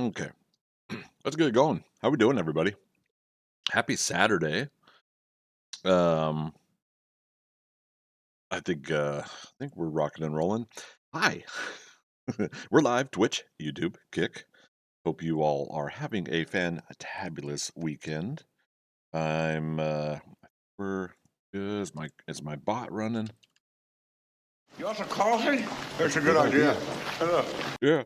Okay, let's get it going. How we doing, everybody? Happy Saturday. Um, I think we're rocking and rolling. Hi, we're live Twitch, YouTube, Kick. Hope you all are having a fantabulous weekend. I'm we're is my bot running? You want some coffee? That's a good Good idea. idea. Look, Yeah.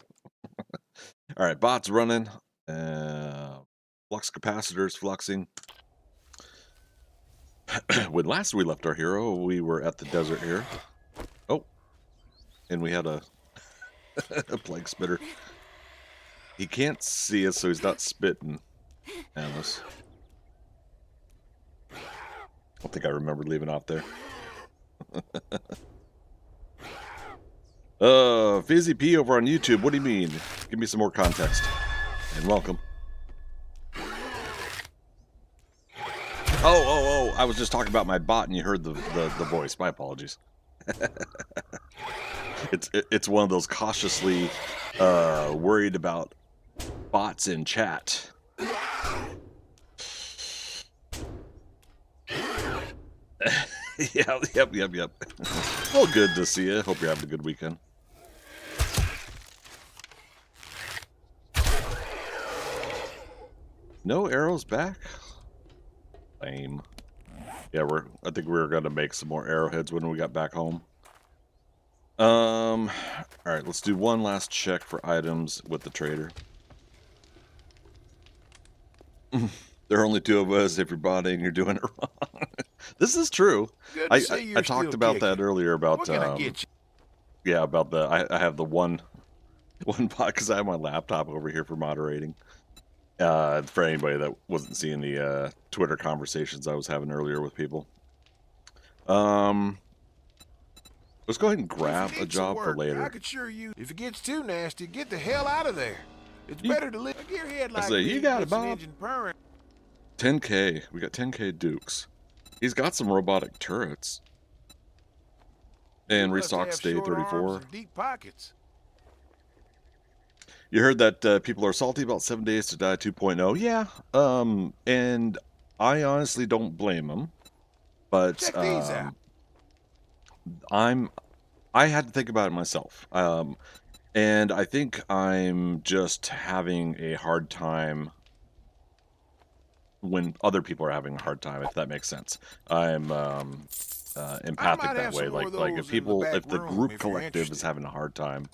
All right, bot's running. Flux capacitors fluxing. When last we left our hero, we were at the desert here. Oh, and we had a a plague spitter. He can't see us, so he's not spitting at us. I don't think I remember leaving off there. Fizzy P over on YouTube. What do you mean? Give me some more context. And welcome. Oh! I was just talking about my bot, and you heard the voice. My apologies. It's one of those cautiously worried about bots in chat. Yep. Well, good to see you. Hope you're having a good weekend. No arrows back? Lame. Yeah, I think we were gonna make some more arrowheads when we got back home. Alright, let's do one last check for items with the trader. There are only two of us. If you're botting, you're doing it wrong. This is true. good I to see you're I talked still about kicking. that earlier about What can I get you? yeah, about I have the one bot because I have my laptop over here for moderating. For anybody that wasn't seeing the Twitter conversations I was having earlier with people. Let's go ahead and grab a job for I later. could sure use. If it gets too nasty, get the hell out of there. It's You- better to live a gearhead I like say, me you got it, gets an Bob. engine purring. 10K. We got 10K Dukes. He's got some robotic turrets. And You must restock have stay short arms 34. and deep pockets. You heard that people are salty about 7 days to die 2.0. Yeah. And I honestly don't blame them. But Check these out. I had to think about it myself. And I think I'm just having a hard time when other people are having a hard time, if that makes sense. I'm empathic might that have way. some more Like of if those in the back if the room group if you're collective is interested. having a hard time,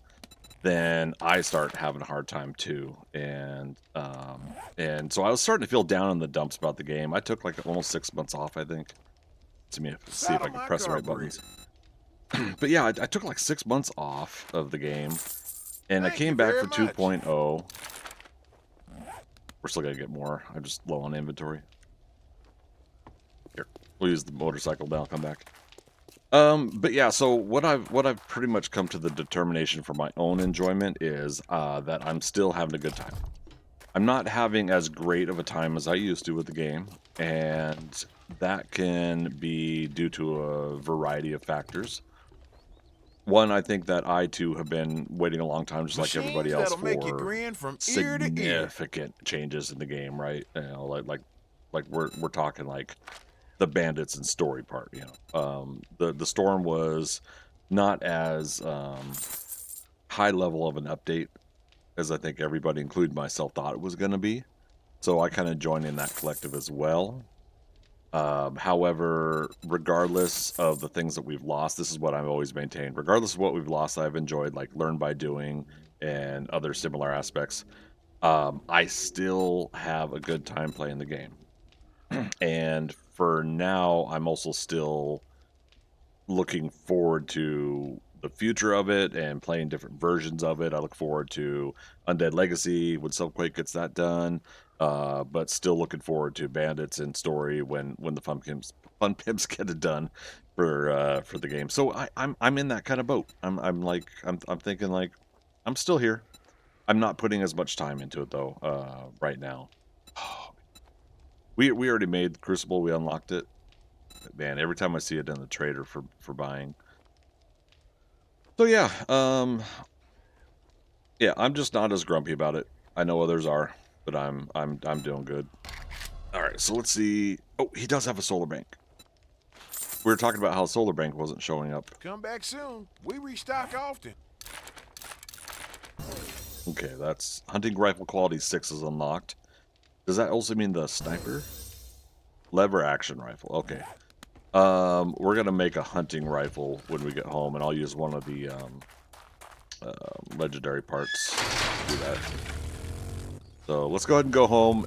then I start having a hard time too. And so I was starting to feel down in the dumps about the game. I took like almost 6 months off, I think. See if I Saddle can my press the right carburetor. buttons. But yeah, I took like 6 months off of the game, and I Thank you came back very for much. 2.0. We're still gonna get more. I'm just low on inventory. Here, we'll use the motorcycle now. I'll come back. But yeah, so what I've pretty much come to the determination for my own enjoyment is that I'm still having a good time. I'm not having as great of a time as I used to with the game, and that can be due to a variety of factors. One, I think that I too have been waiting a long time, just like everybody Machines else, that'll make you for grin from ear to ear. significant changes in the game, right? You know, like we're talking like the bandits and story part. You know, the storm was not as high level of an update as I think everybody, including myself, thought it was going to be. So I kind of joined in that collective as well. However, regardless of the things that we've lost, this is what I've always maintained. Regardless of what we've lost, I've enjoyed like learn by doing and other similar aspects. I still have a good time playing the game. And for now, I'm also still looking forward to the future of it and playing different versions of it. I look forward to Undead Legacy when Silkquake gets that done, but still looking forward to Bandits and Story when the fun pimps get it done for the game. So I'm in that kind of boat. I'm thinking like I'm still here. I'm not putting as much time into it though right now. We already made Crucible. We unlocked it. Man, every time I see it in the trader for buying. So yeah, yeah, I'm just not as grumpy about it. I know others are, but I'm doing good. All right, so let's see. Oh, he does have a solar bank. We were talking about how a solar bank wasn't showing up. Come back soon. We restock often. Okay, that's hunting rifle quality 6 is unlocked. Does that also mean the sniper? Lever action rifle. Okay. We're gonna make a hunting rifle when we get home, and I'll use one of the legendary parts to do that. So let's go ahead and go home.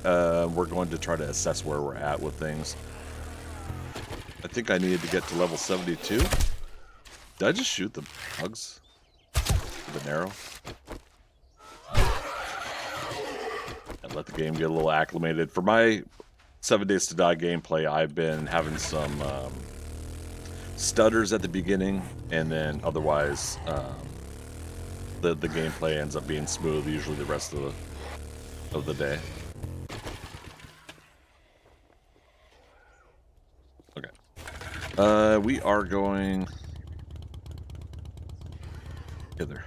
We're going to try to assess where we're at with things. I think I needed to get to level 72. Did I just shoot the bugs with an arrow? And let the game get a little acclimated. For my 7 Days to Die gameplay, I've been having some stutters at the beginning, and then otherwise the gameplay ends up being smooth usually the rest of the day. Okay. We are going hither.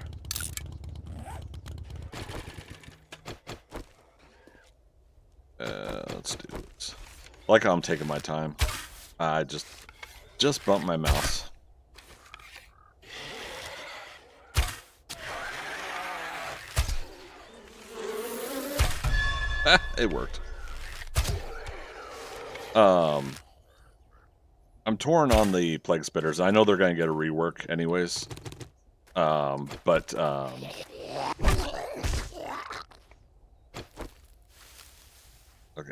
Let's do this. I like how I'm taking my time. I just bumped my mouse. It worked. I'm torn on the plague spitters. I know they're going to get a rework anyways. Okay,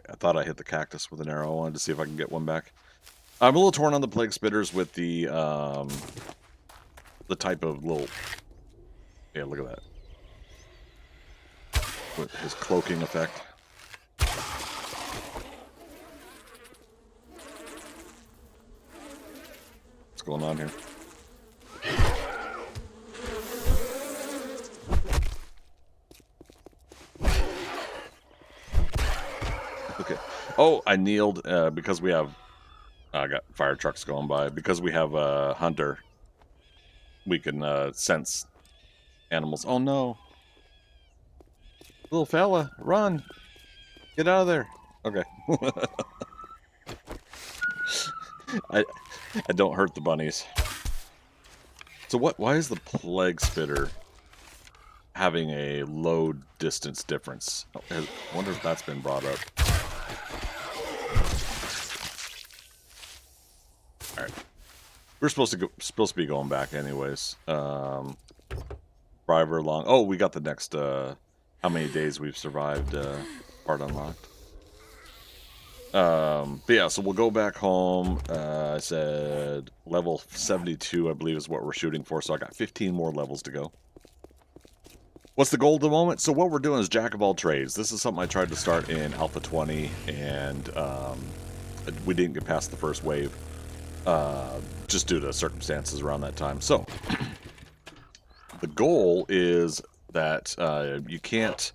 I thought I hit the cactus with an arrow. I wanted to see if I can get one back. I'm a little torn on the plague spitters with the type of little... Yeah, look at that. With his cloaking effect. What's going on here? Okay. Oh, I kneeled because we have... I got fire trucks going by. Because we have a hunter, we can sense animals. Oh no. Little fella, run. Get out of there. Okay. I don't hurt the bunnies. So why is the plague spitter having a low distance difference? I wonder if that's been brought up. All right. We're supposed to be going back anyways. Driver long. Oh, we got the next how many days we've survived part unlocked. But yeah, so we'll go back home. I said level 72, I believe, is what we're shooting for. So I got 15 more levels to go. What's the goal at the moment? So what we're doing is jack of all trades. This is something I tried to start in Alpha 20, and we didn't get past the first wave, just due to circumstances around that time. So the goal is that you can't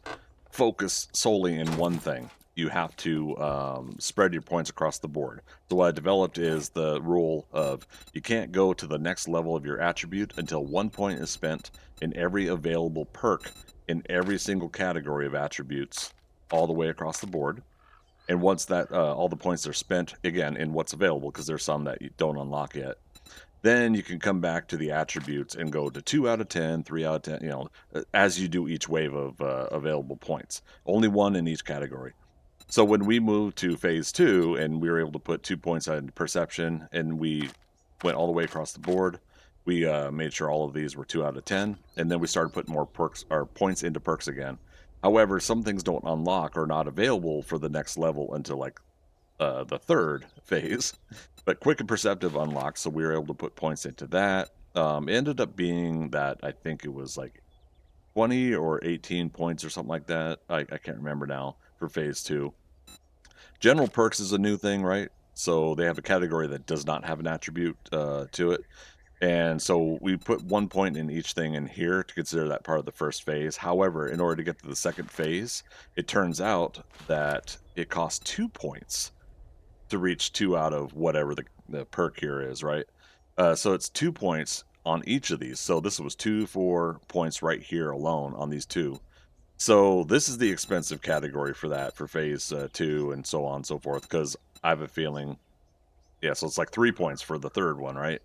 focus solely in one thing. You have to spread your points across the board. So what I developed is the rule of you can't go to the next level of your attribute until 1 point is spent in every available perk in every single category of attributes all the way across the board. And once that all the points are spent, again, in what's available, because there's some that you don't unlock yet, then you can come back to the attributes and go to 2 out of 10, 3 out of 10, as you do each wave of available points. Only one in each category. So when we moved to phase 2 and we were able to put 2 points on perception and we went all the way across the board, we made sure all of these were 2 out of 10, and then we started putting more perks or points into perks again. However, some things don't unlock or not available for the next level until like the third phase. But quick and perceptive unlocked, so we were able to put points into that. It ended up being that I think it was like 20 or 18 points or something like that. I can't remember now for phase 2. General perks is a new thing, right? So they have a category that does not have an attribute to it. And so we put 1 point in each thing in here to consider that part of the first phase. However, in order to get to the second phase, it turns out that it costs 2 points to reach 2 out of whatever the perk here is, right? So it's 2 points on each of these. So this was 2 4 points right here alone on these 2. So this is the expensive category for that, for phase 2 and so on and so forth, because I have a feeling, yeah, so it's like 3 points for the third one, right?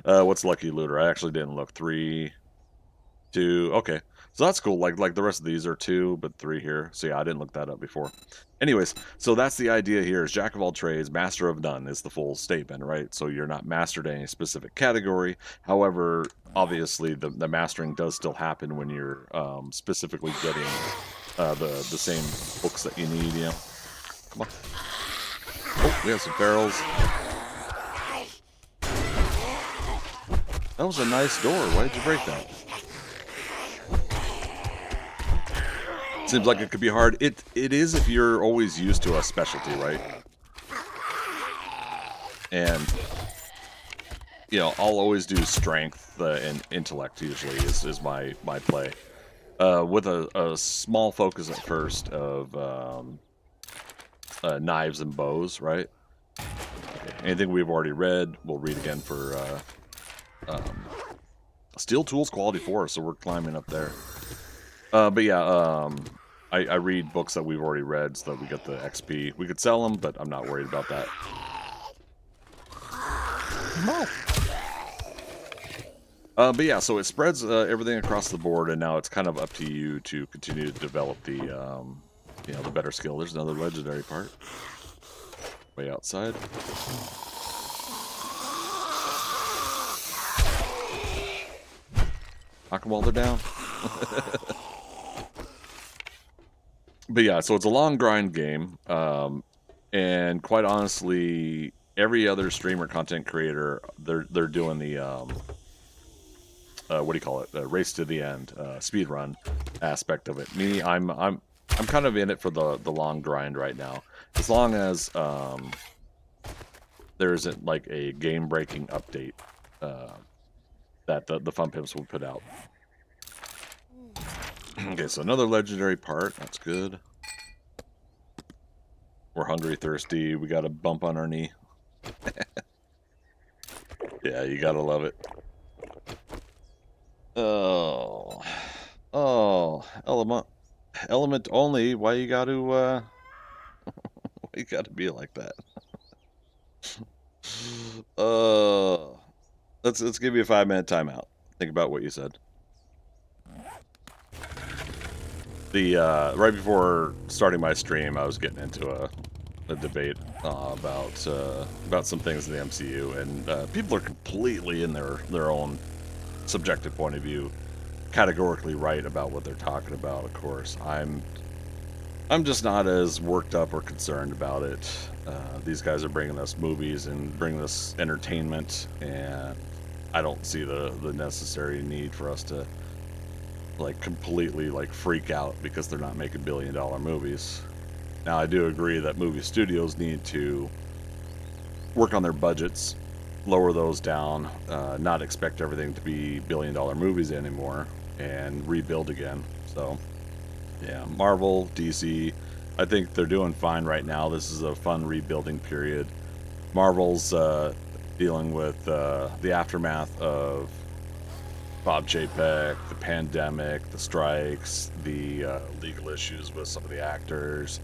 What's Lucky Looter? I actually didn't look. 3, 2. Okay, so that's cool. Like the rest of these are 2, but 3 here. So yeah, I didn't look that up before. Anyways, so that's the idea here: is jack of all trades, master of none is the full statement, right? So you're not mastered in any specific category. However, obviously the mastering does still happen when you're specifically getting the same books that you need. You know, come on. Oh, we have some barrels. That was a nice door. Why did you break that? Seems like it could be hard. It is if you're always used to a specialty, right? And you know, I'll always do strength and intellect. Usually is my play. With a small focus at first of knives and bows, right? Okay. Anything we've already read, we'll read again for um, steel tools quality 4. So we're climbing up there. But yeah, I read books that we've already read so that we get the XP. We could sell them, but I'm not worried about that. No. But yeah, so it spreads everything across the board, and now it's kind of up to you to continue to develop the, you know, the better skill. There's another legendary part. Way outside. Knock them while they're down. But yeah, so it's a long grind game, and quite honestly, every other streamer content creator, they're doing the what do you call it? Race to the end, speed run aspect of it. Me, I'm kind of in it for the long grind right now. As long as there isn't like a game breaking update that the Fun Pimps will put out. Okay, so another legendary part. That's good. We're hungry, thirsty. We got a bump on our knee. Yeah, you gotta love it. Oh, element only. Why you got to why you got to be like that? Let's give you a 5-minute timeout. Think about what you said. The right before starting my stream, I was getting into a debate about some things in the MCU, and people are completely in their own subjective point of view, categorically right about what they're talking about. Of course, I'm just not as worked up or concerned about it. These guys are bringing us movies and bringing us entertainment, and I don't see the necessary need for us to like completely like freak out because they're not making billion-dollar movies. Now, I do agree that movie studios need to work on their budgets, lower those down, not expect everything to be billion-dollar movies anymore, and rebuild again. So, yeah, Marvel, DC, I think they're doing fine right now. This is a fun rebuilding period. Marvel's dealing with the aftermath of Bob Chapek, the pandemic, the strikes, the legal issues with some of the actors,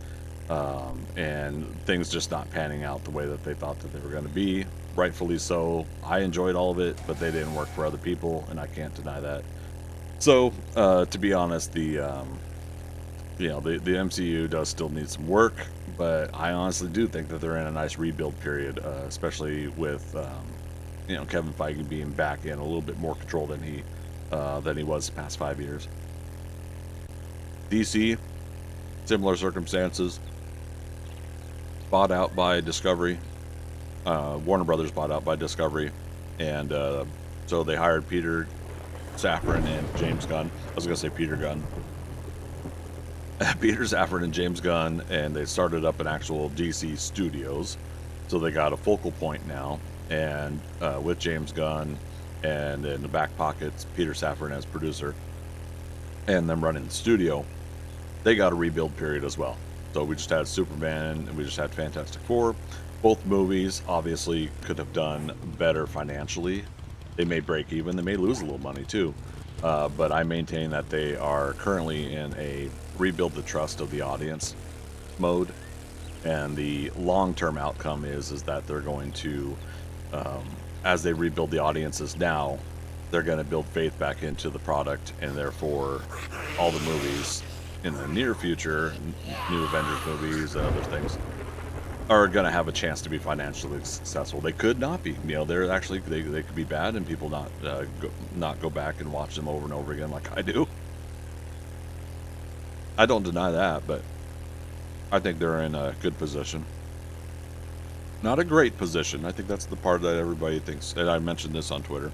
and things just not panning out the way that they thought that they were going to be. Rightfully so. I enjoyed all of it, but they didn't work for other people, and I can't deny that. So, to be honest, the MCU does still need some work, but I honestly do think that they're in a nice rebuild period, especially with Kevin Feige being back in a little bit more control than he was the past 5 years. DC, similar circumstances, bought out by Discovery. Warner Brothers bought out by Discovery, and so they hired Peter Safran and James Gunn. I was going to say Peter Gunn. Peter Safran and James Gunn, and they started up an actual DC Studios, so they got a focal point now, and with James Gunn, and in the back pockets, Peter Safran as producer, and them running the studio, they got a rebuild period as well. So we just had Superman, and we just had Fantastic Four. Both movies obviously could have done better financially. They may break even, they may lose a little money too. but I maintain that they are currently in a rebuild the trust of the audience mode, and the long-term outcome is that they're going to, as they rebuild the audiences now, they're going to build faith back into the product, and therefore all the movies in the near future, new Avengers movies and other things, are going to have a chance to be financially successful. They could not be. You know, they're actually they could be bad, and people not go back and watch them over and over again like I do. I don't deny that, but I think they're in a good position. Not a great position. I think that's the part that everybody thinks. And I mentioned this on Twitter.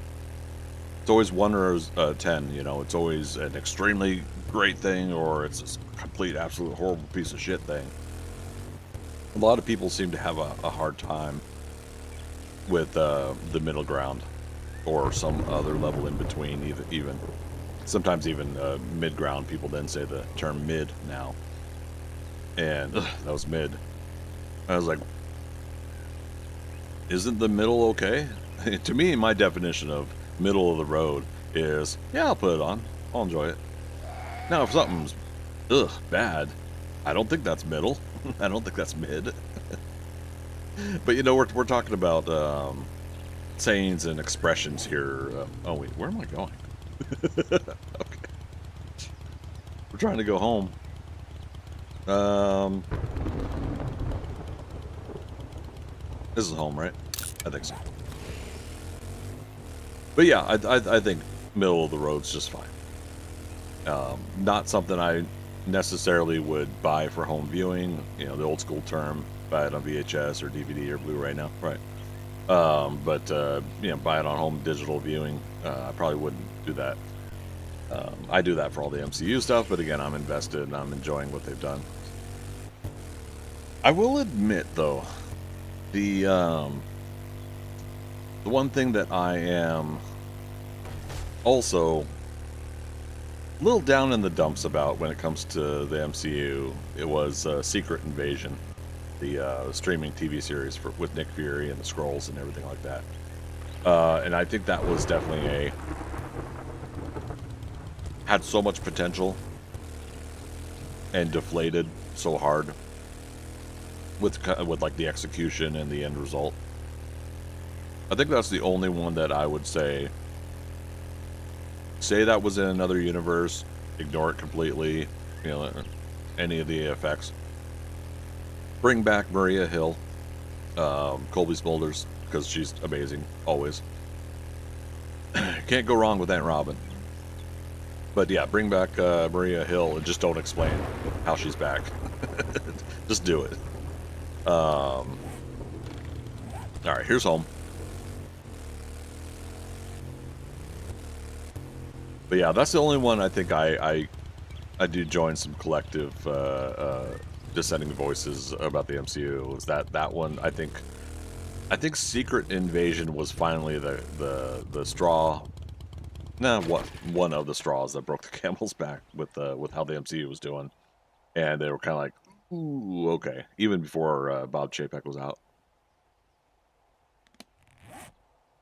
It's always 1 or 10. You know, it's always an extremely great thing, or it's a complete, absolute horrible piece of shit thing. A lot of people seem to have a hard time with the middle ground, or some other level in between. Even sometimes even mid ground. People then say the term mid now, and that was mid. I was like, isn't the middle okay? To me, my definition of middle of the road is, yeah, I'll put it on. I'll enjoy it. Now, if something's bad, I don't think that's middle. I don't think that's mid. But you know, we're talking about sayings and expressions here. Oh wait, where am I going? Okay, we're trying to go home. This is home, right? I think so. But yeah, I think middle of the road's just fine. Not something I necessarily would buy for home viewing. You know, the old school term, buy it on VHS or DVD or Blu-ray now, right? But you know, buy it on home digital viewing. I probably wouldn't do that. I do that for all the MCU stuff, but again, I'm invested and I'm enjoying what they've done. I will admit, though, the one thing that I am also a little down in the dumps about when it comes to the MCU, it was Secret Invasion, the streaming TV series with Nick Fury and the Skrulls and everything like that. And I think that was definitely had so much potential and deflated so hard with like the execution and the end result. I think that's the only one that I would say that was in another universe, ignore it completely, you know, any of the effects. Bring back Maria Hill, Colby Smulders, because she's amazing, always. Can't go wrong with Aunt Robin. But yeah, bring back Maria Hill and just don't explain how she's back. Just do it. Alright, here's home. But yeah, that's the only one I think I do join some collective dissenting voices about the MCU. Was that one? I think Secret Invasion was finally the straw. Nah, what one of the straws that broke the camel's back with how the MCU was doing, and they were kind of like, ooh, okay, even before Bob Chapek was out.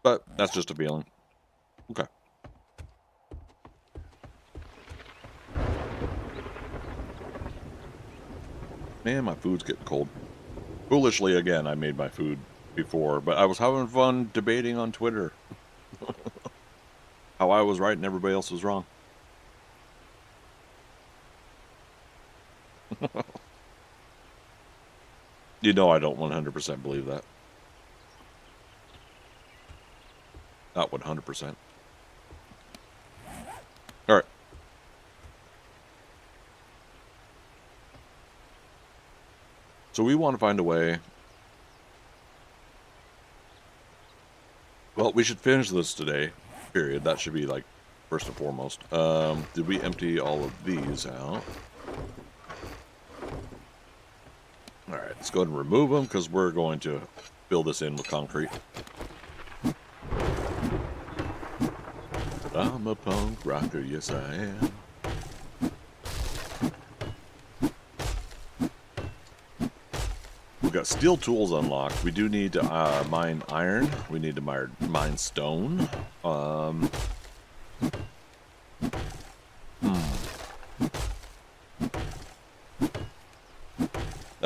But that's just a feeling. Okay. Man, my food's getting cold. Foolishly, again, I made my food before, but I was having fun debating on Twitter. How I was right and everybody else was wrong. You know I don't 100% believe that. Not 100%. Alright. So we want to find a way. Well, we should finish this today, period. That should be like first and foremost. Did we empty all of these out? Alright, let's go ahead and remove them because we're going to fill this in with concrete. I'm a punk rocker, yes I am. We've got steel tools unlocked. We do need to mine iron. We need to mine stone.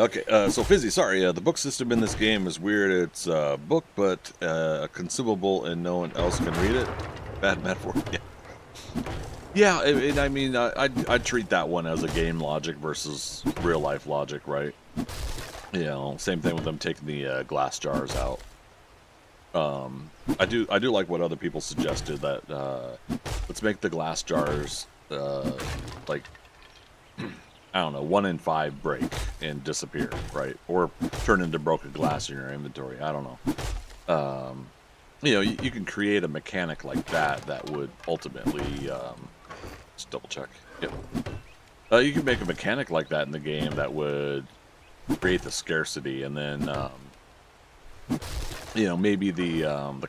Okay, so Fizzy, sorry, the book system in this game is weird. It's a book, but consumable and no one else can read it. Bad metaphor. Yeah, yeah. And I mean, I'd treat that one as a game logic versus real life logic, right? You know, same thing with them taking the glass jars out. I do like what other people suggested that let's make the glass jars like I don't know, 1 in 5 break and disappear, right? Or turn into broken glass in your inventory. I don't know. You know, you can create a mechanic like that that would ultimately just double check. Yep. You can make a mechanic like that in the game that would create the scarcity, and then you know, maybe the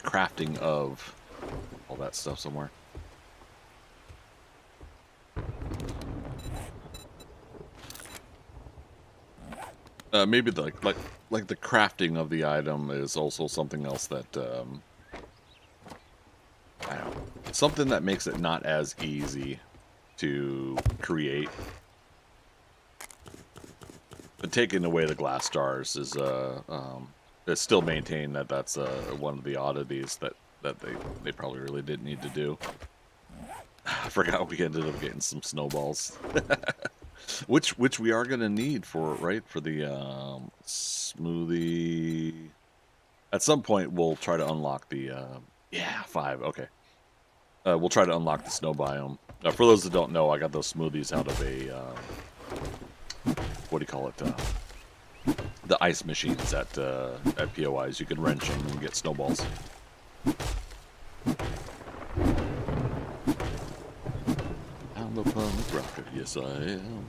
crafting of all that stuff somewhere. Maybe the, like the crafting of the item is also something else that I don't know, something that makes it not as easy to create. But taking away the glass jars is it's still maintained that that's one of the oddities that they probably really didn't need to do. I forgot we ended up getting some snowballs. Which we are gonna need for the smoothie. At some point, we'll try to unlock the yeah, 5. Okay, we'll try to unlock the snow biome. For those that don't know, I got those smoothies out of a what do you call it? The ice machines at POIs. You can wrench them and get snowballs. I'm a punk rocker, yes I am.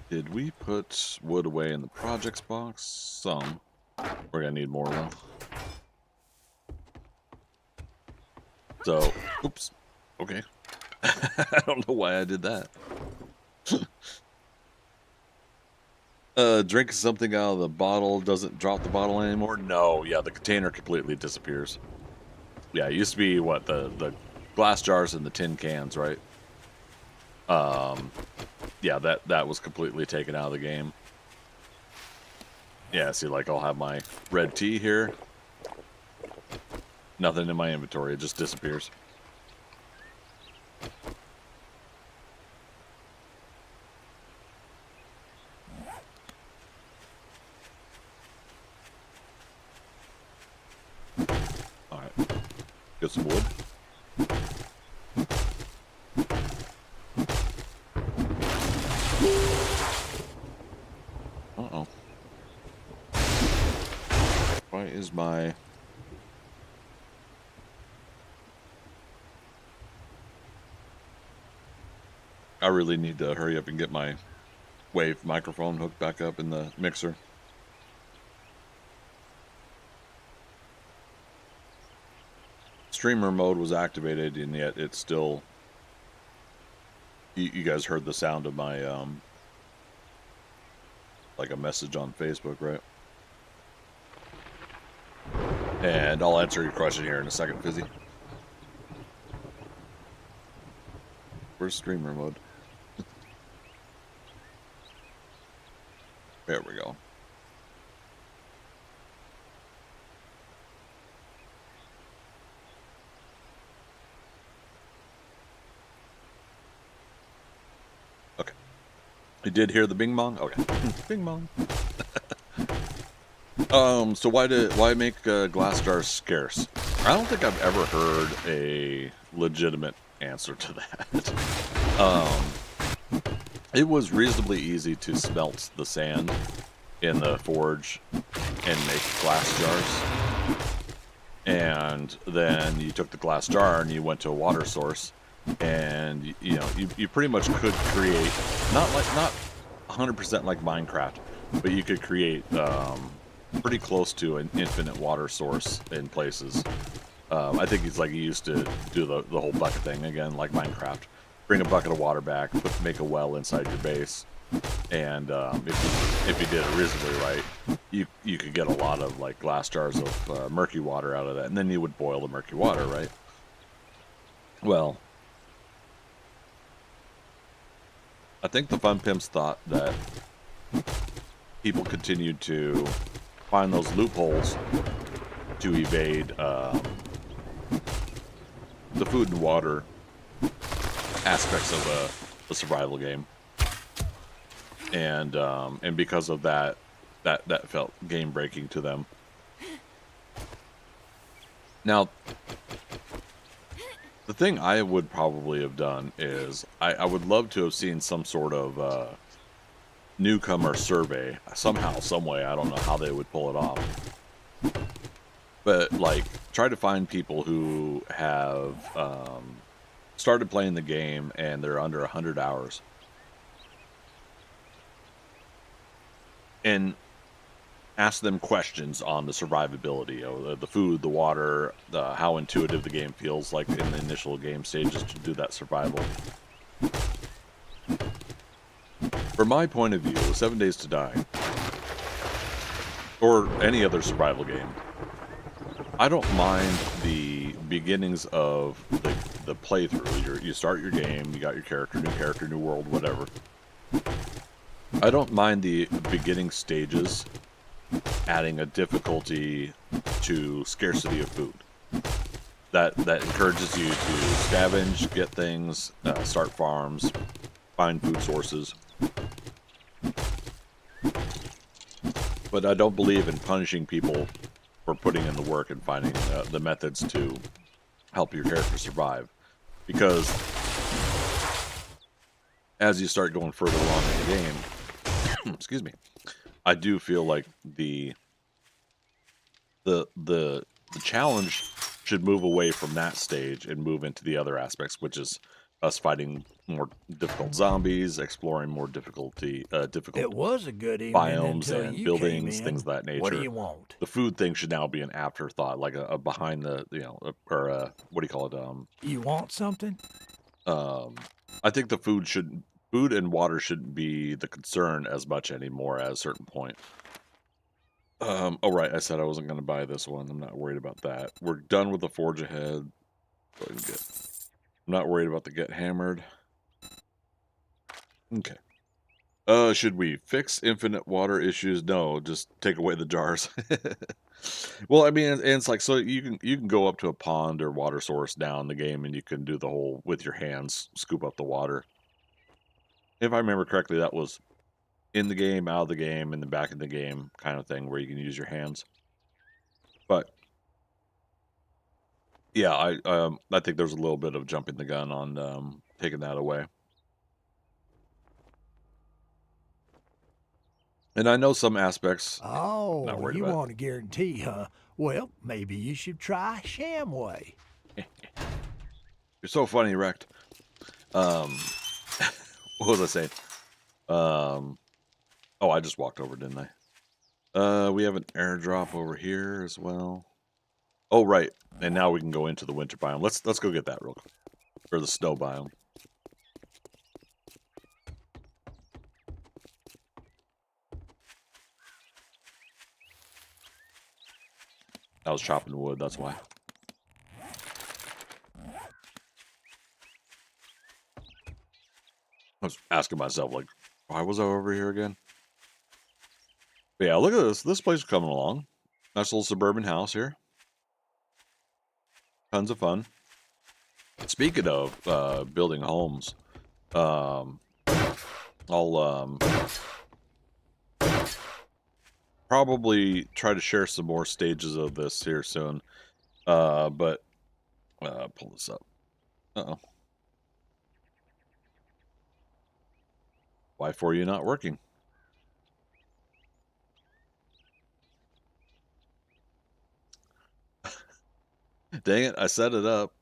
Did we put wood away in the projects box? Some. We're gonna need more though. So, oops. Okay. I don't know why I did that. Drink something out of the bottle doesn't drop the bottle anymore? No, yeah, the container completely disappears. Yeah, it used to be what, the glass jars and the tin cans, right? Yeah, that was completely taken out of the game. Yeah, see, like, I'll have my red tea here. Nothing in my inventory, it just disappears. Alright. Get some wood. Uh-oh. Why is my... I really need to hurry up and get my wave microphone hooked back up in the mixer. Streamer mode was activated, and yet it's still... You guys heard the sound of my, like a message on Facebook, right? And I'll answer your question here in a second, Fizzy. Where's streamer mode? There we go. Okay. You did hear the bing bong? Okay. Bing bong. So why make glass jars scarce? I don't think I've ever heard a legitimate answer to that. It was reasonably easy to smelt the sand in the forge and make glass jars. And then you took the glass jar and you went to a water source, and you know you pretty much could create not 100% like Minecraft, but you could create pretty close to an infinite water source in places. I think it's like you used to do the whole bucket thing again, like Minecraft. Bring a bucket of water back, make a well inside your base, And if you did it reasonably right, you could get a lot of like glass jars of murky water out of that, and then you would boil the murky water, right? Well, I think the fun pimps thought that people continued to find those loopholes to evade the food and water aspects of a survival game, and because of that, that felt game breaking to them. Now, the thing I would probably have done is I would love to have seen some sort of newcomer survey somehow, some way. I don't know how they would pull it off, but like try to find people who have started playing the game and they're under 100 hours, and ask them questions on the survivability of the food, the water, how intuitive the game feels like in the initial game stages to do that survival. From my point of view, 7 Days to Die, or any other survival game, I don't mind the beginnings of the playthrough. You start your game, you got your character, new world, whatever. I don't mind the beginning stages adding a difficulty to scarcity of food. That encourages you to scavenge, get things, start farms, find food sources. But I don't believe in punishing people for putting in the work and finding the methods to help your character survive. Because as you start going further along in the game, excuse me, I do feel like the challenge should move away from that stage and move into the other aspects, which is us fighting more difficult zombies, exploring more difficult It was a good evening biomes until and you came buildings, things in. of that What do nature. you want? The food thing should now be an afterthought, like a behind the or what do you call it? You want something? Um, I think food and water shouldn't be the concern as much anymore at a certain point. Oh right, I said I wasn't going to buy this one. I'm not worried about that. We're done with the forge ahead. Go ahead and get. I'm not worried about the get hammered. Okay. Should we fix infinite water issues? No, just take away the jars. Well, I mean, and it's like so you can go up to a pond or water source now in the game, and you can do the whole with your hands scoop up the water. If I remember correctly, that was in the game, out of the game, and then back in the game kind of thing where you can use your hands. But yeah, I think there's a little bit of jumping the gun on taking that away. And I know some aspects, not Oh, worried you about want a guarantee, huh? Well, maybe you should try Shamway. it. You're so funny, Wrecked. Um, what was I saying? Um, oh, I just walked over, didn't I? We have an airdrop over here as well. Oh, right. And now we can go into the winter biome. Let's go get that real quick. Or the snow biome. I was chopping wood, that's why. I was asking myself, like, why was I over here again? But yeah, look at this. This place is coming along. Nice little suburban house here. Tons of fun. Speaking of building homes, um, I'll probably try to share some more stages of this here soon. But pull this up. Uh-oh. Why for you not working? Dang it, I set it up.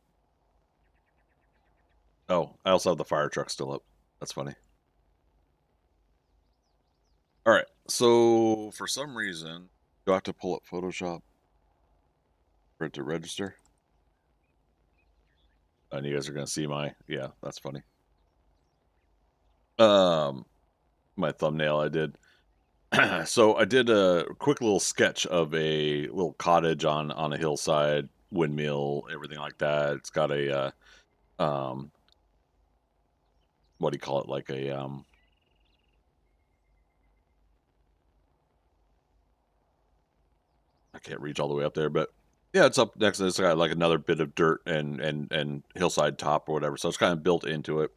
Oh, I also have the fire truck still up. That's funny. All right, so for some reason, do I have to pull up Photoshop for it to register? And you guys are gonna see my, yeah, that's funny. Um, my thumbnail I did. So I did a quick little sketch of a little cottage on a hillside, windmill, everything like that. It's got a what do you call it? Like a I can't reach all the way up there, but yeah, it's up next. It's got like another bit of dirt and hillside top or whatever. So it's kind of built into it,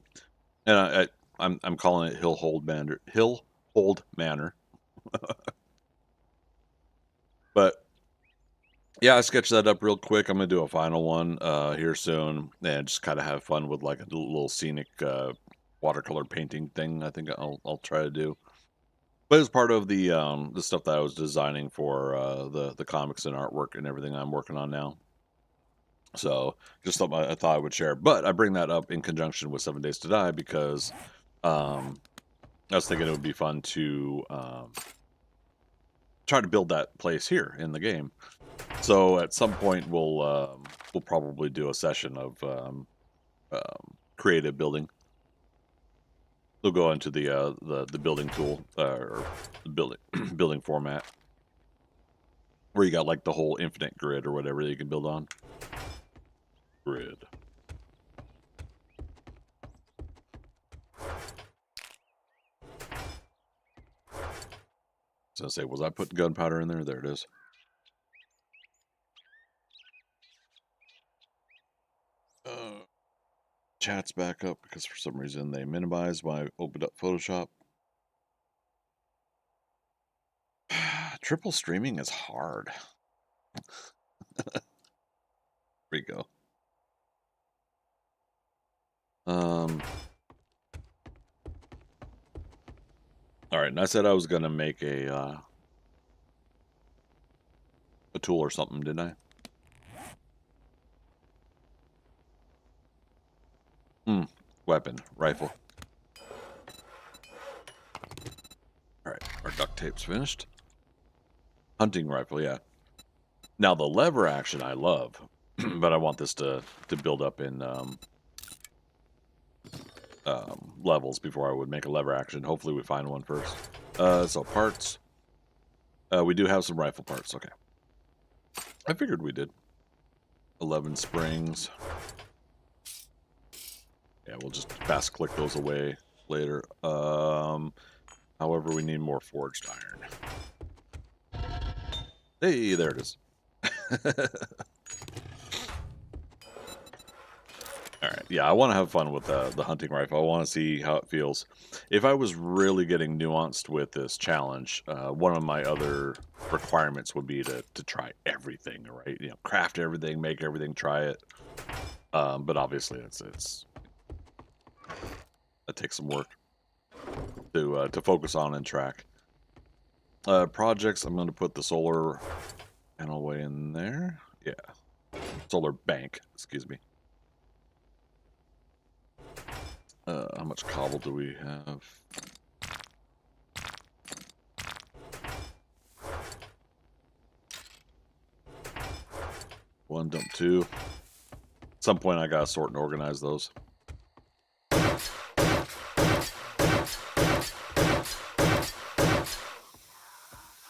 and I'm calling it Hill Hold Manor. Hill Hold Manor. But yeah, I sketched that up real quick. I'm gonna do a final one here soon, and just kind of have fun with like a little scenic watercolor painting thing. I think I'll try to do. But it's part of the stuff that I was designing for the comics and artwork and everything I'm working on now. So just something I thought I would share. But I bring that up in conjunction with 7 Days to Die because I was thinking it would be fun to try to build that place here in the game. So at some point we'll probably do a session of creative building. We'll go into the building tool or the building format where you got like the whole infinite grid or whatever that you can build on. Grid. So I say, was I putting gunpowder in there? There it is. Chat's back up because for some reason they minimized when I opened up Photoshop. Triple streaming is hard. There we go. All right, and I said I was gonna make a tool or something, didn't I? Weapon, rifle. All right, our duct tape's finished. Hunting rifle, yeah. Now the lever action I love, but I want this to build up in levels before I would make a lever action. Hopefully we find one first. So parts. We do have some rifle parts. Okay. I figured we did. 11 springs. Yeah, we'll just fast click those away later. However, we need more forged iron. Hey, there it is. All right, yeah, I want to have fun with the hunting rifle. I want to see how it feels. If I was really getting nuanced with this challenge, one of my other requirements would be to try everything, right? You know, craft everything, make everything, try it. But obviously, that takes some work to focus on and track. Projects, I'm going to put the solar panel way in there. Yeah, solar bank, excuse me. How much cobble do we have? One, dump two. At some point I gotta sort and organize those.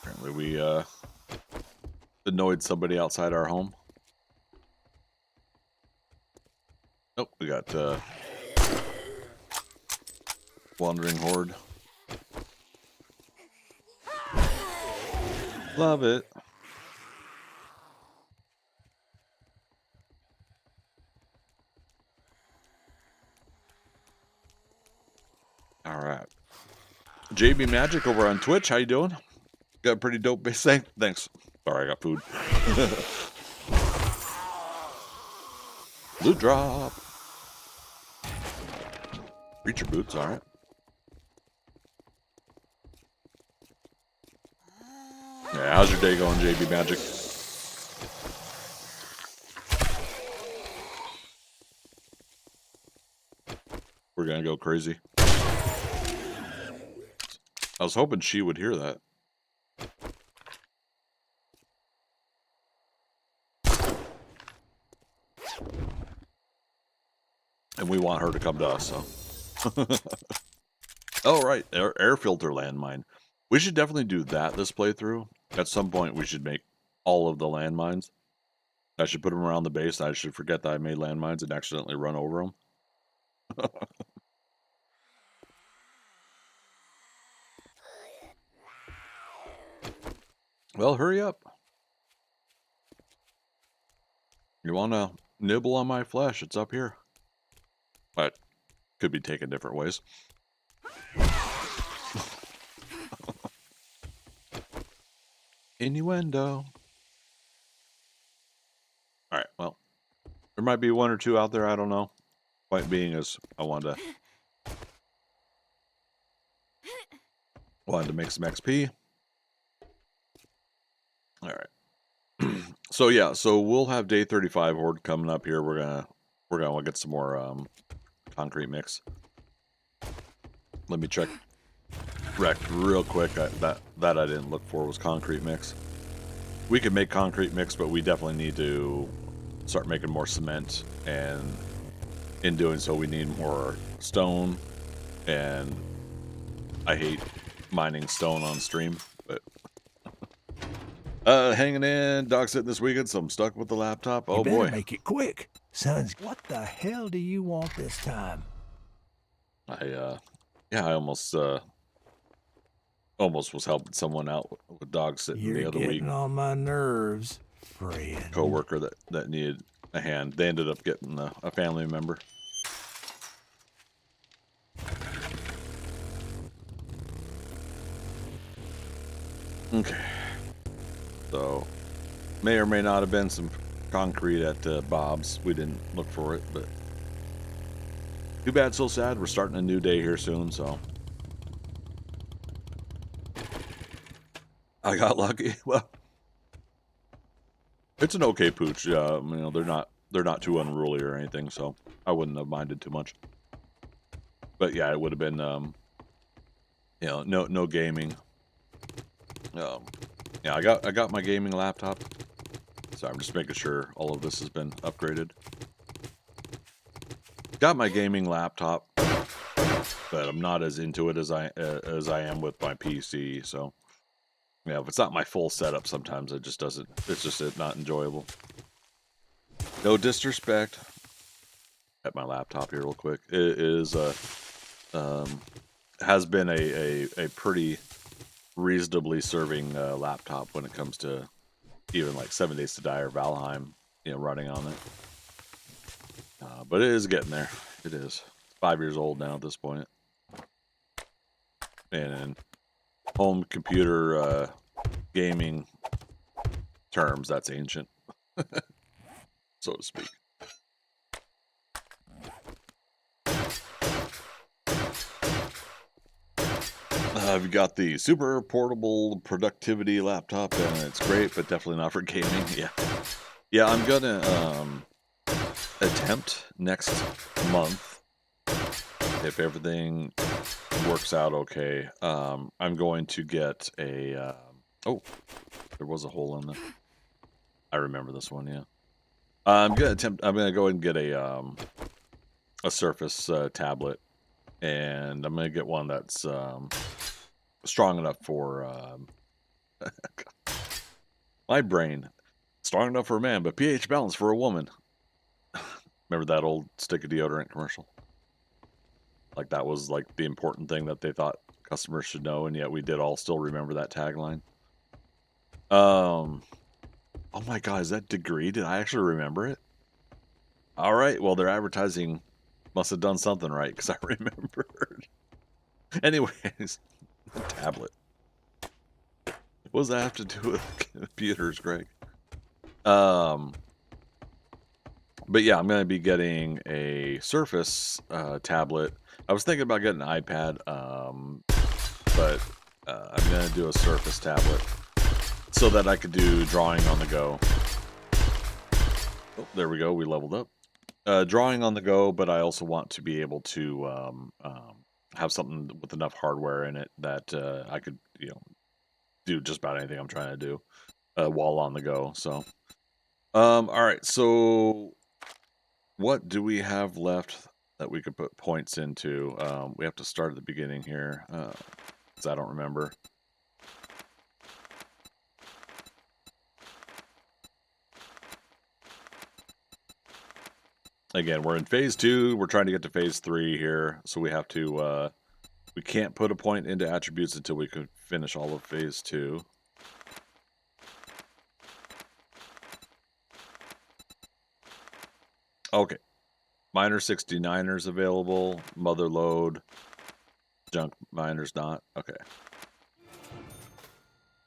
Apparently we annoyed somebody outside our home. Nope, we got wandering horde. Love it. All right. JB Magic over on Twitch. How you doing? Got a pretty dope base thing. Thanks. Sorry, I got food. Loot drop. Reacher boots. All right. Yeah, how's your day going, JB Magic? We're gonna go crazy. I was hoping she would hear that. And we want her to come to us, so. Oh, right, air filter landmine. We should definitely do that this playthrough. At some point, we should make all of the landmines. I should put them around the base. I should forget that I made landmines and accidentally run over them. Well, hurry up. You want to nibble on my flesh? It's up here. But could be taken different ways. Innuendo. All right, well, there might be one or two out there. I don't know. Point being is I wanted to make some XP. All right. So yeah, so we'll have day 35 horde coming up here. We're gonna get some more concrete mix. Let me check rec real quick. That I didn't look for was concrete mix. We could make concrete mix, but we definitely need to start making more cement, and in doing so we need more stone, and I hate mining stone on stream, but hanging in, dog sitting this weekend, so I'm stuck with the laptop. Oh You better boy. make it quick. Son's, what the hell do you want this time? I almost was helping someone out with dog sitting You're the other week. getting on my nerves, friend. Coworker that needed a hand. They ended up getting a family member. Okay. So, may or may not have been some concrete at Bob's. We didn't look for it, but too bad, so sad. We're starting a new day here soon, so I got lucky. Well, it's an okay pooch. They're not too unruly or anything, so I wouldn't have minded too much. But yeah, it would have been no gaming. Yeah, I got my gaming laptop. So I'm just making sure all of this has been upgraded. Got my gaming laptop, but I'm not as into it as I am with my PC. So yeah, if it's not my full setup, sometimes it's just not enjoyable. No disrespect. At my laptop here real quick. It is has been a pretty reasonably serving laptop when it comes to even like 7 Days to Die or Valheim, running on it. But it is getting there. It is. It's 5 years old now at this point. And in home computer gaming terms, that's ancient, so to speak. I've got the super portable productivity laptop, and it's great, but definitely not for gaming. Yeah, I'm gonna attempt next month, if everything works out okay. I'm going to get a oh, there was a hole in there. I remember this one. Yeah, I'm gonna go ahead and get a Surface tablet, and I'm gonna get one that's strong enough for my brain, strong enough for a man, but pH balance for a woman. Remember that old stick of deodorant commercial? Like that was like the important thing that they thought customers should know, and yet we did all still remember that tagline. Oh my god, is that Degree? Did I actually remember it? All right, well, their advertising must have done something right, because I remembered. Anyways, the tablet. What does that have to do with computers, Greg? But yeah, I'm going to be getting a Surface tablet. I was thinking about getting an iPad, but I'm going to do a Surface tablet so that I could do drawing on the go. Oh, there we go. We leveled up. Drawing on the go, but I also want to be able to have something with enough hardware in it that I could, do just about anything I'm trying to do while on the go. So, all right. So, what do we have left that we could put points into. We have to start at the beginning here, because I don't remember. Again, we're in phase 2. We're trying to get to phase 3 here, so we have to. We can't put a point into attributes until we can finish all of phase 2. Okay. Miner 69ers available. Mother load. Junk miners not. Okay.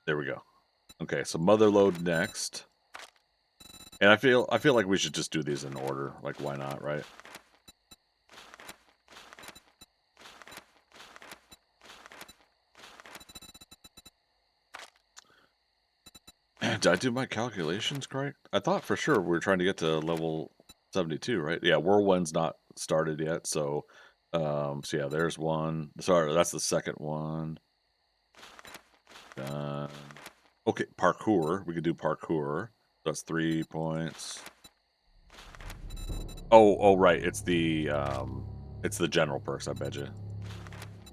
There we go. Okay, so mother load next. And I feel like we should just do these in order. Like, why not, right? Did I do my calculations correct? I thought for sure we were trying to get to level 72, right? Yeah, whirlwind's not started yet, so yeah, there's one. Sorry, that's the second one. Done. Okay, parkour. We could do parkour. That's 3 points. Oh, right. It's the general perks. I bet you.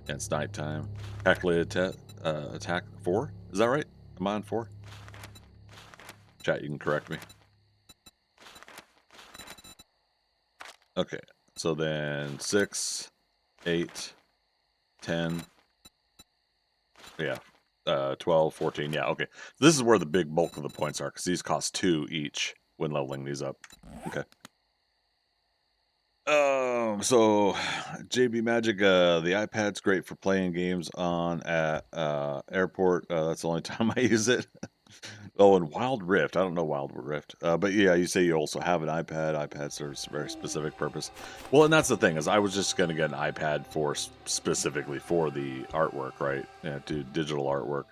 And it's nighttime. Heckly attack 4. Is that right? Am I on 4? Chat, you can correct me. Okay, so then 6, 8, 10. Yeah, 12, 14. Yeah, okay. This is where the big bulk of the points are, because these cost 2 each when leveling these up. Okay. So JB Magic, the iPad's great for playing games on at airport. That's the only time I use it. Oh, and Wild Rift. I don't know Wild Rift. But yeah, you say you also have an iPad. iPad serves a very specific purpose. Well, and that's the thing, is I was just going to get an iPad for specifically for the artwork, right? Yeah, do digital artwork.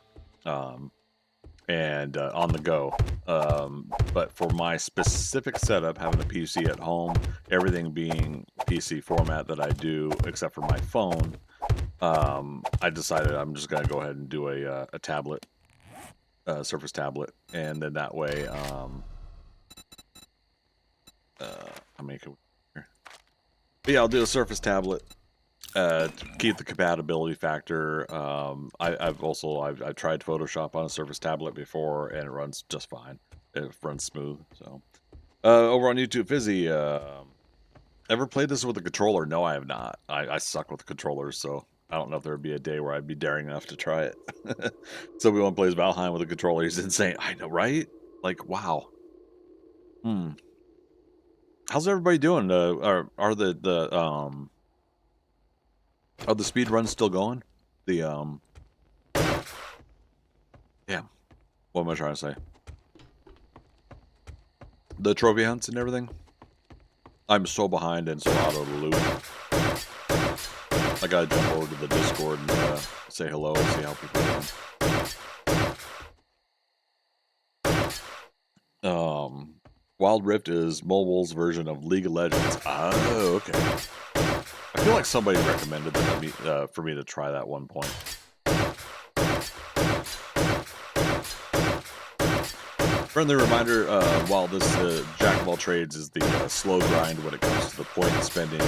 And on the go. But for my specific setup, having a PC at home, everything being PC format that I do, except for my phone, I decided I'm just going to go ahead and do a tablet, Surface tablet, and then that way, I'll make it here. But yeah, I'll do a Surface tablet. To keep the compatibility factor. I've tried Photoshop on a Surface tablet before, and it runs just fine. It runs smooth. So, over on YouTube, Fizzy, ever played this with a controller? No, I have not. I suck with controllers, so I don't know if there would be a day where I'd be daring enough to try it. So everyone plays Valheim with a controller. He's insane. I know, right? Like, wow. How's everybody doing? Are the speed runs still going? Yeah. What am I trying to say? The trophy hunts and everything? I'm so behind and so out of the loop. I gotta jump over to the Discord and say hello and see how people are doing. Wild Rift is mobile's version of League of Legends. Oh, okay. I feel like somebody recommended that for me to try that one point. Friendly reminder, while this Jack of all trades is the slow grind when it comes to the point spending,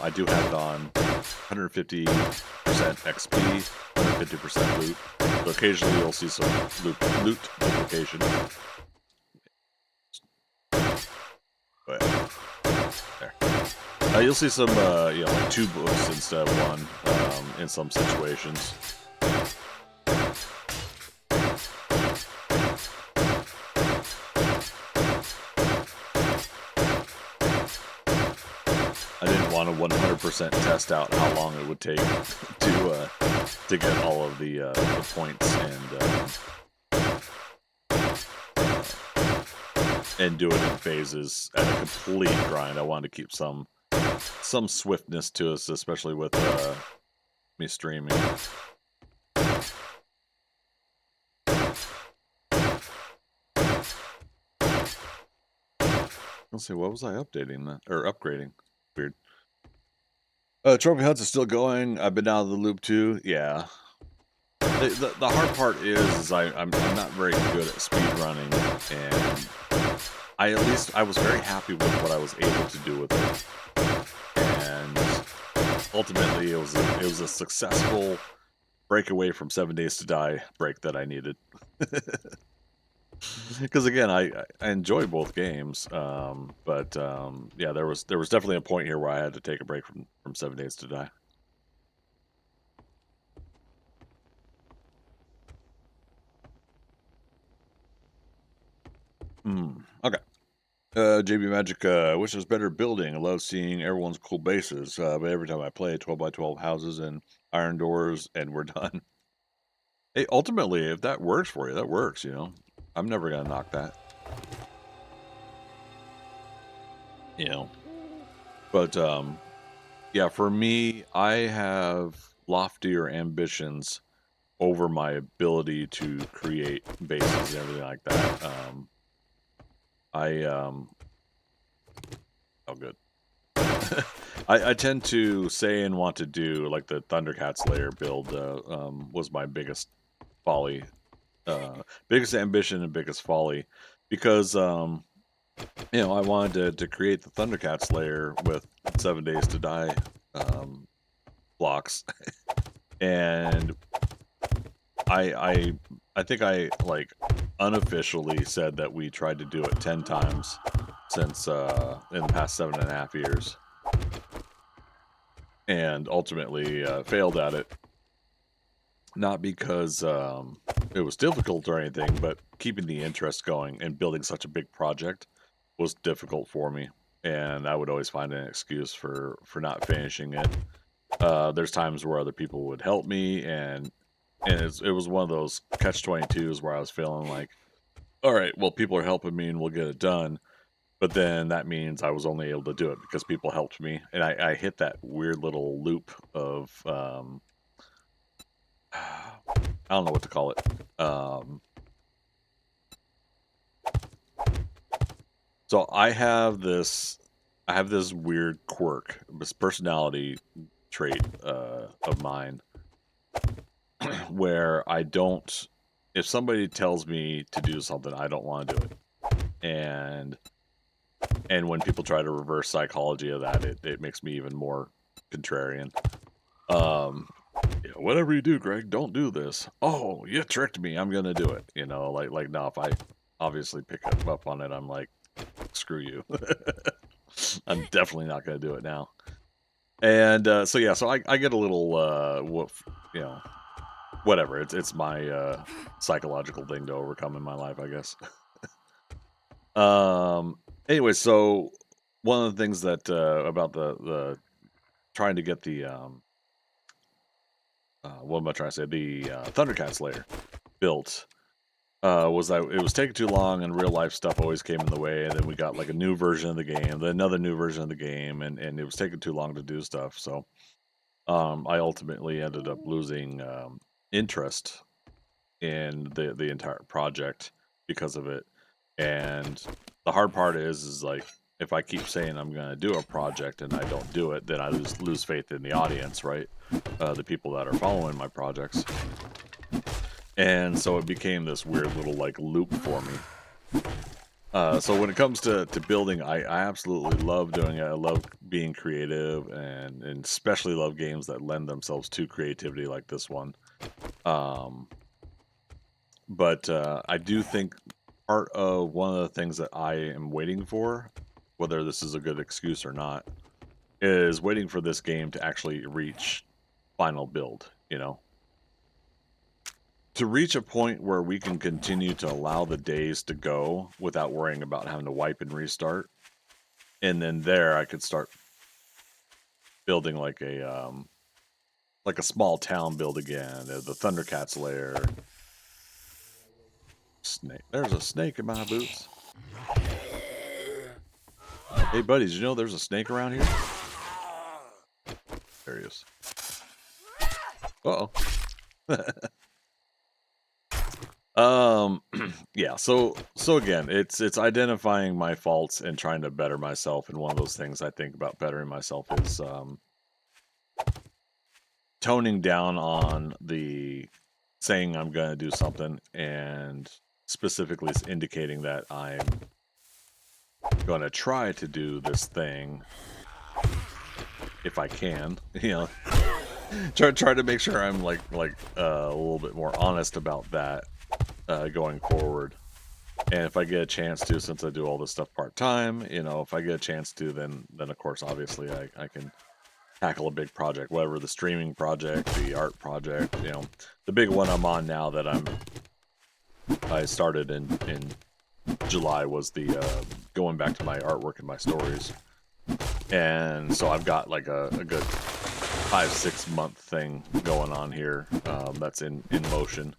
I do have it on 150% XP, 150% loot. So occasionally you'll see some loot duplication. But there. You'll see some, like 2 books instead of 1 in some situations. I didn't want to 100% test out how long it would take to get all of the points and do it in phases at a complete grind. I wanted to keep some swiftness to us, especially with me streaming. Let's see, what was I updating that or upgrading? Weird. Trophy hunts are still going. I've been out of the loop too. Yeah. The hard part is I'm not very good at speed running, and I was very happy with what I was able to do with it. ultimately, it was a successful breakaway from 7 Days to Die break that I needed. Because again, I enjoy both games, but yeah, there was definitely a point here where I had to take a break from 7 Days to Die. Okay. JB Magic, I wish there was better building. I love seeing everyone's cool bases, but every time I play 12 by 12 houses and iron doors, and we're done. Hey, ultimately, if that works for you, that works, you know. I'm never gonna knock that, you know. But yeah, for me, I have loftier ambitions over my ability to create bases and everything like that. I oh good. I tend to say and want to do like the Thundercats layer build was my biggest folly, biggest ambition and biggest folly, because you know I wanted to create the Thundercats layer with 7 Days to Die um, blocks, and I I think I like unofficially said that we tried to do it 10 times since in the past 7.5 years, and ultimately failed at it. Not because it was difficult or anything, but keeping the interest going and building such a big project was difficult for me, and I would always find an excuse for not finishing it. There's times where other people would help me, and it was one of those catch-22s where I was feeling like, all right, well, people are helping me and we'll get it done. But then that means I was only able to do it because people helped me. And I hit that weird little loop of, I don't know what to call it. So I have this weird quirk, this personality trait of mine where I don't, if somebody tells me to do something, I don't want to do it. And when people try to reverse psychology of that, it makes me even more contrarian. Yeah, whatever you do, Greg, don't do this. Oh, you tricked me. I'm gonna do it. You know, like now if I obviously pick up on it, I'm like, screw you. I'm definitely not gonna do it now. And so yeah, so I get a little woof, you know, whatever. It's my psychological thing to overcome in my life, I guess. Um. Anyway, so one of the things that about the trying to get the what am I trying to say? The Thundercats layer built was that it was taking too long, and real life stuff always came in the way. And then we got like a new version of the game, then another new version of the game, and it was taking too long to do stuff. So I ultimately ended up losing interest in the entire project because of it. And the hard part is like if I keep saying I'm going to do a project and I don't do it, then I lose faith in the audience, right? The people that are following my projects. And so it became this weird little like loop for me. So when it comes to building, I absolutely love doing it. I love being creative, and especially love games that lend themselves to creativity like this one. Um, but I do think part of one of the things that I am waiting for, whether this is a good excuse or not, is waiting for this game to actually reach final build, you know? To reach a point where we can continue to allow the days to go without worrying about having to wipe and restart. And then there I could start building like a small town build again, the Thundercats lair. Snake. There's a snake in my boots. Hey buddies, you know there's a snake around here? There he is. Uh-oh. Yeah, so again, it's identifying my faults and trying to better myself, and one of those things I think about bettering myself is toning down on the saying I'm going to do something and specifically indicating that I'm going to try to do this thing if I can, you know, try to make sure I'm like a little bit more honest about that going forward. And if I get a chance to, since I do all this stuff part time, you know, if I get a chance to, then of course, obviously, I can tackle a big project, whatever the streaming project, the art project, you know, the big one I'm on now that I started in July was the going back to my artwork and my stories, and so I've got like a good 5-6 month thing going on here that's in motion.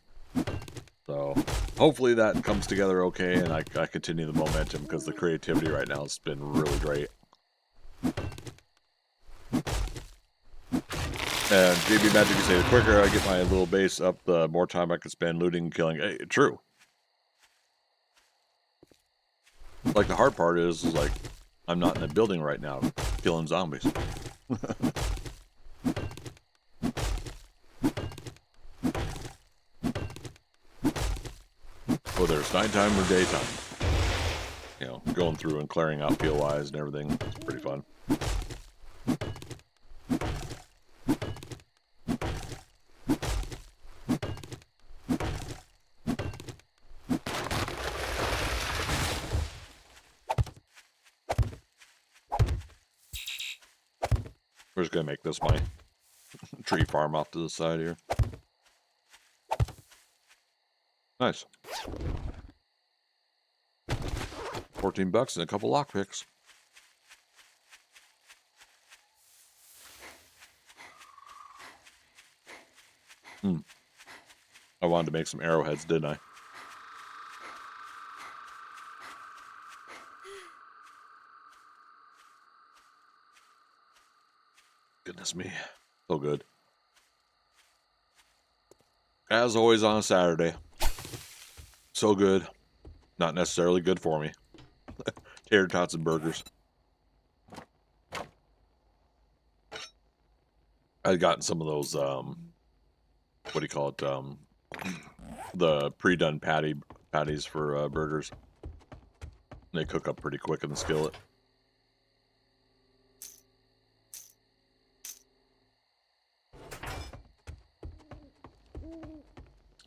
So hopefully that comes together okay, and I continue the momentum because the creativity right now has been really great. And JB Magic, you say the quicker I get my little base up, the more time I can spend looting and killing. Hey, true. Like the hard part is like I'm not in a building right now killing zombies. Whether it's nighttime or daytime, you know, going through and clearing out POIs and everything, it's pretty fun. We're just gonna make this my tree farm off to the side here. Nice. $14 and a couple lockpicks. I wanted to make some arrowheads, didn't I? Goodness me. So good. As always on a Saturday. So good. Not necessarily good for me. Tater tots and burgers. I'd gotten some of those, what do you call it? The pre-done patties for burgers. They cook up pretty quick in the skillet.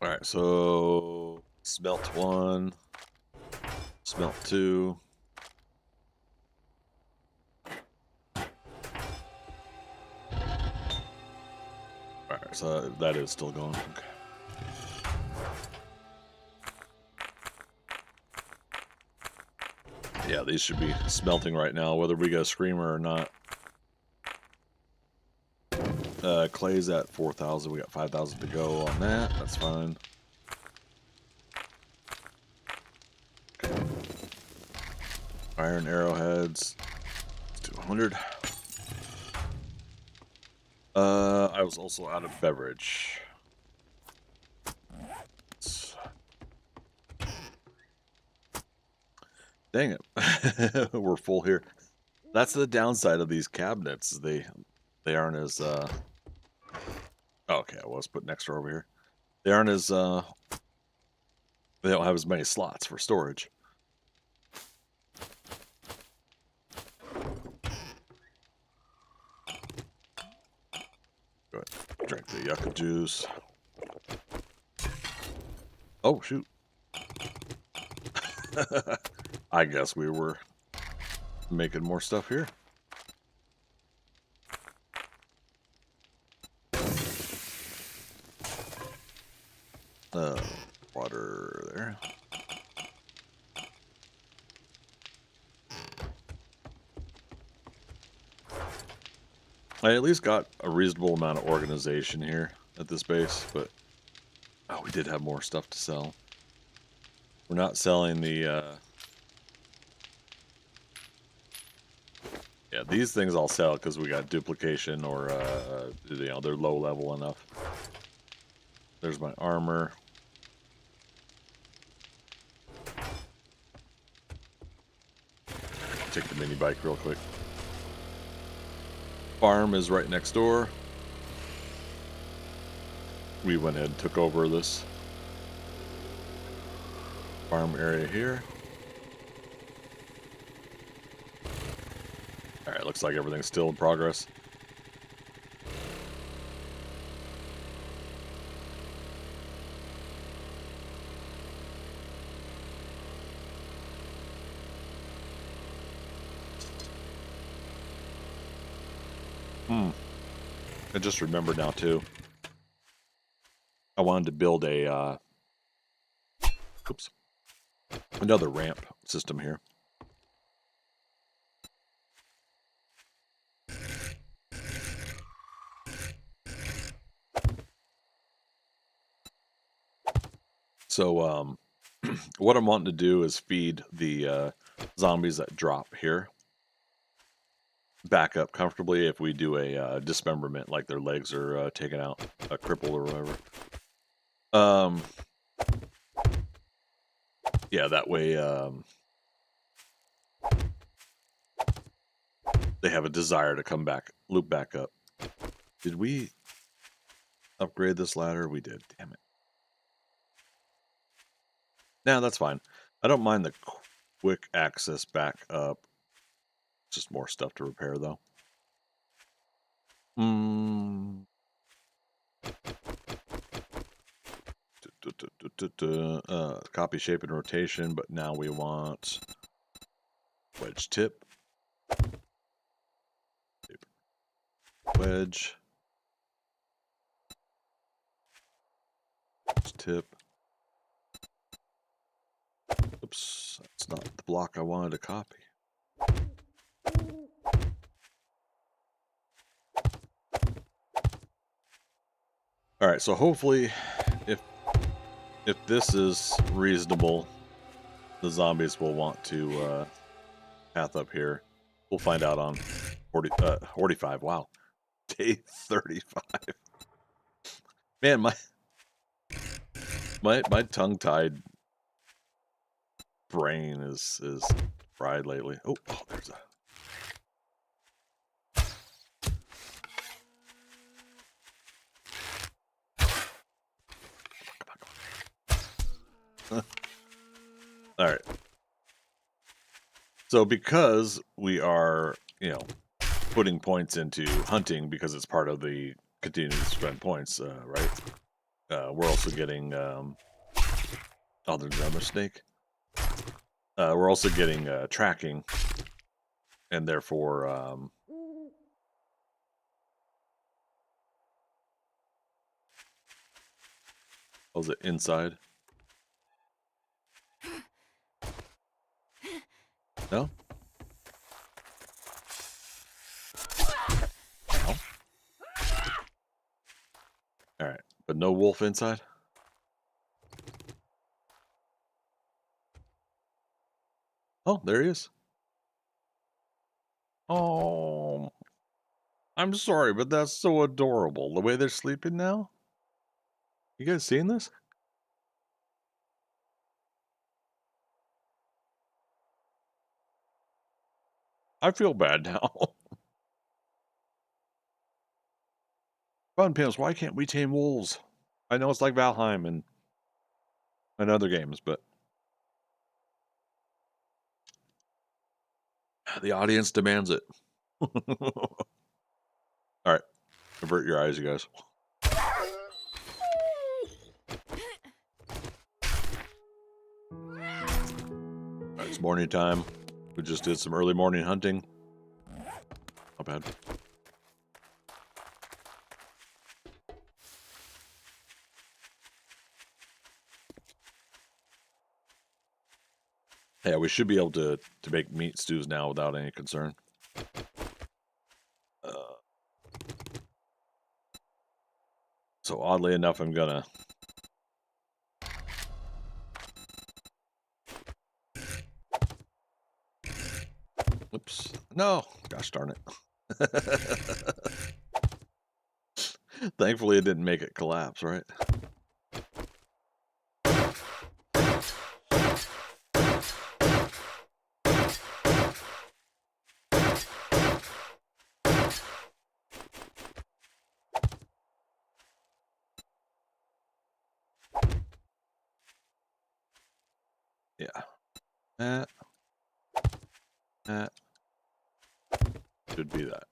All right, so smelt 1, smelt 2. All right, so that is still going. Okay. Yeah, these should be smelting right now, whether we get a screamer or not. Clay's at 4,000. We got 5,000 to go on that. That's fine. Okay. Iron arrowheads. 200. I was also out of beverage. Dang it. We're full here. That's the downside of these cabinets. They aren't as okay, I was put next door over here. They aren't as they don't have as many slots for storage. Go ahead. Drink the yucca juice. Oh shoot. I guess we were making more stuff here. Water there. I at least got a reasonable amount of organization here at this base, but oh, we did have more stuff to sell. We're not selling the yeah, these things I'll sell because we got duplication or you know, they're low level enough. There's my armor. Take the mini bike real quick. Farm is right next door. We went ahead and took over this farm area here. Alright, looks like everything's still in progress. Hmm. I just remembered now too. I wanted to build a oops, another ramp system here. So what I'm wanting to do is feed the zombies that drop here back up comfortably if we do a dismemberment, like their legs are taken out, crippled or whatever. Yeah, that way they have a desire to come back, loop back up. Did we upgrade this ladder? We did. Damn it. Nah, that's fine. I don't mind the quick access back up. Just more stuff to repair, though. Copy shape and rotation, but now we want wedge tip. Wedge. Tip. Oops, that's not the block I wanted to copy. All right, so hopefully, if this is reasonable, the zombies will want to path up here. We'll find out on 45. Wow, day 35. Man, my tongue-tied brain is fried lately. Oh, there's a. All right. So because we are, putting points into hunting because it's part of the continue to spend points, right? We're also getting, oh, there's another snake. We're also getting tracking, and therefore, was it inside? No? No? Alright, but no wolf inside? Oh, there he is. Oh, I'm sorry, but that's so adorable. The way they're sleeping now? You guys seeing this? I feel bad now. Fun Pimps, why can't we tame wolves? I know it's like Valheim and other games, but the audience demands it. Alright, avert your eyes, you guys. Alright, it's morning time. We just did some early morning hunting. Not bad. Yeah, we should be able to make meat stews now without any concern. So oddly enough, I'm gonna... Oops. No! Gosh darn it. Thankfully, it didn't make it collapse, right? Yeah. That should be that.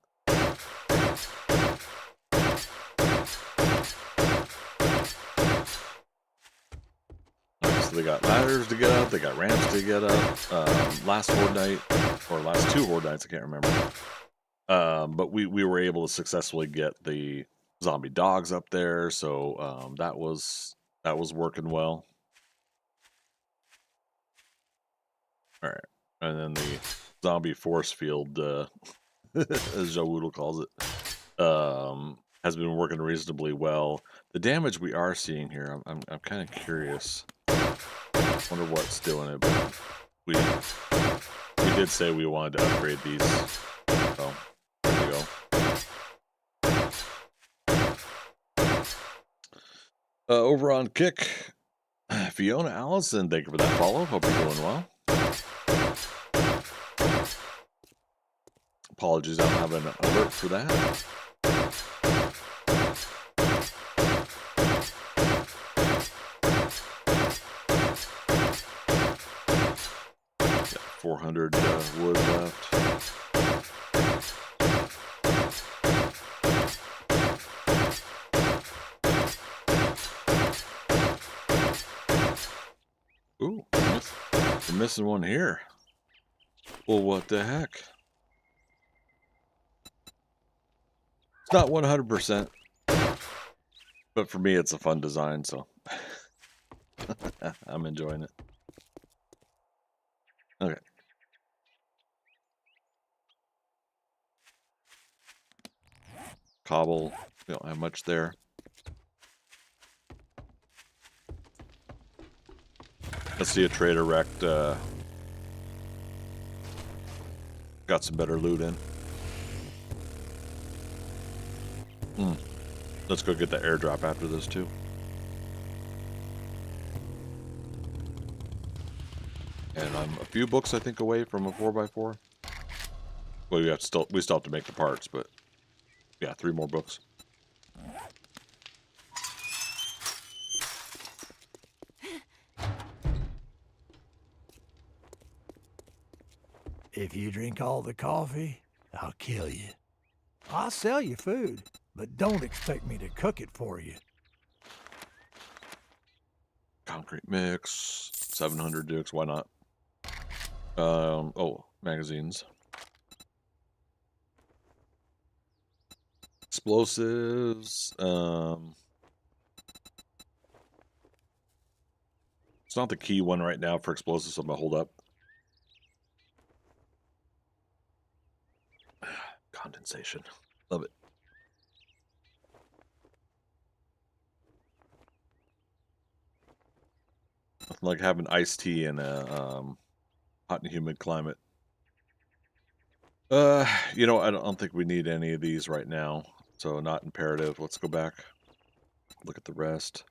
So they got ladders to get up, they got ramps to get up. Last horde night, or last two horde nights, I can't remember. But we were able to successfully get the zombie dogs up there, so that was working well. All right, and then the zombie force field, as Joe calls it, has been working reasonably well. The damage we are seeing here, I'm kind of curious. Wonder what's doing it. But we did say we wanted to upgrade these, so there we go. Over on Kick, Fiona Allison, thank you for that follow. Hope you're doing well. Apologies, I don't have an alert for that. Got 400 wood left. Ooh, we're missing one here. Well, what the heck? It's not 100%, but for me, it's a fun design, so I'm enjoying it. Okay. Cobble, we don't have much there. Let's see a trader wrecked. Got some better loot in. Let's go get the airdrop after this too. And I'm a few books I think away from a 4x4. Well, we still have to make the parts, but yeah, 3 more books. If you drink all the coffee, I'll kill you. I'll sell you food, but don't expect me to cook it for you. Concrete mix, 700 dukes, why not? Oh, magazines. Explosives, it's not the key one right now for explosives, so I'm gonna hold up. Condensation, love it. Nothing like having iced tea in a hot and humid climate. You know, I don't think we need any of these right now, so not imperative. Let's go back, look at the rest.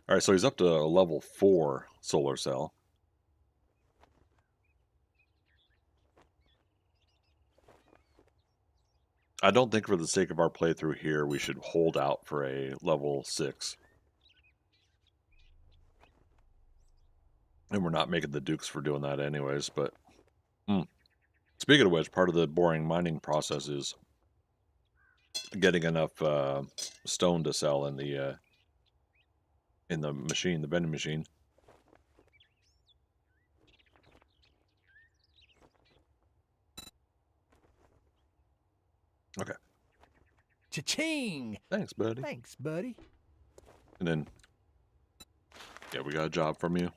All right, so he's up to a level 4 solar cell. I don't think for the sake of our playthrough here, we should hold out for a level 6. And we're not making the dukes for doing that anyways, but... Speaking of which, part of the boring mining process is getting enough stone to sell in the machine, the vending machine. Okay. Cha-ching! Thanks, buddy. Thanks, buddy. And then, yeah, we got a job from you.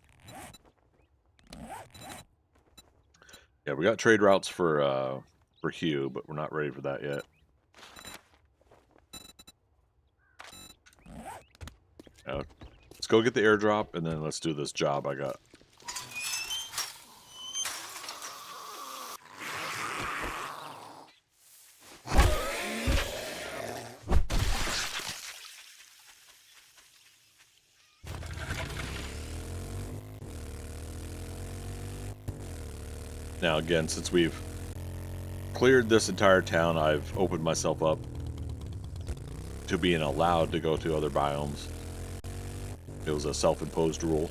Yeah, we got trade routes for Hugh, but we're not ready for that yet. Let's go get the airdrop, and then let's do this job I got. Now, again, since we've cleared this entire town, I've opened myself up to being allowed to go to other biomes. It was a self-imposed rule.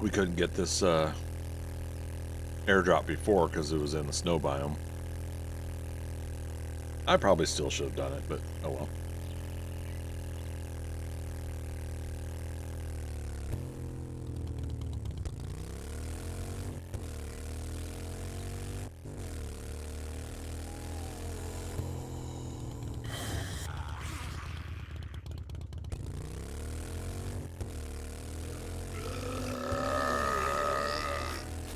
We couldn't get this airdrop before because it was in the snow biome. I probably still should have done it, but oh well.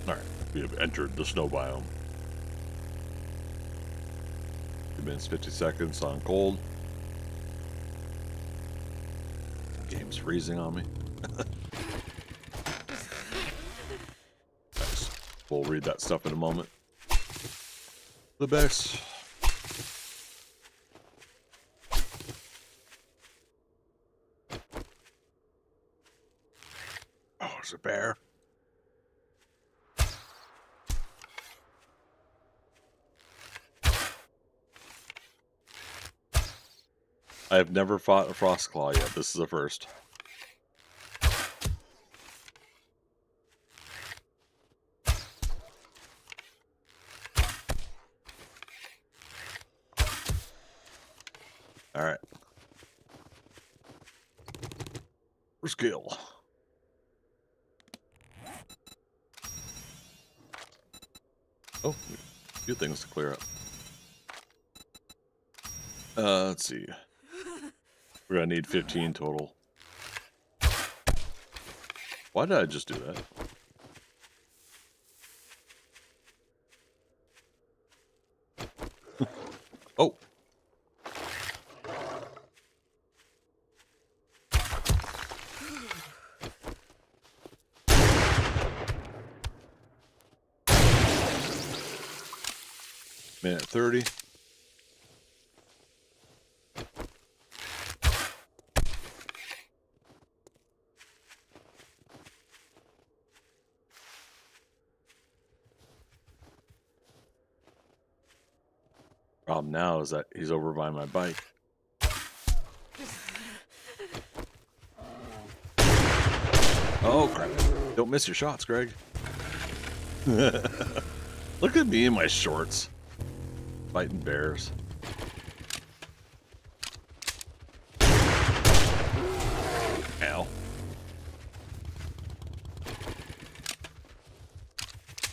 Alright, we have entered the snow biome. 2 minutes, 50 seconds on cold. Game's freezing on me. Nice. We'll read that stuff in a moment. The best. Oh, there's a bear. I have never fought a frost claw yet. This is a first. All right. First kill. Oh, a few things to clear up. Let's see. We're gonna need 15 total. Why did I just do that? Oh. Minute 30. Problem now is that he's over by my bike. Oh, crap. Don't miss your shots, Greg. Look at me in my shorts. Fighting bears. Ow.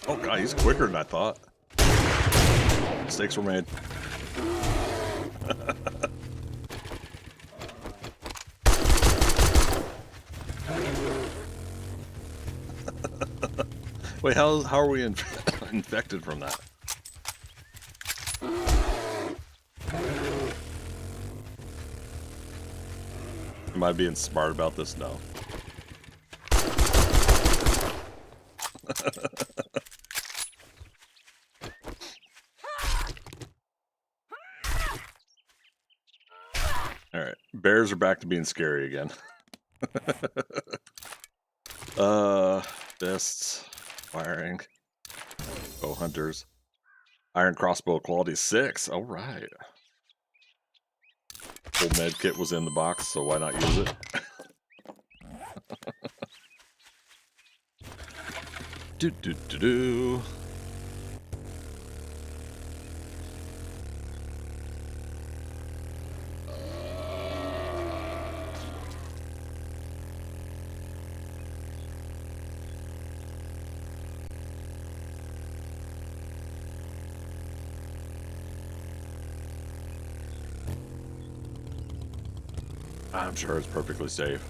Oh, God, he's quicker than I thought. Mistakes were made. Wait, how are we infected from that? Am I being smart about this? No. Alright, bears are back to being scary again. Fists, firing, bow hunters, iron crossbow quality 6. All right. Full med kit was in the box, so why not use it? do do do do. I'm sure it's perfectly safe.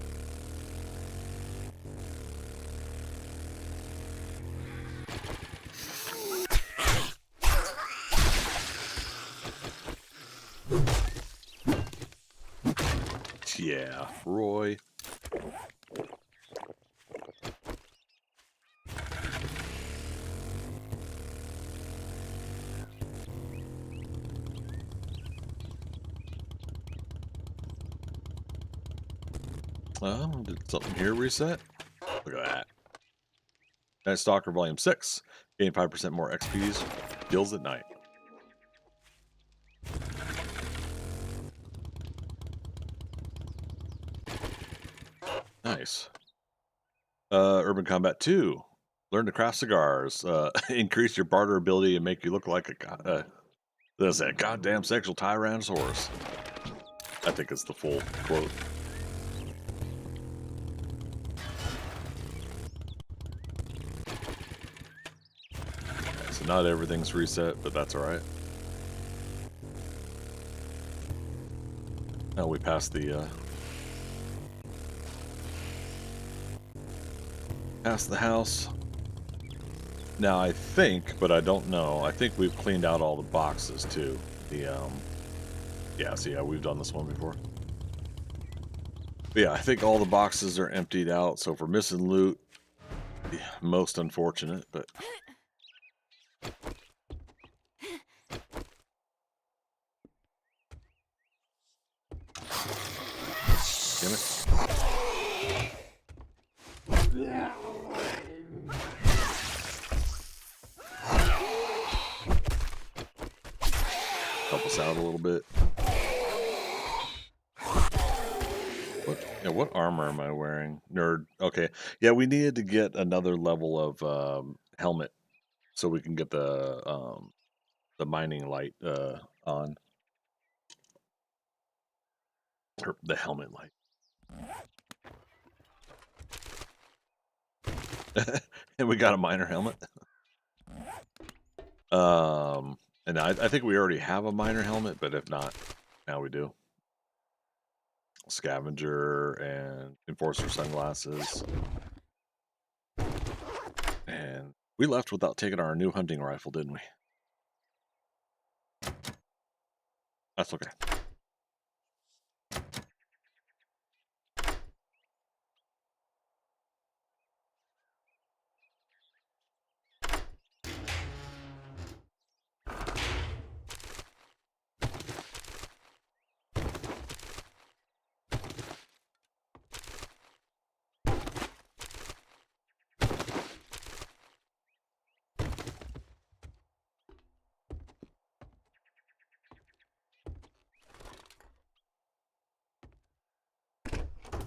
Yeah, Roy. Did something here reset? Look at that. Night Stalker Volume 6. Gain 5% more XPs. Kills at night. Nice. Urban Combat 2. Learn to craft cigars. Increase your barter ability and make you look like there's that goddamn sexual Tyrannosaurus. I think it's the full quote. So not everything's reset, but that's alright. Now we passed the house. Now I think, but I don't know, I think we've cleaned out all the boxes too. Yeah, we've done this one before. But yeah, I think all the boxes are emptied out, so if we're missing loot, yeah, most unfortunate, but... Damn it. Help us out a little bit. What armor am I wearing? Nerd. Okay. Yeah, we needed to get another level of helmet so we can get the mining light on. Or the helmet light. And we got a miner helmet. And I think we already have a miner helmet, but if not, now we do. Scavenger and enforcer sunglasses. And we left without taking our new hunting rifle, didn't we? That's okay.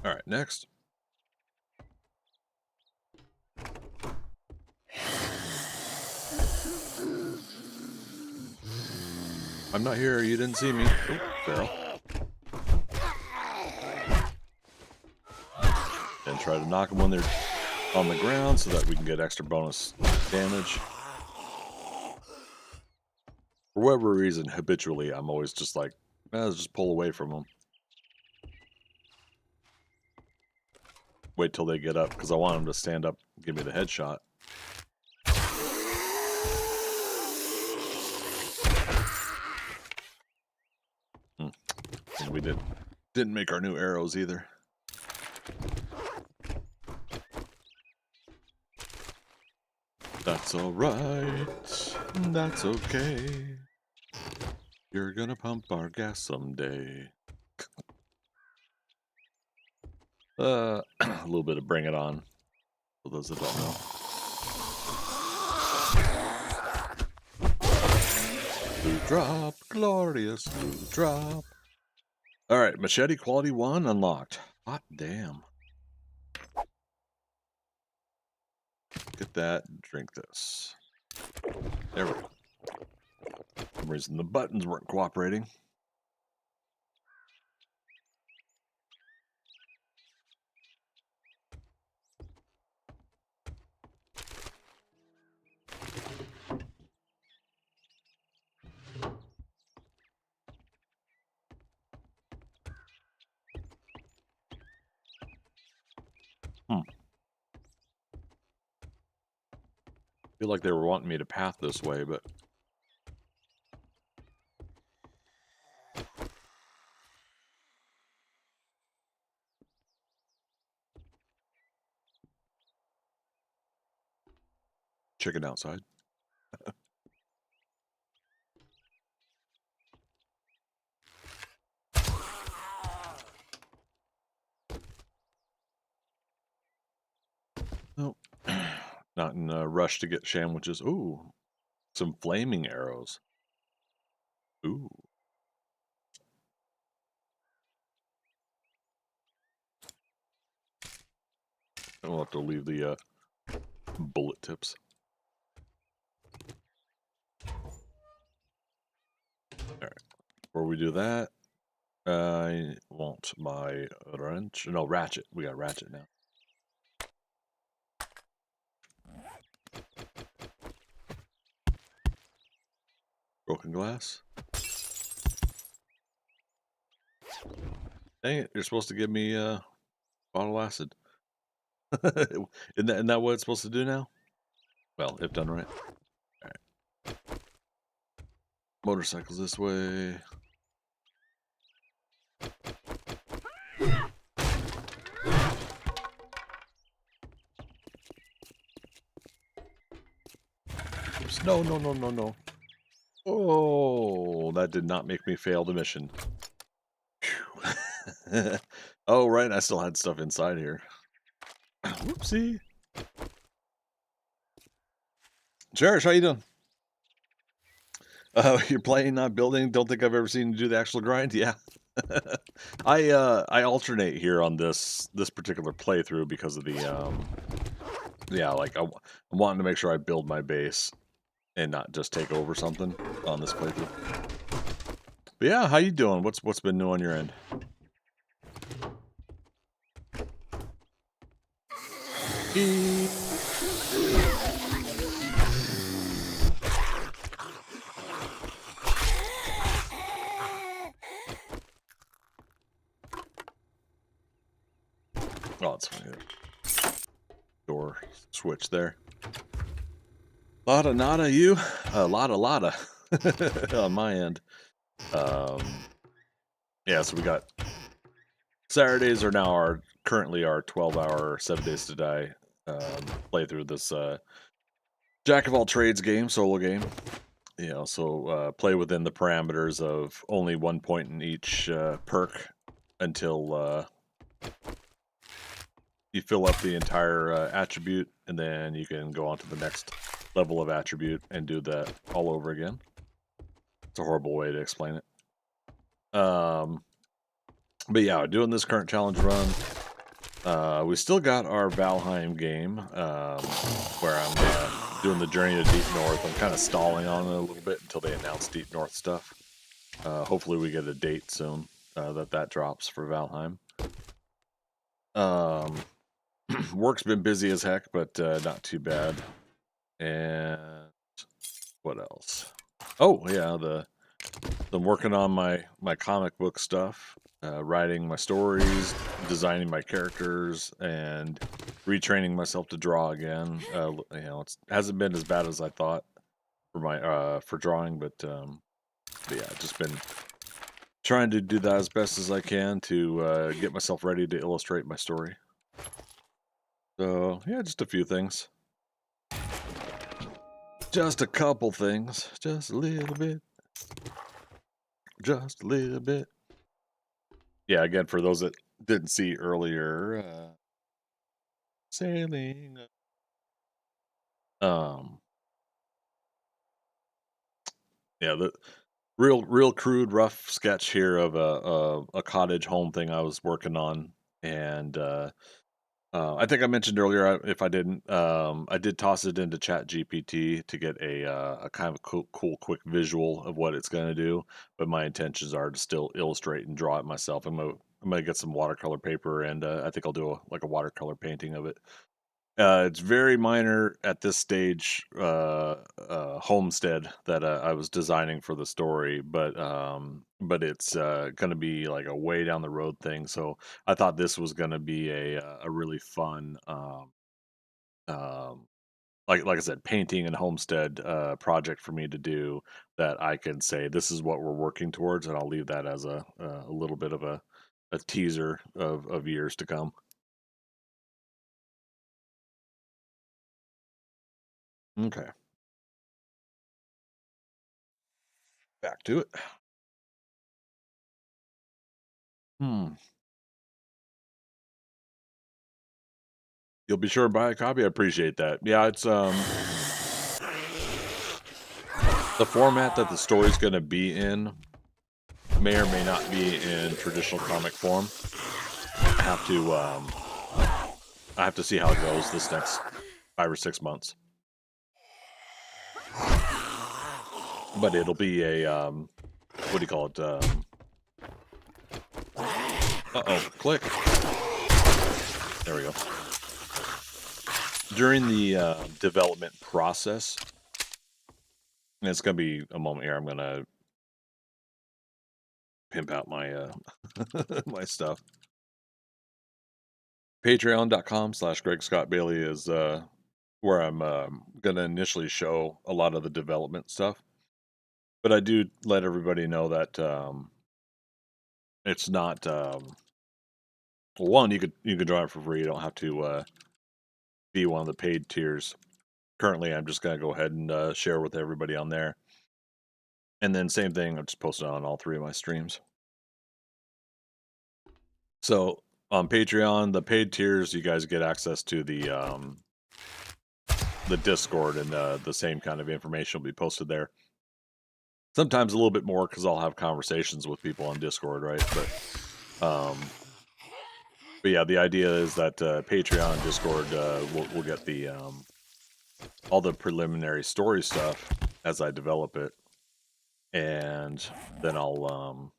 All right, next. I'm not here. You didn't see me. Oh, barrel. And try to knock them when they're on the ground so that we can get extra bonus damage. For whatever reason, habitually, I'm always just like, let's just pull away from them. Wait till they get up, because I want them to stand up and give me the headshot. And we didn't make our new arrows either. That's alright. That's okay. You're gonna pump our gas someday. A little bit of Bring It On, for those that don't know. Blue drop, glorious blue drop. Alright, machete quality 1 unlocked. Hot damn. Get that, drink this. There we go. For some reason the buttons weren't cooperating. Feel like they were wanting me to path this way, but chicken outside. Nope. Not in a rush to get sandwiches. Ooh, some flaming arrows. Ooh. Well, have to leave the bullet tips. Alright. Before we do that, I want my wrench. No, ratchet. We got ratchet now. Broken glass. Dang it, you're supposed to give me bottle acid. Isn't that what it's supposed to do now? Well, if done right. Alright. Motorcycles this way. Oops. No, no, no, no, no. Oh, that did not make me fail the mission. Oh, right, I still had stuff inside here. Whoopsie. Cherish, how you doing? You're playing, not building. Don't think I've ever seen you do the actual grind. Yeah. I alternate here on this particular playthrough because of the yeah, like I'm wanting to make sure I build my base and not just take over something on this playthrough. But yeah, how you doing? What's been new on your end? Oh, it's funny. Door switch there. Lotta nada you? Lotta on my end. Yeah, so we got Saturdays are now currently our 12-hour 7 Days to Die play through this Jack of all trades game, solo game. You know, so play within the parameters of only 1 point in each perk until you fill up the entire attribute, and then you can go on to the next level of attribute and do that all over again. It's a horrible way to explain it. But yeah, doing this current challenge run. We still got our Valheim game, where I'm doing the Journey to Deep North. I'm kind of stalling on it a little bit until they announce Deep North stuff. Hopefully we get a date soon that drops for Valheim. Work's been busy as heck, but not too bad. And what else? Oh yeah, I'm working on my comic book stuff, writing my stories, designing my characters, and retraining myself to draw again. You know, it hasn't been as bad as I thought for my for drawing, but yeah, just been trying to do that as best as I can to get myself ready to illustrate my story. So yeah, just a few things. Just a couple things. Just a little bit. Just a little bit. Yeah, again, for those that didn't see earlier, sailing. Yeah, the real crude, rough sketch here of a cottage home thing I was working on, and I think I mentioned earlier, if I didn't, I did toss it into Chat GPT to get a kind of cool, quick visual of what it's going to do. But my intentions are to still illustrate and draw it myself. I'm gonna get some watercolor paper, and I think I'll do a watercolor painting of it. It's very minor at this stage, homestead that I was designing for the story, but it's going to be like a way down the road thing. So I thought this was going to be a really fun, um, like I said, painting and homestead project for me to do that I can say this is what we're working towards, and I'll leave that as a little bit of a teaser of years to come. Okay. Back to it. Hmm. You'll be sure to buy a copy. I appreciate that. Yeah, it's the format that the story's going to be in may or may not be in traditional comic form. I have to I have to see how it goes this next 5 or 6 months. But it'll be a what do you call it? Click. There we go. During the development process, and it's gonna be a moment here. I'm gonna pimp out my my stuff. Patreon.com/Greg Scott Bailey is where I'm gonna initially show a lot of the development stuff. But I do let everybody know that it's not well, one, you could join it for free. You don't have to be one of the paid tiers. Currently, I'm just gonna go ahead and share with everybody on there. And then same thing, I'm just posting on all 3 of my streams. So on Patreon, the paid tiers, you guys get access to the Discord, and the same kind of information will be posted there. Sometimes a little bit more because I'll have conversations with people on Discord, right? But yeah, the idea is that Patreon and Discord will get the all the preliminary story stuff as I develop it, and then I'll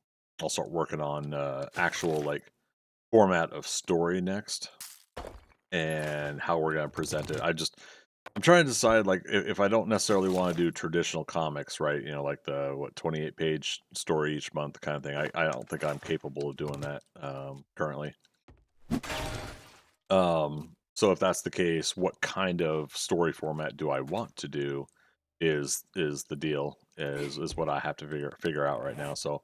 start working on actual like format of story next and how we're gonna present it. I'm trying to decide like if I don't necessarily want to do traditional comics, right? You know, like the 28-page story each month kind of thing. I don't think I'm capable of doing that currently. So if that's the case, what kind of story format do I want to do is the deal is what I have to figure out right now. So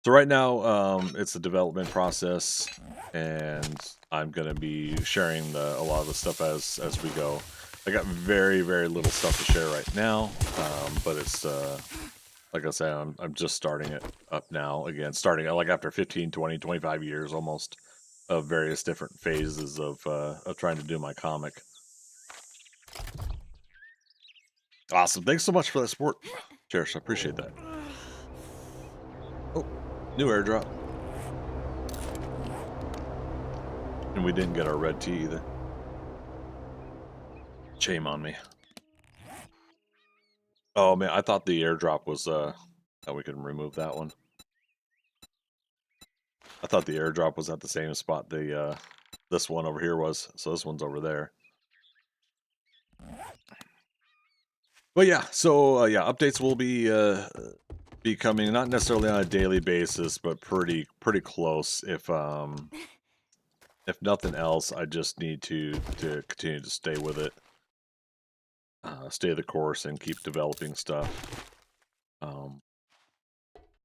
right now it's a development process, and I'm gonna be sharing a lot of the stuff as we go. I got very little stuff to share right now, but it's like I said, I'm just starting it up now again, starting like after 15, 20, 25 years almost of various different phases of trying to do my comic. Awesome. Thanks so much for that support, Cherish. I appreciate that. Oh, new airdrop. And we didn't get our red tea either. Shame on me. Oh man, I thought the airdrop was oh, we can remove that one. I thought the airdrop was at the same spot the this one over here was, so this one's over there. But yeah, so yeah, updates will be coming, not necessarily on a daily basis, but pretty close. If nothing else, I just need to continue to stay with it, stay the course, and keep developing stuff.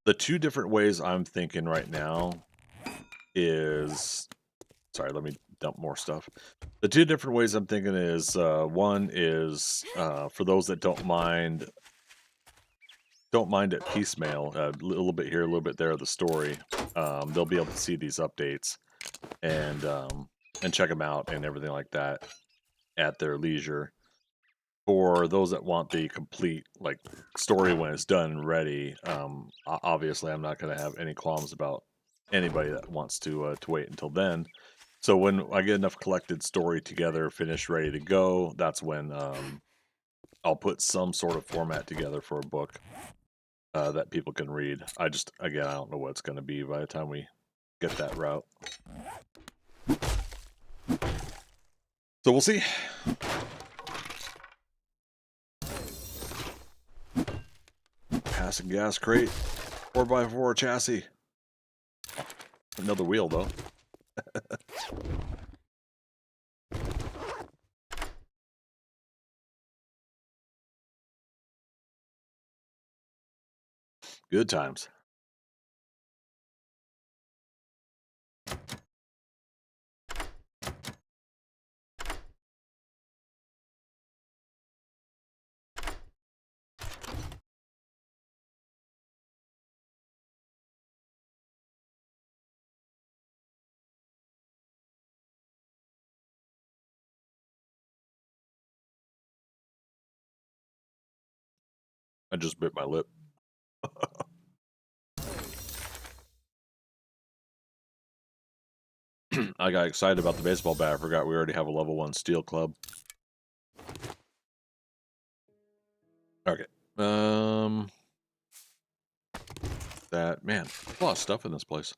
The 2 different ways I'm thinking right now is, sorry, let me dump more stuff. The 2 different ways I'm thinking is one is for those that don't mind it piecemeal, a little bit here, a little bit there of the story. They'll be able to see these updates and check them out and everything like that at their leisure. For those that want the complete like story when it's done and ready, obviously I'm not going to have any qualms about anybody that wants to wait until then. So when I get enough collected story together, finished, ready to go, that's when I'll put some sort of format together for a book that people can read. Again, I don't know what it's going to be by the time we get that route. So we'll see. Passing gas crate, 4x4 chassis. Another wheel though. Good times. I just bit my lip. I got excited about the baseball bat. I forgot we already have a level 1 steel club. Okay. That, man, a lot of stuff in this place.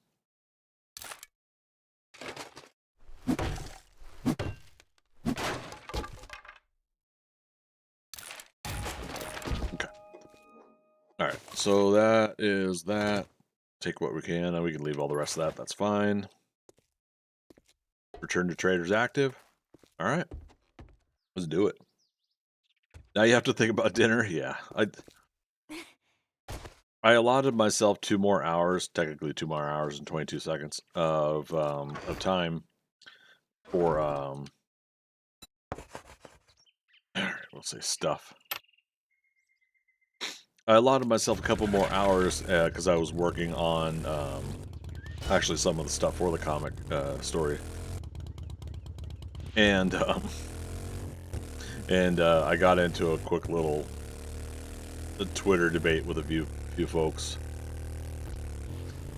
Okay. All right. So that is that. Take what we can, and we can leave all the rest of that. That's fine. Return to traders active. All right. Let's do it. Now you have to think about dinner. Yeah. I allotted myself 2 more hours, technically 2 more hours and 22 seconds of time for let's say stuff. I allotted myself a couple more hours because I was working on actually some of the stuff for the comic story, and I got into a quick little Twitter debate with a few folks,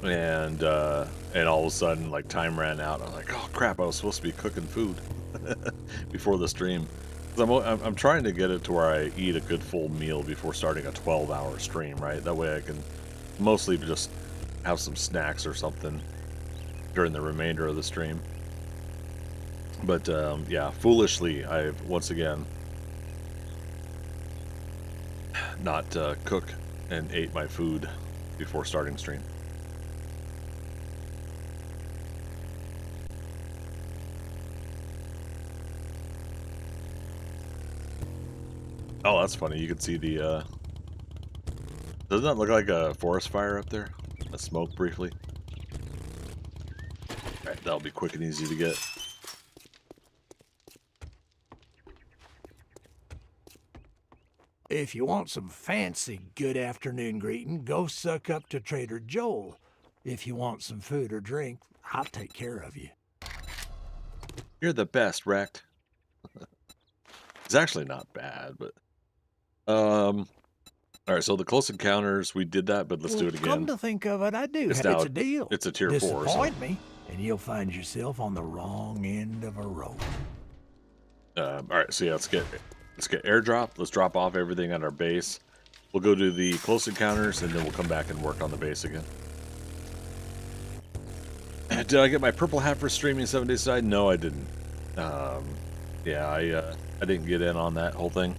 and all of a sudden, like, time ran out. I'm like, oh crap! I was supposed to be cooking food before the stream. 'Cause I'm trying to get it to where I eat a good full meal before starting a 12-hour stream, right? That way I can mostly just have some snacks or something during the remainder of the stream. But yeah, foolishly, I've once again not cooked and ate my food before starting stream. Oh, that's funny. You can see the doesn't that look like a forest fire up there? A smoke briefly. Alright, that'll be quick and easy to get. If you want some fancy good afternoon greeting, go suck up to Trader Joel. If you want some food or drink, I'll take care of you. You're the best, Wrecked. It's actually not bad, but all right, so the close encounters, we did that, but let's do it again. Come to think of it, I do. It's It's a deal. It's a tier 4. So. Disappoint me, and you'll find yourself on the wrong end of a rope. All right, so yeah, let's get airdrop. Let's drop off everything at our base. We'll go do the close encounters, and then we'll come back and work on the base again. Did I get my purple hat for streaming 7 days side? No, I didn't. Yeah, I didn't get in on that whole thing.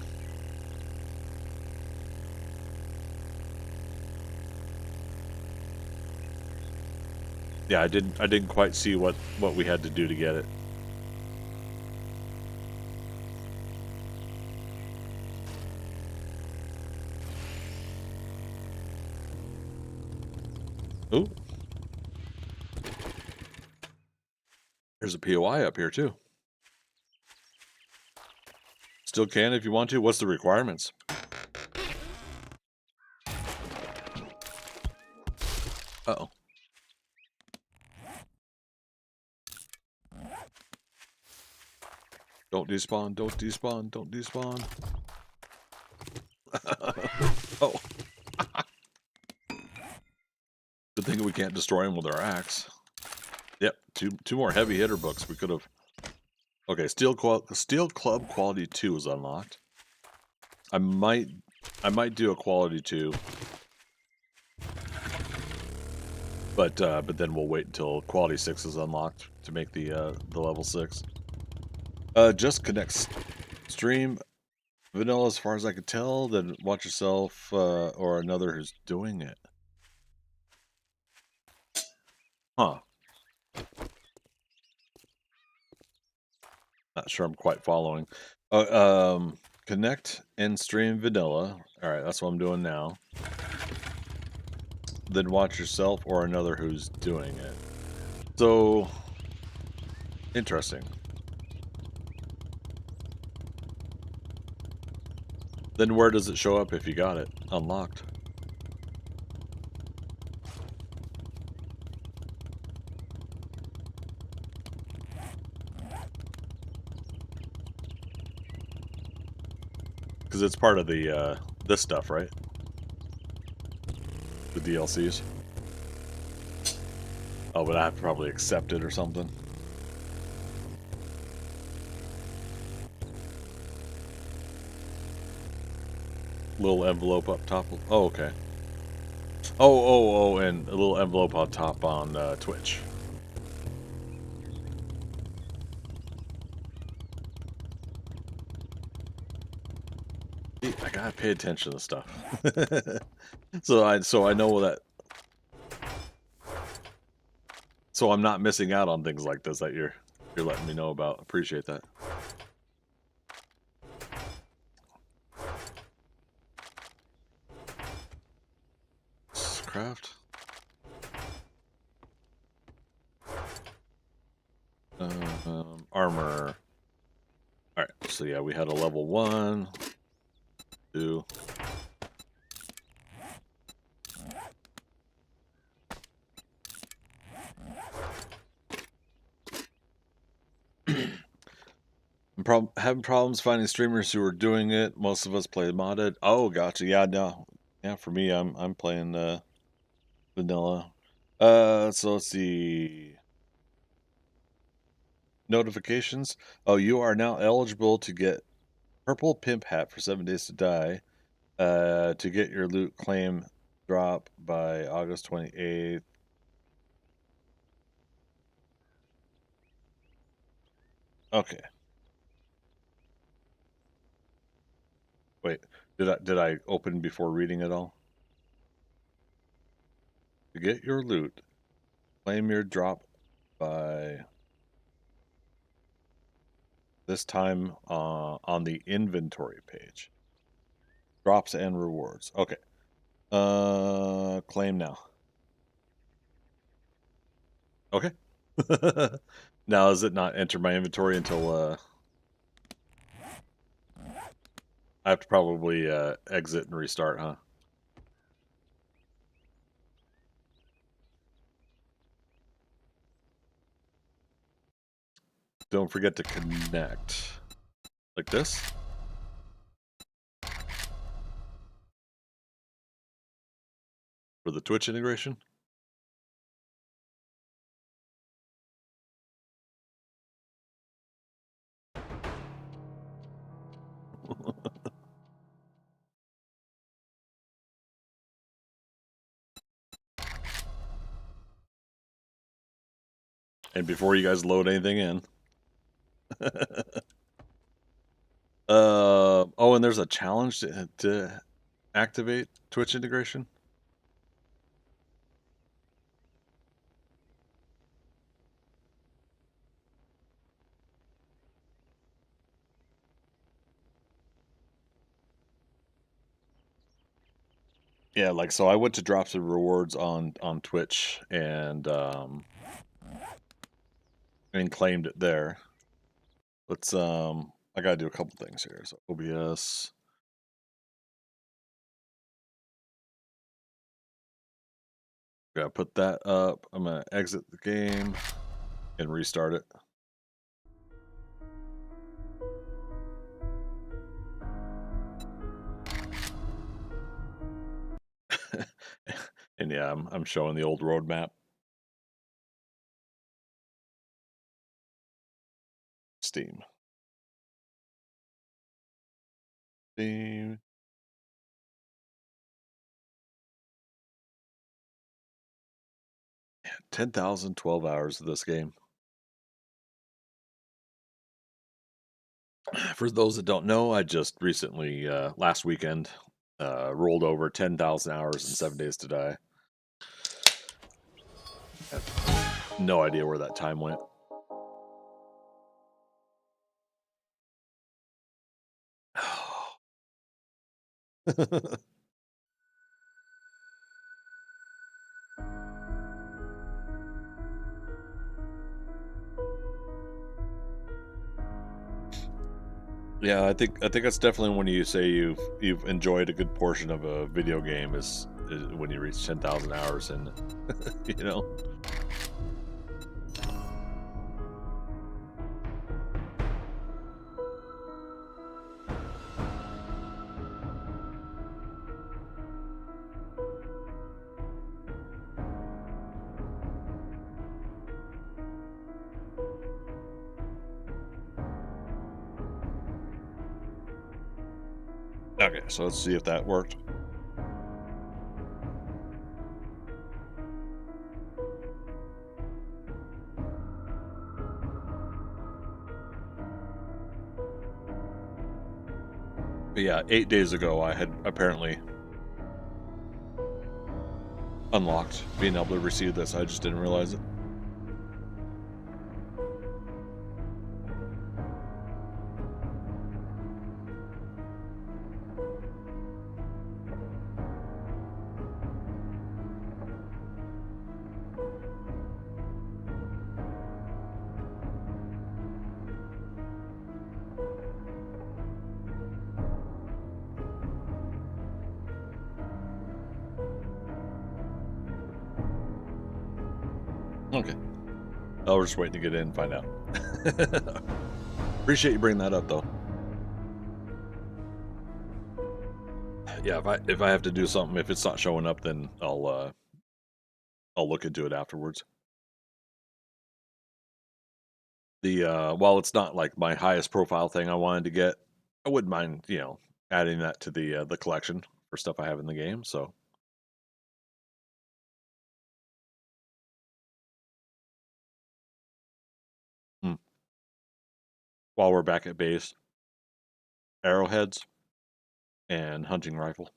Yeah, I didn't quite see what we had to do to get it. Ooh. There's a POI up here too. Still can if you want to. What's the requirements? Uh-oh. Don't despawn, don't despawn, don't despawn. Oh. Good thing we can't destroy him with our axe. Yep, two more heavy hitter books. We could have. Okay, Steel Club Quality 2 is unlocked. I might do a Quality 2, but then we'll wait until Quality 6 is unlocked to make the level 6. Just connect stream vanilla as far as I could tell. Then watch yourself or another who's doing it. Huh. Not sure I'm quite following. Connect and stream vanilla. All right, that's what I'm doing now. Then watch yourself or another who's doing it. So, interesting. Then where does it show up if you got it unlocked? Because it's part of the this stuff, right? The DLCs. Oh, but I have to probably accept it or something. Little envelope up top. Oh, okay. And a little envelope on top on Twitch. See, I gotta pay attention to stuff. so I know that. So I'm not missing out on things like this that you're letting me know about. Appreciate that. Craft. Armor. All right. So yeah, we had a level 1, 2. I'm having problems finding streamers who are doing it. Most of us play modded. Oh, gotcha. Yeah, no. Yeah, for me, I'm playing vanilla. So let's see. Notifications. Oh, you are now eligible to get purple pimp hat for 7 days to die. To get your loot claim drop by August 28th. Okay. Wait, did I open before reading it all? To get your loot, claim your drop by this time on the inventory page. Drops and rewards. Okay. Claim now. Okay. Now does it not enter my inventory until I have to probably exit and restart, huh? Don't forget to connect. Like this? For the Twitch integration? And before you guys load anything in. Oh, and there's a challenge to activate Twitch integration. Yeah, like so I went to drops and rewards on Twitch and claimed it there. Let's I gotta do a couple things here. So OBS. Gotta put that up. I'm gonna exit the game and restart it. And yeah, I'm showing the old roadmap. Steam. 10,000, 12 hours of this game. For those that don't know, I just recently, last weekend, rolled over 10,000 hours in 7 days to die. No idea where that time went. Yeah, I think that's definitely when you say you've enjoyed a good portion of a video game is when you reach 10,000 hours, and you know. Okay, so let's see if that worked. But yeah, 8 days ago I had apparently unlocked being able to receive this. I just didn't realize it. Okay. I was just waiting to get in and find out. Appreciate you bringing that up, though. Yeah, if I have to do something, if it's not showing up, then I'll look into it afterwards. While it's not like my highest profile thing I wanted to get, I wouldn't mind, adding that to the collection for stuff I have in the game. So hmm. While we're back at base, arrowheads and hunting rifle.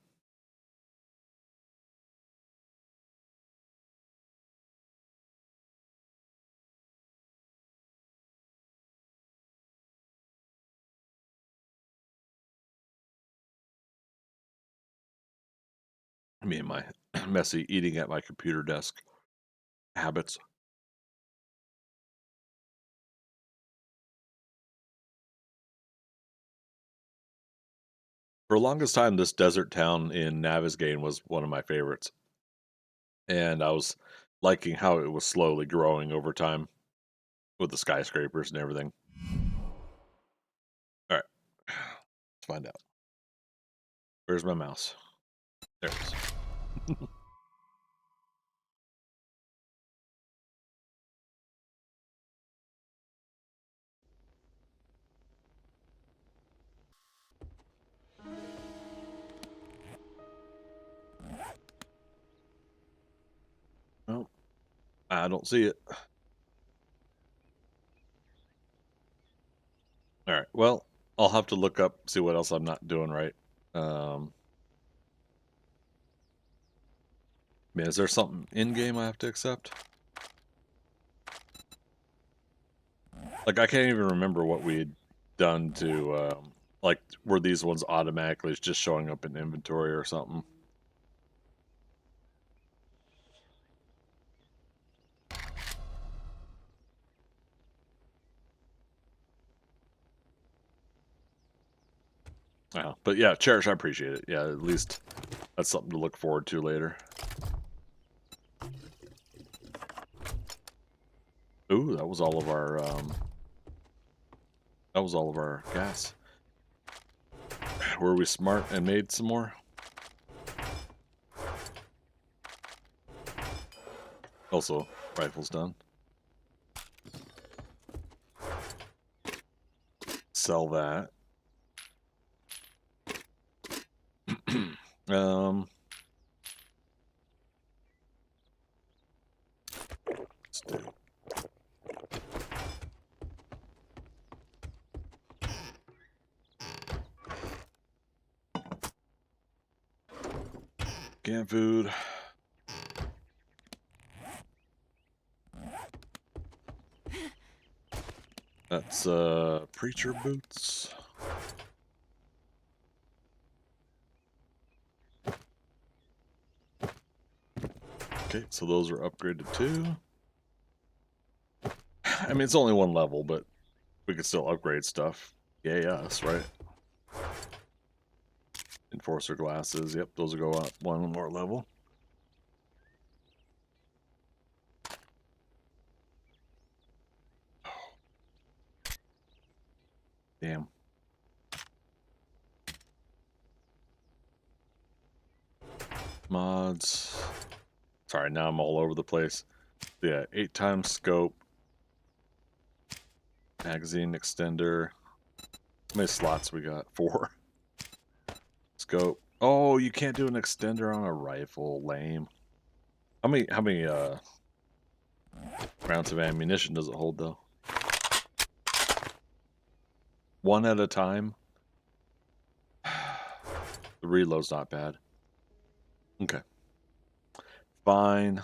Me and my messy eating at my computer desk habits. For the longest time, this desert town in Navezgane was one of my favorites, and I was liking how it was slowly growing over time with the skyscrapers and everything. All right, let's find out. Where's my mouse? There it is. Oh, I don't see it. All right, well, I'll have to look up, see what else I'm not doing right. Man, is there something in game I have to accept? Like, I can't even remember what we had done to, like, were these ones automatically just showing up in inventory or something? Oh, but yeah, Cherish, I appreciate it. Yeah, at least that's something to look forward to later. Ooh, that was all of our gas. Were we smart and made some more? Also, rifle's done. Sell that. Let's do. Canned food. That's preacher boots. Okay, so those are upgraded too. I mean, it's only one level, but we could still upgrade stuff. Yeah, yes, right. Enforcer glasses. Yep, those will go up one more level. Damn. Mods. Sorry, now I'm all over the place. Yeah, 8x scope. Magazine extender. How many slots we got? 4. Scope. Oh, you can't do an extender on a rifle. Lame. How many rounds of ammunition does it hold though? One at a time? The reload's not bad. Okay. Fine.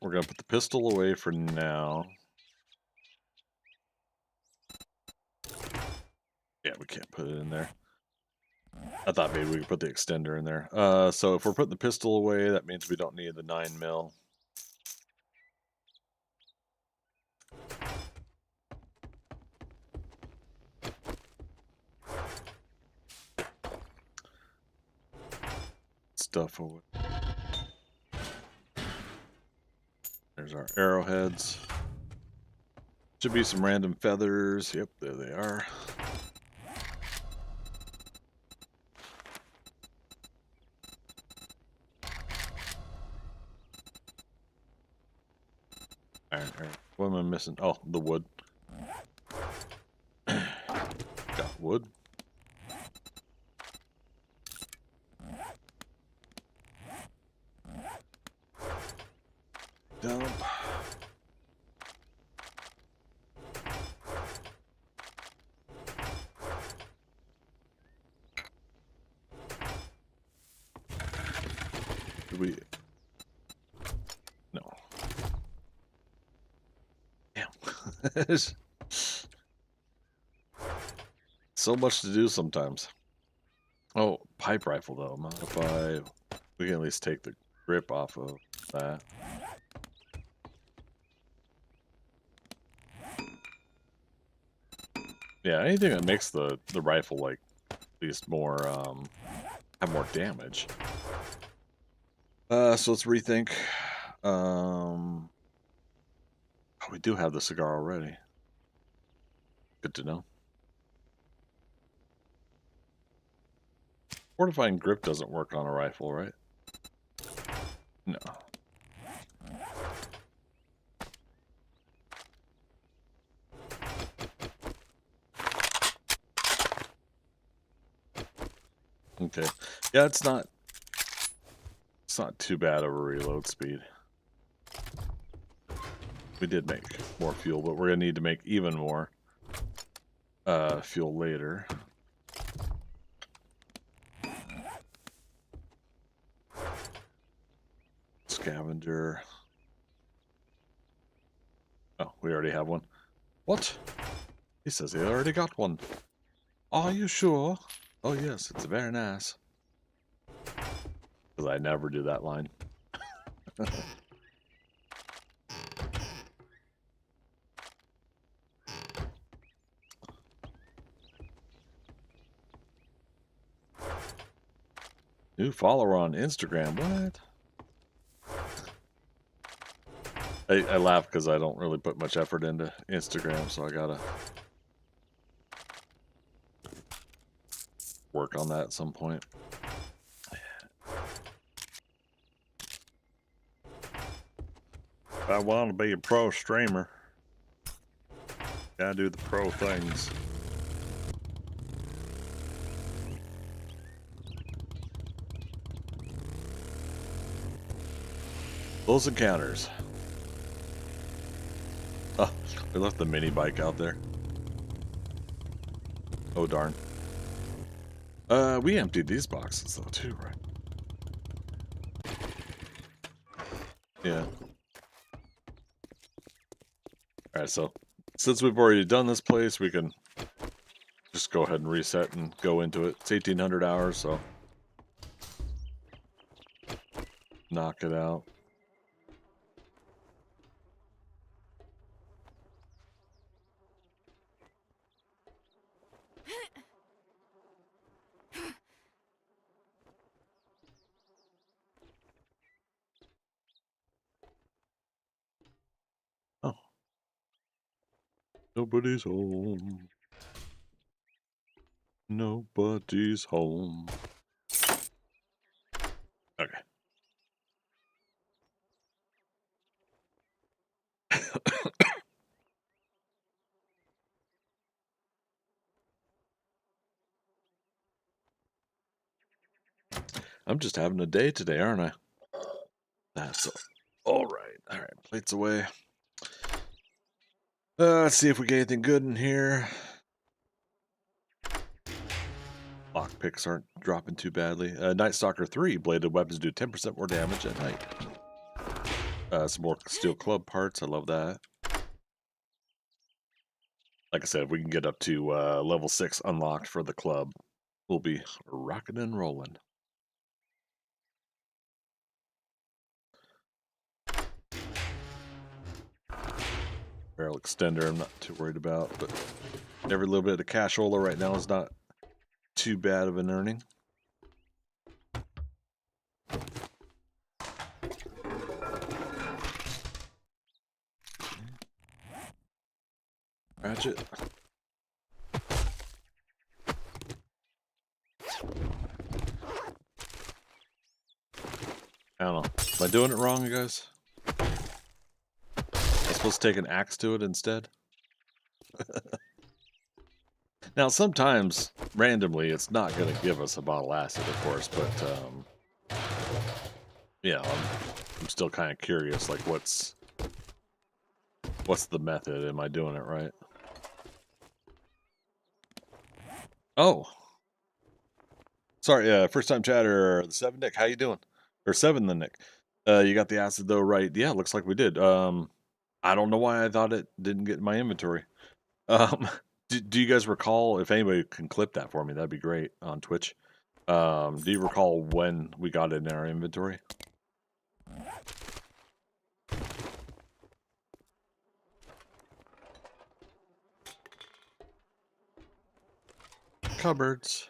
We're gonna put the pistol away for now. Yeah, we can't put it in there. I thought maybe we could put the extender in there. So if we're putting the pistol away, that means we don't need the 9mm. Stuff away. There's our arrowheads. Should be some random feathers. Yep, there they are. Iron arrow. What am I missing? Oh, the wood. Got wood. Dump. Did we? No. Damn. So much to do sometimes. Oh, pipe rifle though. Modify. We can at least take the grip off of that. Yeah, anything that makes the rifle like at least more have more damage. So let's rethink. Oh, we do have the cigar already. Good to know. Fortifying grip doesn't work on a rifle, right? No. Okay. Yeah, it's not too bad of a reload speed. We did make more fuel, but we're gonna need to make even more fuel later. Scavenger. Oh, we already have one. What? He says he already got one. Are you sure? Oh yes, it's very nice. Because I never do that line. New follower on Instagram. What? I laugh because I don't really put much effort into Instagram, so I gotta work on that at some point. If I want to be a pro streamer, gotta do the pro things. Those encounters. Oh, they left the mini bike out there. Oh darn. We emptied these boxes though too, right? Yeah. Alright, so since we've already done this place, we can just go ahead and reset and go into it. It's 1800 hours, so knock it out. Oh. Nobody's home. Nobody's home. Okay. I'm just having a day today, aren't I? That's all right. All right, plates away. Let's see if we get anything good in here. Lockpicks aren't dropping too badly. Night Stalker 3 bladed weapons do 10% more damage at night. Some more steel club parts. I love that. Like I said, if we can get up to level 6 unlocked for the club, we'll be rocking and rolling. Barrel extender, I'm not too worried about, but every little bit of cashola right now is not too bad of an earning. Ratchet. I don't know. Am I doing it wrong, you guys? Am I supposed to take an axe to it instead? Now, sometimes, randomly, it's not going to give us a bottle acid, of course, but, yeah, I'm still kind of curious, like, what's the method? Am I doing it right? Oh! Sorry, first time chatter, the 7 Nick, how you doing? Or 7 the Nick. You got the acid, though, right? Yeah, looks like we did. I don't know why I thought it didn't get in my inventory. Um, do you guys recall, if anybody can clip that for me, that'd be great on Twitch. Do you recall when we got it in our inventory? Cupboards.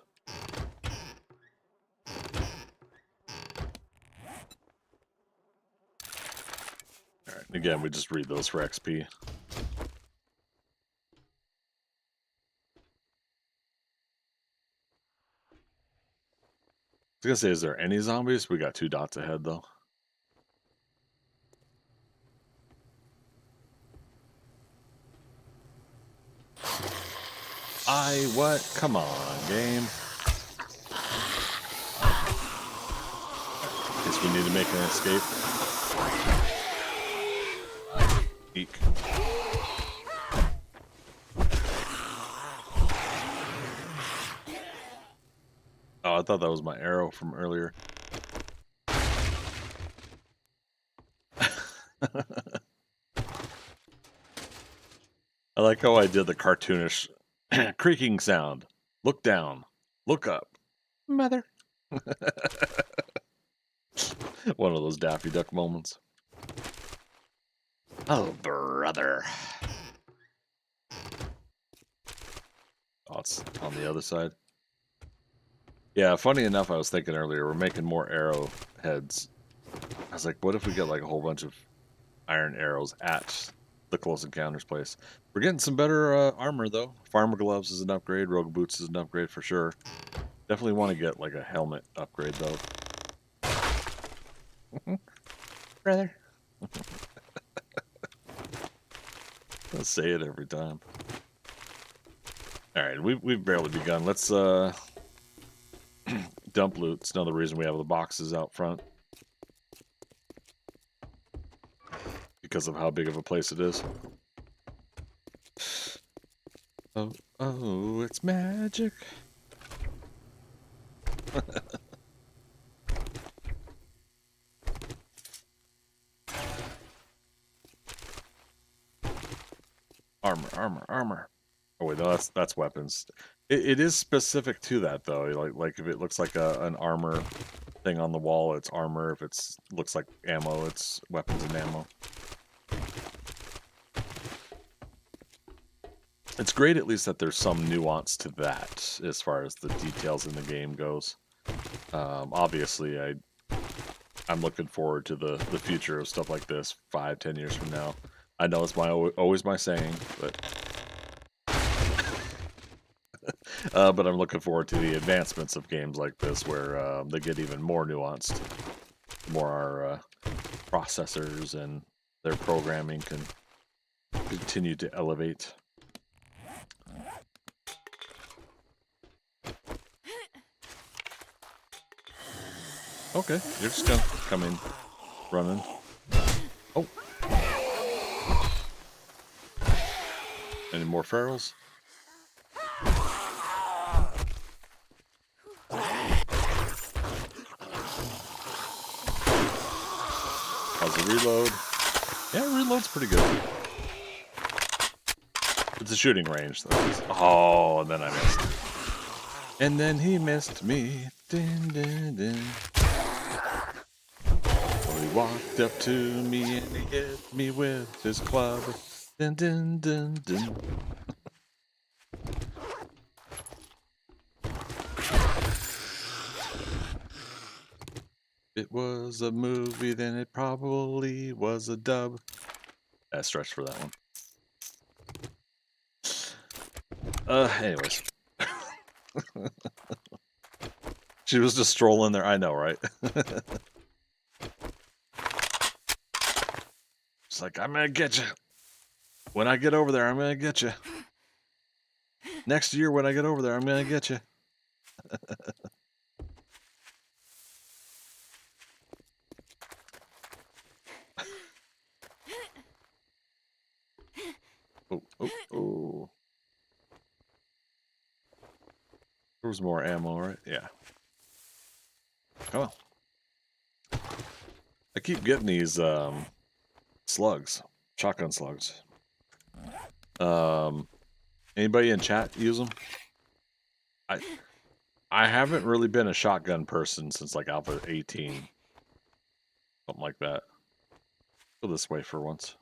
Alright, again, we just read those for XP. I was gonna say, is there any zombies? We got 2 dots ahead, though. What? Come on, game. Guess we need to make an escape. Eek. Oh, I thought that was my arrow from earlier. I like how I did the cartoonish creaking sound. Look down. Look up. Mother. One of those Daffy Duck moments. Oh, brother. Oh, it's on the other side. Yeah, funny enough, I was thinking earlier, we're making more arrow heads. I was like, what if we get like a whole bunch of iron arrows at the Close Encounters place? We're getting some better armor, though. Farmer gloves is an upgrade. Rogue boots is an upgrade for sure. Definitely want to get like a helmet upgrade, though. Brother. I'll say it every time. All right, we've barely begun. Let's dump loot. It's another reason we have the boxes out front, because of how big of a place it is. Oh, oh, it's magic. Armor. Oh wait, no, that's weapons. It is specific to that though. Like if it looks like an armor thing on the wall, it's armor. If it's looks like ammo, it's weapons and ammo. It's great at least that there's some nuance to that as far as the details in the game goes. Obviously, I'm looking forward to the future of stuff like this 5-10 years from now. I know it's always my saying, but but I'm looking forward to the advancements of games like this where they get even more nuanced. The more our processors and their programming can continue to elevate. Okay, you're just gonna come in, running. Oh. Any more ferals? How's the reload? Yeah, reload's pretty good. It's a shooting range, though. Oh, and then I missed. And then he missed me. Din, din, din. Well, he walked up to me and he hit me with his club. Din, din, din, din. It was a movie, then it probably was a dub. I stretched for that one. Anyways. She was just strolling there. I know, right? It's like, I'm gonna get you. When I get over there, I'm gonna get you. Next year, when I get over there, I'm gonna get you. Oh. There was more ammo, right? Yeah. Come on. I keep getting these slugs, shotgun slugs. Anybody in chat use them? I haven't really been a shotgun person since like Alpha 18, something like that. Go this way for once.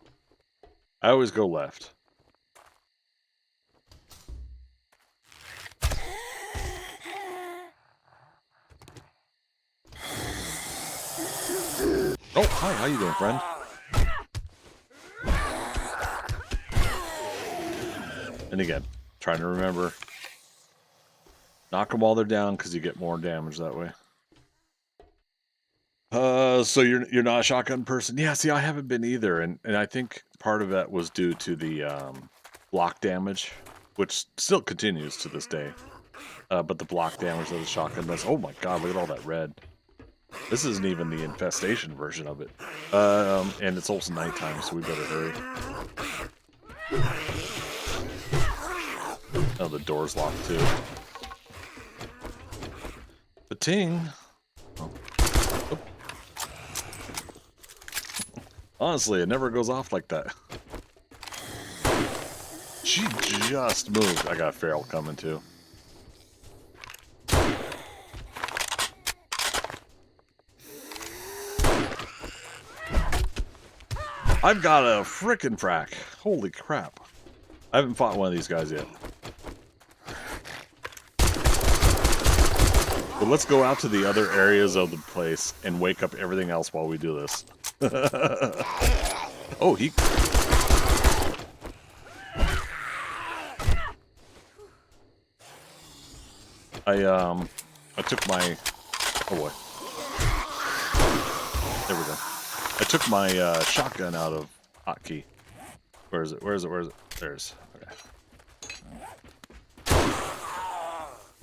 I always go left. Oh, hi, how you doing, friend? And again, trying to remember. Knock them while they're down because you get more damage that way. So you're not a shotgun person? Yeah, see, I haven't been either, and I think part of that was due to the block damage, which still continues to this day. But the block damage that the shotgun does. Oh my god, look at all that red. This isn't even the infestation version of it. And it's also nighttime, so we better hurry. Oh, the door's locked too. The ting. Oh. Oh. Honestly, it never goes off like that. She just moved. I got a feral coming too. I've got a frickin' frack. Holy crap. I haven't fought one of these guys yet. But let's go out to the other areas of the place and wake up everything else while we do this. Oh, he... I took my... Oh boy. There we go. I took my shotgun out of hotkey. Where is it? Where is it? Where is it? There's...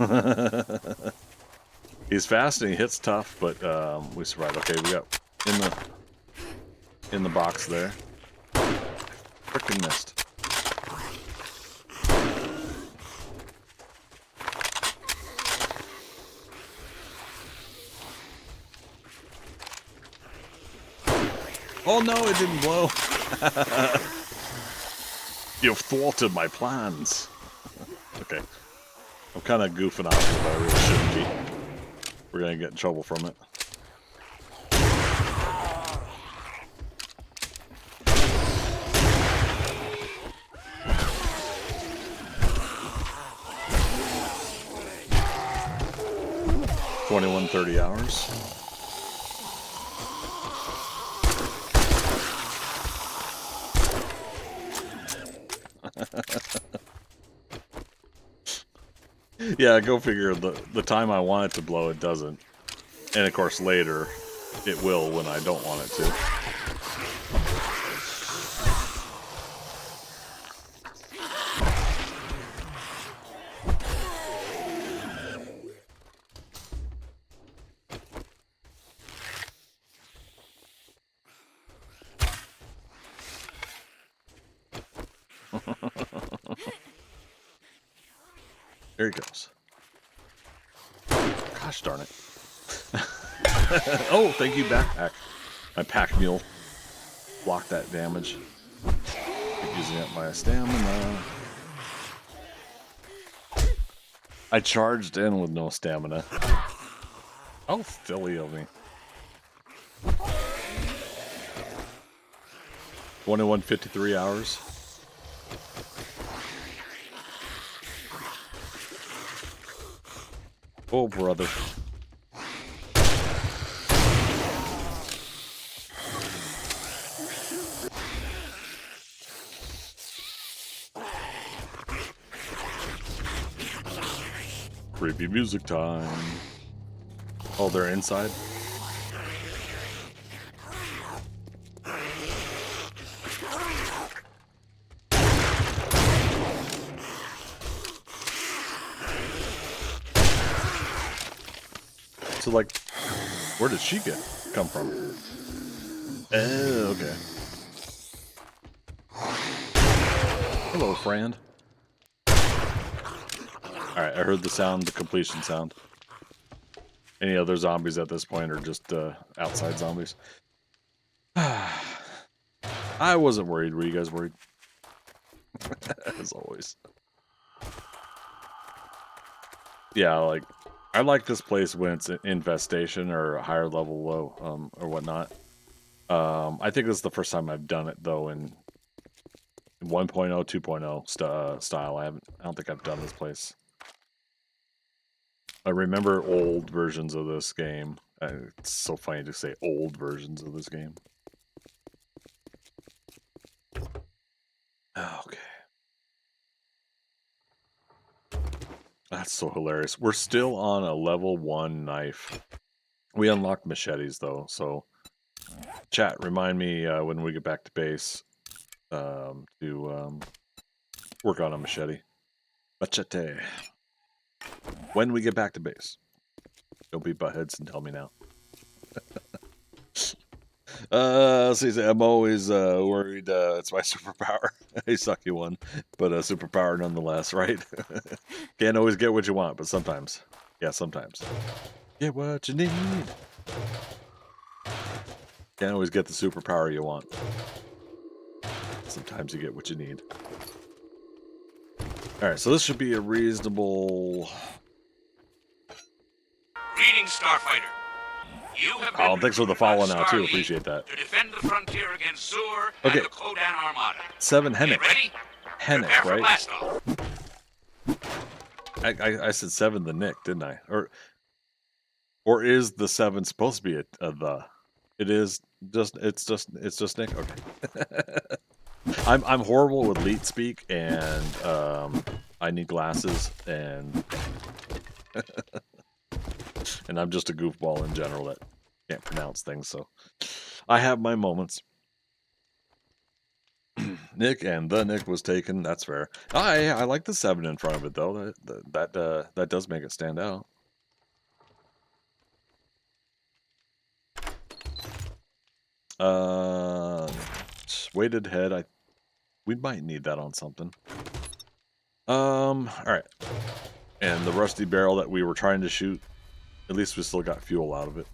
Okay. He's fast and he hits tough, but we survived. Okay, we got in the box there. Frickin' missed. Oh no, it didn't blow. You've thwarted my plans. Okay. I'm kind of goofing off, but I really shouldn't be. We're gonna get in trouble from it. $21.30 hours. Yeah, go figure. The time I want it to blow, it doesn't. And of course later, it will when I don't want it to. There he goes. Gosh darn it. Oh, thank you, backpack. My pack mule blocked that damage. Keep using up my stamina. I charged in with no stamina. How silly of me. 21:53 hours. Oh, brother. Creepy music time. Oh, they're inside? So, like, where did she come from? Oh, okay. Hello, friend. Alright, I heard the sound, the completion sound. Any other zombies at this point are just outside zombies? I wasn't worried. Were you guys worried? As always. Yeah, like, I like this place when it's an infestation or a higher level low, or whatnot. I think this is the first time I've done it, though, in 1.0, 2.0 style. I don't think I've done this place. I remember old versions of this game. It's so funny to say old versions of this game. Okay. That's so hilarious. We're still on a level 1 knife. We unlocked machetes, though, so... Chat, remind me when we get back to base to work on a machete. Machete. When we get back to base. Don't be buttheads and tell me now. See, I'm always worried it's my superpower. A sucky one, but a superpower nonetheless, right? Can't always get what you want, but sometimes. Yeah, sometimes. Get what you need. Can't always get the superpower you want. Sometimes you get what you need. Alright, so this should be a reasonable... Greetings, Starfighter. You have been thanks for the follow now, too. Starleague Appreciate that. to defend the frontier against Zur Okay. and the Kodan Armada. 7 Get Hennick. ready? Hennick, Prepare for right? blast off. I said 7 the Nick, didn't I? Or is the 7 supposed to be a the? It is just it's just Nick. Okay. I'm horrible with leet speak, and I need glasses, and and I'm just a goofball in general that can't pronounce things. So I have my moments. Nick and the Nick was taken. That's fair. I like the 7 in front of it though. That does make it stand out. Weighted head. We might need that on something. All right. And the rusty barrel that we were trying to shoot. At least we still got fuel out of it.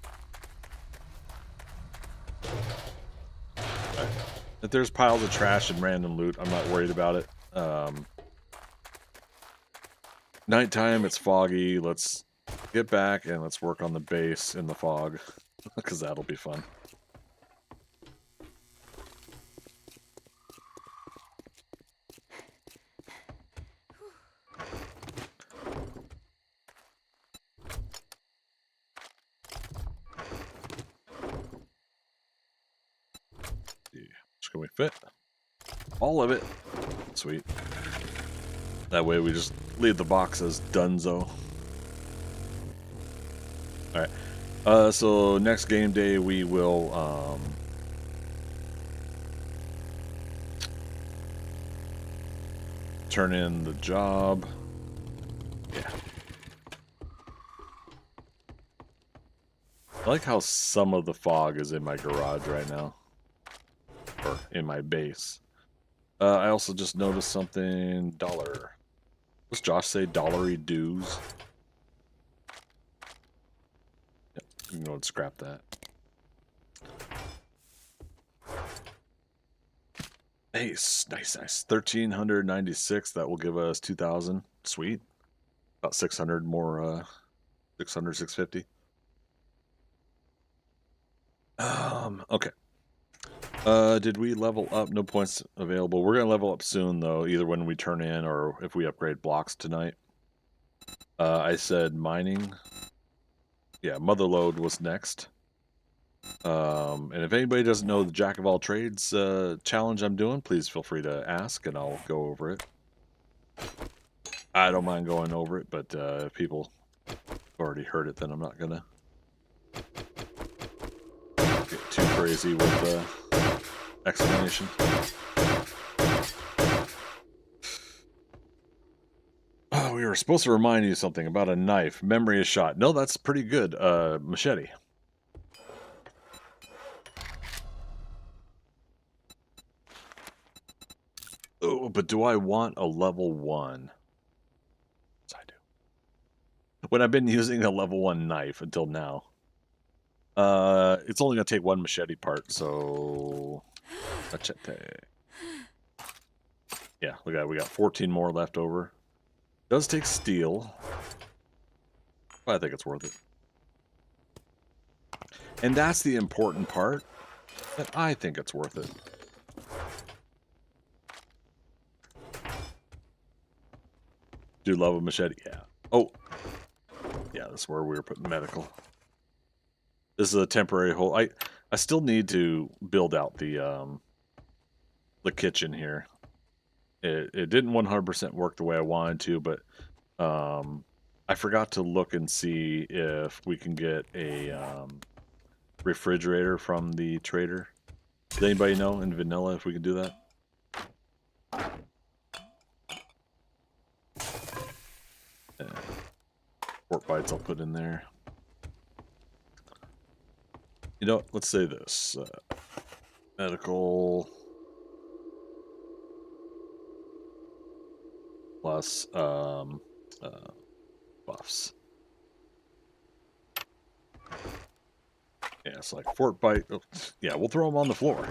Right. If there's piles of trash and random loot, I'm not worried about it. Nighttime, it's foggy. Let's get back and let's work on the base in the fog. Because that'll be fun. Can we fit all of it? Sweet. That way we just leave the box as donezo. Alright. So next game day we will turn in the job. Yeah. I like how some of the fog is in my garage right now. Or in my base. I also just noticed something. $1. What's Josh say? Dollary dues. Yep, you can go and scrap that. Nice, nice, nice. 1,396. That will give us 2,000. Sweet. About 600 more. 600, 650. Okay. Did we level up? No points available. We're gonna level up soon though, either when we turn in or if we upgrade blocks tonight. I said mining. Yeah, Motherlode was next. And if anybody doesn't know the Jack of all trades challenge I'm doing, please feel free to ask and I'll go over it. I don't mind going over it, but if people have already heard it, then I'm not gonna get too crazy with explanation. Oh, we were supposed to remind you something about a knife. Memory is shot. No, that's pretty good. Machete. Oh, but do I want a level 1? Yes, I do. When I've been using a level 1 knife until now. It's only going to take 1 machete part, so... Machete. Yeah, we got 14 more left over. Does take steel. But I think it's worth it. And that's the important part. That I think it's worth it. Do love a machete? Yeah. Oh. Yeah, that's where we were putting medical. This is a temporary hole. I still need to build out the kitchen here. It didn't 100% work the way I wanted to, but I forgot to look and see if we can get a refrigerator from the trader. Does anybody know in vanilla if we can do that? Pork bites I'll put in there. You know, let's say this. Medical plus buffs. Yeah, it's like fort bite. Oh, yeah, we'll throw them on the floor.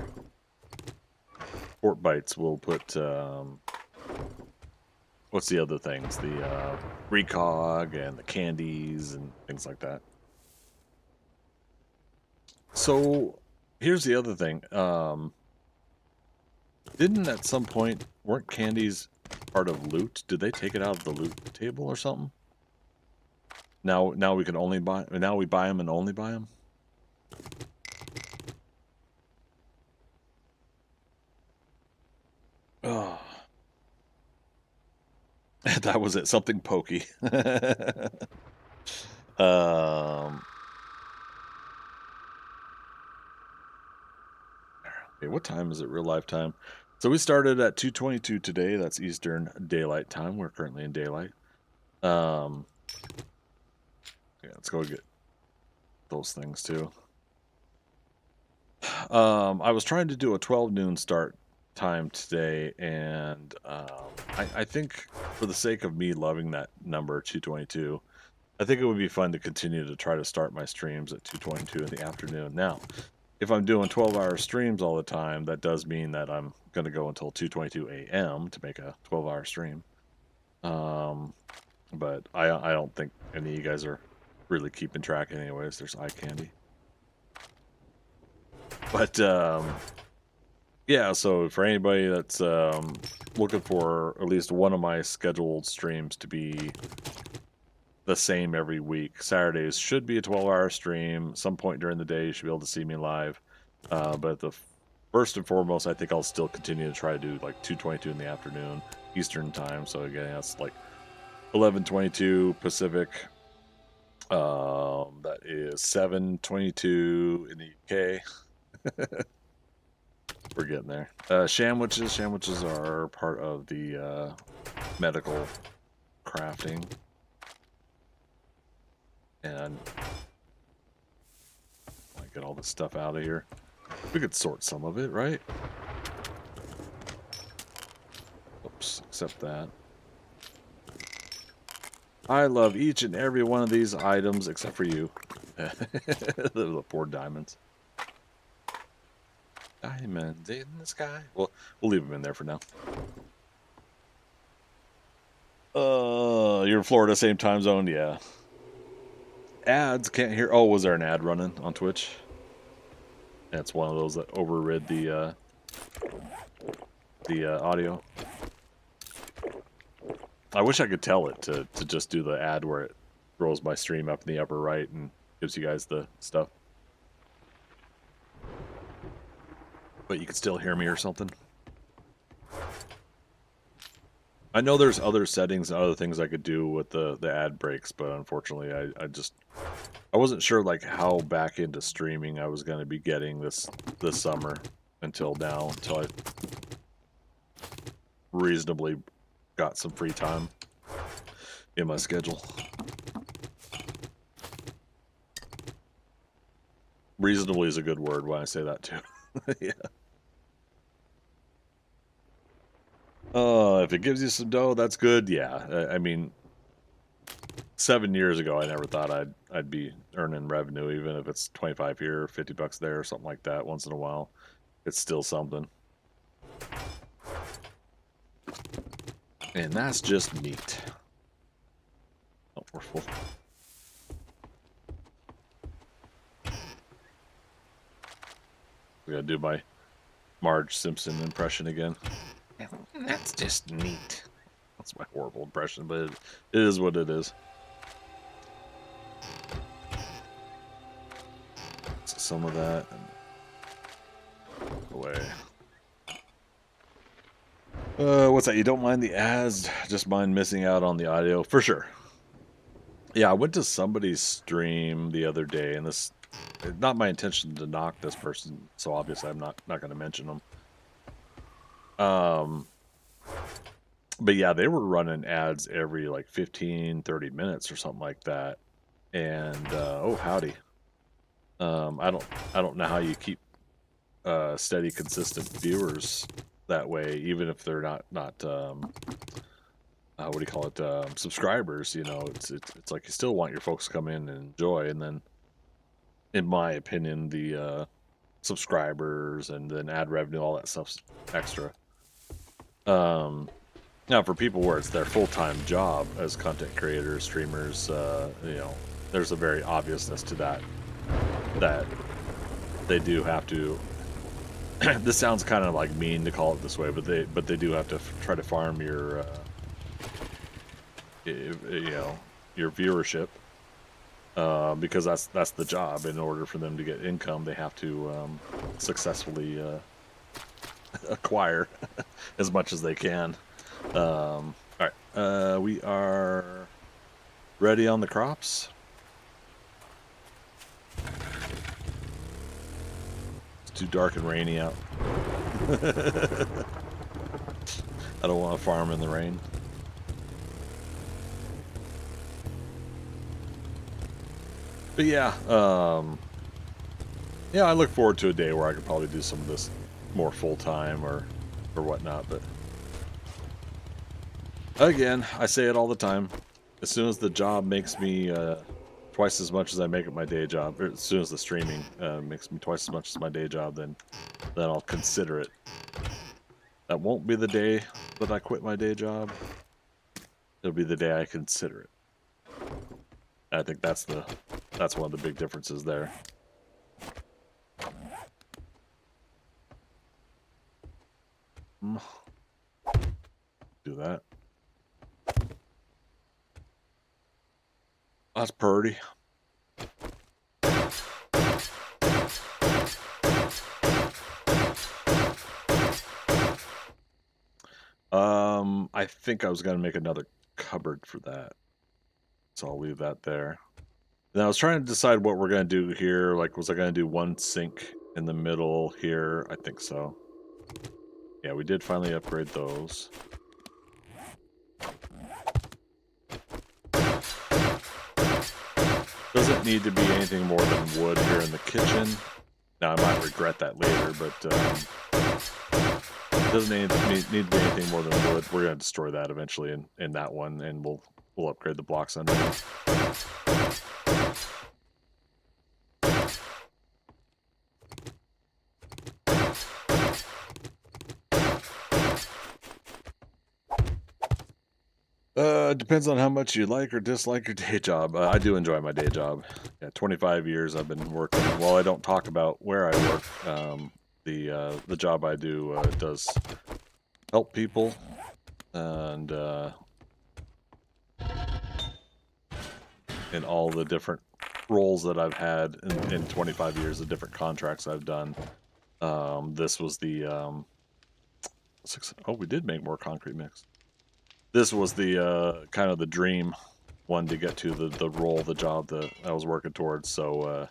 Fort bites we'll put what's the other things? The recog and the candies and things like that. So here's the other thing. Didn't at some point weren't candies part of loot? Did they take it out of the loot table or something? Now we can only buy. Now we buy them and only buy them. Oh, that was it. Something pokey. Okay, what time is it? Real life time. So we started at 2:22 today. That's Eastern Daylight Time. We're currently in daylight. Yeah, let's go get those things too. I was trying to do a 12 noon start time today, and I think for the sake of me loving that number 2:22, I think it would be fun to continue to try to start my streams at 2:22 in the afternoon. Now, if I'm doing 12-hour streams all the time, that does mean that I'm going to go until 2:22 a.m. to make a 12-hour stream. But I don't think any of you guys are really keeping track anyways. There's eye candy. But yeah, so for anybody that's looking for at least one of my scheduled streams to be the same every week, Saturdays should be a 12-hour stream. Some point during the day you should be able to see me live. But first and foremost, I think I'll still continue to try to do like 2:22 in the afternoon Eastern time. So again, that's like 11:22 Pacific. That is 7:22 in the UK. We're getting there. Sandwiches are part of the medical crafting. And I get all this stuff out of here. We could sort some of it, right? Oops, accept that. I love each and every one of these items except for you. The poor diamonds. Diamonds in the sky. Well, we'll leave them in there for now. You're in Florida, same time zone? Yeah. Ads, can't hear. Oh, was there an ad running on Twitch? That's one of those that overrid the audio. I wish I could tell it to just do the ad where it throws my stream up in the upper right and gives you guys the stuff. But you can still hear me or something. I know there's other settings and other things I could do with the ad breaks, but unfortunately I wasn't sure like how back into streaming I was going to be getting this summer until now, until I reasonably got some free time in my schedule. Reasonably is a good word when I say that too. Yeah. If it gives you some dough, that's good. Yeah. I mean, 7 years ago, I never thought I'd be earning revenue, even if it's 25 here, 50 bucks there, or something like that. Once in a while, it's still something. And that's just neat. Oh, we're full. We gotta do my Marge Simpson impression again. That's just neat. That's my horrible impression, but it is what it is. So some of that and away. What's that? You don't mind the ads, just mind missing out on the audio? For sure. Yeah, I went to somebody's stream the other day, and this, not my intention to knock this person, so obviously I'm not going to mention them. But yeah, they were running ads every like 15, 30 minutes or something like that. And oh, howdy. I don't know how you keep steady, consistent viewers that way, even if they're not what do you call it, subscribers. You know, it's like you still want your folks to come in and enjoy, and then in my opinion the subscribers and then ad revenue, all that stuff's extra. Now for people where it's their full-time job as content creators, streamers, you know, there's a very obviousness to that they do have to this sounds kind of like mean to call it this way, but they do have to try to farm your you know, your viewership, because that's the job. In order for them to get income, they have to successfully acquire as much as they can. All right, we are ready on the crops. It's too dark and rainy out. I don't want to farm in the rain. But yeah, yeah, I look forward to a day where I could probably do some of this more full-time or whatnot. But again, I say it all the time. As soon as the job makes me twice as much as I make at my day job, or as soon as the streaming makes me twice as much as my day job, then I'll consider it. That won't be the day that I quit my day job. It'll be the day I consider it. I think that's one of the big differences there. Do that. That's pretty. I think I was gonna make another cupboard for that, so I'll leave that there. And I was trying to decide what we're gonna do here. Like, was I gonna do one sink in the middle here? I think so. Yeah, we did finally upgrade those. Doesn't need to be anything more than wood here in the kitchen. Now, I might regret that later, but doesn't need to be anything more than wood. We're going to destroy that eventually in that one, and we'll We'll upgrade the blocks underneath. Depends on how much you like or dislike your day job. I do enjoy my day job. Yeah, 25 years I've been working. While I don't talk about where I work, the job I do does help people, and in all the different roles that I've had in 25 years, the different contracts I've done. This was the oh, we did make more concrete mix. This was the kind of the dream one to get to, the role, the job that I was working towards. So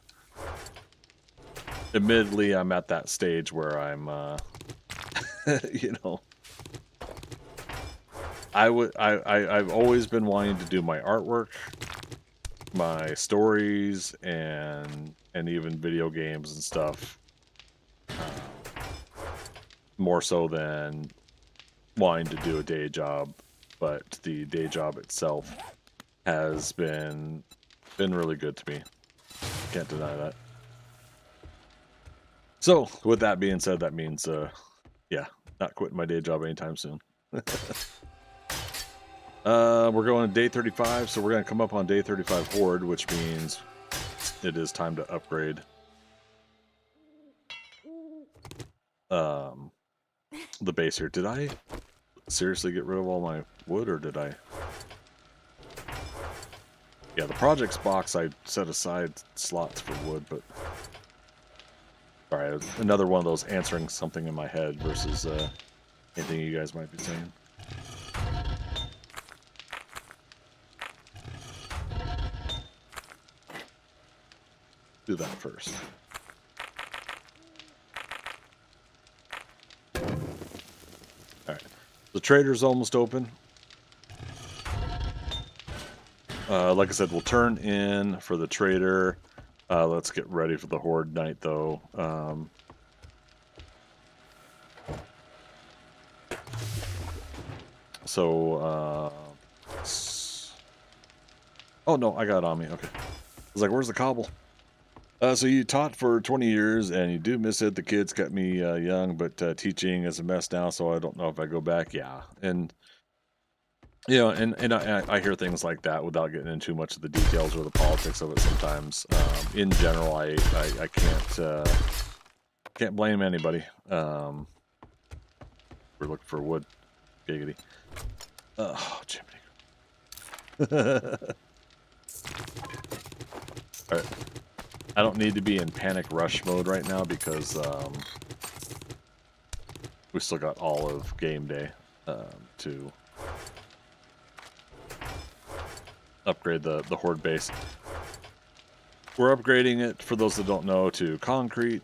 admittedly, I'm at that stage where I'm you know, I've always been wanting to do my artwork, my stories, and even video games and stuff, more so than wanting to do a day job. But the day job itself has been really good to me. Can't deny that. So with that being said, that means yeah, not quitting my day job anytime soon. We're going to day 35, so we're going to come up on day 35 horde, which means it is time to upgrade the base here. Did I seriously get rid of all my wood, or did I? Yeah, the projects box, I set aside slots for wood, but alright, another one of those answering something in my head versus anything you guys might be saying. Do that first. Alright, the trader's almost open. Like I said, we'll turn in for the trader. Let's get ready for the horde night, though. Oh no, I got it on me. Okay. I was like, where's the cobble? So you taught for 20 years, and you do miss it. The kids kept me young, but teaching is a mess now, so I don't know if I go back. Yeah, and you know, and I hear things like that without getting into too much of the details or the politics of it. Sometimes, in general, I can't blame anybody. We're looking for wood, giggity. Oh, Jiminy. All right. I don't need to be in panic rush mode right now because we still got all of game day to upgrade the horde base. We're upgrading it, for those that don't know, to concrete,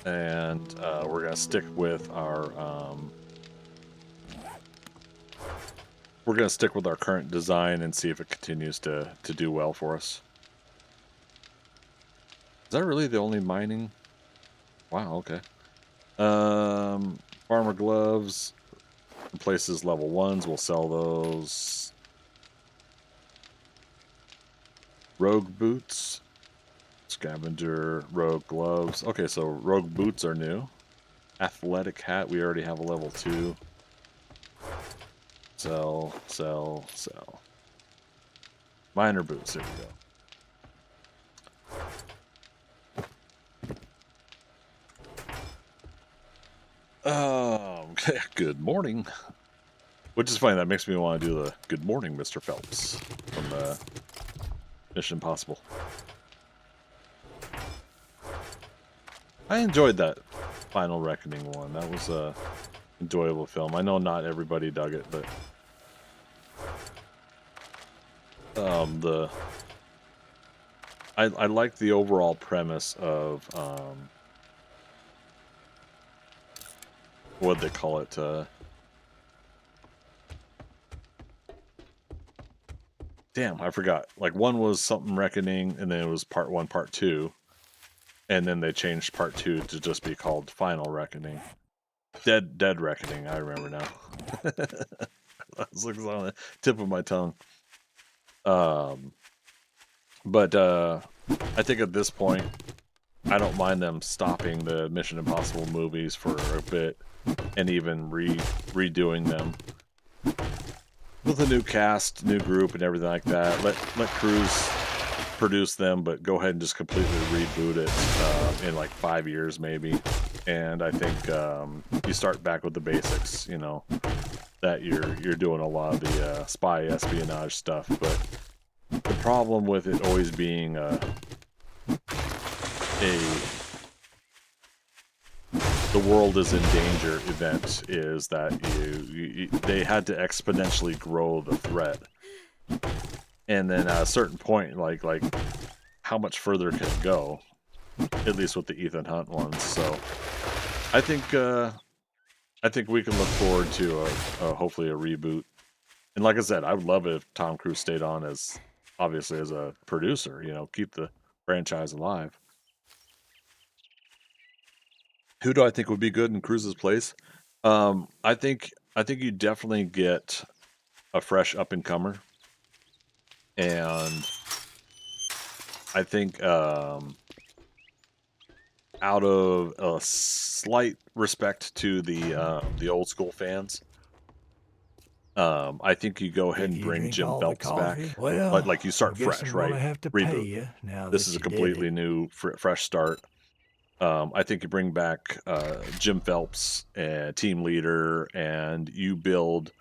and we're gonna stick with our current design and see if it continues to do well for us. Is that really the only mining? Wow, okay. Farmer gloves, places level 1s, we'll sell those. Rogue boots, scavenger, rogue gloves. Okay, so rogue boots are new. Athletic hat, we already have a level 2. Sell, sell, sell. Miner boots, there we go. Good morning. Which is funny, that makes me want to do the good morning, Mr. Phelps from Mission Impossible. I enjoyed that Final Reckoning one. That was a enjoyable film. I know not everybody dug it, but I like the overall premise of what they call it. Damn, I forgot. Like, one was something Reckoning, and then it was part 1, part 2. And then they changed part 2 to just be called Final Reckoning. Dead Reckoning, I remember now. That was on the tip of my tongue. But I think at this point, I don't mind them stopping the Mission Impossible movies for a bit and even redoing them with a new cast, new group, and everything like that. Let Cruise produce them, but go ahead and just completely reboot it in like 5 years maybe. And I think you start back with the basics. You know, that you're doing a lot of the spy espionage stuff, but the problem with it always being the world is in danger event is that they had to exponentially grow the threat, and then at a certain point, like how much further can it go? At least with the Ethan Hunt ones. So I think we can look forward to hopefully a reboot. And like I said, I would love it if Tom Cruise stayed on as obviously as a producer. You know, keep the franchise alive. Who do I think would be good in Cruise's place? I think you definitely get a fresh up and comer, and I think out of a slight respect to the old school fans, I think you go ahead and bring Jim Phelps back. Well, Like you start I guess fresh, I'm gonna right? have to pay Reboot. you now This that is a you did completely it. new, fresh start. I think you bring back Jim Phelps, team leader, and you build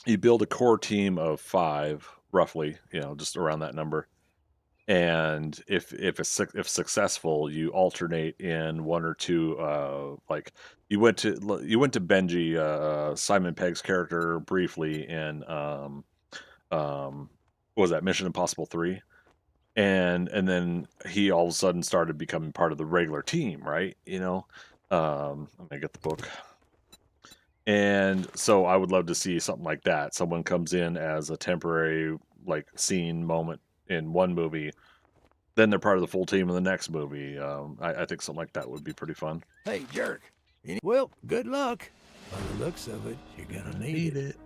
a core team of 5, roughly. You know, just around that number. And if successful, you alternate in 1 or 2. Like you went to Benji, Simon Pegg's character, briefly in what was that, Mission Impossible 3? And then he all of a sudden started becoming part of the regular team, right? You know, let me get the book. And so I would love to see something like that. Someone comes in as a temporary like scene moment in one movie, then they're part of the full team in the next movie. I think something like that would be pretty fun. Hey, jerk. Well, good luck. By the looks of it, you're gonna need it.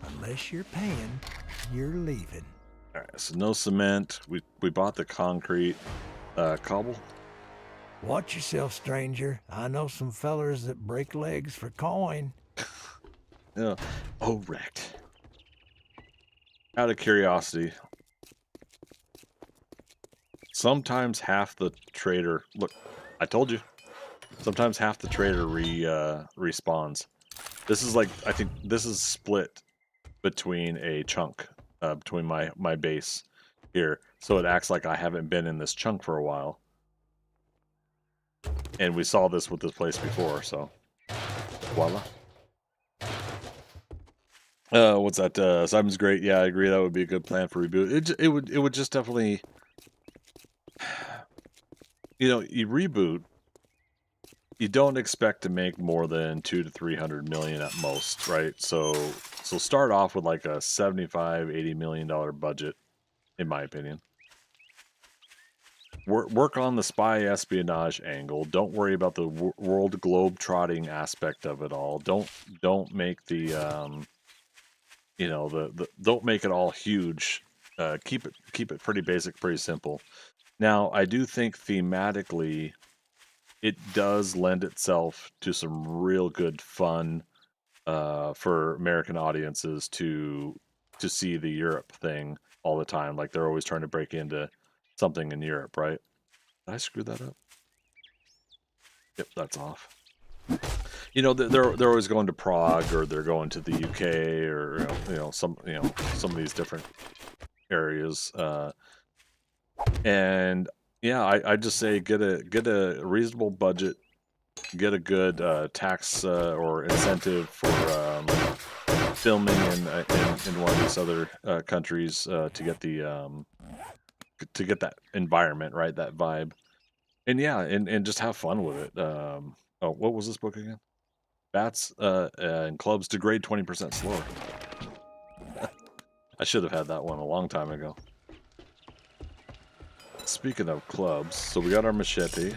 Unless you're paying, you're leaving. All right, so no cement. We bought the concrete, cobble. Watch yourself, stranger. I know some fellers that break legs for coin. Yeah. Oh, wrecked. Out of curiosity, sometimes half the trader. Look, I told you. Sometimes half the trader respawns. This is like, I think this is split between a chunk, between my base here, so it acts like I haven't been in this chunk for a while. And we saw this with this place before, so voila. What's that? Simon's great. Yeah, I agree. That would be a good plan for reboot. It would just definitely, you know, you reboot. You don't expect to make more than 200 to 300 million at most, right? So start off with like a $75-80 million budget, in my opinion. Work on the spy espionage angle. Don't worry about the world globe trotting aspect of it all. Don't make the you know, the don't make it all huge. Keep it pretty basic, pretty simple. Now, I do think thematically it does lend itself to some real good fun for American audiences to see the Europe thing all the time. Like they're always trying to break into something in Europe, right? Did I screw that up? Yep, that's off. You know, they're always going to Prague, or they're going to the UK, or some of these different areas. And yeah, I just say get a reasonable budget, get a good tax or incentive for filming in one of these other countries to get that environment, right, that vibe, and yeah, and just have fun with it. Oh, what was this book again? Bats and clubs degrade 20% slower. I should have had that one a long time ago. Speaking of clubs, so we got our machete.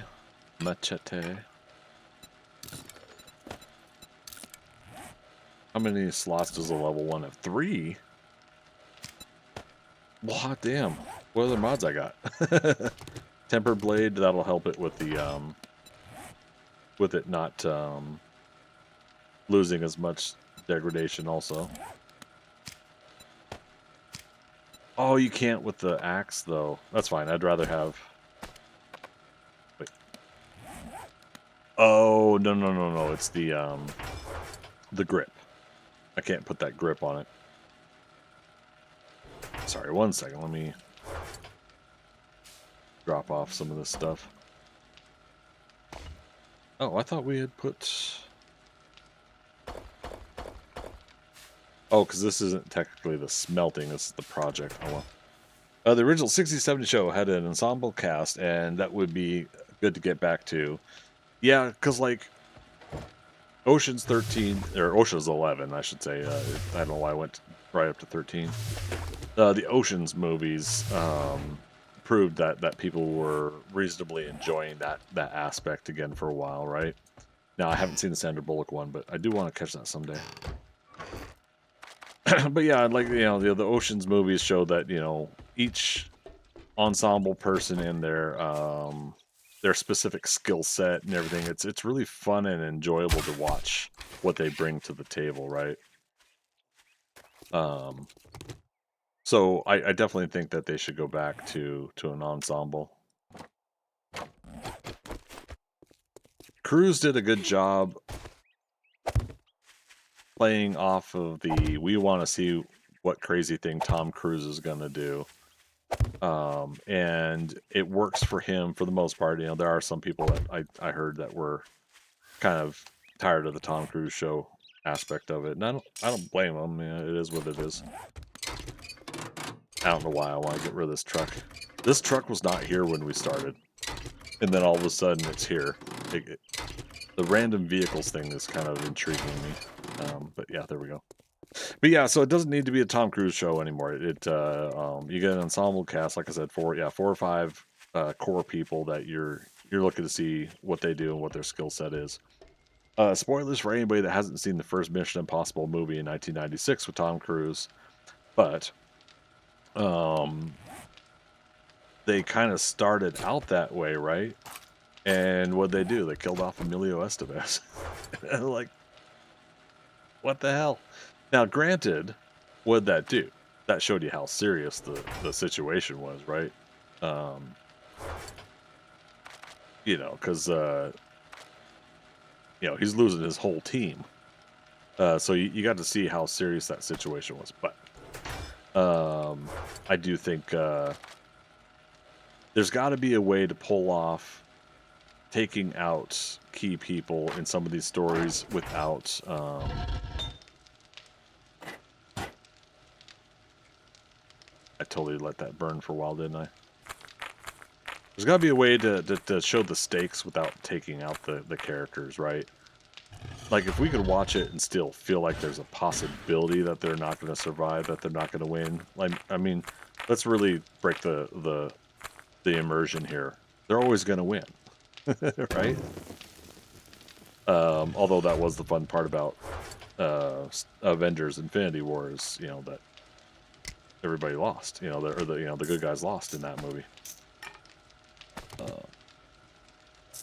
How many slots does a level 1 have? 3? Well, hot damn. What other mods I got? Temper blade, that'll help it with the with it not losing as much degradation also. Oh, you can't with the axe though. That's fine. I'd rather have. Wait. Oh, no. It's the grip. I can't put that grip on it. Sorry, 1 second. Let me drop off some of this stuff. Oh, I thought we had put... Oh, because this isn't technically the smelting, this is the project. Oh, well. The original 60-70 show had an ensemble cast, and that would be good to get back to. Yeah, because, like, Ocean's 13, or Ocean's 11, I should say. I don't know why I went right up to 13. The Ocean's movies proved that people were reasonably enjoying that aspect again for a while, right? Now, I haven't seen the Sandra Bullock one, but I do want to catch that someday. But yeah, like, you know, the Ocean's movies show that, you know, each ensemble person in their specific skill set and everything, it's really fun and enjoyable to watch what they bring to the table, right? So I definitely think that they should go back to an ensemble. Cruise did a good job playing off of the we want to see what crazy thing Tom Cruise is going to do. And it works for him for the most part. You know, there are some people that I heard that were kind of tired of the Tom Cruise show aspect of it. And I don't blame them. You know, it is what it is. I don't know why I want to get rid of this truck. This truck was not here when we started. And then all of a sudden it's here. The random vehicles thing is kind of intriguing me. But yeah, there we go. But yeah, so it doesn't need to be a Tom Cruise show anymore. You get an ensemble cast, like I said, 4 or 5 core people that you're looking to see what they do and what their skill set is. Spoilers for anybody that hasn't seen the first Mission Impossible movie in 1996 with Tom Cruise, but they kind of started out that way, right? And what'd they do? They killed off Emilio Estevez. Like, what the hell? Now, granted, what'd that do? That showed you how serious the situation was, right? You know, because, you know, he's losing his whole team. So you got to see how serious that situation was. But I do think there's got to be a way to pull off taking out key people in some of these stories without... I totally let that burn for a while, didn't I? There's got to be a way to show the stakes without taking out the characters, right? Like, if we could watch it and still feel like there's a possibility that they're not going to survive, that they're not going to win. Like, I mean, let's really break the immersion here. They're always going to win, right? Although that was the fun part about Avengers: Infinity War is, you know, that everybody lost. You know, the good guys lost in that movie. All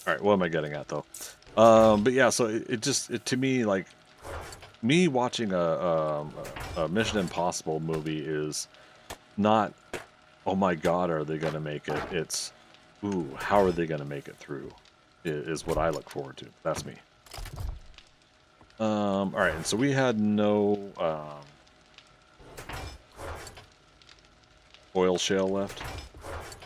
right, what am I getting at though? But yeah, so it to me, like, me watching a Mission Impossible movie is not, oh my god, are they gonna make it? It's, ooh, how are they gonna make it through? Is what I look forward to. That's me. All right, and so we had no oil shale left.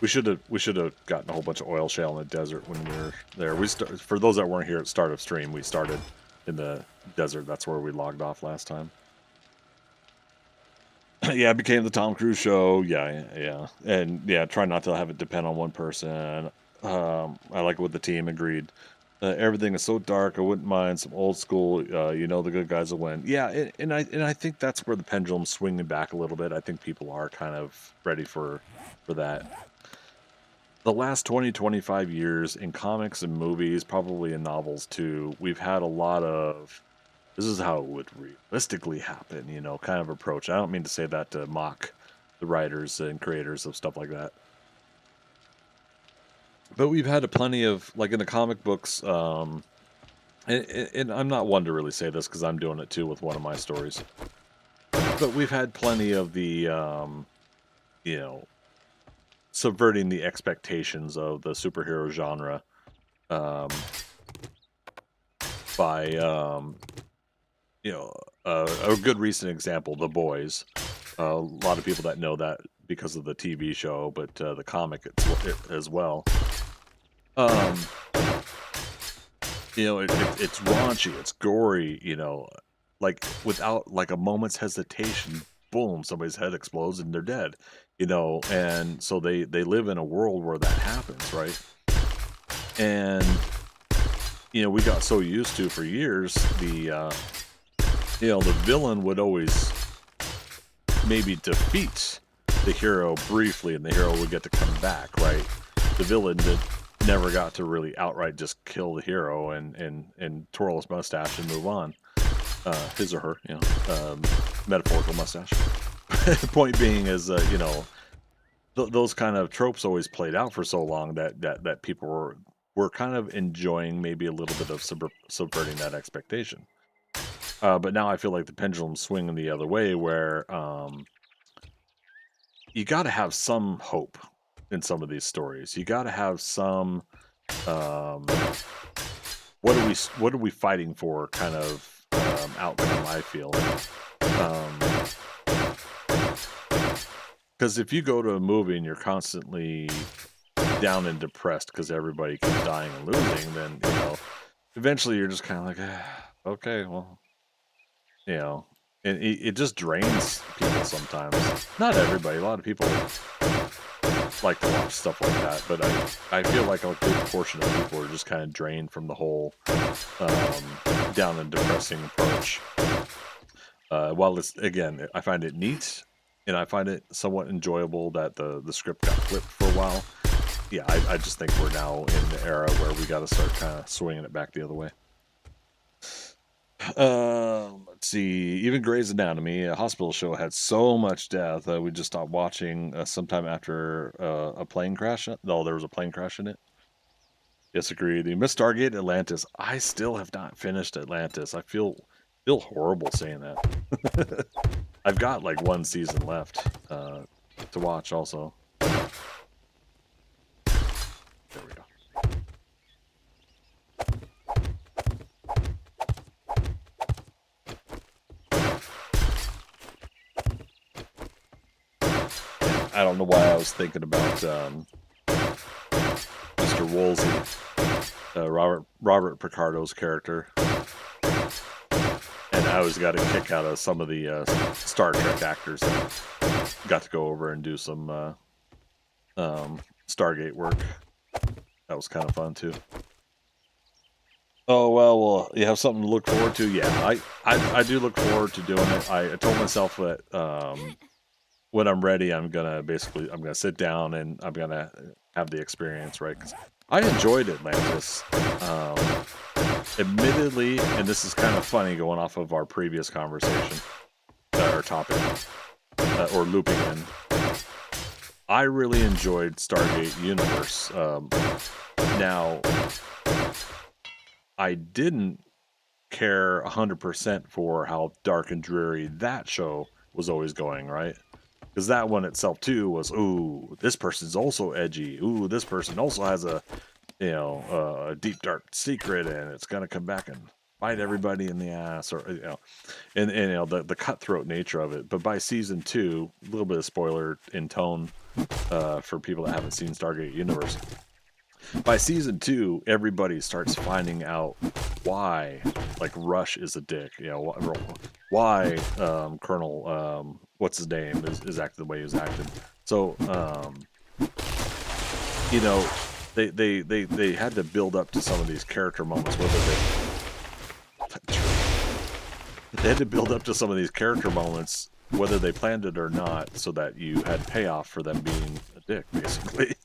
We should have gotten a whole bunch of oil shale in the desert when we were there. For those that weren't here at start of stream, we started in the desert. That's where we logged off last time. Yeah, it became the Tom Cruise show. Yeah, and yeah, try not to have it depend on one person. I like what the team agreed. Everything is so dark. I wouldn't mind some old school. You know, the good guys will win. Yeah, and I think that's where the pendulum's swinging back a little bit. I think people are kind of ready for that. The last 20-25 years in comics and movies, probably in novels too, we've had a lot of, this is how it would realistically happen, you know, kind of approach. I don't mean to say that to mock the writers and creators of stuff like that. But we've had plenty of, like in the comic books, and I'm not one to really say this because I'm doing it too with one of my stories. But we've had plenty of the, you know, subverting the expectations of the superhero genre by, you know, a good recent example, The Boys. A lot of people that know that because of the TV show, but the comic as well. You know, it's raunchy, it's gory, you know, like without like a moment's hesitation, boom, somebody's head explodes and they're dead, you know, and so they live in a world where that happens, right? And you know, we got so used to for years the you know, the villain would always maybe defeat the hero briefly and the hero would get to come back, right? The villain never got to really outright just kill the hero and twirl his mustache and move on. His or her, you know, metaphorical mustache. Point being is, you know, those kind of tropes always played out for so long that people were kind of enjoying maybe a little bit of subverting that expectation. But now I feel like the pendulum's swinging the other way, where you got to have some hope in some of these stories. You got to have some what are we fighting for kind of outcome, I feel. Because if you go to a movie and you're constantly down and depressed because everybody keeps dying and losing, then, you know, eventually you're just kind of like, okay, well, you know, and it just drains people sometimes. Not everybody. A lot of people like to watch stuff like that, but I feel like a good portion of people are just kind of drained from the whole down and depressing approach. While it's, again, I find it neat and I find it somewhat enjoyable that the script got flipped for a while. Yeah, I just think we're now in the era where we got to start kind of swinging it back the other way. Let's see. Even Grey's Anatomy, a hospital show, had so much death. We just stopped watching sometime after a plane crash. No, there was a plane crash in it. Yes, agreed. You missed Stargate Atlantis. I still have not finished Atlantis. I feel horrible saying that. I've got like one season left to watch also. There we go. I don't know why I was thinking about Mr. Woolsey, Robert Picardo's character, and I always got a kick out of some of the Star Trek actors that got to go over and do some Stargate work. That was kind of fun too. Oh well, you have something to look forward to. Yeah, I do look forward to doing it. I told myself that when I'm ready, I'm gonna sit down and I'm gonna have the experience, right? Because I enjoyed Atlantis. Admittedly, and this is kind of funny going off of our previous conversation or topic or looping in. I really enjoyed Stargate Universe. Now, I didn't care 100% for how dark and dreary that show was always going, right? Because that one itself too was, ooh, this person's also edgy. Ooh, this person also has a, you know, a deep dark secret, and it's gonna come back and bite everybody in the ass, or you know, and you know the cutthroat nature of it. But by season 2, a little bit of spoiler in tone for people that haven't seen Stargate Universe. By season 2, everybody starts finding out why, like, Rush is a dick. You know, why Colonel what's his name is acting the way he's acting. So you know, they had to build up to some of these character moments, they had to build up to some of these character moments, whether they planned it or not, so that you had payoff for them being a dick, basically.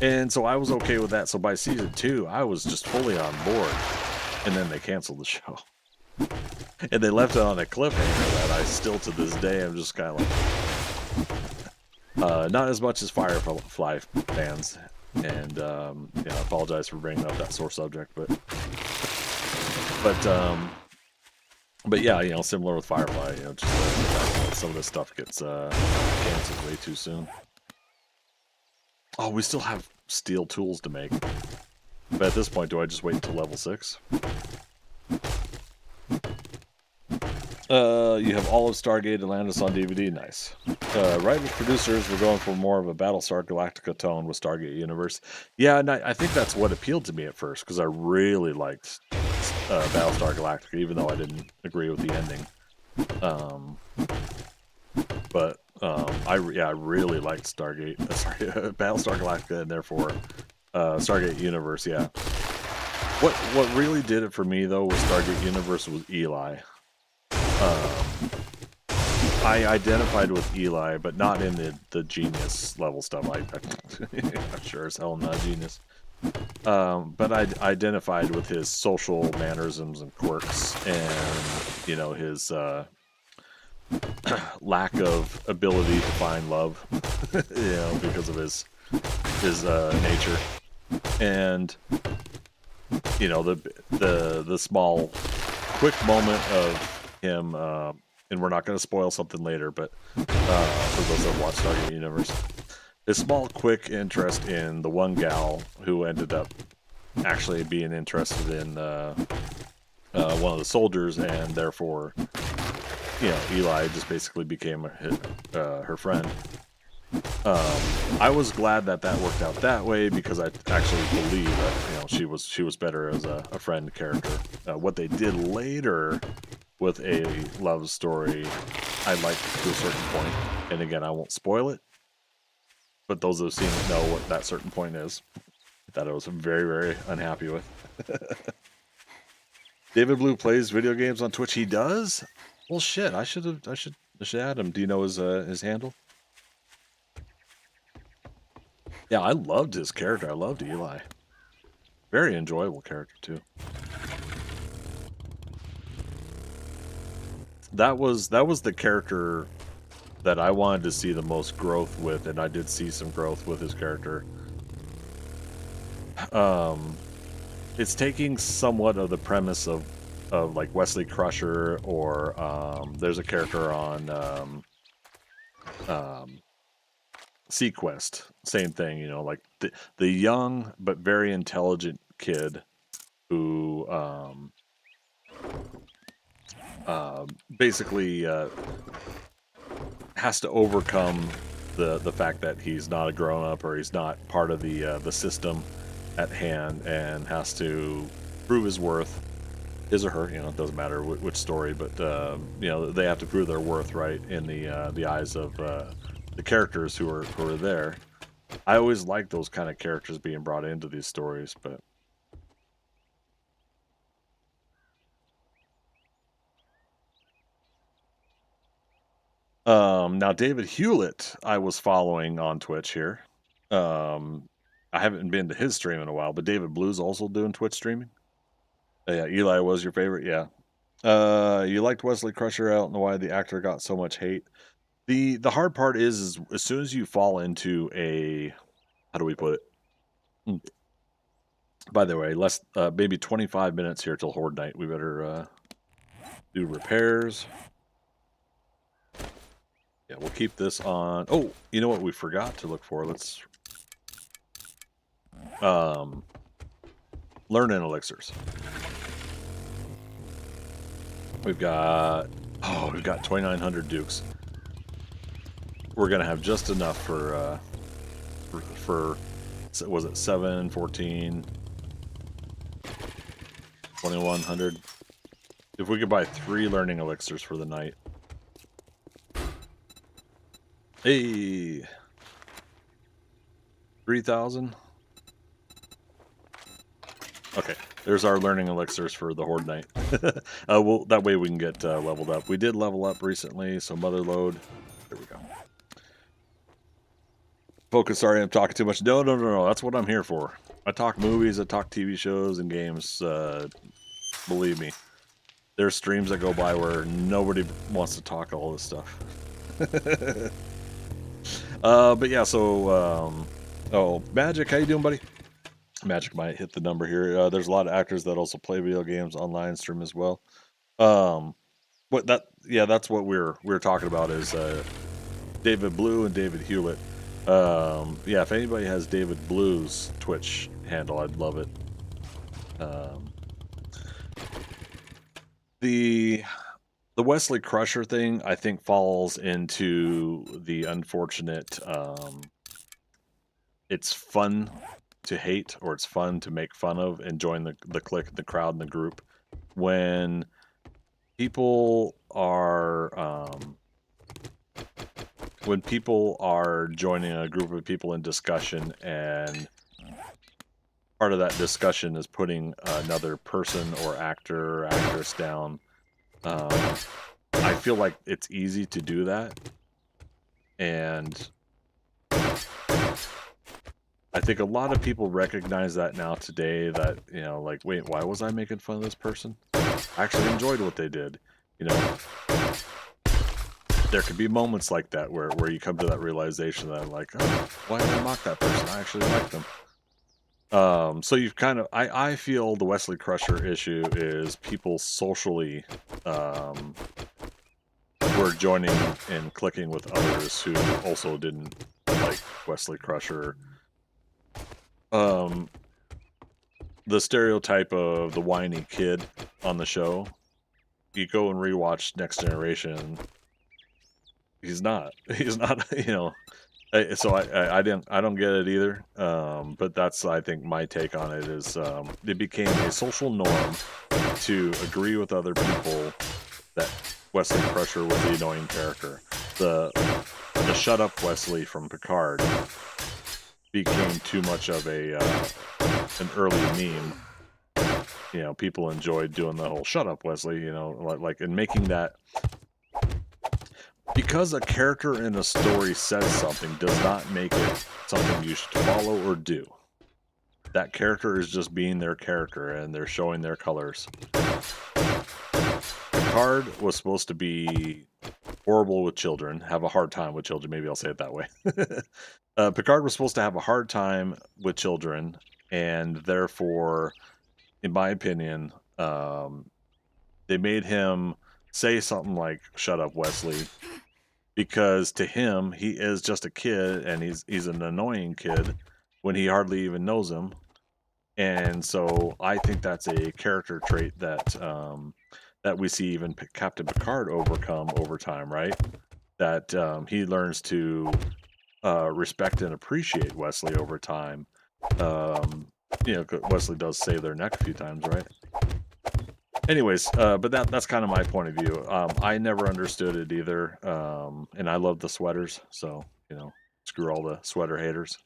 And so I was okay with that. So by season 2, I was just fully on board. And then they canceled the show. And they left it on a cliffhanger that I still, to this day, I'm just kind of like... Not as much as Firefly fans, and yeah, I apologize for bringing up that sore subject, but yeah, you know, similar with Firefly, you know, just the fact that some of this stuff gets canceled way too soon. Oh, we still have steel tools to make, but at this point, do I just wait until level 6? You have all of Stargate Atlantis on DVD. Nice. Writers, producers were going for more of a Battlestar Galactica tone with Stargate Universe. Yeah, and I think that's what appealed to me at first, because I really liked Battlestar Galactica, even though I didn't agree with the ending. I really liked Stargate, Battlestar Galactica, and therefore Stargate Universe. Yeah. What really did it for me though with Stargate Universe was Eli. I identified with Eli, but not in the genius level stuff. I'm sure as hell I'm not a genius. But I identified with his social mannerisms and quirks, and you know, his lack of ability to find love, you know, because of his nature, and you know, the small, quick moment of him. And we're not going to spoil something later, but for those that watch Stargate Universe, his small, quick interest in the one gal who ended up actually being interested in one of the soldiers, and therefore, you know, Eli just basically became her friend. I was glad that worked out that way, because I actually believe that, you know, she was better as a friend character. What they did later with a love story, I liked to a certain point, and again, I won't spoil it, but those that have seen it know what that certain point is, that I was very, very unhappy with. David Blue plays video games on Twitch. He does? Well, shit, I should add him. Do you know his handle? Yeah, I loved his character. I loved Eli. Very enjoyable character too. That was the character that I wanted to see the most growth with, and I did see some growth with his character. It's taking somewhat of the premise of like Wesley Crusher, or there's a character on Sequest. Same thing, you know, like the young but very intelligent kid who basically has to overcome the fact that he's not a grown-up, or he's not part of the system at hand, and has to prove his worth, his or her, you know, it doesn't matter which story, but you know, they have to prove their worth, right, in the eyes of the characters who are there. I always like those kind of characters being brought into these stories, but now David Hewlett, I was following on Twitch here. I haven't been to his stream in a while, but David Blue's also doing Twitch streaming. Yeah, Eli was your favorite, yeah. You liked Wesley Crusher. I don't know why the actor got so much hate. The hard part is as soon as you fall into a, how do we put it? By the way, maybe 25 minutes here till Horde Night. We better do repairs. Yeah, we'll keep this on. Oh, you know what we forgot to look for? Let's learn-in elixirs. We've got 2,900 dukes. We're gonna have just enough for was it 7, 14, 2,100? If we could buy 3 learning elixirs for the night. Hey, 3,000. Okay, there's our learning elixirs for the Horde Night. Well, that way we can get leveled up. We did level up recently, so mother load. There we go. Focus, sorry, I'm talking too much. No, that's what I'm here for. I talk movies, I talk TV shows and games. Believe me, there's streams that go by where nobody wants to talk all this stuff. But yeah, so oh, Magic, how you doing, buddy? Magic might hit the number here. There's a lot of actors that also play video games online, stream as well. What that yeah, that's what we're talking about is David Blue and David Hewlett. Yeah, if anybody has David Blue's Twitch handle, I'd love it. The Wesley Crusher thing, I think, falls into the unfortunate. It's fun to hate, or it's fun to make fun of, and join the clique, the crowd, and the group. When people are joining a group of people in discussion, and part of that discussion is putting another person or actor or actress down. I feel like it's easy to do that, and I think a lot of people recognize that now today, that, you know, like, wait, why was I making fun of this person? I actually enjoyed what they did. You know, there could be moments like that where you come to that realization that, like, oh, why did I mock that person? I actually like them. So you've kind of, I feel the Wesley Crusher issue is people socially were joining and clicking with others who also didn't like Wesley Crusher. The stereotype of the whiny kid on the show, you go and rewatch Next Generation, he's not, you know. So I don't get it either. But that's, I think, my take on it is, it became a social norm to agree with other people that Wesley Crusher was the annoying character. The shut up Wesley from Picard became too much of an early meme. You know, people enjoyed doing the whole "shut up, Wesley," you know, like, and making that, because a character in a story says something does not make it something you should follow or do. That character is just being their character, and they're showing their colors. Picard was supposed to be horrible with children, have a hard time with children. Maybe I'll say it that way. Picard was supposed to have a hard time with children, and therefore, in my opinion, they made him say something like "shut up, Wesley," because to him, he is just a kid, and he's an annoying kid when he hardly even knows him. And so I think that's a character trait that that we see even Captain Picard overcome over time, right? That he learns to respect and appreciate Wesley over time. You know, Wesley does save their neck a few times, right? Anyways, but that's kind of my point of view. I never understood it either, and I love the sweaters, so, you know, screw all the sweater haters.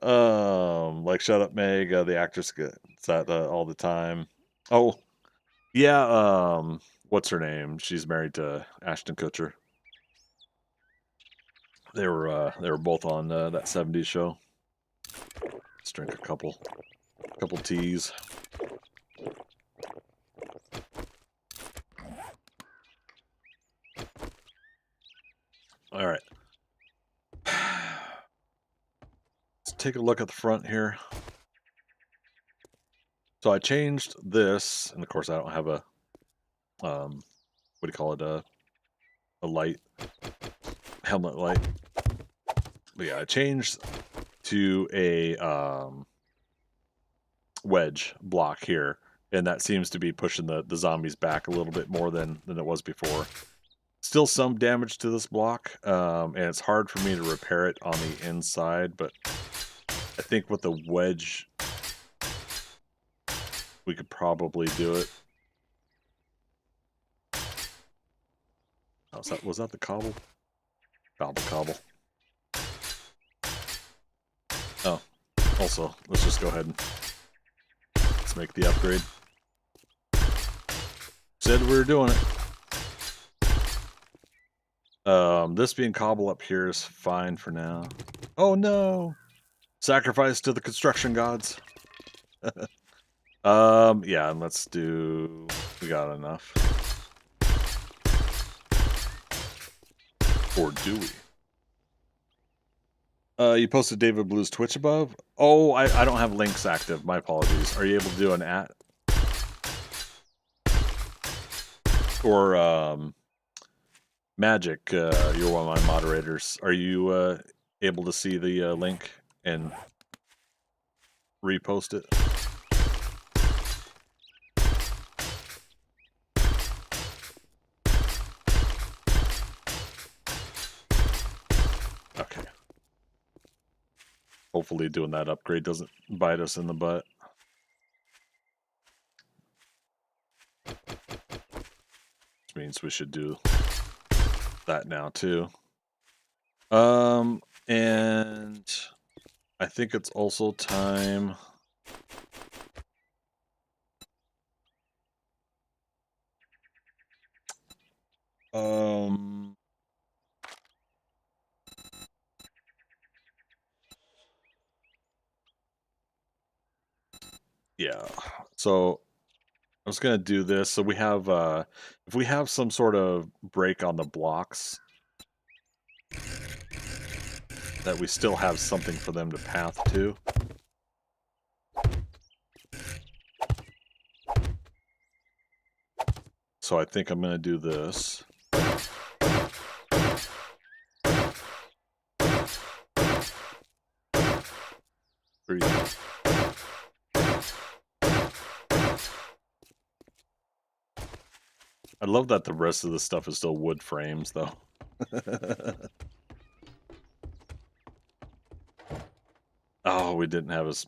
Like, shut up, Meg. The actress gets that all the time. Oh, yeah. What's her name? She's married to Ashton Kutcher. They were both on that '70s show. Let's drink a couple teas. All right. Let's take a look at the front here. So I changed this, and of course I don't have a what do you call it, a light, helmet light. But yeah, I changed to a wedge block here, and that seems to be pushing the zombies back a little bit more than it was before. Still some damage to this block, and it's hard for me to repair it on the inside, but I think with the wedge we could probably do it. Oh, was that the cobble? Cobble. Oh, also, let's just go ahead and let's make the upgrade. Said we were doing it. This being cobble up here is fine for now. Oh no! Sacrifice to the construction gods. Yeah, and let's do... We got enough. Or do we? You posted David Blue's Twitch above? Oh, I don't have links active. My apologies. Are you able to do an @ or Magic? You're one of my moderators. Are you able to see the link and repost it? Okay. Hopefully doing that upgrade doesn't bite us in the butt. Which means we should do that now too. And I think it's also time. Yeah. So I was gonna do this. So we have if we have some sort of break on the blocks, that we still have something for them to path to. So I think I'm gonna do this. Pretty I love that the rest of the stuff is still wood frames, though. Oh, we didn't have as...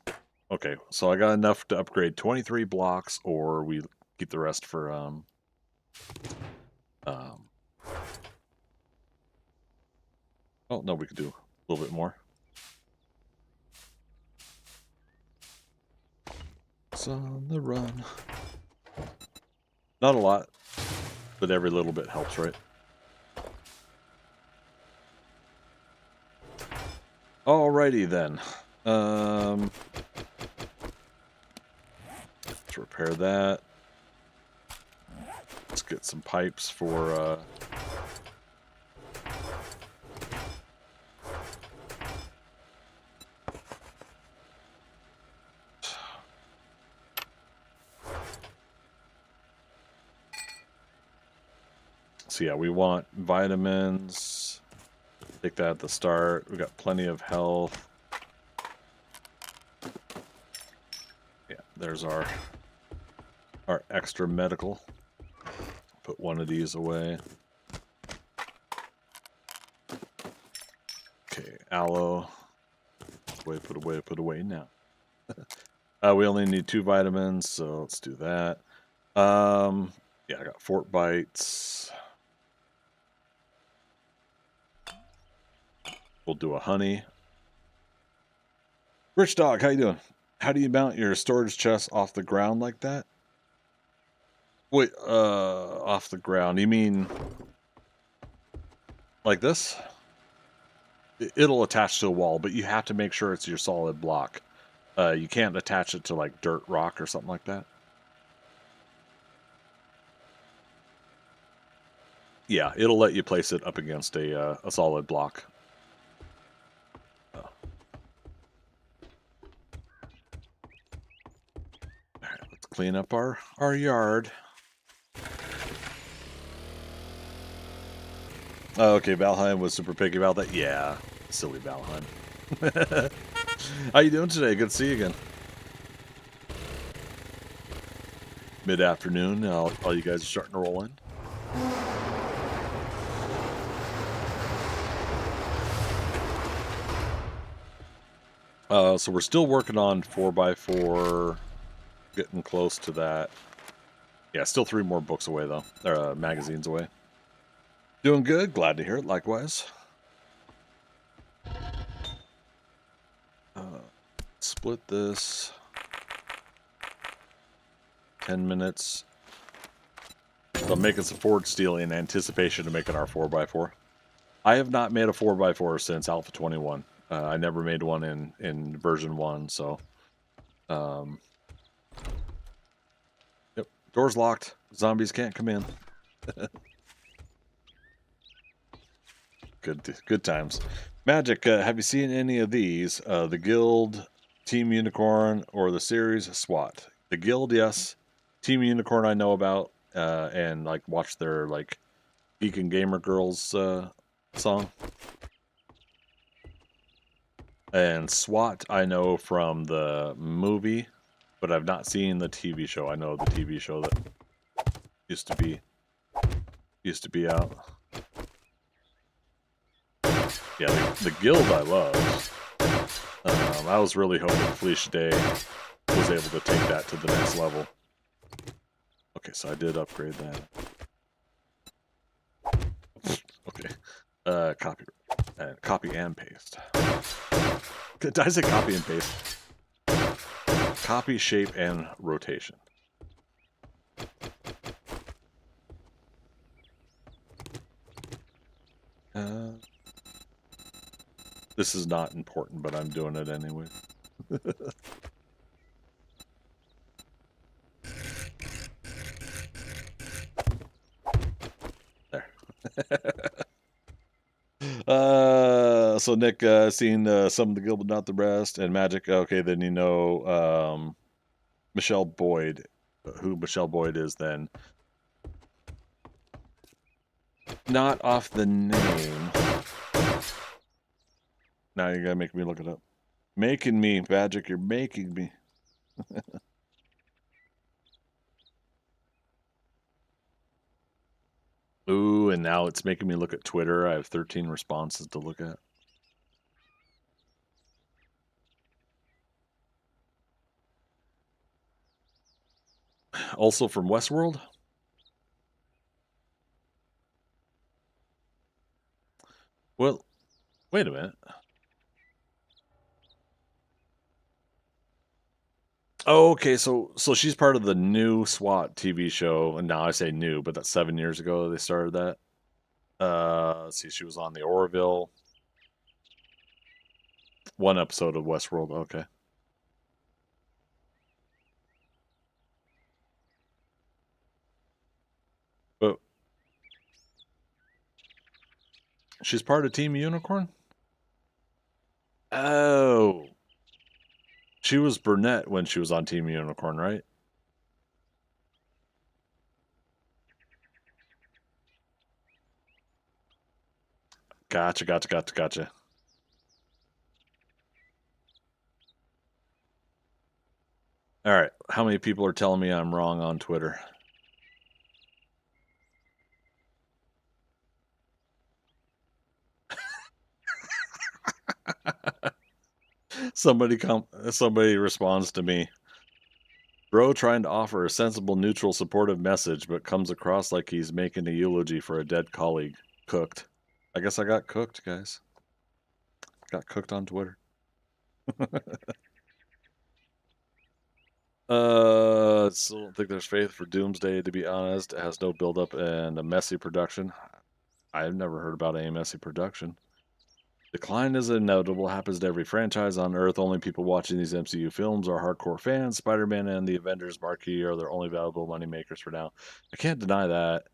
Okay, so I got enough to upgrade 23 blocks, or we keep the rest for... Oh, no, we could do a little bit more. It's on the run. Not a lot, but every little bit helps, right? Alrighty then. Let's repair that. Let's get some pipes for so yeah, we want vitamins. Take that at the start. We got plenty of health. Yeah, there's our extra medical. Put one of these away. Okay, aloe. Put away now. We only need 2 vitamins, so let's do that. Yeah, I got fort bites. We'll do a honey. Rich Dog, how you doing? How do you mount your storage chest off the ground like that? Wait, off the ground. You mean like this? It'll attach to a wall, but you have to make sure it's your solid block. You can't attach it to like dirt, rock, or something like that. Yeah, it'll let you place it up against a solid block. All right, let's clean up our yard. Oh, okay, Valheim was super picky about that. Yeah, silly Valheim. How you doing today? Good to see you again. Mid-afternoon. All you guys are starting to roll in. So we're still working on 4x4, getting close to that. Yeah, still 3 more books away though. Magazines away. Doing good. Glad to hear it. Likewise. Split this. 10 minutes. So I'm making some forge steel in anticipation of making our 4x4. I have not made a 4x4 since Alpha 21. I never made one in version 1, so... Yep, door's locked. Zombies can't come in. Good times. Magic, have you seen any of these? The Guild, Team Unicorn, or the series SWAT? The Guild, yes. Team Unicorn, I know about, and like watch their like Geek and Gamer Girls song. And SWAT, I know from the movie, but I've not seen the TV show. I know the TV show that used to be out. Yeah, the Guild I love. I was really hoping Felicia Day was able to take that to the next level. Okay, so I did upgrade that. Okay. Copy and paste. Did I say copy and paste? Copy, shape, and rotation. This is not important, but I'm doing it anyway. There. So Nick, seen some of the Guild, but not the rest, and Magic. Okay, then you know Michelle Boyd, who Michelle Boyd is. Then not off the name. Now you gotta make me look it up. Making me, Magic. You're making me. Ooh, and now it's making me look at Twitter. I have 13 responses to look at. Also from Westworld? Well, wait a minute. Oh, okay, so she's part of the new SWAT TV show, and now I say new, but that's 7 years ago they started that. Let's see, she was on the Orville. One episode of Westworld, okay. But she's part of Team Unicorn? Oh. She was brunette when she was on Team Unicorn, right? Gotcha. All right, how many people are telling me I'm wrong on Twitter? Somebody responds to me. Bro trying to offer a sensible, neutral, supportive message, but comes across like he's making a eulogy for a dead colleague. Cooked. I guess I got cooked, guys. Got cooked on Twitter. Still don't think there's faith for Doomsday, to be honest. It has no build-up and a messy production. I've never heard about any messy production. Decline is inevitable, happens to every franchise on Earth. Only people watching these MCU films are hardcore fans. Spider-Man and the Avengers marquee are their only valuable money makers for now. I can't deny that.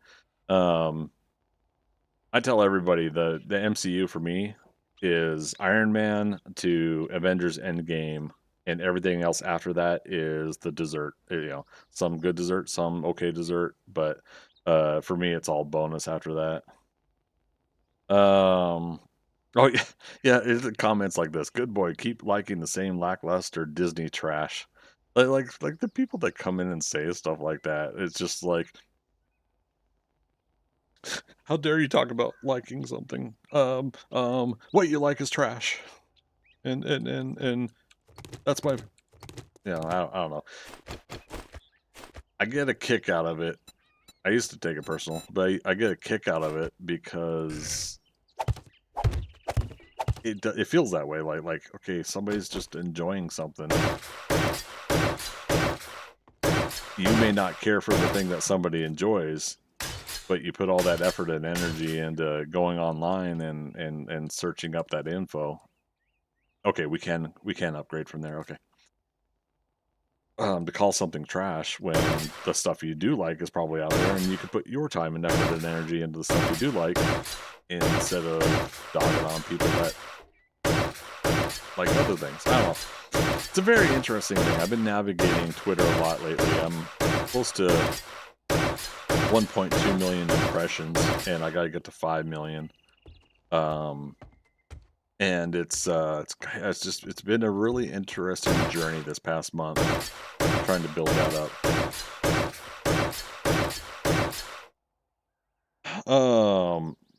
I tell everybody the MCU for me is Iron Man to Avengers Endgame, and everything else after that is the dessert. You know, some good dessert, some okay dessert, but for me, it's all bonus after that. Oh yeah, yeah. It's comments like this. Good boy, keep liking the same lackluster Disney trash. Like the people that come in and say stuff like that. It's just like, how dare you talk about liking something? What you like is trash, and that's my, I don't know. I get a kick out of it. I used to take it personal, but I get a kick out of it because it feels that way. Like okay, somebody's just enjoying something. You may not care for the thing that somebody enjoys, but you put all that effort and energy into going online and searching up that info. Okay, we can upgrade from there. Okay. to call something trash when the stuff you do like is probably out there, and you could put your time and effort and energy into the stuff you do like instead of dogging on people that like other things. I don't know. It's a very interesting thing. I've been navigating Twitter a lot lately. I'm close to 1.2 million impressions, and I got to get to 5 million. And it's been a really interesting journey this past month, trying to build that up.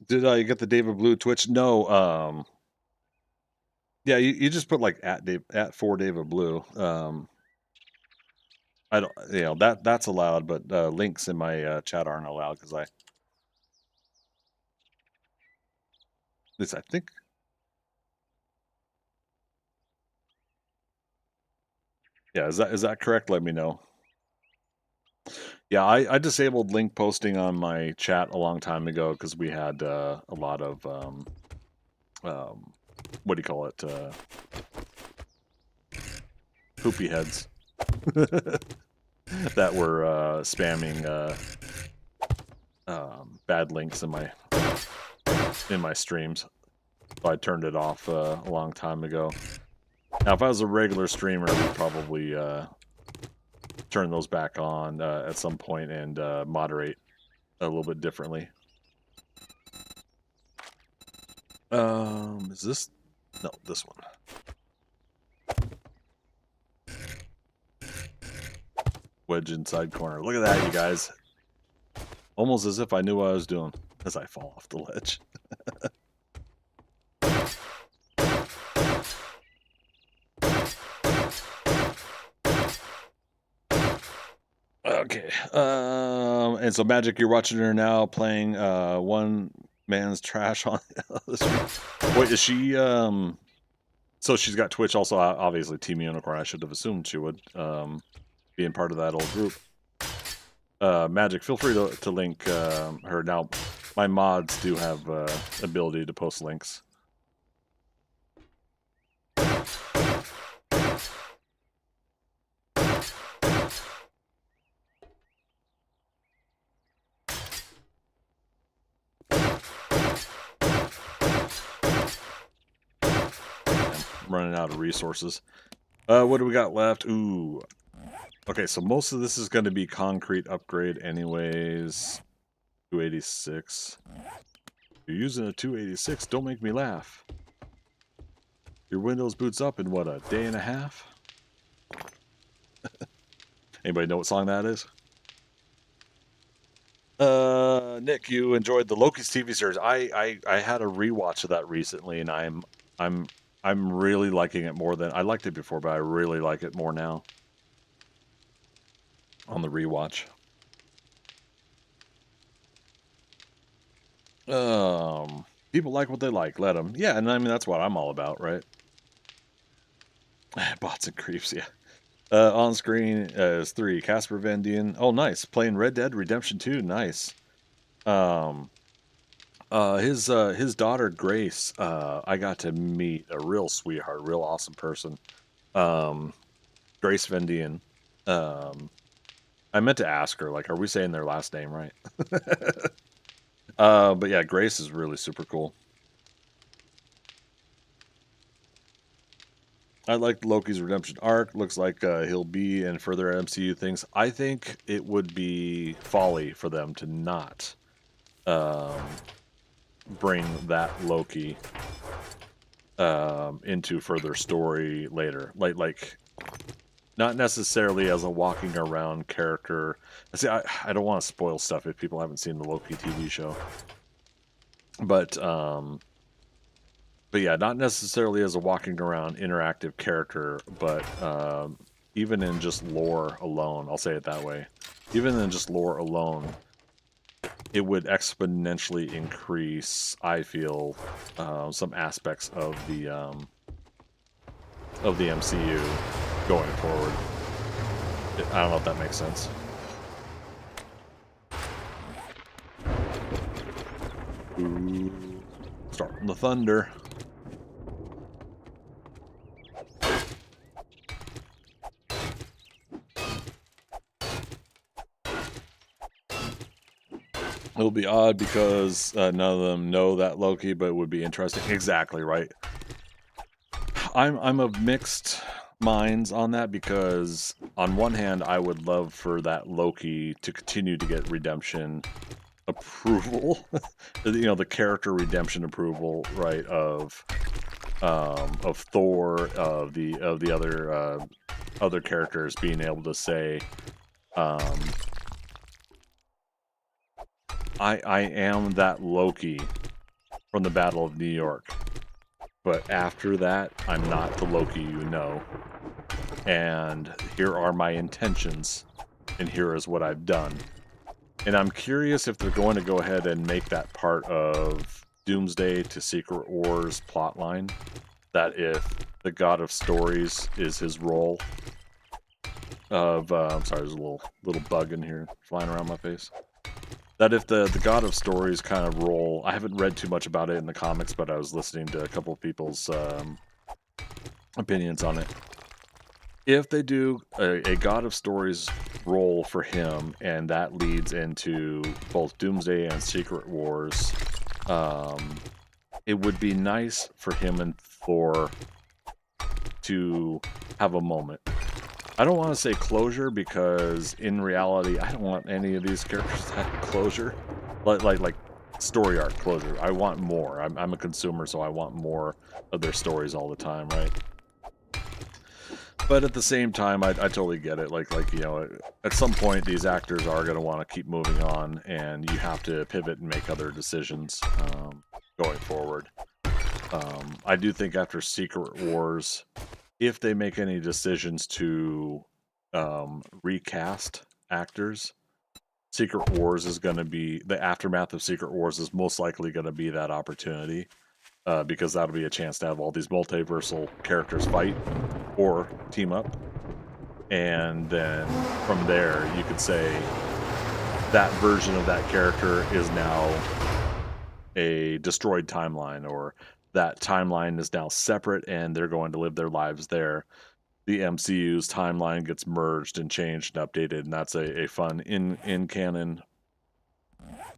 Did I get the David Blue Twitch? No. Yeah, you just put like at for David Blue. I don't, that's allowed, but links in my chat aren't allowed because at least I think. Yeah, is that correct? Let me know. Yeah, I disabled link posting on my chat a long time ago because we had a lot of what do you call it? Poopy heads that were spamming bad links in my streams. So I turned it off a long time ago. Now, if I was a regular streamer, we'd probably turn those back on at some point and moderate a little bit differently. Is this? No, this one. Wedge inside corner. Look at that, you guys. Almost as if I knew what I was doing as I fall off the ledge. Okay. And so Magic, you're watching her now playing one man's trash on the stream. Wait, is she so she's got Twitch also, obviously Team Unicorn. I should have assumed she would being part of that old group. Magic, feel free to link her. Now, my mods do have ability to post links. I'm running out of resources. What do we got left? Ooh. Okay, so most of this is going to be concrete upgrade anyways. 286. You're using a 286, don't make me laugh. Your Windows boots up in what, a day and a half? Anybody know what song that is? Nick, you enjoyed the Loki's TV series. I had a rewatch of that recently, and I'm really liking it more than I liked it before, but I really like it more now on the rewatch. People like what they like. Let them. Yeah, and I mean that's what I'm all about, right? Bots and creeps, yeah. On screen is 3 Casper Van Dien. Oh, nice. Playing Red Dead Redemption 2. Nice. His daughter Grace. I got to meet a real sweetheart, real awesome person. Grace Van Dien. I meant to ask her, like, are we saying their last name right? But yeah, Grace is really super cool. I like Loki's redemption arc. Looks like he'll be in further MCU things. I think it would be folly for them to not bring that Loki into further story later. Like not necessarily as a walking around character. See, I don't want to spoil stuff if people haven't seen the Loki TV show. But yeah, not necessarily as a walking around interactive character, but even in just lore alone, I'll say it that way. Even in just lore alone, it would exponentially increase, I feel, some aspects of the MCU going forward. I don't know if that makes sense. Ooh, starting the thunder. It'll be odd because none of them know that Loki, but it would be interesting. Exactly right. I'm of mixed minds on that because on one hand, I would love for that Loki to continue to get redemption approval, the character redemption approval, right? Of Thor, of the other characters being able to say, um, I am that Loki from the Battle of New York. But after that, I'm not the Loki you know. And here are my intentions, and here is what I've done. And I'm curious if they're going to go ahead and make that part of Doomsday to Secret Wars plotline. That if the God of Stories is his role of, I'm sorry, there's a little bug in here flying around my face. That if the God of Stories kind of role, I haven't read too much about it in the comics, but I was listening to a couple of people's opinions on it. If they do a God of Stories role for him, and that leads into both Doomsday and Secret Wars, it would be nice for him and Thor to have a moment. I don't want to say closure because in reality, I don't want any of these characters to have closure, like story arc closure. I want more. I'm a consumer, so I want more of their stories all the time, right? But at the same time, I totally get it. Like at some point, these actors are going to want to keep moving on, and you have to pivot and make other decisions going forward. I do think after Secret Wars, if they make any decisions to recast actors, Secret Wars is going to be the aftermath of Secret Wars is most likely going to be that opportunity because that'll be a chance to have all these multiversal characters fight or team up, and then from there you could say that version of that character is now a destroyed timeline, or that timeline is now separate and they're going to live their lives there. The MCU's timeline gets merged and changed and updated, and that's a fun in canon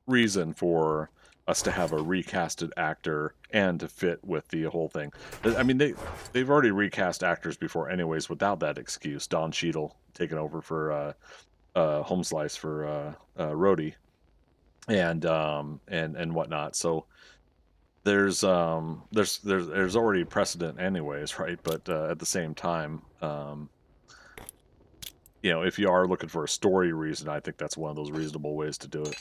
reason for us to have a recasted actor and to fit with the whole thing. I mean, they've already recast actors before, anyways, without that excuse. Don Cheadle taking over for Home Slice for Rhodey and whatnot. So there's already precedent, anyways, right? But at the same time, if you are looking for a story reason, I think that's one of those reasonable ways to do it.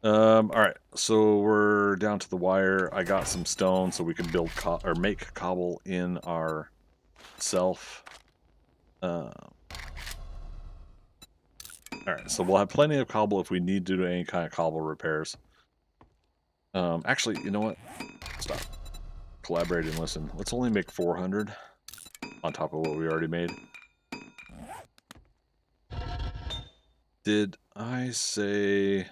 All right, so we're down to the wire. I got some stone so we can build or make cobble in our self. All right, so we'll have plenty of cobble if we need to do any kind of cobble repairs. Actually, you know what? Stop. Collaborate and listen. Let's only make 400 on top of what we already made. Did I say...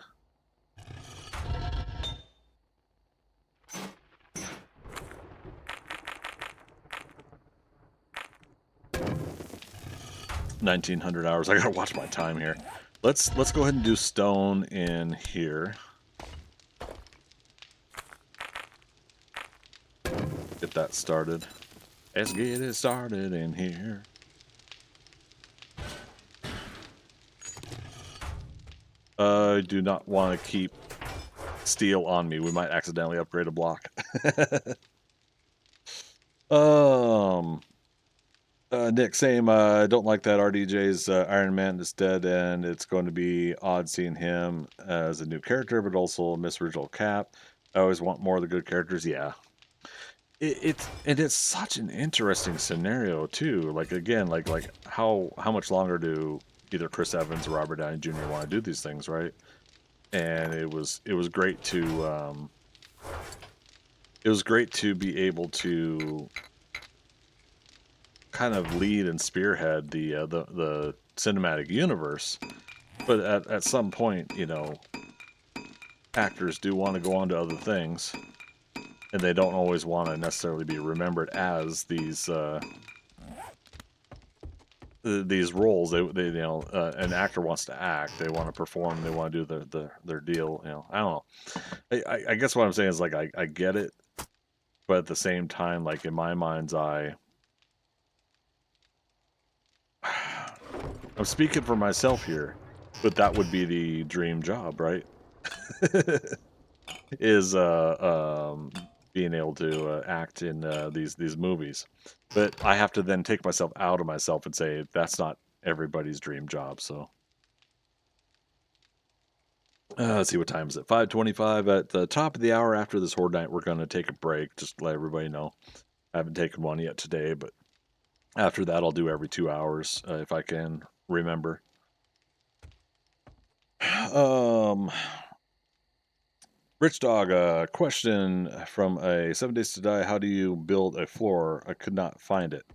$1,900 hours. I gotta watch my time here. Let's go ahead and do stone in here. Get that started. Let's get it started in here. I do not want to keep steel on me. We might accidentally upgrade a block. Nick, same. I don't like that RDJ's Iron Man is dead, and it's going to be odd seeing him as a new character, but also Miss Original Cap. I always want more of the good characters. Yeah, it's such an interesting scenario too. Like again, like how much longer do either Chris Evans or Robert Downey Jr. want to do these things, right? And it was great to be able to kind of lead and spearhead the cinematic universe, but at some point, actors do want to go on to other things, and they don't always want to necessarily be remembered as these these roles. They an actor wants to act. They want to perform. They want to do their deal. I don't know. I guess what I'm saying is like I get it, but at the same time, like in my mind's eye, I'm speaking for myself here, but that would be the dream job, right? Is being able to act in these movies, but I have to then take myself out of myself and say that's not everybody's dream job. So let's see, what time is it? 5:25 at the top of the hour. After this horde night, we're going to take a break. Just to let everybody know, I haven't taken one yet today, but after that, I'll do every 2 hours if I can remember. Um, Rich Dog, question from a 7 Days to Die. How do you build a floor? I could not find it.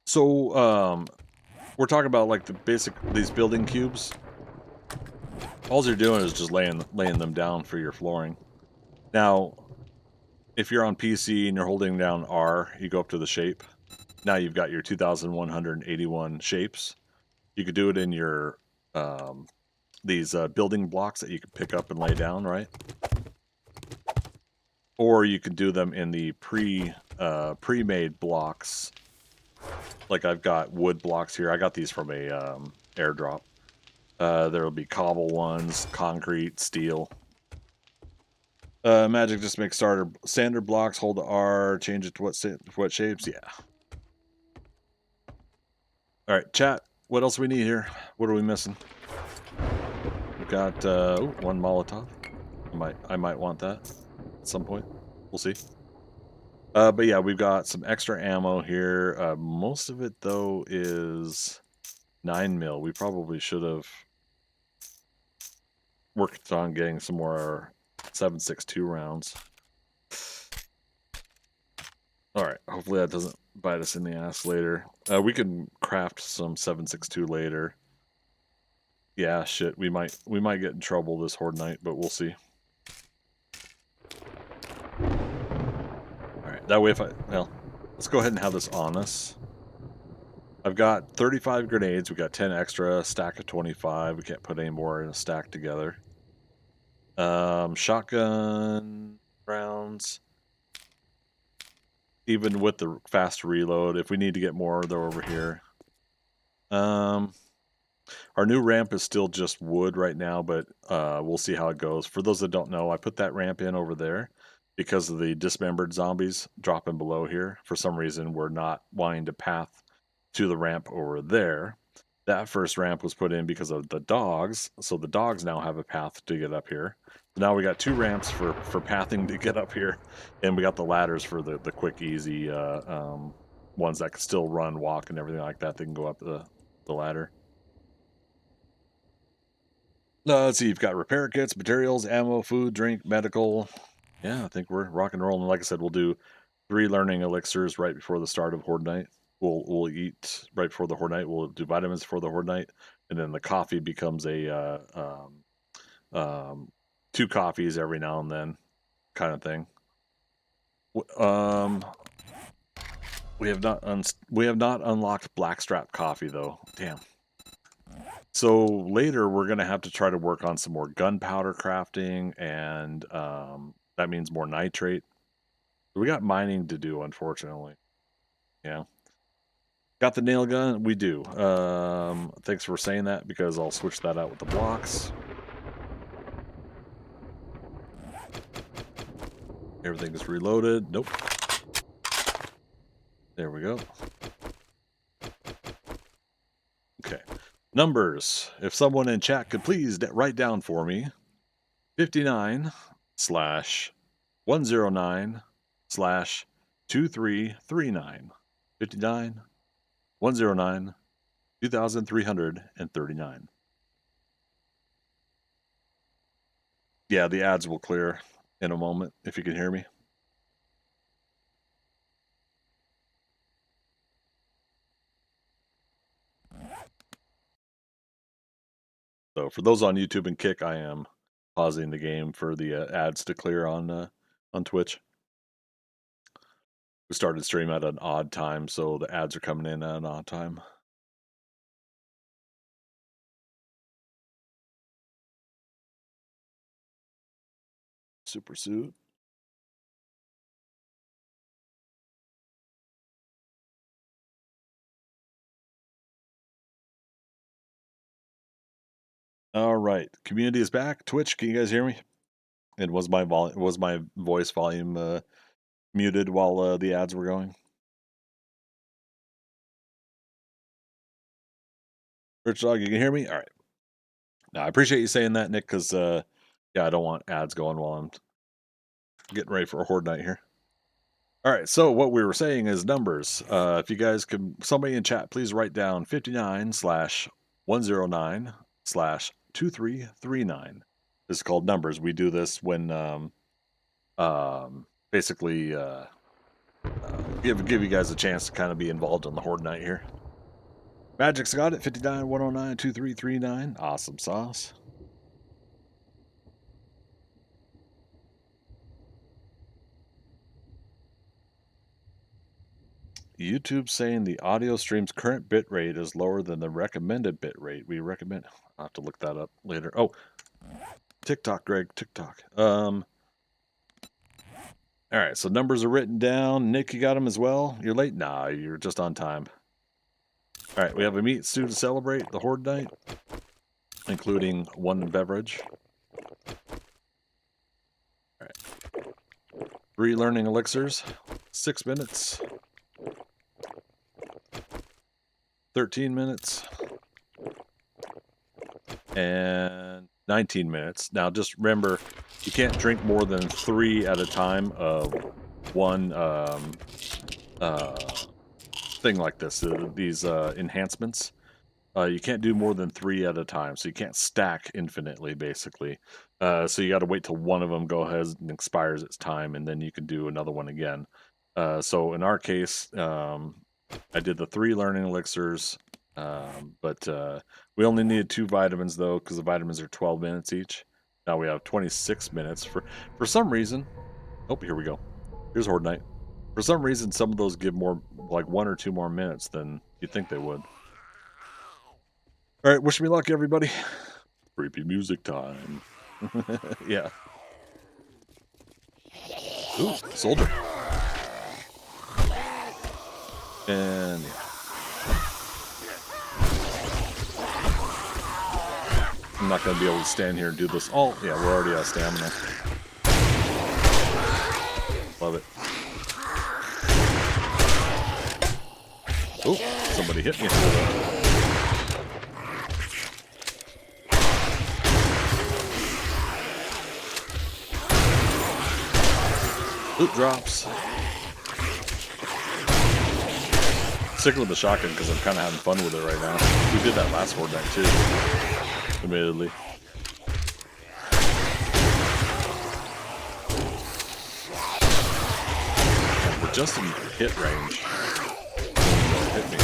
So, we're talking about like the basic, these building cubes. All you're doing is just laying them down for your flooring. Now, if you're on PC and you're holding down R, you go up to the shape. Now you've got your 2,181 shapes. You could do it in your these building blocks that you can pick up and lay down, right? Or you could do them in the pre-made blocks. Like I've got wood blocks here. I got these from a airdrop. There'll be cobble ones, concrete, steel. Magic just makes standard blocks. Hold the R, change it to what shapes. Yeah. All right, chat. What else we need here? What are we missing? We've got one Molotov. I might want that at some point. We'll see. But yeah, we've got some extra ammo here. Most of it though is 9mm. We probably should have worked on getting some more 7.62 rounds. All right, hopefully that doesn't bite us in the ass later. We can craft some 7.62 later. Yeah, shit, we might get in trouble this horde night, but we'll see. All right, that way let's go ahead and have this on us. I've got 35 grenades. We got 10 extra, stack of 25. We can't put any more in a stack together. Shotgun rounds. Even with the fast reload, if we need to get more, they're over here. Our new ramp is still just wood right now, but we'll see how it goes. For those that don't know, I put that ramp in over there because of the dismembered zombies dropping below here. For some reason, we're not wanting to path to the ramp over there. That first ramp was put in because of the dogs, so the dogs now have a path to get up here. So now we got 2 ramps for pathing to get up here, and we got the ladders for the quick, easy ones that can still run, walk, and everything like that. They can go up the ladder. Let's see, you've got repair kits, materials, ammo, food, drink, medical. Yeah, I think we're rock and rolling. Like I said, we'll do 3 learning elixirs right before the start of horde night. We'll eat right before the horde night. We'll do vitamins for the horde night, and then the coffee becomes a 2 coffees every now and then, kind of thing. We have not unlocked blackstrap coffee though. Damn. So later we're gonna have to try to work on some more gunpowder crafting, and that means more nitrate. We got mining to do, unfortunately. Yeah. Got the nail gun? We do. Thanks for saying that, because I'll switch that out with the blocks. Everything is reloaded. Nope. There we go. Okay. Numbers. If someone in chat could please write down for me 59/109/2339. 59/109/2339. Yeah, the ads will clear in a moment if you can hear me. So for those on YouTube and Kick, I am pausing the game for the ads to clear on Twitch. We started stream at an odd time, so the ads are coming in at an odd time. Super suit. All right, community is back. Twitch, can you guys hear me? And was my voice volume muted while the ads were going? Rich Dog, you can hear me? All right. Now, I appreciate you saying that, Nick, because yeah, I don't want ads going while I'm getting ready for a horde night here. All right, so what we were saying is numbers. If you guys can, somebody in chat, please write down 59/109/2339. This is called numbers. We do this when basically give you guys a chance to kind of be involved in the horde night here. Magic's got it. 59/109/2339. Awesome sauce. YouTube saying the audio stream's current bit rate is lower than the recommended bit rate. We recommend. I'll have to look that up later. Oh, TikTok, Greg. TikTok. All right, so numbers are written down. Nick, you got them as well? You're late? Nah, you're just on time. All right, we have a meat stew to celebrate the horde night, including one beverage. All right. 3 learning elixirs, 6 minutes. 13 minutes. And 19 minutes. Now, just remember, you can't drink more than 3 at a time of one thing like this. These enhancements. You can't do more than 3 at a time, so you can't stack infinitely, basically. So you got to wait till one of them go ahead and expires its time, and then you can do another one again. So in our case, I did the 3 learning elixirs, but we only needed 2 vitamins though, because the vitamins are 12 minutes each. Now we have 26 minutes for some reason. Oh, here we go. Here's Horde Night. For some reason, some of those give more, like 1 or 2 more minutes than you'd think they would. All right, wish me luck, everybody. Creepy music time. Yeah. Ooh, soldier. And yeah. I'm not going to be able to stand here and do this. Oh, yeah, we're already out of stamina. Love it. Oh, somebody hit me. Loot drops. Sticking with the shotgun because I'm kind of having fun with it right now. We did that last horde night too, admittedly. And we're just in hit range. Hit me.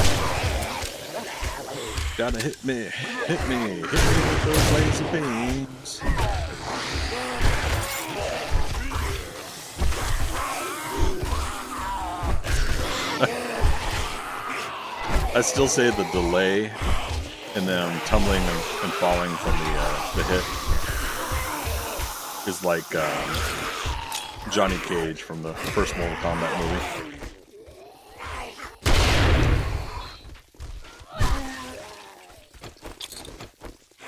Gotta hit me. Hit me. Hit me with those laser beams. I still say the delay and then tumbling and falling from the hit is like Johnny Cage from the first Mortal Kombat movie.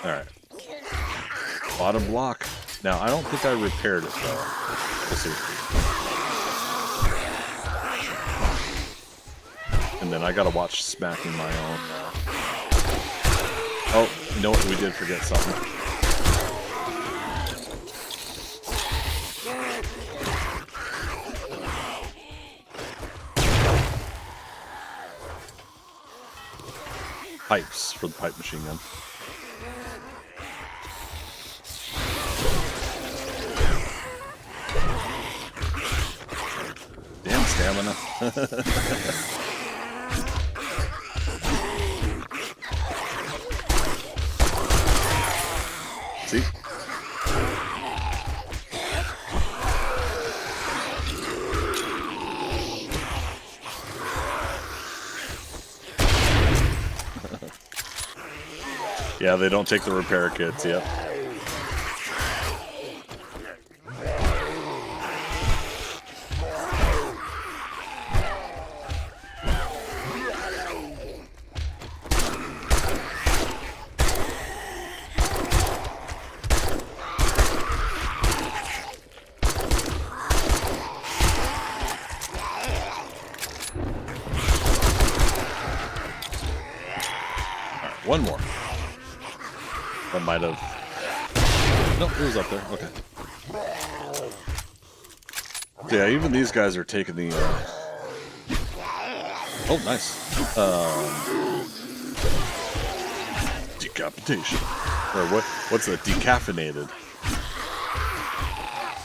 Alright. Bottom block. Now, I don't think I repaired it though. We'll see. And then I gotta watch smacking my own. Oh, you know what? We did forget something. Pipes for the pipe machine gun. Damn stamina. See? Yeah, they don't take the repair kits, yep. One more. That might have... Nope, it was up there. Okay. Yeah, even these guys are taking the... Oh, nice. Decapitation. Or what's the decaffeinated?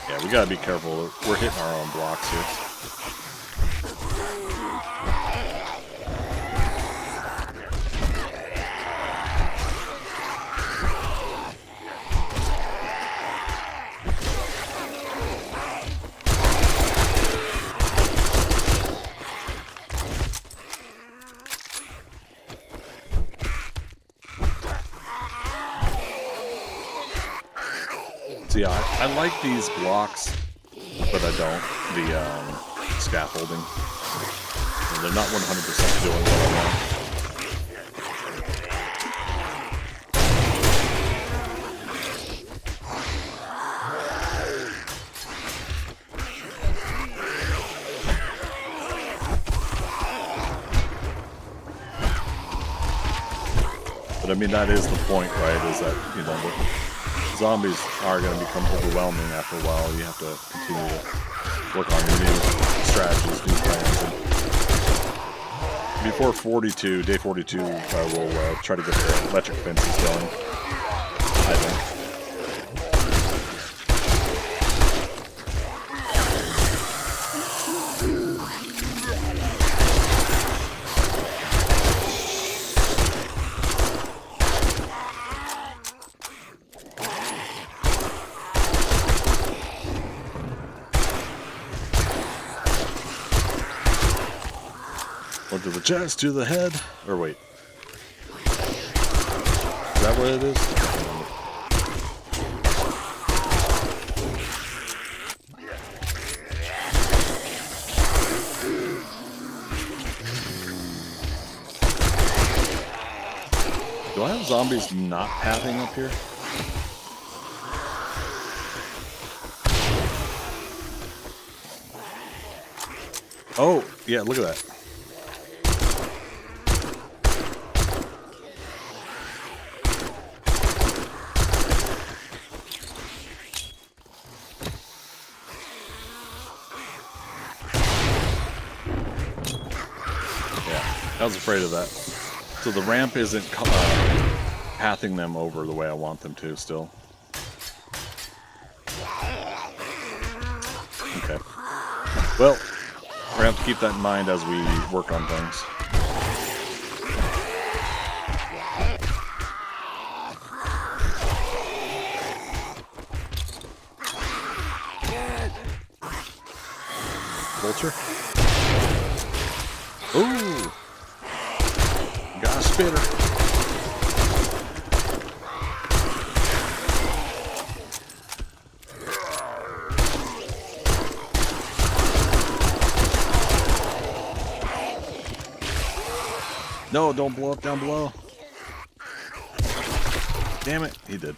Yeah, we gotta be careful. We're hitting our own blocks here. See, I like these blocks, but I don't. The scaffolding. They're not 100% doing what I want. But I mean, that is the point, right? Is that, you know, the zombies are going to become overwhelming after a while. You have to continue to work on new strategies, new plans. And before 42, day 42, we'll try to get the electric fences going, I think. One to the chest, to the head, or wait. Is that what it is? Do I have zombies not pathing up here? Oh, yeah, look at that. I was afraid of that. So the ramp isn't pathing them over the way I want them to still. Okay. Well, we're going to have to keep that in mind as we work on things. Vulture? Ooh! Got a spitter. No, don't blow up down below. Damn it, he did.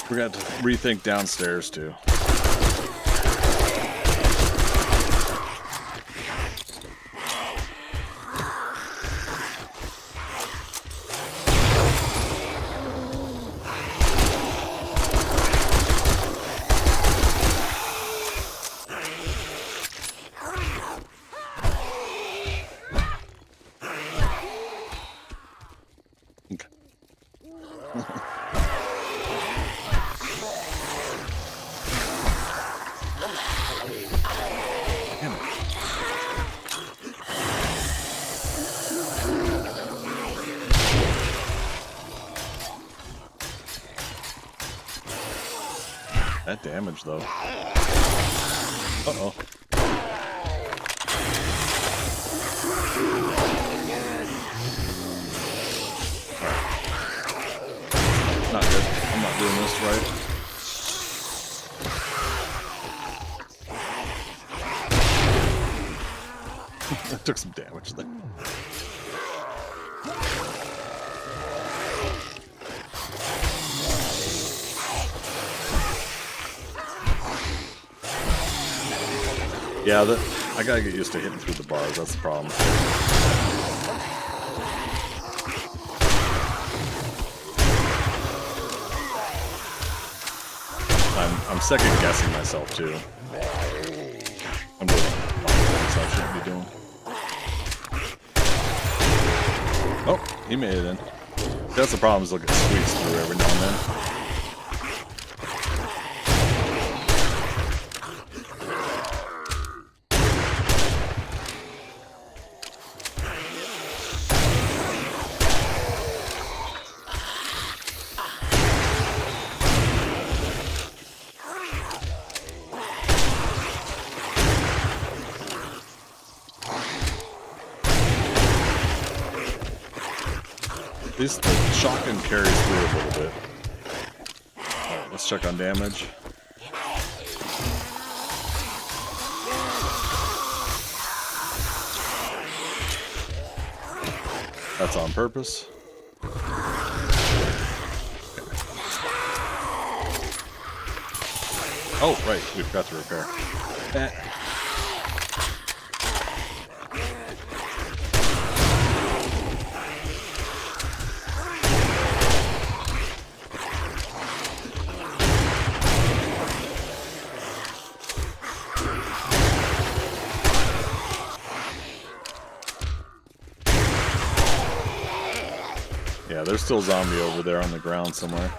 We got to rethink downstairs too. That damage, though. Uh-oh. Not good. I'm not doing this right. I took some damage there. Yeah, I gotta get used to hitting through the bars. That's the problem. I'm second guessing myself too. I'm doing things I shouldn't be doing. Oh, he made it in. That's the problem, is they'll get squeezed through every now and then. At least the shotgun carries through a little bit. Alright, let's check on damage. That's on purpose. Oh, right, we forgot to repair. Yeah, there's still a zombie over there on the ground somewhere.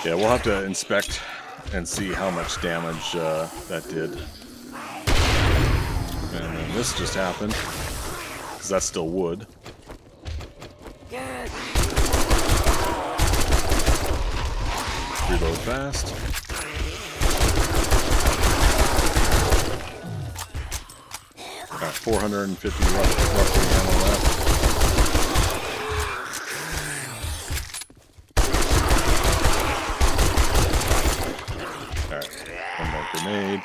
Yeah, we'll have to inspect and see how much damage that did. And then this just happened, because that's still wood. Reload fast. Got 450 roughly ammo left. Alright, one more grenade.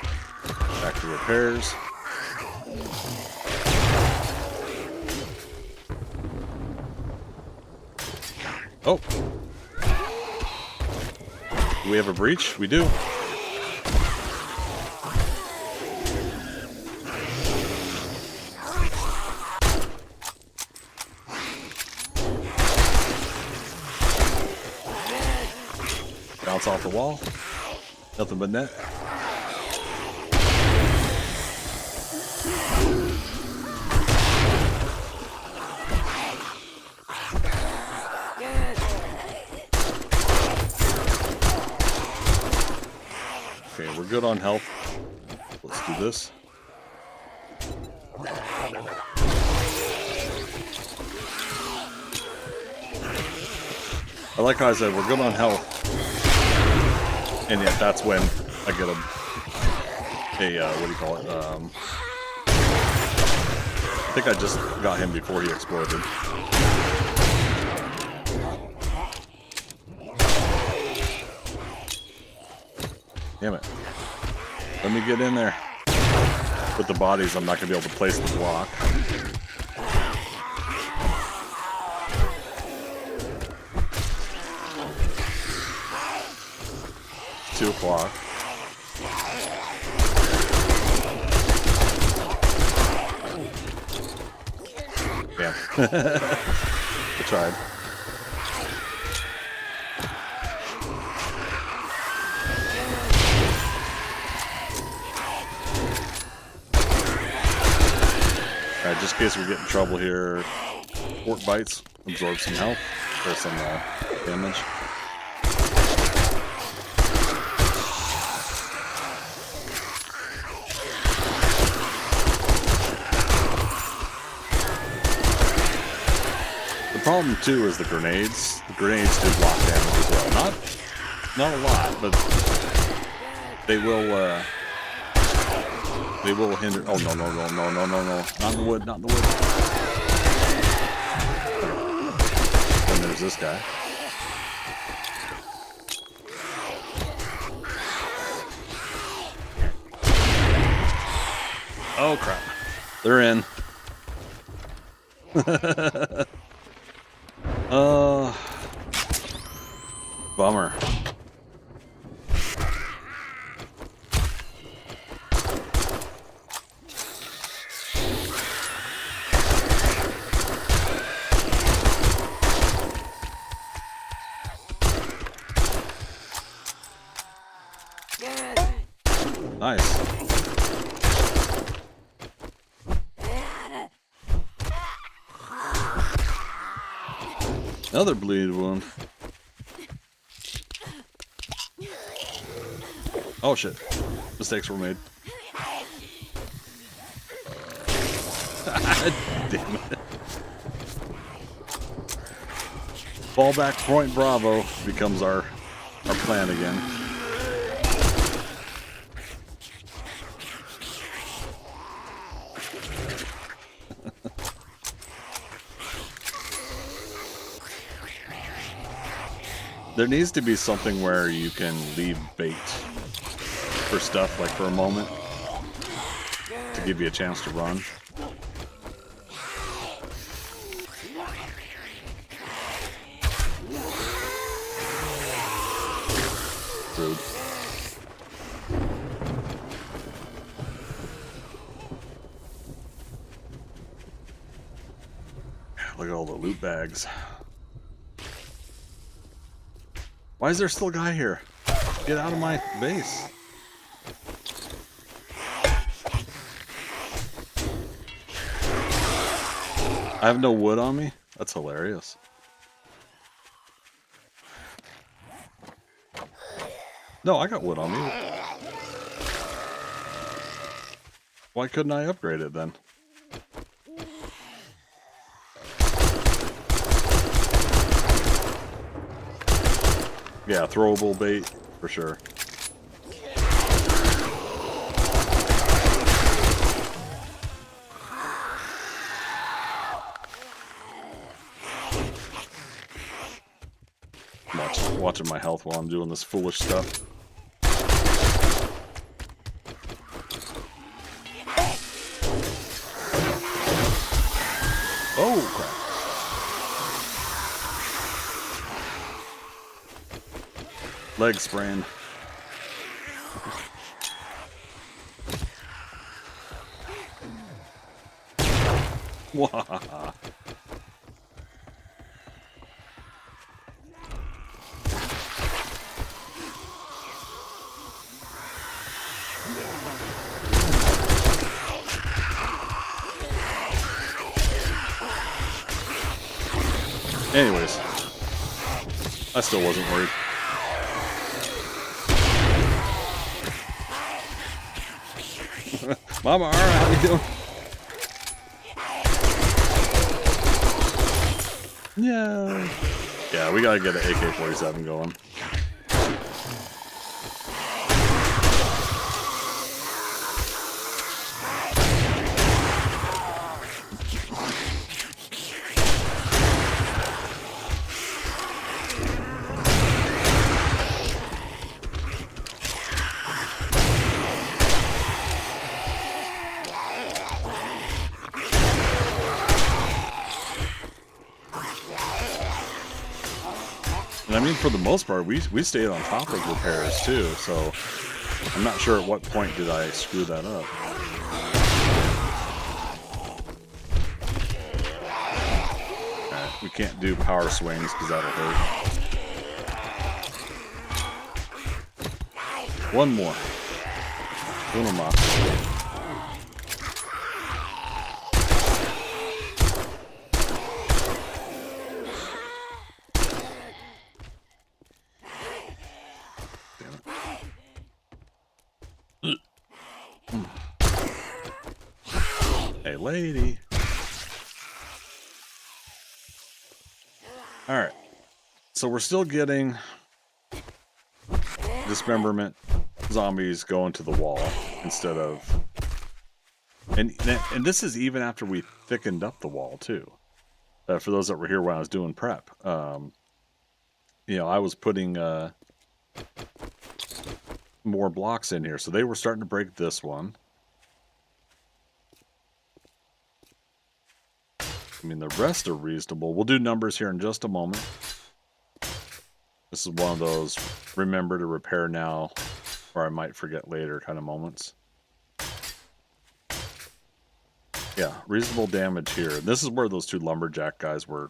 Back to repairs. Oh! Do we have a breach? We do. Bounce off the wall. Nothing but net. Okay, we're good on health. Let's do this. I like how I said we're good on health. And yet that's when I get a what do you call it? I think I just got him before he exploded. Damn it. Let me get in there. With the bodies, I'm not going to be able to place the block. It's 2 o'clock. Damn. I tried. Alright, just in case we get in trouble here, pork bites, absorb some health, or some damage. The problem too is the grenades. The grenades do block damage as well. Not a lot, but they will They will hinder. Oh, no, no, no, no, no, no, no. Not in the wood, not in the wood. And there's this guy. Oh, crap. They're in. Bummer. Nice. Another bleed wound. Oh shit. Mistakes were made. Damn it. Fallback point Bravo becomes our plan again. There needs to be something where you can leave bait for stuff, like for a moment, to give you a chance to run. Rude. Look at all the loot bags. Why is there still a guy here? Get out of my base. I have no wood on me? That's hilarious. No, I got wood on me. Why couldn't I upgrade it then? Yeah, throwable bait, for sure. Watching my health while I'm doing this foolish stuff. Oh, crap. Leg sprain. Wah. Anyways, I still wasn't worried. Mama, all right, how you doing? Yeah. Yeah, we gotta get an AK-47 going. And I mean, for the most part, we stayed on top of repairs too, so I'm not sure at what point did I screw that up. Alright, we can't do power swings because that'll hurt. One more. Uno más. Hey, lady. All right. So we're still getting dismemberment zombies going to the wall instead of And this is even after we thickened up the wall too. For those that were here when I was doing prep, you know, I was putting more blocks in here, so they were starting to break this one. I mean, the rest are reasonable. We'll do numbers here in just a moment. This is one of those remember to repair now, or I might forget later kind of moments. Yeah, reasonable damage here. This is where those two lumberjack guys were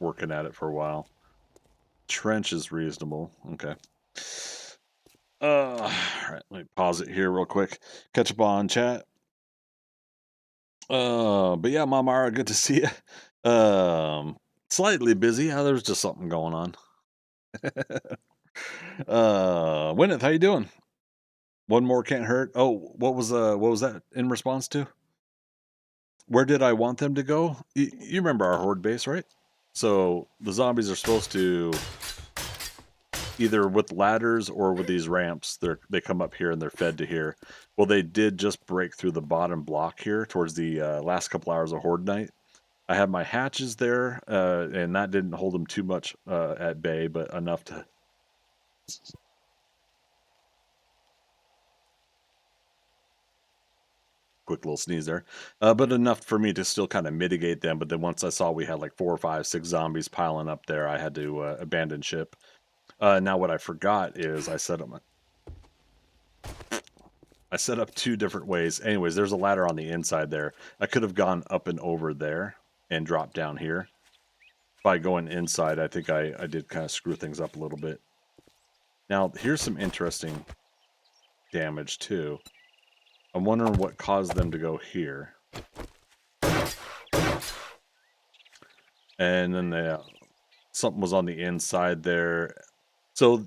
working at it for a while. Trench is reasonable. Okay. All right, let me pause it here real quick. Catch up on chat. But yeah, Mamara, good to see you. Slightly busy. Yeah, there's just something going on. Winneth, how you doing? One more can't hurt. Oh, what was that in response to? Where did I want them to go? You remember our horde base, right? So the zombies are supposed to either with ladders or with these ramps. They come up here and they're fed to here. Well, they did just break through the bottom block here towards the last couple hours of horde night. I had my hatches there, and that didn't hold them too much at bay, but enough to. Quick little sneeze there, but enough for me to still kind of mitigate them. But then once I saw we had like 4 or 5, 6 zombies piling up there, I had to abandon ship. Now what I forgot is I set up 2 different ways. Anyways, there's a ladder on the inside there. I could have gone up and over there and dropped down here. By going inside, I think I did kind of screw things up a little bit. Now, here's some interesting damage too. I'm wondering what caused them to go here. And then something was on the inside there. So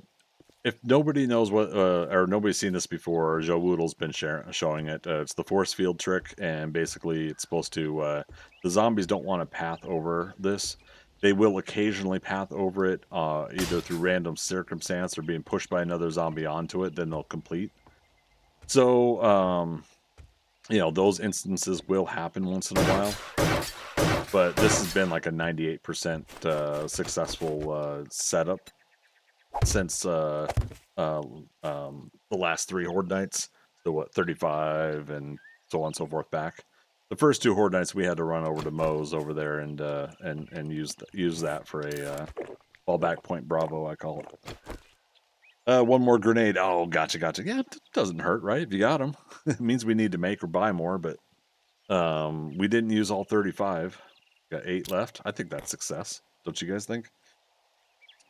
if nobody knows what, or nobody's seen this before, Joe Woodle's been showing it. It's the force field trick, and basically it's supposed to, the zombies don't want to path over this. They will occasionally path over it, either through random circumstance or being pushed by another zombie onto it, then they'll complete. So, you know, those instances will happen once in a while. But this has been like a 98% successful setup since the last 3 horde nights. So what, 35 and so on and so forth back. The first 2 horde nights we had to run over to Moe's over there and use that for a fallback point Bravo, I call it. One more grenade. Oh, gotcha. Yeah, it doesn't hurt, right? If you got them, it means we need to make or buy more. But we didn't use all 35. Got 8 left. I think that's success. Don't you guys think?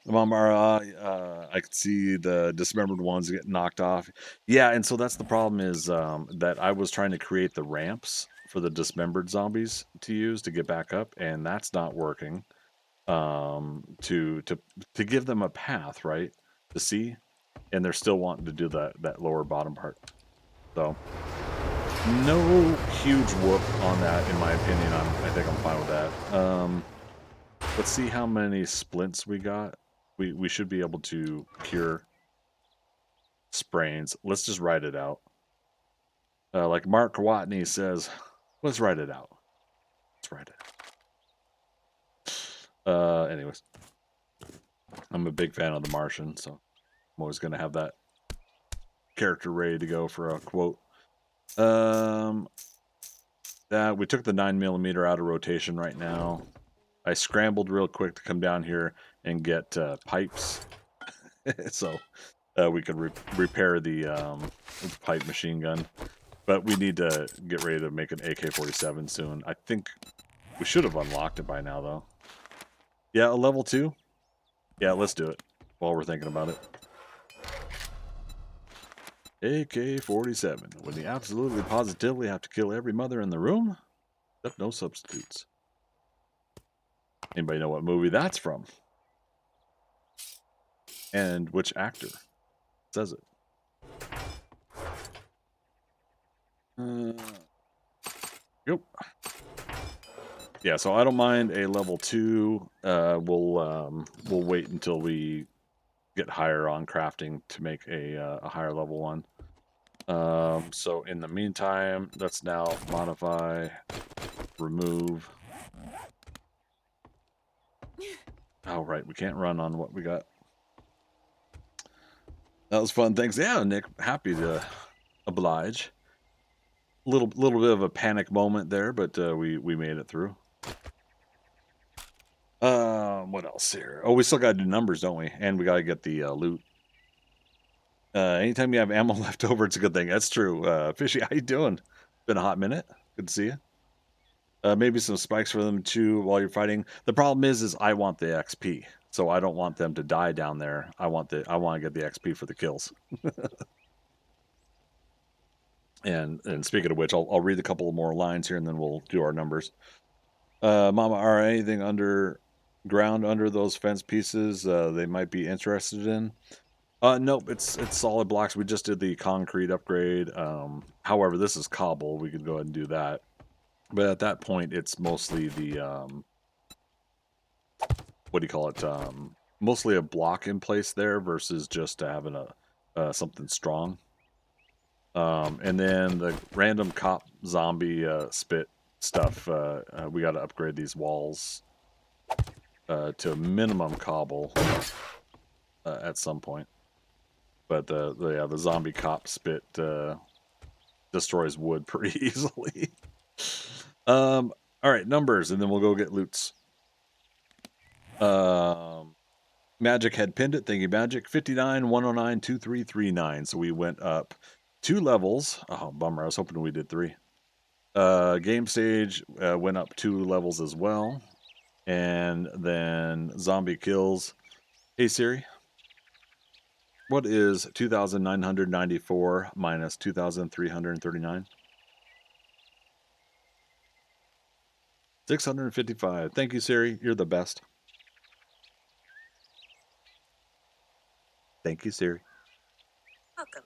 Mamara, I could see the dismembered ones get knocked off. Yeah, and so that's the problem is that I was trying to create the ramps for the dismembered zombies to use to get back up, and that's not working. To give them a path, right, to see, and they're still wanting to do that lower bottom part. So no huge whoop on that, in my opinion. I think I'm fine with that. Let's see how many splints we got. We should be able to cure sprains. Let's just write it out. Like Mark Watney says, let's write it out. Let's write it. Anyways, I'm a big fan of The Martian, so I'm always going to have that character ready to go for a quote. That we took the 9mm out of rotation right now. I scrambled real quick to come down here and get pipes, so we could repair the pipe machine gun. But we need to get ready to make an AK-47 soon. I think we should have unlocked it by now, though. Yeah, a level 2? Yeah, let's do it while we're thinking about it. AK-47. When you absolutely positively have to kill every mother in the room, except no substitutes. Anybody know what movie that's from? And which actor says it? Yep. Yeah, so I don't mind a level 2. We'll wait until we get higher on crafting to make a higher level one. So in the meantime, let's now modify, remove. Oh, right. We can't run on what we got. That was fun. Thanks. Yeah, Nick. Happy to oblige. Little bit of a panic moment there, but we made it through. What else here? Oh, we still got to do numbers, don't we? And we got to get the loot. Anytime you have ammo left over, it's a good thing. That's true. Fishy, how you doing? Been a hot minute. Good to see you. Maybe some spikes for them too while you're fighting. The problem is I want the XP, so I don't want them to die down there. I want to get the XP for the kills. And speaking of which, I'll read a couple more lines here, and then we'll do our numbers. Mama, are anything underground under those fence pieces they might be interested in? Nope, it's solid blocks. We just did the concrete upgrade. However, this is cobble. We could go ahead and do that. But at that point, it's mostly the what do you call it? Mostly a block in place there versus just having a something strong. And then the random cop zombie spit stuff. We got to upgrade these walls to minimum cobble at some point. But the zombie cop spit destroys wood pretty easily. All right, numbers, and then we'll go get loots. Magic had pinned it. Thank you, Magic. 59, 109, 2339. So we went up 2 levels. Oh, bummer. I was hoping we did 3. Game stage went up 2 levels as well. And then zombie kills. Hey, Siri. What is 2,994 minus 2,339? 655. Thank you, Siri. You're the best. Thank you, Siri. Welcome.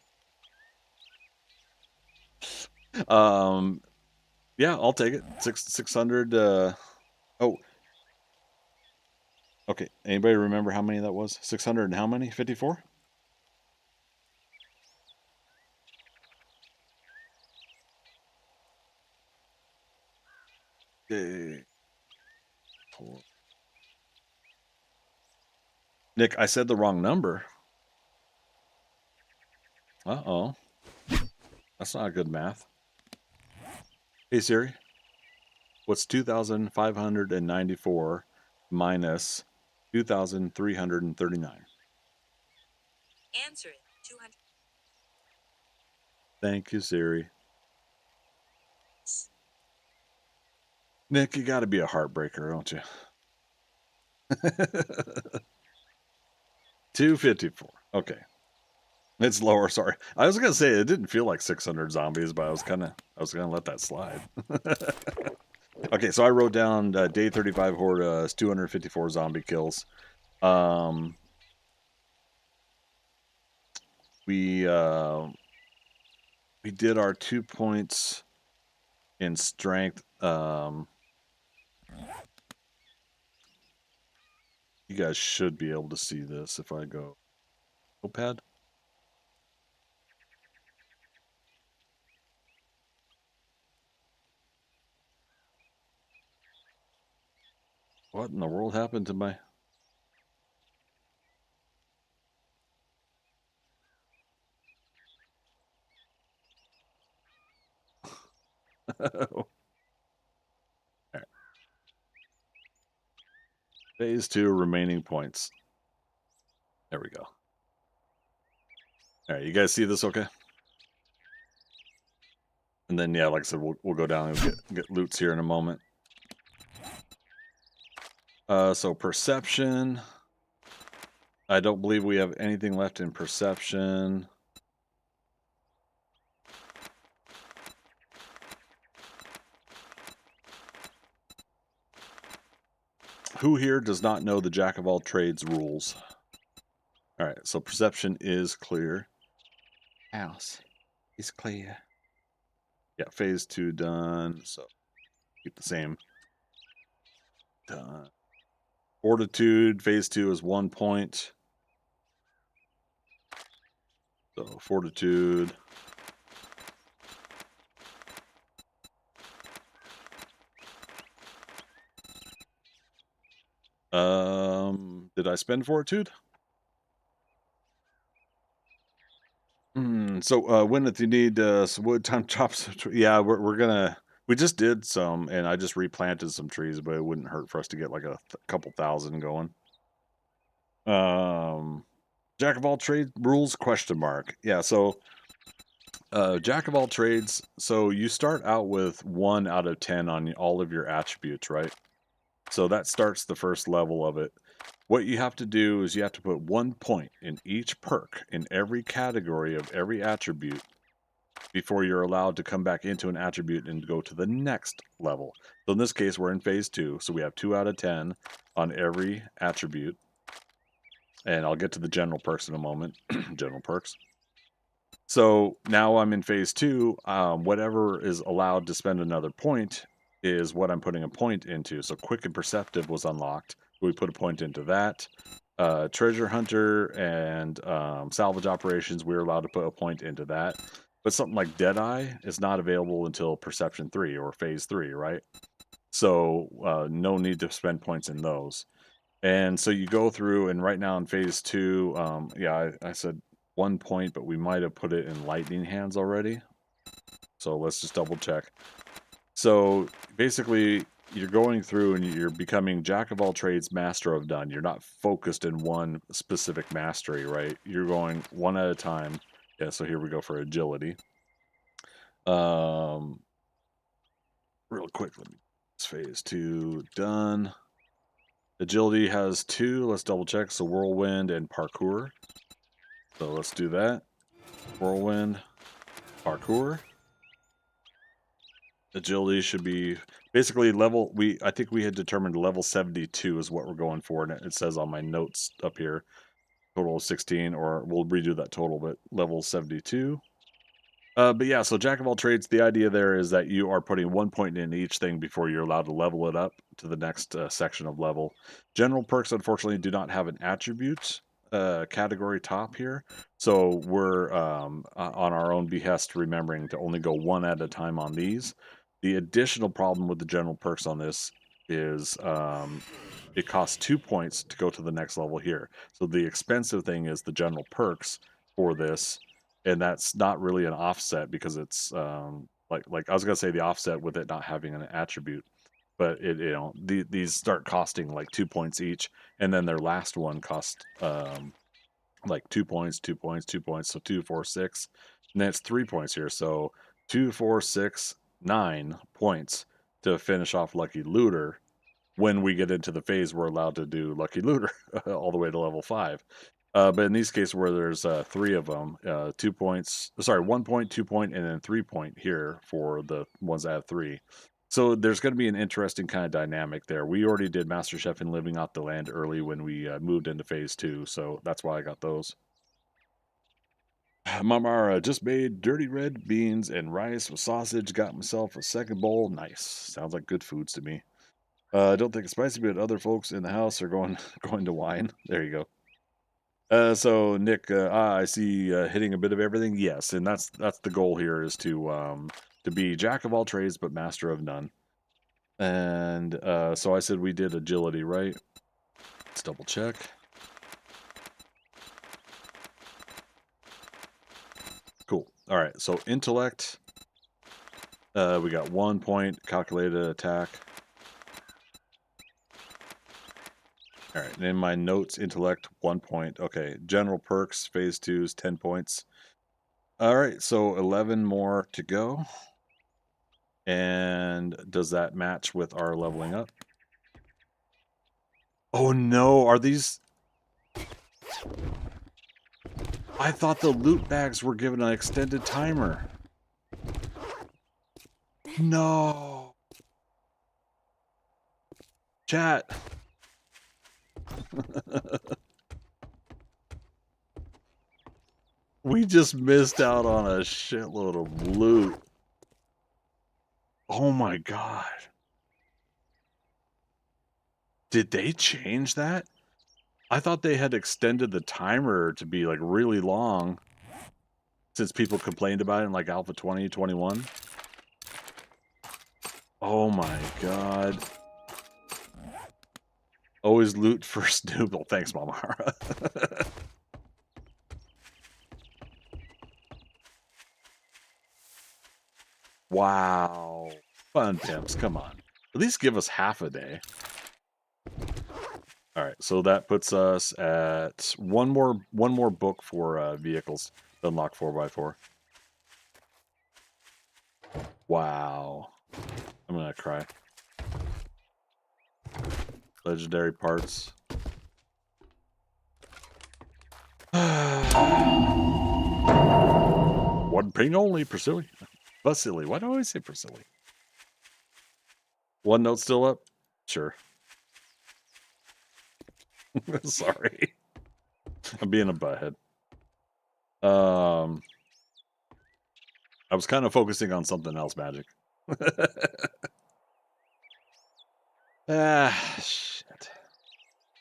Yeah, I'll take it. 600. Oh. Okay. Anybody remember how many that was? 600 and how many? 54? Okay. Nick, I said the wrong number. Uh-oh. That's not good math. Hey, Siri. What's 2,594 minus 2,339? Answer it. 200. Thank you, Siri. Nick, you got to be a heartbreaker, don't you? 254. Okay. It's lower, sorry. I was gonna say it didn't feel like 600 zombies, but I was gonna let that slide. Okay, so I wrote down day 35 horde is 254 zombie kills. We did our 2 points in strength. You guys should be able to see this if I go notepad. What in the world happened to my... Right. Phase 2 remaining points. There we go. All right, you guys see this okay? And then, yeah, like I said, we'll go down and get loots here in a moment. So perception. I don't believe we have anything left in perception. Who here does not know the jack of all trades rules? All right, so perception is clear. House is clear. Yeah, phase 2 done. So keep the same. Done. Fortitude, phase 2 is 1 point. So fortitude. did I spend for it, dude? So when if you need some wood, time to chop some yeah, we're gonna we just did some, and I just replanted some trees, but it wouldn't hurt for us to get like a couple thousand going. Jack of all trades rules question mark. Yeah, so jack of all trades. So you start out with 1 out of 10 on all of your attributes, right? So that starts the first level of it. What you have to do is you have to put 1 point in each perk in every category of every attribute before you're allowed to come back into an attribute and go to the next level. So in this case, we're in phase 2, so we have 2 out of 10 on every attribute. And I'll get to the general perks in a moment. General perks. So now I'm in phase 2. Whatever is allowed to spend another point is what I'm putting a point into. So quick and perceptive was unlocked. We put a point into that. Treasure hunter and salvage operations, we were allowed to put a point into that. But something like Deadeye is not available until Perception 3 or Phase 3, right? So no need to spend points in those. And so you go through, and right now in Phase 2, yeah, I said 1 point, but we might have put it in lightning hands already. So let's just double check. So basically, you're going through and you're becoming jack of all trades, master of none. You're not focused in one specific mastery, right? You're going one at a time. Yeah, so here we go for agility. Real quick, let me phase 2 done. Agility has 2. Let's double check. So whirlwind and parkour. So let's do that. Whirlwind, parkour. Agility should be basically level. I think we had determined level 72 is what we're going for, and it says on my notes up here, total of 16, or we'll redo that total, but level 72. But yeah, so jack of all trades, the idea there is that you are putting 1 point in each thing before you're allowed to level it up to the next section of level. General perks, unfortunately, do not have an attribute category top here. So we're on our own behest remembering to only go 1 at a time on these. The additional problem with the general perks on this is it costs 2 points to go to the next level here. So the expensive thing is the general perks for this, and that's not really an offset because it's like I was gonna say the offset with it not having an attribute, but these start costing like 2 points each, and then their last one cost like 2 points, 2 points, 2 points, so 2, 4, 6, and then it's 3 points here. So 2, 4, 6, 9 points to finish off Lucky Looter. When we get into the phase, we're allowed to do Lucky Looter all the way to level 5. But in these cases where there's 3 of them, 2 points, sorry, 1 point, 2 point, and then 3 point here for the ones that have 3. So there's going to be an interesting kind of dynamic there. We already did Master Chef and Living Off the Land early when we moved into phase 2, so that's why I got those. Mamara just made dirty red beans and rice with sausage. Got myself a second bowl. Nice. Sounds like good foods to me. I don't think it's spicy, but other folks in the house are going to wine. There you go. So Nick, I see hitting a bit of everything. Yes, and that's the goal here is to be jack of all trades but master of none. And so I said we did agility, right? Let's double check. Cool. All right. So intellect. We got 1 point. Calculated attack. All right, and in my notes, intellect 1 point. Okay, general perks, phase 2 is 10 points. All right, so 11 more to go. And does that match with our leveling up? Oh no, are these... I thought the loot bags were given an extended timer. No. Chat. We just missed out on a shitload of loot. Oh my god. Did they change that? I thought they had extended the timer to be like really long since people complained about it in like Alpha 2021. Oh my god. Always loot for Snooble. Thanks, Mamahara. Wow. Fun temps, come on. At least give us half a day. All right, so that puts us at one more book for vehicles to unlock 4x4. Wow. I'm gonna cry. Legendary parts. One ping only, Priscilla. Vasily. Why do I always say Priscilla? One note still up? Sure. Sorry. I'm being a butthead. I was kind of focusing on something else, Magic. Shit.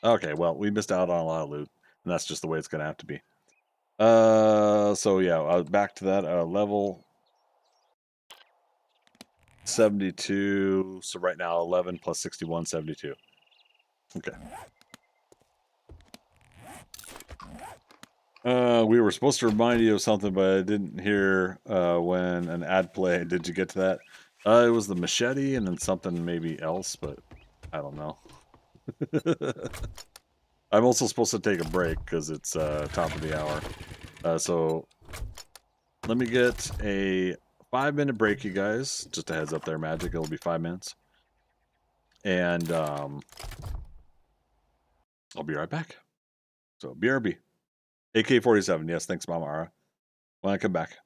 Okay, well, we missed out on a lot of loot, and that's just the way it's gonna have to be. So yeah, back to that level 72. So right now 11 plus 61, 72. Okay. We were supposed to remind you of something, but I didn't hear when an ad played. Did you get to that? It was the machete and then something maybe else, but I don't know. I'm also supposed to take a break because it's top of the hour. So let me get a 5-minute break, you guys. Just a heads up there, Magic. It'll be 5 minutes. And I'll be right back. So BRB. AK-47. Yes, thanks, Mama Ara. When I come back.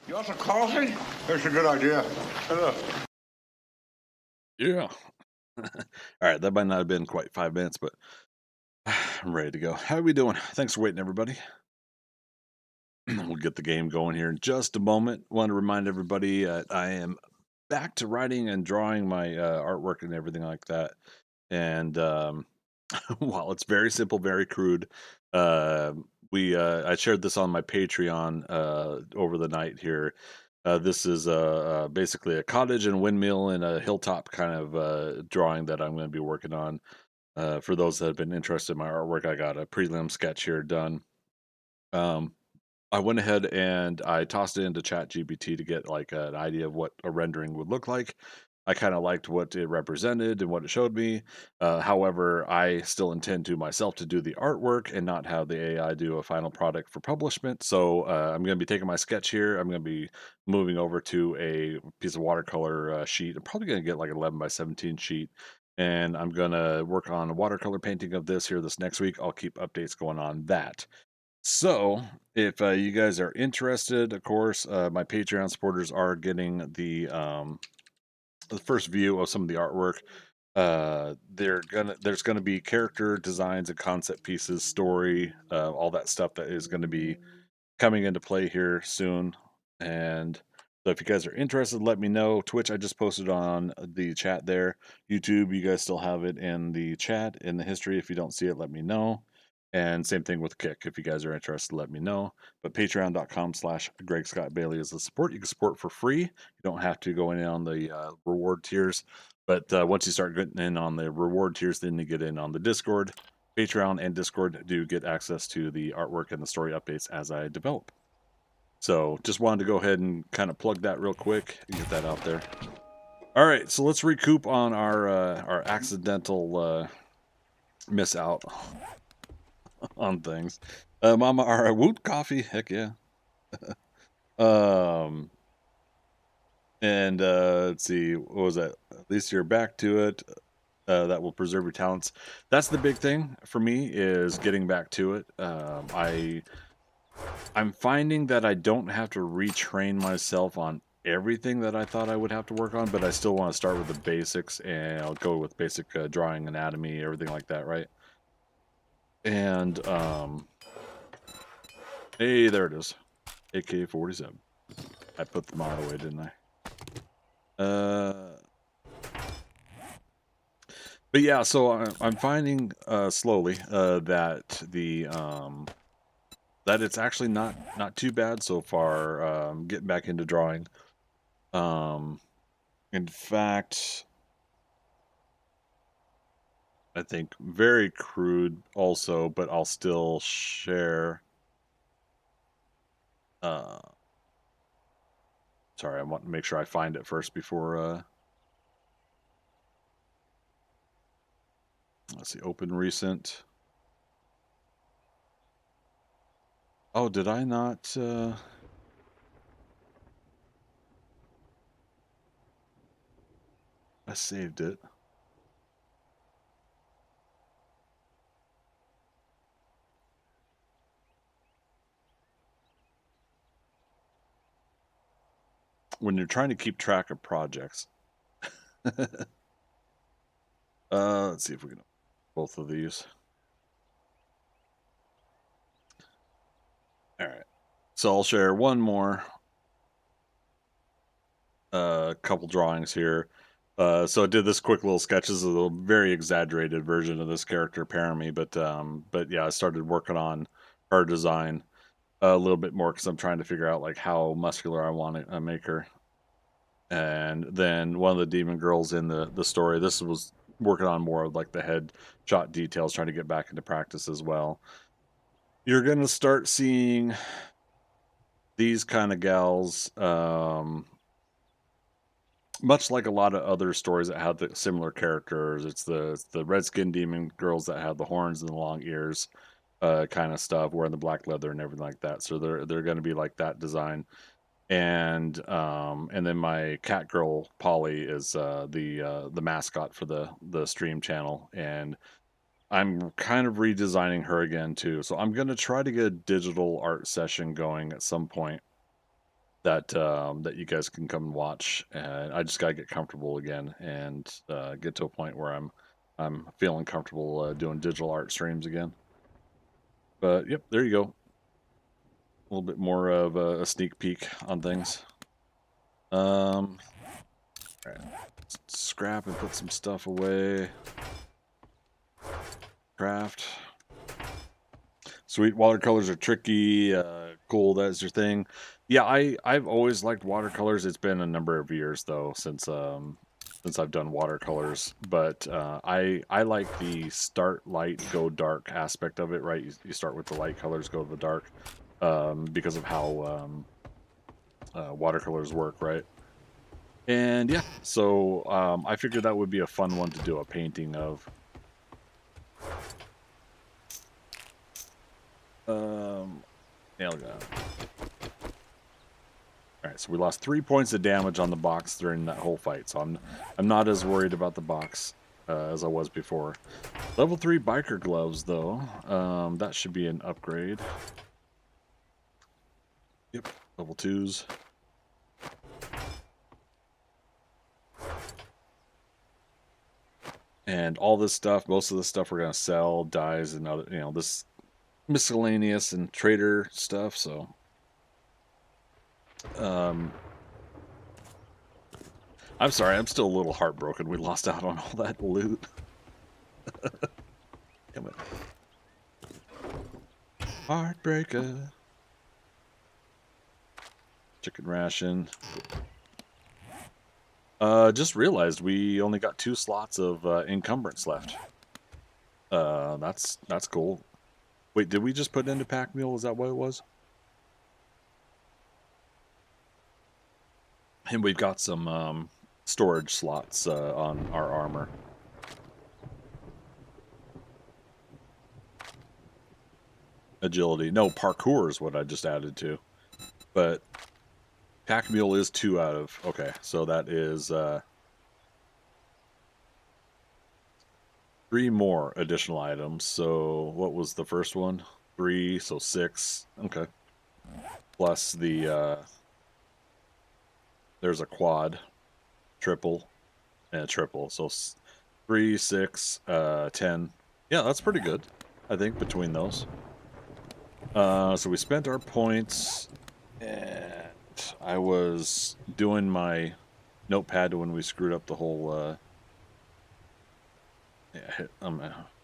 You want some coffee? That's a good idea. Hello. Yeah. All right, that might not have been quite 5 minutes, but I'm ready to go. How are we doing? Thanks for waiting, everybody. We'll get the game going here in just a moment. Want to remind everybody I am back to writing and drawing my artwork and everything like that. And while it's very simple, very crude, uh, I shared this on my Patreon over the night here. This is basically a cottage and windmill and a hilltop kind of drawing that I'm going to be working on. For those that have been interested in my artwork, I got a prelim sketch here done. Um, I went ahead and I tossed it into ChatGPT to get like an idea of what a rendering would look like. I kind of liked what it represented and what it showed me. However, I still intend to myself to do the artwork and not have the AI do a final product for publishment. So I'm going to be taking my sketch here. I'm going to be moving over to a piece of watercolor sheet. I'm probably going to get like an 11 by 17 sheet. And I'm going to work on a watercolor painting of this here this next week. I'll keep updates going on that. So, if you guys are interested, of course, my Patreon supporters are getting the first view of some of the artwork. There's gonna be character designs and concept pieces, story, all that stuff that is going to be coming into play here soon. And so if you guys are interested, let me know. Twitch, I just posted on the chat there. YouTube, you guys still have it in the chat in the history. If you don't see it, let me know. And same thing with Kick. If you guys are interested, let me know. But patreon.com/Greg Scott Bailey is the support. You can support for free. You don't have to go in on the reward tiers. But once you start getting in on the reward tiers, then you get in on the Discord. Patreon and Discord do get access to the artwork and the story updates as I develop. So just wanted to go ahead and kind of plug that real quick and get that out there. All right, so let's recoup on our accidental miss out on things. Mama, our Woot coffee, heck yeah. um, and let's see, what was that? At least you're back to it. That will preserve your talents. That's the big thing for me is getting back to it. I'm finding that I don't have to retrain myself on everything that I thought I would have to work on, but I still want to start with the basics and I'll go with basic drawing, anatomy, everything like that, right? And hey, there it is, AK-47. I put the mod away, didn't I? But yeah, so I'm finding slowly that the that it's actually not too bad so far. Getting back into drawing. In fact, I think very crude also, but I'll still share. Sorry, I want to make sure I find it first before. Let's see, open recent. Oh, did I not? I saved it. When you're trying to keep track of projects. Let's see if we can both of these. All right. So I'll share one more couple drawings here. So I did this quick little sketch. This is a very exaggerated version of this character, Paramy, but yeah, I started working on her design a little bit more because I'm trying to figure out like how muscular I want to make her. And then one of the demon girls in the story, this was working on more of like the head shot details, trying to get back into practice as well. You're gonna start seeing these kind of gals, much like a lot of other stories that have the similar characters. It's the red skin demon girls that have the horns and the long ears, kind of stuff, wearing the black leather and everything like that. So they're going to be like that design. And then my cat girl Polly is the mascot for the stream channel, and I'm kind of redesigning her again too. So I'm going to try to get a digital art session going at some point that you guys can come and watch. And I just gotta get comfortable again and get to a point where I'm feeling comfortable doing digital art streams again. But yep, there you go. A little bit more of a sneak peek on things. All right, let's scrap and put some stuff away. Craft. Sweet, watercolors are tricky. Cool, that's your thing. Yeah, I've always liked watercolors. It's been a number of years though since I've done watercolors. But I like the start light, go dark aspect of it. Right, you start with the light colors, go to the dark, because of how watercolors work, right? And yeah, so I figured that would be a fun one to do a painting of. Nail gun. Alright, so we lost 3 points of damage on the box during that whole fight, so I'm not as worried about the box as I was before. Level 3 biker gloves, though. That should be an upgrade. Yep, level 2s. And all this stuff, most of the stuff we're going to sell, dyes, and other, this miscellaneous and trader stuff, so I'm sorry, I'm still a little heartbroken we lost out on all that loot. Damn it. Heartbreaker. Chicken ration. Just realized we only got 2 slots of encumbrance left. That's cool. Wait, did we just put it into pack mule? Is that what it was? And we've got some storage slots on our armor. Agility. No, parkour is what I just added to. But pack mule is 2 out of... Okay, so that is 3 more additional items. So what was the first one? 3, so 6. Okay. Plus the... there's a quad, triple, and a triple. So 3, 6, 10. Yeah, that's pretty good, I think, between those. So we spent our points, and I was doing my notepad when we screwed up the whole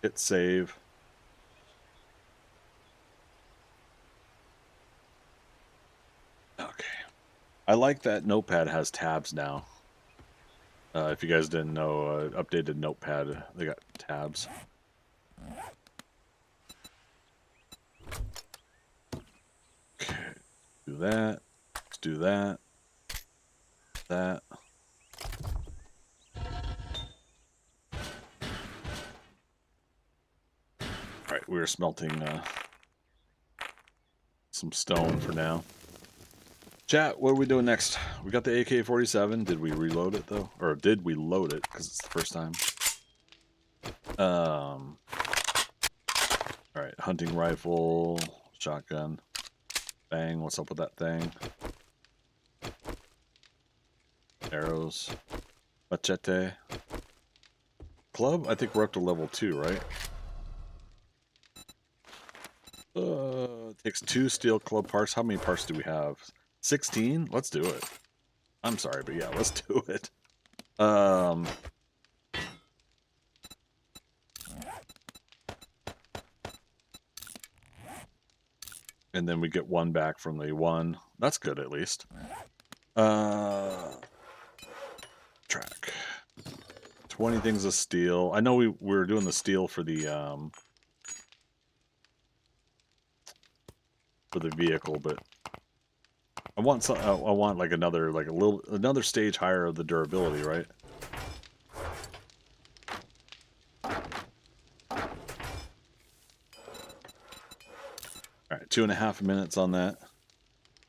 hit save. Okay. I like that notepad has tabs now. If you guys didn't know, updated notepad, they got tabs. Okay, do that. Let's do that. That. Alright, we're smelting some stone for now. Chat, what are we doing next? We got the AK-47. Did we reload it, though? Or did we load it? Because it's the first time. Alright, hunting rifle, shotgun. Bang, what's up with that thing? Arrows. Machete. Club? I think we're up to level 2, right? Takes 2 steel club parts. How many parts do we have? 16? Let's do it. I'm sorry, but yeah, let's do it. And then we get 1 back from the 1. That's good, at least. Track. 20 things of steel. I know we were doing the steel for the vehicle, but I want some. I want like another stage higher of the durability, right? All right, 2.5 minutes on that.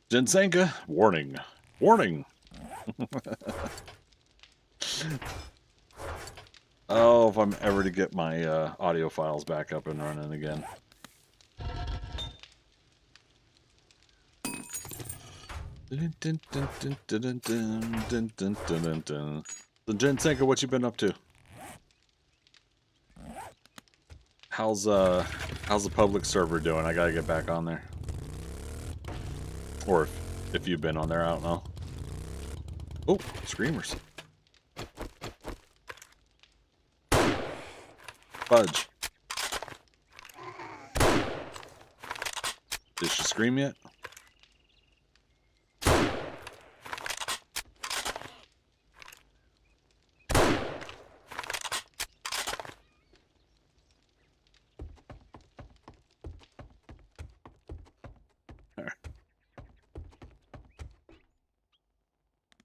Jinsenka, warning, warning. Oh, if I'm ever to get my audio files back up and running again. Dun, dun, dun, dun, dun, dun, dun, dun, dun, dun, dun. So Jensenka, what you been up to? How's the public server doing? I gotta get back on there. Or if you've been on there, I don't know. Oh, screamers. Fudge. Did she scream yet?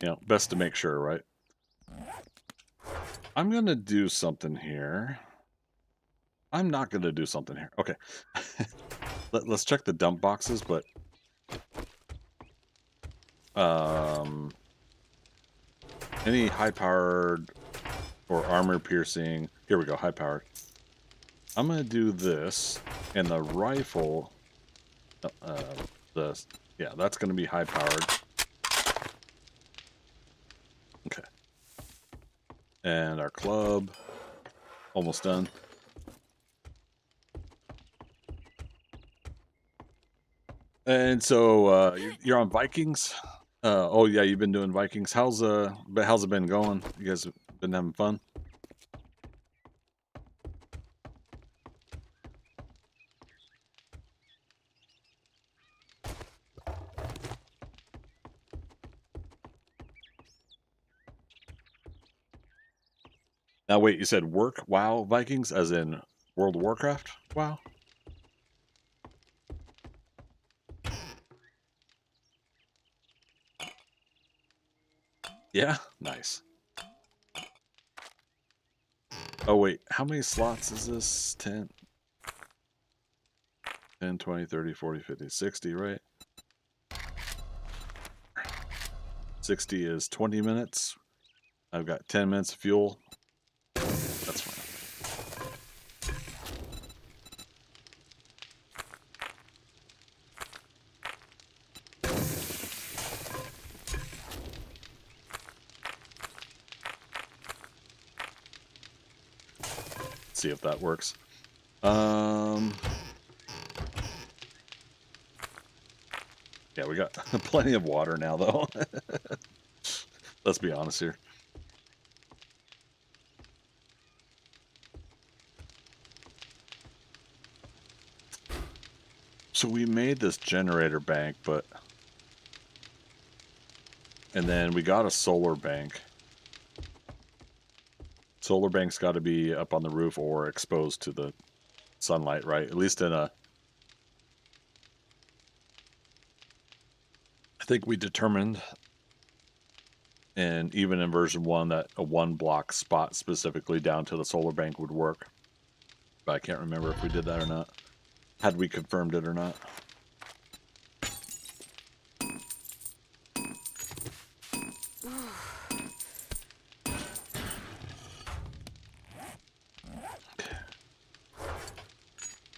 You know, best to make sure, right? I'm gonna do something here. I'm not gonna do something here. Okay. Let's check the dump boxes, but any high-powered or armor-piercing. Here we go, high-powered. I'm gonna do this, and the rifle. Yeah, that's gonna be high-powered. Okay. And our club, almost done. And so you're on Vikings. Oh yeah, you've been doing Vikings. How's it been going? You guys been having fun? Now wait, you said work WoW Vikings as in World of Warcraft WoW? Yeah, nice. Oh wait, how many slots is this? 10, 20, 30, 40, 50, 60, right? 60 is 20 minutes. I've got 10 minutes of fuel. That's fine. See if that works. Yeah, we got plenty of water now, though. Let's be honest here. So we made this generator bank, and then we got a solar bank. Solar bank's got to be up on the roof or exposed to the sunlight, right? At least in a... I think we determined, and even in version 1, that a 1-block spot specifically down to the solar bank would work. But I can't remember if we did that or not. Had we confirmed it or not.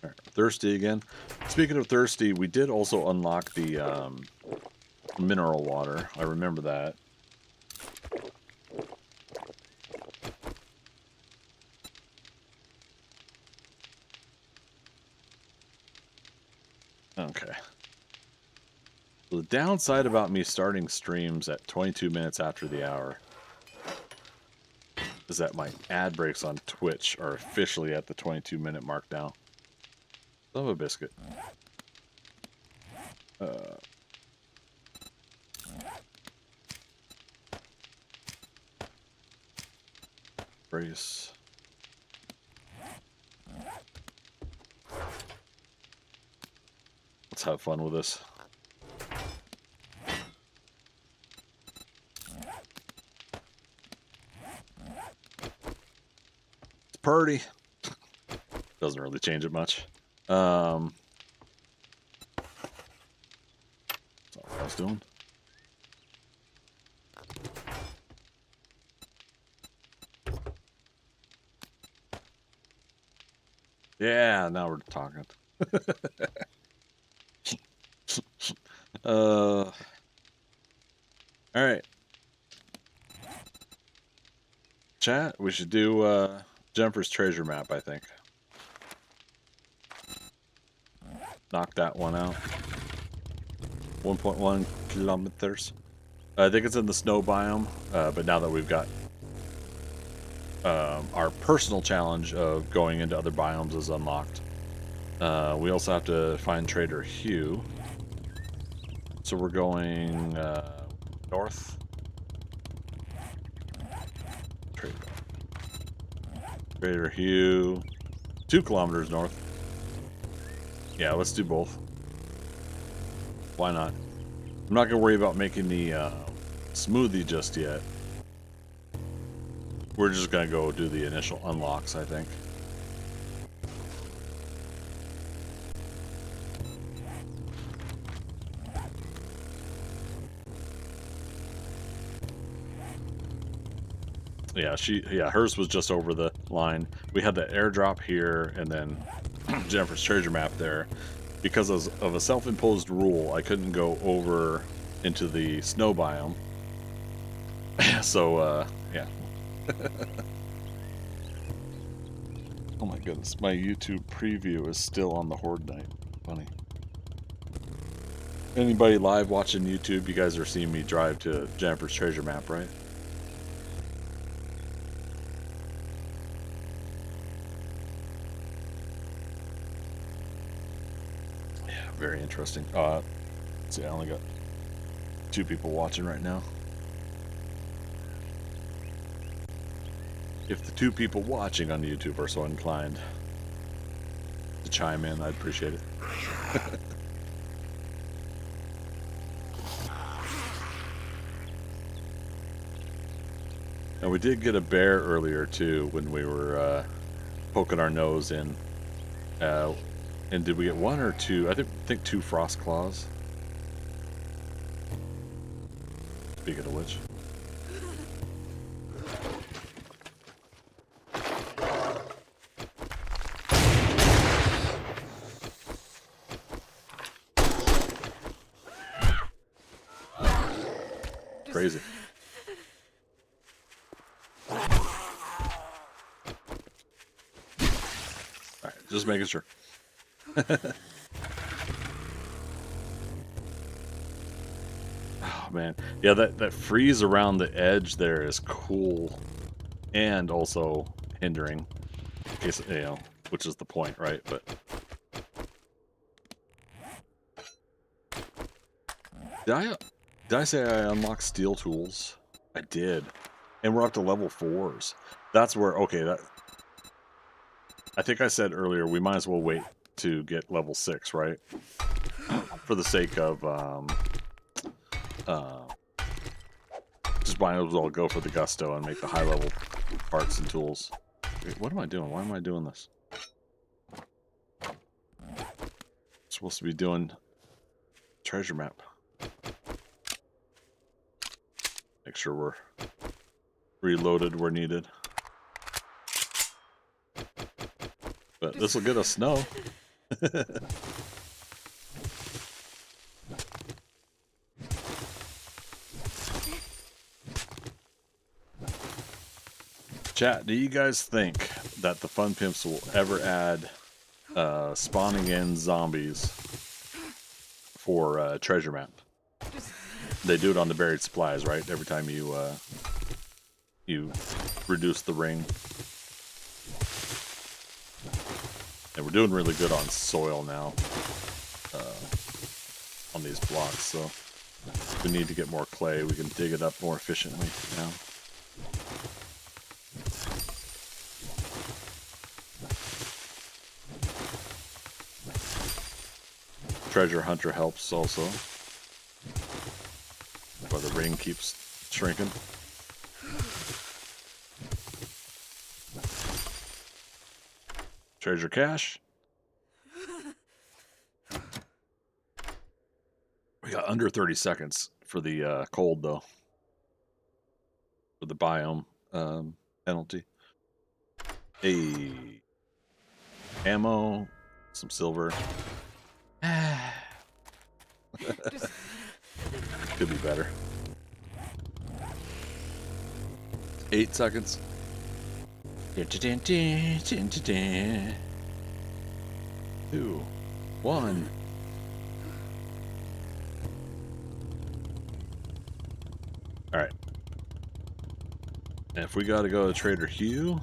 Right, thirsty again. Speaking of thirsty, we did also unlock the mineral water. I remember that. Okay. So the downside about me starting streams at 22 minutes after the hour is that my ad breaks on Twitch are officially at the 22-minute mark now. Love a biscuit. Brace. Let's have fun with this. It's purdy. Doesn't really change it much. That's all I was doing. Yeah, now we're talking. All right. Chat, we should do Jennifer's treasure map, I think. Knock that one out. 1.1 kilometers. I think it's in the snow biome, but now that we've got our personal challenge of going into other biomes is unlocked. We also have to find Trader Hugh. So we're going north. Trader Hugh. 2 kilometers north. Yeah, let's do both. Why not? I'm not going to worry about making the smoothie just yet. We're just going to go do the initial unlocks, I think. Yeah, hers was just over the line. We had the airdrop here and then Jennifer's treasure map there. Because of a self-imposed rule, I couldn't go over into the snow biome. So, yeah. Oh my goodness, my YouTube preview is still on the Horde night. Funny. Anybody live watching YouTube, you guys are seeing me drive to Jennifer's treasure map, right? Very interesting. Let's see, I only got 2 people watching right now. If the 2 people watching on YouTube are so inclined to chime in, I'd appreciate it. And we did get a bear earlier too when we were poking our nose in. And did we get 1 or 2? I think 2 frost claws. Speaking of which. Crazy. Alright, just making sure. Oh man, yeah, that freeze around the edge there is cool, and also hindering, in case, you know, which is the point, right? But did I say I unlocked steel tools? I did, and we're up to level 4s. That's where, okay, that I think I said earlier we might as well wait to get level 6, right? For the sake of just might as well go for the gusto and make the high level parts and tools. Wait, what am I doing? Why am I doing this? Supposed to be doing treasure map. Make sure we're reloaded where needed. But this will get us snow. Chat, do you guys think that the Fun Pimps will ever add spawning in zombies for treasure map? They do it on the buried supplies, right? Every time you reduce the ring. And we're doing really good on soil now, on these blocks, so if we need to get more clay, we can dig it up more efficiently now. Treasure hunter helps also, while the ring keeps shrinking. Treasure cache. We got under 30 seconds for the cold, though. For the biome penalty. Ammo, some silver. Could be better. 8 seconds. 2, 1. Alright. And if we gotta go to Trader Hugh,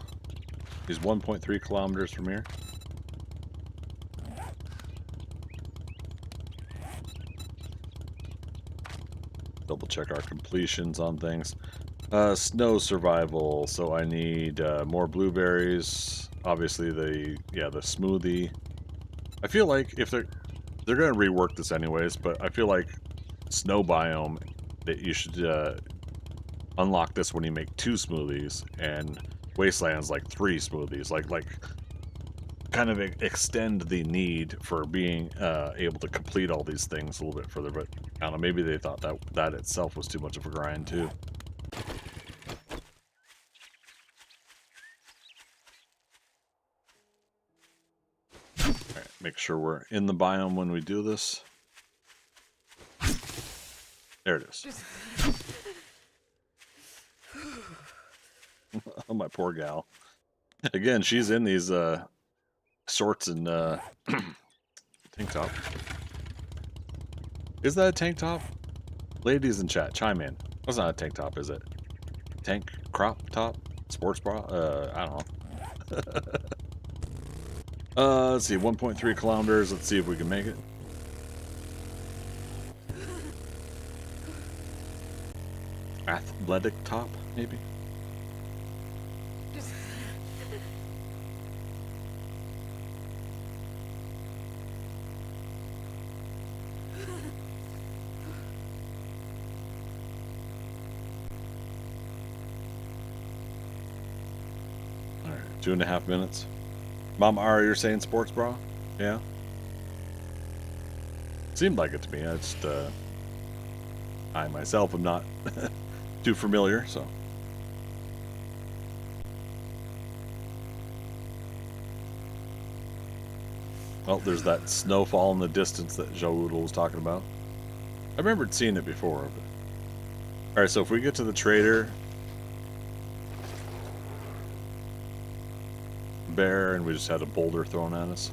he's 1.3 kilometers from here. Double check our completions on things. Snow survival, so I need more blueberries. Obviously the smoothie. I feel like if they're gonna rework this anyways, but I feel like Snow Biome that you should unlock this when you make 2 smoothies, and Wastelands like 3 smoothies. Like kind of extend the need for being able to complete all these things a little bit further. But I don't know, maybe they thought that itself was too much of a grind too. Alright, make sure we're in the biome when we do this. There it is. Oh, my poor gal. Again, she's in these shorts and tank top. Is that a tank top? Ladies in chat, chime in. That's not a tank top, is it? Tank crop top? Sports bra? I don't know. Let's see, 1.3 kilometers. Let's see if we can make it. Athletic top, maybe? Alright, 2.5 minutes. Mom Ara, you're saying sports bra? Yeah? Seemed like it to me. I just, I myself am not too familiar, so. Oh, there's that snowfall in the distance that Joe Oodle was talking about. I remembered seeing it before. But... Alright, so if we get to the trader bear and we just had a boulder thrown at us.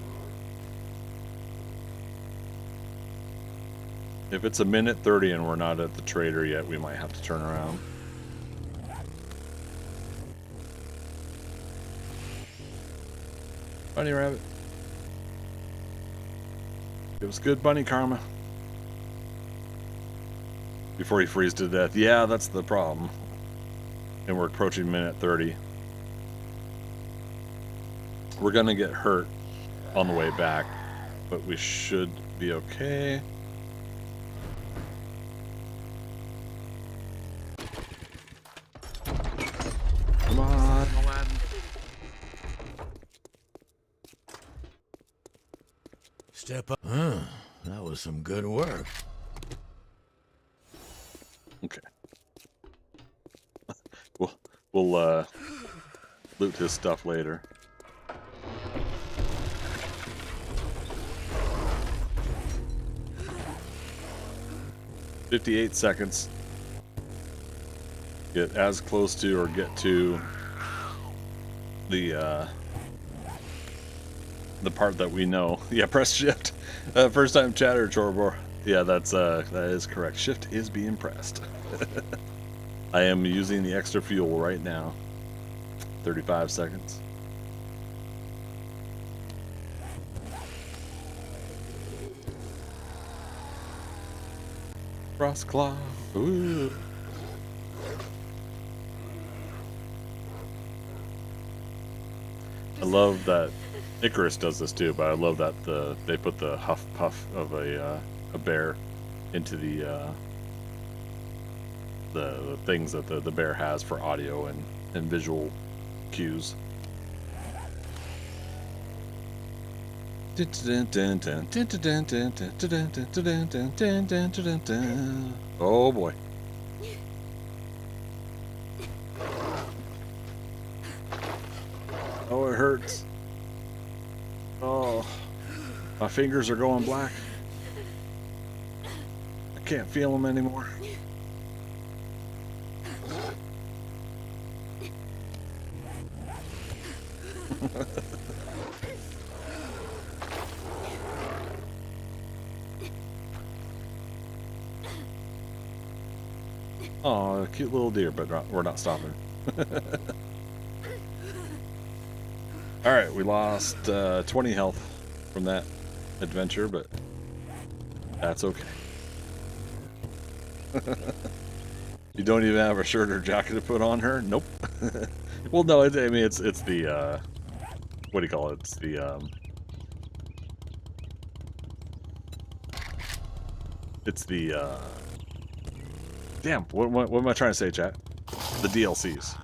If it's 1:30 and we're not at the trader yet, we might have to turn around. Bunny rabbit. It was good bunny karma. Before he freezes to death. Yeah, that's the problem. And we're approaching 1:30. We're gonna get hurt on the way back, but we should be okay. Come on. Step up. That was some good work. Okay. We'll loot his stuff later. "58 seconds. Get as close to or get to the part that we know." Yeah, press shift. First time chatter, Chorbor. Yeah, that is correct. Shift is being pressed. I am using the extra fuel right now. 35 seconds. Frostclaw. Ooh. I love that Icarus does this too, but I love that they put the huff puff of a bear into the things that the bear has for audio and visual cues. Oh boy. Oh, it hurts. Oh, my fingers are going black. I can't feel them anymore. Oh, cute little deer, but we're not stopping. Alright, we lost 20 health from that adventure, but that's okay. You don't even have a shirt or jacket to put on her? Nope. Well, no, I mean, it's the, what do you call it? It's the, damn, what am I trying to say, chat? The DLCs.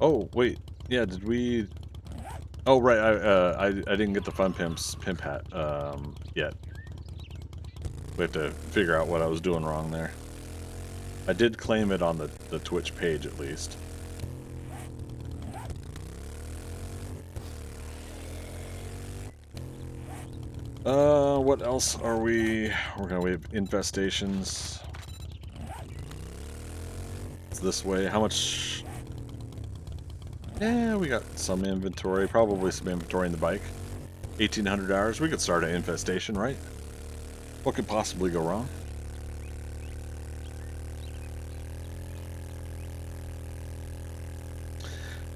Oh, wait. Yeah, did we... Oh, right, I didn't get the Fun Pimp's pimp hat, yet. We have to figure out what I was doing wrong there. I did claim it on the Twitch page, at least. What else are we... we have infestations. It's this way. How much... Yeah, we got some inventory. Probably some inventory in the bike. 1,800 hours. We could start an infestation, right? What could possibly go wrong?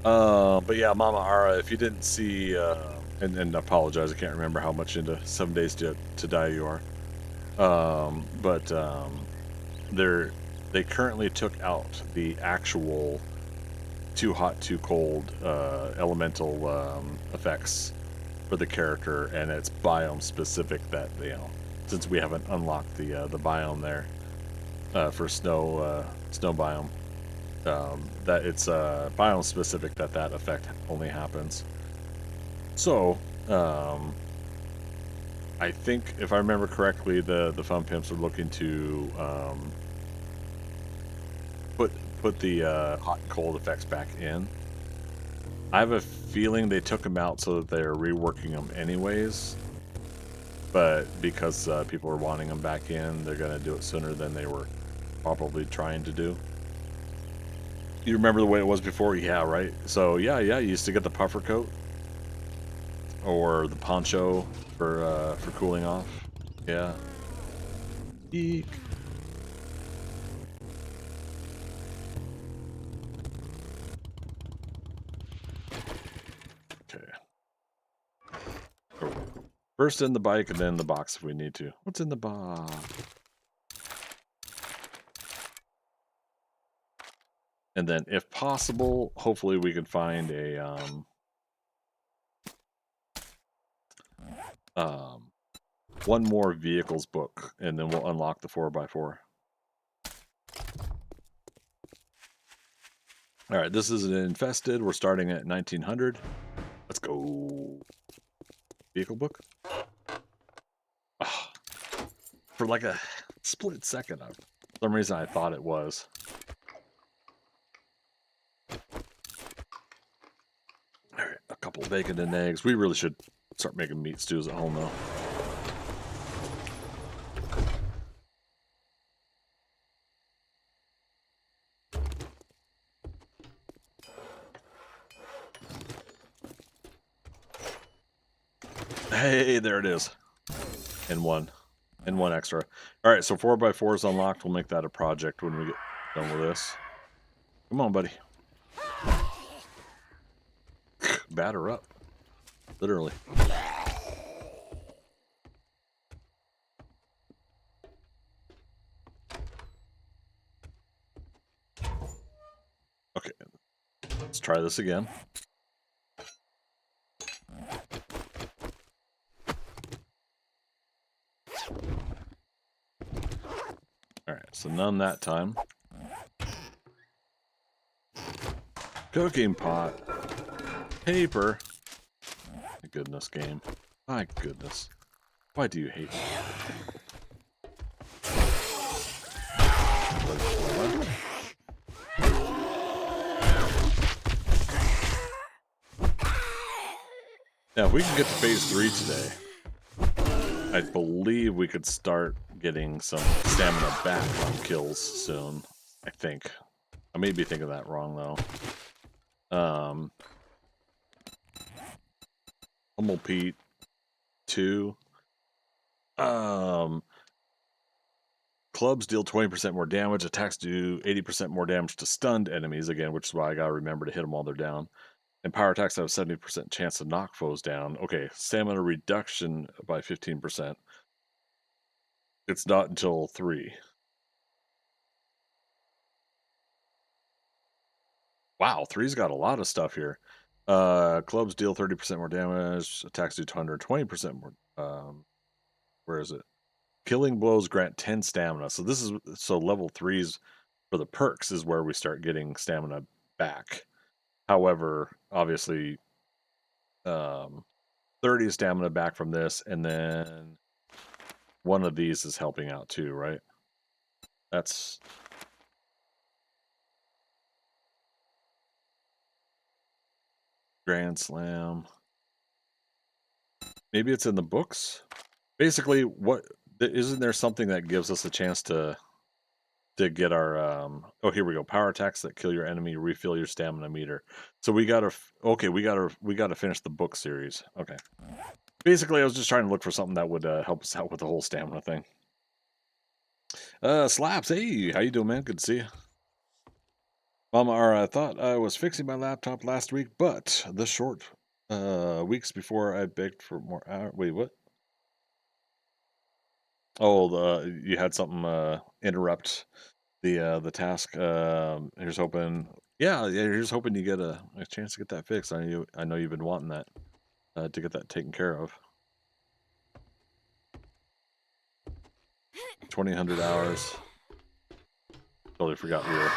But yeah, Mama Ara, if you didn't see, and I apologize, I can't remember how much into 7 Days to Die you are. They currently took out the actual too hot, too cold elemental effects for the character, and it's biome specific. That, you know, since we haven't unlocked the biome there for snow biome, that it's biome specific that effect only happens. So I think if I remember correctly, the Fun Pimps are looking to put the hot and cold effects back in. I have a feeling they took them out so that they're reworking them anyways, but because people are wanting them back in, they're going to do it sooner than they were probably trying to do. You remember the way it was before? Yeah, right? So yeah, you used to get the puffer coat or the poncho for cooling off. Yeah. Eek. Okay. First in the bike and then the box if we need to. What's in the box? And then if possible, hopefully we can find a one more vehicles book, and then we'll unlock the 4x4. All right, this is an infested. We're starting at 1900. Let's go. Vehicle book. Oh, for like a split second, for some reason I thought it was. All right, a couple of bacon and eggs. We really should start making meat stews at home, though. Hey, there it is. And one extra. All right, so 4x4 is unlocked. We'll make that a project when we get done with this. Come on, buddy. Batter up. Literally. Okay. Let's try this again. Alright, so none that time. Cooking pot. Paper. My goodness, game. My goodness. Why do you hate me? Now, if we can get to phase 3 today, I believe we could start getting some stamina back on kills soon. I think. I may be thinking that wrong though. Hummel Pete 2. Clubs deal 20% more damage. Attacks do 80% more damage to stunned enemies, again, which is why I gotta remember to hit them while they're down. And power attacks have a 70% chance to knock foes down. Okay, stamina reduction by 15%. It's not until 3. Wow, 3's got a lot of stuff here. Clubs deal 30% more damage. Attacks do 120% more. Where is it? Killing blows grant 10 stamina. So this is level 3's for the perks is where we start getting stamina back. However, obviously, 30 stamina back from this, and then one of these is helping out too, right? That's Grand Slam. Maybe it's in the books. Basically, what isn't there something that gives us a chance to get our oh, here we go. Power attacks that kill your enemy refill your stamina meter. So we gotta we gotta finish the book series. Okay. Basically, I was just trying to look for something that would help us out with the whole stamina thing. Slaps, hey, how you doing, man? Good to see you. Mama, I thought I was fixing my laptop last week, but the short weeks before I begged for more hours. Wait, what? Oh, you had something interrupt the task. Here's hoping. Yeah, here's hoping you get a chance to get that fixed. I know you've been wanting that to get that taken care of. 2,000 hours. Totally forgot we were.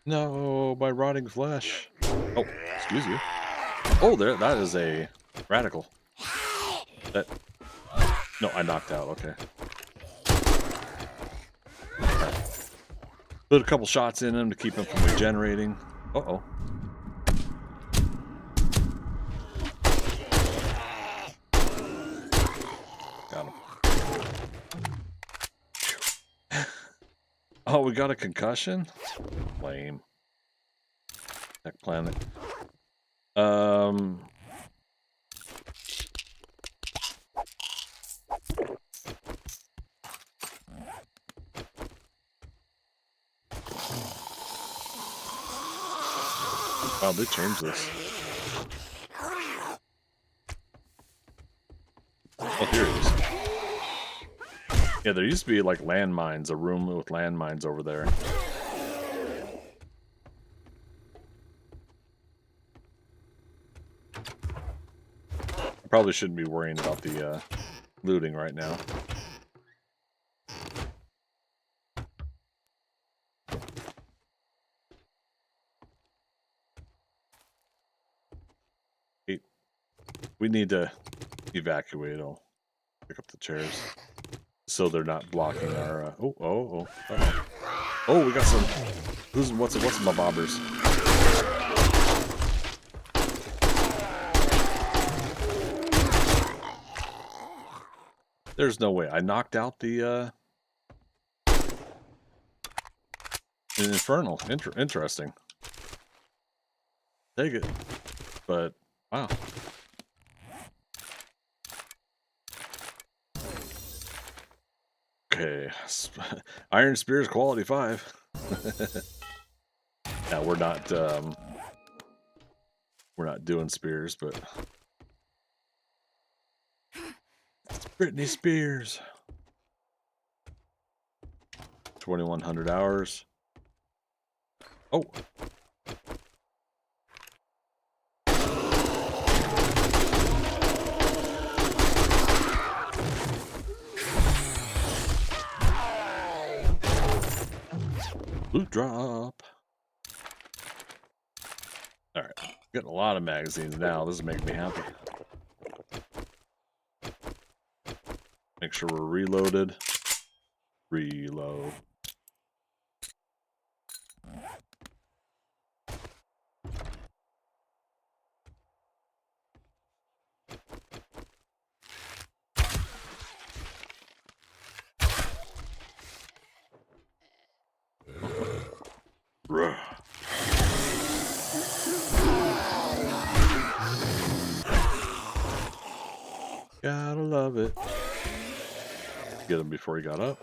No, my rotting flesh. Oh, excuse you. Oh, that is a radical. No, I knocked out. Okay. Right. Put a couple shots in him to keep him from regenerating. Uh-oh. Got him. Oh, we got a concussion? Lame. Tech planet. Wow, they changed this. Oh, here it is. Yeah, there used to be like landmines, a room with landmines over there. I probably shouldn't be worrying about the looting right now. We need to evacuate. I'll pick up the chairs so they're not blocking our. Oh! We got some. What's my bobbers? There's no way. I knocked out the infernal. Interesting. Take it, but wow. Okay, Iron Spears quality 5. Now we're not doing spears, but it's Britney Spears. 2,100 hours. Oh. Loot drop. All right, getting a lot of magazines now. This is making me happy. Make sure we're reloaded. Reload. Gotta love it. Get him before he got up.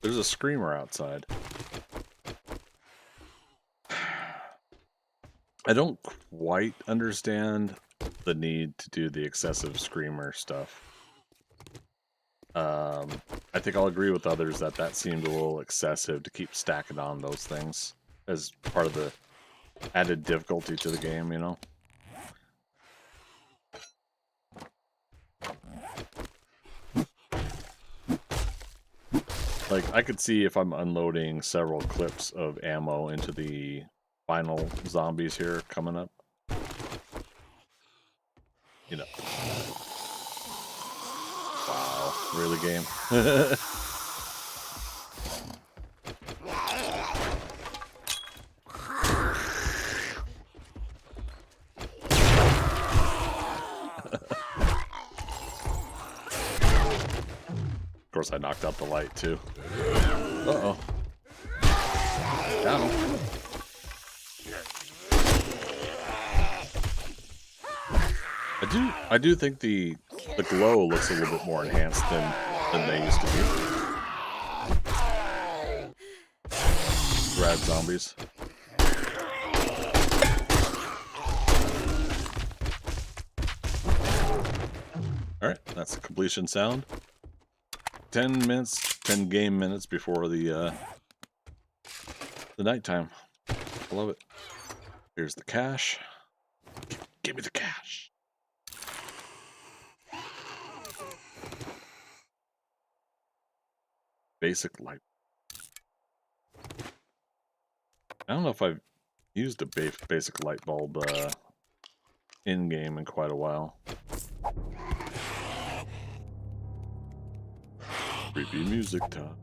There's a screamer outside. I don't quite understand the need to do the excessive screamer stuff. I think I'll agree with others that that seemed a little excessive to keep stacking on those things as part of the added difficulty to the game, you know? Like, I could see if I'm unloading several clips of ammo into the final zombies here coming up. You know. Wow, really, game? Of course, I knocked out the light, too. Uh-oh. Got him. I do think the glow looks a little bit more enhanced than they used to be. Rad zombies. Alright, that's the completion sound. 10 minutes, 10 game minutes before the nighttime. I love it. Here's the cash. Give me the cash. Basic light. I don't know if I've used a basic light bulb in-game in quite a while. Creepy music time.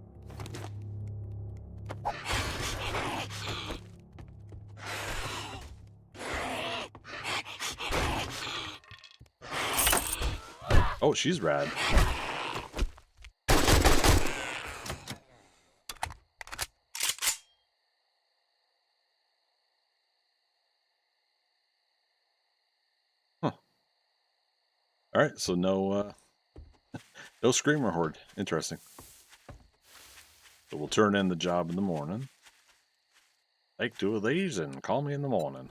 Oh, she's rad. Huh. All right, so no screamer horde. Interesting. So we'll turn in the job in the morning. Take 2 of these and call me in the morning.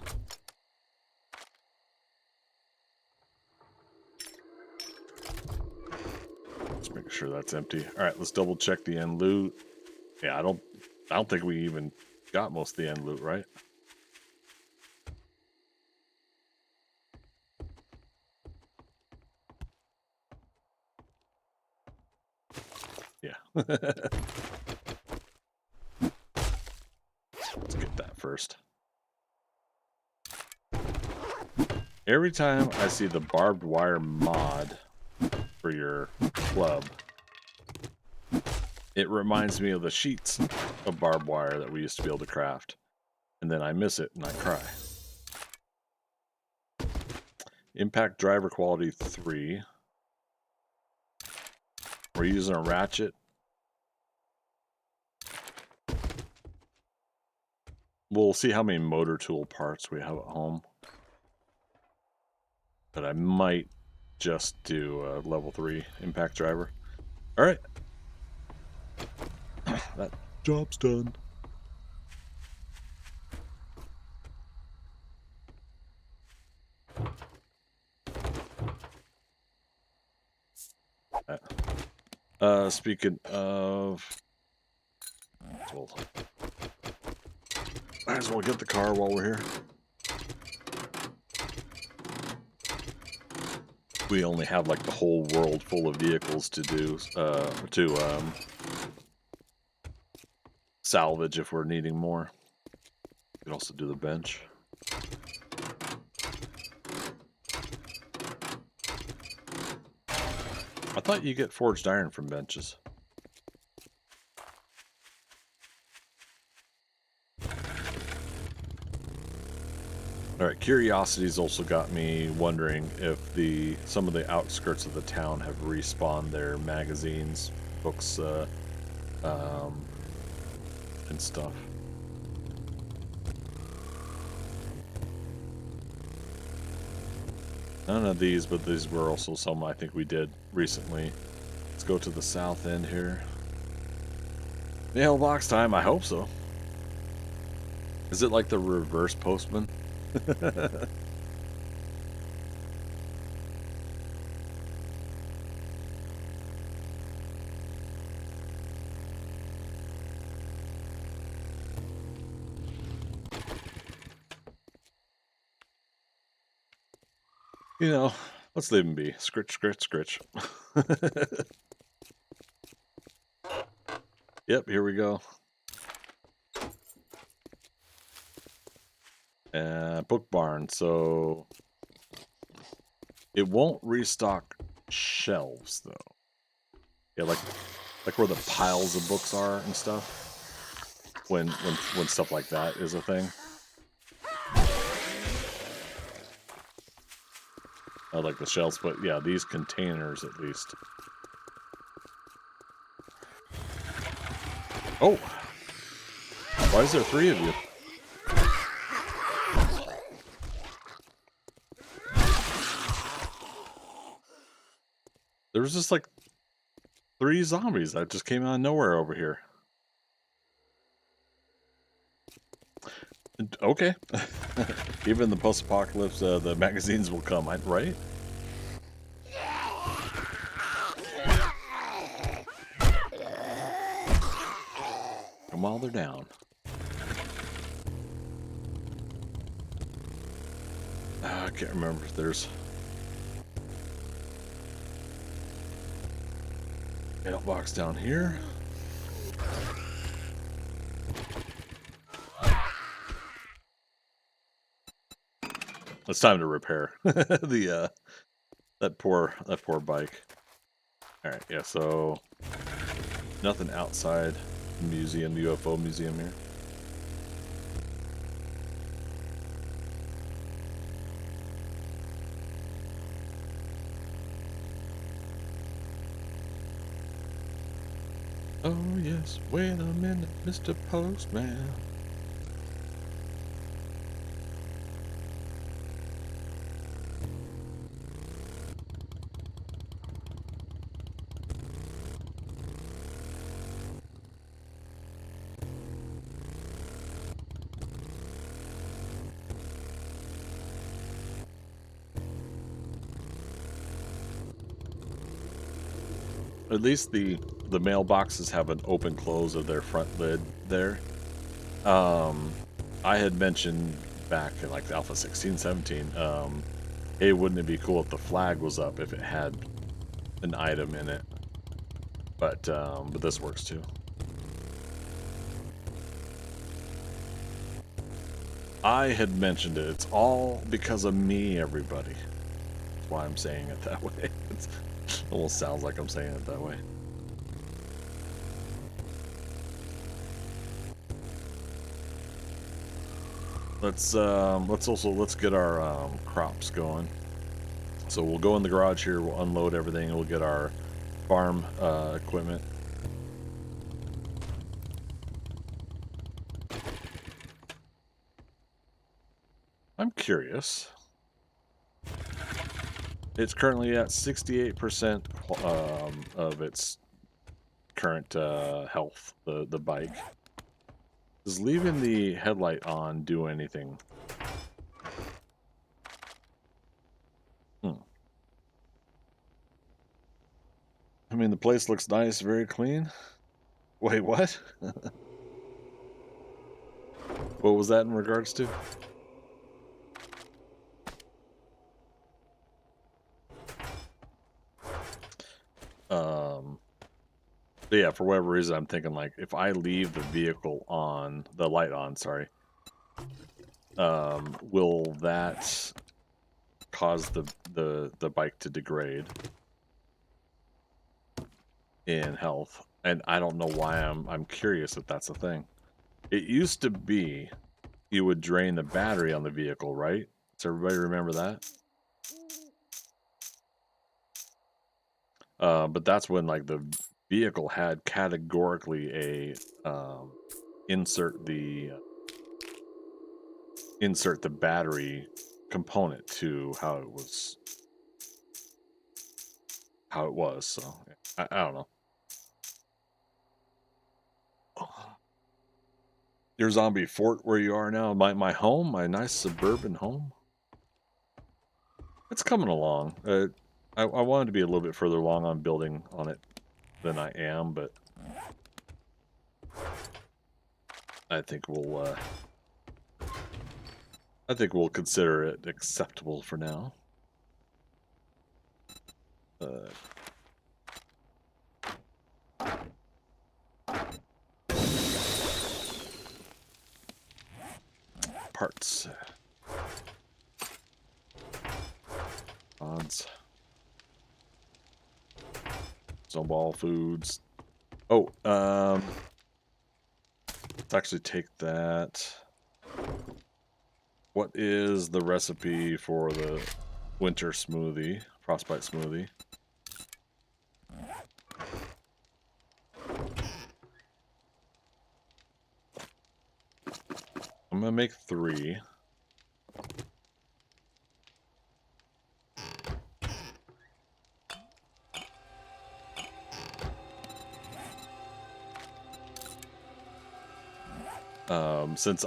Let's make sure that's empty. All right, let's double check the end loot. Yeah, I don't think we even got most of the end loot, right? Yeah. Let's get that first. Every time I see the barbed wire mod for your club, it reminds me of the sheets of barbed wire that we used to be able to craft. And then I miss it and I cry. Impact driver quality 3. We're using a ratchet. We'll see how many motor tool parts we have at home. But I might just do a level 3 impact driver. Alright. That job's done. Speaking of... Might as well get the car while we're here. We only have like the whole world full of vehicles to do, salvage if we're needing more. We can also do the bench. I thought you get forged iron from benches. Alright, curiosity's also got me wondering if some of the outskirts of the town have respawned their magazines, books, and stuff. None of these, but these were also some I think we did recently. Let's go to the south end here. Mailbox time, I hope so. Is it like the reverse postman? You know, let's leave him be. Scritch, scritch, scritch. Yep, here we go. Book barn, so it won't restock shelves though. Yeah, like where the piles of books are and stuff. When stuff like that is a thing. I like the shelves, but yeah, these containers at least. Oh! Why is there 3 of you? There was just like 3 zombies that just came out of nowhere over here. Okay. Even the post-apocalypse, the magazines will come, right? Come while they're down. I can't remember if there's mailbox down here. It's time to repair the that poor bike. All right, yeah. So nothing outside the museum, the UFO museum here. Oh yes, wait a minute, Mr. Postman. At least the mailboxes have an open close of their front lid there. I had mentioned back in like Alpha 16, 17, hey, wouldn't it be cool if the flag was up if it had an item in it? But this works too. I had mentioned it. It's all because of me, everybody. That's why I'm saying it that way. It almost sounds like I'm saying it that way. Let's get our crops going. So we'll go in the garage here, we'll unload everything, and we'll get our farm equipment. I'm curious. It's currently at 68% of its current health, the bike. Does leaving the headlight on do anything? I mean, the place looks nice, very clean. Wait, what? What was that in regards to? But yeah, for whatever reason, I'm thinking like if I leave the vehicle on, the light on, sorry, will that cause the bike to degrade in health? And I don't know why I'm curious if that's a thing. It used to be you would drain the battery on the vehicle, right? Does everybody remember that? But that's when like the vehicle had categorically a insert the battery component to how it was how it was. So I don't know. Your zombie fort where you are now, my home, my nice suburban home. It's coming along. I wanted to be a little bit further along on building on it than I am, but I think we'll consider it acceptable for now. Parts. Odds. Snowball foods. Oh, let's actually take that. What is the recipe for the winter smoothie, frostbite smoothie? I'm gonna make 3. Since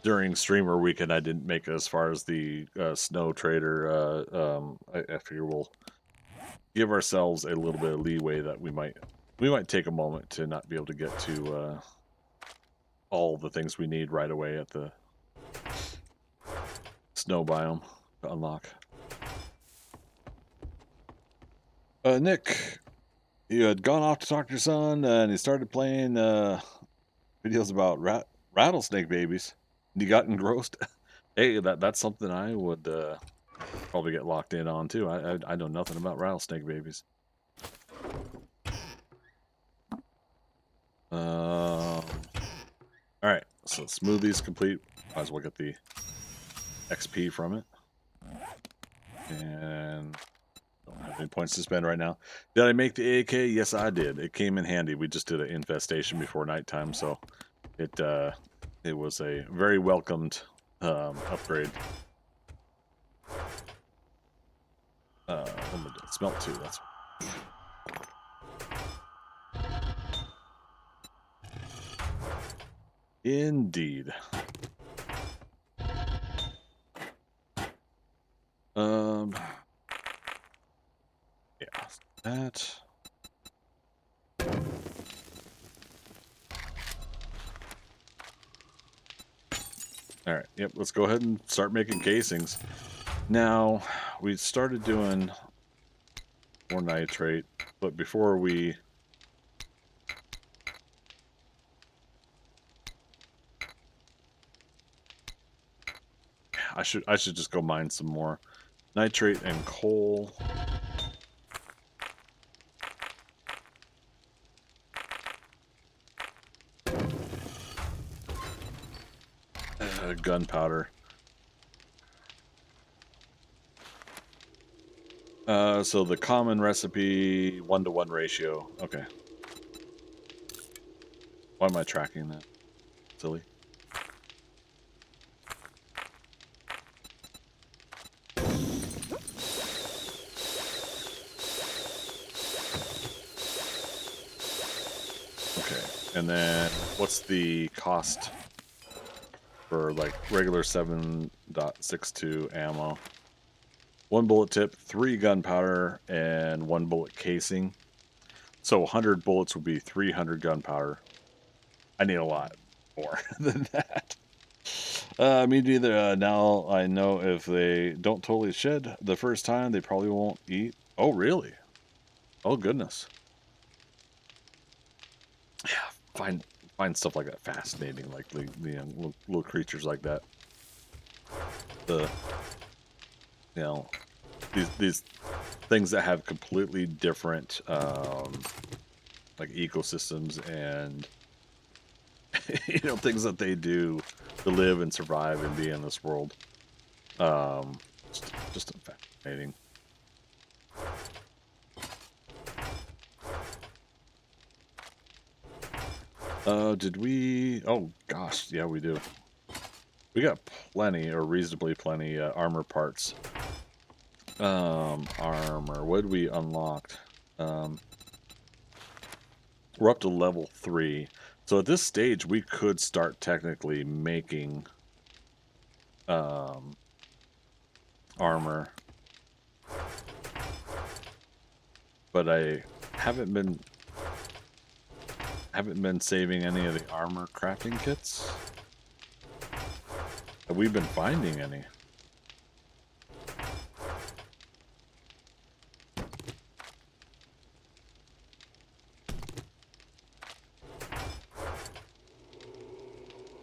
during streamer weekend I didn't make it as far as the snow trader, I figure we'll give ourselves a little bit of leeway that we might take a moment to not be able to get to all the things we need right away at the snow biome to unlock. Nick, you had gone off to talk to your son, and he started playing videos about rattlesnake babies. And you got engrossed. Hey, that's something I would probably get locked in on too. I know nothing about rattlesnake babies. All right, so smoothie's complete. Might as well get the XP from it. And don't have any points to spend right now. Did I make the AK? Yes, I did. It came in handy. We just did an infestation before nighttime, so it was a very welcomed upgrade. I'm gonna smelt 2. That's indeed. Yeah, that. All right, yep, let's go ahead and start making casings. Now, we started doing more nitrate, but before we... I should just go mine some more nitrate and coal. Gunpowder. So the common recipe 1-to-1 ratio. Okay. Why am I tracking that? Silly. Okay. And then what's the cost for like regular 7.62 ammo? 1 bullet tip, 3 gunpowder, and 1 bullet casing. So 100 bullets would be 300 gunpowder. I need a lot more than that. Me neither. Now I know if they don't totally shed the first time, they probably won't eat. Oh, really? Oh, goodness. Yeah, find stuff like that fascinating, like the little creatures like that. These things that have completely different like ecosystems and things that they do to live and survive and be in this world. Just fascinating. Did we? Oh gosh, yeah, we do. We got plenty, or reasonably plenty, armor parts. Armor. What did we unlocked? We're up to level 3. So at this stage, we could start technically making armor. But I haven't been saving any of the armor crafting kits. Have we been finding any?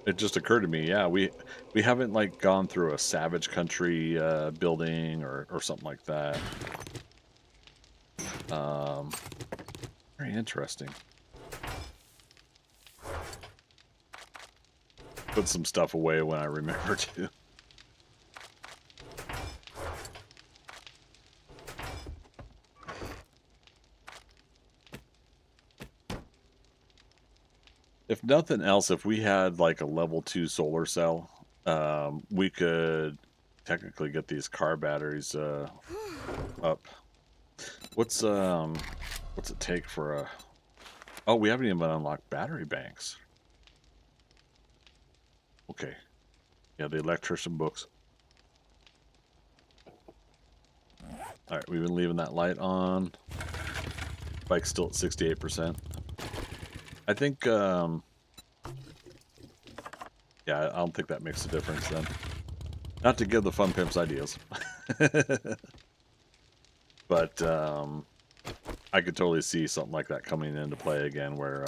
It just occurred to me, yeah, we haven't like gone through a savage country building or something like that. Very interesting. Put some stuff away when I remember to. If nothing else, if we had like a level 2 solar cell, we could technically get these car batteries up. What's it take for a... Oh, we haven't even unlocked battery banks. Okay. Yeah, the electrician books. Alright, we've been leaving that light on. Bike's still at 68%. I think, yeah, I don't think that makes a difference then. Not to give the fun pimps ideas. But, I could totally see something like that coming into play again where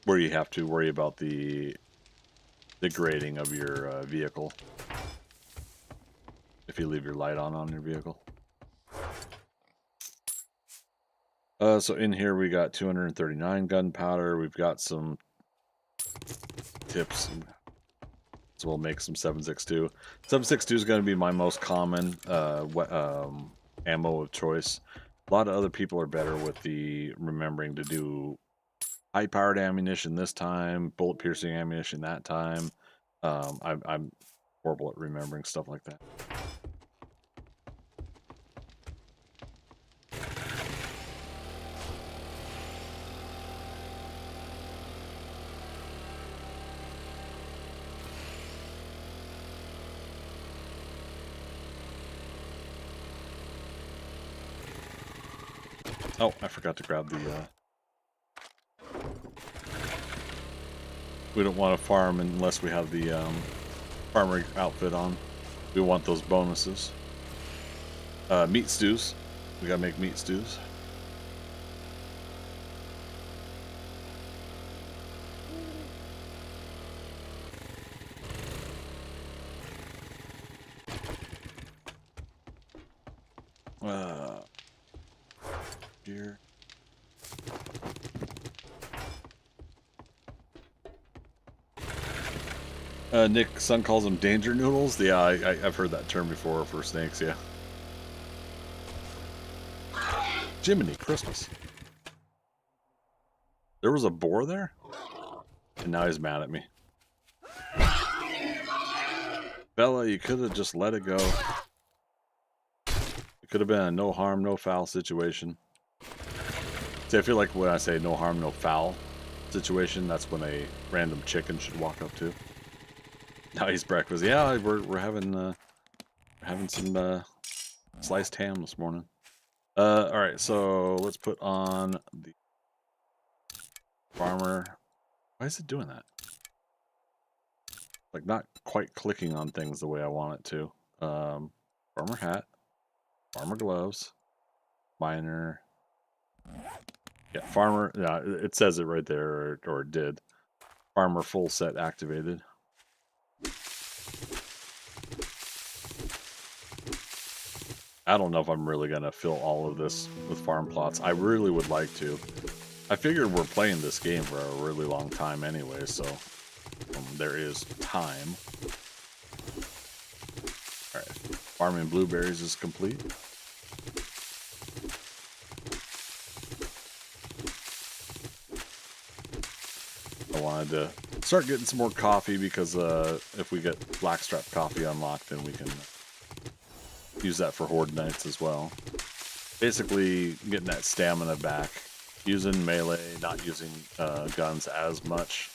you have to worry about the grading of your vehicle if you leave your light on your vehicle. So in here we got 239 gunpowder. We've got some tips, so we'll make some 7.62. 7.62 is going to be my most common ammo of choice. A lot of other people are better with the remembering to do high-powered ammunition this time, bullet-piercing ammunition that time. I'm horrible at remembering stuff like that. Oh, I forgot to grab the... We don't want to farm unless we have the farmer outfit on. We want those bonuses. Meat stews. We gotta make meat stews. Here. Nick Son calls them danger noodles. Yeah, I've heard that term before for snakes. Yeah. Jiminy Christmas. There was a boar there, and now he's mad at me. Bella, you could have just let it go. It could have been a no harm, no foul situation. See, I feel like when I say no harm, no foul situation, that's when a random chicken should walk up to. Now he's breakfast. Yeah, we're having some sliced ham this morning. All right, so let's put on the farmer. Why is it doing that? Like not quite clicking on things the way I want it to. Farmer hat, farmer gloves, miner. Yeah, farmer. Yeah, it says it right there, or it did. Farmer full set activated. I don't know if I'm really going to fill all of this with farm plots. I really would like to. I figured we're playing this game for a really long time anyway, so there is time. Alright, farming blueberries is complete. I wanted to start getting some more coffee because if we get blackstrap coffee unlocked, then we can use that for horde nights as well. Basically, getting that stamina back, using melee, not using guns as much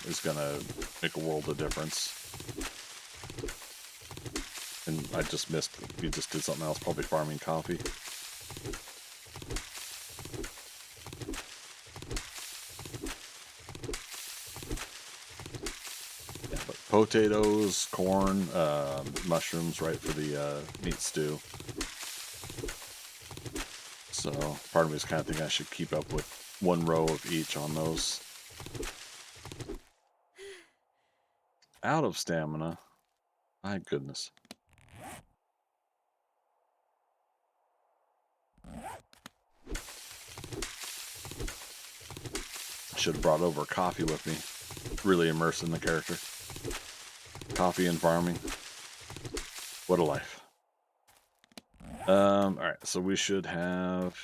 is gonna make a world of difference. And I just missed. We just did something else, probably farming coffee. Potatoes, corn, mushrooms, right, for the meat stew. So part of me is kind of thinking I should keep up with one row of each on those. Out of stamina. My goodness. Should have brought over coffee with me. Really immersed in the character. Coffee and farming. What a life. Alright, so we should have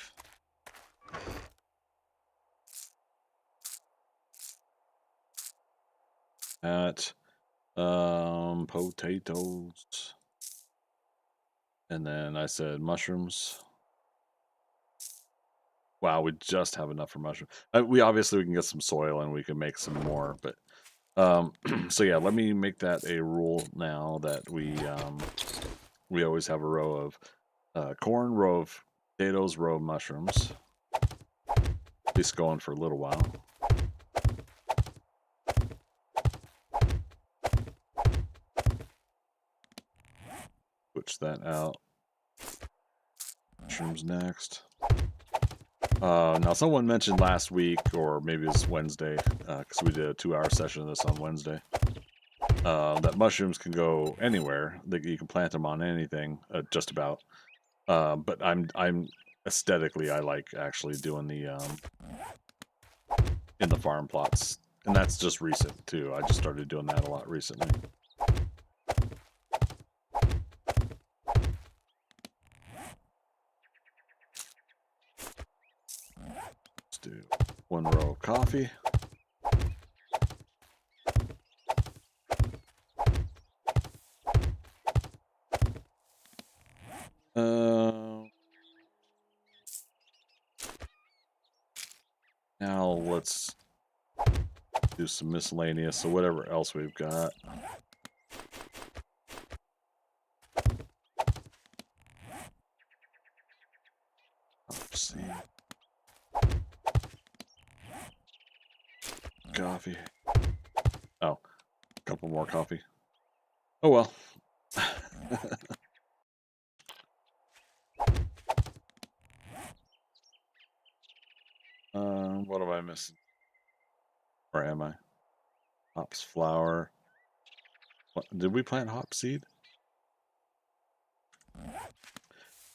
at potatoes. And then I said mushrooms. Wow, we just have enough for mushrooms. We can get some soil and we can make some more, but so yeah, let me make that a rule now that we always have a row of corn, row of potatoes, row of mushrooms. At least going for a little while. Switch that out. Mushrooms next. Now someone mentioned last week, or maybe it was Wednesday, because we did a 2-hour session of this on Wednesday, that mushrooms can go anywhere. That you can plant them on anything, just about. But I'm aesthetically, I like actually doing the in the farm plots, and that's just recent too. I just started doing that a lot recently. Let's do one row of coffee. Now let's do some miscellaneous, so whatever else we've got. Let's see. Coffee. Oh, a couple more coffee. Oh well. What am I missing? Or am I? Hops, flour. What, did we plant hop seed?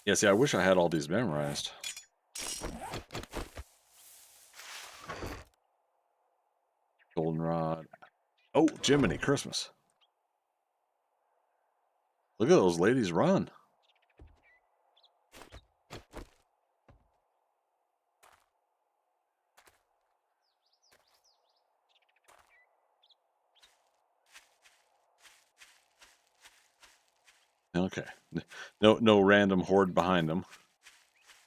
Yeah, see, I wish I had all these memorized. Goldenrod. Oh, Jiminy Christmas. Look at those ladies run. Okay. No random horde behind them.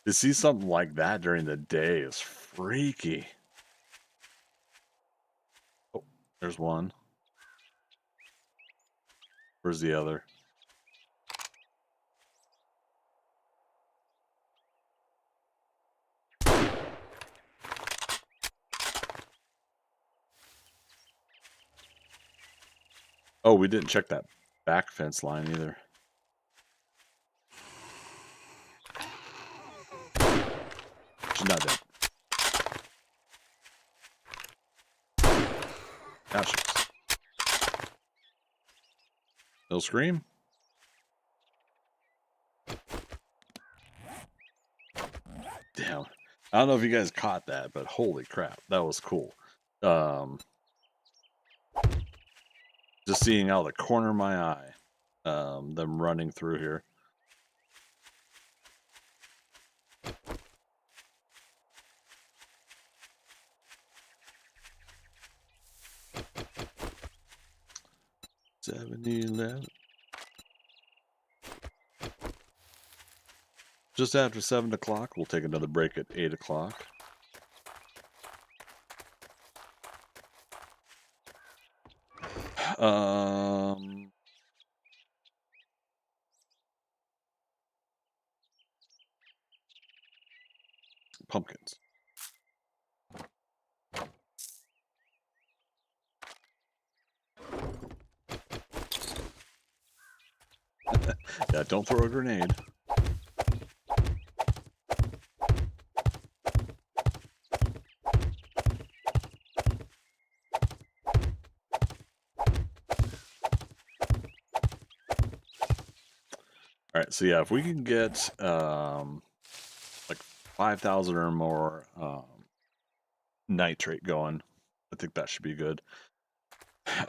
To see something like that during the day is freaky. Oh, there's one. Where's the other? Oh, we didn't check that back fence line either. She's not dead. Now she is. They'll scream. Damn. I don't know if you guys caught that, but holy crap, that was cool. Just seeing out of the corner of my eye, them running through here. 7-11. Just after 7 o'clock. We'll take another break at 8 o'clock. Pumpkins. Yeah, don't throw a grenade. All right, so yeah, if we can get like 5,000 or more nitrate going, I think that should be good.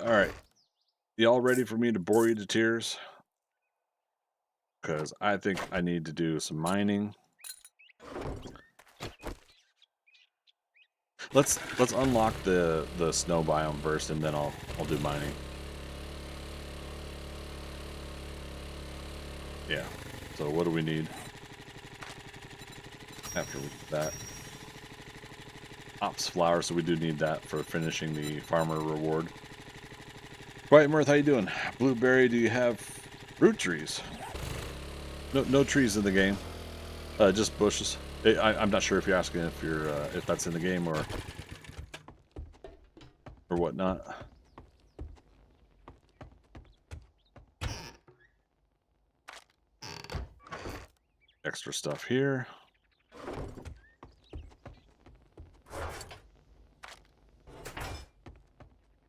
All right, y'all ready for me to bore you to tears? Because I think I need to do some mining. Let's unlock the snow biome first, and then I'll do mining. Yeah. So what do we need after that? Ops flower, so we do need that for finishing the farmer reward. Quiet Mirth, how you doing? Blueberry, do you have fruit trees? No trees in the game. Just bushes. I'm not sure if you're asking if that's in the game or whatnot. Extra stuff here.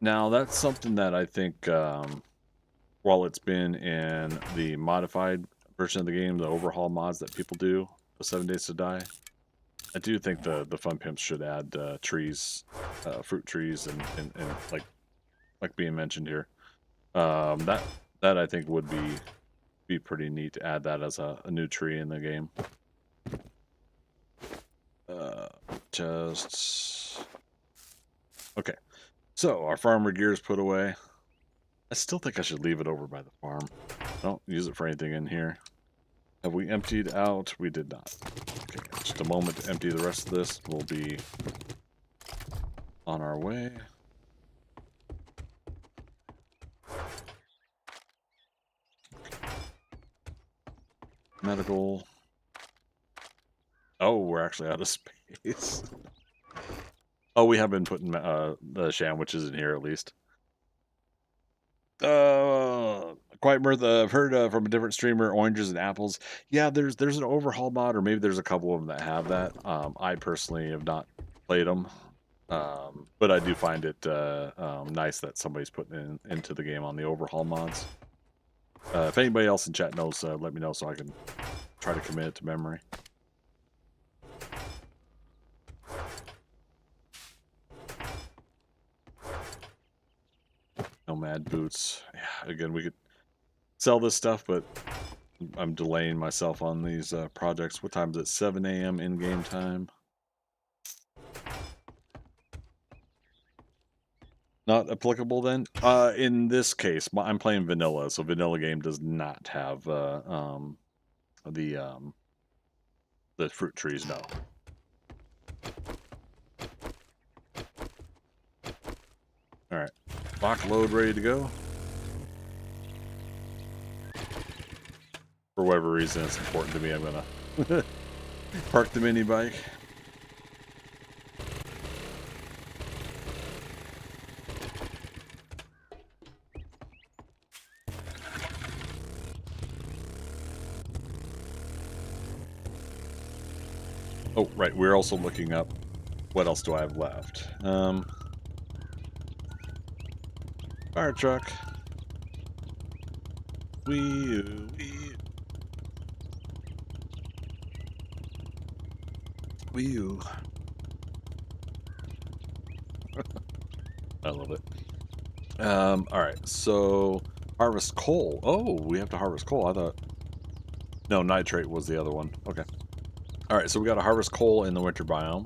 Now that's something that I think, while it's been in the modified version of the game, the overhaul mods that people do, the 7 Days to Die, I do think the Fun Pimps should add trees, fruit trees, and like being mentioned here. That I think would be pretty neat to add that as a new tree in the game. Just okay. So our farmer gear is put away. I still think I should leave it over by the farm. Don't use it for anything in here. Have we emptied out? We did not. Okay, just a moment to empty the rest of this. We'll be on our way. Medical. Oh, we're actually out of space. Oh, we have been putting the sandwiches in here at least. Quiet Mirth, I've heard from a different streamer, oranges and apples. Yeah, there's an overhaul mod, or maybe there's a couple of them that have that. I personally have not played them, but I do find it nice that somebody's putting into the game on the overhaul mods. If anybody else in chat knows, let me know so I can try to commit it to memory. Nomad boots. Yeah, again, we could sell this stuff, but I'm delaying myself on these projects. What time is it? 7 a.m. in-game time. Not applicable then? In this case, I'm playing vanilla, so vanilla game does not have the fruit trees, no. All right, lock load ready to go. For whatever reason, it's important to me. I'm gonna park the mini bike. Oh, right. We're also looking up what else do I have left. Fire truck. Wee. I love it. All right. So harvest coal. Oh, we have to harvest coal. I thought. No, nitrate was the other one. Okay. All right, so we got to harvest coal in the winter biome,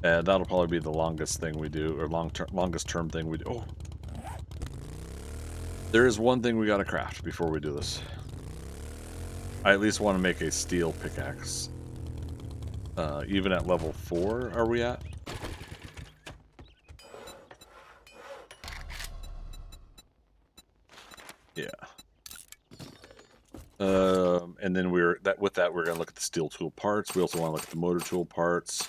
and that'll probably be the longest thing we do, or longest term thing we do. Oh, There is one thing we gotta craft before we do this. I at least want to make a steel pickaxe. Even at level 4, are we at? Yeah. And then we're gonna look at the steel tool parts. We also want to look at the motor tool parts.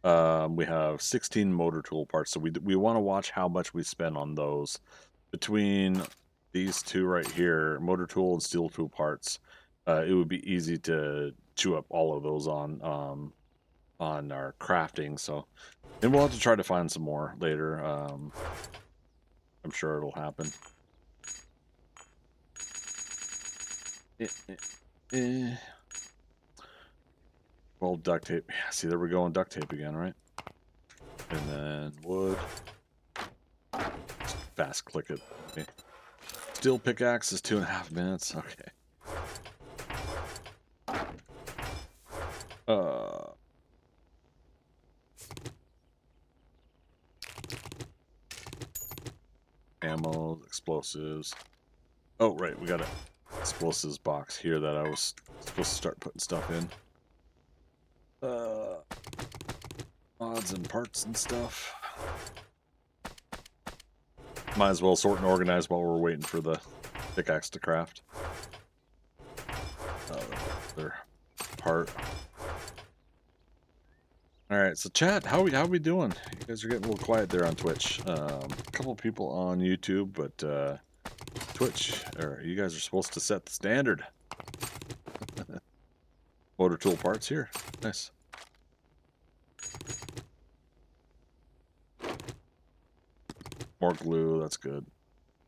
We have 16 motor tool parts, so we want to watch how much we spend on those. Between these two right here, motor tool and steel tool parts, it would be easy to chew up all of those on our crafting. So, and we'll have to try to find some more later. I'm sure it'll happen. Well, duct tape. Yeah, see, there we go on duct tape again, right? And then wood. Just fast click it. Okay. Steel pickaxe is 2.5 minutes. Okay. Ammo, explosives. Oh, right, we got an explosives box here that I was supposed to start putting stuff in. Mods and parts and stuff. Might as well sort and organize while we're waiting for the pickaxe to craft. Their part. Alright, so chat, how we doing? You guys are getting a little quiet there on Twitch. A couple people on YouTube, but Twitch, you guys are supposed to set the standard. Motor tool parts here. Nice. More glue, that's good.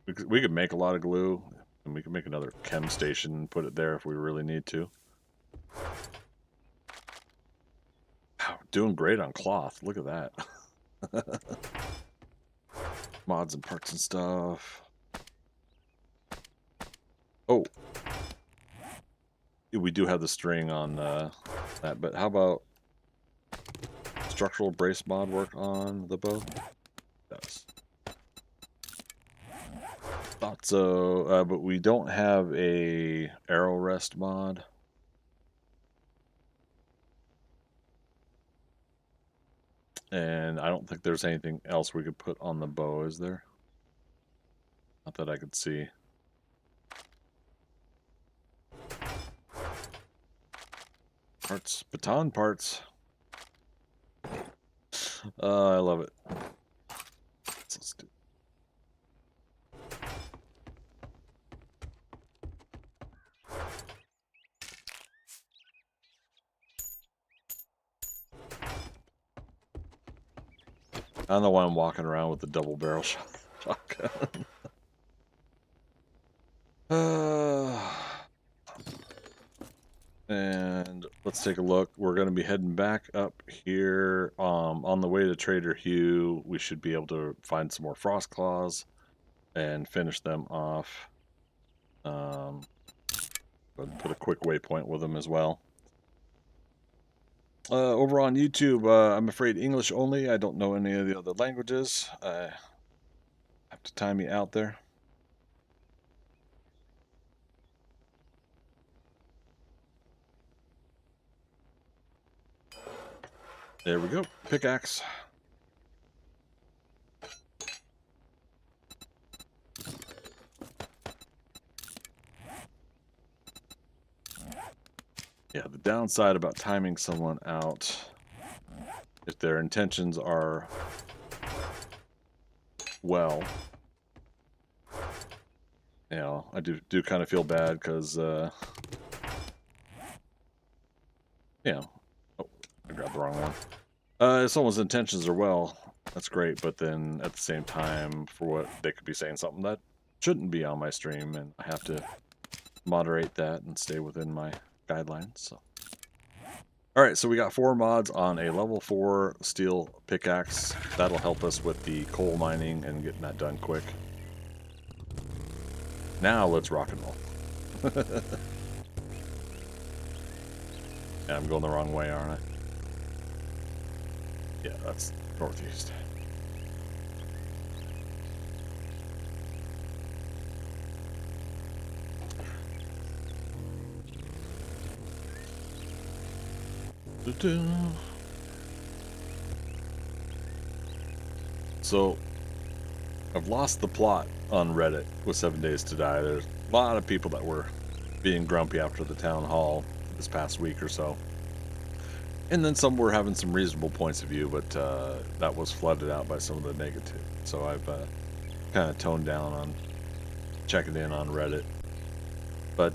We could make a lot of glue, and we can make another chem station and put it there if we really need to. Wow, doing great on cloth. Look at that. Mods and parts and stuff. Oh. We do have the string on that, but how about structural brace mod work on the bow? It does. Thought so, but we don't have a arrow rest mod. And I don't think there's anything else we could put on the bow, is there? Not that I could see. Parts, baton parts. I love it. So stupid. I don't know why I'm walking around with the double barrel shotgun. And let's take a look. We're going to be heading back up here. On the way to Trader Hugh, we should be able to find some more frost claws and finish them off. But put a quick waypoint with them as well. Over on YouTube, I'm afraid English only. I don't know any of the other languages. Have to time me out there. There we go. Pickaxe. Yeah, the downside about timing someone out, if their intentions are well, you know, I do kind of feel bad because, you know, oh, I grabbed the wrong one. If someone's intentions are well, that's great, but then at the same time, for what they could be saying something that shouldn't be on my stream, and I have to moderate that and stay within my guidelines. So, all right, so we got 4 mods on a level 4 steel pickaxe. That'll help us with the coal mining and getting that done quick. Now let's rock and roll. Yeah, I'm going the wrong way, aren't I? Yeah, that's northeast. Doo-doo. So, I've lost the plot on Reddit with 7 Days to Die. There's a lot of people that were being grumpy after the town hall this past week or so. And then some were having some reasonable points of view, but that was flooded out by some of the negative. So I've kind of toned down on checking in on Reddit. But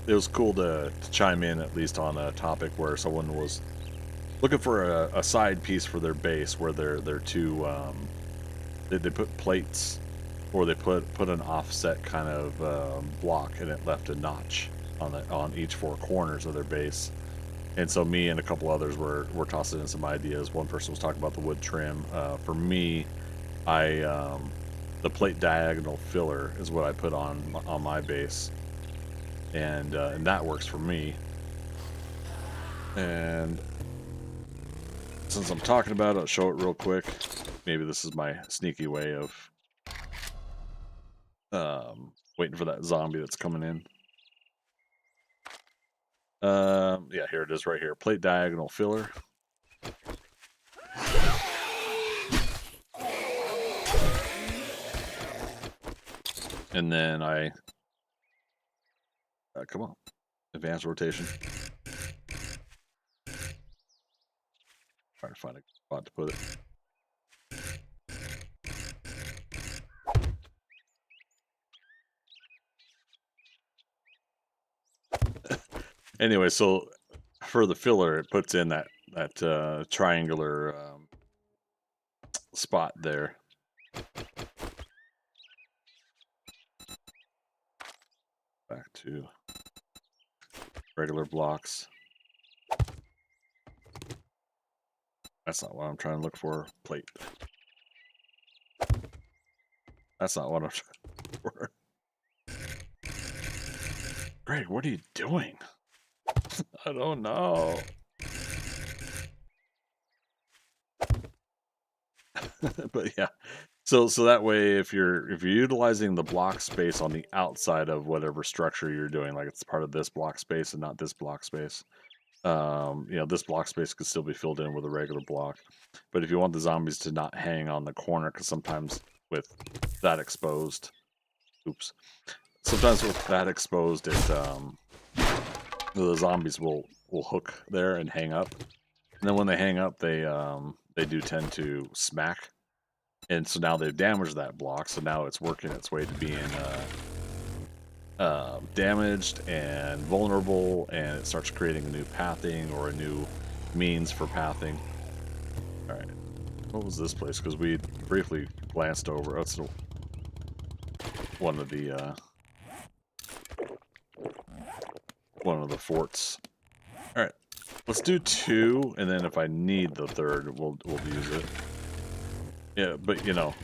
it was cool to chime in at least on a topic where someone was looking for a side piece for their base where they're too they put plates or they put an offset kind of block and it left a notch on each four corners of their base. And so me and a couple others were tossing in some ideas. One person was talking about the wood trim. For me, the plate diagonal filler is what I put on my base, and that works for me. And since I'm talking about it, I'll show it real quick. Maybe this is my sneaky way of waiting for that zombie that's coming in. Yeah, here it is right here. Plate diagonal filler. And then come on, advanced rotation. Trying to find a spot to put it. Anyway, so for the filler, it puts in that triangular spot there. Back to regular blocks. That's not what I'm trying to look for. Plate. That's not what I'm trying for. Greg, what are you doing? I don't know. But yeah. So that way if you're utilizing the block space on the outside of whatever structure you're doing, like it's part of this block space and not this block space. This block space could still be filled in with a regular block. But if you want the zombies to not hang on the corner, because sometimes with that exposed, sometimes with that exposed, the zombies will hook there and hang up. And then when they hang up, they do tend to smack. And so now they've damaged that block, so now it's working its way to being damaged and vulnerable, and it starts creating a new pathing or a new means for pathing. Alright, what was this place? Because we briefly glanced over. That's one of the forts. Alright, let's do 2, and then if I need the third, we'll use it. Yeah, but you know.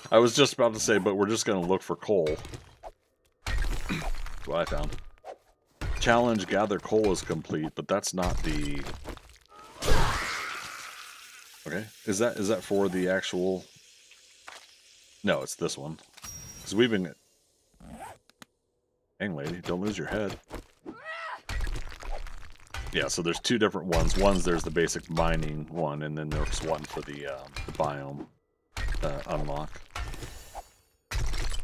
I was just about to say, but we're just going to look for coal. That's what I found. Challenge gather coal is complete, but that's not the... Okay, is that for the actual... No, it's this one. Because we've been... Dang, lady, don't lose your head. Yeah, so there's 2 different ones. There's the basic mining one, and then there's one for the biome unlock.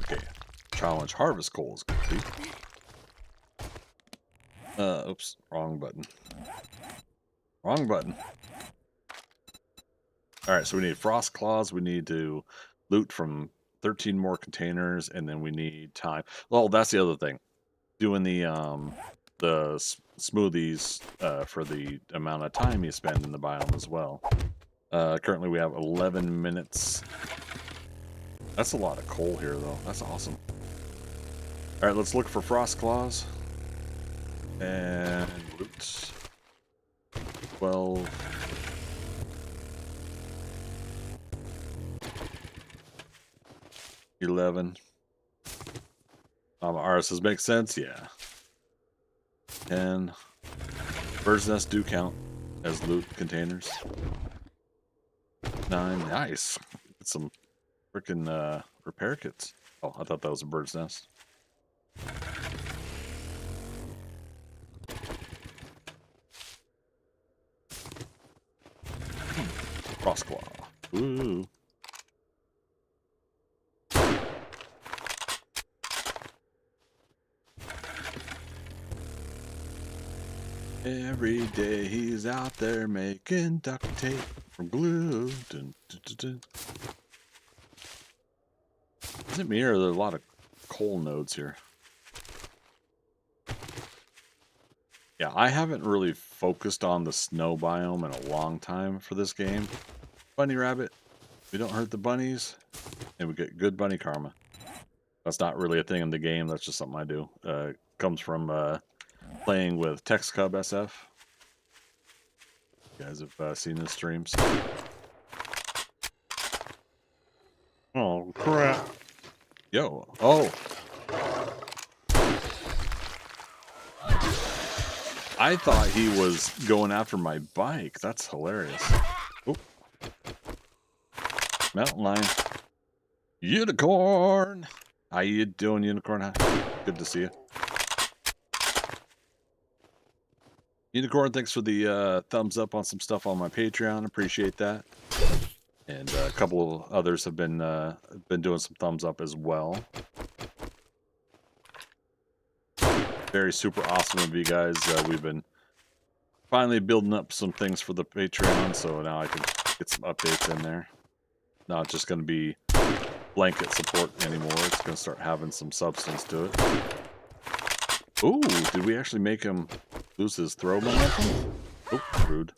Okay, challenge harvest coal is complete. Oops, wrong button. Wrong button. Alright, so we need frost claws, we need to loot from 13 more containers, and then we need time. Well, that's the other thing. Doing the smoothies for the amount of time you spend in the biome as well. Currently we have 11 minutes. That's a lot of coal here, though. That's awesome. Alright, let's look for frost claws. And loot. 12. $11. Ours says makes sense, yeah. 10. Bird's nest do count as loot containers. 9. Nice. Get some freaking repair kits. Oh, I thought that was a bird's nest. Frostclaw. Ooh. Every day he's out there making duct tape from glue. Dun, dun, dun, dun. Is it me or are there a lot of coal nodes here? Yeah, I haven't really focused on the snow biome in a long time for this game. Bunny rabbit. We don't hurt the bunnies, and we get good bunny karma. That's not really a thing in the game. That's just something I do. Comes from playing with Tex Cub SF. You guys have seen his streams. Oh, crap. Yo. Oh. I thought he was going after my bike. That's hilarious. Oh. Mountain lion. Unicorn. How you doing, Unicorn? Good to see you. Unicorn, thanks for the thumbs up on some stuff on my Patreon. Appreciate that. And a couple of others have been doing some thumbs up as well. Very super awesome of you guys. We've been finally building up some things for the Patreon, so now I can get some updates in there. Not just going to be blanket support anymore. It's going to start having some substance to it. Ooh, did we actually make him lose his throw momentum? Oh, rude.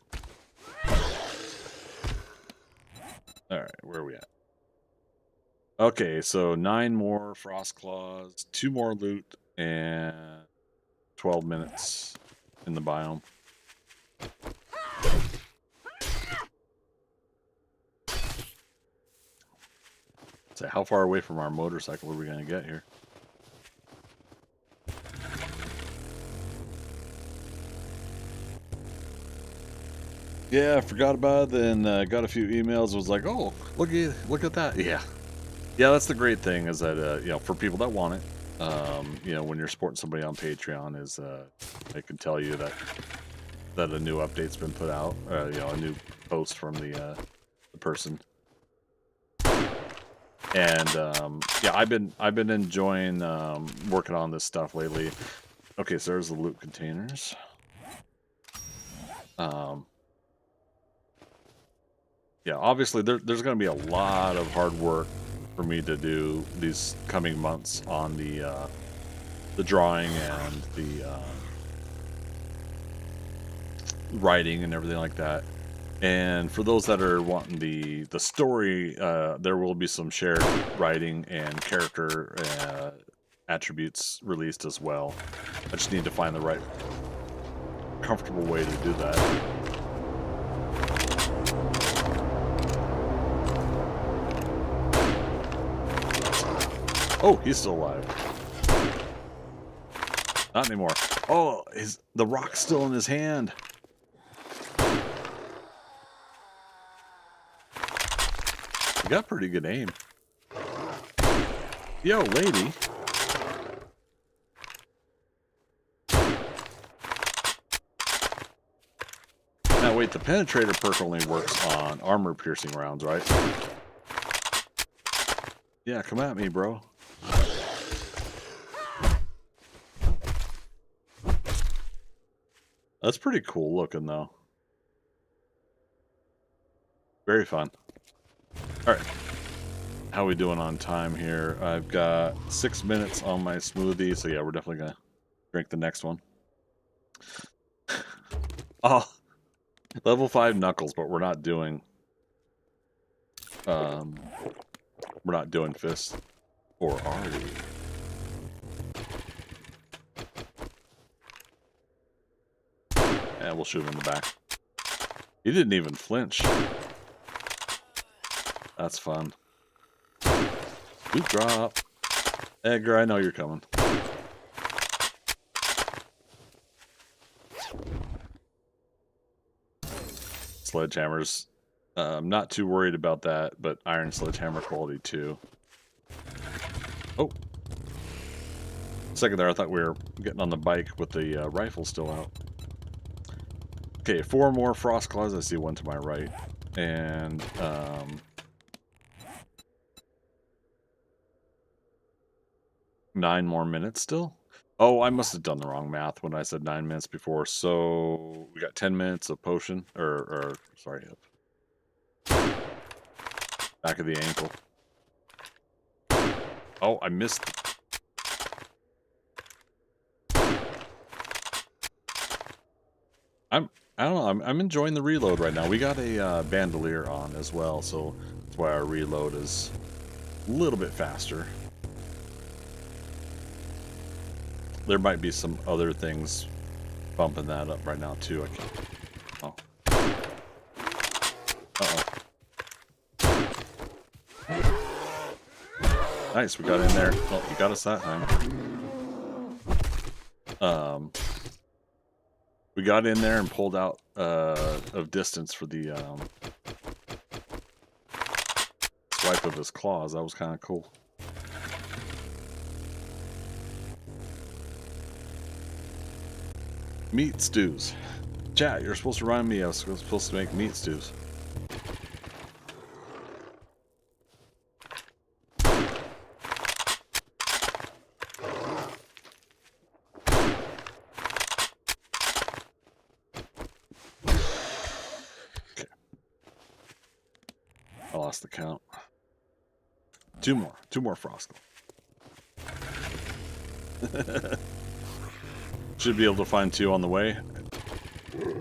Alright, where are we at? Okay, so 9 more frost claws, 2 more loot, and 12 minutes in the biome. So how far away from our motorcycle are we going to get here? Yeah, I forgot about it, then got a few emails. Was like, oh, look at that. Yeah, that's the great thing is that you know, for people that want it, you know, when you're supporting somebody on Patreon, is they can tell you that a new update's been put out, you know, a new post from the person. And yeah, I've been enjoying working on this stuff lately. Okay, so there's the loot containers. Yeah, obviously there's going to be a lot of hard work for me to do these coming months on the drawing and the writing and everything like that. And for those that are wanting the story, there will be some shared writing and character attributes released as well. I just need to find the right comfortable way to do that. Oh, he's still alive. Not anymore. Oh, the rock's still in his hand. You got pretty good aim. Yo, lady. Now wait, the penetrator perk only works on armor piercing rounds, right? Yeah, come at me, bro. That's pretty cool looking, though. Very fun. Alright. How are we doing on time here? I've got 6 minutes on my smoothie, so yeah, we're definitely going to drink the next one. Oh, level 5 Knuckles, but we're not doing... we're not doing fists. Or are we? Yeah, we'll shoot him in the back. He didn't even flinch. That's fun. Loot drop. Edgar, I know you're coming. Sledgehammers. I'm not too worried about that, but iron sledgehammer quality too. Oh. Second there, I thought we were getting on the bike with the rifle still out. Okay, 4 more frost claws. I see one to my right. And 9 more minutes still. Oh, I must have done the wrong math when I said 9 minutes before. So we got 10 minutes of potion, or sorry, back of the ankle. Oh, I missed. I don't know. I'm enjoying the reload right now. We got a bandolier on as well, so that's why our reload is a little bit faster. There might be some other things bumping that up right now too. I can't. Oh. Nice, we got in there. Oh, you got us that time. We got in there and pulled out of distance for the swipe of his claws. That was kind of cool. Meat stews. Chat, you're supposed to remind me I was supposed to make meat stews. I lost the count. Two more frost. Should be able to find 2 on the way.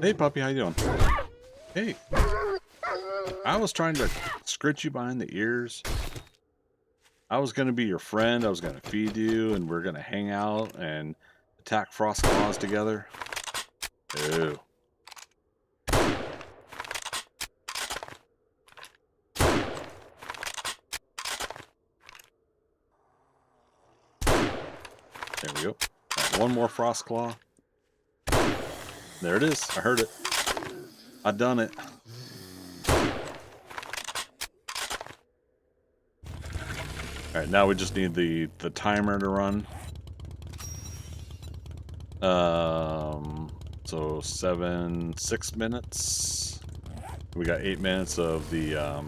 Hey puppy, how you doing? Hey. I was trying to scritch you behind the ears. I was gonna be your friend, I was gonna feed you, and we're gonna hang out and attack frost claws together. Ew. There we go. Right, 1 more frost claw. There it is. I heard it. I done it. All right, now we just need the timer to run. So 6 minutes. We got 8 minutes of the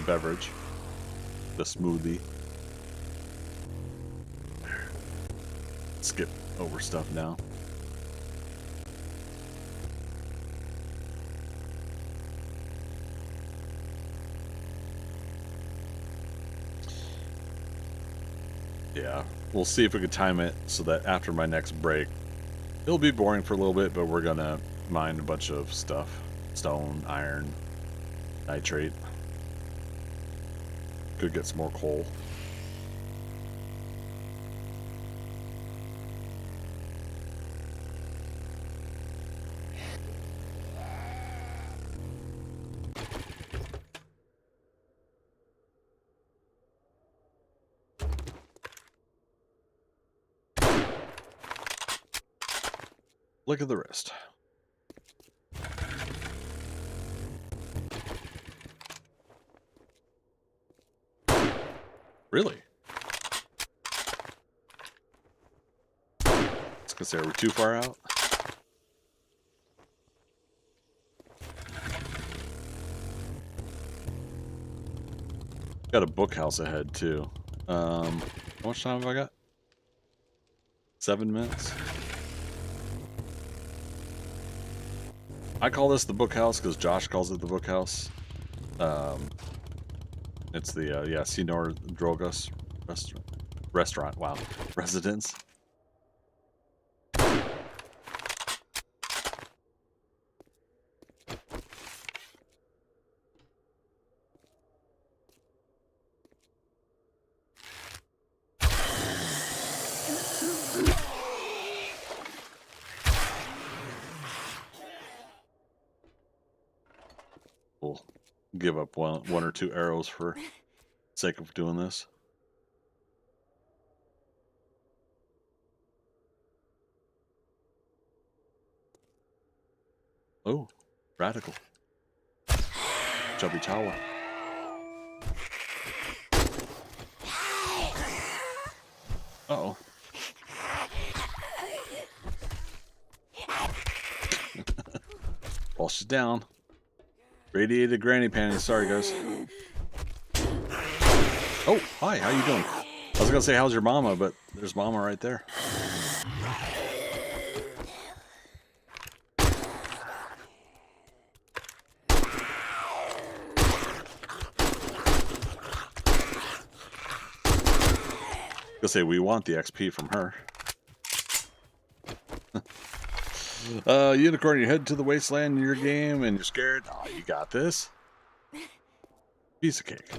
beverage, the smoothie. Skip over stuff now. Yeah, we'll see if we can time it so that after my next break, it'll be boring for a little bit, but we're gonna mine a bunch of stuff. Stone, iron, nitrate. Could get some more coal. Look at the wrist. Really? I was gonna say, are we too far out? Got a book house ahead too. How much time have I got? 7 minutes. I call this the book house because Josh calls it the book house. It's the yeah, Senor Drogas restaurant. Wow, residence. We'll give up one or 2 arrows for sake of doing this. Oh, radical. Chubby Tower. Uh-oh. Well, she's down. Radiated granny panties. Sorry, guys. Oh, hi. How you doing? I was gonna say, how's your mama, but there's mama right there. Gonna say we want the XP from her. Unicorn, you head to the wasteland in your game and you're scared. Oh, you got this. Piece of cake.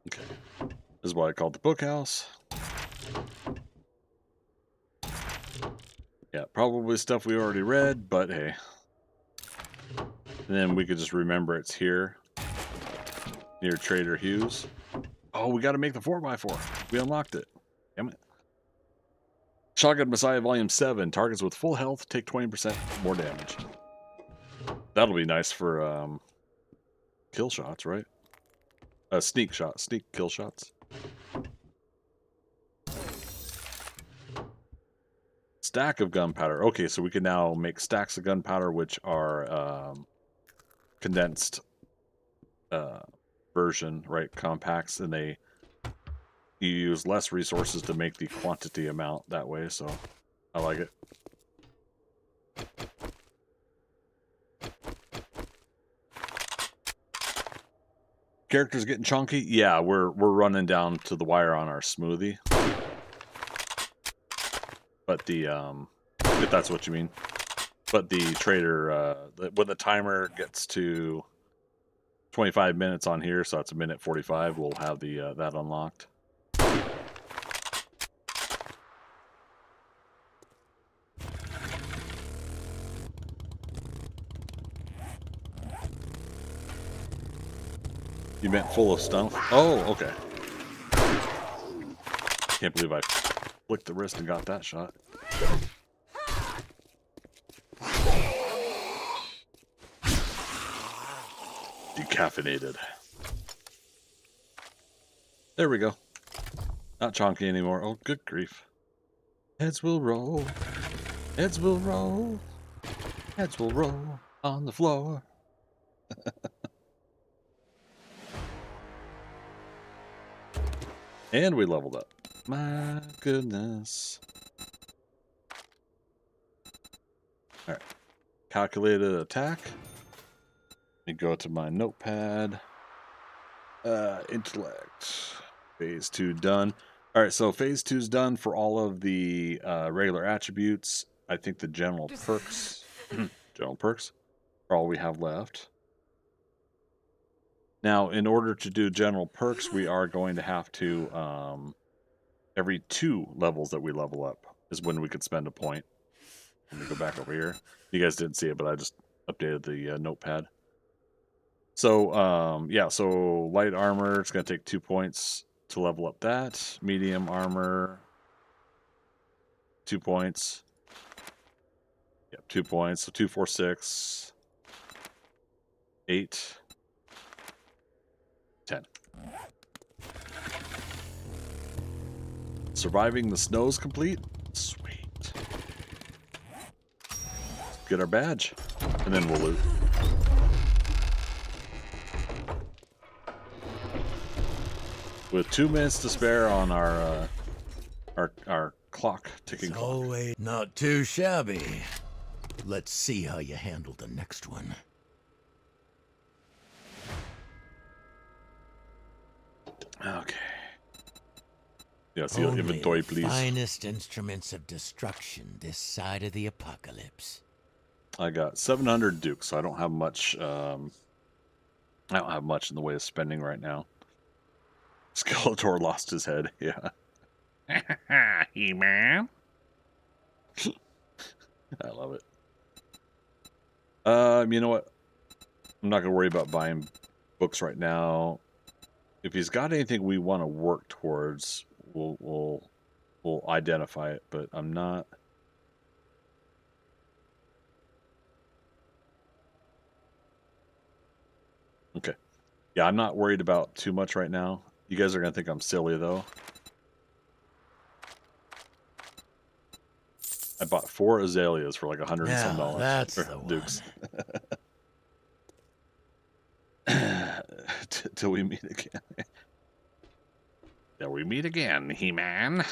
Okay. This is what I call the bookhouse. Yeah, probably stuff we already read, but hey. And then we could just remember it's here. Near Trader Hughes. Oh, we got to make the 4x4. We unlocked it. Damn it. Shotgun Messiah Volume 7. Targets with full health take 20% more damage. That'll be nice for kill shots, right? Sneak kill shots. Stack of gunpowder. Okay, so we can now make stacks of gunpowder, which are condensed version, right? Compacts, and you use less resources to make the quantity amount that way, so I like it. Characters getting chunky? Yeah, we're running down to the wire on our smoothie. But the if that's what you mean. But the trader when the timer gets to 25 minutes on here, so it's a minute 45, we'll have the that unlocked. You meant full of stuff? Oh, okay. Can't believe I flicked the wrist and got that shot. Decaffeinated. There we go. Not chonky anymore. Oh, good grief. Heads will roll. Heads will roll. Heads will roll on the floor. And we leveled up. My goodness. Alright. Calculated attack. Let me go to my notepad. Intellect. Phase 2 done. Alright, so phase 2 is done for all of the regular attributes. I think the general perks. General perks are all we have left. Now, in order to do general perks, we are going to have to, every 2 levels that we level up is when we could spend a point. Let me go back over here. You guys didn't see it, but I just updated the notepad. So, yeah, so light armor, it's going to take 2 points to level up that. Medium armor, 2 points. Yep, 2 points. So 2, 4, 6, 8. 10. Surviving the snow's complete? Sweet. Get our badge, and then we'll loot. With 2 minutes to spare on our clock ticking clock. Always not too shabby. Let's see how you handle the next one. Okay. Yeah, see your inventory, please. Finest instruments of destruction this side of the apocalypse. I got 700 dukes, so I don't have much. I don't have much in the way of spending right now. Skeletor lost his head. Yeah. He-Man. I love it. You know what? I'm not gonna worry about buying books right now. If he's got anything we want to work towards, we'll identify it. But I'm not. Okay. Yeah, I'm not worried about too much right now. You guys are gonna think I'm silly though. I bought 4 azaleas for like $100 and some Now, dollars. that's Or the one. Dukes. Till we meet again. Till we meet again, He-Man.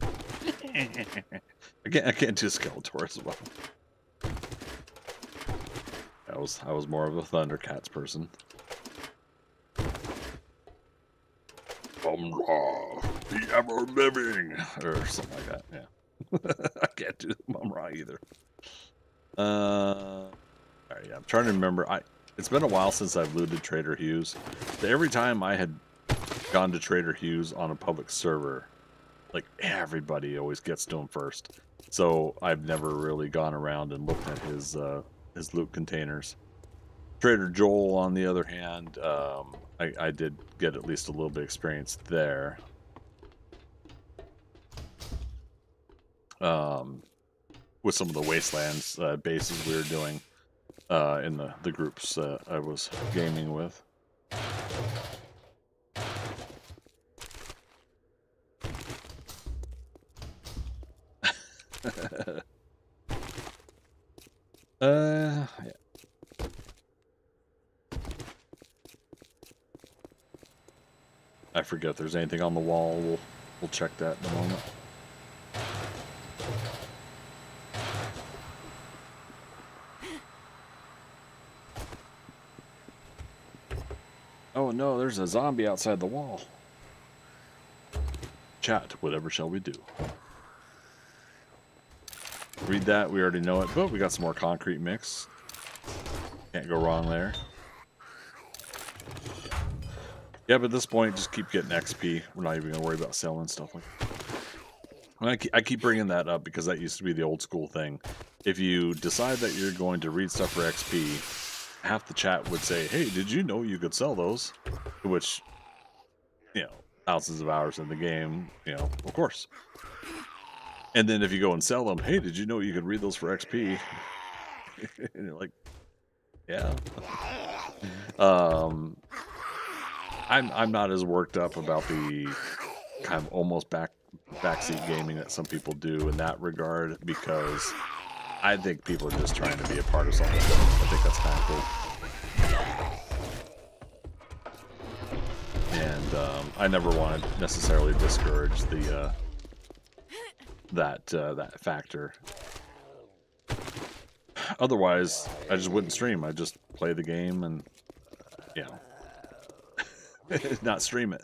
I can't do Skeletor as well. I was more of a Thundercats person. The ever living, or something like that. Yeah, I can't do Mumra either. All right, yeah, I'm trying to remember. It's been a while since I've looted Trader Hugh's. But every time I had gone to Trader Hugh's on a public server, like everybody always gets to him first. So I've never really gone around and looked at his loot containers. Trader Joel, on the other hand, I did get at least a little bit of experience there. With some of the Wastelands bases we were doing in the groups I was gaming with. Yeah. I forget if there's anything on the wall. We'll check that in a moment. Oh no, there's a zombie outside the wall. Chat, whatever shall we do? Read that, we already know it, but we got some more concrete mix. Can't go wrong there. Yeah, but at this point, just keep getting XP. We're not even going to worry about selling stuff like that. I keep bringing that up because that used to be the old school thing. If you decide that you're going to read stuff for XP, half the chat would say, hey, did you know you could sell those? Which, you know, thousands of hours in the game, you know, of course. And then if you go and sell them, hey, did you know you could read those for XP? And you're like, yeah. I'm not as worked up about the kind of almost backseat gaming that some people do in that regard, because I think people are just trying to be a part of something. I think that's kind of cool. And I never want to necessarily discourage the that factor. Otherwise, I just wouldn't stream. I just play the game and, you know, not stream it.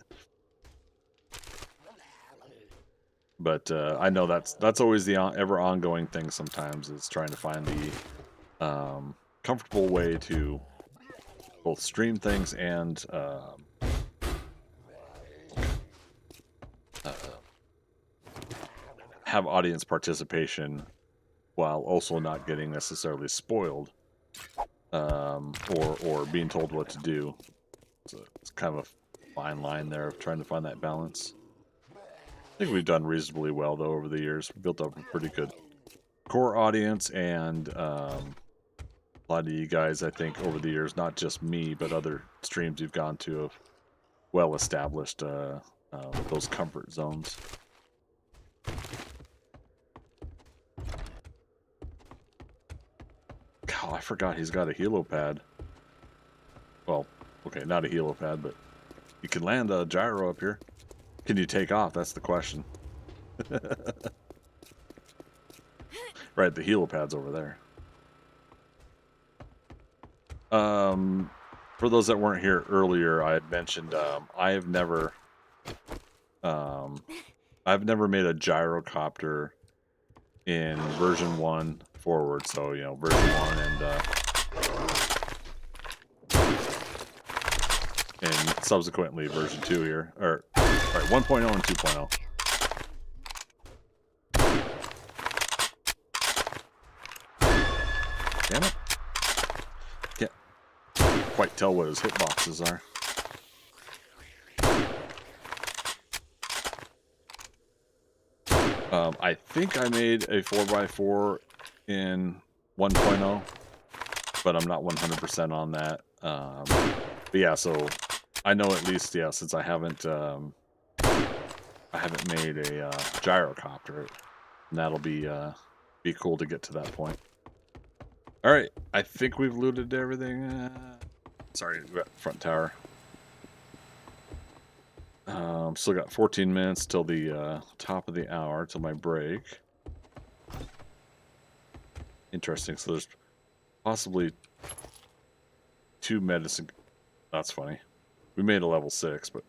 But I know that's always the ever ongoing thing. Sometimes is trying to find the comfortable way to both stream things and have audience participation while also not getting necessarily spoiled or being told what to do. So it's kind of a fine line there of trying to find that balance. I think we've done reasonably well, though, over the years. We built up a pretty good core audience, and a lot of you guys, I think, over the years, not just me, but other streams you've gone to, have well established those comfort zones. God, I forgot he's got a helipad. Well, okay, not a helipad, but you can land a gyro up here. Can you take off? That's the question. Right, the helipad's over there. For those that weren't here earlier, I had mentioned I've never made a gyrocopter in version 1 forward. So, you know, version 1 and subsequently version 2 here, or right, 1.0 and 2.0. Damn it. Can't quite tell what his hitboxes are. I think I made a 4x4 in 1.0, but I'm not 100% on that. But yeah, so I know at least, yeah, since I haven't made a gyrocopter, and that'll be cool to get to that point. All right, I think we've looted everything. Sorry, we got front tower. Still got 14 minutes till the top of the hour, till my break. Interesting. So there's possibly 2 medicine. That's funny. We made a level 6, but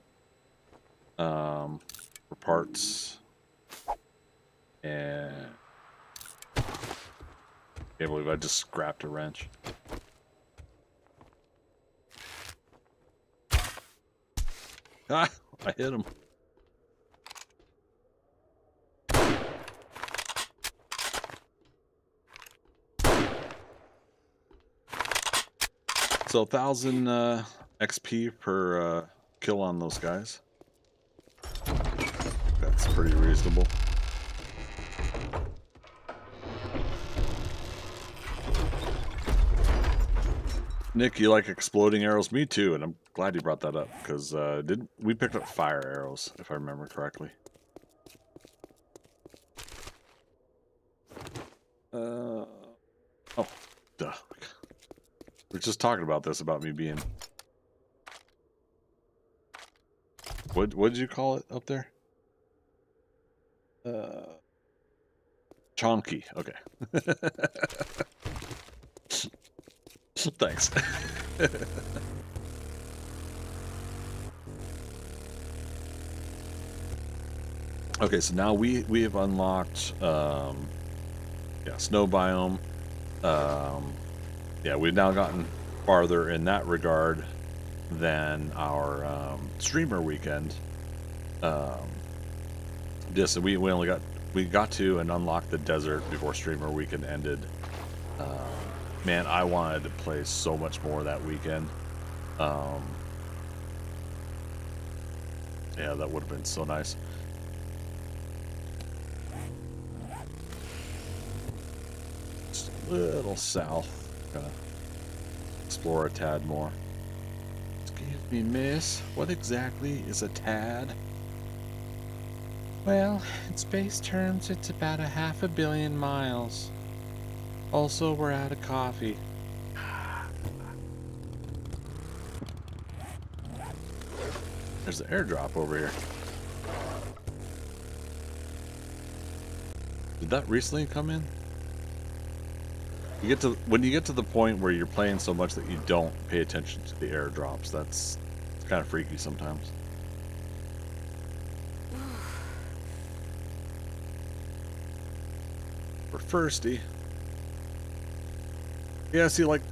for parts and can't believe I just scrapped a wrench. Ah, I hit him. So 1,000 XP per kill on those guys. That's pretty reasonable. Nick, you like exploding arrows? Me too, and I'm glad you brought that up because we picked up fire arrows, if I remember correctly. Oh, duh. We're just talking about this, about me being... What did you call it up there? Chonky. Okay. Thanks. Okay, so now we have unlocked Snow Biome. Yeah, we've now gotten farther in that regard than our streamer weekend. Just we got to and unlocked the desert before streamer weekend ended. Man, I wanted to play so much more that weekend. Yeah, that would have been so nice. Just a little south. Gonna explore a tad more. Excuse me, miss. What exactly is a tad? Well, in space terms, it's about 500 million miles. Also, we're out of coffee. There's the airdrop over here. Did that recently come in? When you get to the point where you're playing so much that you don't pay attention to the airdrops, it's kind of freaky sometimes. We're thirsty. Yeah, see, like,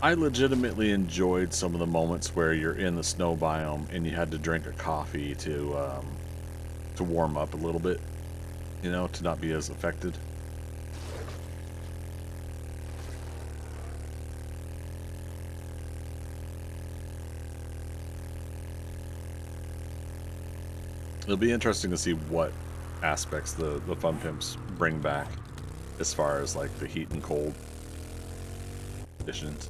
I legitimately enjoyed some of the moments where you're in the snow biome and you had to drink a coffee to warm up a little bit, you know, to not be as affected. It'll be interesting to see what aspects the Fun Pimps bring back as far as like the heat and cold conditions.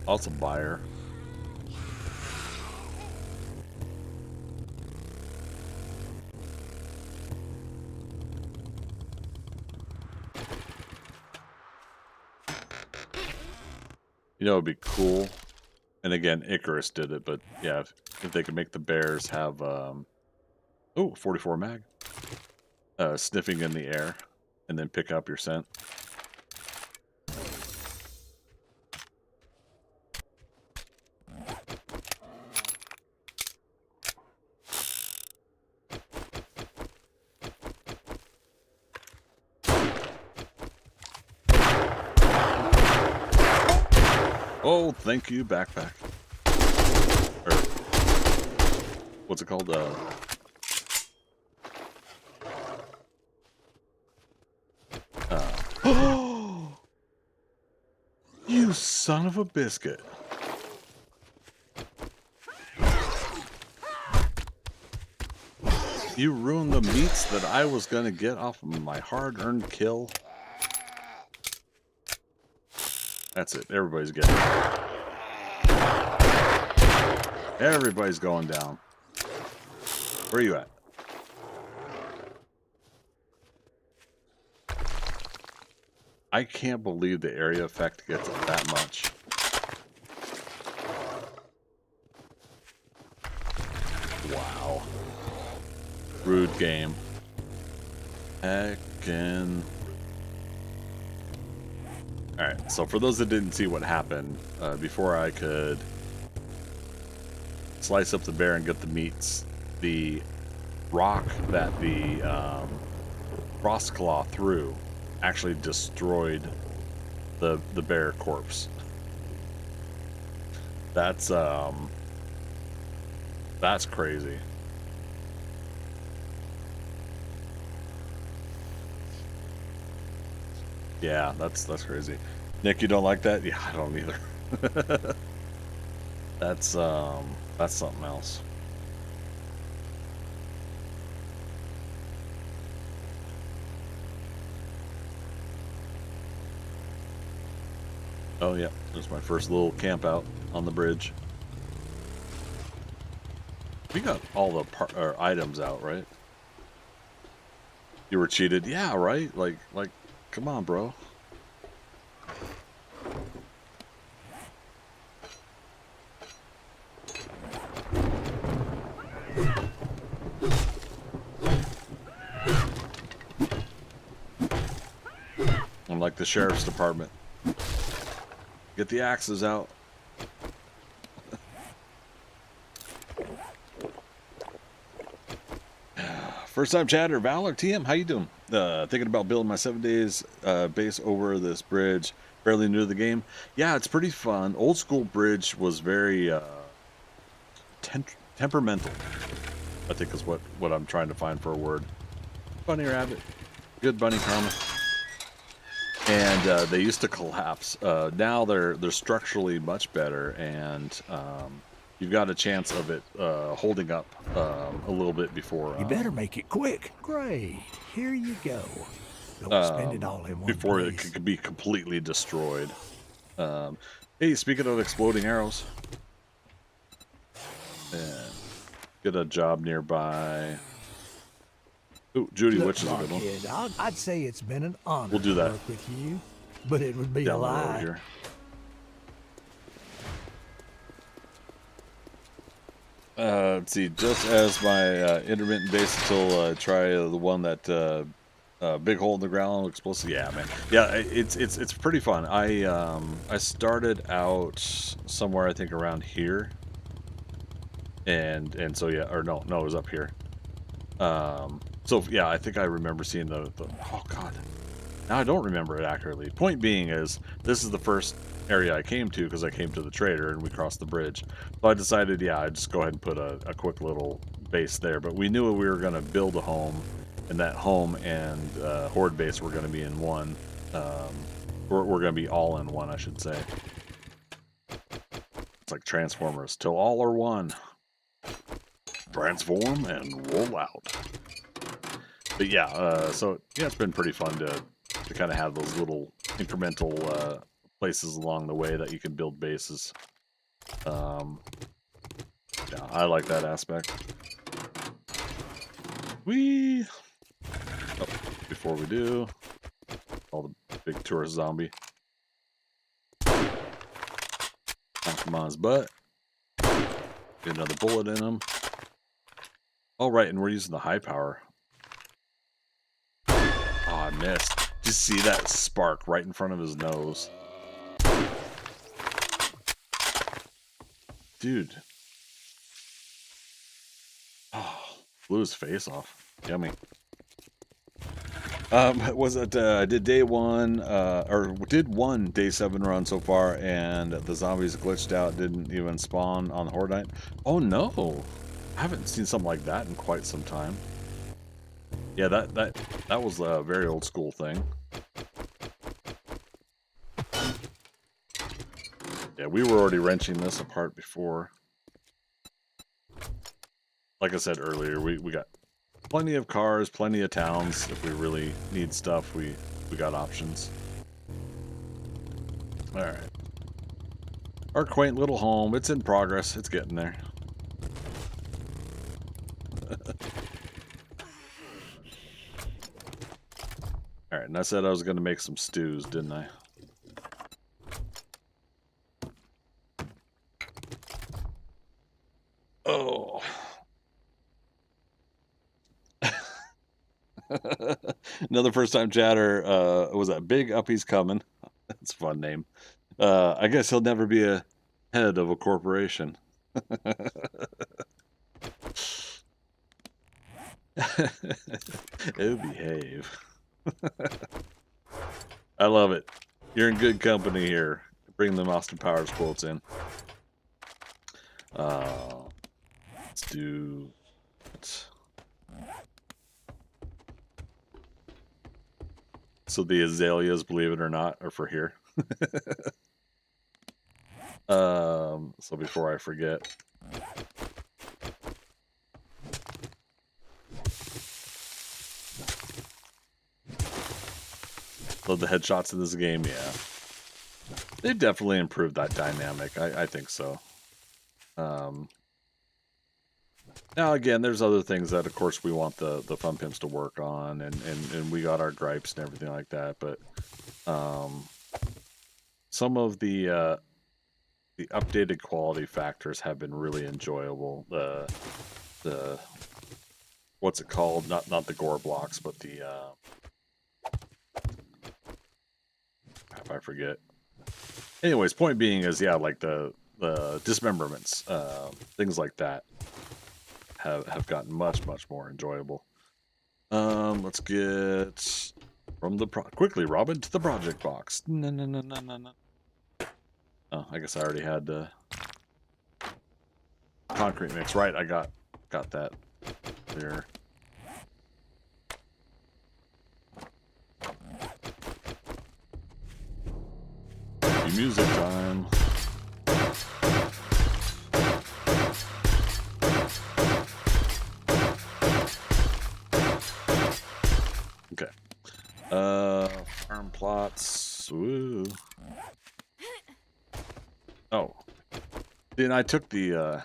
Also buyer. You know, it'd be cool. And again, Icarus did it, but yeah, if they could make the bears have, 44 mag, sniffing in the air, and then pick up your scent. Oh, thank you, backpack. Or, what's it called? You son of a biscuit. You ruined the meats that I was gonna get off of my hard-earned kill. That's it. Everybody's getting it. Everybody's going down. Where are you at? I can't believe the area effect gets that much. Wow. Rude game. Heckin'. Alright, so for those that didn't see what happened, before I could slice up the bear and get the meats, the rock that the Frostclaw threw actually destroyed the bear corpse. That's crazy. Yeah, that's crazy. Nick, you don't like that? Yeah, I don't either. That's something else. Oh yeah, there's my first little camp out on the bridge. We got all the items out, right? You were cheated? Yeah, right? Like, come on, bro. I'm like the sheriff's department. Get the axes out. First time chatter, Valor TM, how you doing? Thinking about building my 7 days base over this bridge. Fairly new to the game. Yeah, it's pretty fun. Old school bridge was very temperamental, I think is what I'm trying to find for a word. Bunny rabbit. Good bunny karma. And they used to collapse. Now they're structurally much better, and you've got a chance of it holding up a little bit before. You better make it quick. Great. Here you go. Don't spend it all in one before place. it could be completely destroyed. Hey, speaking of exploding arrows, get a job nearby. Ooh, Judy Look, Witch is a good one. Kid, I'd say it's been an honor We'll do to that. work with you, but it would be a Down the road lie. here. Let's see. Just as my intermittent base until try the one that big hole in the ground explosive. Yeah, man. Yeah, it's pretty fun. I started out somewhere I think around here, and so yeah, or no, it was up here. So yeah, I think I remember seeing the oh god. Now I don't remember it accurately. Point being is, this is the first area I came to because I came to the trader and we crossed the bridge. So I decided, yeah, I'd just go ahead and put a quick little base there. But we knew we were going to build a home, and that home and horde base were going to be in one. We're going to be all in one, I should say. It's like Transformers, till all are one. Transform and roll out. But yeah, so yeah, it's been pretty fun to kind of have those little incremental places along the way that you can build bases. Yeah, I like that aspect. Oh, before we do, all the big tourist zombie. Knock him on his butt. Get another bullet in him. All right, and we're using the high power. Oh, I missed. Just see that spark right in front of his nose. Dude. Oh, blew his face off. Yummy. Was it, I did day one, or did one day 7 run so far, and the zombies glitched out, didn't even spawn on the horde night. Oh no! I haven't seen something like that in quite some time. Yeah, that was a very old school thing. Yeah, we were already wrenching this apart before. Like I said earlier, we got Plenty of cars, plenty of towns. If we really need stuff, we got options. All right. Our quaint little home. It's in progress. It's getting there. All right, and I said I was going to make some stews, didn't I? Oh. Another first-time chatter. Was that Big Uppy's Coming? That's a fun name. I guess he'll never be a head of a corporation. Oh, behave. I love it. You're in good company here. Bring them Austin Powers quotes in. Let's do it. So the azaleas, believe it or not, are for here. So before I forget. Love the headshots in this game, yeah. They've definitely improved that dynamic. I think so. Now again, there's other things that of course we want the fun pimps to work on, and we got our gripes and everything like that, but some of the updated quality factors have been really enjoyable. The what's it called? Not the gore blocks, but the if I forget. Anyways, point being is, yeah, like the dismemberments, things like that have gotten much more enjoyable. Let's get from the quickly, Robin, to the project box. No. Oh, I guess I already had the concrete mix. Right, I got that there. Music time. Okay. Farm plots. Woo. Oh. Then I took the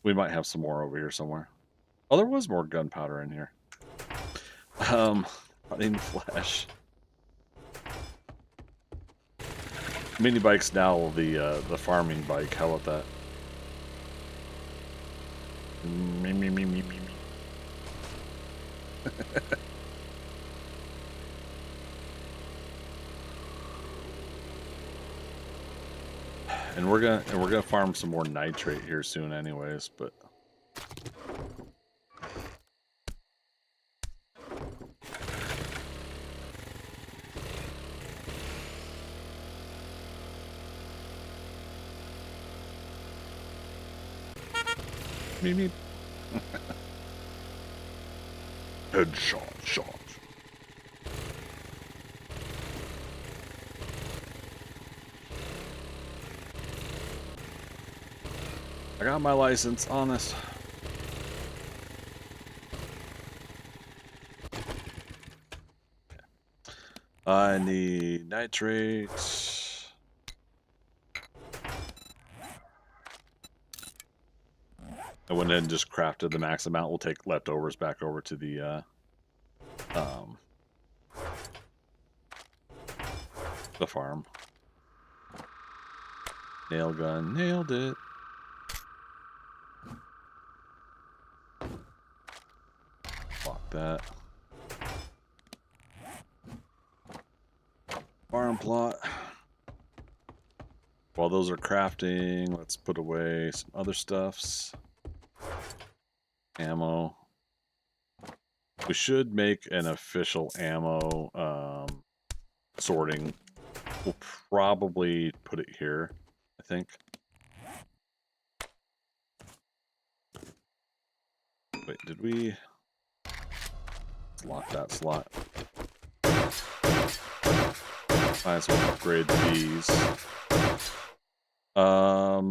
we might have some more over here somewhere. Oh, there was more gunpowder in here. Rotting flesh. Mini bike's now the farming bike. How about that? Me. And we're gonna farm some more nitrate here soon, anyways. But me. Headshot. I got my license, honest. Okay. I need nitrate. I went ahead and just crafted the max amount. We'll take leftovers back over to the farm. Nail gun, nailed it. Lock that. Farm plot. While those are crafting, let's put away some other stuffs. Ammo. We should make an official ammo sorting. We'll probably put it here, I think. Wait, did we? Let's lock that slot. Might as well upgrade these. I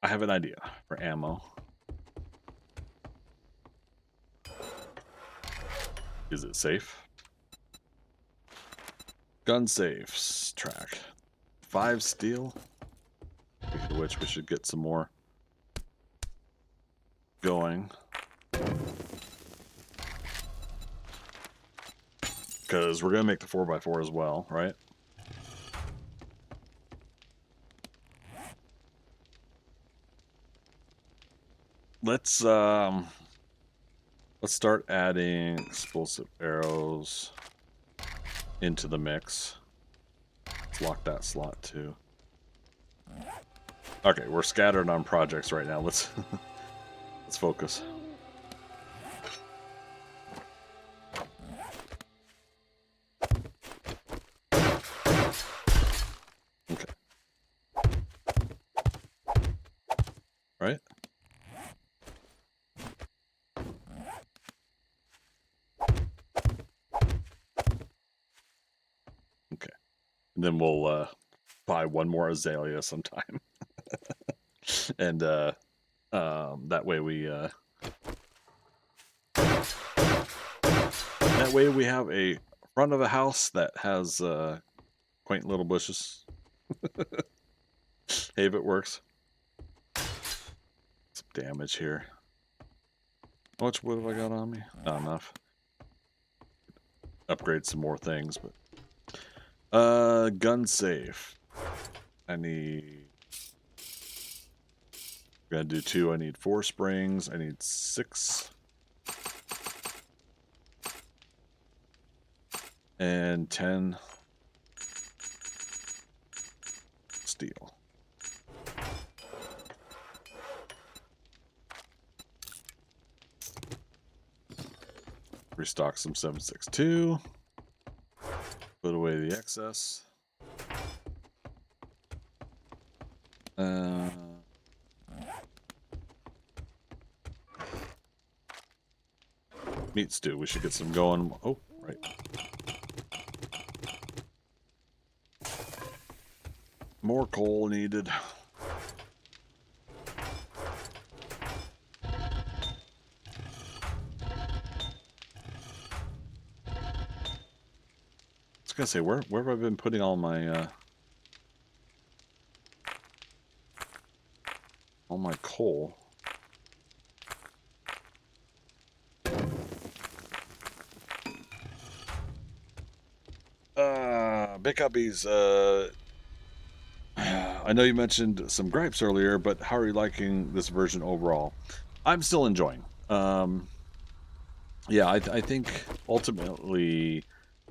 have an idea for ammo. Is it safe? Gun safes track. 5 steel. Speaking of which, we should get some more going. Because we're going to make the 4x4 as well, right? Let's start adding explosive arrows into the mix. Let's lock that slot too. Okay, we're scattered on projects right now. Let's let's focus. Okay. Right? Okay. And then we'll buy one more azalea sometime. And that way we have a front of a house that has quaint little bushes. Hey, if it works. Some damage here. How much wood have I got on me? Not enough. Upgrade some more things, but gun safe. I need. I'm gonna do 2. I need 4 springs. I need 6. And 10 steel. Restock some 7.62. Put away the excess. Meat stew. We should get some going. Oh, right. More coal needed. I was gonna say, where have I been putting all my coal? Big Cubbies, I know you mentioned some gripes earlier, but how are you liking this version overall? I'm still enjoying. Yeah, I think ultimately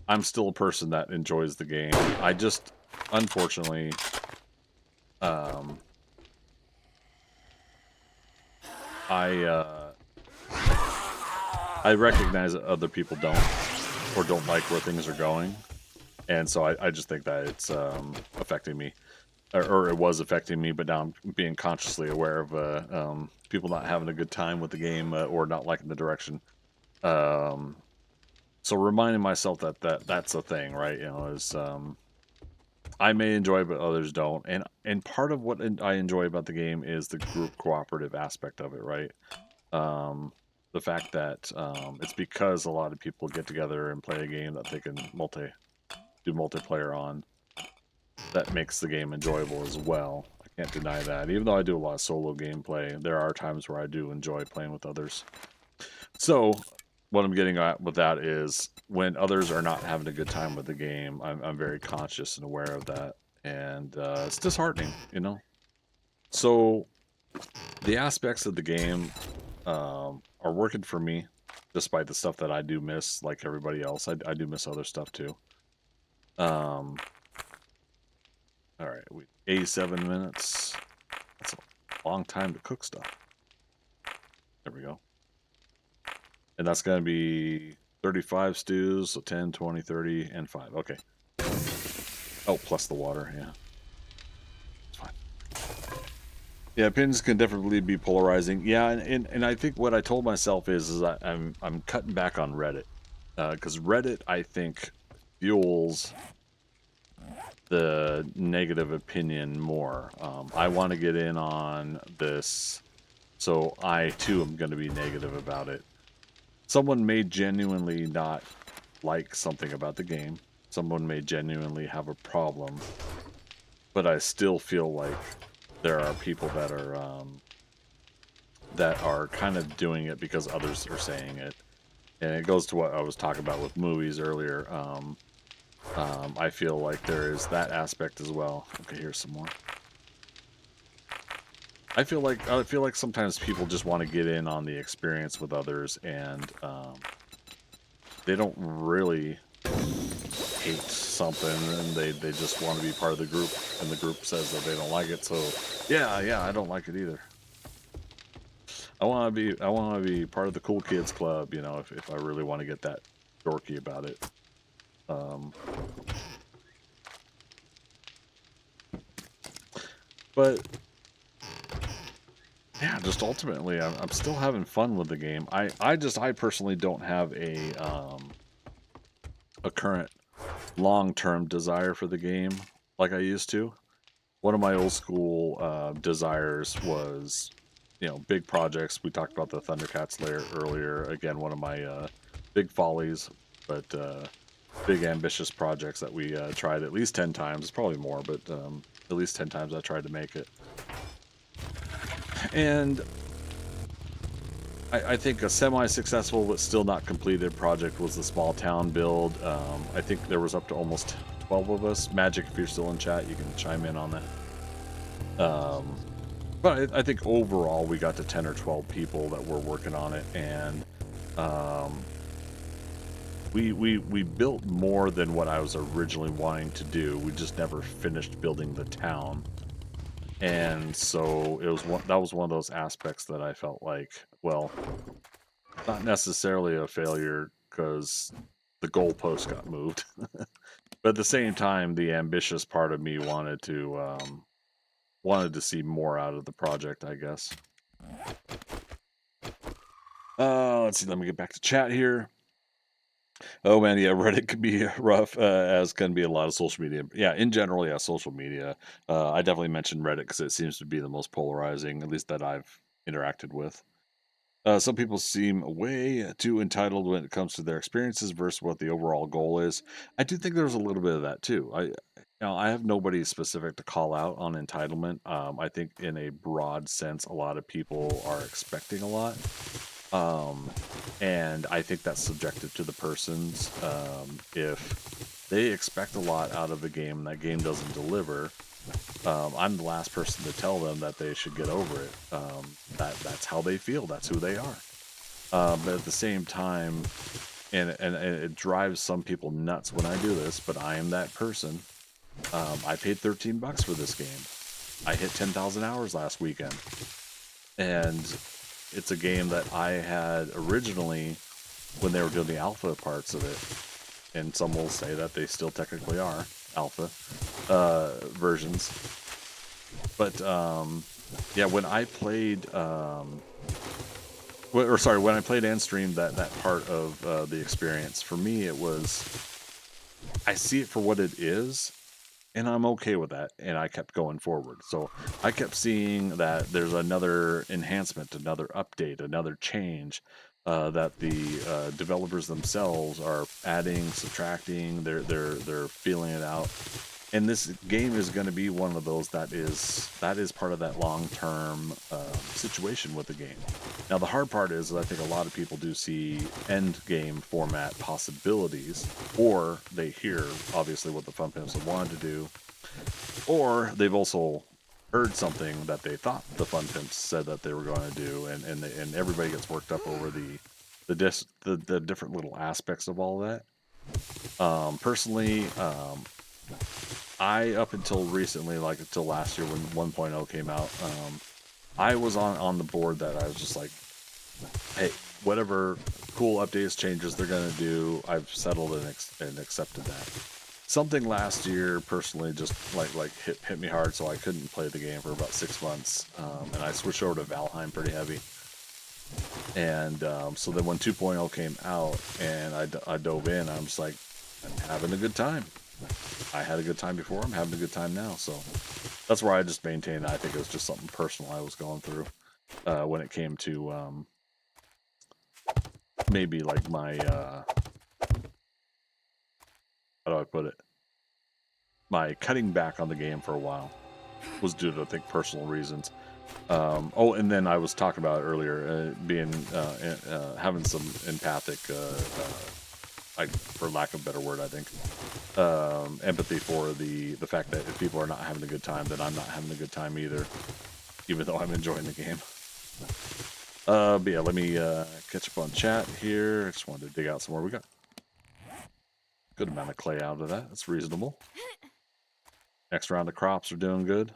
I'm still a person that enjoys the game. I just, unfortunately, I recognize that other people don't, or don't like where things are going. And so I just think that it's affecting me, or it was affecting me, but now I'm being consciously aware of people not having a good time with the game or not liking the direction. So reminding myself that that's a thing, right? You know, is I may enjoy it, but others don't. And part of what I enjoy about the game is the group cooperative aspect of it, right? The fact that it's because a lot of people get together and play a game that they can do multiplayer on, that makes the game enjoyable as well. I can't deny that. Even though I do a lot of solo gameplay, there are times where I do enjoy playing with others. So what I'm getting at with that is when others are not having a good time with the game, I'm very conscious and aware of that. And it's disheartening, you know? So the aspects of the game are working for me, despite the stuff that I do miss, like everybody else. I do miss other stuff too. All right, 87 minutes. That's a long time to cook stuff. There we go. And that's going to be 35 stews, so 10, 20, 30, and 5. Okay. Oh, plus the water, yeah. It's fine. Yeah, opinions can definitely be polarizing. Yeah, and I think what I told myself is I'm cutting back on Reddit. Because Reddit, I think, fuels the negative opinion more. I want to get in on this, so I too am going to be negative about it. someone may genuinely not like something about the game. Someone may genuinely have a problem, but I still feel like there are people that are kind of doing it because others are saying it. And it goes to what I was talking about with movies earlier. I feel like there is that aspect as well. Okay, here's some more. I feel like sometimes people just want to get in on the experience with others, and they don't really hate something, and they just want to be part of the group, and the group says that they don't like it. So yeah, I don't like it either. I want to be part of the cool kids club, you know, if I really want to get that dorky about it. But yeah, just ultimately, I'm still having fun with the game. I personally don't have a current long-term desire for the game like I used to. One of my old school desires was, you know, big projects. We talked about the Thundercats layer earlier. Again, one of my big follies, but big ambitious projects that we tried at least 10 times, probably more, but at least 10 times I tried to make it. And I think a semi-successful but still not completed project was the small town build. I think there was up to almost 12 of us. Magic, if you're still in chat, you can chime in on that. But I think overall we got to 10 or 12 people that were working on it, and we built more than what I was originally wanting to do. We just never finished building the town. And so that was one of those aspects that I felt like, well, not necessarily a failure because the goalpost got moved. But at the same time, the ambitious part of me wanted to see more out of the project, I guess. Let's see, let me get back to chat here. Oh man, yeah, Reddit could be rough, as can be a lot of social media. Yeah, in general, yeah, social media. I definitely mentioned Reddit because it seems to be the most polarizing, at least that I've interacted with. Some people seem way too entitled when it comes to their experiences versus what the overall goal is. I do think there's a little bit of that too. I have nobody specific to call out on entitlement. I think in a broad sense, a lot of people are expecting a lot. And I think that's subjective to the person's. If they expect a lot out of the game and that game doesn't deliver, I'm the last person to tell them that they should get over it. That's how they feel. That's who they are. But at the same time, and it drives some people nuts when I do this, but I am that person. I paid $13 for this game. I hit 10,000 hours last weekend. And it's a game that I had originally when they were doing the alpha parts of it. And some will say that they still technically are alpha versions. But yeah, when I played when I played and streamed that part of the experience, for me it was, I see it for what it is, and I'm okay with that, and I kept going forward. So I kept seeing that there's another enhancement, another update, another change that the developers themselves are adding, subtracting. They're feeling it out, and this game is going to be one of those that is part of that long-term situation with the game. Now the hard part is I think a lot of people do see end game format possibilities, or they hear obviously what the Fun Pimps have wanted to do, or they've also heard something that they thought the Fun Pimps said that they were going to do, and everybody gets worked up over the different little aspects of all that. Personally, I, up until recently, like until last year when 1.0 came out, I was on the board that I was just like, hey, whatever cool updates, changes they're going to do, I've settled and accepted that. Something last year, personally, just like hit me hard, so I couldn't play the game for about 6 months, and I switched over to Valheim pretty heavy. And so then when 2.0 came out and I dove in, I'm just like, I'm having a good time. I had a good time before, I'm having a good time now. So that's where I just maintained that. I think it was just something personal I was going through when it came to maybe like my how do I put it? My cutting back on the game for a while was due to, I think, personal reasons. Oh, and then I was talking about it earlier, being having some empathic, for lack of a better word, I think, empathy for the fact that if people are not having a good time, then I'm not having a good time either, even though I'm enjoying the game. But yeah, let me catch up on chat here. I just wanted to dig out some more. We got a good amount of clay out of that. That's reasonable. Next round of crops are doing good.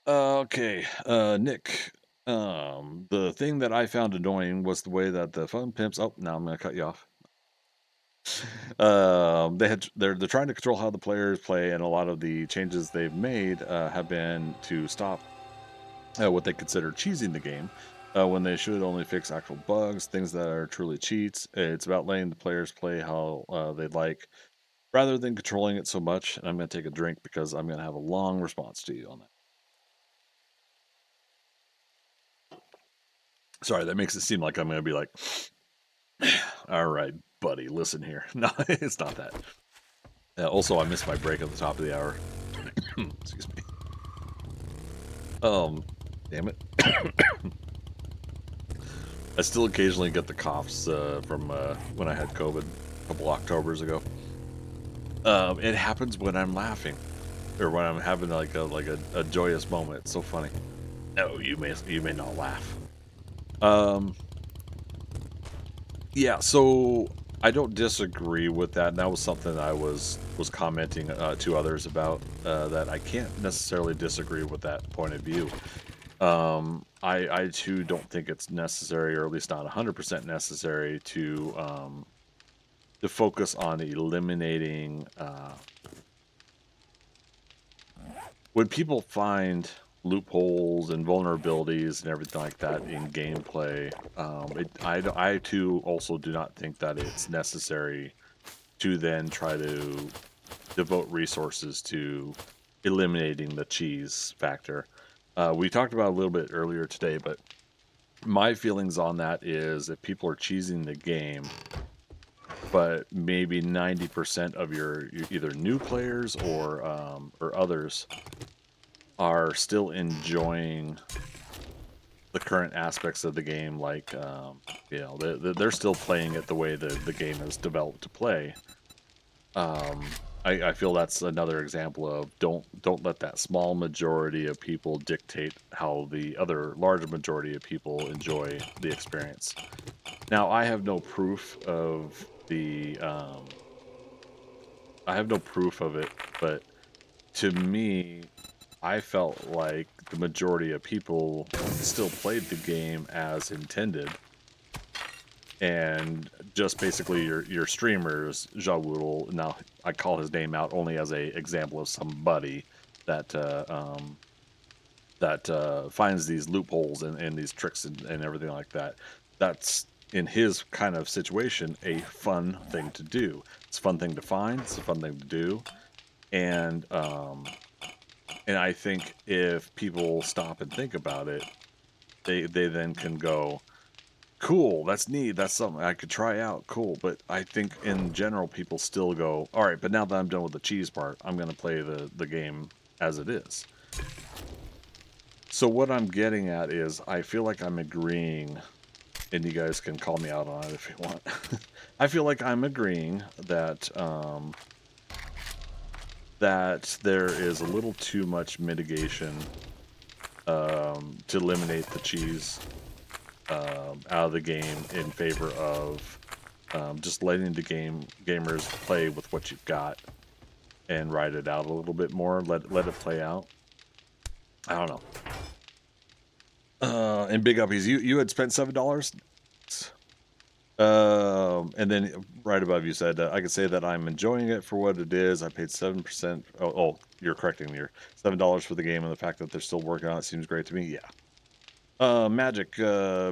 Okay, Nick. The thing that I found annoying was the way that the fun pimps. Oh, now I'm gonna cut you off. They're trying to control how the players play, and a lot of the changes they've made have been to stop what they consider cheesing the game, when they should only fix actual bugs, things that are truly cheats. It's about letting the players play how they like, rather than controlling it so much. And I'm going to take a drink because I'm going to have a long response to you on that. Sorry, that makes it seem like I'm going to be like, all right, buddy, listen here. No, it's not that. Also, I missed my break at the top of the hour. Excuse me. Damn it. I still occasionally get the coughs from when I had COVID a couple Octobers ago. It happens when I'm laughing, or when I'm having like a joyous moment. It's so funny. No, you may not laugh. Yeah, so I don't disagree with that. And that was something I was commenting to others about, that I can't necessarily disagree with that point of view. I too don't think it's necessary, or at least not 100% necessary, to focus on eliminating when people find loopholes and vulnerabilities and everything like that in gameplay. I too also do not think that it's necessary to then try to devote resources to eliminating the cheese factor. We talked about it a little bit earlier today, but my feelings on that is that people are cheesing the game, but maybe 90% of your either new players or others are still enjoying the current aspects of the game. Like, you know, they're still playing it the way the game is developed to play. I feel that's another example of don't let that small majority of people dictate how the other larger majority of people enjoy the experience. Now, I have no proof of the I have no proof of it, but to me, I felt like the majority of people still played the game as intended. And just basically your streamers, Jawoodle, now I call his name out only as a example of somebody that finds these loopholes and these tricks and everything like that. That's, in his kind of situation, a fun thing to do. It's a fun thing to find. It's a fun thing to do. And I think if people stop and think about it, they then can go, cool, that's neat, that's something I could try out, cool. But I think in general people still go, all right, but now that I'm done with the cheese part, I'm going to play the game as it is. So what I'm getting at is, I feel like I'm agreeing, and you guys can call me out on it if you want. I feel like I'm agreeing that that there is a little too much mitigation to eliminate the cheese out of the game in favor of just letting the gamers play with what you've got and ride it out a little bit more. Let it play out. I don't know. And big uppies, you had spent $7. And then right above you said, I could say that I'm enjoying it for what it is. I paid 7%. Oh, you're correcting me. You're $7 for the game, and the fact that they're still working on it seems great to me. Yeah. Magic,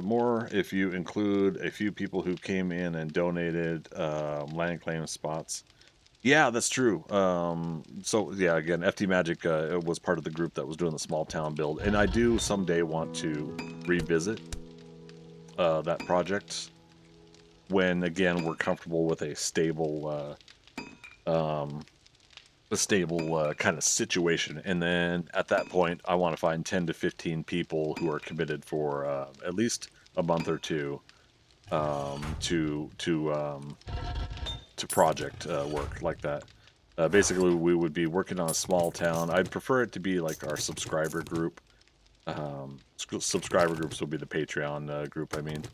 more if you include a few people who came in and donated land claim spots. Yeah, that's true. So yeah, again, FT Magic was part of the group that was doing the small town build, and I do someday want to revisit that project when, again, we're comfortable with a stable kind of situation. And then at that point, I want to find 10 to 15 people who are committed for at least a month or two to project work like that. Basically, we would be working on a small town. I'd prefer it to be like our subscriber group. Subscriber groups will be the Patreon group, I mean.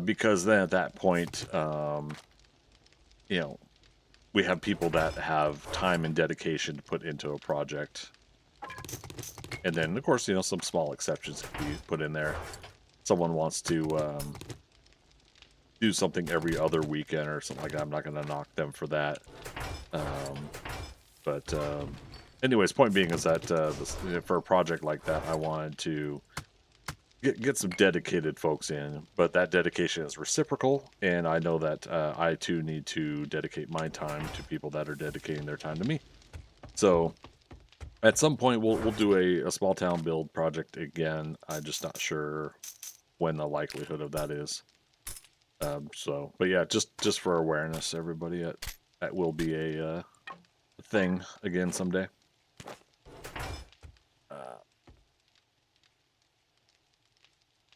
Because then at that point, you know, we have people that have time and dedication to put into a project. And then, of course, you know, some small exceptions can be put in there. Someone wants to do something every other weekend or something like that. I'm not going to knock them for that. But anyways, point being is that for a project like that, I wanted to get some dedicated folks in, but that dedication is reciprocal, and I know that I too need to dedicate my time to people that are dedicating their time to me. So at some point we'll do a small town build project again. I'm just not sure when the likelihood of that is. But yeah, just for awareness, everybody, that will be a thing again someday.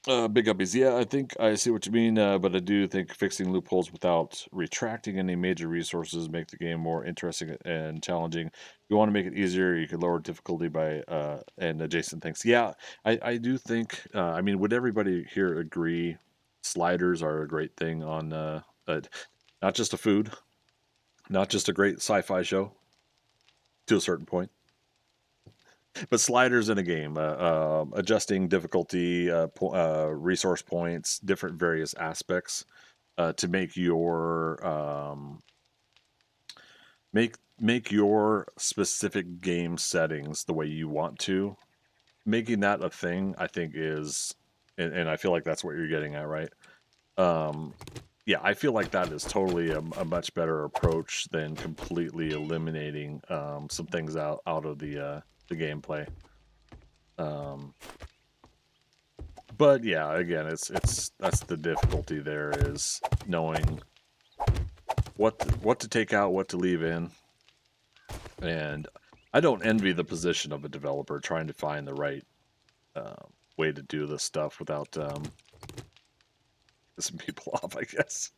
Big uppies. Yeah, I think I see what you mean, but I do think fixing loopholes without retracting any major resources make the game more interesting and challenging. If you want to make it easier, you could lower difficulty by and adjacent things. Yeah, I do think. I mean, would everybody here agree? Sliders are a great thing on not just a food, not just a great sci-fi show to a certain point. But sliders in a game, adjusting difficulty, resource points, different various aspects to make your make your specific game settings the way you want to. Making that a thing, I think, is, and I feel like that's what you're getting at, right? Yeah, I feel like that is totally a much better approach than completely eliminating some things out of the gameplay. But yeah, again, it's that's the difficulty there, is knowing what to take out, what to leave in. And I don't envy the position of a developer trying to find the right way to do this stuff without pissing people off, I guess.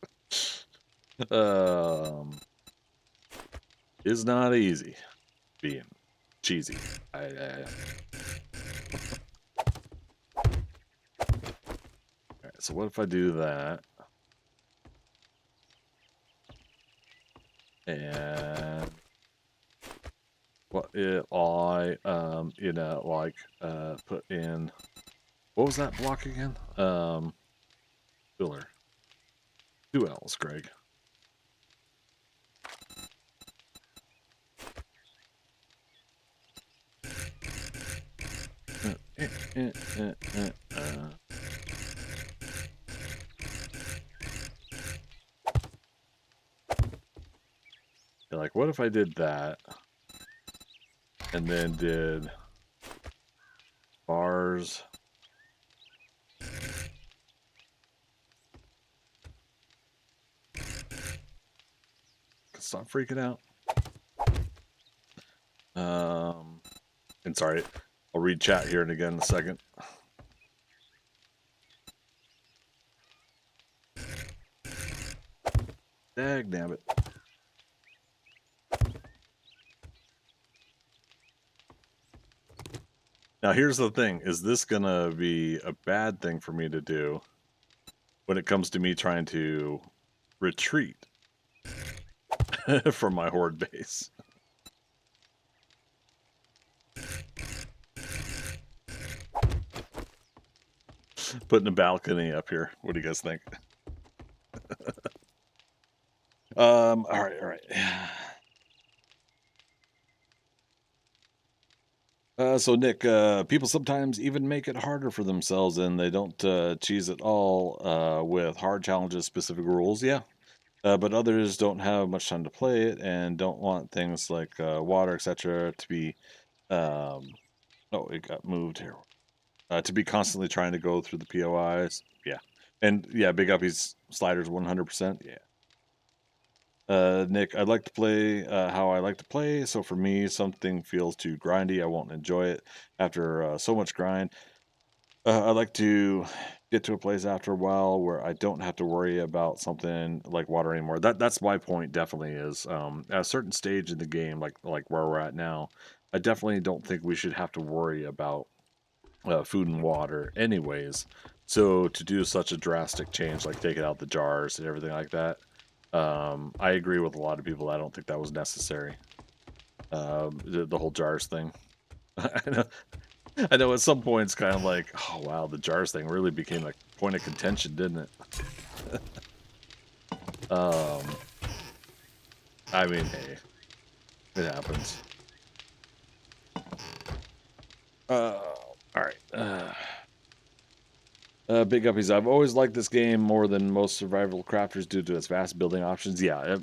Is not easy being cheesy. Alright, so what if I do that? And what if I you know, like put in, what was that block again? Filler. 2 L's, Greg. Like, what if I did that and then did bars? Stop freaking out. And sorry, I'll read chat here and again in a second. Dag nabbit. Now here's the thing, is this gonna be a bad thing for me to do when it comes to me trying to retreat from my horde base? Putting a balcony up here. What do you guys think? All right. So Nick, people sometimes even make it harder for themselves, and they don't cheese at all with hard challenges, specific rules. Yeah, but others don't have much time to play it and don't want things like water, etc., to be. Oh, it got moved here. To be constantly trying to go through the POIs. Yeah. And yeah, big uppies sliders 100%. Yeah. Nick, I'd like to play how I like to play. So for me, something feels too grindy. I won't enjoy it after so much grind. I like to get to a place after a while where I don't have to worry about something like water anymore. That's my point. Definitely is at a certain stage in the game, like where we're at now. I definitely don't think we should have to worry about food and water, anyways. So to do such a drastic change, like taking out the jars and everything like that, I agree with a lot of people. I don't think that was necessary. The whole jars thing. I know, I know at some point it's kind of like, oh wow, the jars thing really became a point of contention, didn't it? um, I mean, hey, it happens. All right. Big uppies. I've always liked this game more than most survival crafters due to its vast building options. Yeah,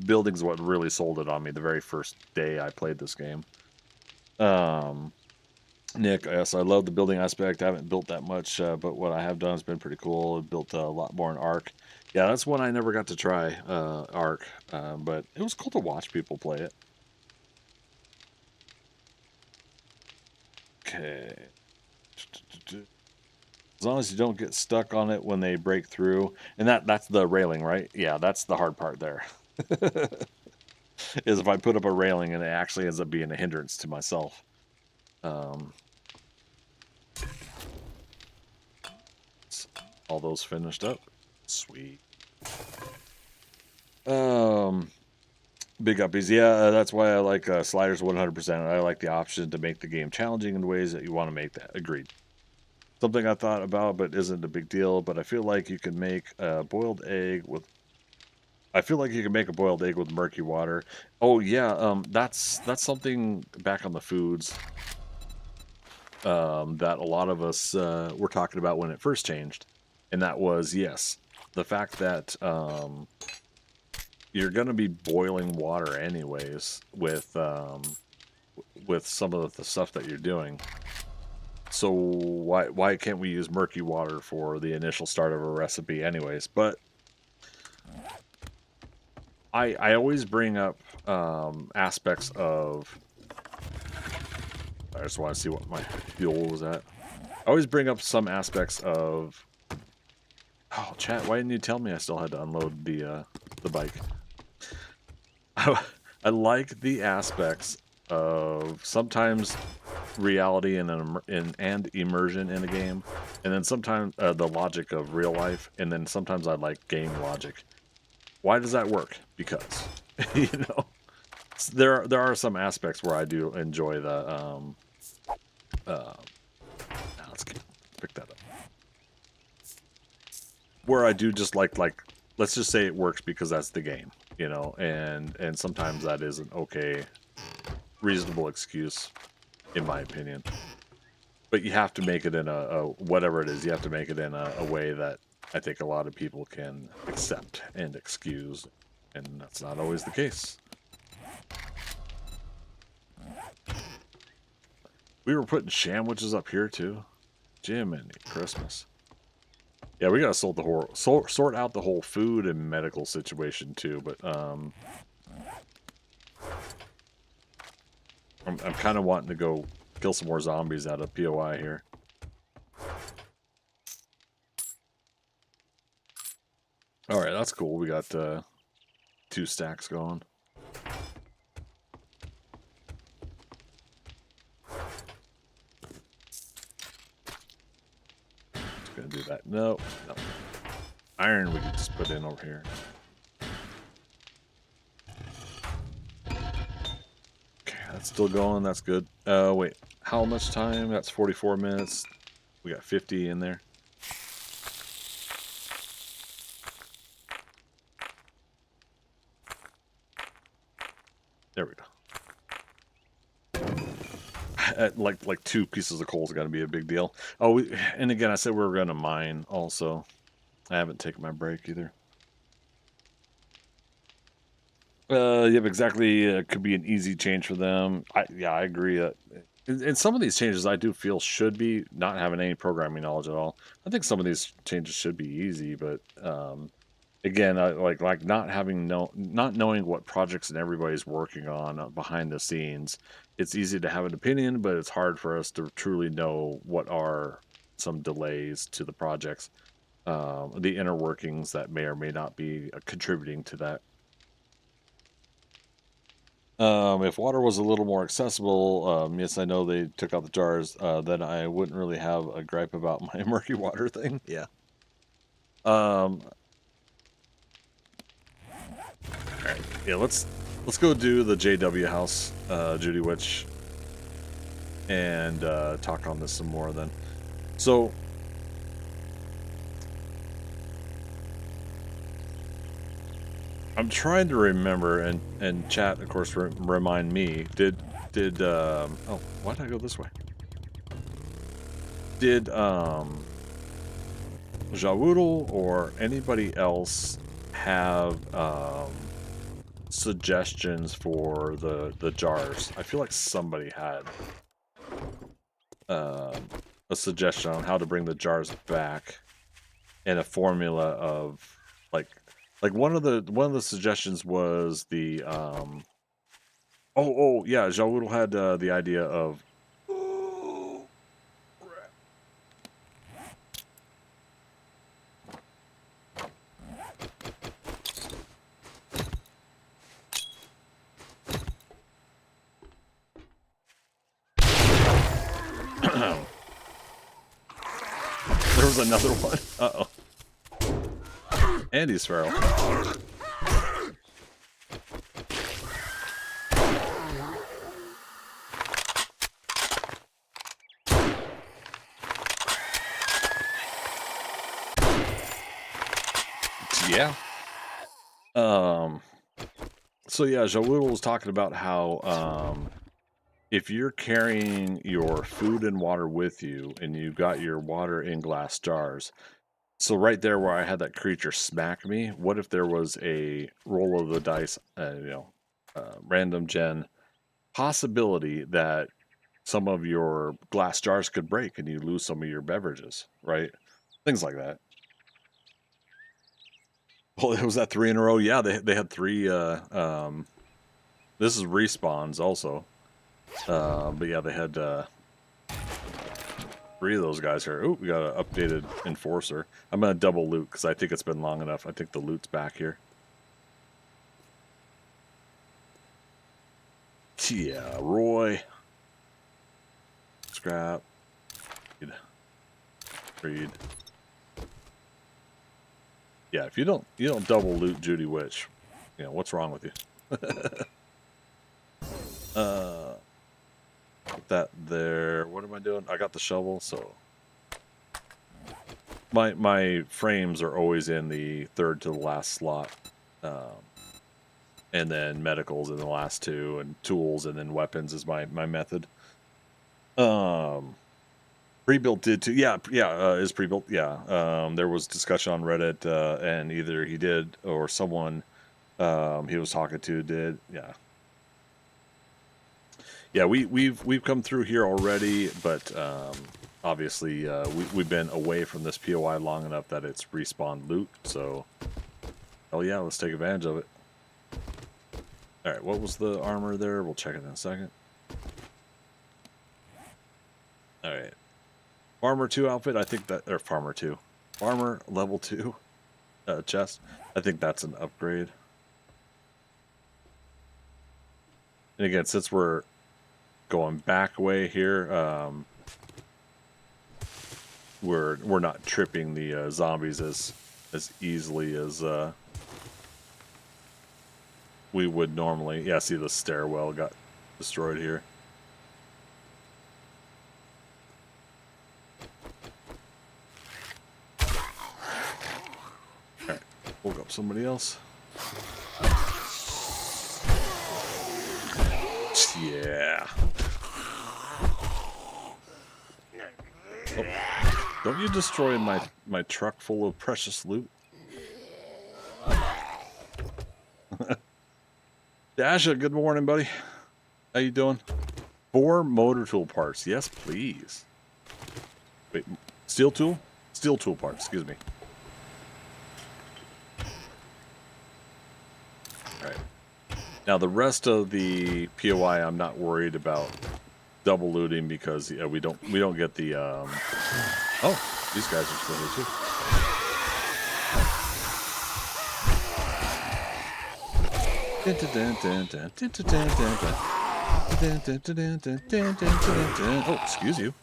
building's what really sold it on me the very first day I played this game. Nick, yes, I love the building aspect. I haven't built that much, but what I have done has been pretty cool. I've built a lot more in Ark. Yeah, that's one I never got to try, Ark, but it was cool to watch people play it. Okay. As long as you don't get stuck on it when they break through. And that's the railing, right? Yeah, that's the hard part there. Is if I put up a railing and it actually ends up being a hindrance to myself. All those finished up. Sweet. Big uppies. Yeah, that's why I like sliders 100%. I like the option to make the game challenging in ways that you want to make that. Agreed. Something I thought about, but isn't a big deal. But I feel like you can make a boiled egg with. I feel like you can make a boiled egg with murky water. Oh yeah, that's something back on the foods that a lot of us were talking about when it first changed, and that was yes, the fact that you're going to be boiling water anyways with some of the stuff that you're doing. So why can't we use murky water for the initial start of a recipe anyways? But I always bring up aspects of. I just want to see what my fuel was at. I always bring up some aspects of. Oh, chat! Why didn't you tell me I still had to unload the bike? I like the aspects of sometimes reality and immersion in a game, and then sometimes the logic of real life, and then sometimes I like game logic. Why does that work? Because you know there are some aspects where I do enjoy the let's pick that up. Where I do just like let's just say it works because that's the game, you know, and sometimes that is an okay, reasonable excuse, in my opinion. But you have to make it in a whatever it is, you have to make it in a way that I think a lot of people can accept and excuse, and that's not always the case. We were putting sandwiches up here too. Jiminy Christmas. Yeah, we gotta sort out the whole food and medical situation too. But I'm kind of wanting to go kill some more zombies out of POI here. All right, that's cool. We got 2 stacks going. Gonna do that. No. Iron we can just put in over here. Okay, that's still going. That's good. Wait. How much time? That's 44 minutes. We got 50 in there. There we go. Like 2 pieces of coal is going to be a big deal. Oh, and again, I said we were going to mine also. I haven't taken my break either. Yep, exactly. Could be an easy change for them. I agree. And some of these changes I do feel should be not having any programming knowledge at all. I think some of these changes should be easy, but again, I, like not having not knowing what projects and everybody's working on behind the scenes. It's easy to have an opinion, but it's hard for us to truly know what are some delays to the projects, the inner workings that may or may not be contributing to that. If water was a little more accessible, yes, I know they took out the jars, then I wouldn't really have a gripe about my murky water thing. Yeah. Um, all right. Yeah, let's go do the JW house, Judy Witch, and talk on this some more then. So I'm trying to remember, and chat, of course, remind me. Did oh, why did I go this way? Did Jawoodle or anybody else have suggestions for the jars? I feel like somebody had a suggestion on how to bring the jars back, and a formula of like one of the suggestions was the oh yeah, Jawoodle had the idea of there was another one. Uh-oh. Andy's feral. Yeah. So yeah, Jawoodle was talking about how if you're carrying your food and water with you and you've got your water in glass jars, so right there where I had that creature smack me, what if there was a roll of the dice, random gen possibility that some of your glass jars could break and you lose some of your beverages, right? Things like that. Well, it was that 3 in a row. Yeah, they had 3. This is respawns also. But yeah, they had 3 of those guys here. Oh, we got an updated enforcer. I'm gonna double loot because I think it's been long enough. I think the loot's back here. Yeah, Roy. Scrap. Read. Yeah, if you don't double loot Judy Witch, you know what's wrong with you. Put that there. What am I doing? I got the shovel, so my frames are always in the third to the last slot, and then medicals in the last 2, and tools, and then weapons is my method. Pre-built did too. Yeah, is pre-built. Yeah. There was discussion on Reddit, and either he did or someone he was talking to did. Yeah. Yeah, we've come through here already, but obviously we've been away from this POI long enough that it's respawned loot. So, hell yeah, let's take advantage of it. All right, what was the armor there? We'll check it in a second. All right. Farmer 2 outfit, I think that, or Farmer 2. Farmer level 2 chest. I think that's an upgrade. And again, since we're going back way here, we're not tripping the zombies as easily as we would normally. Yeah, see the stairwell got destroyed here. Woke up somebody else. Yeah. Oh, don't you destroy my truck full of precious loot. Dasha, good morning, buddy. How you doing? 4 motor tool parts. Yes, please. Wait, steel tool? Steel tool parts, excuse me. Alright. Now the rest of the POI I'm not worried about double looting because we don't get the oh, these guys are still here too. Oh, excuse you.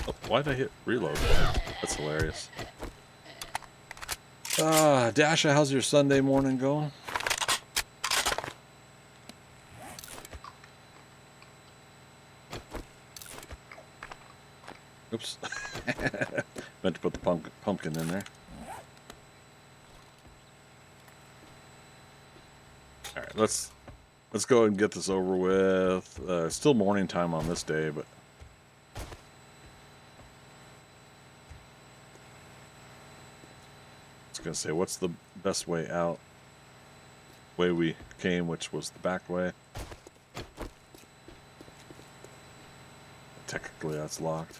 Oh, why'd I hit reload? That's hilarious. Dasha, how's your Sunday morning going? Oops. Meant to put the pumpkin in there. Alright, let's go ahead and get this over with. Still morning time on this day, but I was gonna say, what's the best way out? Way we came, which was the back way. Technically, that's locked.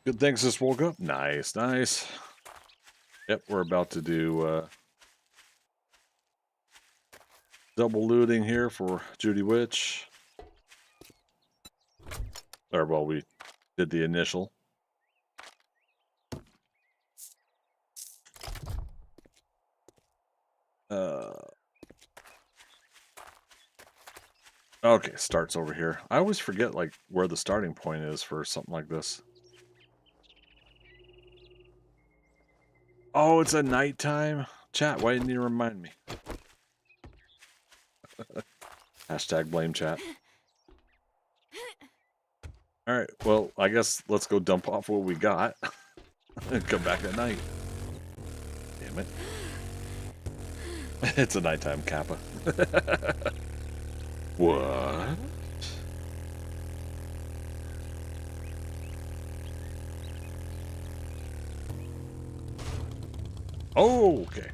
Good things just woke up. Nice, nice. Yep, we're about to do double looting here for Judy Witch. Or, well, we did the initial. Okay, starts over here. I always forget, like, where the starting point is for something like this. Oh, it's a nighttime? Chat, why didn't you remind me? Hashtag blame chat. Alright, well, I guess let's go dump off what we got. And come back at night. Damn it. It's a nighttime Kappa. What? Oh, okay.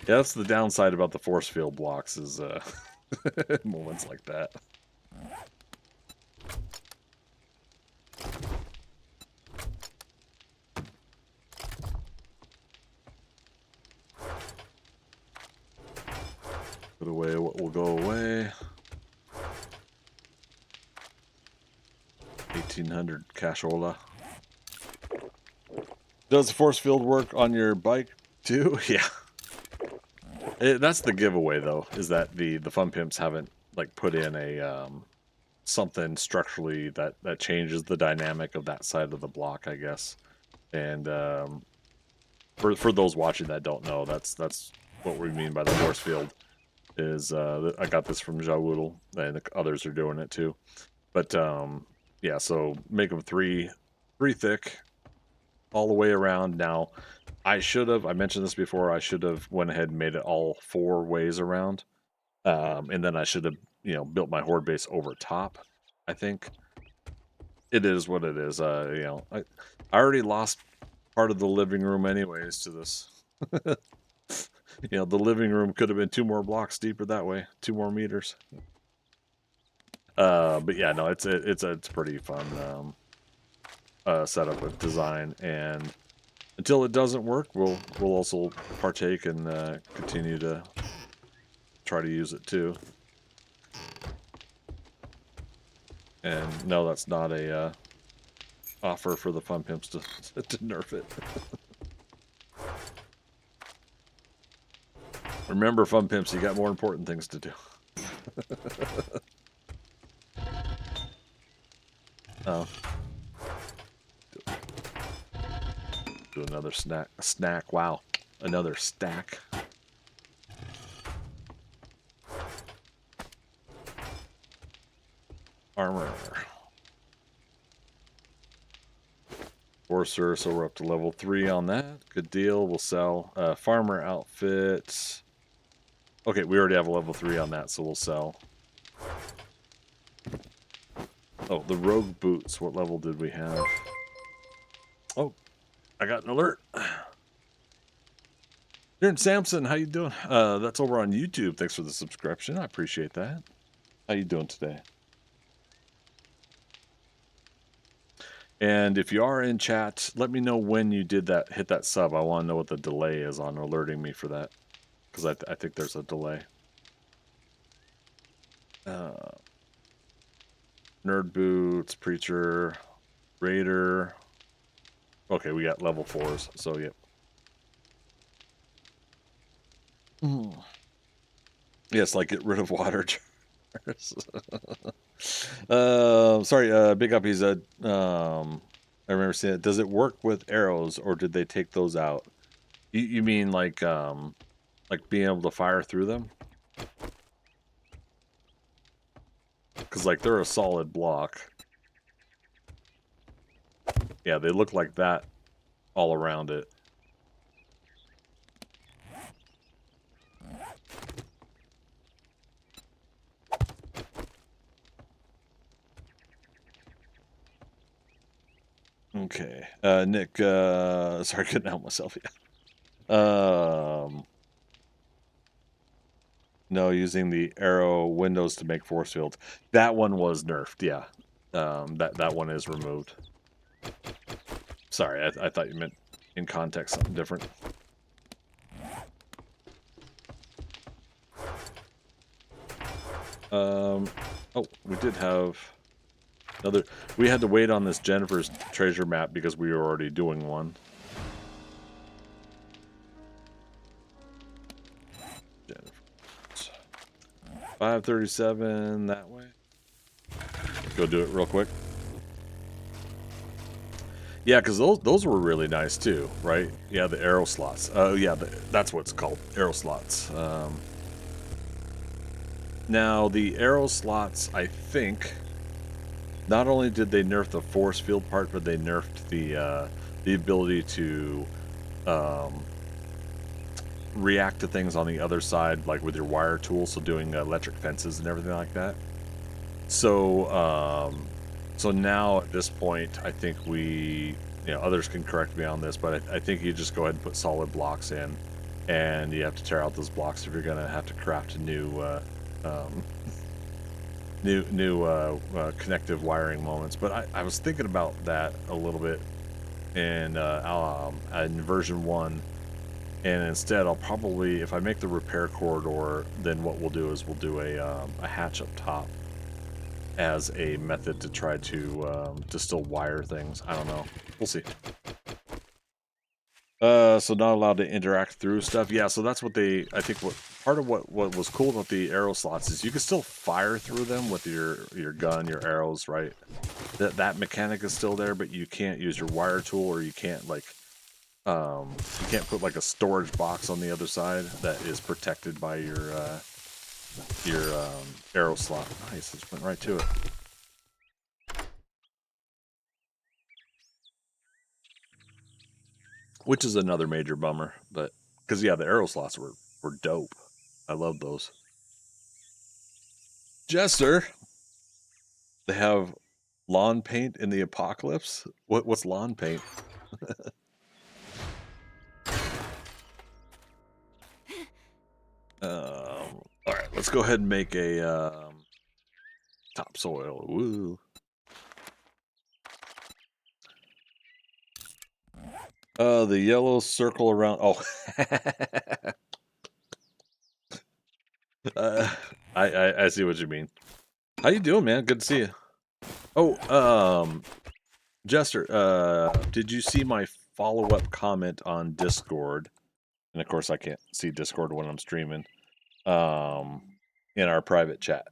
Yeah, that's the downside about the force field blocks is moments like that. Put away what will go away. 1800 cashola. Does the force field work on your bike too? Yeah. That's the giveaway though, is that the fun pimps haven't like put in a something structurally that changes the dynamic of that side of the block, I guess. And for those watching that don't know, that's what we mean by the force field. Is I got this from Jawoodle, and the others are doing it too. But yeah, so make them three thick all the way around. Now, I mentioned this before, I should have went ahead and made it all 4 ways around. And then I should have, built my horde base over top, I think. It is what it is. I already lost part of the living room anyways to this. The living room could have been 2 more blocks deeper that way, 2 more meters. But yeah, no, it's pretty fun setup with design, and until it doesn't work, we'll also partake and continue to try to use it too. And no, that's not a offer for the fun pimps to nerf it. Remember, fun pimps, you got more important things to do. Oh. Do another snack. Wow. Another stack. Armor. Forcer, so we're up to level 3 on that. Good deal. We'll sell farmer outfits. Okay, we already have a level 3 on that, so we'll sell. Oh, the rogue boots. What level did we have? Oh, I got an alert. Darren Sampson, how you doing? That's over on YouTube. Thanks for the subscription. I appreciate that. How you doing today? And if you are in chat, let me know when you did that. Hit that sub. I want to know what the delay is on alerting me for that, because I think there's a delay. Nerd Boots, Preacher, Raider. Okay, we got level 4s, so yep. Yes, like get rid of water jars. Sorry, Big Up, he said, I remember saying it. Does it work with arrows, or did they take those out? You mean like being able to fire through them? Because like they're a solid block. Yeah, they look like that all around it. Okay, Nick, sorry, couldn't help myself. Yeah. No, using the arrow windows to make force fields. That one was nerfed. Yeah, that one is removed. Sorry, I thought you meant in context something different. Oh, we did have another. We had to wait on this Jennifer's treasure map because we were already doing one. Jennifer's 537 that way. Go do it real quick. Yeah, because those were really nice too, right? Yeah, the arrow slots. Oh yeah, that's what it's called, arrow slots. Now the arrow slots, I think, not only did they nerf the force field part, but they nerfed the ability to react to things on the other side, like with your wire tool, so doing electric fences and everything like that. So so now at this point, I think others can correct me on this, but I think you just go ahead and put solid blocks in, and you have to tear out those blocks if you're gonna have to craft new connective wiring moments. But I was thinking about that a little bit in version 1, and instead I'll probably, if I make the repair corridor, then what we'll do is we'll do a hatch up top as a method to try to still wire things. I don't know. We'll see. So not allowed to interact through stuff. Yeah, so that's what I think part of what was cool about the arrow slots is you can still fire through them with your gun, your arrows, right? That mechanic is still there, but you can't use your wire tool, or you can't you can't put like a storage box on the other side that is protected by your arrow slot. Nice, just went right to it. Which is another major bummer, but because yeah, the arrow slots were dope. I love those. Jester, they have lawn paint in the apocalypse. What's lawn paint? All right, let's go ahead and make a topsoil. Woo. The yellow circle around. Oh, I see what you mean. How you doing, man? Good to see you. Oh, Jester, did you see my follow-up comment on Discord? And of course, I can't see Discord when I'm streaming. In our private chat,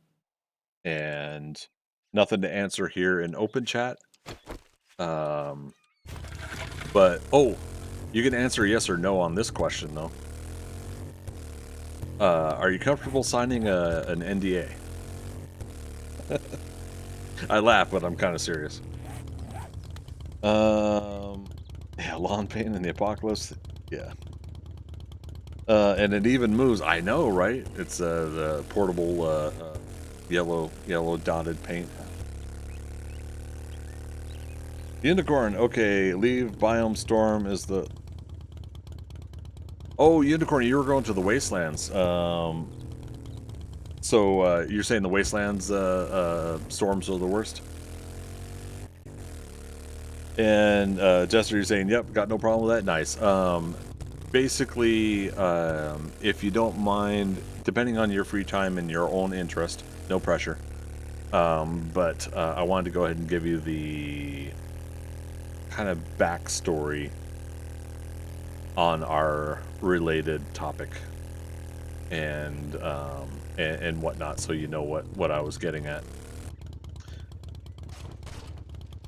and nothing to answer here in open chat. But oh, you can answer yes or no on this question though. Are you comfortable signing an NDA? I laugh, but I'm kind of serious. Yeah, lawn paint in the apocalypse. Yeah. And it even moves. I know, right? It's the portable yellow dotted paint. Unicorn. Okay, leave biome storm is the. Oh, Unicorn, you were going to the Wastelands. So you're saying the Wastelands storms are the worst? And Jester, you're saying, yep, got no problem with that. Nice. Basically, if you don't mind, depending on your free time and your own interest, no pressure. But I wanted to go ahead and give you the kind of backstory on our related topic and whatnot, so you know what I was getting at.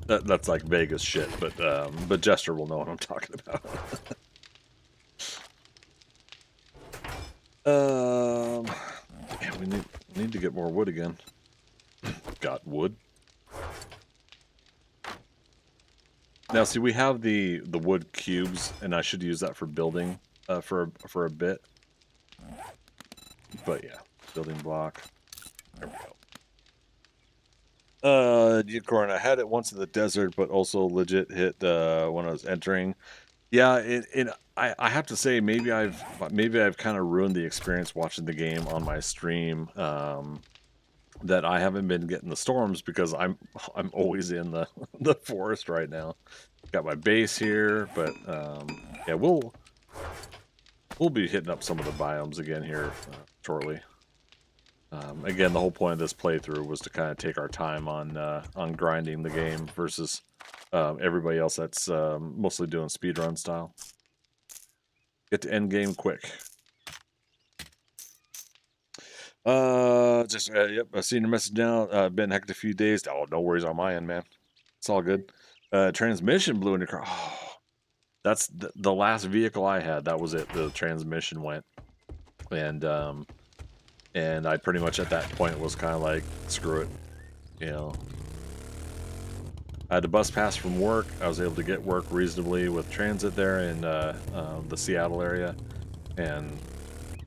That's like Vegas shit, but Jester will know what I'm talking about. Man, we need to get more wood again. Got wood. Now, see, we have the wood cubes, and I should use that for building for a bit. But yeah, building block. There we go. Unicorn, I had it once in the desert, but also legit hit when I was entering. Yeah, I have to say maybe I've kind of ruined the experience watching the game on my stream. That I haven't been getting the storms because I'm always in the the forest right now. Got my base here, but yeah, we'll be hitting up some of the biomes again here shortly. Again, the whole point of this playthrough was to kind of take our time on grinding the game versus everybody else that's mostly doing speedrun style. Get to end game quick. Yep, I seen your message now. Been hecked a few days. Oh, no worries on my end, man. It's all good. Transmission blew in your car. Oh, that's the last vehicle I had. That was it. The transmission went, and I pretty much at that point was kind of like, screw it, you know. I had a bus pass from work. I was able to get work reasonably with transit there in the Seattle area, and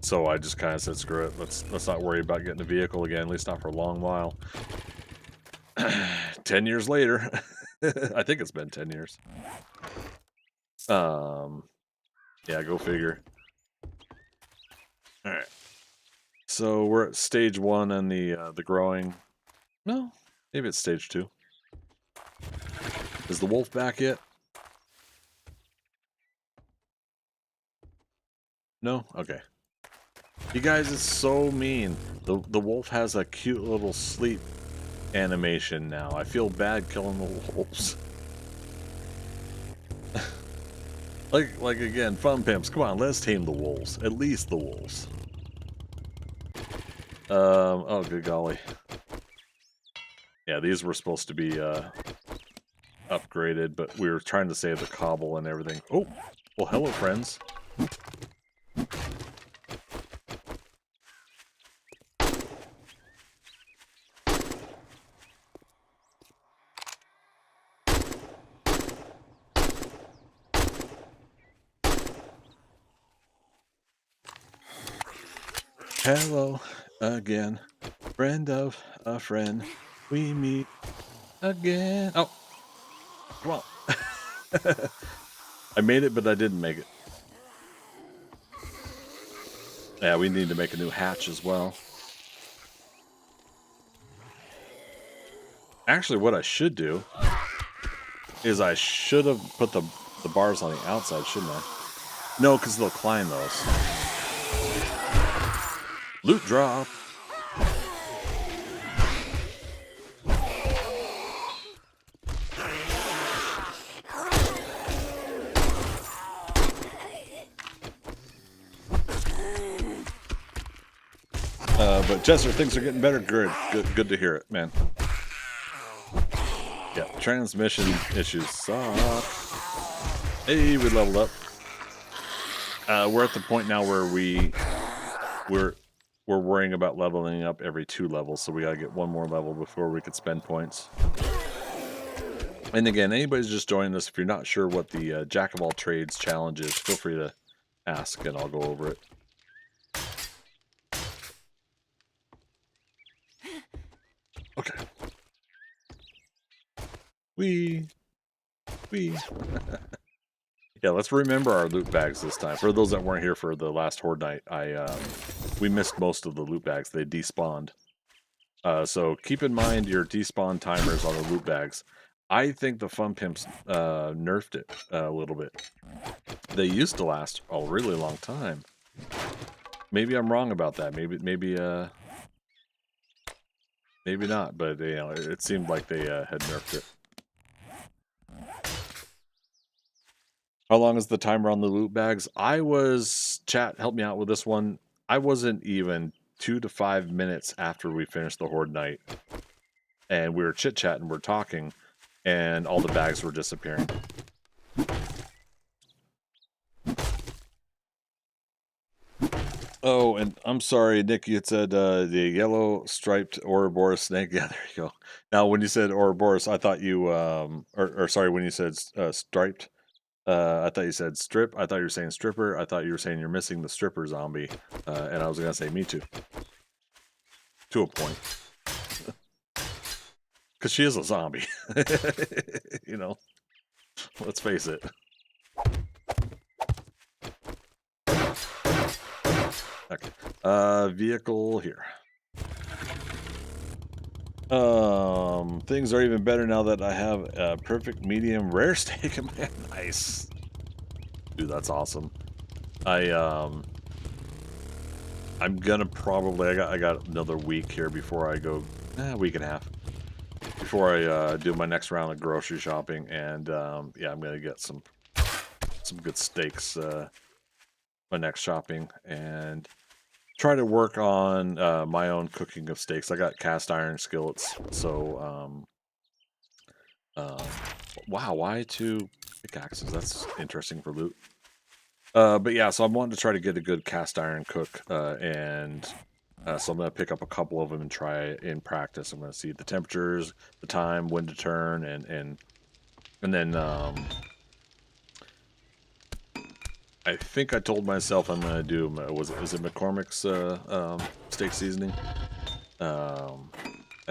so I just kind of said, screw it. Let's not worry about getting a vehicle again, at least not for a long while. 10 years later, I think it's been 10 years. Yeah, go figure. All right. So we're at stage 1 and the growing. No, maybe it's stage 2. Is the wolf back yet? No? Okay. You guys, it's so mean. The wolf has a cute little sleep animation now. I feel bad killing the wolves. like again, fun pimps. Come on, let's tame the wolves. At least the wolves. Oh good golly. Yeah, these were supposed to be upgraded, but we were trying to save the cobble and everything. Oh, well, hello, friends. Hello again, friend of a friend. We meet again. Oh, come on. I made it, but I didn't make it. Yeah, we need to make a new hatch as well. Actually, what I should do is I should have put the bars on the outside, shouldn't I? No, because they'll climb those. Loot drop. But Jester, things are getting better. Good to hear it, man. Yeah, transmission issues suck. Hey, we leveled up. We're at the point now where we're worrying about leveling up every 2 levels, so we gotta get 1 more level before we could spend points. And again, anybody's just joining us, if you're not sure what the Jack of all trades challenge is, feel free to ask and I'll go over it. Okay. Wee. Yeah, let's remember our loot bags this time. For those that weren't here for the last horde night, we missed most of the loot bags. They despawned. So keep in mind your despawn timers on the loot bags. I think the Fun Pimps nerfed it a little bit. They used to last a really long time. Maybe I'm wrong about that. Maybe not. But you know, it seemed like they had nerfed it. How long is the timer on the loot bags? Chat, help me out with this one. I wasn't even 2 to 5 minutes after we finished the horde night, and we were chit-chatting, we're talking, and all the bags were disappearing. Oh, and I'm sorry, Nick, you had said the yellow striped Ouroboros snake. Yeah, there you go. Now, when you said Ouroboros, I thought you, or sorry, when you said striped, I thought you said strip. I thought you were saying stripper. I thought you were saying you're missing the stripper zombie. And I was going to say me too. To a point. Because she is a zombie. You know, let's face it. Okay. Vehicle here. Things are even better now that I have a perfect medium rare steak. Man, nice. Dude, that's awesome. I'm gonna probably I got another week here before I go, week and a half before I do my next round of grocery shopping, and yeah, I'm gonna get some good steaks my next shopping, and try to work on my own cooking of steaks. I got cast iron skillets, so wow, why 2 pickaxes? That's interesting for loot. But yeah, so I'm wanting to try to get a good cast iron cook, and so I'm going to pick up a couple of them and try it in practice. I'm going to see the temperatures, the time, when to turn, and then I think I told myself I'm going to do, is it McCormick's steak seasoning? I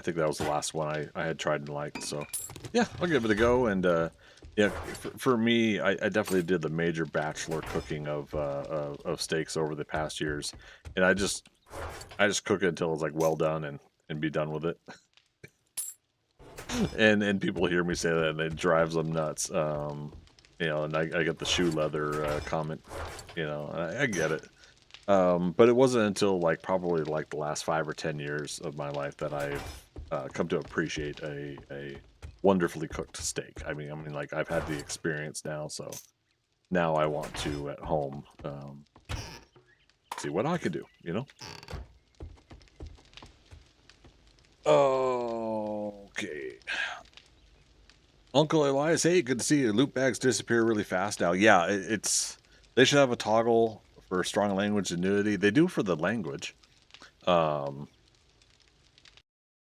think that was the last one I had tried and liked, so yeah, I'll give it a go. And yeah, for me, I definitely did the major bachelor cooking of steaks over the past years, and I just cook it until it's like well done and be done with it. and people hear me say that, and it drives them nuts. You know, and I get the shoe leather comment. You know, I get it. But it wasn't until like probably like the last 5 or 10 years of my life that I've come to appreciate a wonderfully cooked steak. I mean, like I've had the experience now, so now I want to at home see what I can do. You know. Okay. Uncle Elias, hey, good to see you. Loot bags disappear really fast now. Yeah, they should have a toggle for strong language and nudity. They do for the language.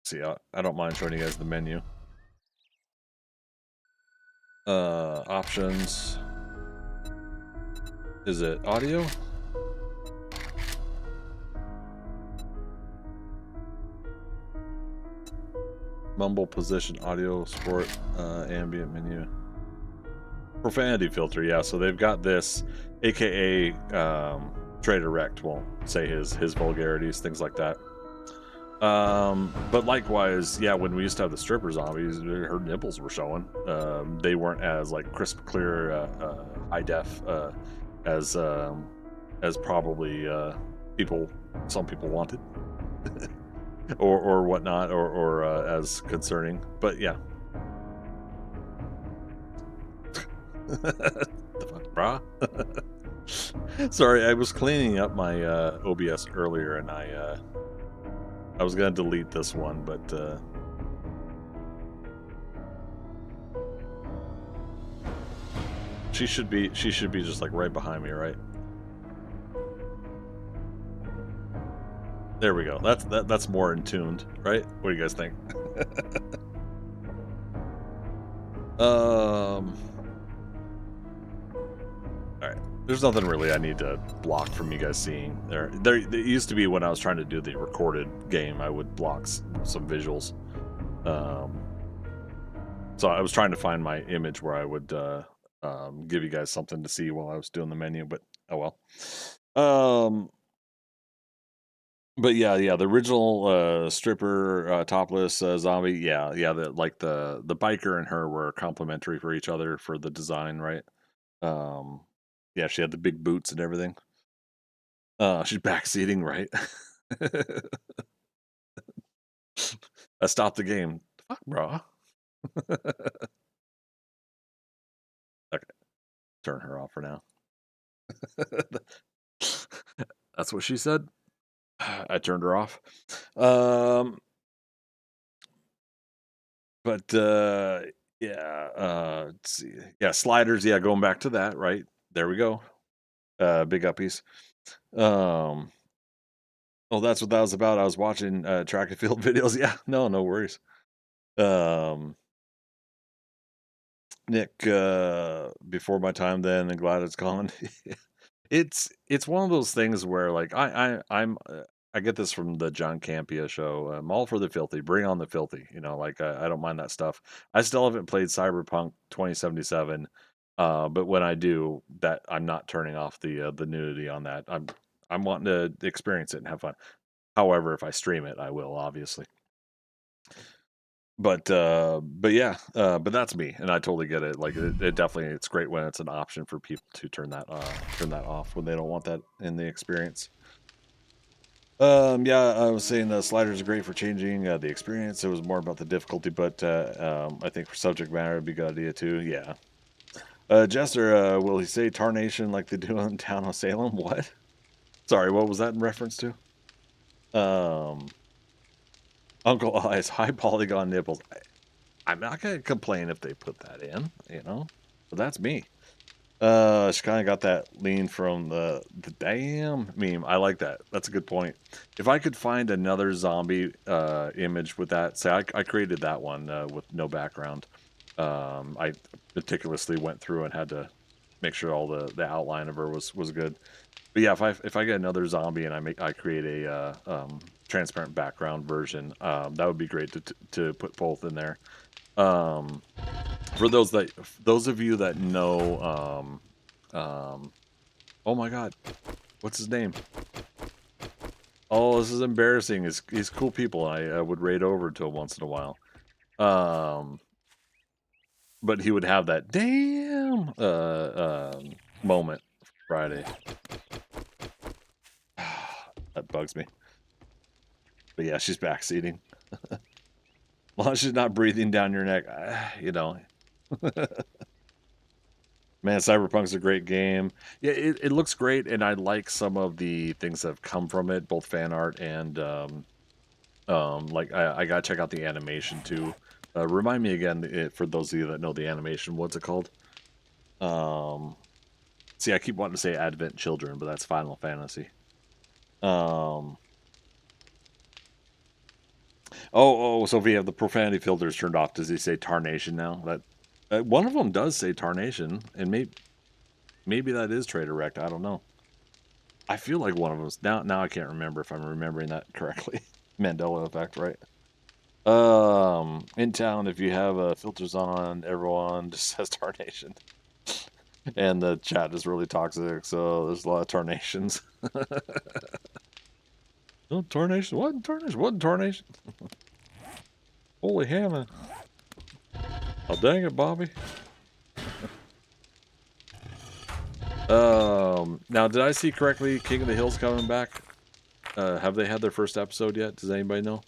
See, I don't mind showing you guys the menu. Options. Is it audio? Mumble, position, audio, sport, ambient menu. Profanity filter, yeah, so they've got this, aka Trader Rect won't say his vulgarities, things like that. But likewise, yeah, when we used to have the stripper zombies, her nipples were showing. They weren't as like crisp, clear, high def as probably some people wanted. or whatnot, or as concerning, but yeah. The fuck, brah? Sorry, I was cleaning up my OBS earlier, and I was gonna delete this one, but she should be just like right behind me, right? There we go. That's more in tuned, right? What do you guys think? All right. There's nothing really I need to block from you guys seeing. There used to be when I was trying to do the recorded game, I would block some visuals. So I was trying to find my image where I would give you guys something to see while I was doing the menu, but oh well. Um, but yeah, the original stripper topless zombie, yeah, the biker and her were complementary for each other for the design, right? Um, yeah, she had the big boots and everything. She's backseating, right? I stopped the game. Fuck, bro. Okay, turn her off for now. That's what she said. I turned her off. But yeah, let's see. Yeah, sliders. Yeah, going back to that, right? There we go. Big uppies. Oh, that's what that was about. I was watching track and field videos. Yeah, no worries. Nick, before my time then, and glad it's gone. It's one of those things where like I get this from the John Campea show. I'm all for the filthy. Bring on the filthy. You know, like I don't mind that stuff. I still haven't played Cyberpunk 2077, but when I do, that I'm not turning off the nudity on that. I'm wanting to experience it and have fun. However, if I stream it, I will obviously. But yeah, but that's me, and I totally get it. Like it definitely, it's great when it's an option for people to turn that off when they don't want that in the experience. Yeah, I was saying the sliders are great for changing the experience. It was more about the difficulty, but I think for subject matter, it'd be a good idea too. Yeah. Jester, will he say tarnation like they do in Town of Salem? What? Sorry, what was that in reference to? Uncle Eyes, high polygon nipples. I'm not gonna complain if they put that in, you know, but that's me. She kind of got that lean from the damn meme. I like that. That's a good point. If I could find another zombie image with that, say I created that one with no background. I meticulously went through and had to make sure all the outline of her was good. But yeah, if I get another zombie and I create a transparent background version, that would be great to put both in there. For those of you that know, oh my God, what's his name? Oh, this is embarrassing. He's cool people. I would raid over to him once in a while. But he would have that damn moment Friday. That bugs me. But yeah, she's backseating. As long as she's not breathing down your neck, you know. Man, Cyberpunk's a great game. Yeah, it looks great, and I like some of the things that have come from it, both fan art and like I gotta check out the animation too. Remind me again, for those of you that know the animation, what's it called? See, I keep wanting to say Advent Children, but that's Final Fantasy. So if we have the profanity filters turned off, does he say Tarnation now? That one of them does say Tarnation, and maybe that is Trader Rect. I don't know. I feel like one of them's now. I can't remember if I'm remembering that correctly. Mandela effect, right? In town, if you have filters on, everyone just says Tarnation, and the chat is really toxic. So there's a lot of Tarnations. No Tarnation. What Tarnation? What Tarnation? Holy hammer! Oh dang it, Bobby. Now did I see correctly? King of the Hill's coming back. Have they had their first episode yet? Does anybody know?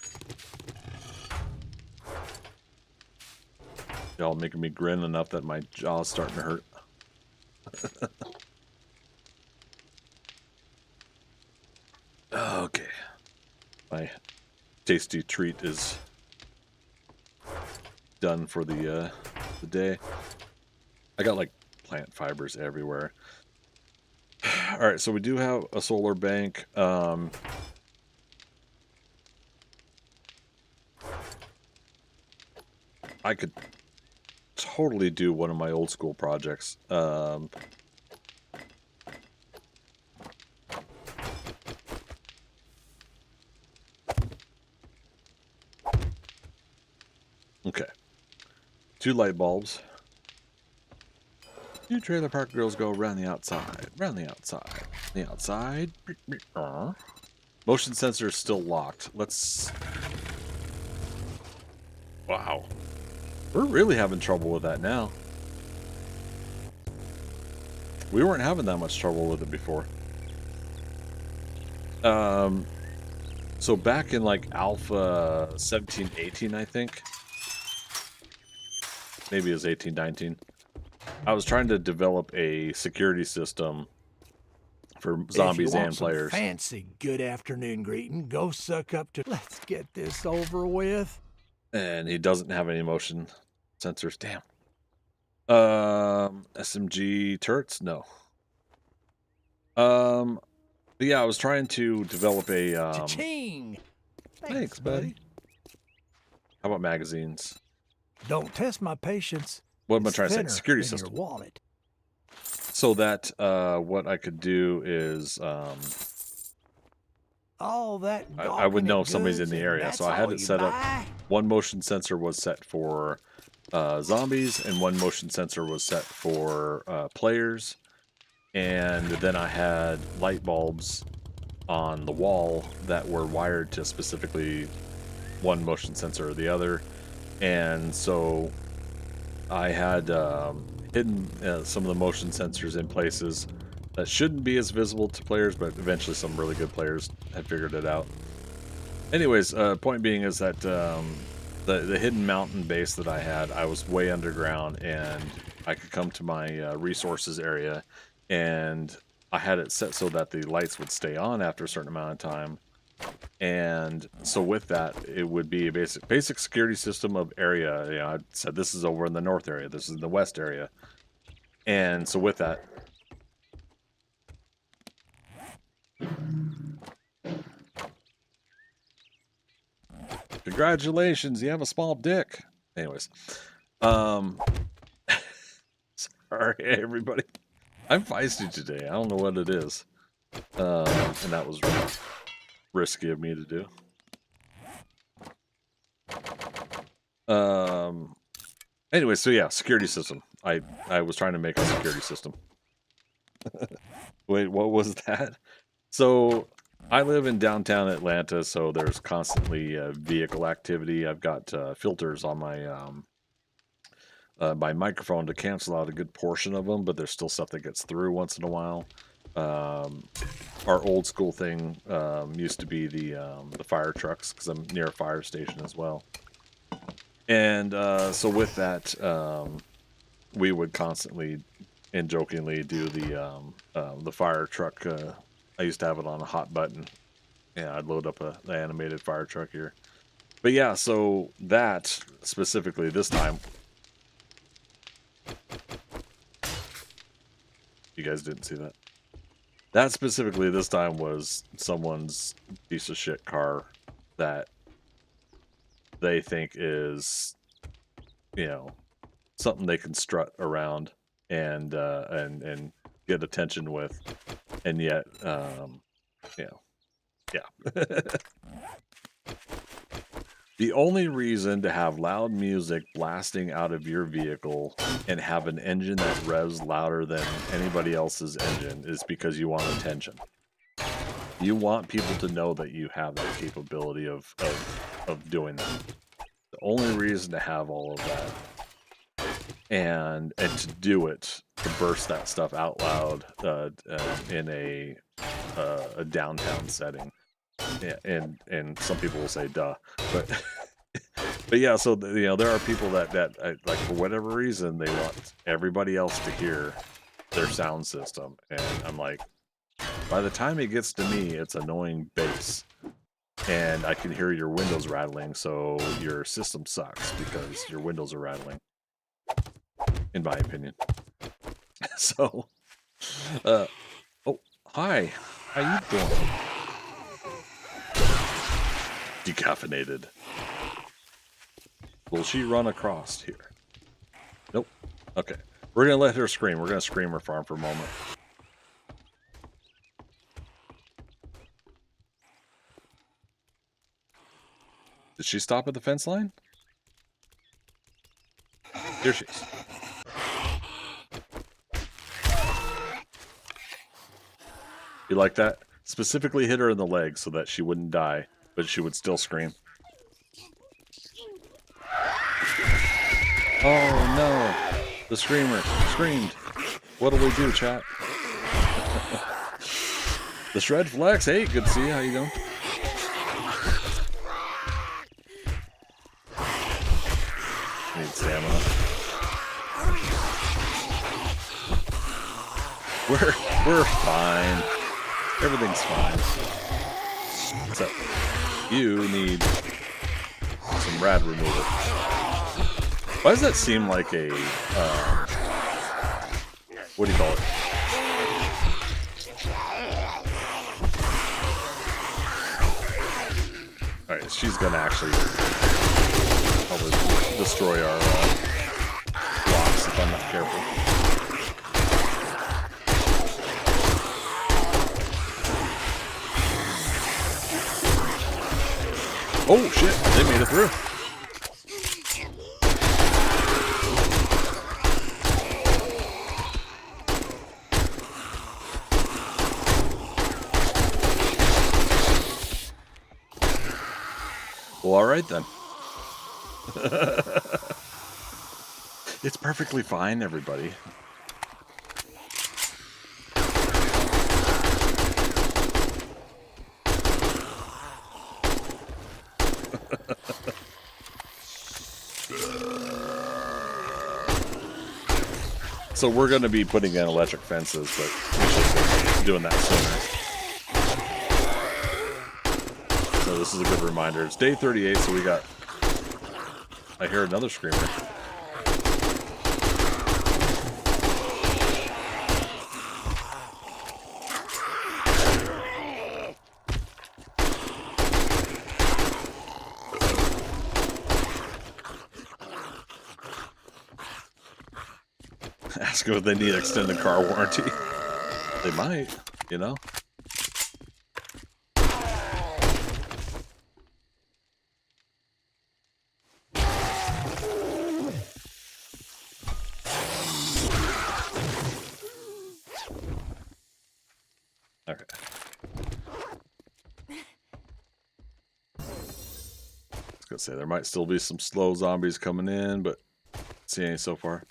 Y'all making me grin enough that my jaw's starting to hurt. Okay. My tasty treat is done for the day. I got like plant fibers everywhere. All right, so we do have a solar bank. I could totally do one of my old school projects. Okay. 2 light bulbs. You trailer park girls go around the outside, around the outside, the outside. Motion sensor is still locked. Let's... Wow. We're really having trouble with that now. We weren't having that much trouble with it before. So back in like Alpha 17, 18, I think. Maybe it was 18, 19. I was trying to develop a security system for zombies and players. Fancy good afternoon greeting. Go suck up to. Let's get this over with. And he doesn't have any motion sensors. Damn. SMG turrets? No. But yeah, I was trying to develop a Cha-ching! Thanks, buddy. How about magazines? Don't test my patience. What am I It's trying to say? thinner Security than system. Your wallet. So that what I could do is All that I would know if somebody's in goods the and area. that's So I had all it you set up. buy? One motion sensor was set for zombies, and one motion sensor was set for players. And then I had light bulbs on the wall that were wired to specifically one motion sensor or the other. And so I had hidden some of the motion sensors in places that shouldn't be as visible to players, but eventually some really good players had figured it out. Anyways, point being is that the hidden mountain base that I had, I was way underground, and I could come to my resources area, and I had it set so that the lights would stay on after a certain amount of time. And so with that, it would be a basic security system of area. You know, I said this is over in the north area, this is in the west area. And so with that, congratulations, you have a small dick. Anyways, sorry everybody. I'm feisty today. I don't know what it is. And that was risky of me to do. Anyway, so yeah, security system. I was trying to make a security system. Wait, what was that? So I live in downtown Atlanta, so there's constantly vehicle activity. I've got filters on my microphone to cancel out a good portion of them, but there's still stuff that gets through once in a while. Our old school thing used to be the fire trucks, because I'm near a fire station as well. And so with that, we would constantly and jokingly do the fire truck. I used to have it on a hot button. Yeah, I'd load up the animated fire truck here. But yeah, so that specifically this time, you guys didn't see that. That specifically this time was someone's piece of shit car that they think is, you know, something they can strut around and get attention with, and yet, you know, yeah. The only reason to have loud music blasting out of your vehicle and have an engine that revs louder than anybody else's engine is because you want attention. You want people to know that you have that capability of doing that. The only reason to have all of that and to do it, to burst that stuff out loud in a downtown setting. Yeah, and some people will say duh, but but yeah, so you know, there are people that like, for whatever reason, they want everybody else to hear their sound system, and I'm like, by the time it gets to me, it's annoying bass, and I can hear your windows rattling, so your system sucks because your windows are rattling, in my opinion. So oh, hi, how you doing? Decaffeinated. Will she run across here? Nope. Okay. We're going to let her scream. We're going to scream her farm for a moment. Did she stop at the fence line? Here she is. You like that? Specifically hit her in the leg so that she wouldn't die, but she would still scream. Oh no! The screamer screamed. What'll we do, chat? The Shred Flex. Hey, good to see you. How you doing? Need stamina. We're fine. Everything's fine. Except you need some rad removal. Why does that seem like a what do you call it? All right, she's gonna actually probably destroy our blocks if I'm not careful. Oh shit, they made it through. Well, alright then. It's perfectly fine, everybody. So we're going to be putting in electric fences, but we should be doing that sooner. So this is a good reminder. It's day 38, so we got... I hear another screamer. Ask them if they need extended car warranty. They might, you know? Okay. I was gonna say there might still be some slow zombies coming in, but see any so far.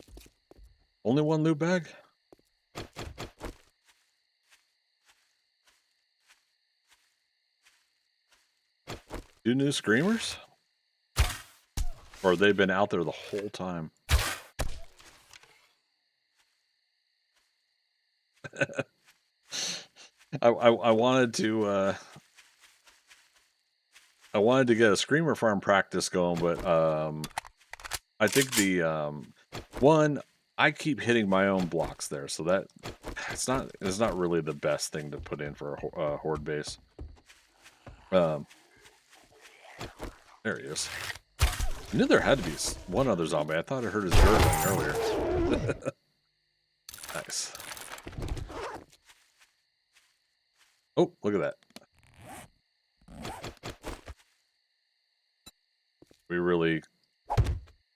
Only one loot bag? Two new screamers? Or have they been out there the whole time? I wanted to I wanted to get a screamer farm practice going, but I think the one I keep hitting my own blocks there, so that it's not really the best thing to put in for a horde base. There he is. I knew there had to be one other zombie. I thought I heard his gurgling earlier. Nice. Oh, look at that.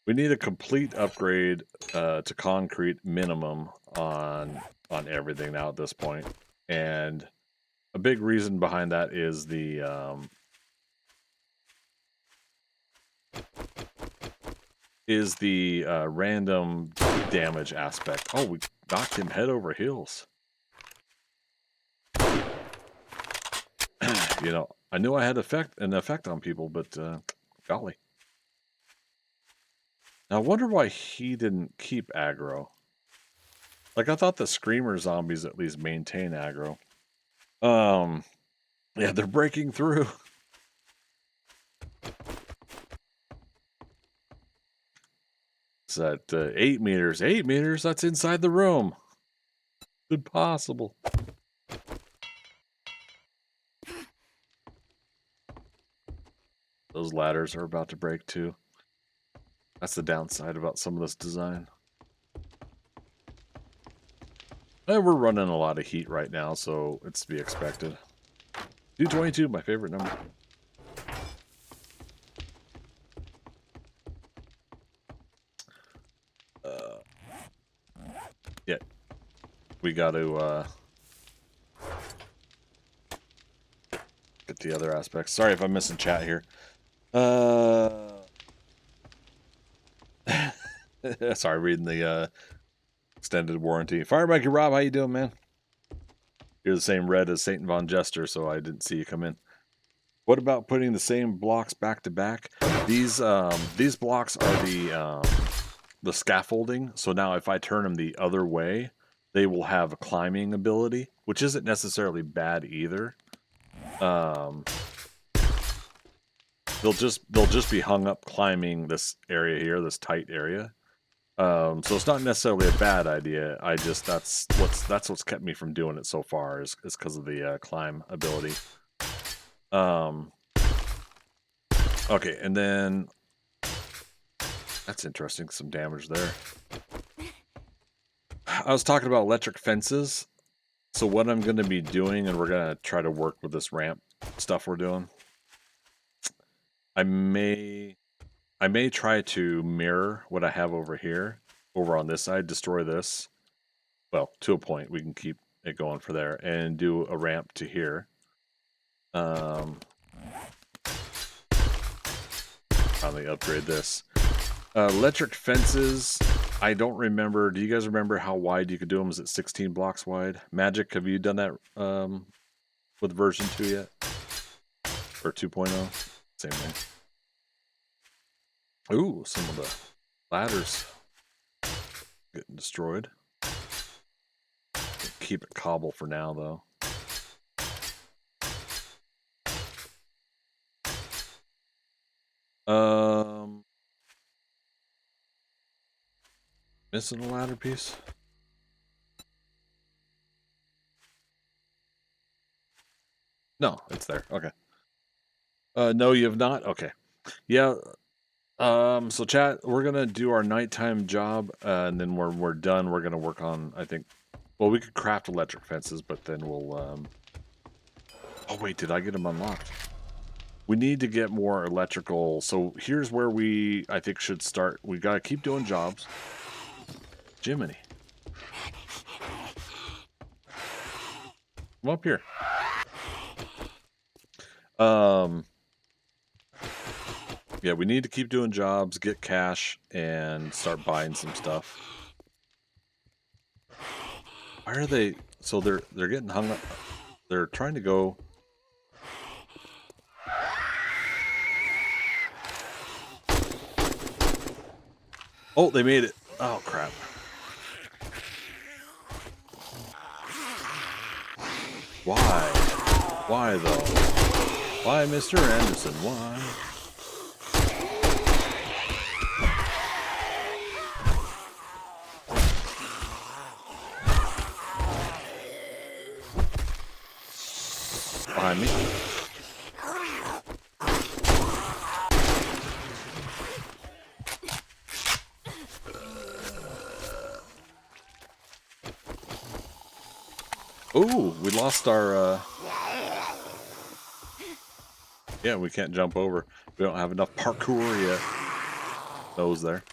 We need a complete upgrade to concrete minimum on everything now at this point. And a big reason behind that is the random damage aspect. Oh, we knocked him head over heels. You know, I knew I had an effect on people, but golly. Now, I wonder why he didn't keep aggro. Like, I thought the screamer zombies at least maintain aggro. Yeah, they're breaking through. It's at 8 meters. 8 meters? That's inside the room. Impossible. Those ladders are about to break too. That's the downside about some of this design. And we're running a lot of heat right now, so it's to be expected. 222, my favorite number. Yeah, we got to the other aspects. Sorry if I'm missing chat here. Sorry, reading the extended warranty. Firebike Rob, how you doing, man? You're the same red as Satan Von Jester, so I didn't see you come in. What about putting the same blocks back to back? These blocks are the scaffolding. So now if I turn them the other way, they will have a climbing ability, which isn't necessarily bad either. They'll just be hung up climbing this area here, this tight area. So it's not necessarily a bad idea. I just that's what's kept me from doing it so far is because of the climb ability. Okay, and then that's interesting. Some damage there. I was talking about electric fences. So what I'm going to be doing, and we're going to try to work with this ramp stuff we're doing. I may try to mirror what I have over here, over on this side, destroy this. Well, to a point, we can keep it going for there, and do a ramp to here. Finally upgrade this. Electric fences, I don't remember. Do you guys remember how wide you could do them? Is it 16 blocks wide? Magic, have you done that with version 2 yet? Or 2.0? Same thing. Ooh, some of the ladders getting destroyed. Keep it cobble for now, though. Missing a ladder piece? No, it's there. Okay. No, you have not? Okay. Yeah. So chat, we're gonna do our nighttime job, and then when we're done, we're gonna work on, I think, well, we could craft electric fences, but then we'll, oh wait, did I get them unlocked? We need to get more electrical, so here's where we, I think, should start. We gotta keep doing jobs. Jiminy. Come up here. Yeah, we need to keep doing jobs, get cash, and start buying some stuff. Why are they? So they're getting hung up. They're trying to go. Oh, they made it. Oh crap. Why? Why though? Why, Mr. Anderson? Why? Behind me. Ooh, we lost our, yeah, we can't jump over. We don't have enough parkour yet. Those there.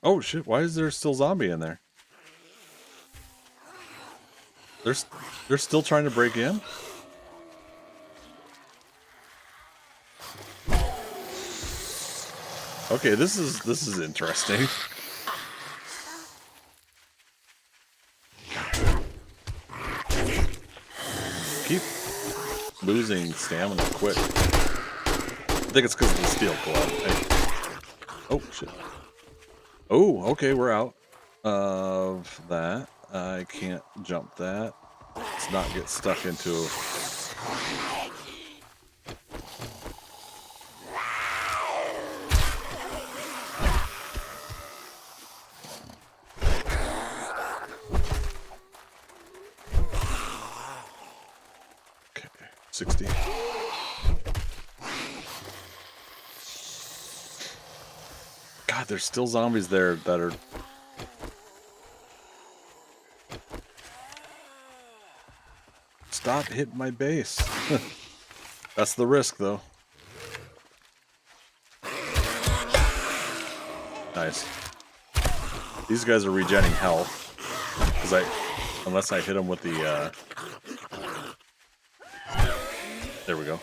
Oh shit, why is there still zombie in there? They're still trying to break in? Okay, this is interesting. Keep losing stamina quick. I think it's because of the steel glove. Hey. Oh shit. Oh, okay, we're out of that. I can't jump that. Let's not get stuck into... Okay, 60. God, there's still zombies there that are Stop hitting my base. That's the risk, though. Nice. These guys are regenerating health. Because unless I hit them with the, there we go.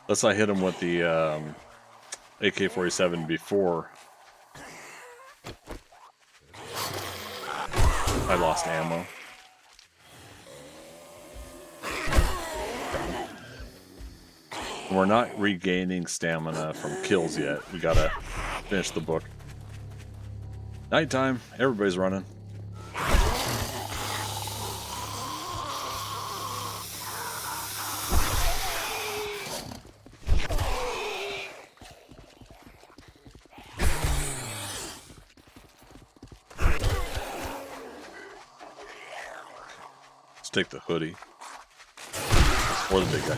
Unless I hit them with the, AK-47 before I lost ammo. We're not regaining stamina from kills yet. We gotta finish the book. Nighttime. Everybody's running. Let's take the hoodie. Or the big guy.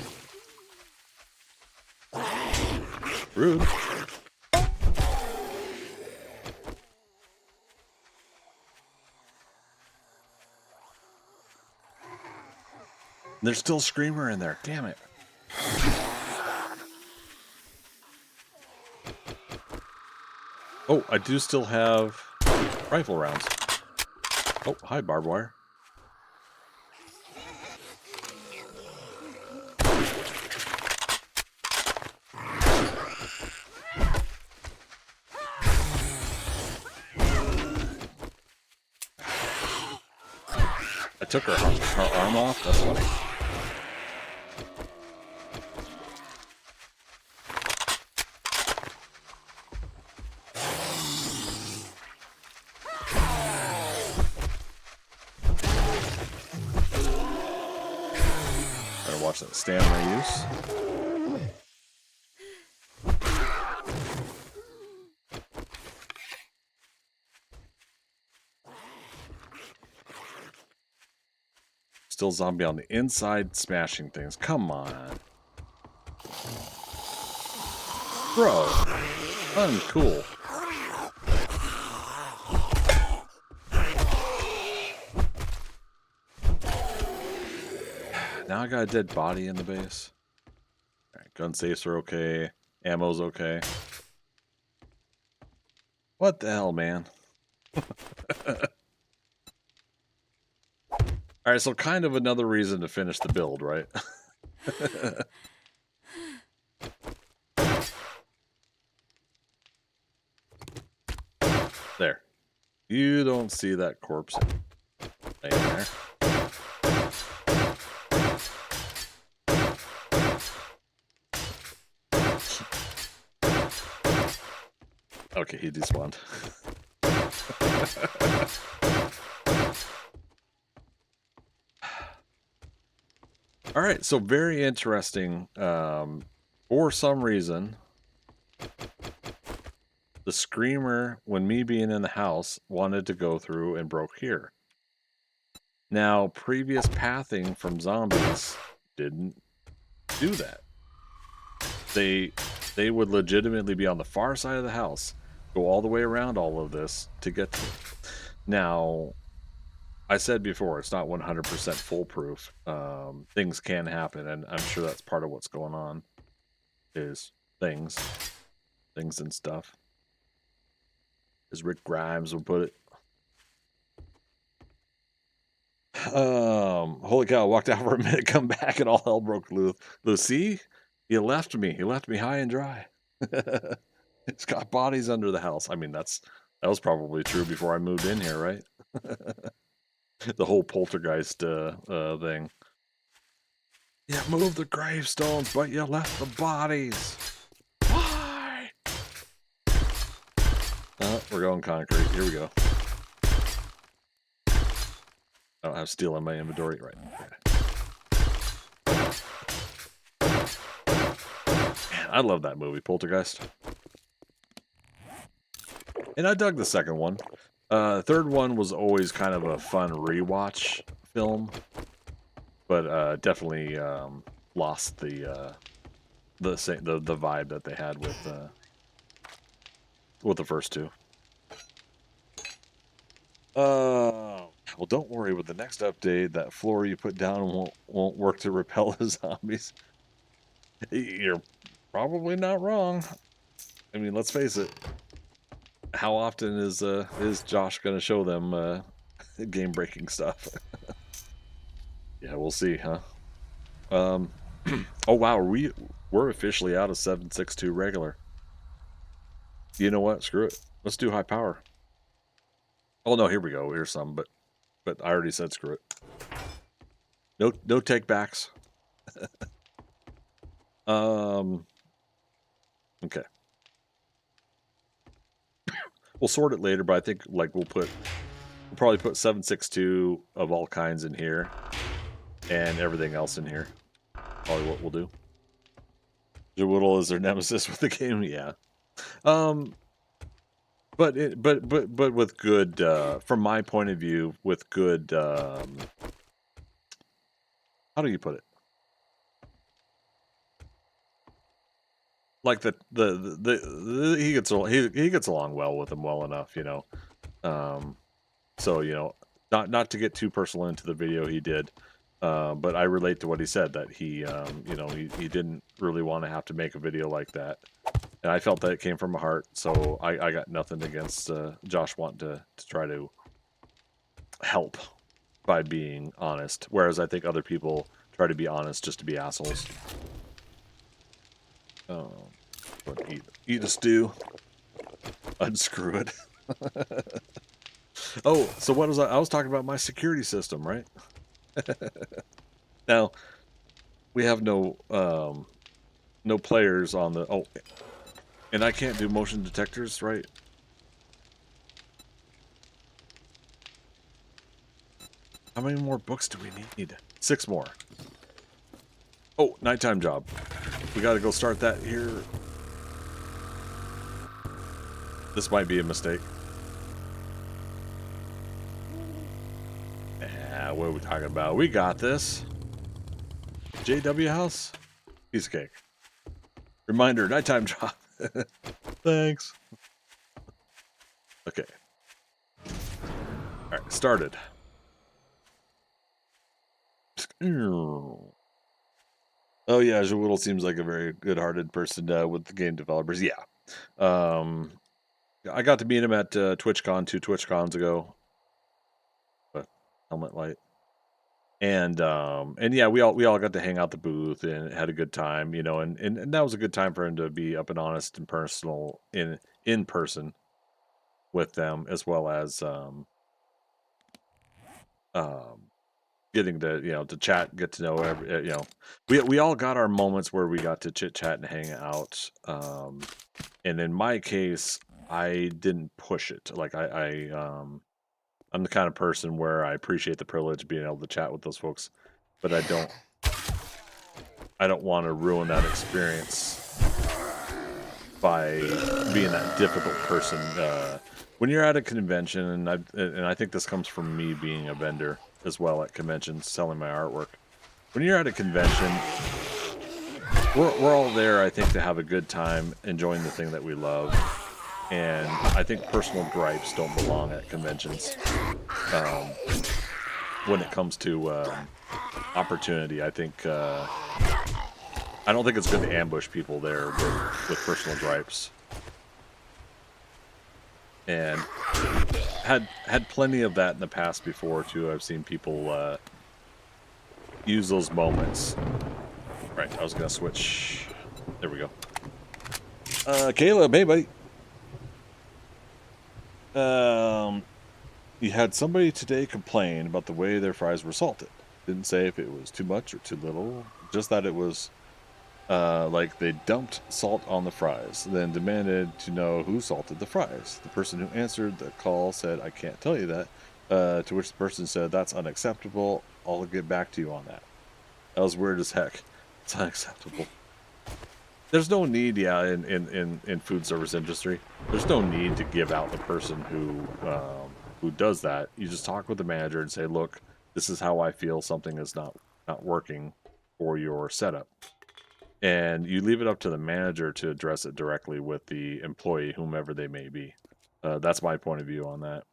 Rude. There's still a screamer in there. Damn it. Oh, I do still have rifle rounds. Oh, hi, barbed wire. I took her arm off. That's funny. Better watch that stamina use. Still zombie on the inside smashing things. Come on. Bro. Uncool. Now I got a dead body in the base. Alright, gun safes are okay. Ammo's okay. What the hell, man? Alright, so kind of another reason to finish the build, right? There. You don't see that corpse laying there. Okay, he despawned. All right, so very interesting. For some reason, the screamer, when me being in the house, wanted to go through and broke here. Now, previous pathing from zombies didn't do that. They would legitimately be on the far side of the house, go all the way around all of this to get to it. Now, I said before, it's not 100% foolproof. Things can happen, and I'm sure that's part of what's going on, is things and stuff. As Rick Grimes would put it. Holy cow, walked out for a minute, come back, and all hell broke loose. See? He left me. He left me high and dry. It's got bodies under the house. I mean, that was probably true before I moved in here, right? The whole poltergeist thing. Yeah, move the gravestones, but you left the bodies. Why? We're going concrete. Here we go. I don't have steel in my inventory right now. Man, I love that movie, Poltergeist. And I dug the second one. Third one was always kind of a fun rewatch film, but definitely lost the vibe that they had with with the first two. Well, don't worry. With the next update, that floor you put down won't work to repel the zombies. You're probably not wrong. I mean, let's face it. How often is Josh going to show them game breaking stuff? Yeah, we'll see, huh? Oh wow, we're officially out of 762 regular. You know what? Screw it. Let's do high power. Oh no, here we go. Here's some, but I already said screw it. No take backs. Okay. We'll sort it later, but I think like we'll probably put 762 of all kinds in here and everything else in here. Probably what we'll do. Jawoodle is their nemesis with the game, yeah. But with good, from my point of view, with good, how do you put it? Like he gets along well with him well enough, you know. So you know, not to get too personal into the video he did, but I relate to what he said that he, you know, he didn't really want to have to make a video like that. And I felt that it came from my heart, so I got nothing against Josh wanting to try to help by being honest. Whereas I think other people try to be honest just to be assholes. Eat a stew. Unscrew it. Oh, so what was I was talking about my security system, right? Now, we have no players on the... Oh, and I can't do motion detectors, right? How many more books do we need? 6 more. Oh, nighttime job. We gotta go start that here. This might be a mistake. What are we talking about? We got this. JW house? Piece of cake. Reminder, nighttime job. Thanks. Okay. Alright, started. Oh yeah, Jawoodle seems like a very good-hearted person with the game developers. Yeah. I got to meet him at TwitchCon 2 TwitchCons ago. Helmet light. And yeah, we all got to hang out the booth and had a good time, you know, and that was a good time for him to be up and honest and personal in person with them, as well as getting to, you know, to chat, get to know you know, we all got our moments where we got to chit chat and hang out. And in my case, I didn't push it. Like I'm the kind of person where I appreciate the privilege of being able to chat with those folks, but I don't want to ruin that experience by being that difficult person. When you're at a convention, and I think this comes from me being a vendor as well at conventions, selling my artwork. When you're at a convention, we're all there, I think, to have a good time, enjoying the thing that we love. And I think personal gripes don't belong at conventions. When it comes to opportunity, I think I don't think it's good to ambush people there with personal gripes. And had plenty of that in the past before too. I've seen people use those moments. Right, I was gonna switch. There we go. Caleb, hey buddy. You had somebody today complain about the way their fries were salted. Didn't say if it was too much or too little, just that it was like they dumped salt on the fries, then demanded to know who salted the fries. The person who answered the call said, "I can't tell you that," to which the person said, "That's unacceptable. I'll get back to you on that." That was weird as heck. It's unacceptable. There's no need, yeah, in food service industry, there's no need to give out the person who does that. You just talk with the manager and say, "Look, this is how I feel. Something is not working for your setup." and you leave it up to the manager to address it directly with the employee, whomever they may be. That's my point of view on that.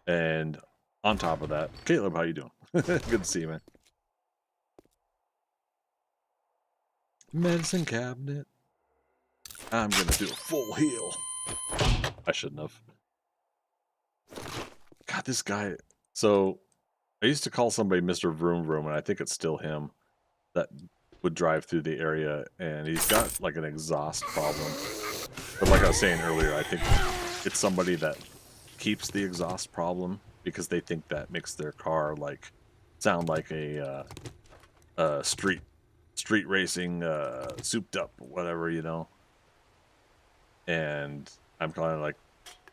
And on top of that, Caleb, how you doing? Good to see you, man. Medicine cabinet. I'm gonna do a full heal. I shouldn't have. God, this guy. So I used to call somebody Mr. Vroom Vroom, and I think it's still him that would drive through the area, and he's got like an exhaust problem. But like I was saying earlier, I think it's somebody that keeps the exhaust problem because they think that makes their car like sound like a street racing, souped up, whatever, you know. And I'm kind of like,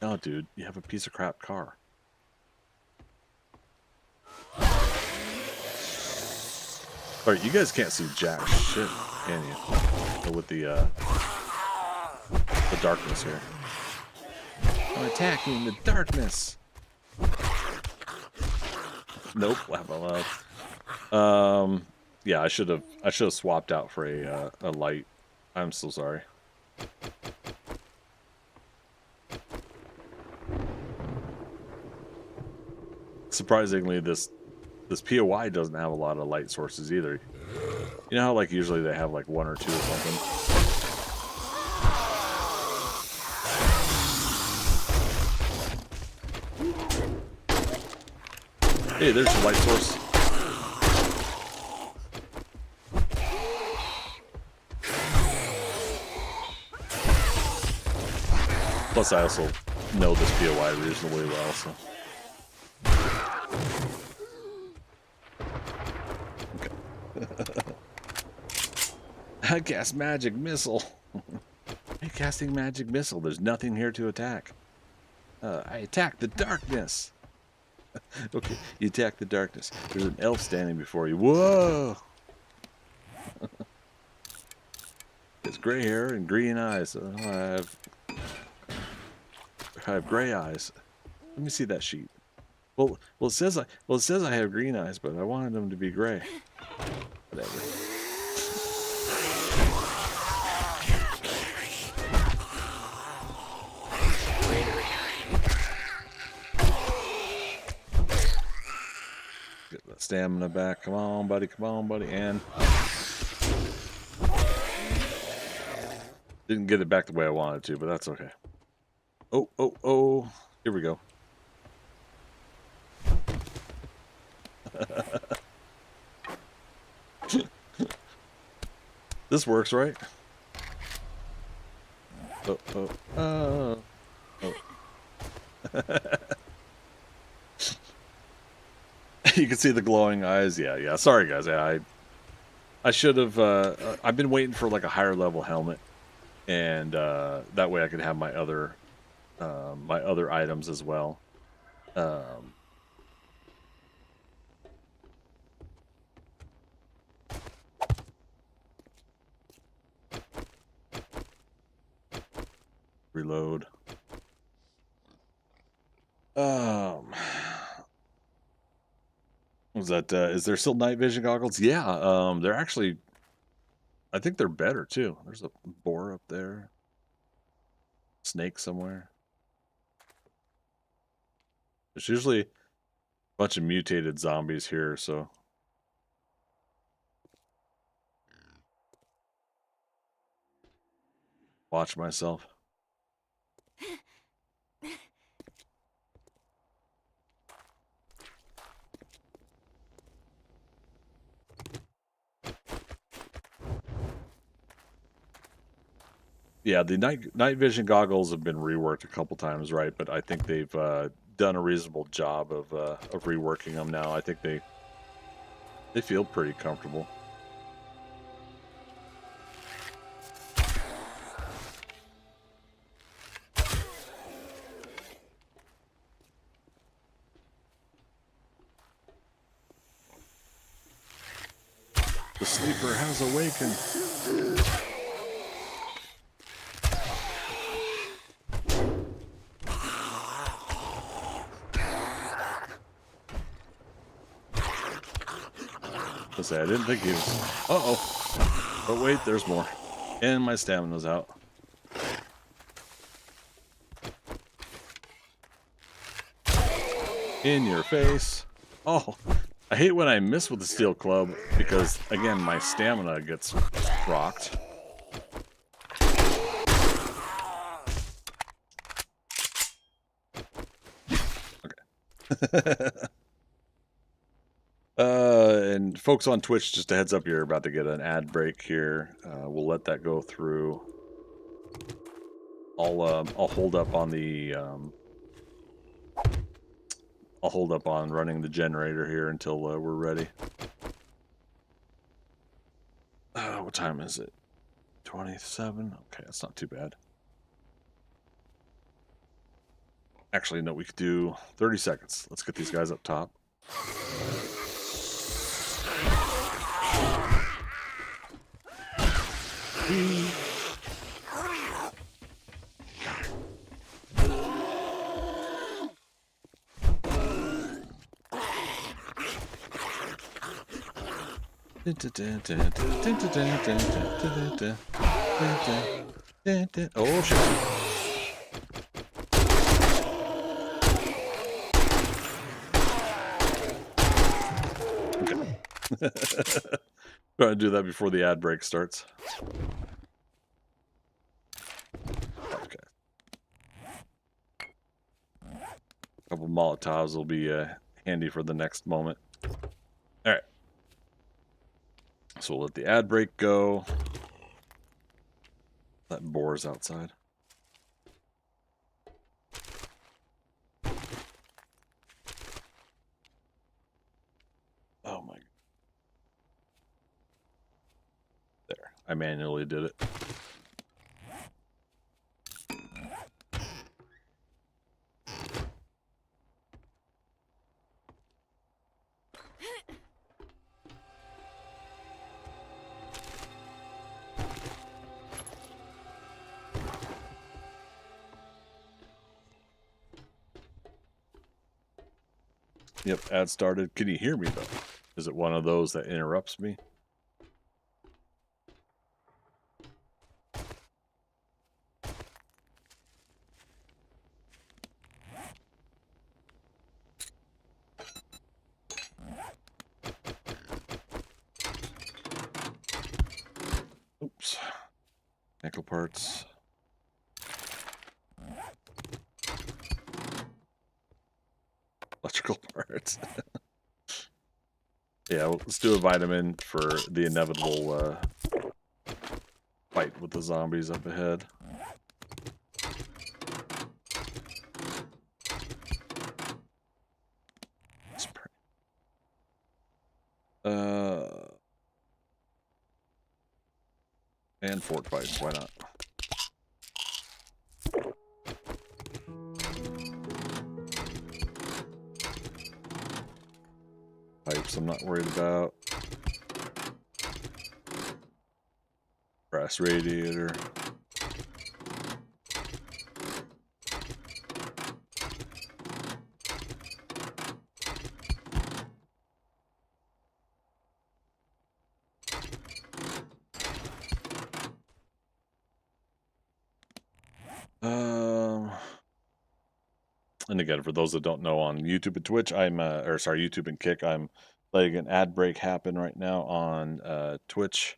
no, dude, you have a piece of crap car. All right, you guys can't see jack shit, can you? With the darkness here. I'm attacking the darkness. Nope, laugh out loud. Yeah, I should have swapped out for a light. I'm so sorry. Surprisingly, this POI doesn't have a lot of light sources either. You know how like usually they have like one or two or something? Hey, there's your light source. Plus, I also know this POI reasonably well, so. I cast magic missile. I'm casting magic missile. There's nothing here to attack. I attack the darkness. Okay, you attack the darkness. There's an elf standing before you. Whoa! It's gray hair and green eyes. I have gray eyes. Let me see that sheet. Well, it says I have green eyes, but I wanted them to be gray. Whatever. Get that stamina back. Come on, buddy. Come on, buddy. And didn't get it back the way I wanted to, but that's okay. Oh. Here we go. This works, right? Oh. You can see the glowing eyes. Yeah. Sorry, guys. I should have. I've been waiting for like a higher level helmet, and that way I could have my other items as well. Reload. Was that? Is there still night vision goggles? Yeah. They're actually. I think they're better too. There's a boar up there. Snake somewhere. There's usually a bunch of mutated zombies here, so. Watch myself. Yeah, the night vision goggles have been reworked a couple times, right? But I think they've done a reasonable job of reworking them now. I think they feel pretty comfortable. The sleeper has awakened. I didn't think he was. Uh-oh. But wait, there's more. And my stamina's out. In your face. Oh, I hate when I miss with the steel club because, again, my stamina gets rocked. Okay. And folks on Twitch, just a heads up, you're about to get an ad break here. We'll let that go through. I'll hold up on the I'll hold up on running the generator here until we're ready. What time is it? 27? Okay, that's not too bad. Actually, no, we could do 30 seconds. Let's get these guys up top. Oh shit. Okay. Try to do that before the ad break starts. Okay. A couple Molotovs will be handy for the next moment. All right. So we'll let the ad break go. That boar's outside. Oh my. There. I manually did it. Yep, ad started. Can you hear me though? Is it one of those that interrupts me? Oops. Ankle parts. Electrical parts. Yeah, well, let's do a vitamin for the inevitable fight with the zombies up ahead. And fort fights, why not? Pipes I'm not worried about. Brass radiator. And again, for those that don't know, on YouTube and Twitch, YouTube and Kick, I'm letting an ad break happen right now on Twitch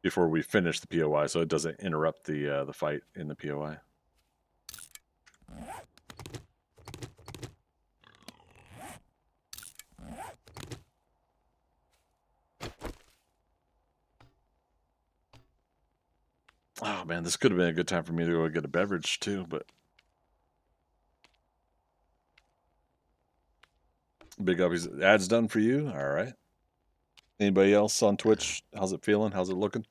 before we finish the POI, so it doesn't interrupt the fight in the POI. Oh man, this could have been a good time for me to go get a beverage too, but big up. Ads done for you. All right. Anybody else on Twitch? How's it feeling? How's it looking?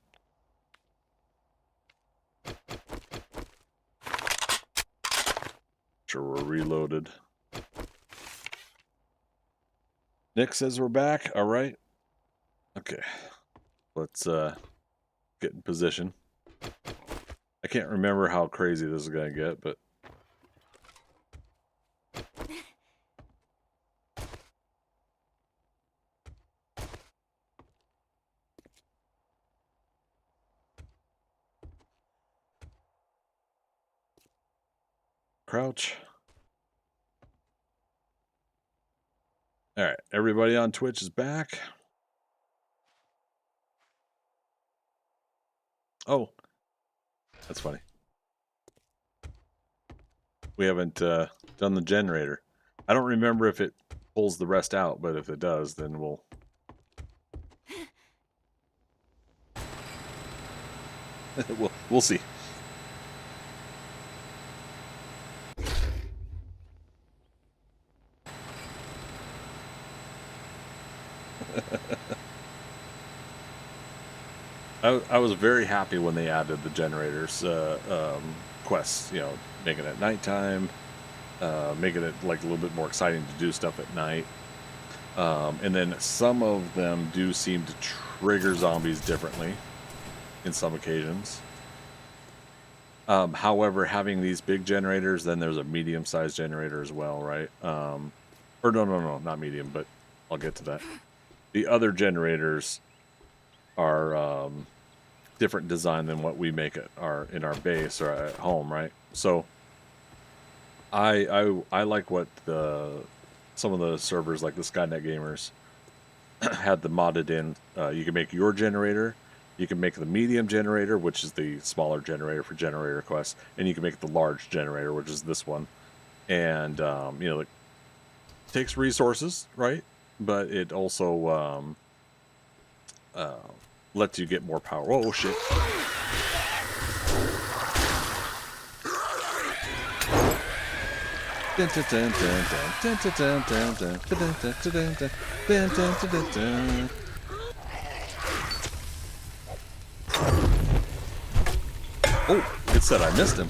Sure, we're reloaded. Nick says we're back. All right. Okay. Let's get in position. I can't remember how crazy this is going to get, but crouch. All right, everybody on Twitch is back. Oh, that's funny. We haven't done the generator. I don't remember if it pulls the rest out, but if it does, then we'll see. I was very happy when they added the generators quests, you know, making it nighttime, making it like a little bit more exciting to do stuff at night. And then some of them do seem to trigger zombies differently in some occasions. However, having these big generators, then there's a medium-sized generator as well, right? Or no, not medium, but I'll get to that. The other generators are different design than what we make in our base or at home, right? So I like what some of the servers like the Skynet Gamers had the modded in. You can make your generator, you can make the medium generator, which is the smaller generator for generator quests, and you can make the large generator, which is this one. And you know, it takes resources, right? But it also lets you get more power. Oh shit. Oh, it said I missed him.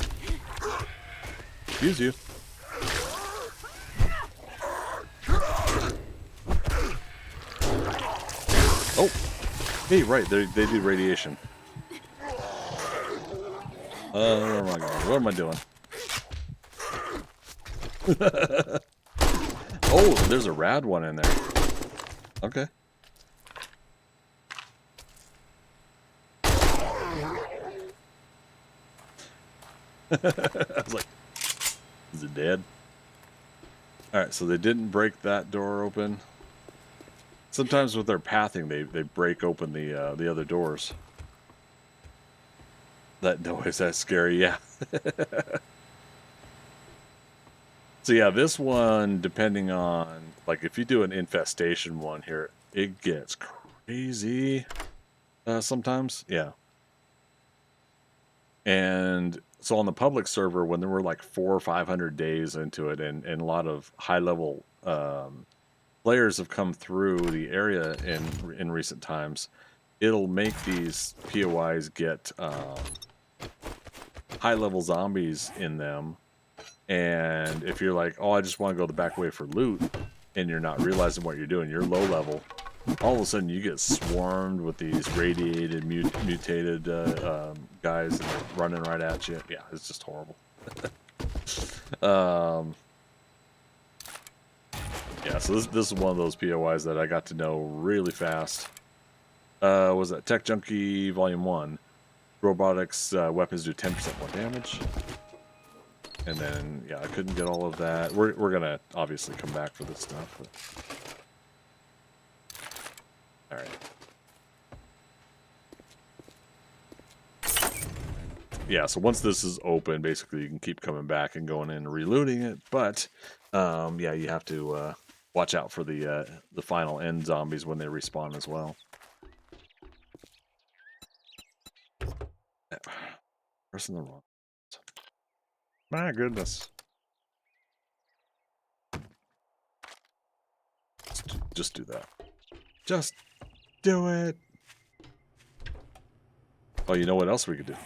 Excuse you. Oh, hey, right, they do radiation. Oh my god, what am I doing? Oh, there's a rad one in there. Okay. I was like, is it dead? Alright, so they didn't break that door open. Sometimes with their pathing, they break open the other doors. That noise, that's scary, yeah. So yeah, this one, depending on, like if you do an infestation one here, it gets crazy sometimes, yeah. And so on the public server, when there were like 400 or 500 days into it, and a lot of high-level players have come through the area in recent times, it'll make these POIs get high-level zombies in them. And if you're like, oh, I just want to go the back way for loot, and you're not realizing what you're doing, you're low level, all of a sudden you get swarmed with these radiated, mutated guys, and they're running right at you. Yeah, it's just horrible. Yeah, so this is one of those POIs that I got to know really fast. Was that Tech Junkie Volume 1? Robotics weapons do 10% more damage. And then, yeah, I couldn't get all of that. We're gonna obviously come back for this stuff. All right. Yeah, so once this is open, basically you can keep coming back and going in and relooting it. But yeah, you have to watch out for the final end zombies when they respawn as well. Pressing the wrong. My goodness. Just do that. Just do it. Oh, you know what else we could do?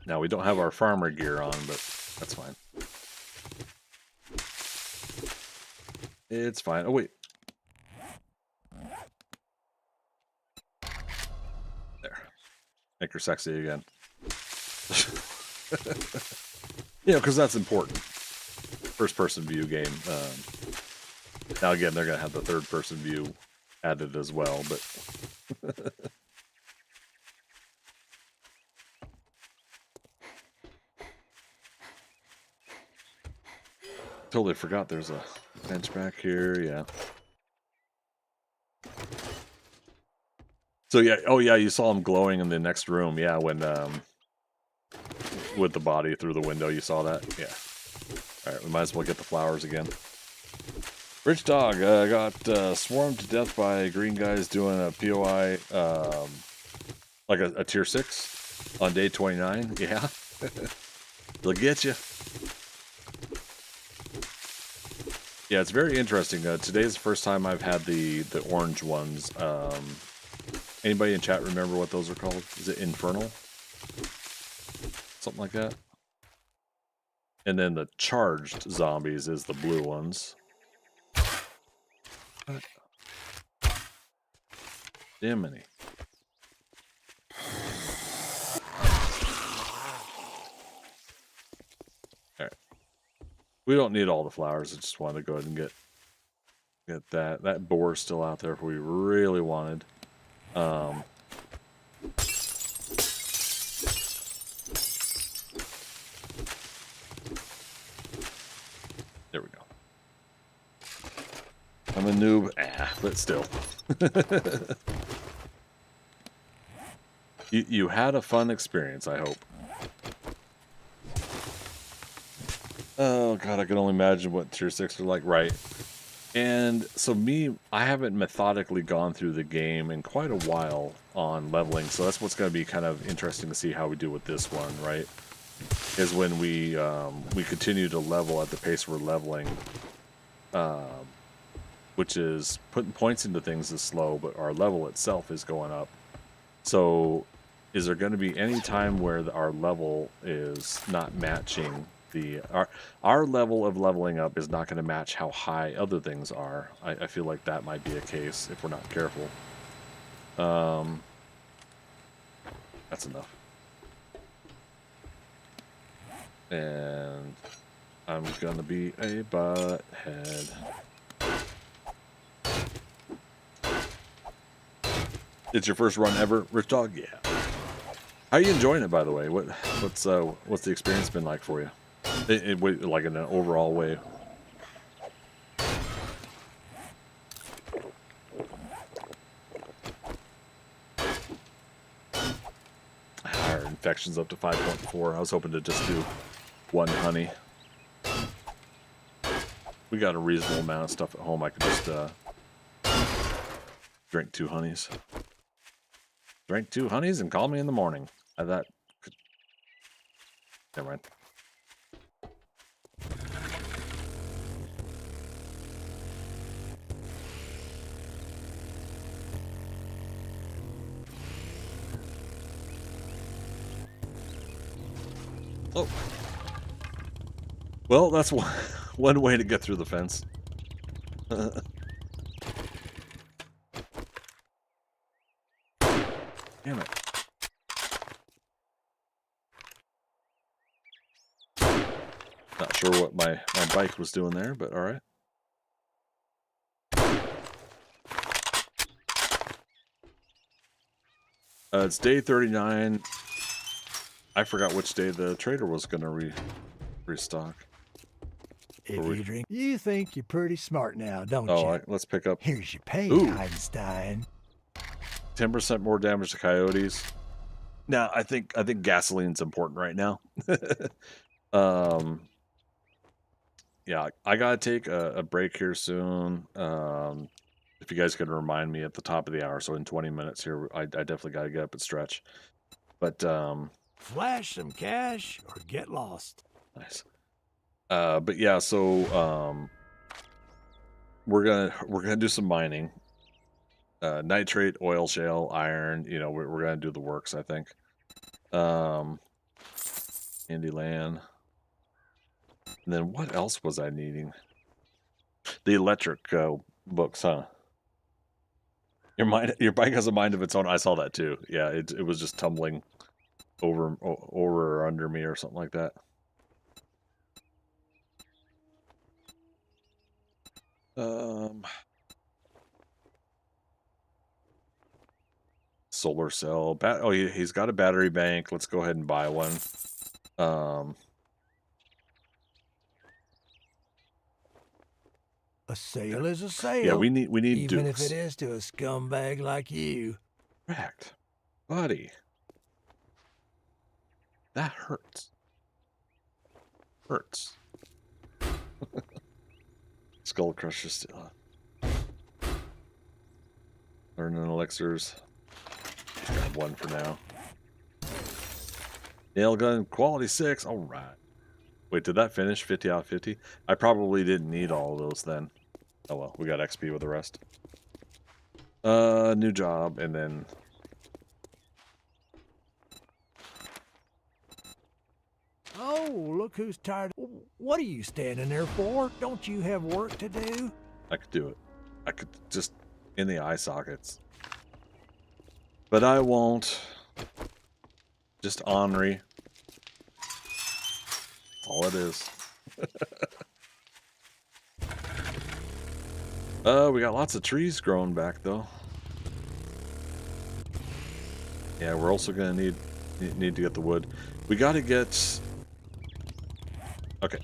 Now, we don't have our farmer gear on, but that's fine. It's fine. Oh, wait. There. Make her sexy again. Yeah, because that's important. First-person view game. Now, again, they're going to have the third-person view added as well, but... totally forgot there's a bench back here. Yeah. So yeah, oh yeah, you saw him glowing in the next room. Yeah, when with the body through the window, you saw that. Yeah. All right, we might as well get the flowers again. Rich Dog got swarmed to death by green guys doing a POI, like a tier 6 on day 29. Yeah, they'll get you. Yeah, it's very interesting. Today is the first time I've had the orange ones. Anybody in chat remember what those are called? Is it Infernal? Something like that. And then the charged zombies is the blue ones. What? Diminy. Alright. We don't need all the flowers. I just wanted to go ahead and get that. That boar's still out there if we really wanted. There we go. I'm a noob, but still. You had a fun experience, I hope. Oh god, I can only imagine what tier 6 are like, right? And so I haven't methodically gone through the game in quite a while on leveling, so that's what's going to be kind of interesting to see how we do with this one, right? Is when we continue to level at the pace we're leveling, which is putting points into things is slow, but our level itself is going up. So is there going to be any time where our level is not matching our level of leveling up is not going to match how high other things are? I feel like that might be a case if we're not careful. That's enough. And I'm gonna be a butthead. It's your first run ever, Rich Dog? Yeah. How are you enjoying it, by the way? What's the experience been like for you? Like in an overall way. Our infection's up to 5.4. I was hoping to just do 1 honey. We got a reasonable amount of stuff at home. I could just drink 2 honeys. Drink 2 honeys and call me in the morning. Never mind. Oh. Well, that's one way to get through the fence. Damn it. Not sure what my bike was doing there, but alright. It's day 39. I forgot which day the trader was going to restock. If you drink, you think you're pretty smart now, don't you? Let's pick up. Here's your pay, Ooh. Einstein. 10% more damage to coyotes. Now, I think gasoline's important right now. Yeah, I gotta take a break here soon. If you guys could remind me at the top of the hour, so in 20 minutes here, I definitely gotta get up and stretch. But Flash some cash or get lost. nice. But yeah, so we're gonna do some mining. Nitrate, oil shale, iron. You know, we're gonna do the works, I think. Candyland. And then what else was I needing? The electric books, huh? Your bike has a mind of its own. I saw that too. Yeah, it was just tumbling over or under me or something like that. Solar cell. He's got a battery bank. Let's go ahead and buy one. A sale is a sale. Yeah, we need even dukes. if it is to a scumbag like you. Correct. Buddy. That hurts. Hurts. Skull Crusher still. Learning elixirs. Grab one for now. Nail gun quality 6. All right. Wait, did that finish 50 out of 50? I probably didn't need all of those then. Oh well, we got XP with the rest. New job, and then Oh, look who's tired. What are you standing there for? Don't you have work to do? I could do it. I could just in the eye sockets. But I won't. Just ornery. That's all it is. We got lots of trees growing back though. Yeah, we're also gonna need to get the wood. We gotta get. Okay.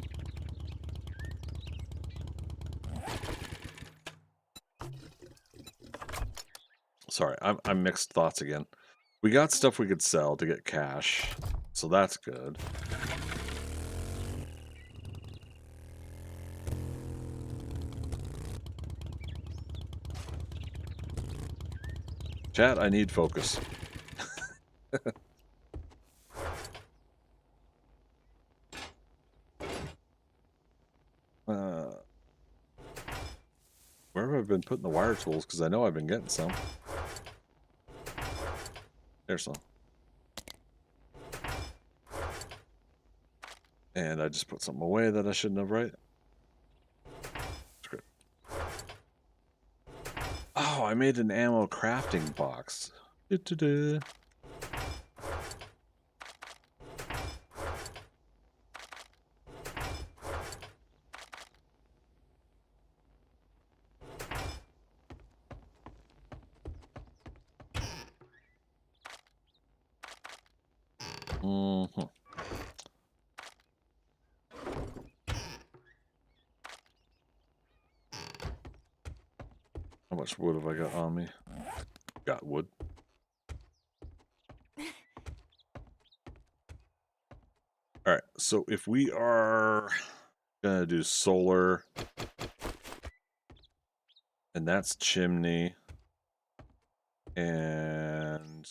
Sorry, I'm mixed thoughts again. We got stuff we could sell to get cash, so that's good. Chat, I need focus. Where have I been putting the wire tools? Because I know I've been getting some. There's some. And I just put something away that I shouldn't have, right? Script. Oh, I made an ammo crafting box. Du-du-du. Mm-hmm. How much wood have I got on me? Got wood. All right, so if we are gonna do solar, and that's chimney, and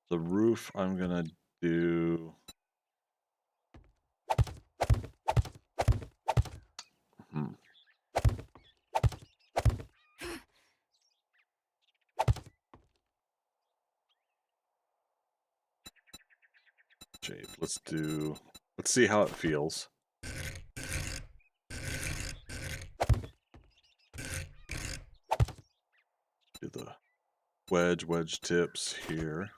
the roof I'm gonna do. Shape. Let's see how it feels. Do the wedge tips here.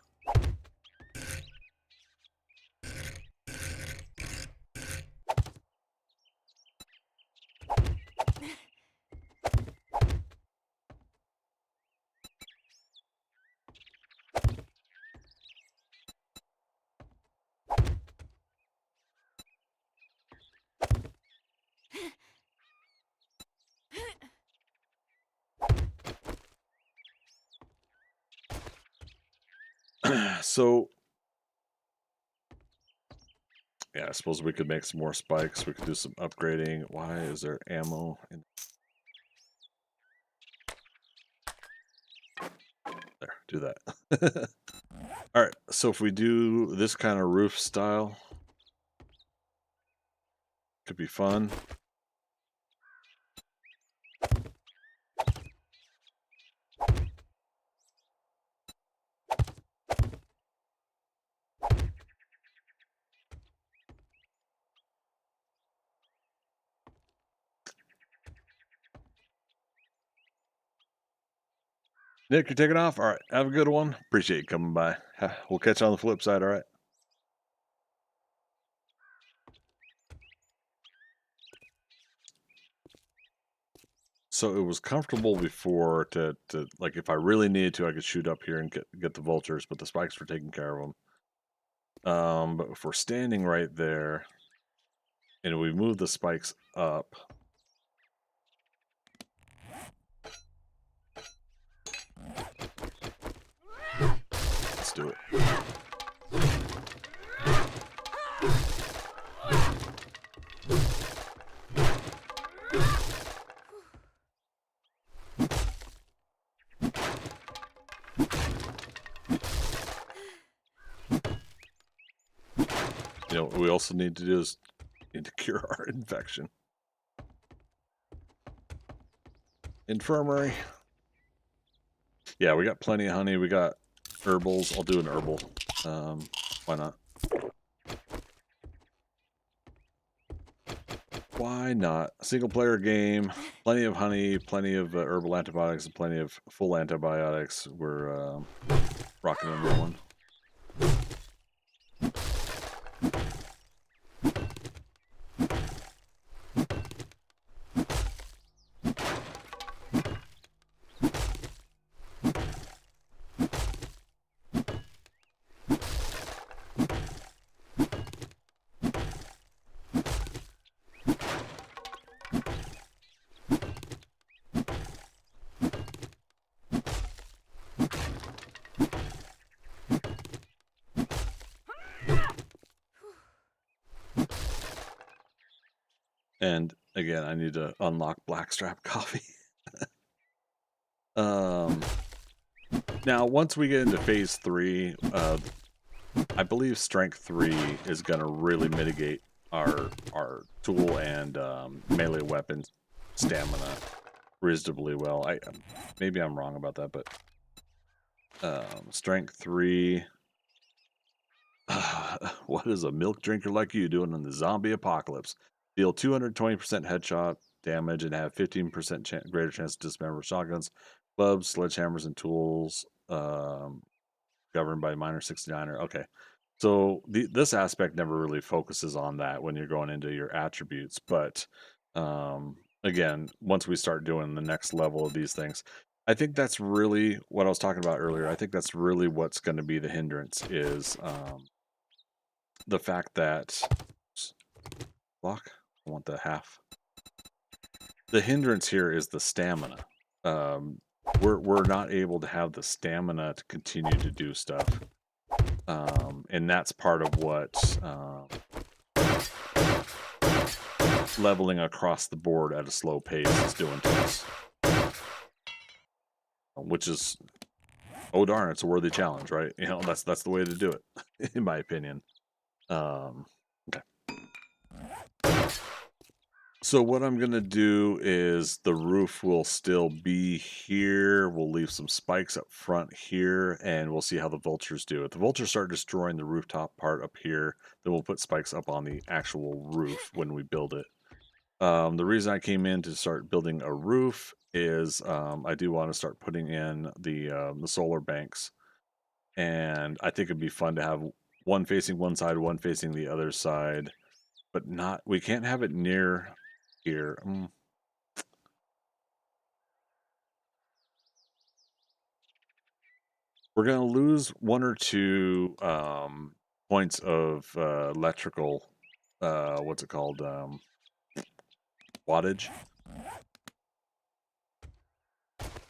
So, yeah, I suppose we could make some more spikes. We could do some upgrading. Why is there ammo in there? Do that. All right, so if we do this kind of roof style, could be fun. Nick, you're taking off? All right. Have a good one. Appreciate you coming by. We'll catch you on the flip side, all right? So it was comfortable before to like if I really needed to, I could shoot up here and get the vultures, but the spikes were taking care of them. But if we're standing right there and we move the spikes up, let's do it. You know, what we also need to do is need to cure our infection. Infirmary. Yeah, we got plenty of honey. We got herbals. I'll do an herbal. Why not? Why not? A single player game, plenty of honey, plenty of herbal antibiotics, and plenty of full antibiotics. We're rocking and rolling. And again, I need to unlock Blackstrap coffee. Now, once we get into phase 3, I believe strength 3 is going to really mitigate our tool and melee weapon stamina reasonably well. Maybe I'm wrong about that, but strength 3. What is a milk drinker like you doing in the zombie apocalypse? Deal 220% headshot damage and have 15% greater chance to dismember shotguns, clubs, sledgehammers, and tools. Governed by minor 69er. Okay, so this aspect never really focuses on that when you're going into your attributes, but again, once we start doing the next level of these things, I think that's really what I was talking about earlier. I think that's really what's going to be the hindrance is the fact that block. I want the half. The hindrance here is the stamina. We're not able to have the stamina to continue to do stuff, and that's part of what leveling across the board at a slow pace is doing to us. Which is, oh darn, it's a worthy challenge, right? You know, that's the way to do it, in my opinion. Okay. So what I'm going to do is the roof will still be here. We'll leave some spikes up front here, and we'll see how the vultures do. If the vultures start destroying the rooftop part up here, then we'll put spikes up on the actual roof when we build it. The reason I came in to start building a roof is I do want to start putting in the solar banks. And I think it'd be fun to have one facing one side, one facing the other side. But we can't have it near here. We're going to lose 1 or 2 points of electrical, what's it called, wattage,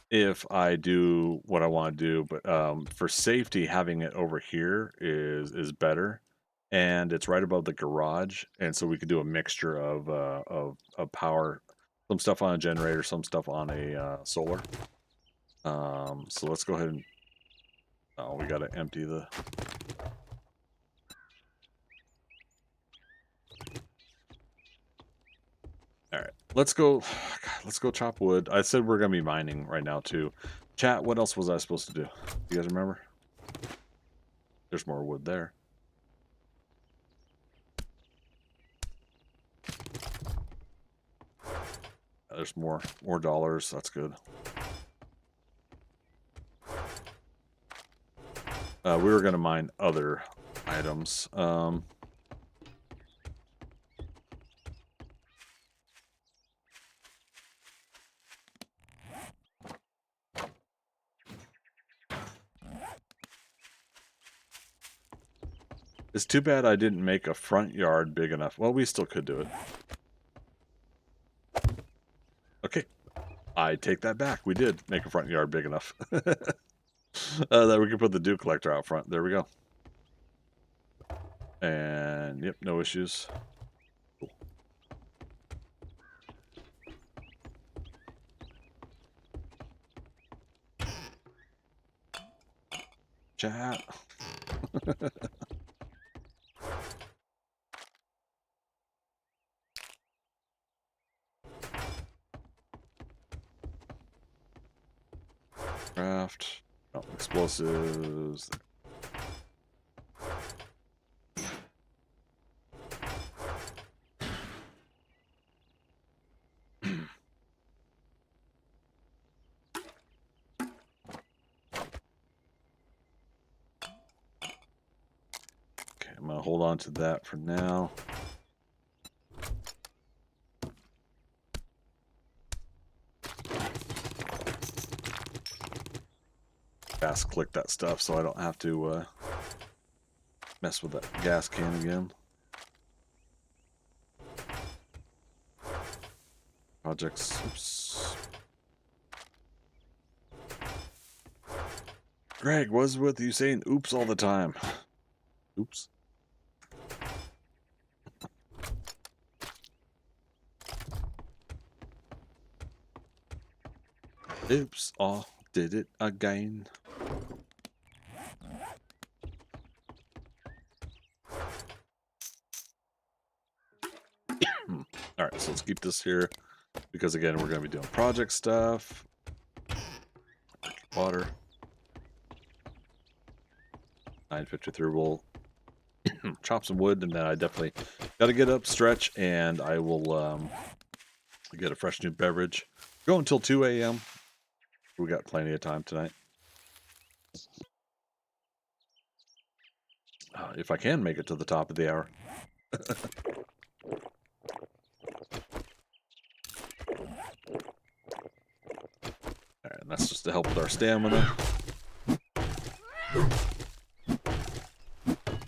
if I do what I want to do. But for safety, having it over here is better. And it's right above the garage, and so we could do a mixture of power, some stuff on a generator, some stuff on a solar. So let's go ahead and we got to empty the. All right, let's go. Let's go chop wood. I said we're gonna be mining right now too. Chat. What else was I supposed to do? You guys remember? There's more wood there. There's more dollars. That's good. We were going to mine other items. It's too bad I didn't make a front yard big enough. Well, we still could do it. Okay. I take that back. We did make a front yard big enough. That we could put the dew collector out front. There we go. And, yep, no issues. Cool. Chat. Craft. Oh, explosives. Okay, I'm gonna hold on to that for now. Fast click that stuff so I don't have to mess with that gas can again. Projects. Oops. Greg, what's with you saying oops all the time? Oops. Oops. Oh, did it again. All right, so let's keep this here because again, we're going to be doing project stuff. Water. 9:53. We'll chop some wood, and then I definitely got to get up, stretch, and I will get a fresh new beverage. Go until 2 a.m. We got plenty of time tonight. If I can make it to the top of the hour. Alright, and that's just to help with our stamina.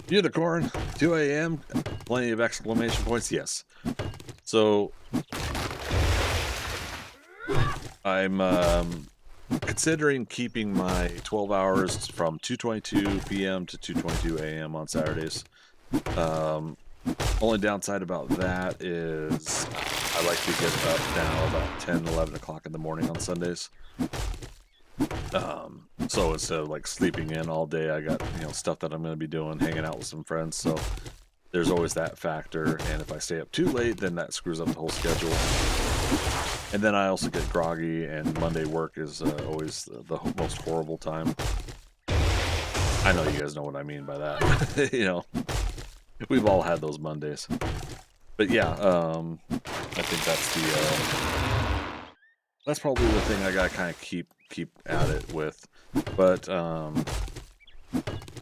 Unicorn, 2 a.m. Plenty of exclamation points. Yes. So I'm considering keeping my 12 hours from 2:22 p.m. to 2:22 a.m. on Saturdays. Only downside about that is I like to get up now about 10, 11 o'clock in the morning on Sundays. So instead of like sleeping in all day, I got, stuff that I'm going to be doing, hanging out with some friends. So there's always that factor. And if I stay up too late, then that screws up the whole schedule. And then I also get groggy, and Monday work is always the most horrible time. I know you guys know what I mean by that. We've all had those Mondays. But yeah, I think that's probably the thing I gotta kind of keep at it with. But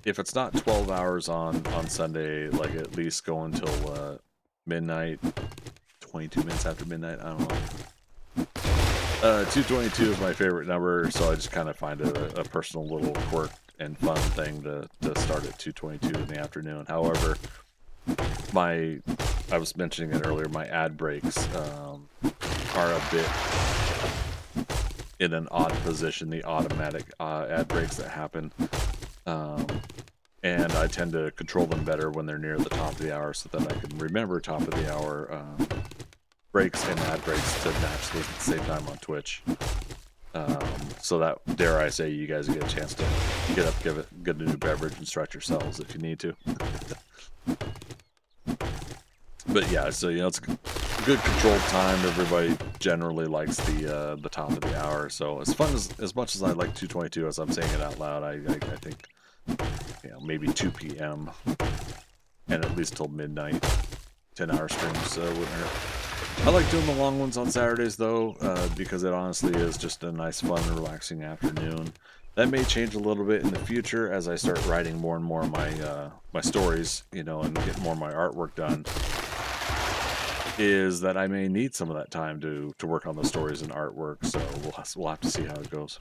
if it's not 12 hours on Sunday, like at least go until midnight, 22 minutes after midnight. I don't know. 2:22 is my favorite number, so I just kind of find it a personal little quirk and fun thing to start at 2:22 in the afternoon. However, I was mentioning it earlier, my ad breaks are a bit in an odd position, the automatic ad breaks that happen. And I tend to control them better when they're near the top of the hour so that I can remember top of the hour breaks and ad breaks to match the same time on Twitch. So that, dare I say, you guys get a chance to get up, get a new beverage and stretch yourselves if you need to. But yeah, so it's a good controlled time. Everybody generally likes the top of the hour. So as much as I like 2:22, as I'm saying it out loud, I think maybe 2 p.m. and at least till midnight. 10-hour streams wouldn't hurt. I like doing the long ones on Saturdays though, because it honestly is just a nice, fun, relaxing afternoon. That may change a little bit in the future as I start writing more and more of my my stories, you know, and get more of my artwork done. Is that I may need some of that time to work on the stories and artwork, so we'll have to see how it goes.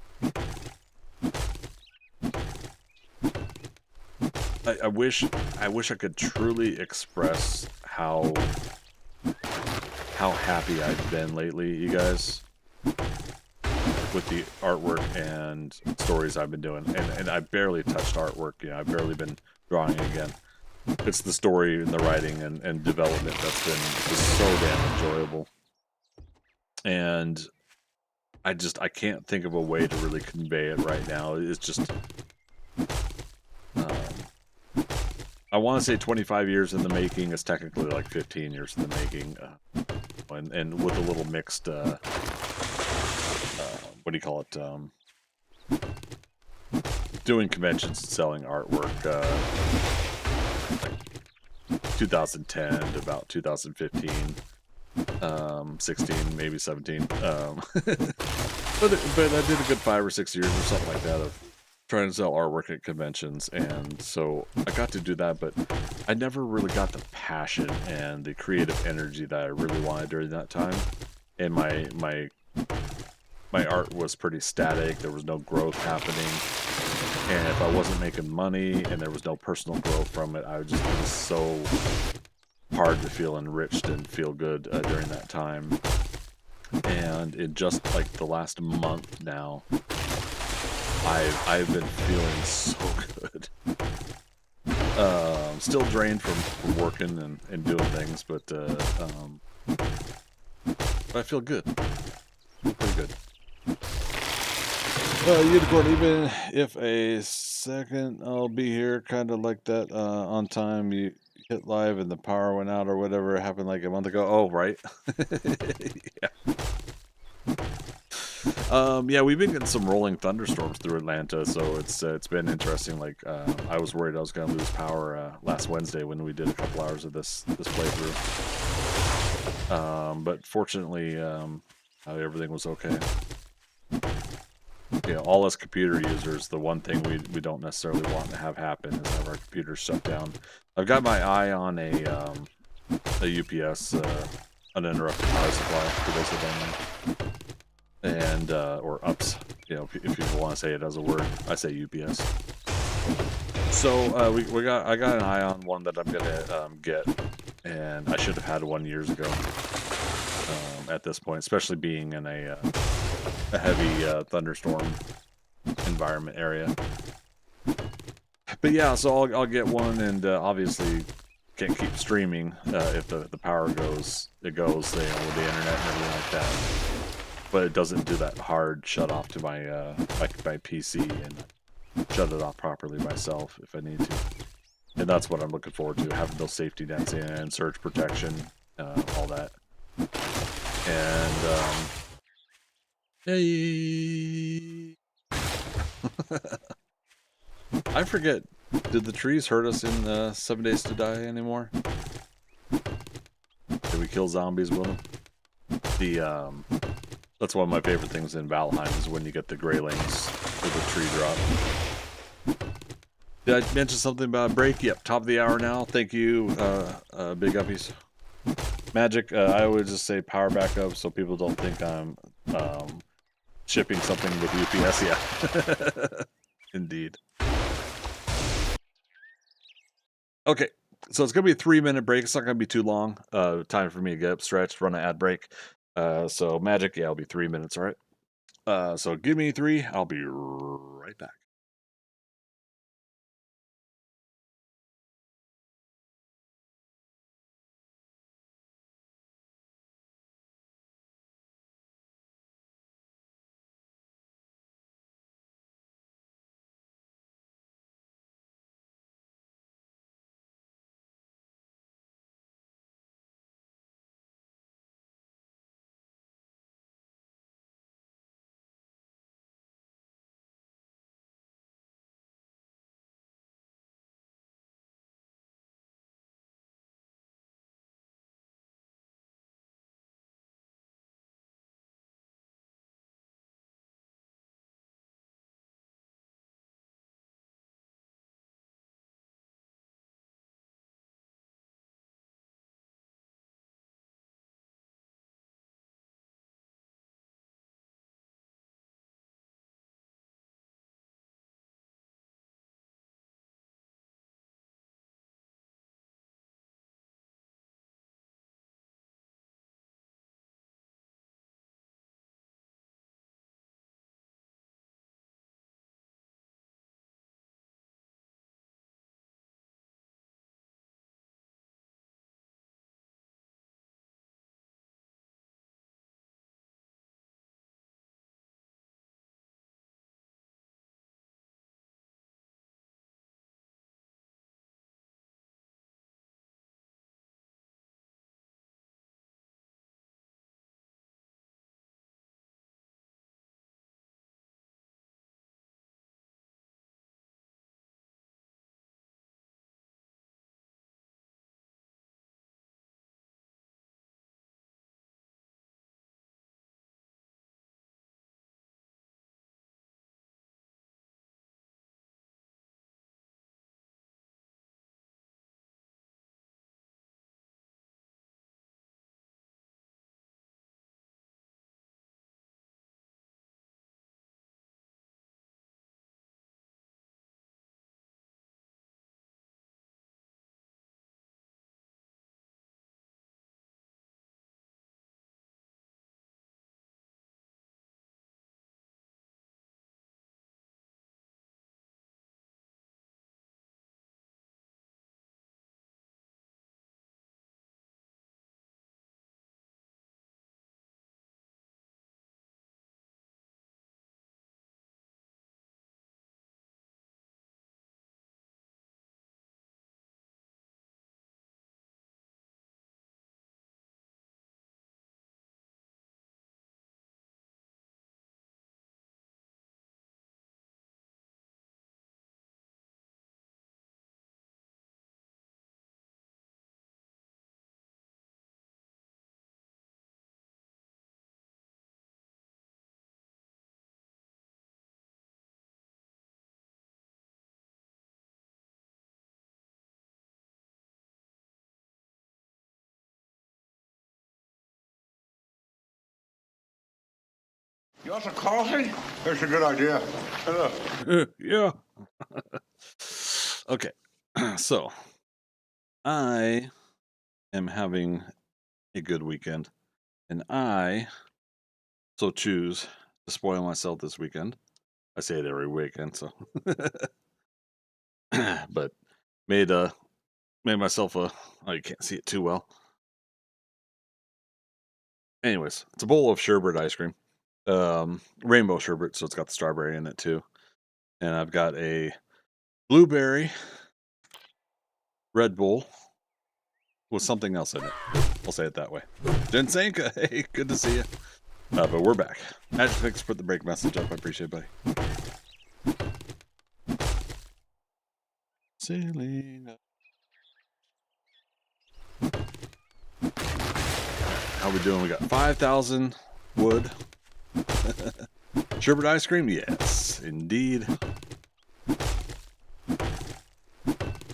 I wish I could truly express how happy I've been lately, you guys, with the artwork and stories I've been doing. And I barely touched artwork, you know, I've barely been drawing again. It's the story and the writing and development that's been just so damn enjoyable. And I can't think of a way to really convey it right now. It's just um, I want to say 25 years in the making. Is technically like 15 years in the making, and with a little mixed what do you call it? Doing conventions and selling artwork, like 2010 to about 2015, 16, maybe 17. But I did a good 5 or 6 years or something like that of trying to sell artwork at conventions, and so I got to do that, but I never really got the passion and the creative energy that I really wanted during that time. And my art was pretty static. There was no growth happening. And if I wasn't making money and there was no personal growth from it, it was so hard to feel enriched and feel good during that time. And in just like the last month now, I've been feeling so good. Still drained from working and doing things, but I feel good. Feel pretty good. Unicorn, even if a second I'll be here, kind of like that on time. You hit live and the power went out or whatever happened like a month ago. Oh, right. Yeah. Yeah, we've been getting some rolling thunderstorms through Atlanta, so it's been interesting. Like, I was worried I was going to lose power last Wednesday when we did a couple hours of this playthrough. But fortunately, everything was okay. Yeah, all us computer users, the one thing we don't necessarily want to have happen is have our computers shut down. I've got my eye on a UPS, uninterrupted power supply, for those that don't know. And or UPS, you know, if people want to say it as a word, I say UPS. So I got an eye on one that I'm gonna get, and I should have had one years ago. At this point, especially being in a heavy thunderstorm environment area. But yeah, so I'll get one, and obviously can't keep streaming if the power goes. It goes, you know, with the internet and everything like that. But it doesn't do that hard shut off to my my PC and shut it off properly myself if I need to. And that's what I'm looking forward to, having those safety nets in and surge protection, all that. And hey. I forget, did the trees hurt us in 7 Days to Die anymore? Did we kill zombies with them? That's one of my favorite things in Valheim is when you get the Greylings with the tree drop. Did I mention something about a break? Yep, top of the hour now. Thank you, big uppies. Magic, I would just say power backup so people don't think I'm shipping something with UPS. Yeah, indeed. Okay, so it's gonna be a 3-minute break. It's not gonna be too long. Time for me to get up, stretch, run an ad break. So magic, yeah, it'll be 3 minutes. All right. So give me 3. I'll be right back. You want some coffee? That's a good idea. Yeah. Okay. So I am having a good weekend, and I so choose to spoil myself this weekend. I say it every weekend, so but made myself a oh, you can't see it too well. Anyways, it's a bowl of sherbet ice cream. Rainbow sherbet, so it's got the strawberry in it too. And I've got a blueberry Red Bull with something else in it. I'll say it that way. Jensenka, hey, good to see you. But we're back. Magic, thanks for putting the break message up. I appreciate it, buddy. Sailing up. How we doing? We got 5,000 wood. Sherbet ice cream? Yes, indeed.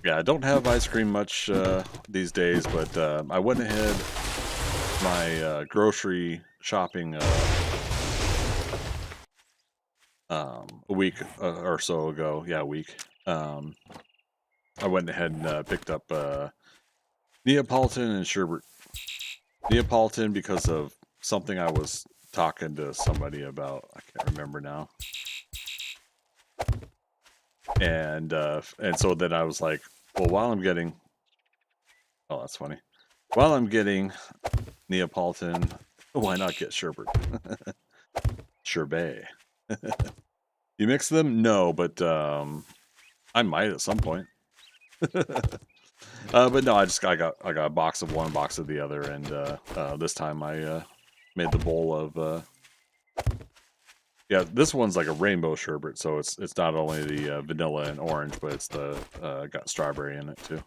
Yeah, I don't have ice cream much these days, but I went ahead my grocery shopping a week or so ago. Yeah, a week. I went ahead and picked up Neapolitan and sherbet. Neapolitan because of something I was talking to somebody about. I can't remember now. And so then I was like, well, while I'm getting, oh, that's funny. While I'm getting Neapolitan, why not get sherbet? Sherbet. You mix them? No, but I might at some point. But no, I got a box of one, box of the other, and this time I made the bowl of yeah. This one's like a rainbow sherbet, so it's not only the vanilla and orange, but it's the got strawberry in it too.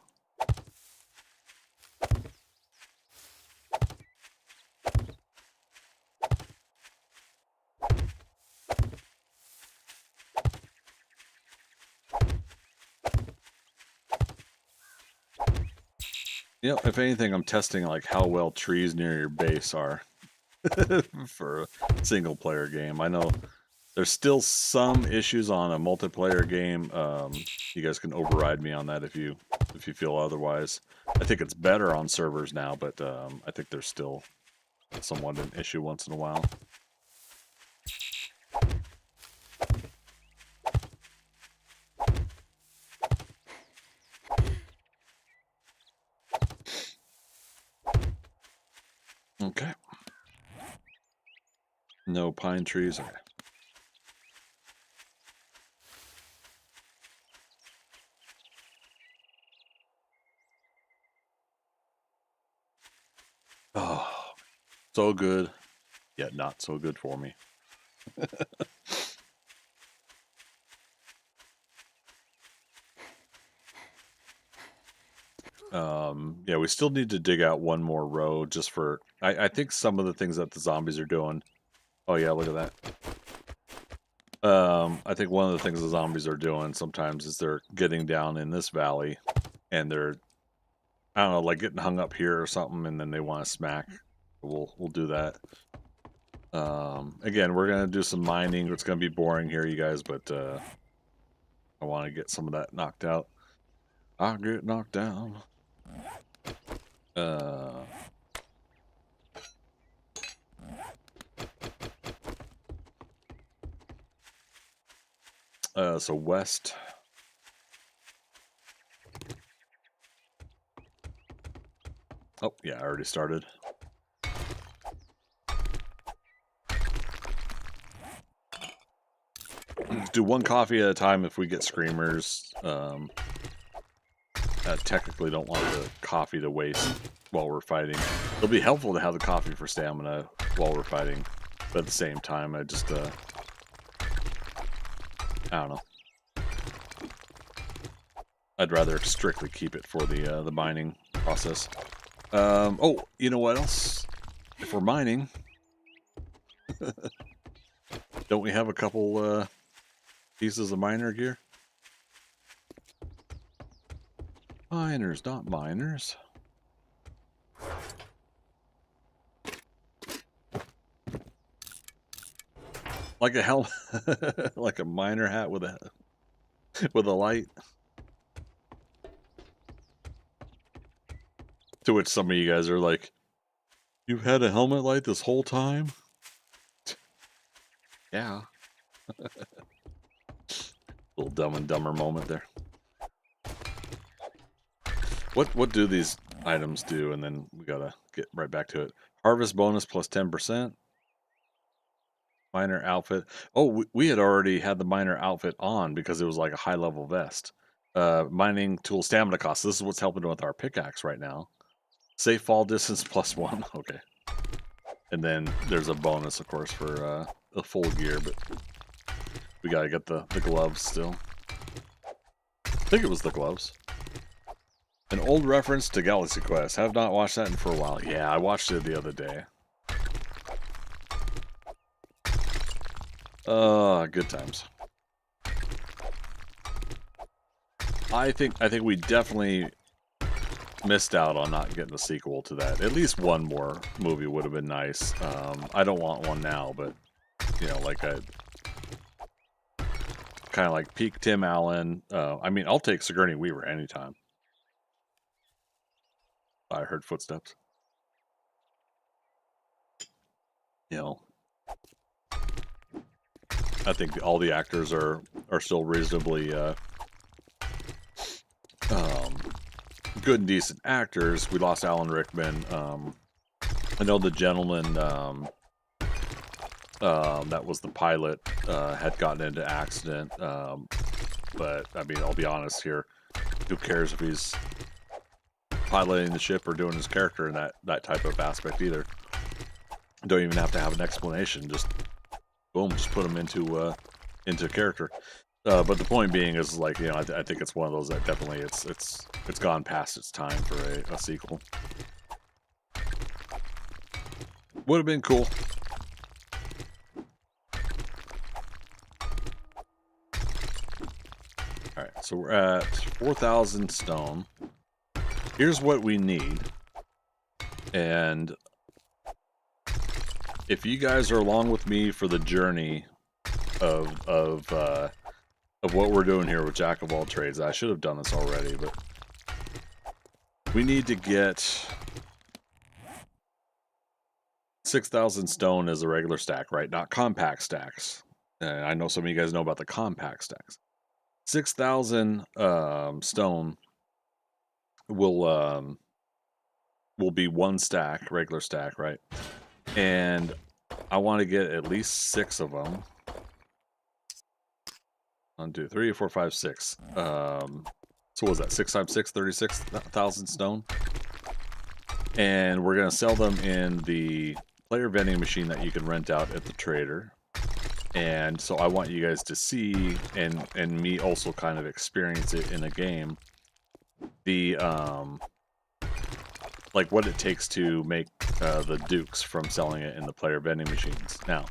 Yeah, if anything, I'm testing like how well trees near your base are for a single player game. I know there's still some issues on a multiplayer game. You guys can override me on that if you feel otherwise. I think it's better on servers now, but I think there's still somewhat an issue once in a while. Okay. No pine trees. Okay. Oh, so good, yet not so good for me. Yeah, we still need to dig out one more row just for, I think some of the things that the zombies are doing. Oh yeah, look at that. I think one of the things the zombies are doing sometimes is they're getting down in this valley and they're, I don't know, like getting hung up here or something, and then they want to smack. We'll do that. Again, we're gonna do some mining. It's gonna be boring here, you guys, but I want to get some of that knocked out. I'll get knocked down. So west. Oh, yeah, I already started. Do one coffee at a time if we get screamers. I technically don't want the coffee to waste while we're fighting. It'll be helpful to have the coffee for stamina while we're fighting, but at the same time, I just, I don't know. I'd rather strictly keep it for the mining process. Oh, you know what else? If we're mining, don't we have a couple pieces of miner gear? Miners, not miners. Like a helmet, like a miner hat with a light. To which some of you guys are like, "You've had a helmet light this whole time?" Yeah. Little Dumb and Dumber moment there. What do these items do? And then we gotta get right back to it. Harvest bonus plus 10%. Miner outfit. Oh, we had already had the miner outfit on because it was like a high level vest. Mining tool stamina cost. This is what's helping with our pickaxe right now. Safe fall distance plus 1. Okay. And then there's a bonus, of course, for the full gear, but we gotta get the gloves still. I think it was the gloves. An old reference to Galaxy Quest. Have not watched that in for a while. Yeah, I watched it the other day. Good times. I think we definitely missed out on not getting a sequel to that. At least one more movie would have been nice. I don't want one now, but you know, like I kind of like peak Tim Allen. I mean, I'll take Sigourney Weaver anytime. I heard footsteps. You know, I think all the actors are still reasonably good and decent actors. We lost Alan Rickman. I know the gentleman that was the pilot had gotten into accident. But I mean, I'll be honest here. Who cares if he's piloting the ship or doing his character in that type of aspect either? Don't even have to have an explanation. Just boom, just put him into character. But the point being is, like, you know, I think it's one of those that definitely it's gone past its time for a sequel. Would have been cool. All right, so we're at 4,000 stone. Here's what we need, and if you guys are along with me for the journey of what we're doing here with Jack of all trades, I should have done this already, but we need to get 6,000 stone as a regular stack, right? Not compact stacks. I know some of you guys know about the compact stacks. 6,000 stone will be one stack, regular stack, right? And I want to get at least 6 of them. 1, 2, 3, 4, 5, 6. So what was that? 6 times 6, 36,000 stone. And we're gonna sell them in the player vending machine that you can rent out at the trader. And so I want you guys to see and me also kind of experience it in a game. The like what it takes to make the dukes from selling it in the player vending machines. Now,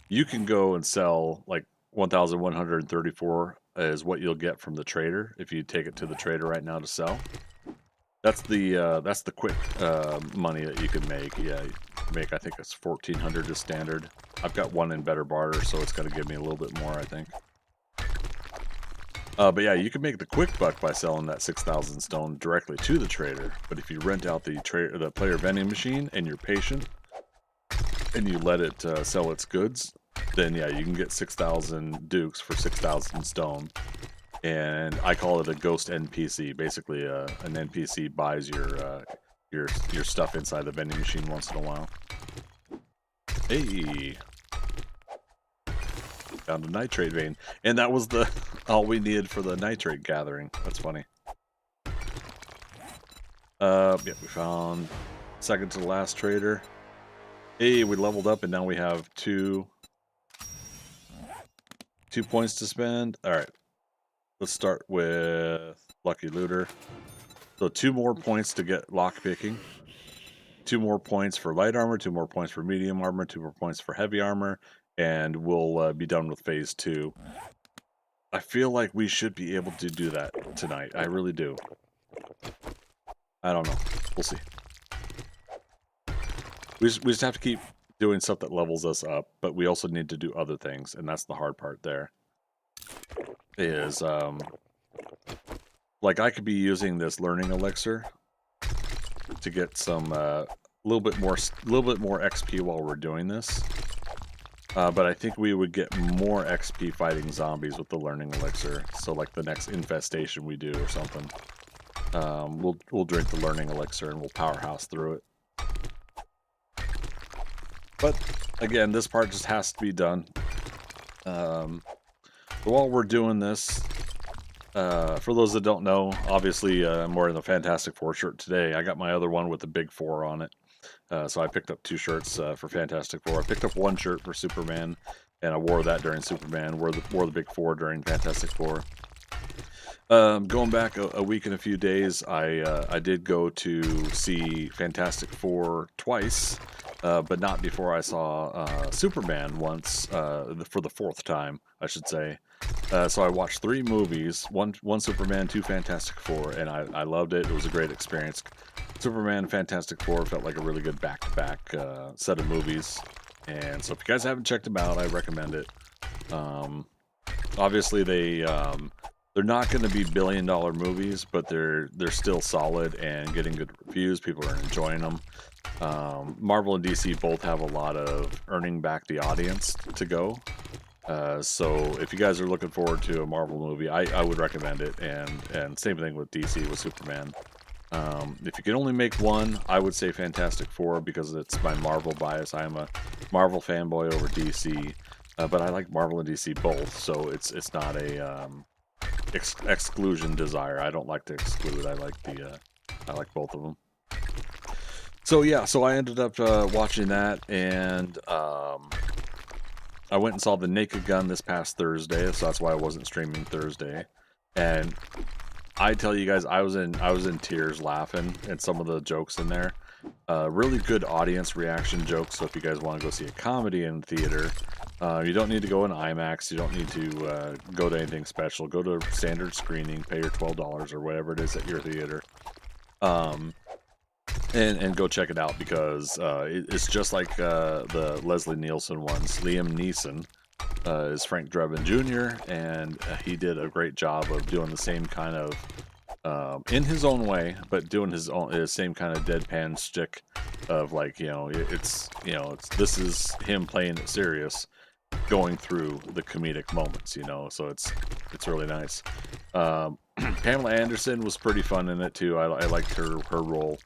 you can go and sell like 1,134 is what you'll get from the trader if you take it to the trader right now to sell. That's the quick money that you can make. Yeah, make, I think it's 1,400 is standard. I've got one in better barter, so it's going to give me a little bit more, I think. But yeah, you can make the quick buck by selling that 6,000 stone directly to the trader. But if you rent out the player vending machine and you're patient and you let it sell its goods, then yeah, you can get 6,000 dukes for 6,000 stone. And I call it a ghost NPC. Basically, an NPC buys your stuff inside the vending machine once in a while. Hey, found a nitrate vein, and that was all we needed for the nitrate gathering. That's funny. Yeah, we found second to the last trader. Hey, we leveled up, and now we have two points to spend. All right. Let's start with Lucky Looter. So 2 more points to get lockpicking. 2 more points for light armor, 2 more points for medium armor, 2 more points for heavy armor, and we'll be done with phase 2. I feel like we should be able to do that tonight. I really do. I don't know. We'll see. We just have to keep doing stuff that levels us up, but we also need to do other things, and that's the hard part there. Is like I could be using this learning elixir to get some little bit more XP while we're doing this. But I think we would get more XP fighting zombies with the learning elixir. So like the next infestation we do or something, we'll drink the learning elixir and we'll powerhouse through it. But again, this part just has to be done. While we're doing this, for those that don't know, obviously I'm wearing the Fantastic Four shirt today. I got my other one with the big 4 on it. So I picked up 2 shirts for Fantastic Four. I picked up 1 shirt for Superman, and I wore that during Superman. Wore the big 4 during Fantastic Four. Going back a week and a few days, I did go to see Fantastic Four twice, but not before I saw Superman once, for the 4th time, I should say. So I watched 3 movies, one Superman, 2 Fantastic Four, and I loved it. It was a great experience. Superman and Fantastic Four felt like a really good back-to-back set of movies. And so if you guys haven't checked them out, I recommend it. Obviously, they're not going to be billion-dollar movies, but they're still solid and getting good reviews. People are enjoying them. Marvel and DC both have a lot of earning back the audience to go. So if you guys are looking forward to a Marvel movie, I would recommend it. And same thing with DC with Superman. If you can only make one, I would say Fantastic Four because it's my Marvel bias. I am a Marvel fanboy over DC, but I like Marvel and DC both, so it's not a exclusion desire. I don't like to exclude. I like both of them. So yeah, so I ended up watching that, and I went and saw The Naked Gun this past Thursday, so that's why I wasn't streaming Thursday. And I tell you guys, I was in tears laughing at some of the jokes in there. Really good audience reaction jokes. So if you guys want to go see a comedy in theater, you don't need to go in IMAX. You don't need to go to anything special. Go to standard screening, pay your $12 or whatever it is at your theater, and go check it out because it's just like the Leslie Nielsen ones. Liam Neeson is Frank Drebin Jr., and he did a great job of doing the same kind of, in his own way, but doing his same kind of deadpan shtick of like, this is him playing it serious, going through the comedic moments, so it's really nice. Pamela Anderson was pretty fun in it too. I liked her role.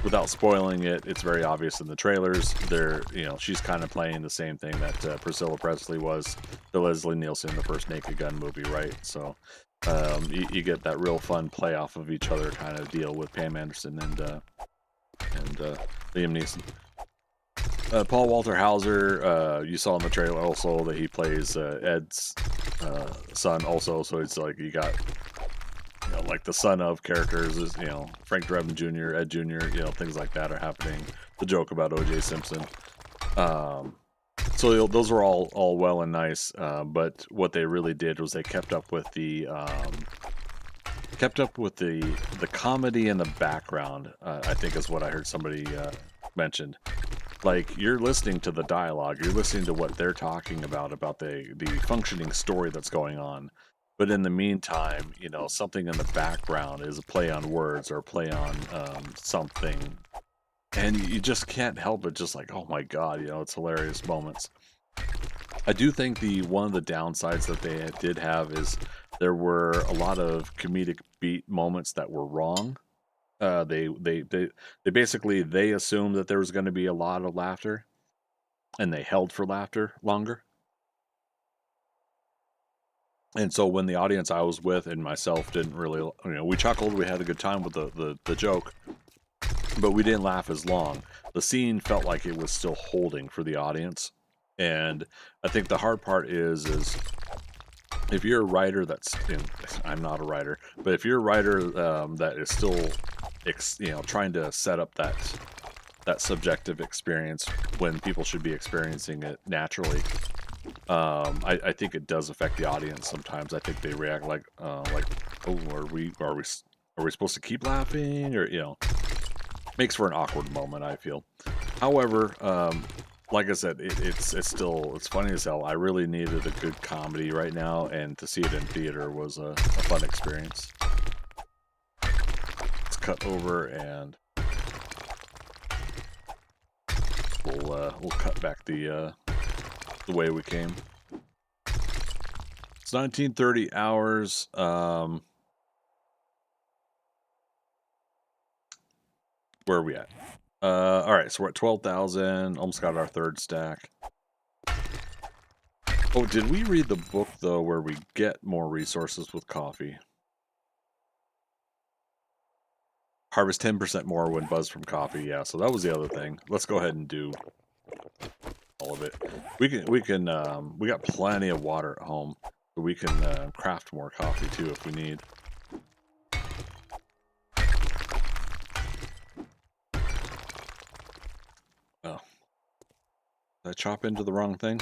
Without spoiling it, it's very obvious in the trailers. She's kind of playing the same thing that Priscilla Presley was to Leslie Nielsen in the first Naked Gun movie, right? So you get that real fun play off of each other kind of deal with Pam Anderson and Liam Neeson. Paul Walter Hauser, you saw in the trailer also that he plays Ed's son also, so it's like you got like the son of characters is, Frank Drebin Jr., Ed Jr., things like that are happening. The joke about O.J. Simpson. So those were all well and nice, but what they really did was they kept up with the comedy in the background. I think is what I heard somebody mentioned. Like, you're listening to the dialogue, you're listening to what they're talking about the functioning story that's going on. But in the meantime, something in the background is a play on words or a play on something. And you just can't help it, just like, oh my God, it's hilarious moments. I do think one of the downsides that they did have is there were a lot of comedic beat moments that were wrong. They basically, they assumed that there was going to be a lot of laughter, and they held for laughter longer. And so when the audience I was with and myself didn't really, we chuckled, we had a good time with the joke, but we didn't laugh as long. The scene felt like it was still holding for the audience. And I think the hard part is if you're a writer I'm not a writer, but if you're a writer that is still, trying to set up that subjective experience when people should be experiencing it naturally, I think it does affect the audience sometimes. I think they react like, oh, are we supposed to keep laughing, or makes for an awkward moment, I feel. However, like I said, it's funny as hell. I really needed a good comedy right now, and to see it in theater was a fun experience. Let's cut over and we'll cut back the way we came. It's 1930 hours. Where are we at? All right, so we're at 12,000. Almost got our third stack. Oh, did we read the book though, where we get more resources with coffee? Harvest 10% more when buzzed from coffee. Yeah, so that was the other thing. Let's go ahead and do all of it. We got plenty of water at home, so we can craft more coffee too if we need. Oh, did I chop into the wrong thing?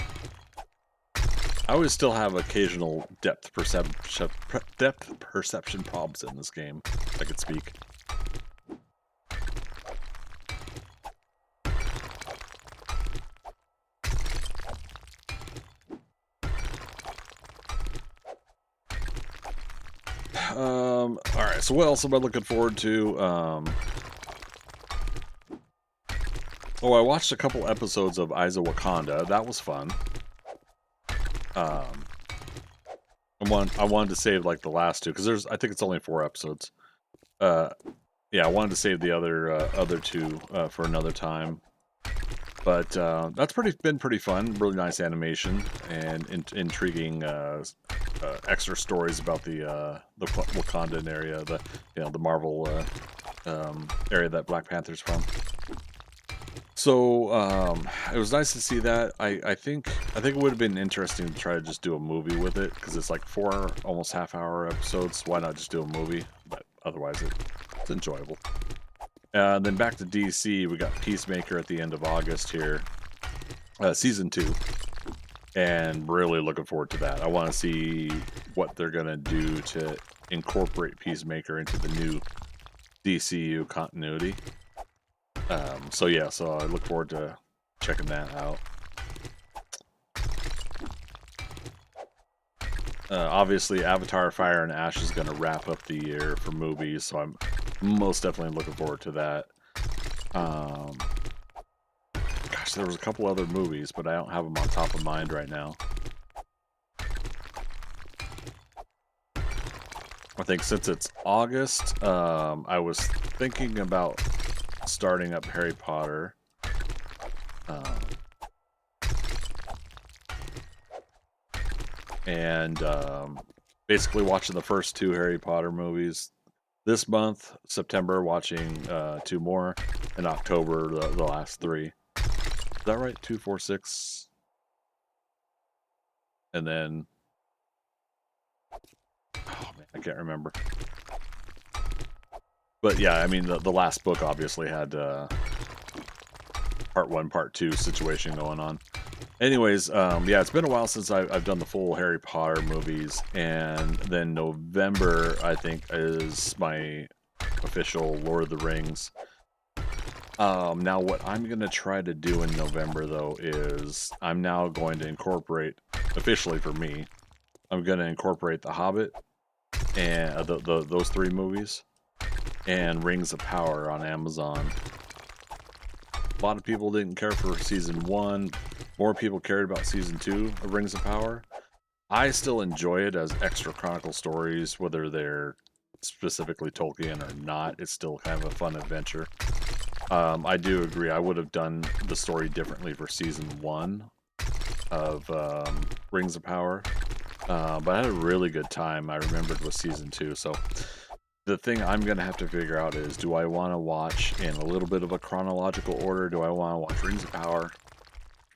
I always still have occasional depth perception problems in this game. If I could speak. All right. So what else am I looking forward to? Oh, I watched a couple episodes of Eyes of Wakanda. That was fun. I wanted to save like the last two because I think it's only 4 episodes. Yeah, I wanted to save the other two for another time. But that's been pretty fun. Really nice animation and intriguing extra stories about the Wakandan area, the Marvel area that Black Panther's from. So it was nice to see that. I think it would have been interesting to try to just do a movie with it because it's like 4 almost half-hour episodes. Why not just do a movie? But otherwise, it's enjoyable. Then back to DC, we got Peacemaker at the end of August here, season 2, and really looking forward to that. I want to see what they're gonna do to incorporate Peacemaker into the new DCU continuity. So yeah, so I look forward to checking that out. Obviously, Avatar: Fire and Ash is going to wrap up the year for movies, so I'm most definitely looking forward to that. Gosh, there was a couple other movies, but I don't have them on top of mind right now. I think since it's August, I was thinking about starting up Harry Potter. And basically watching the first 2 Harry Potter movies this month, September watching 2 more, and October the last 3. Is that right? 2, 4, 6, and then oh man, I can't remember. But yeah, I mean the last book obviously had part 1, part 2 situation going on. Anyways, yeah, it's been a while since I've done the full Harry Potter movies, and then November, I think, is my official Lord of the Rings. Now, what I'm going to try to do in November, though, is I'm now going to incorporate, officially for me, I'm going to incorporate The Hobbit and those 3 movies, and Rings of Power on Amazon. A lot of people didn't care for season 1. More people cared about season 2 of Rings of Power. I still enjoy it as extra chronicle stories, whether they're specifically Tolkien or not. It's still kind of a fun adventure. I do agree. I would have done the story differently for season 1 of Rings of Power. But I had a really good time, I remembered, with season 2. So the thing I'm going to have to figure out is, do I want to watch in a little bit of a chronological order? Do I want to watch Rings of Power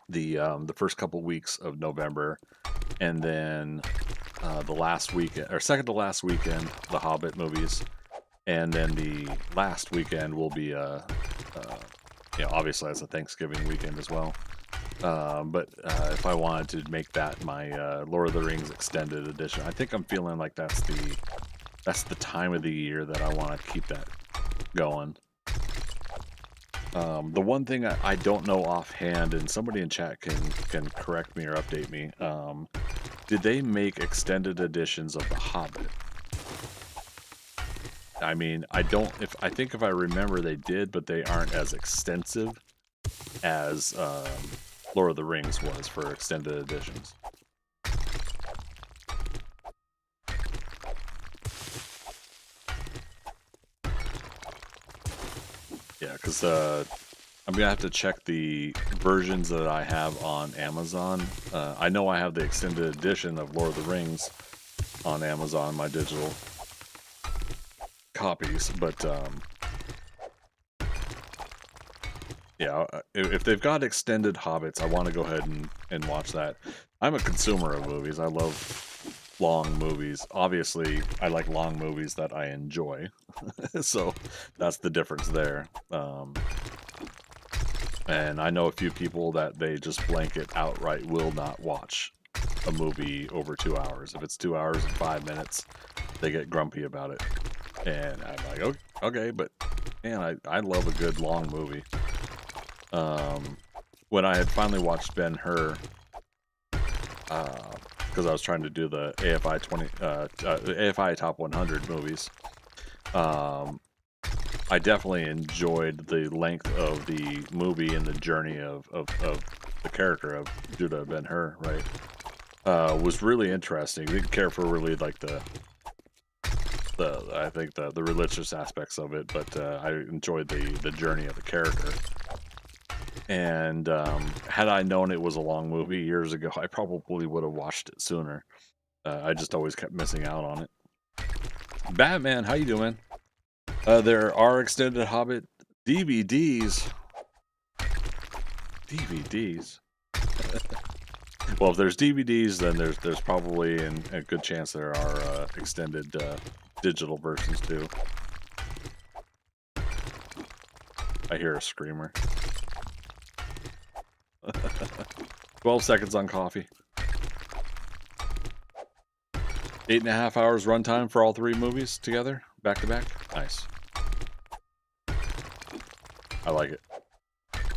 the first couple weeks of November, and then the last weekend, or second to last weekend, the Hobbit movies, and then the last weekend will be obviously that's a Thanksgiving weekend as well. But if I wanted to make that my Lord of the Rings extended edition, I think I'm feeling like that's the time of the year that I want to keep that going. The one thing I don't know offhand, and somebody in chat can correct me or update me. Did they make extended editions of The Hobbit? I mean, I don't. I think if I remember, they did, but they aren't as extensive as Lord of the Rings was for extended editions. Yeah, because I'm gonna have to check the versions that I have on Amazon. I know I have the extended edition of Lord of the Rings on Amazon, my digital copies, but yeah, if they've got extended Hobbits, I want to go ahead and watch that. I'm a consumer of movies. I love long movies. Obviously, I like long movies that I enjoy. So that's the difference there. And I know a few people that they just blanket outright will not watch a movie over 2 hours. If it's 2 hours and 5 minutes, they get grumpy about it. And I'm like, okay, but man, I love a good long movie. When I had finally watched Ben-Hur, because I was trying to do the AFI Top 100 movies, I definitely enjoyed the length of the movie and the journey of the character of Judah Ben-Hur, right? Was really interesting. Didn't care for really like I think the religious aspects of it, but I enjoyed the journey of the character. And had I known it was a long movie years ago, I probably would have watched it sooner. I just always kept missing out on it. Batman, how you doing? There are extended Hobbit DVDs. DVDs. Well, if there's DVDs, then there's probably a good chance there are extended digital versions too. I hear a screamer. 12 seconds on coffee. 8.5 hours runtime for all 3 movies together, back to back. Nice. I like it.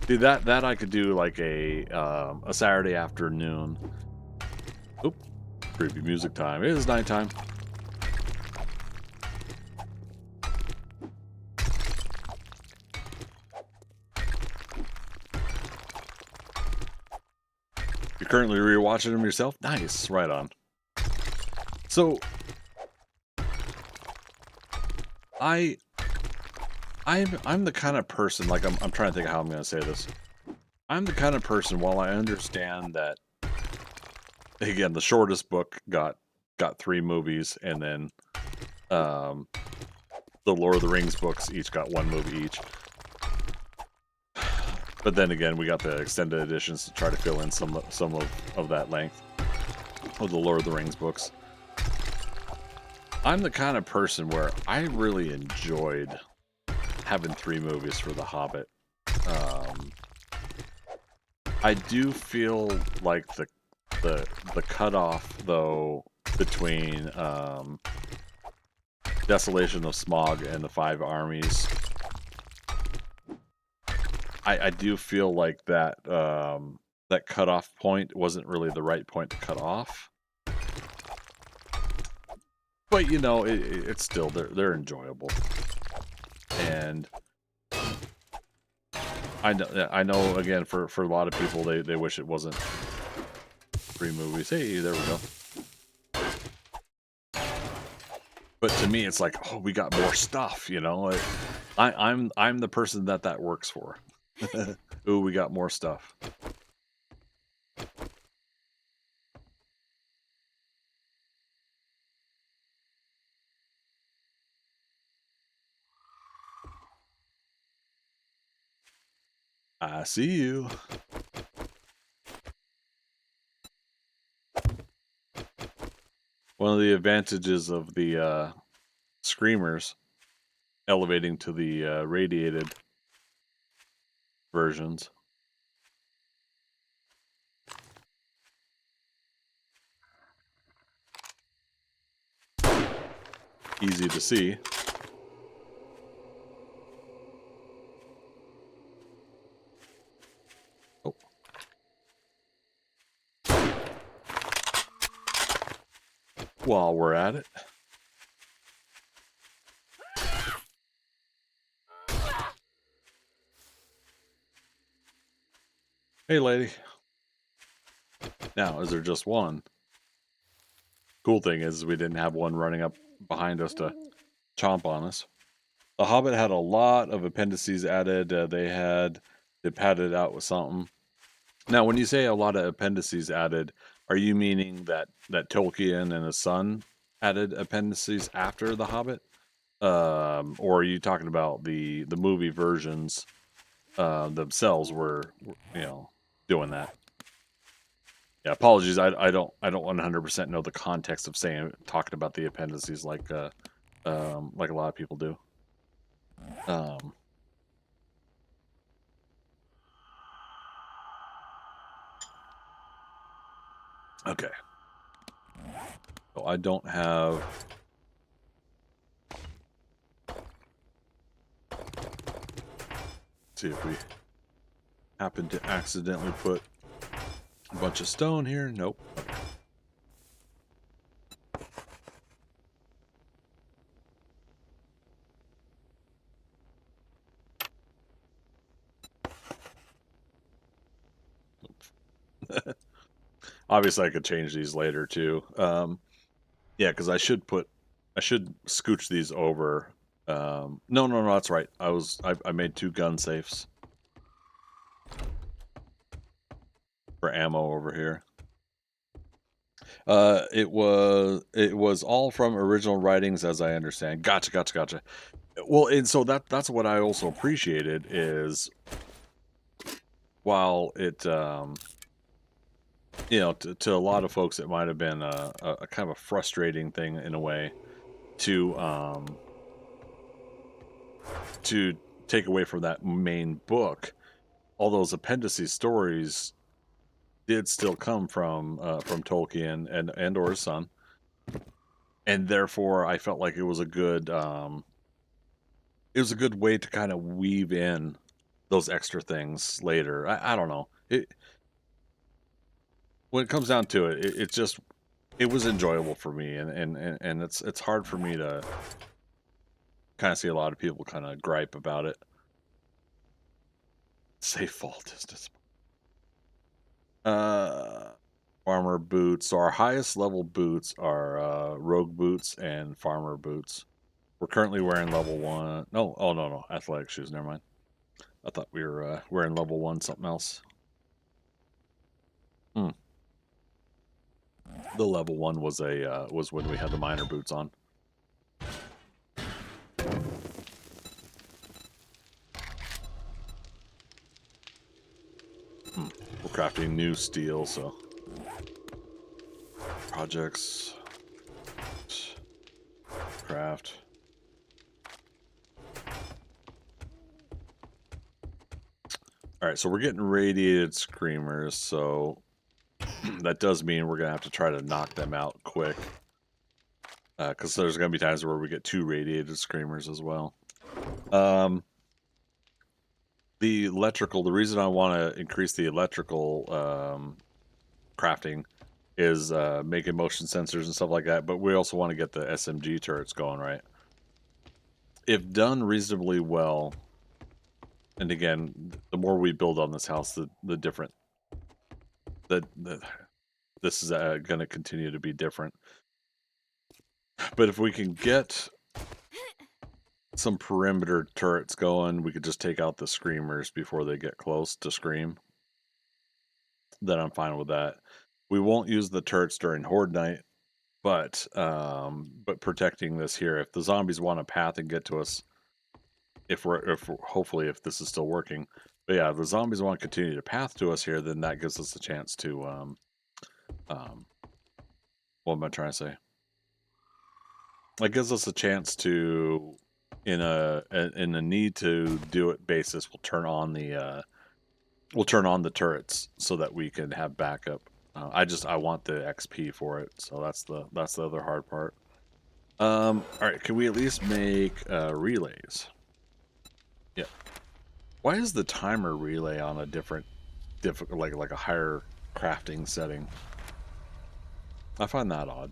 See, that I could do like a Saturday afternoon. Oop, creepy music time. It is nighttime. You're currently rewatching them yourself? Nice, right on. So, I'm the kind of person, like I'm trying to think of how I'm going to say this. I'm the kind of person, while I understand that, again, the shortest book got 3 movies, and then the Lord of the Rings books each got 1 movie each. But then again, we got the extended editions to try to fill in some of that length of the Lord of the Rings books. I'm the kind of person where I really enjoyed having 3 movies for The Hobbit. I do feel like the cutoff, though, between Desolation of Smaug and the 5 Armies, I do feel like that that cutoff point wasn't really the right point to cut off. But you know, it's still they're enjoyable, and I know again for a lot of people they wish it wasn't 3 movies. Hey, there we go. But to me, it's like, oh, we got more stuff, you know. I'm the person that works for. Ooh, we got more stuff. I see you. One of the advantages of the screamers elevating to the radiated versions. Easy to see. while we're at it. Hey, lady. Now, is there just one? Cool thing is we didn't have one running up behind us to chomp on us. The Hobbit had a lot of appendices added. They padded it out with something. Now, when you say a lot of appendices added, are you meaning that Tolkien and his son added appendices after The Hobbit? Or are you talking about the movie versions themselves were doing that? Yeah, apologies. I don't 100% know the context of talking about the appendices like a lot of people do. Okay. So I don't have. See if we happen to accidentally put a bunch of stone here. Nope. Obviously, I could change these later too. Yeah, because I should scooch these over. No, that's right. I made 2 gun safes for ammo over here. It was all from original writings, as I understand. Gotcha. Well, and so that's what I also appreciated is while it to a lot of folks it might have been a kind of a frustrating thing in a way to take away from that main book. All those appendices stories did still come from Tolkien and or his son, and therefore I felt like it was a good way to kind of weave in those extra things later. I don't know. When it comes down to it, it was enjoyable for me, and it's hard for me to kind of see a lot of people kind of gripe about it. Safe fall distance. Farmer boots. So our highest level boots are rogue boots and farmer boots. We're currently wearing level 1. No, oh no, athletic shoes. Never mind. I thought we were wearing level 1 something else. The level 1 was was when we had the miner boots on. We're crafting new steel, so projects, craft. All right, so we're getting radiated screamers, so that does mean we're gonna have to try to knock them out quick, because there's gonna be times where we get 2 radiated screamers as well. The electrical, the reason I want to increase the electrical crafting is making motion sensors and stuff like that, but we also want to get the SMG turrets going, right? If done reasonably well, and again, the more we build on this house, the different this is going to continue to be different. But if we can get some perimeter turrets going, we could just take out the screamers before they get close to scream. Then I'm fine with that. We won't use the turrets during horde night, but protecting this here. If the zombies want a path and get to us, hopefully if this is still working. But yeah, if the zombies want to continue to path to us here, then that gives us a chance to what am I trying to say? That gives us a chance to, in a need to do it basis, we'll turn on the turrets so that we can have backup. I want the XP for it, so that's the other hard part. All right, can we at least make relays? Yeah. Why is the timer relay on a different like a higher crafting setting? I find that odd.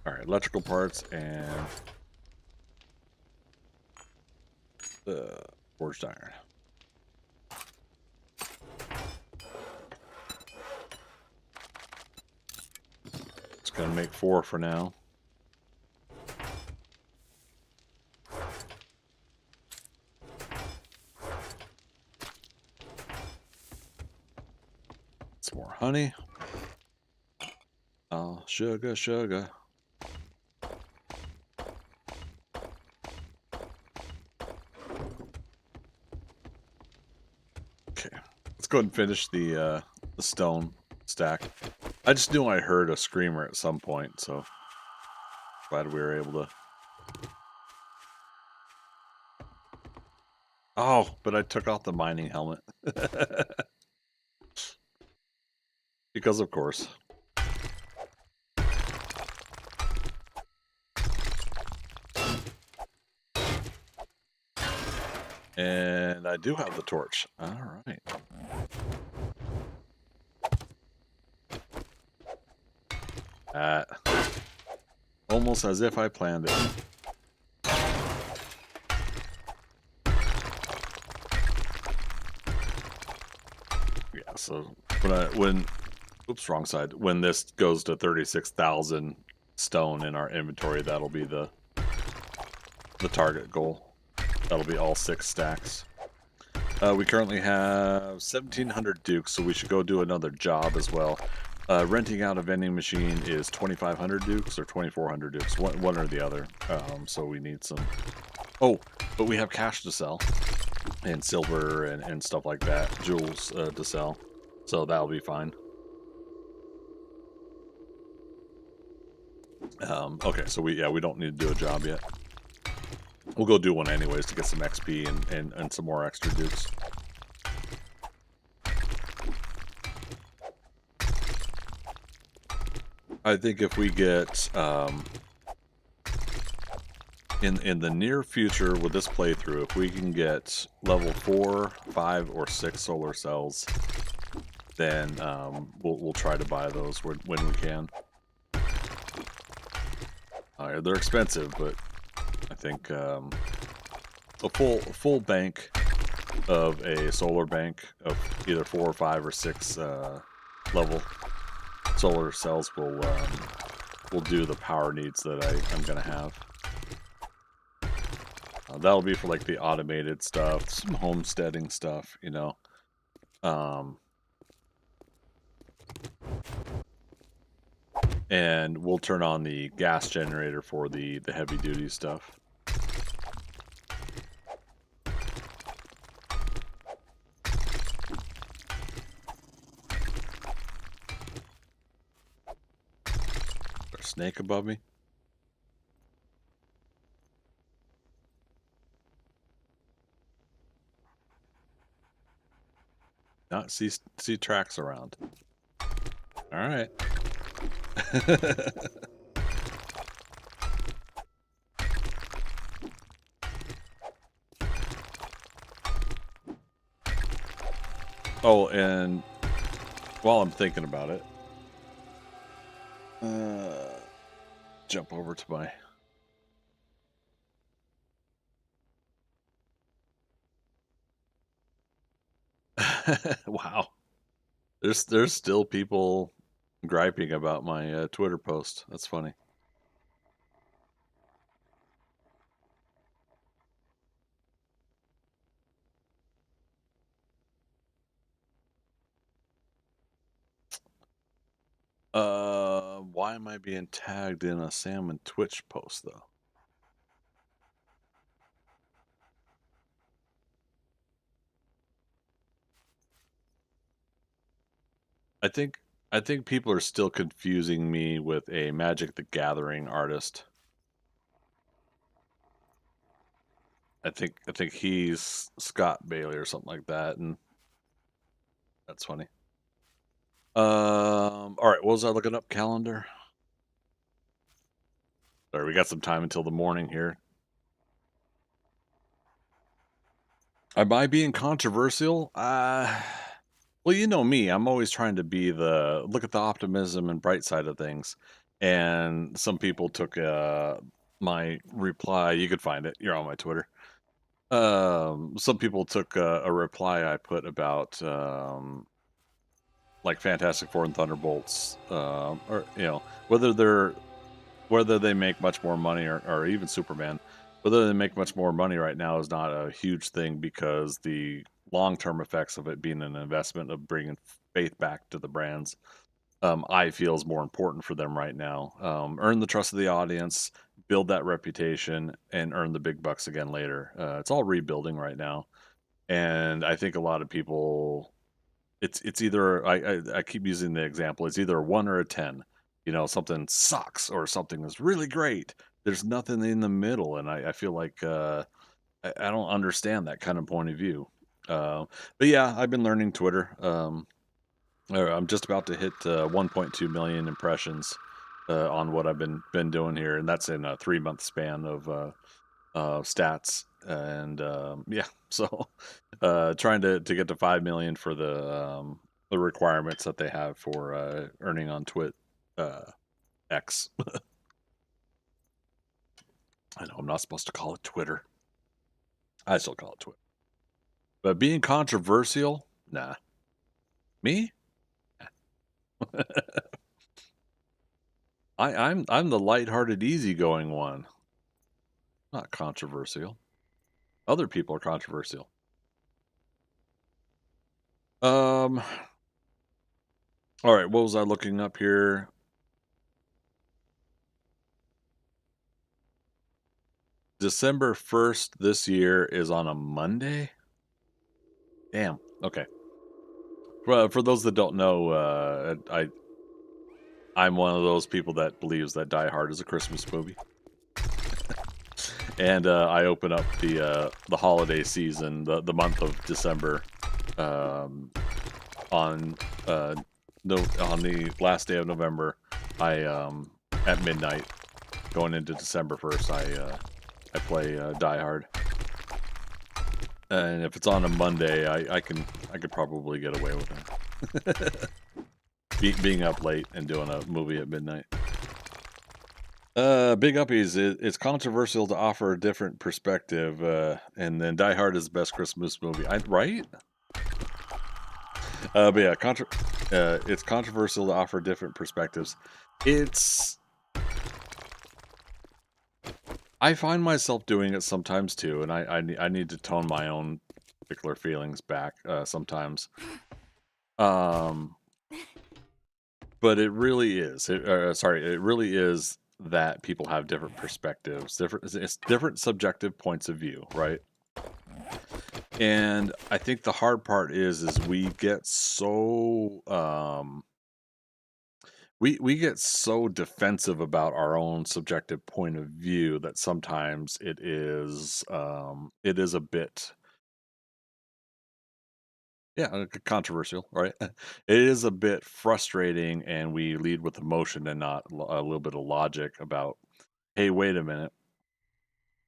All right, electrical parts and the forged iron. It's gonna make 4 for now. Some more honey. Oh, sugar, sugar. Okay, let's go ahead and finish the stone stack. I just knew I heard a screamer at some point, so glad we were able to. Oh, but I took off the mining helmet. Because of course. And I do have the torch. All right. Almost as if I planned it. Yeah, so oops, wrong side. When this goes to 36,000 stone in our inventory, that'll be the target goal. That'll be all 6 stacks. We currently have 1,700 dukes, so we should go do another job as well. Renting out a vending machine is 2,500 dukes or 2,400 dukes, one or the other. So we need some. Oh, but we have cash to sell, and silver and stuff like that, jewels to sell. So that'll be fine. Okay, so we don't need to do a job yet. We'll go do one anyways to get some XP and some more extra dukes. I think if we get in the near future with this playthrough, if we can get level 4, 5, or 6 solar cells, then we'll try to buy those when we can. They're expensive, but I think a full bank of a solar bank of either 4 or 5 or 6 level solar cells will do the power needs that I'm gonna have. That'll be for like the automated stuff, some homesteading stuff, you know. And we'll turn on the gas generator for the heavy duty stuff. There's a snake above me. Not see tracks around. All right. Oh, and while I'm thinking about it, jump over to my wow. There's still people griping about my Twitter post. That's funny. Why am I being tagged in a salmon Twitch post though? I think people are still confusing me with a Magic the Gathering artist. I think he's Scott Bailey or something like that, and that's funny. All right, what was I looking up? Calendar. Sorry, we got some time until the morning here. Am I being controversial? Well, you know me. I'm always trying to be look at the optimism and bright side of things. And some people took my reply. You could find it. You're on my Twitter. Some people took a reply I put about like Fantastic Four and Thunderbolts, or whether they make much more money, or even Superman, whether they make much more money right now is not a huge thing, because the long-term effects of it being an investment of bringing faith back to the brands, I feel is more important for them right now. Earn the trust of the audience, build that reputation, and earn the big bucks again later. It's all rebuilding right now, and I think a lot of people, it's either, I keep using the example, it's either a 1 or a 10. Something sucks or something is really great. There's nothing in the middle, and I feel like I don't understand that kind of point of view. But yeah, I've been learning Twitter. I'm just about to hit 1.2 million impressions on what I've been doing here, and that's in a 3-month span of stats. And yeah, so trying to get to 5 million for the requirements that they have for earning on X. I know I'm not supposed to call it Twitter. I still call it Twitter. But being controversial, nah. Me? I'm the lighthearted, easygoing one. Not controversial. Other people are controversial. All right, what was I looking up here? December 1st this year is on a Monday? Damn. Okay. Well, for those that don't know, I'm one of those people that believes that Die Hard is a Christmas movie. And I open up the holiday season, the month of December, on the last day of November. At midnight, going into December 1st, I play Die Hard. And if it's on a Monday, I could probably get away with it. Being up late and doing a movie at midnight. Big Uppies, it's controversial to offer a different perspective, and then Die Hard is the best Christmas movie. Right? But yeah, it's controversial to offer different perspectives. I find myself doing it sometimes too, and I need to tone my own particular feelings back sometimes. But it really is. It really is that people have different perspectives, it's different subjective points of view, right? And I think the hard part is we get so we get so defensive about our own subjective point of view that sometimes it is a bit, yeah, controversial, right? It is a bit frustrating, and we lead with emotion and not a little bit of logic about, hey, wait a minute,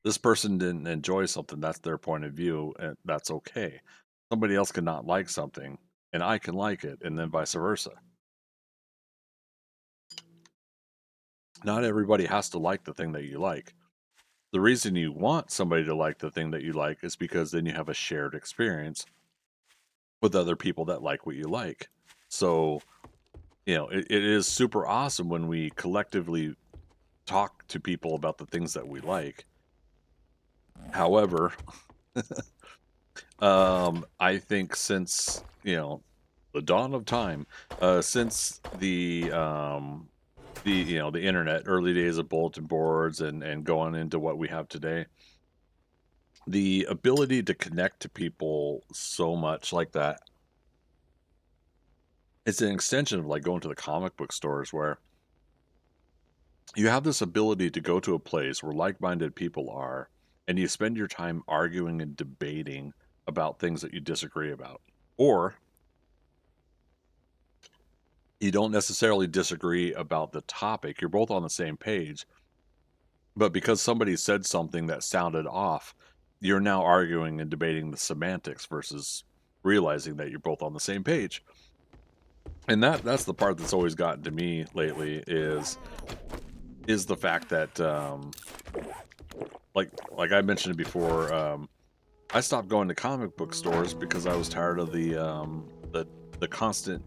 this person didn't enjoy something, that's their point of view, and that's okay. Somebody else could not like something, and I can like it, and then vice versa. Not everybody has to like the thing that you like. The reason you want somebody to like the thing that you like is because then you have a shared experience with other people that like what you like. So, it is super awesome when we collectively talk to people about the things that we like. However, I think since, the dawn of time, since the internet, early days of bulletin boards, and going into what we have today, the ability to connect to people so much like that, it's an extension of like going to the comic book stores, where you have this ability to go to a place where like-minded people are, and you spend your time arguing and debating about things that you disagree about. Or you don't necessarily disagree about the topic, you're both on the same page, but because somebody said something that sounded off, you're now arguing and debating the semantics versus realizing that you're both on the same page. And that's the part that's always gotten to me lately is the fact that like I mentioned before, I stopped going to comic book stores because I was tired of the constant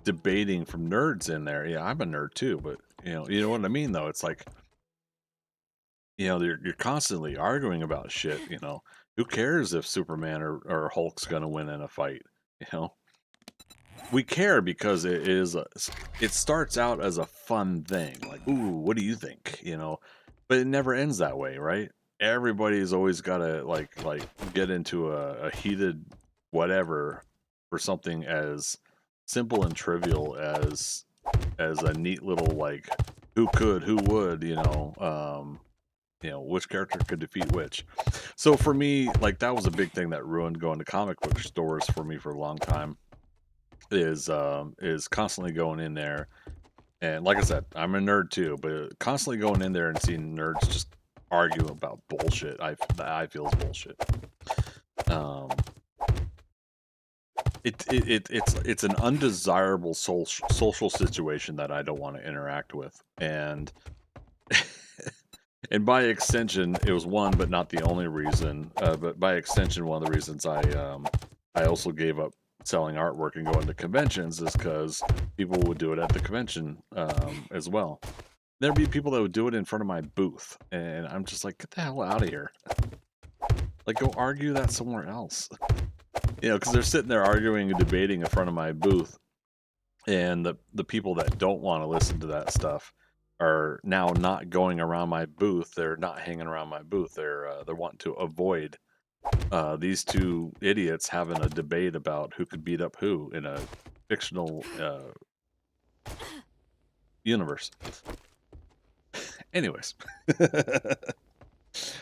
debating from nerds in there. Yeah, I'm a nerd too, but you know what I mean though. It's like, you're constantly arguing about shit. Who cares if Superman or Hulk's gonna win in a fight? You know, we care because it starts out as a fun thing, like, ooh, what do you think? But it never ends that way, right? Everybody's always got to like get into a heated whatever for something as simple and trivial as a neat little, like, who could, who would, which character could defeat which. So for me, like, that was a big thing that ruined going to comic book stores for me for a long time, is constantly going in there. And like I said, I'm a nerd too, but constantly going in there and seeing nerds just argue about bullshit, I feel is bullshit. Um, it's an undesirable social situation that I don't want to interact with, and and by extension, it was one, but not the only reason. But by extension, one of the reasons I also gave up selling artwork and going to conventions is because people would do it at the convention as well. There'd be people that would do it in front of my booth, and I'm just like, get the hell out of here! Like, go argue that somewhere else. Because they're sitting there arguing and debating in front of my booth, and the people that don't want to listen to that stuff are now not going around my booth. They're not hanging around my booth. They're wanting to avoid these two idiots having a debate about who could beat up who in a fictional universe. Anyways.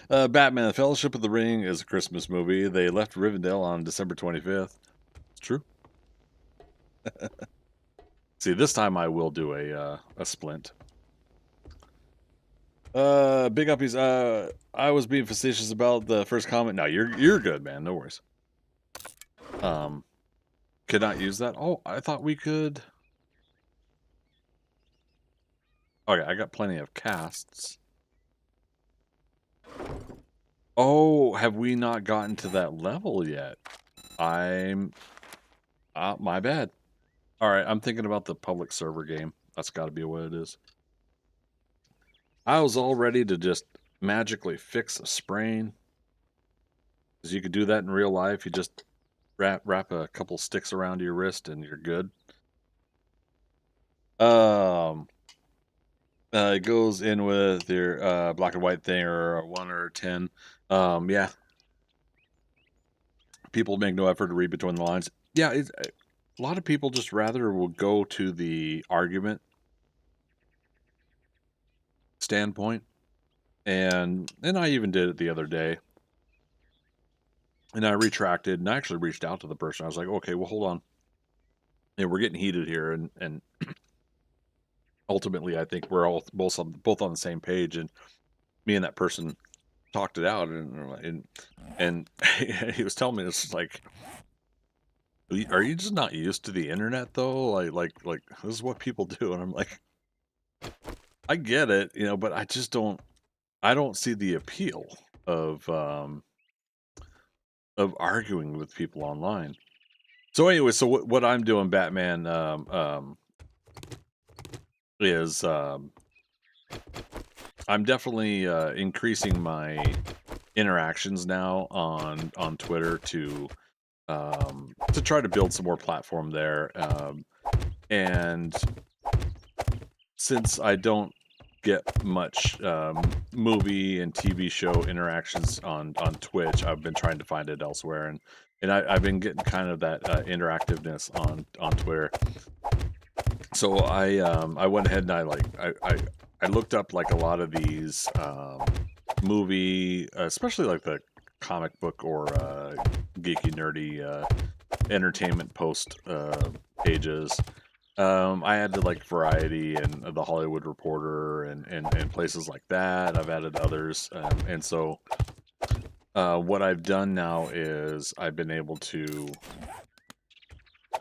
Batman: The Fellowship of the Ring is a Christmas movie. They left Rivendell on December 25th. It's true. See, this time I will do a splint. Big uppies. I was being facetious about the first comment. No, you're good, man. No worries. Could not use that. Oh, I thought we could. Okay, I got plenty of casts. Oh, have we not gotten to that level yet? My bad. All right, I'm thinking about the public server game. That's got to be what it is. I was all ready to just magically fix a sprain, because you could do that in real life. You just wrap a couple sticks around your wrist and you're good. It goes in with your black and white thing, or a 1 or a 10. Yeah. People make no effort to read between the lines. Yeah, a lot of people just rather will go to the argument standpoint, and I even did it the other day, and I retracted, and I actually reached out to the person. I was like, okay, well, hold on. We're getting heated here, and ultimately, I think we're all both on the same page, and me and that person talked it out, and he was telling me, it's like, are you just not used to the internet though? Like this is what people do, and I'm like, I get it, but I just don't see the appeal of arguing with people online. So anyway, so what I'm doing, Batman, is I'm definitely increasing my interactions now on Twitter to try to build some more platform there. And since I don't get much movie and TV show interactions on Twitch, I've been trying to find it elsewhere, and I've been getting kind of that interactiveness on Twitter. So I went ahead and I looked up like a lot of these movie, especially like the comic book or geeky nerdy entertainment post pages. I added like Variety and the Hollywood Reporter and places like that. I've added others, and so what I've done now is I've been able to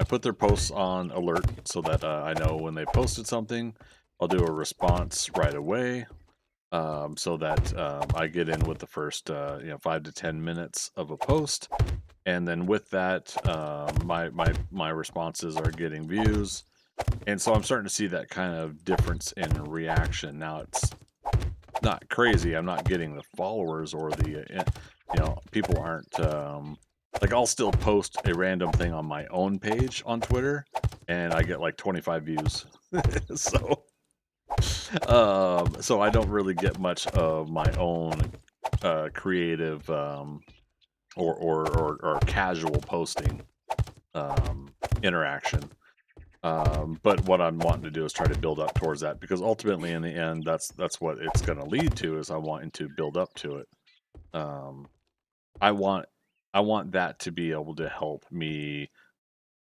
I put their posts on alert so that I know when they posted something. I'll do a response right away, so that I get in with the first 5 to 10 minutes of a post, and then with that, my responses are getting views, and so I'm starting to see that kind of difference in reaction. Now it's not crazy. I'm not getting the followers or the people aren't like I'll still post a random thing on my own page on Twitter, and I get like 25 views. so so I don't really get much of my own creative or casual posting interaction. But what I'm wanting to do is try to build up towards that, because ultimately in the end that's what it's going to lead to, is I wanting to build up to it. I want that to be able to help me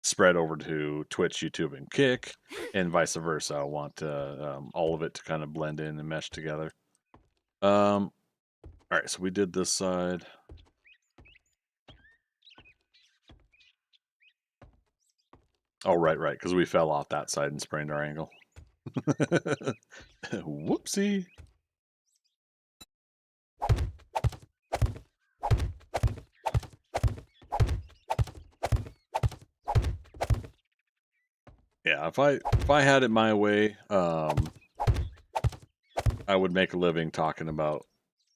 spread over to Twitch, YouTube, and Kick, and vice versa. I want all of it to kind of blend in and mesh together. All right, so we did this side. Oh, right, because we fell off that side and sprained our ankle. Whoopsie. Yeah, if I had it my way, I would make a living talking about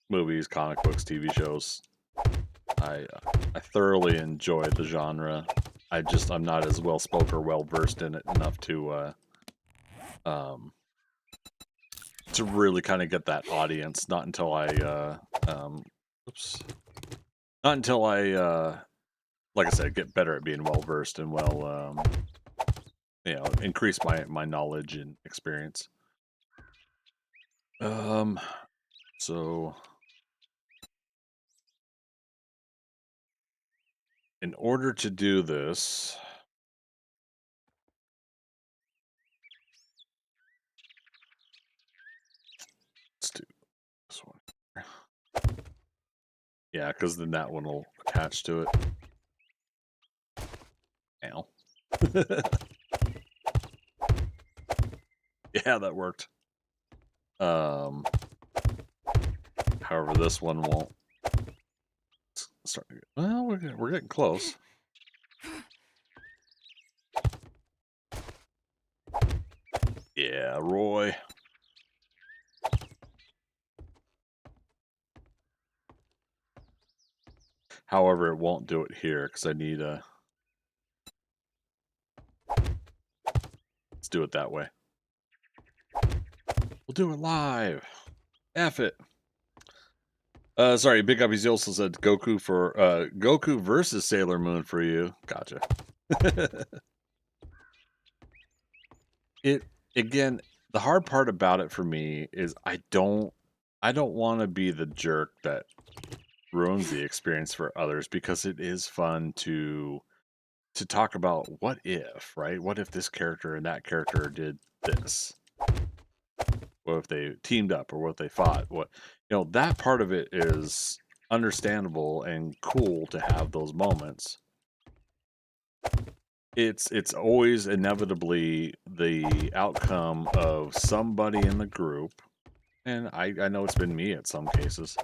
movies, comic books, TV shows. I thoroughly enjoy the genre. I'm not as well spoken or well versed in it enough to really kind of get that audience. Not until I not until I like I said, get better at being well versed and well increase my knowledge and experience. So in order to do this, let's do this one. Yeah, because then that one will attach to it. Ow. Yeah, that worked. However, this one won't. Well, we're getting close. Yeah, Roy. However, it won't do it here because I need a... Let's do it that way. We'll do it live. F it. Sorry, Big Uppies also said Goku for Goku versus Sailor Moon for you. Gotcha. Again, the hard part about it for me is I don't want to be the jerk that ruins the experience for others, because it is fun to talk about what if, right? What if this character and that character did this? What if they teamed up, or what if they fought? What, that part of it is understandable and cool to have those moments. It's always inevitably the outcome of somebody in the group, and I know it's been me at some cases,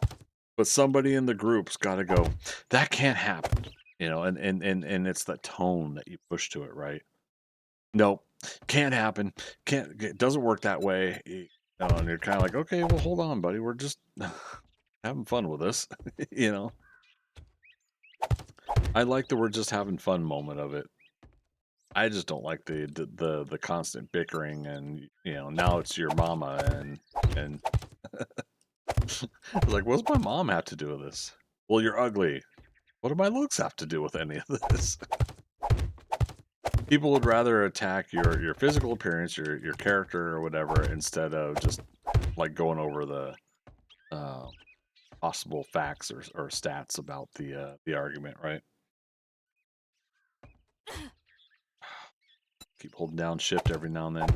but somebody in the group's got to go, that can't happen, and it's the tone that you push to it, right? Nope, can't happen, it doesn't work that way, and you're kind of like, okay, well, hold on, buddy, we're just having fun with this, I like the we're just having fun moment of it. I just don't like the constant bickering, and now it's your mama, and like, what's my mom have to do with this? Well, you're ugly. What do my looks have to do with any of this? People would rather attack your physical appearance, your character, or whatever, instead of just like going over the possible facts or stats about the argument, right? Keep holding down shift every now and then.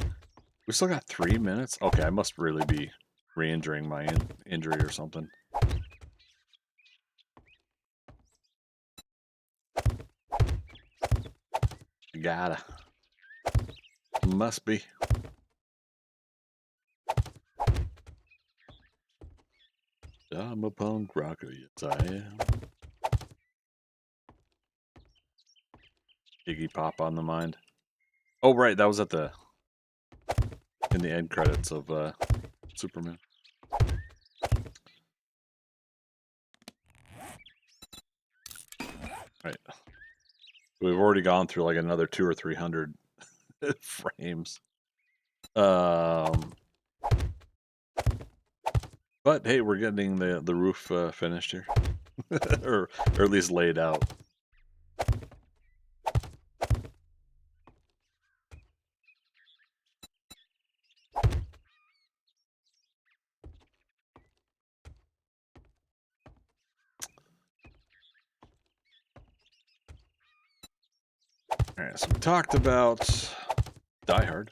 We still got 3 minutes? Okay, I must really be re-injuring my injury or something. gotta. Must be. I'm a punk rocker, yes I am. Iggy Pop on the mind. Oh right, that was at the in the end credits of Superman. Right. We've already gone through like another 200 or 300 frames. But hey, we're getting the roof finished here, or at least laid out. All right, so we talked about Die Hard,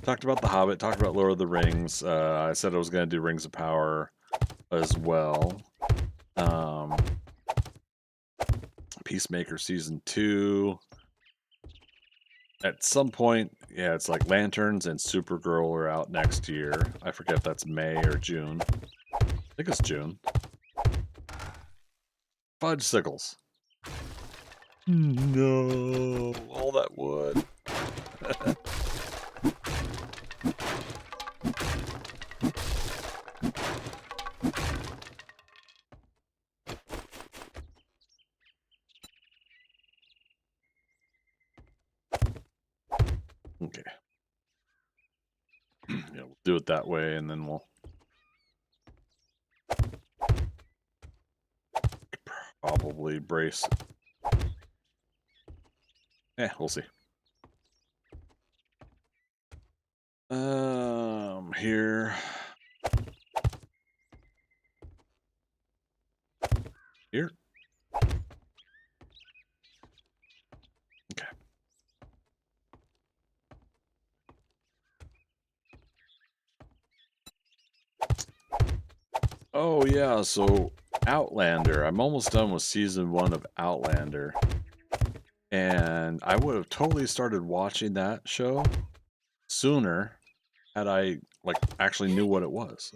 talked about The Hobbit, talked about Lord of the Rings. I said I was going to do Rings of Power as well. Peacemaker Season 2. At some point, yeah, it's like Lanterns and Supergirl are out next year. I forget if that's May or June. I think it's June. Fudge Sickles. No, all that wood. Okay. Yeah, we'll do it that way, and then we'll probably brace. We'll see. Here. Here. Okay. Oh yeah, so Outlander. I'm almost done with season 1 of Outlander. And I would have totally started watching that show sooner had I like actually knew what it was.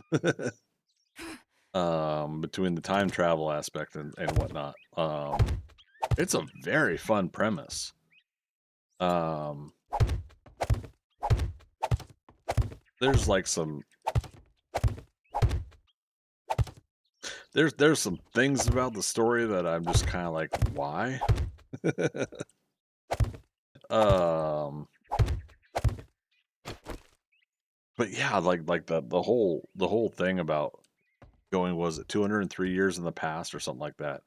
Between the time travel aspect and whatnot. It's a very fun premise. There's like some there's some things about the story that I'm just kind of like, why? But yeah, like the whole thing about going, was it 203 years in the past or something like that.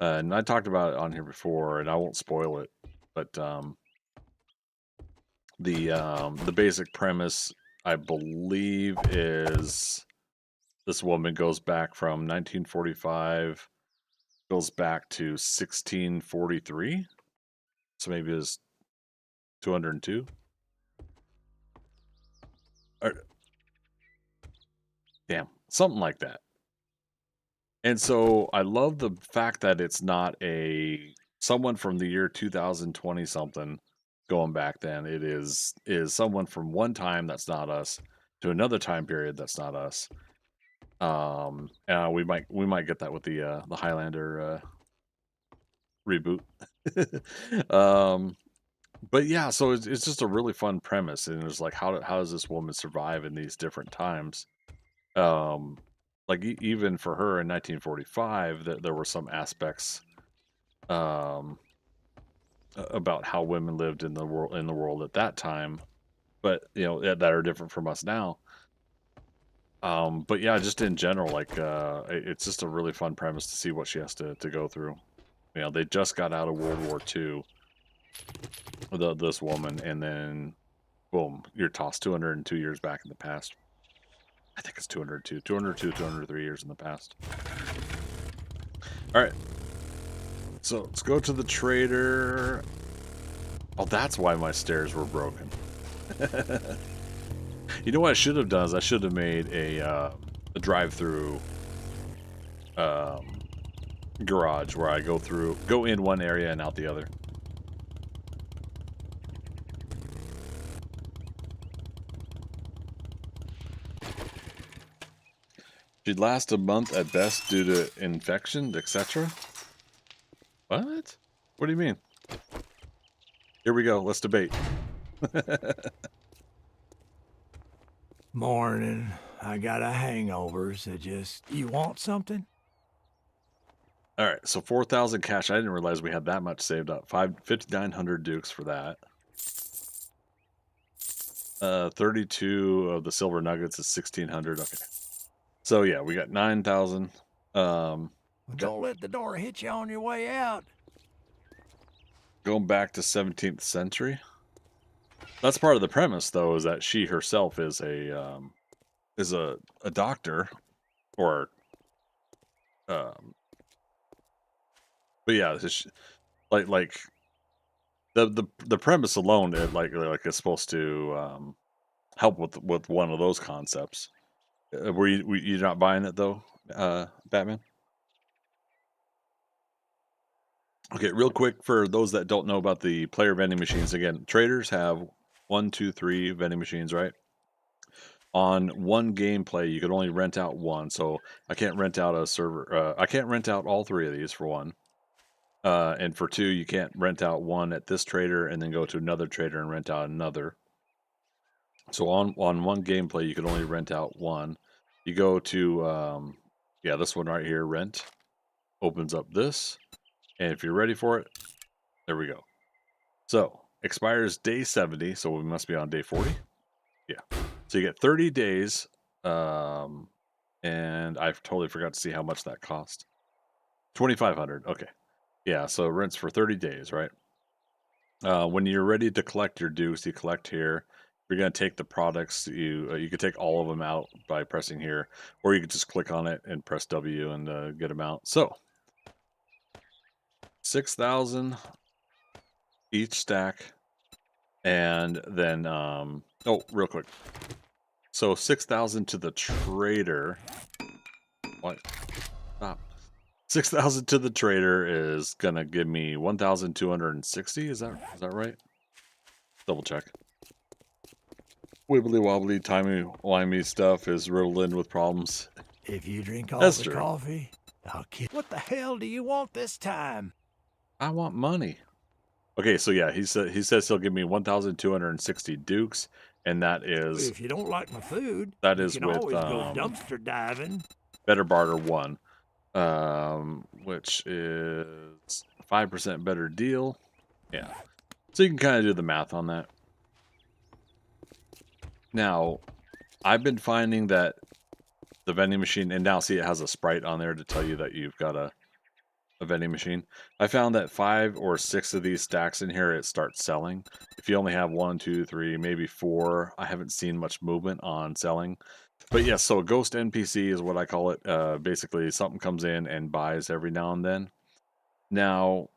And I talked about it on here before, and I won't spoil it, but the basic premise, I believe, is this woman goes back from 1945, goes back to 1643, so maybe it's 202. Or, damn, something like that. And so I love the fact that it's not someone from the year 2020 something going back then. It is someone from one time that's not us to another time period that's not us. We might get that with the Highlander reboot. But yeah, so it's just a really fun premise, and it's like, how does this woman survive in these different times? Like even for her in 1945, there were some aspects about how women lived in the world at that time, but that are different from us now. But yeah, just in general, like it's just a really fun premise to see what she has to go through. They just got out of World War II, this woman, and then boom, you're tossed 202 years back in the past. I think it's 203 years in the past. All right. So let's go to the trader. Oh, that's why my stairs were broken. You know what I should have done is I should have made a drive-through garage where I go in one area and out the other. She'd last a month at best due to infection, etc. What? What do you mean? Here we go. Let's debate. Morning. I got a hangover, so just... You want something? All right, so 4,000 cash. I didn't realize we had that much saved up. 5,900 dukes for that. 32 of the silver nuggets is 1,600. Okay. So yeah, we got 9,000. Don't let the door hit you on your way out. Going back to 17th century. That's part of the premise, though, is that she herself is a doctor, or but yeah, like the premise alone, it like is supposed to help with one of those concepts. Were you not buying it though, Batman? Okay, real quick for those that don't know about the player vending machines. Again, traders have 1, 2, 3 vending machines, right? On one gameplay, you could only rent out one. So I can't rent out a server. I can't rent out all 3 of these for one. And for 2, you can't rent out one at this trader and then go to another trader and rent out another. So on one gameplay, you can only rent out one. You go to yeah, this one right here, rent. Opens up this, and if you're ready for it, there we go. So expires day 70, so we must be on day 40. Yeah. So you get 30 days, and I've totally forgot to see how much that cost. 2,500. Okay. Yeah. So rents for 30 days, right? When you're ready to collect your dukes, you collect here. If you're going to take the products, you could take all of them out by pressing here, or you could just click on it and press W and get them out. So 6,000 each stack, and then oh, real quick. So 6,000 to the trader. What? Stop. 6,000 to the trader is gonna give me 1,260. Is that right? Double check. Wibbly wobbly, timey wimey stuff is riddled in with problems. If you drink all That's the true. coffee, I'll kill... What the hell do you want this time? I want money. Okay, so yeah, he says he'll give me 1,260 dukes, and that is, If you don't like my food, that you is can with always go dumpster diving. Better Barter 1, which is 5% better deal. Yeah, so you can kind of do the math on that. Now, I've been finding that the vending machine, and now see it has a sprite on there to tell you that you've got a vending machine. I found that 5 or 6 of these stacks in here, it starts selling. If you only have 1, 2, 3, maybe 4, I haven't seen much movement on selling. But yes, so a ghost NPC is what I call it. Basically, something comes in and buys every now and then. Now,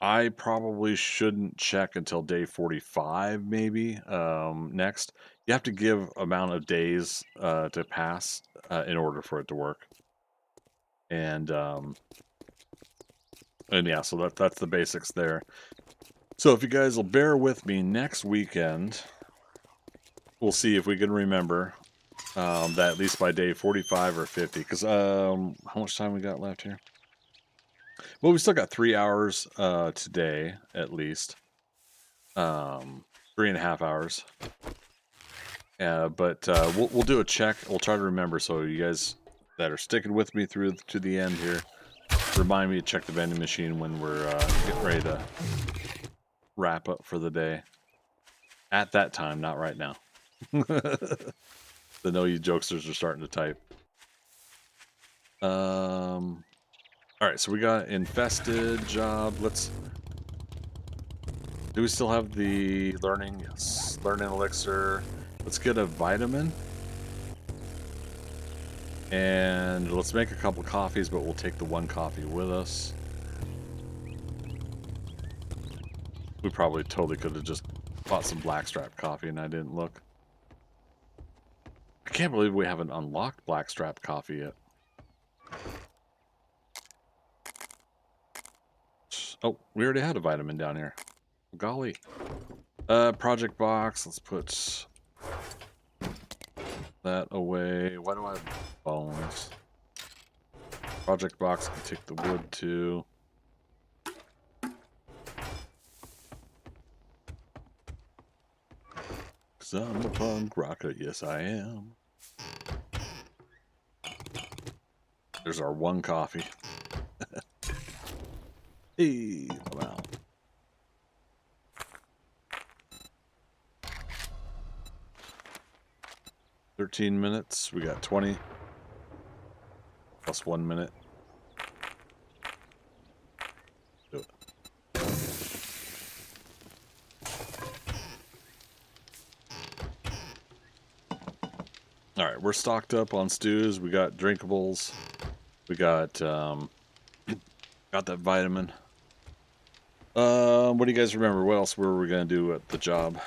I probably shouldn't check until day 45, maybe, next. You have to give amount of days to pass in order for it to work. And yeah, so that's the basics there. So if you guys will bear with me, next weekend, we'll see if we can remember that at least by day 45 or 50. Because how much time we got left here? Well, we still got 3 hours today, at least. 3.5 hours. But we'll do a check. We'll try to remember. So you guys that are sticking with me through to the end here, remind me to check the vending machine when we're getting ready to wrap up for the day. At that time, not right now. The know you jokesters are starting to type. All right, so we got infested job. Do we still have the learning? Yes, learning elixir. Let's get a vitamin. And let's make a couple coffees, but we'll take the one coffee with us. We probably totally could have just bought some blackstrap coffee and I didn't look. I can't believe we haven't unlocked blackstrap coffee yet. Oh, we already had a vitamin down here. Golly. Project box, let's put that away. Why do I have bones? Project box can take the wood too. Cause I'm a punk rocker, yes I am. There's our one coffee. Hey, I'm out. "13 minutes. We got 20 plus 1 minute. Do it. All right, we're stocked up on stews. We got drinkables. We got got that vitamin. What do you guys remember? What else were we gonna do at the job?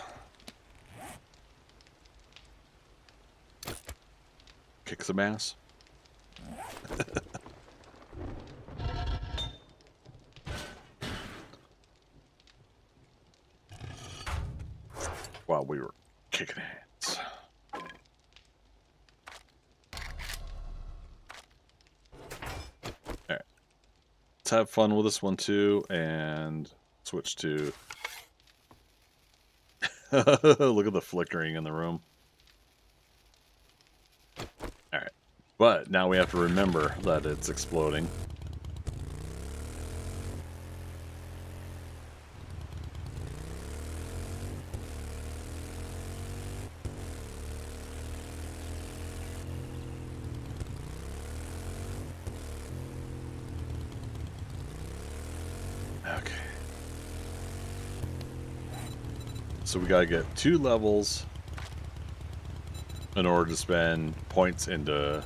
Kick some ass. While we were kicking ass. Alright. Let's have fun with this one too and switch to look at the flickering in the room. Alright. But now we have to remember that it's exploding. Okay. So we gotta get 2 levels in order to spend points into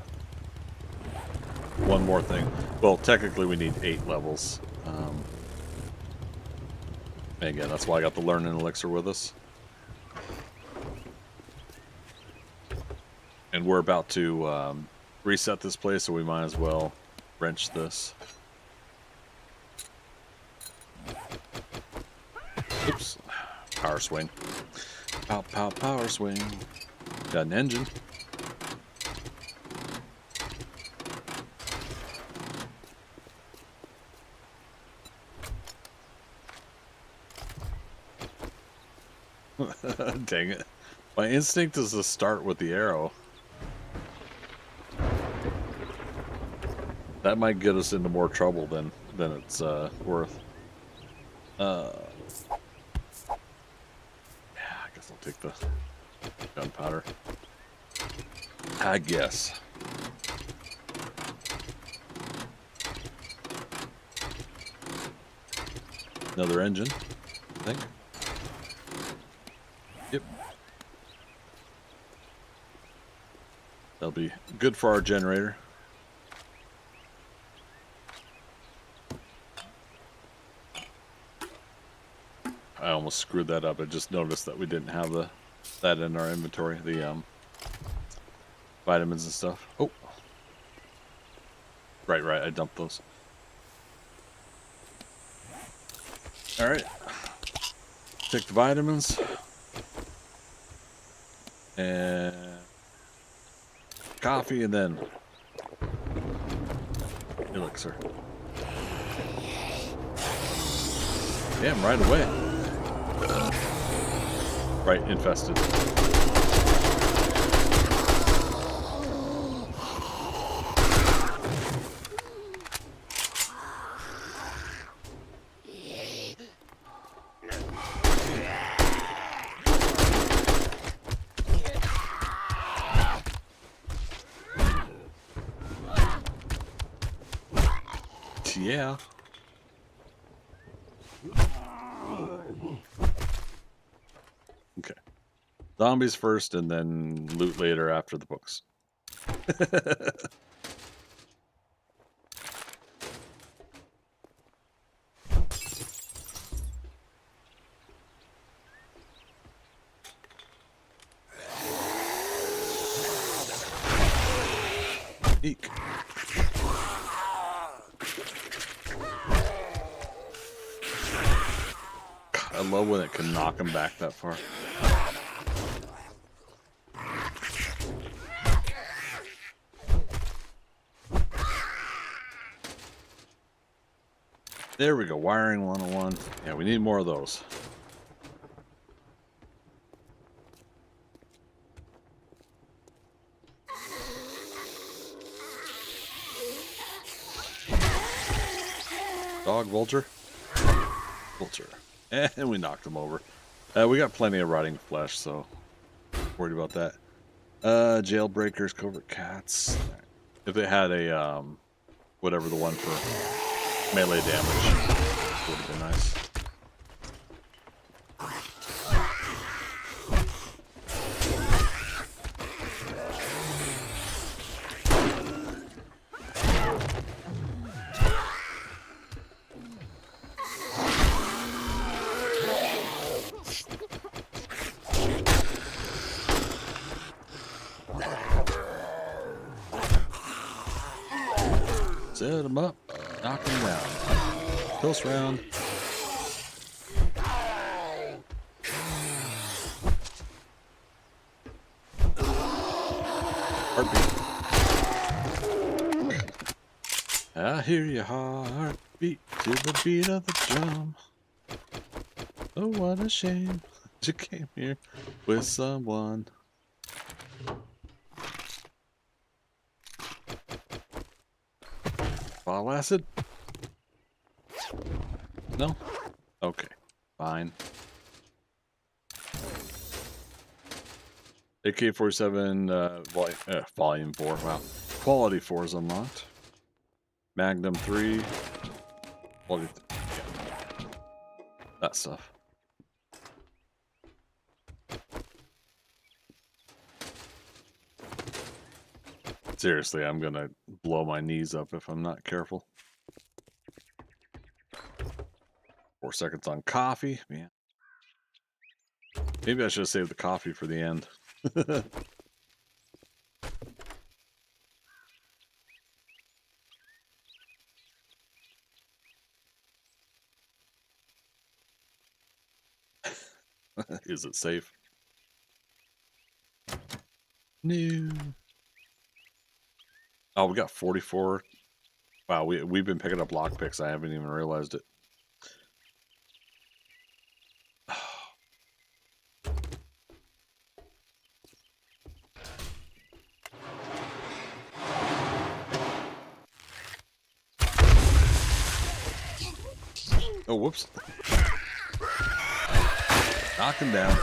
one more thing. Well, technically we need 8 levels. And again, that's why I got the learning elixir with us. And we're about to reset this place, so we might as well wrench this. Oops. Power swing. Power swing. Got an engine. Dang it. My instinct is to start with the arrow. That might get us into more trouble than it's worth. Yeah, I guess I'll take the gunpowder. I guess. Another engine, I think. Yep. That'll be good for our generator. I almost screwed that up. I just noticed that we didn't have that in our inventory, the vitamins and stuff. Oh. Right, I dumped those. Alright. Take the vitamins. And coffee, and then elixir. Damn, right away. Right, infested. Yeah. Okay. Zombies first and then loot later after the books. Eek. I love when it can knock him back that far. There we go. Wiring 101. Yeah, we need more of those. Dog, vulture. Vulture. And we knocked him over. We got plenty of rotting flesh, so worried about that. Jailbreakers, covert cats. If it had a whatever the one for melee damage, would have been nice. Set him up, knock him down. Close round. Heartbeat. I hear your heartbeat to the beat of the drum. Oh, what a shame you came here with someone. Ball acid? No? Okay. Fine. AK-47 volume 4. Wow. Quality 4 is unlocked. Magnum 3. Quality yeah. That stuff. Seriously, I'm gonna blow my knees up if I'm not careful. 4 seconds on coffee, man. Maybe I should have saved the coffee for the end. Is it safe? No. Oh, we got 44. Wow, we've been picking up lockpicks. I haven't even realized it. Oh, whoops. Knock him down.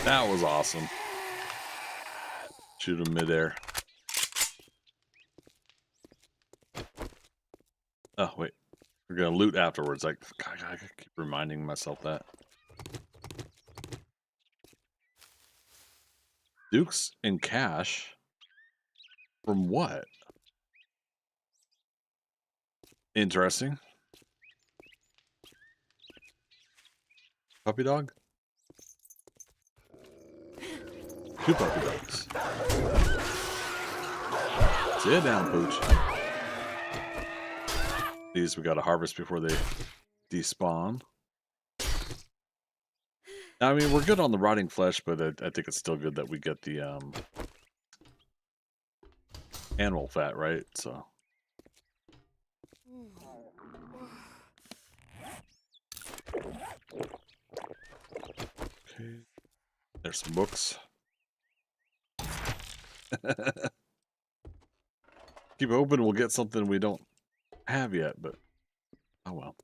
That was awesome. Shoot him midair. Oh, wait. We're going to loot afterwards. I keep reminding myself that. Dukes and cash? From what? Interesting. Puppy dog? 2 puppy dogs. Sit down, Pooch. These we gotta harvest before they despawn. I mean, we're good on the rotting flesh, but I think it's still good that we get the animal fat, right? So. Okay. There's some books. Keep hoping we'll get something we don't have yet, but oh well.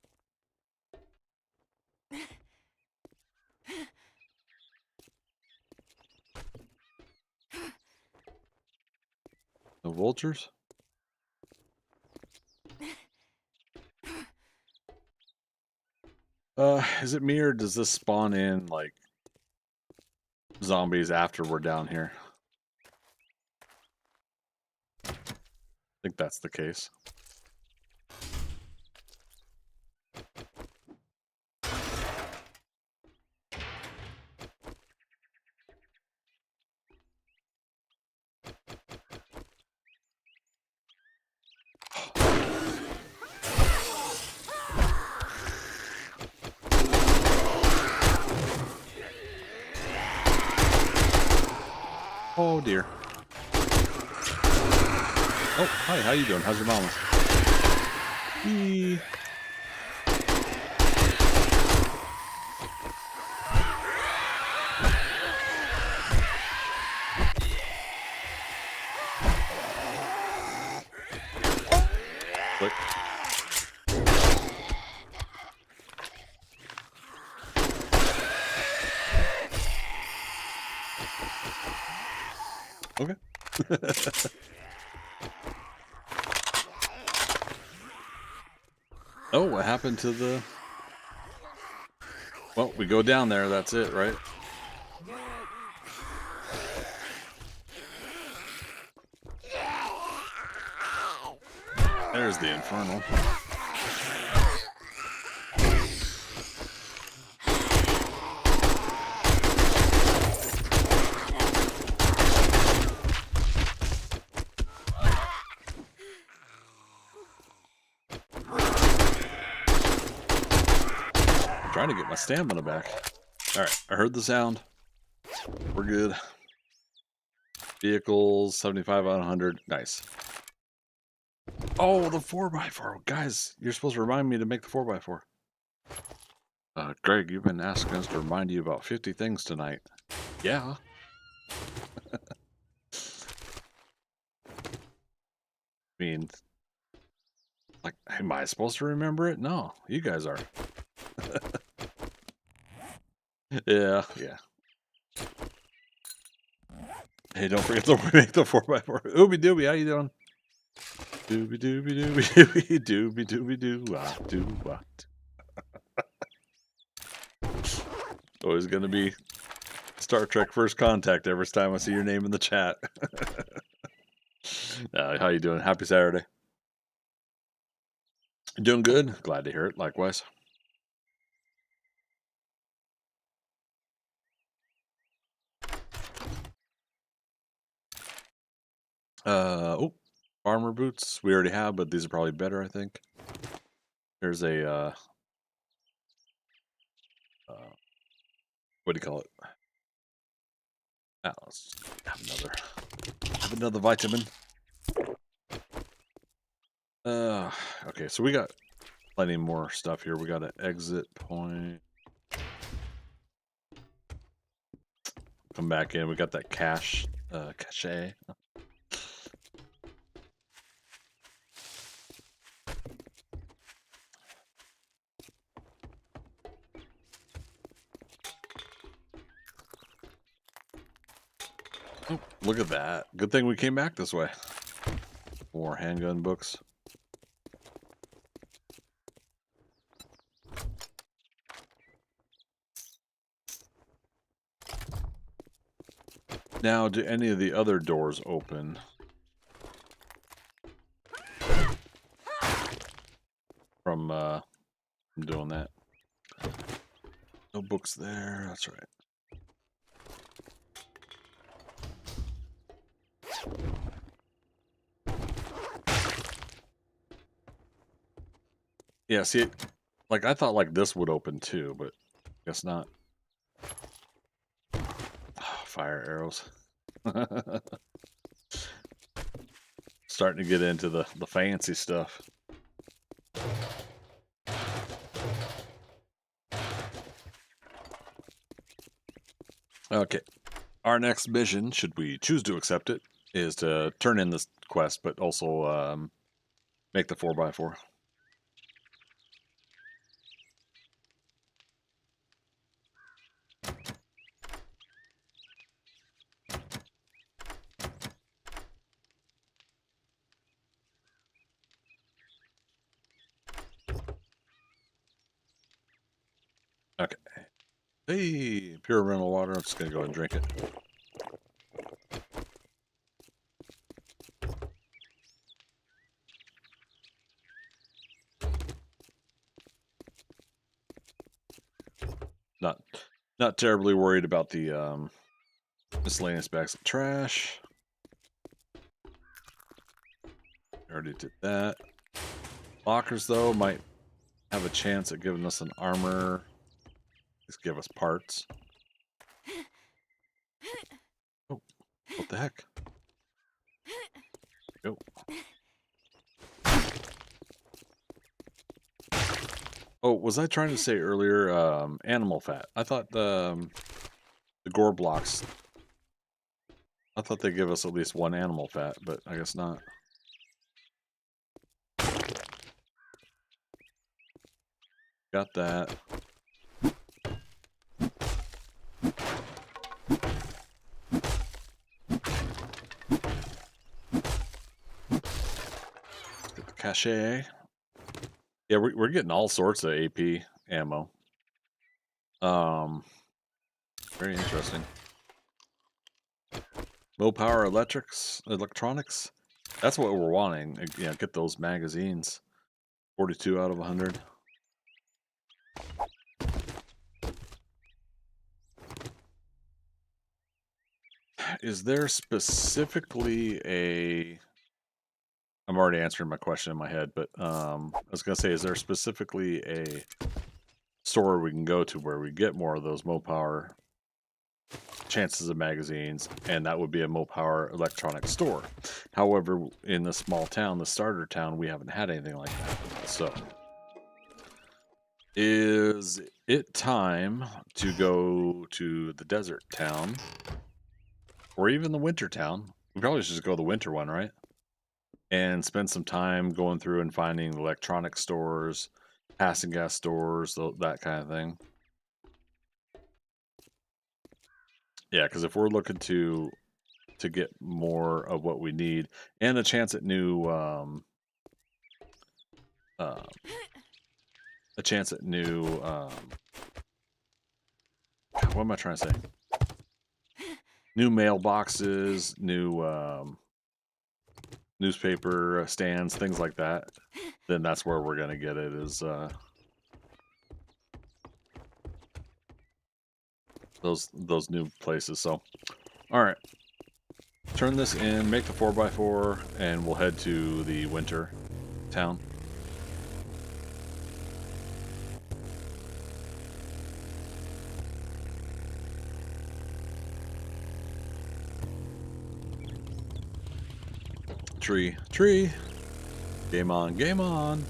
No vultures? Is it me or does this spawn in like zombies after we're down here? I think that's the case. Oh dear. Oh, hi, how you doing? How's your mama? Eee. Click. Okay. Oh, what happened to the... Well, we go down there, that's it, right? There's the infernal. Trying to get my stamina back. Alright, I heard the sound. We're good. Vehicles, 75 out of 100. Nice. Oh, the 4x4. Guys, you're supposed to remind me to make the 4x4. Greg, you've been asking us to remind you about 50 things tonight. Yeah. I mean, like, am I supposed to remember it? No, you guys are. Yeah. Hey, don't forget to make the 4x4. Ooby dooby, how you doing? Dooby dooby dooby dooby dooby dooby doo do what? Always gonna be Star Trek First Contact every time I see your name in the chat. How you doing? Happy Saturday. Doing good. Glad to hear it. Likewise. Oh, farmer boots we already have, but these are probably better, I think. There's a what do you call it? Let's have another vitamin. Okay, so we got plenty more stuff here. We got an exit point. Come back in. We got that cache. Oh, look at that. Good thing we came back this way. More handgun books. Now, do any of the other doors open? From doing that. No books there. That's right. Yeah, see, like I thought like this would open too, but guess not. Fire arrows. Starting to get into the fancy stuff. Okay. Our next mission, should we choose to accept it, is to turn in this quest, but also make the 4x4. Okay. Hey, pure mineral water. I'm just going to go ahead and drink it. Not terribly worried about the miscellaneous bags of trash. Already did that. Lockers, though, might have a chance at giving us an armor. Just give us parts. Oh, what the heck? Go. Oh, was I trying to say earlier, animal fat? I thought the gore blocks, I thought they give us at least one animal fat, but I guess not. Got that. Get the cachet. Yeah, we're getting all sorts of AP ammo. Very interesting. Low power electronics. That's what we're wanting. Yeah, get those magazines. 42 out of 100. Is there specifically a... I'm already answering my question in my head, but I was gonna say, is there specifically a store we can go to where we get more of those Mopower chances of magazines, and that would be a Mopower electronic store. However, in the small town, the starter town, we haven't had anything like that. So, is it time to go to the desert town, or even the winter town? We probably should just go to the winter one, right? And spend some time going through and finding electronic stores, passing gas stores, that kind of thing. Yeah, because if we're looking to get more of what we need and a chance at new uh, a chance at new what am I trying to say? New mailboxes, new newspaper stands, things like that. Then that's where we're gonna get it, is those new places. So, all right, turn this in, make the 4x4, and we'll head to the winter town. Tree. Game on, game on.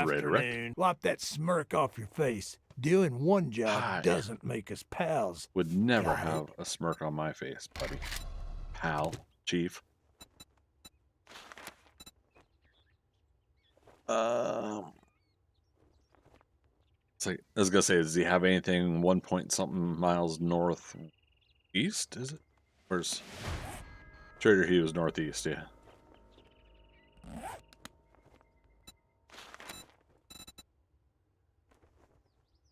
Ready to wreck. Afternoon. Wipe that smirk off your face. Doing one job Hi. doesn't make us pals. Would never Got it. have a smirk on my face, buddy. Pal, chief. It's like, I was gonna say, does he have anything 1 point something miles northeast? Is it? Where's Trader Hughes northeast? Yeah.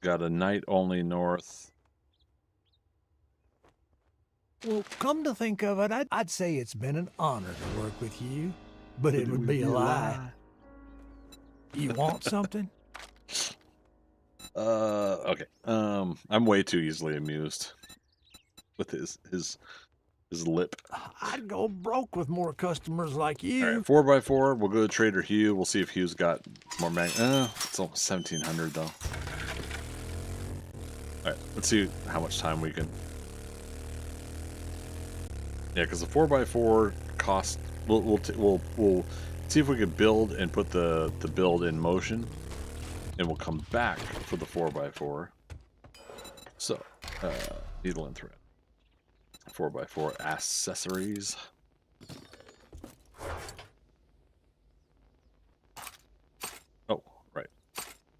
Got a night only north. Well, come to think of it, I'd say it's been an honor to work with you, but it would be a lie. You want something? Okay. I'm way too easily amused with his lip. I'd go broke with more customers like you. All right, 4x4. We'll go to Trader Hugh. We'll see if Hugh's got more mag. It's almost 1,700 though. All right, let's see how much time we can. Yeah, because the 4x4 cost. We'll see if we can build and put the build in motion, and we'll come back for the 4x4. So, needle and thread. 4x4 accessories. Oh, right.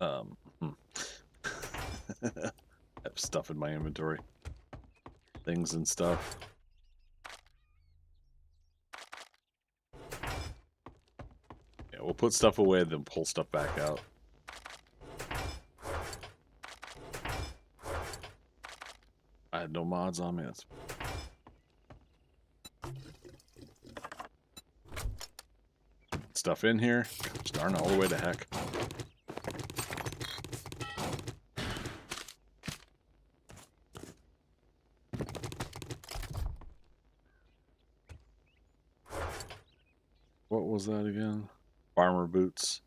I have stuff in my inventory. Things and stuff. Yeah, we'll put stuff away, then pull stuff back out. I had no mods on me. That's... Stuff in here. Gosh darn, all the way to heck. What was that again? Farmer boots.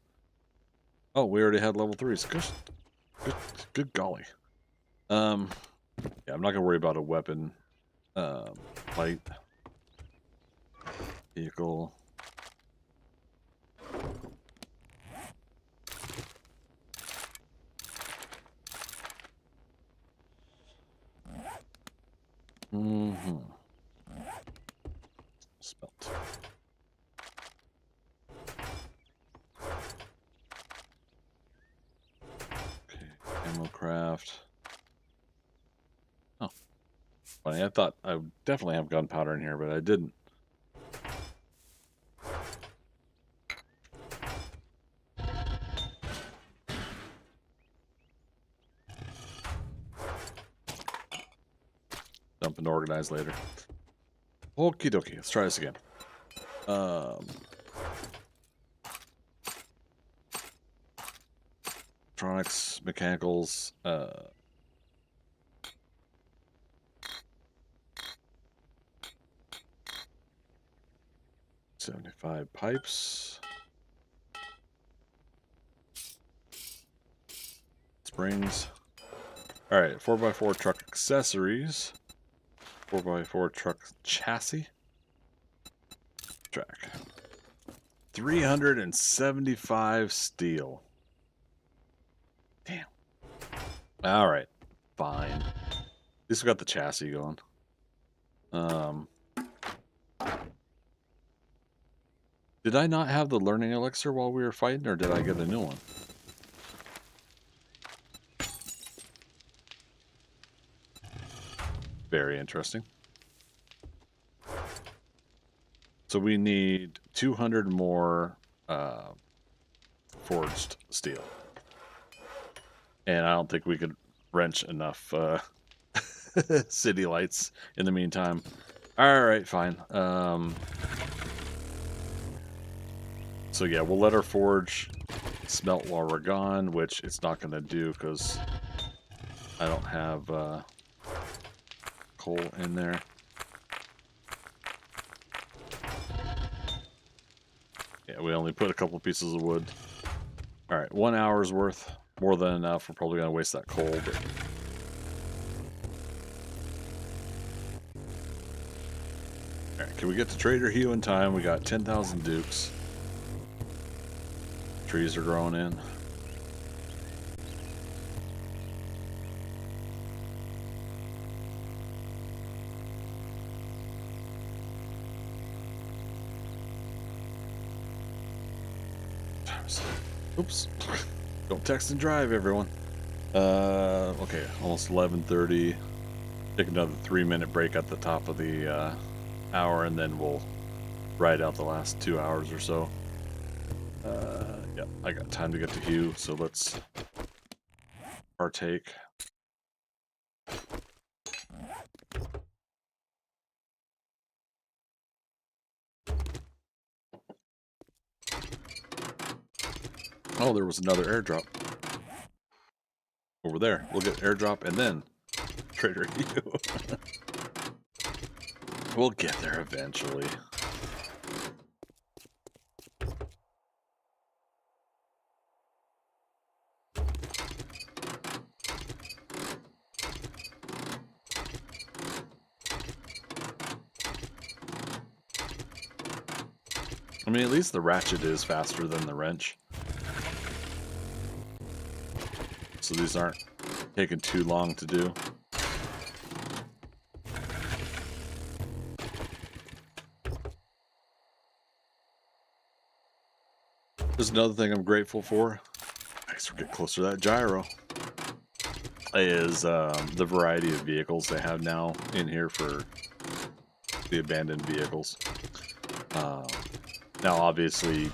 Oh, we already had level 3s. Gosh, Good golly. Yeah, I'm not gonna worry about a weapon. Light vehicle. Spelt. Okay, ammo craft. Oh, funny. I thought I would definitely have gunpowder in here, but I didn't. Dump and organize later. Okie dokie. Let's try this again. Electronics, mechanicals, 75 pipes. Springs. Alright, 4x4 truck accessories. 4x4 truck chassis. Track. 375 steel. Damn. Alright. Fine. At least we got the chassis going. Did I not have the learning elixir while we were fighting, or did I get a new one? Very interesting. So we need 200 more forged steel. And I don't think we could wrench enough city lights in the meantime. Alright, fine. So yeah, we'll let our forge smelt while we're gone, which it's not going to do because I don't have coal in there. Yeah, we only put a couple pieces of wood. Alright, 1 hour's worth. More than enough. We're probably going to waste that coal, but... Alright, can we get to Trader Hugh in time? We got 10,000 dukes. Trees are growing in. Oops. Don't text and drive, everyone. Okay, almost 11:30. Take another 3-minute break at the top of the hour, and then we'll ride out the last 2 hours or so. Yeah, I got time to get to Hugh, so let's partake. Oh, there was another airdrop over there. We'll get airdrop and then Trader Hugh. We'll get there eventually. I mean, at least the ratchet is faster than the wrench. So these aren't taking too long to do. There's another thing I'm grateful for. As we get closer to that gyro, is the variety of vehicles they have now in here for the abandoned vehicles. Now, obviously,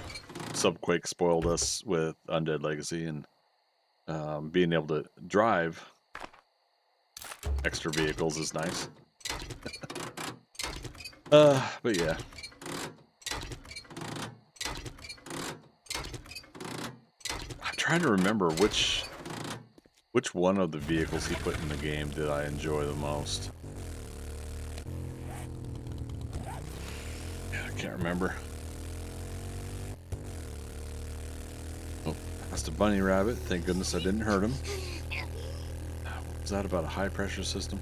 Subquake spoiled us with Undead Legacy, and being able to drive extra vehicles is nice. But yeah. I'm trying to remember which one of the vehicles he put in the game did I enjoy the most. Yeah, I can't remember. Oh, that's a bunny rabbit. Thank goodness I didn't hurt him. Is that about a high pressure system?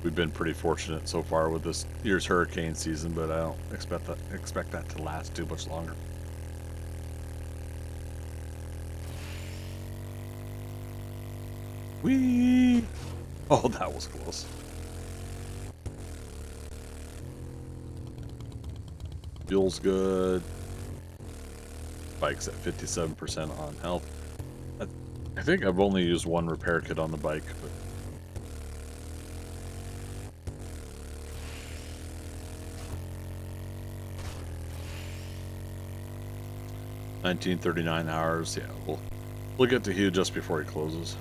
We've been pretty fortunate so far with this year's hurricane season, but I don't expect that to last too much longer. Whee! Oh, that was close. Fuel's good. Bike's at 57% on health. I think I've only used one repair kit on the bike, but 1939 hours. Yeah, we'll get to Hugh just before he closes.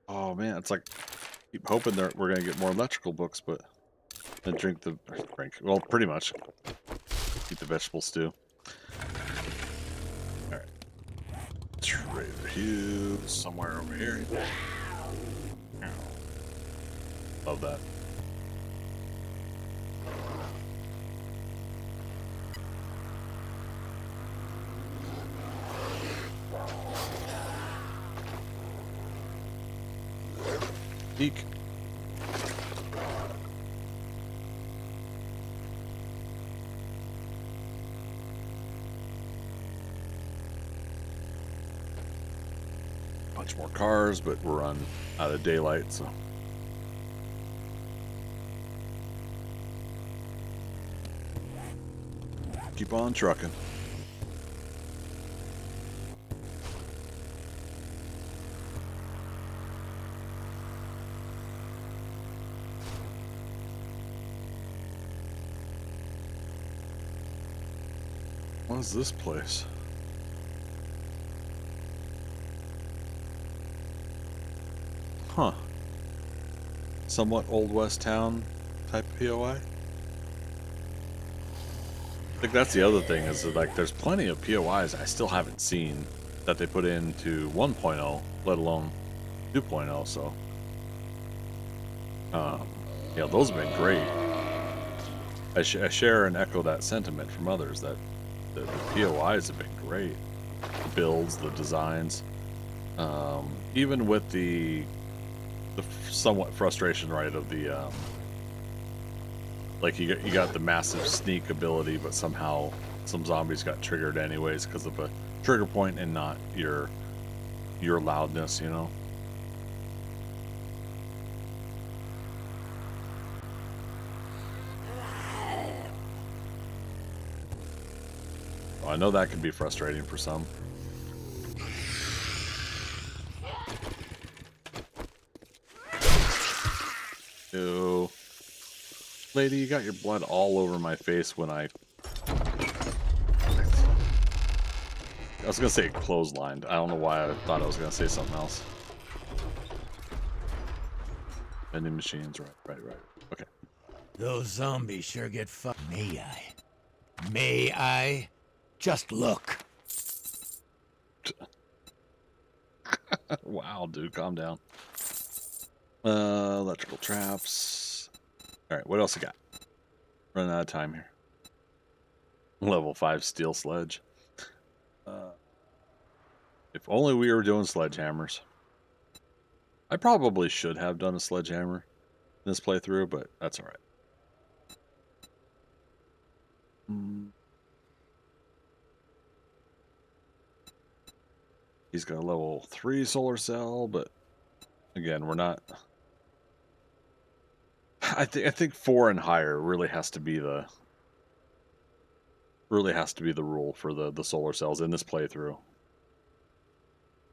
Oh man, it's like keep hoping that we're gonna get more electrical books, but then well, pretty much eat the vegetable stew. All right, Trader Hugh somewhere over here. Love that. Eek. Bunch more cars, but we're on out of daylight, so keep on trucking. What is this place? Huh. Somewhat Old West Town type POI. I think that's the other thing is that, like, there's plenty of POIs I still haven't seen that they put into 1.0, let alone 2.0, so. Yeah, those have been great. I share and echo that sentiment from others that the POIs have been great. The builds, the designs, even with the somewhat frustration, right, of the like you got the massive sneak ability, but somehow some zombies got triggered anyways because of a trigger point and not your loudness, you know. I know that can be frustrating for some. Ew. Lady, you got your blood all over my face when I was gonna say clotheslined. I don't know why I thought I was gonna say something else. Vending machines, right. Okay. Those zombies sure get fucked. May I? Just look. Wow, dude, calm down. Electrical traps. All right, what else you got? Running out of time here. Level 5 steel sledge. If only we were doing sledgehammers. I probably should have done a sledgehammer in this playthrough, but that's all right. He's got a level 3 solar cell, but again, we're not. I think 4 and higher really has to be the rule for the solar cells in this playthrough.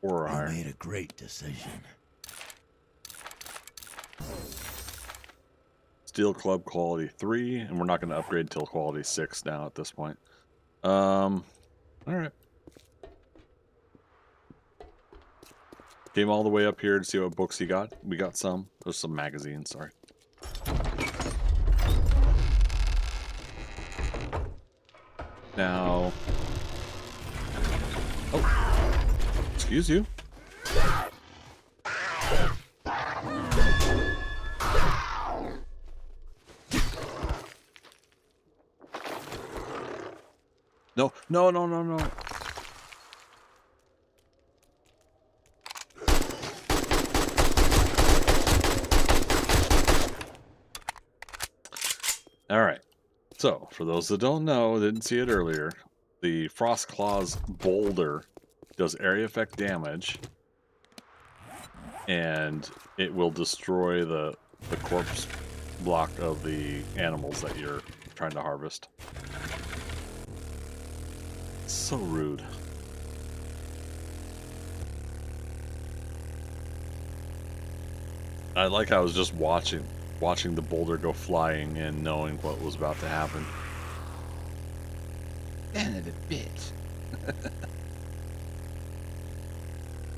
4 or higher. You made a great decision. Steel club quality 3, and we're not going to upgrade till quality 6 now at this point. All right. Came all the way up here to see what books you got. We got some. There's some magazines, sorry. Now... Oh. Excuse you. No, no, no, no. All right. So, for those that don't know, didn't see it earlier, the Frost Claw's boulder does area effect damage, and it will destroy the corpse block of the animals that you're trying to harvest. So rude. I like how I was just watching the boulder go flying and knowing what was about to happen. Son of a bitch.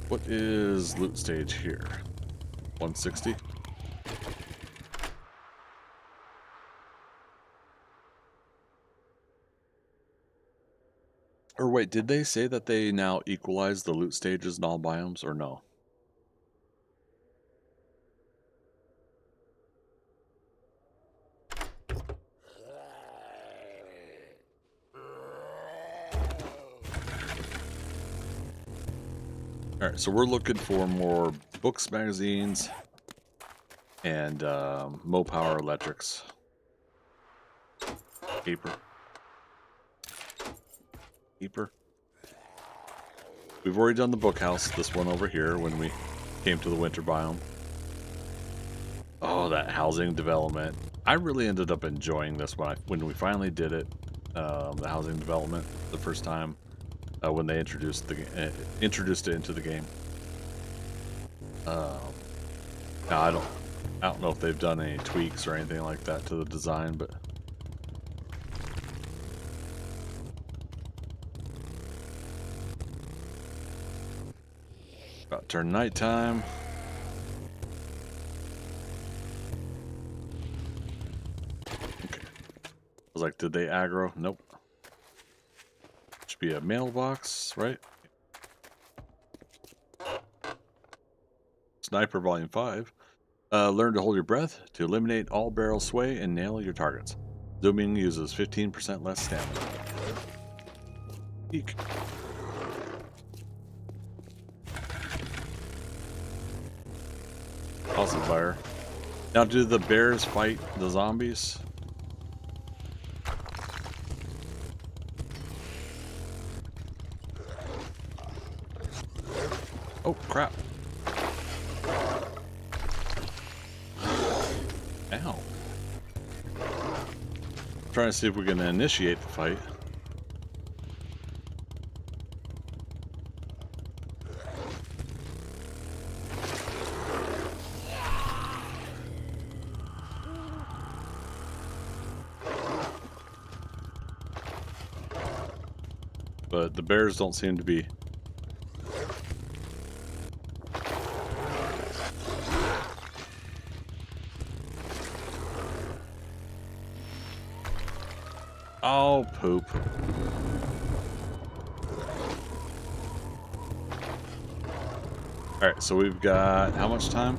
What is loot stage here? 160? Or wait, did they say that they now equalize the loot stages in all biomes, or no? Alright, so we're looking for more books, magazines, and Mopower electrics. Paper. Paper. We've already done the book house, this one over here, when we came to the winter biome. Oh, that housing development. I really ended up enjoying this one when we finally did it. The housing development the first time when they introduced it into the game. Now I don't know if they've done any tweaks or anything like that to the design, but about to turn nighttime. Okay. I was like, did they aggro? Nope. Should be a mailbox, right? Sniper Volume 5. Learn to hold your breath to eliminate all barrel sway and nail your targets. Zooming uses 15% less stamina. Eek. Awesome fire. Now, do the bears fight the zombies? Oh, crap. Ow. Trying to see if we can initiate the fight. But the bears don't seem to be. Oh, poop. Alright, so we've got how much time?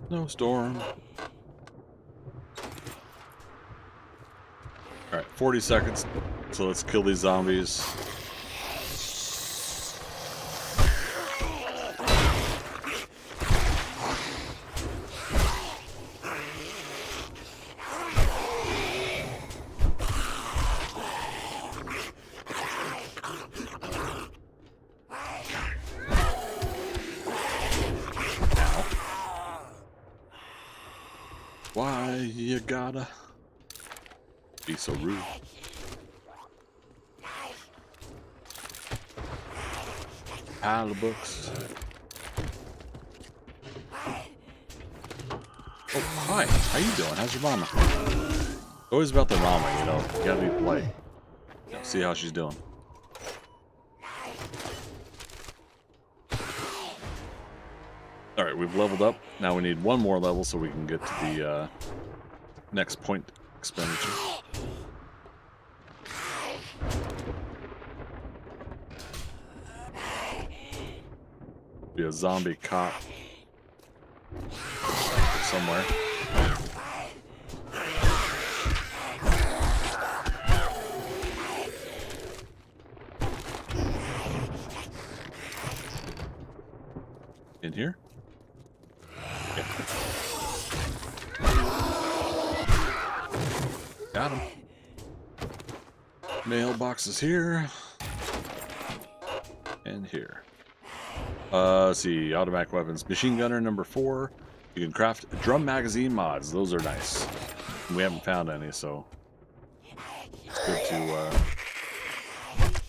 Snowstorm. Alright, 40 seconds. So let's kill these zombies. Why you gotta be so rude? Pile of books. Oh, hi. How you doing? How's your mama? It's always about the mama, you know. You gotta be polite. You know, see how she's doing. Alright, we've leveled up. Now we need one more level so we can get to the next point expenditure. Be a zombie cop somewhere. In here? Yeah. Got him. Mailboxes here. And here. Let's see. Automatic weapons. Machine gunner number 4. You can craft drum magazine mods. Those are nice. We haven't found any, so it's good to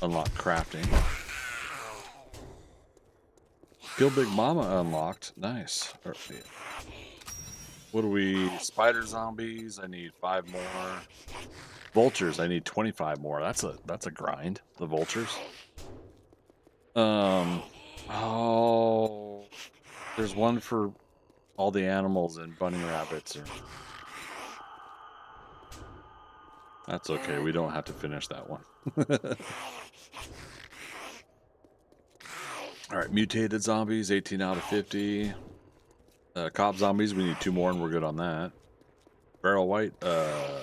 unlock crafting. Kill Big Mama unlocked. Nice. What are we? Spider zombies. I need 5 more. Vultures. I need 25 more. That's a grind. The vultures. Oh, there's one for all the animals and bunny rabbits. That's okay. We don't have to finish that one. All right, mutated zombies, 18 out of 50. Cop zombies, we need 2 more, and we're good on that. Barrel white,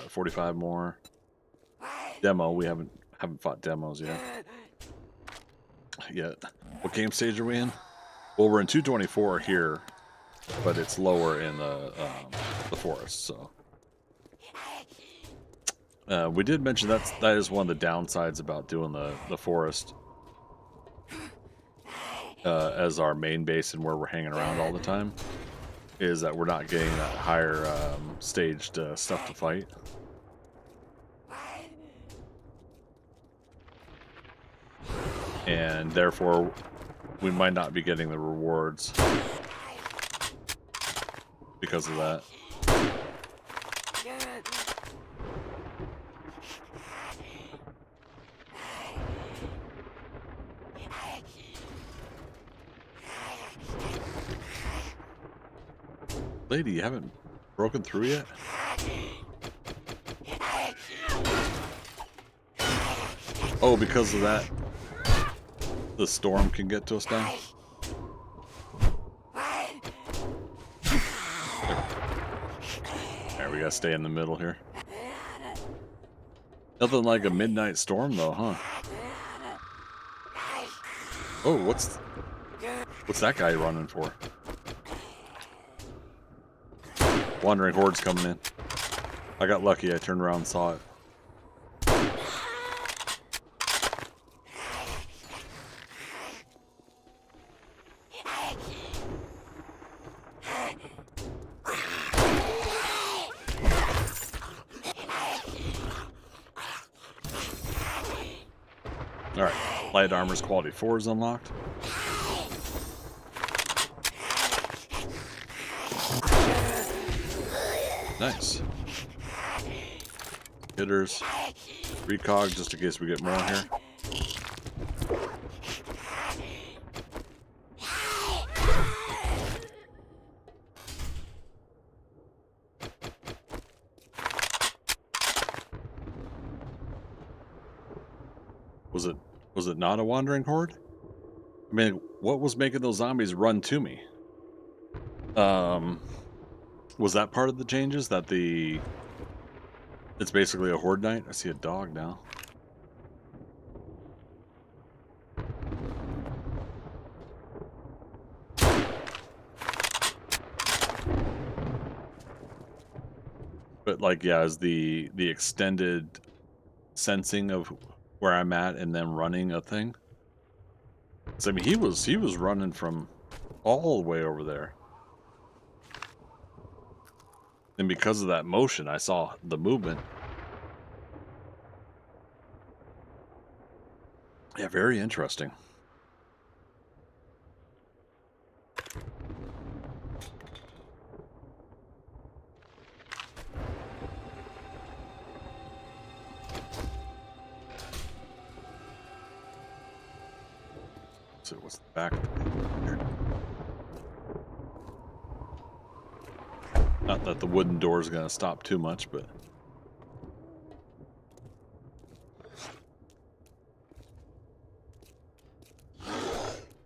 45 more. Demo, we haven't fought demos yet. What game stage are we in? Well, we're in 224 here, but it's lower in the forest. So we did mention that is one of the downsides about doing the forest as our main base and where we're hanging around all the time, is that we're not getting that higher staged stuff to fight. And therefore, we might not be getting the rewards because of that. Lady, you haven't broken through yet? Oh, because of that, the storm can get to us now? Alright, we gotta stay in the middle here. Nothing like a midnight storm though, huh? Oh, what's that guy running for? Wandering horde's coming in. I got lucky, I turned around and saw it. Alright, light armor's quality 4 is unlocked. Nice. Hitters. Recog just in case we get more here. Was it not a wandering horde? I mean, what was making those zombies run to me? Was that part of the changes? That it's basically a horde night? I see a dog now. But like, yeah, is the extended sensing of where I'm at and then running a thing? 'Cause, I mean, he was running from all the way over there. And because of that motion, I saw the movement. Yeah, very interesting. So what's the back here? Not that the wooden door is going to stop too much, but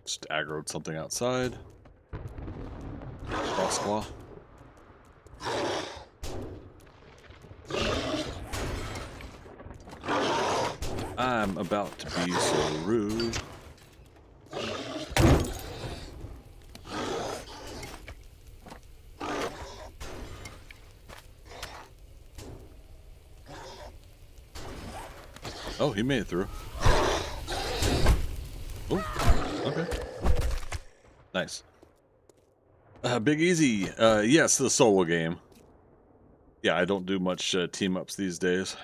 just aggroed something outside. Crossclaw. I'm about to be so rude. Oh, he made it through. Oh, okay. Nice. Big Easy. Yes, the solo game. Yeah, I don't do much team ups these days.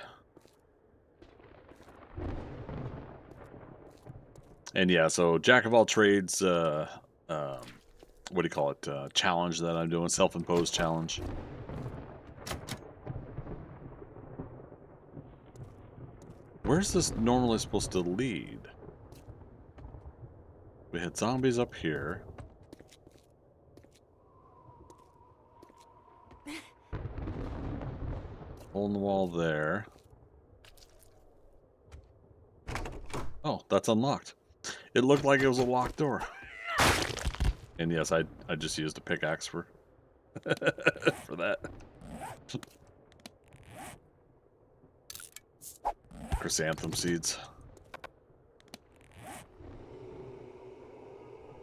And yeah, so jack of all trades, what do you call it? Challenge that I'm doing, self-imposed challenge. Where's this normally supposed to lead? We had zombies up here. Hole in the wall there. Oh, that's unlocked. It looked like it was a locked door. And yes, I just used a pickaxe for for that. Chrysanthem seeds.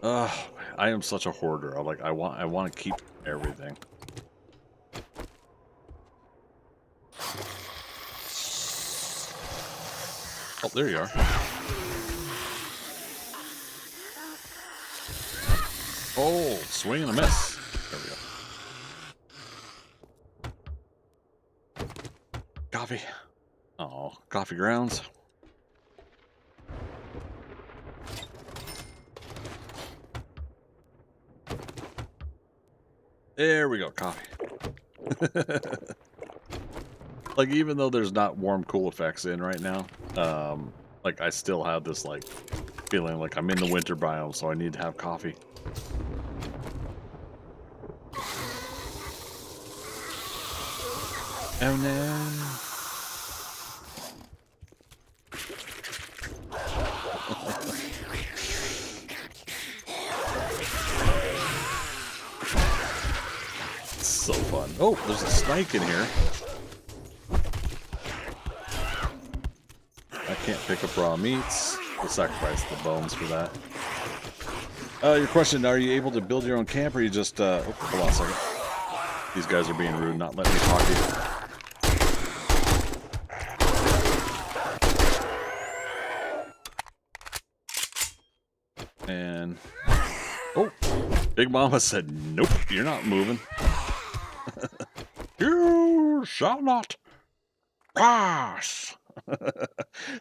I am such a hoarder. I want to keep everything. Oh, there you are. Oh, swing and a miss. There we go. Coffee. Oh, coffee grounds. There we go, coffee. Like, even though there's not warm cool effects in right now, like I still have this like feeling like I'm in the winter biome, so I need to have coffee. Oh no. So fun. Oh, there's a snake in here. I can't pick up raw meats. We'll sacrifice the bones for that. Your question, are you able to build your own camp, or you just, oh, hold on a second. These guys are being rude, not letting me talk to you. And, oh, Big Mama said, nope, you're not moving. You shall not pass.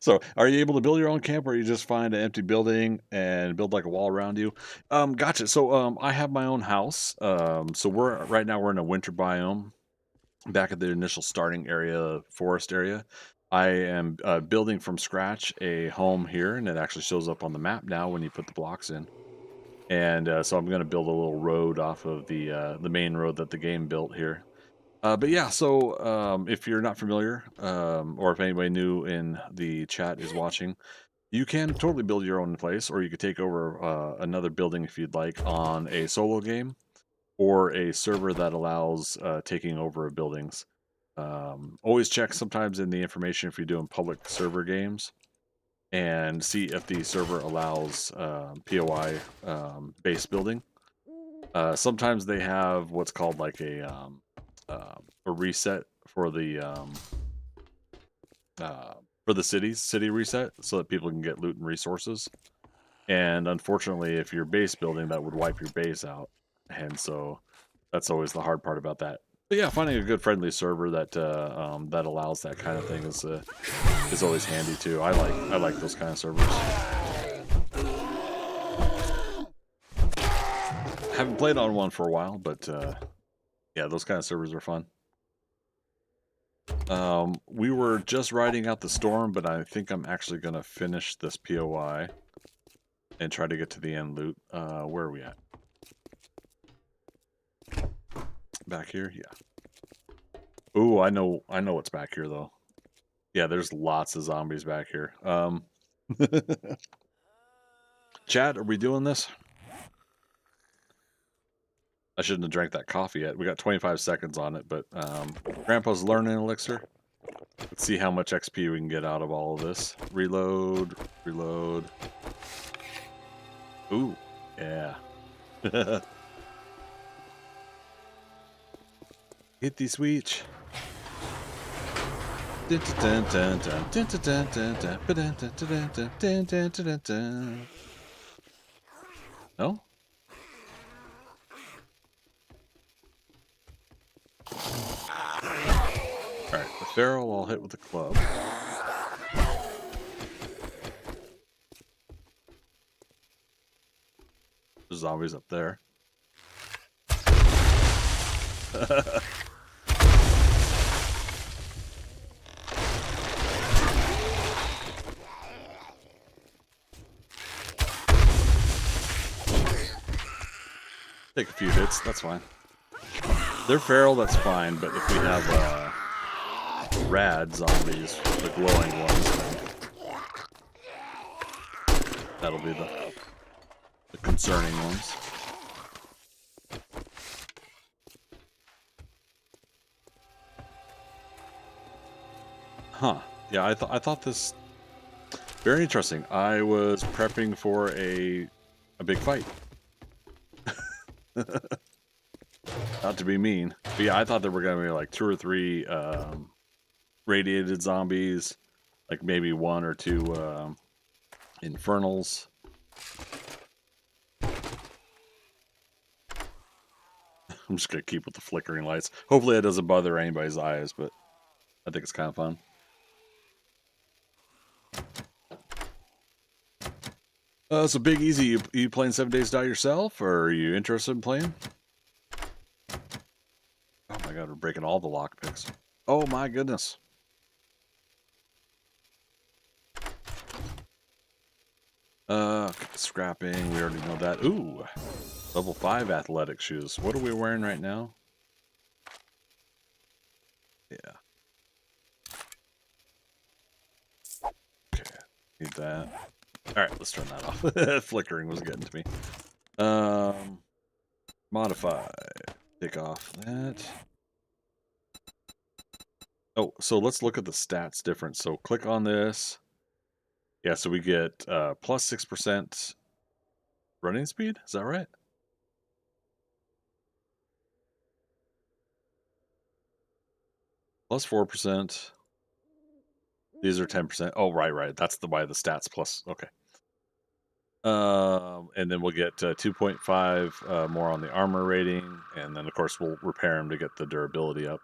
So, are you able to build your own camp, or you just find an empty building and build like a wall around you? Gotcha. So, I have my own house. So right now we're in a winter biome, back at the initial starting area, forest area. I am building from scratch a home here, and it actually shows up on the map now when you put the blocks in. And so I'm going to build a little road off of the main road that the game built here. But yeah, so if you're not familiar, or if anybody new in the chat is watching, you can totally build your own place, or you could take over another building if you'd like on a solo game, or a server that allows taking over of buildings. Always check sometimes in the information if you're doing public server games, and see if the server allows POI base building. Sometimes they have what's called like a reset for the city reset, so that people can get loot and resources. And unfortunately, if you're base building, that would wipe your base out, and so that's always the hard part about that. But yeah, finding a good friendly server that that allows that kind of thing is always handy too. I like those kind of servers. Haven't played on one for a while, but yeah, those kind of servers are fun. We were just riding out the storm, but I think I'm actually going to finish this POI. and try to get to the end loot. Where are we at? Back here? Yeah. Ooh, I know what's back here though. Yeah, there's lots of zombies back here. Chat, are we doing this? I shouldn't have drank that coffee yet. We got 25 seconds on it, but Grandpa's learning elixir. Let's see how much XP we can get out of all of this. Reload, reload. Ooh, yeah. Hit the switch. No? Alright, the feral I'll hit with the club. There's zombies up there. Take a few hits, that's fine. They're feral, that's fine, but if we have rad zombies, the glowing ones, then that'll be the concerning ones. Huh. Yeah, I thought this very interesting. I was prepping for a big fight. Not to be mean. But yeah, I thought there were going to be like 2 or 3 radiated zombies, like maybe 1 or 2 infernals. I'm just going to keep with the flickering lights. Hopefully it doesn't bother anybody's eyes, but I think it's kind of fun. So Big Easy, you playing 7 Days to Die yourself, or are you interested in playing? Oh my god, we're breaking all the lockpicks. Oh my goodness. Scrapping, we already know that. Ooh, level 5 athletic shoes. What are we wearing right now? Yeah. Okay, need that. Alright, let's turn that off. Flickering was getting to me. Modify. Take off that. Oh, so let's look at the stats difference. So click on this. Yeah, so we get plus 6% running speed. Is that right? Plus 4%. These are 10%. Oh, right. That's why the stats plus. Okay. And then we'll get 2.5 more on the armor rating, and then of course we'll repair them to get the durability up.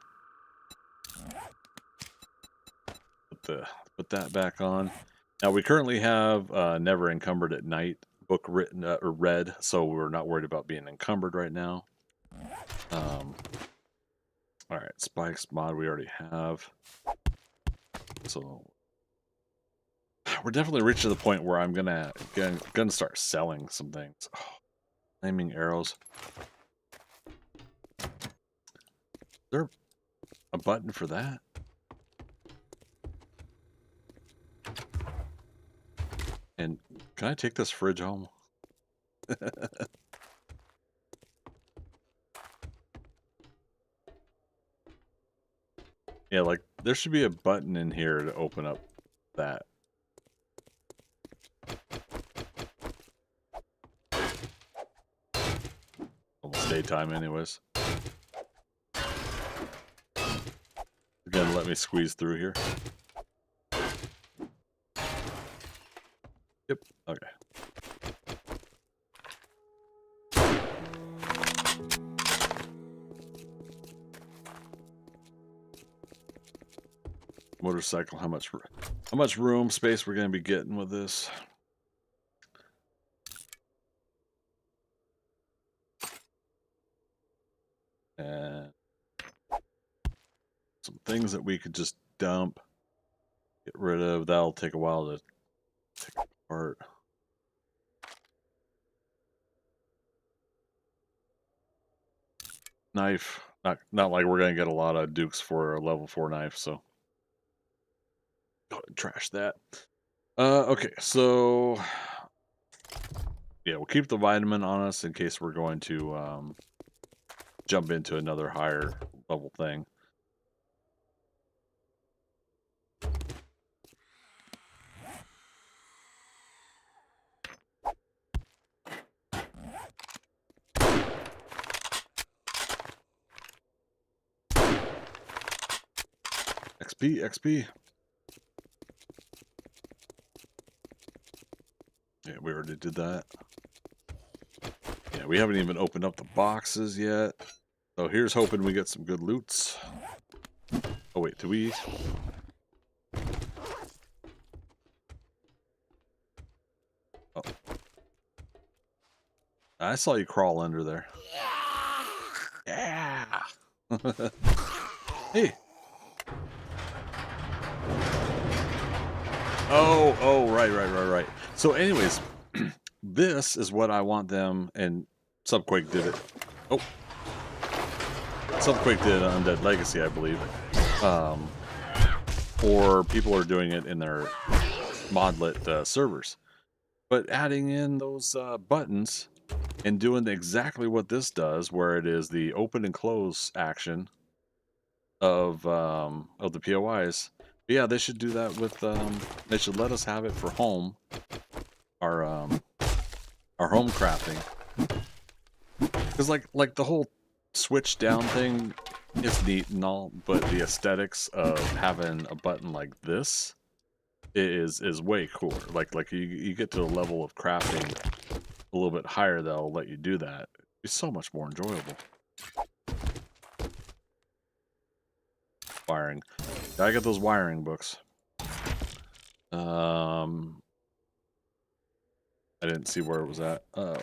Put that back on. Now we currently have Never Encumbered at Night book written or read, so we're not worried about being encumbered right now. All right, Spikes mod we already have. So we're definitely reached to the point where I'm gonna start selling some things. Oh, flaming arrows. Is there a button for that? And can I take this fridge home? Yeah, like there should be a button in here to open up that. Almost daytime anyways. You're gonna let me squeeze through here? Yep, okay. Motorcycle, how much room space we're gonna be getting with this? And some things that we could just dump, get rid of. That'll take a while to take apart. knife. Not like we're gonna get a lot of dukes for a level 4 knife, so go ahead and trash that. Okay, so yeah, we'll keep the vitamin on us in case we're going to jump into another higher level thing. XP, XP. Yeah, we already did that. Yeah, we haven't even opened up the boxes yet. So here's hoping we get some good loots. Oh wait, do we? Oh. I saw you crawl under there. Yeah. Hey. Oh, right. So anyways, this is what I want them, and Subquake did it. Oh. Subquake did Undead Legacy, I believe. Or people are doing it in their modlet servers. But adding in those buttons and doing exactly what this does, where it is the open and close action of the POIs. But yeah, they should do that with. They should let us have it for home. Our home crafting. Because like the whole switch down thing is neat and all, but the aesthetics of having a button like this is way cooler. Like you get to a level of crafting a little bit higher that'll let you do that. It's so much more enjoyable. Wiring. Gotta get those wiring books. I didn't see where it was at. Oh,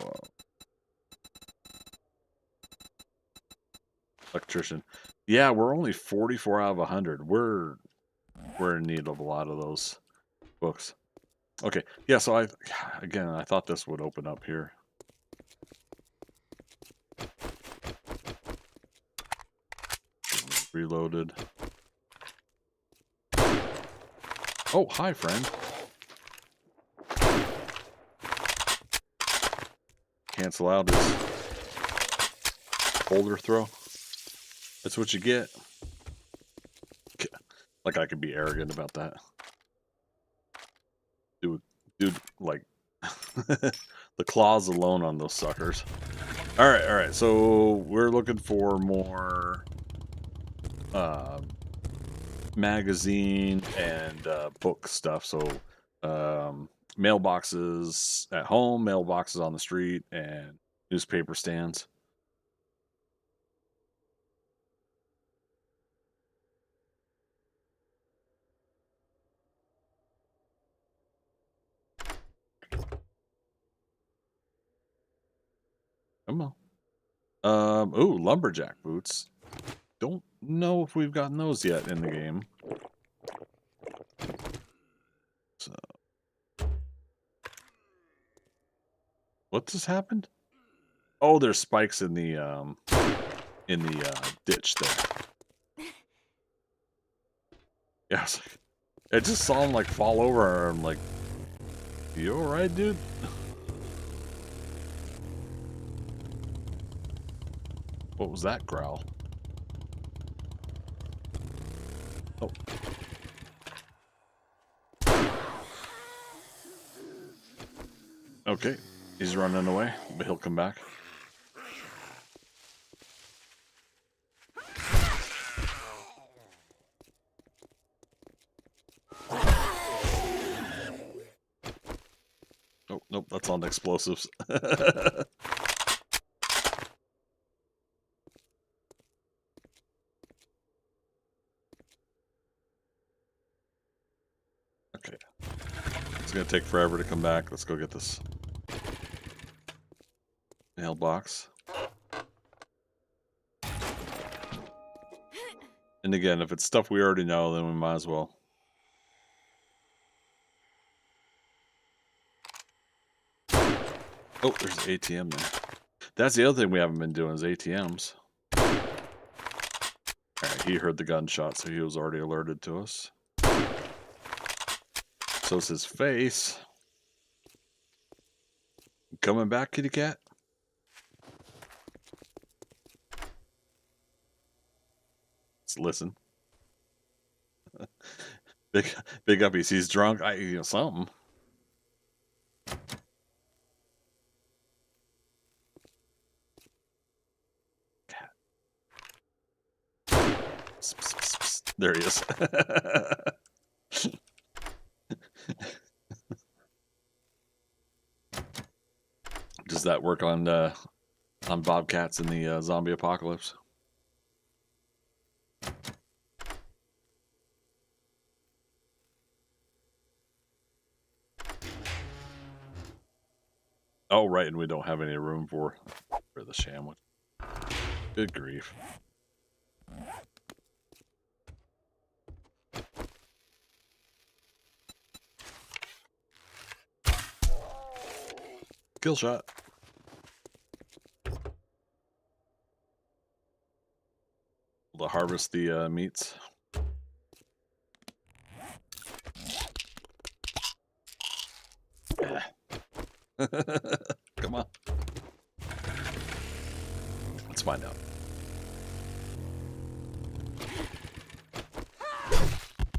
electrician. Yeah, we're only 44 out of 100. We're in need of a lot of those books. Okay, yeah. So I thought this would open up here. Reloaded. Oh, hi, friend. Cancel out his boulder throw. That's what you get. Like I could be arrogant about that. Dude, like the claws alone on those suckers. All right. So we're looking for more magazine and book stuff. So mailboxes at home, mailboxes on the street, and newspaper stands. Come on. Ooh, lumberjack boots. Don't know if we've gotten those yet in the game. So, what just happened? Oh, there's spikes in the ditch there. Yeah, I just saw him like fall over. I'm like, you all right, dude? What was that growl? Oh. Okay, he's running away, but he'll come back. Oh, nope, that's on explosives. Okay. It's gonna take forever to come back. Let's go get this mailbox. And again, if it's stuff we already know, then we might as well. Oh, there's an ATM there. That's the other thing we haven't been doing is ATMs. Alright, he heard the gunshot, so he was already alerted to us. So's his face. Coming back, kitty cat? Let's listen. Big uppies. He's drunk. Something. Cat. Psst, psst, psst, psst. There he is. Does that work on bobcats in the zombie apocalypse? Oh, right, and we don't have any room for the sandwich. Good grief. Kill shot. To harvest the meats. Yeah. Come on. Let's find out.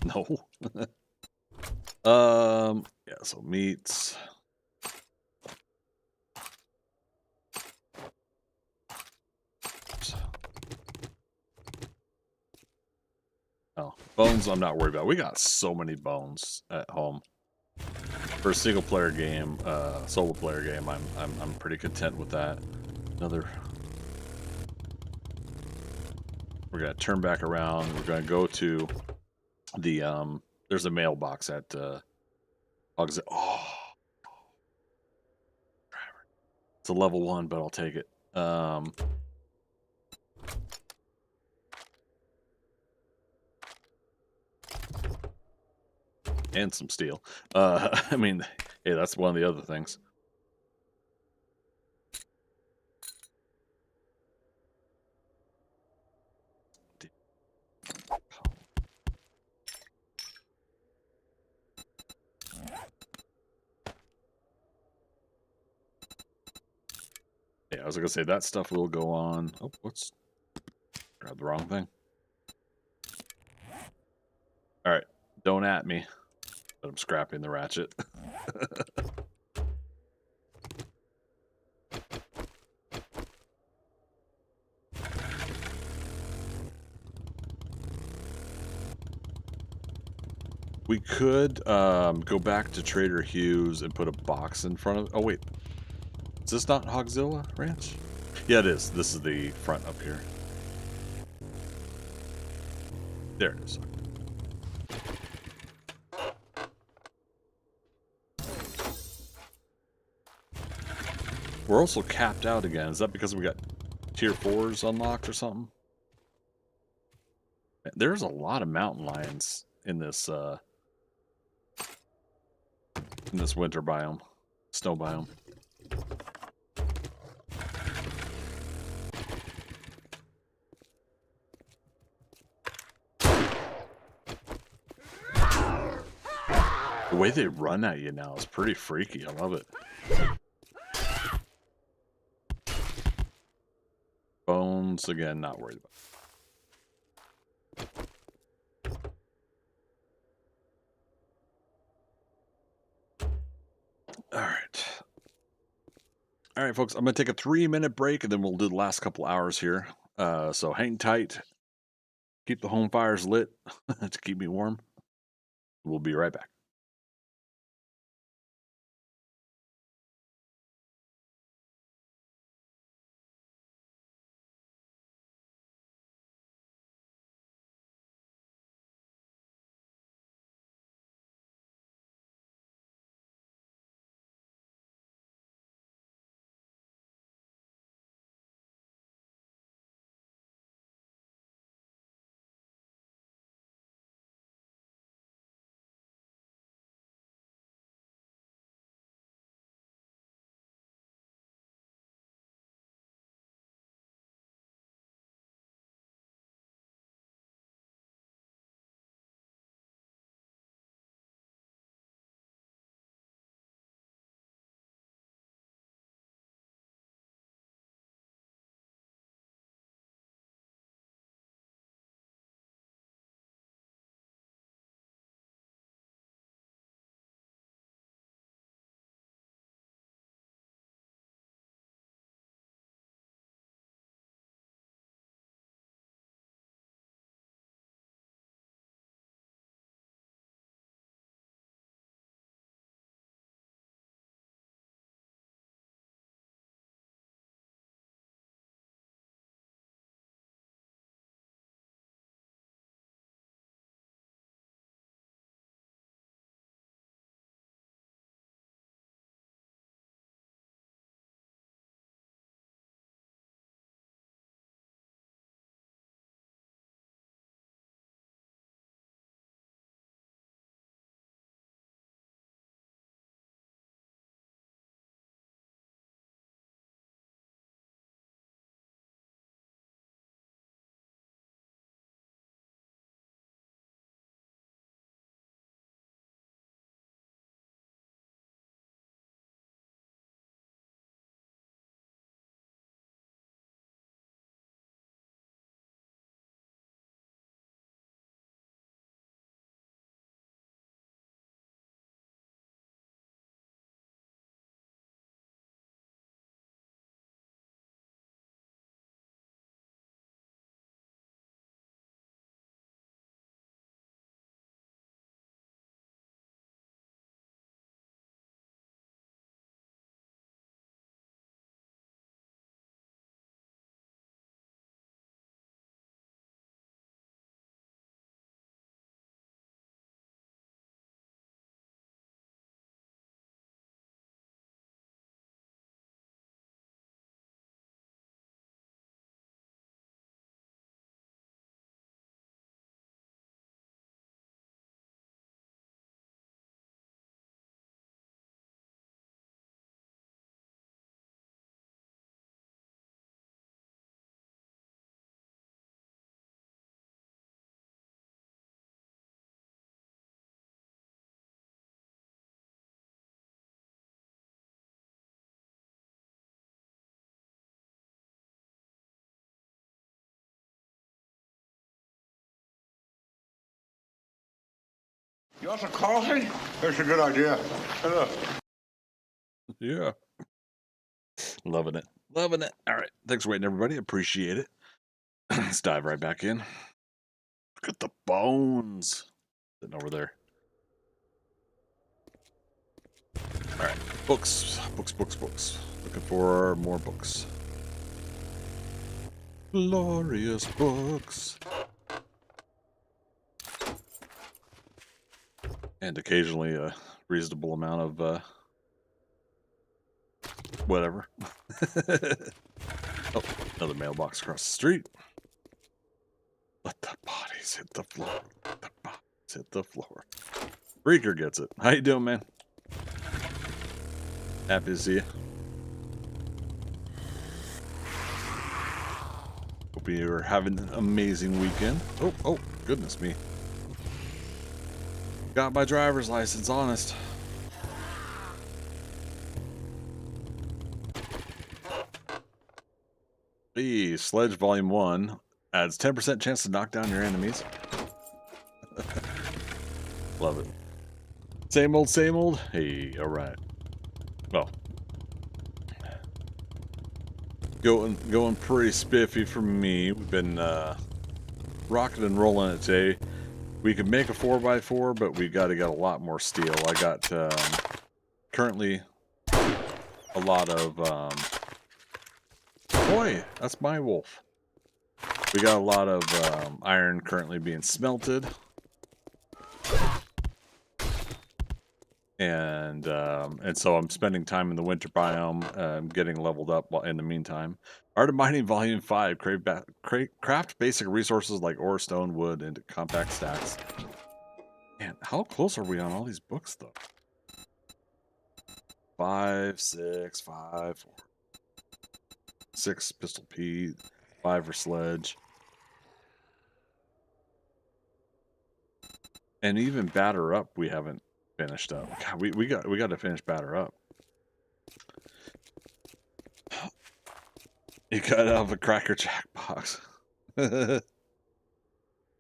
No. Yeah, so meats. Oh, bones I'm not worried about. We got so many bones at home. For a single player game, solo player game, I'm pretty content with that. We're gonna turn back around. We're gonna go to the there's a mailbox at Hogs. Oh, it's a level 1, but I'll take it. And some steel. I mean, hey, that's one of the other things. Yeah, I was gonna say that stuff will go on. Oh, what's grab the wrong thing. All right, don't at me. But I'm scrapping the ratchet. We could go back to Trader Hugh's and put a box in front of. Oh wait, is this not Hogzilla Ranch? Yeah, it is. This is the front up here. There it is. We're also capped out again. Is that because we got tier 4s unlocked or something? There's a lot of mountain lions in this winter biome, snow biome. The way they run at you now is pretty freaky. I love it. Bones, again, not worried about. All right. All right, folks, I'm going to take a 3-minute break, and then we'll do the last couple hours here. So hang tight. Keep the home fires lit to keep me warm. We'll be right back. You want some coffee? That's a good idea. Yeah. Loving it. Loving it. All right. Thanks for waiting, everybody. Appreciate it. Let's dive right back in. Look at the bones sitting over there. All right. Books. Books, books, books. Looking for more books. Glorious books. And occasionally a reasonable amount of whatever. Oh, another mailbox across the street. Let the bodies hit the floor. Let the bodies hit the floor. Breaker gets it. How you doing, man? Happy to see you. Hope you're having an amazing weekend. Oh, goodness me. Got my driver's license, honest. Hey, Sledge Volume 1 adds 10% chance to knock down your enemies. Love it. Same old, same old. Hey, alright. Well. Going pretty spiffy for me. We've been rocking and rolling it today. We could make a 4x4, but we got to get a lot more steel. I got currently a lot of boy, that's my wolf. We got a lot of iron currently being smelted, and so I'm spending time in the winter biome, getting leveled up in the meantime. Art of Mining Volume 5. Craft basic resources like ore, stone, wood into compact stacks. Man, how close are we on all these books, though? 5, 6, 5, 4. 6 pistol P, 5 for sledge. And even batter up we haven't finished up. God, we got to finish batter up. You got out of a Cracker Jack box. The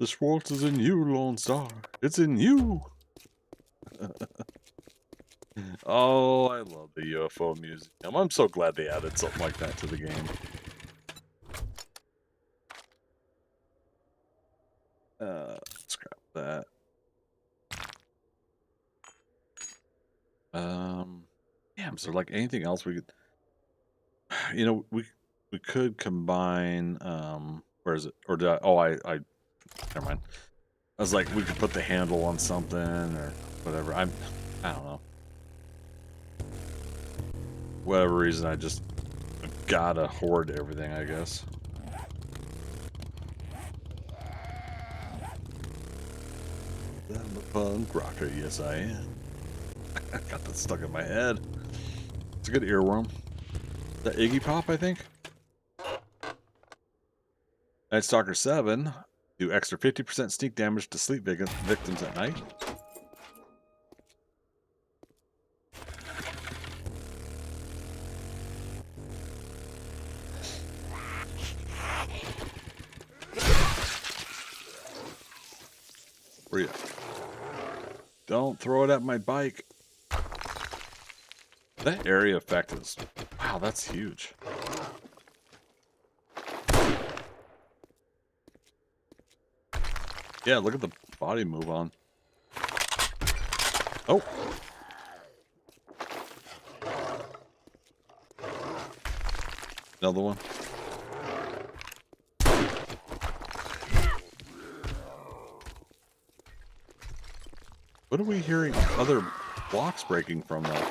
Schwartz is in you, Lone Star. It's in you. Oh, I love the UFO museum. I'm so glad they added something like that to the game. Scrap that. Damn, is there like anything else we could, you know, we could combine, where is it? Or did I never mind. I was like, we could put the handle on something or whatever. I don't know. Whatever reason, I just gotta hoard everything, I guess. I'm a punk rocker, yes I am. I got that stuck in my head. It's a good earworm. Is that Iggy Pop, I think? Night Stalker 7. Do extra 50% sneak damage to sleep victims at night. Where you at? Don't throw it at my bike. That area effect is... Wow, that's huge. Yeah, look at the body move on. Oh! Another one. What are we hearing other blocks breaking from though?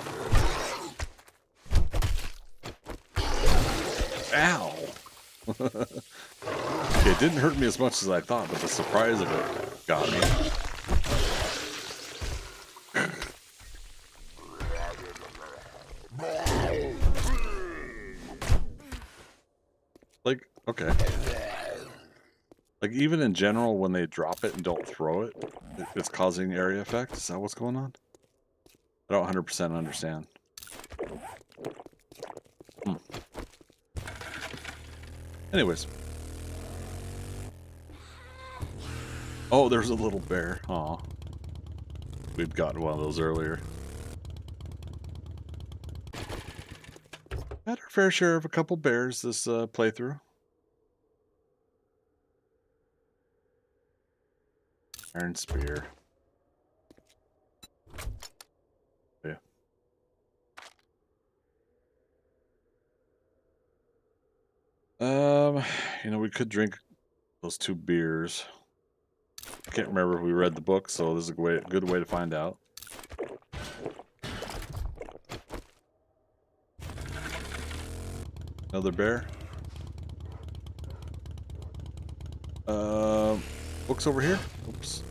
Ow! Okay, it didn't hurt me as much as I thought, but the surprise of it got me. Like, okay. Like, even in general, when they drop it and don't throw it, it's causing area effect? Is that what's going on? I don't 100% understand. Anyways. Oh, there's a little bear. Aw. we'd gotten one of those earlier. Had our fair share of a couple bears this playthrough. Iron spear. Yeah. You know, we could drink those 2 beers. I can't remember if we read the book, so this is a good way to find out. Another bear. Books over here. Oops.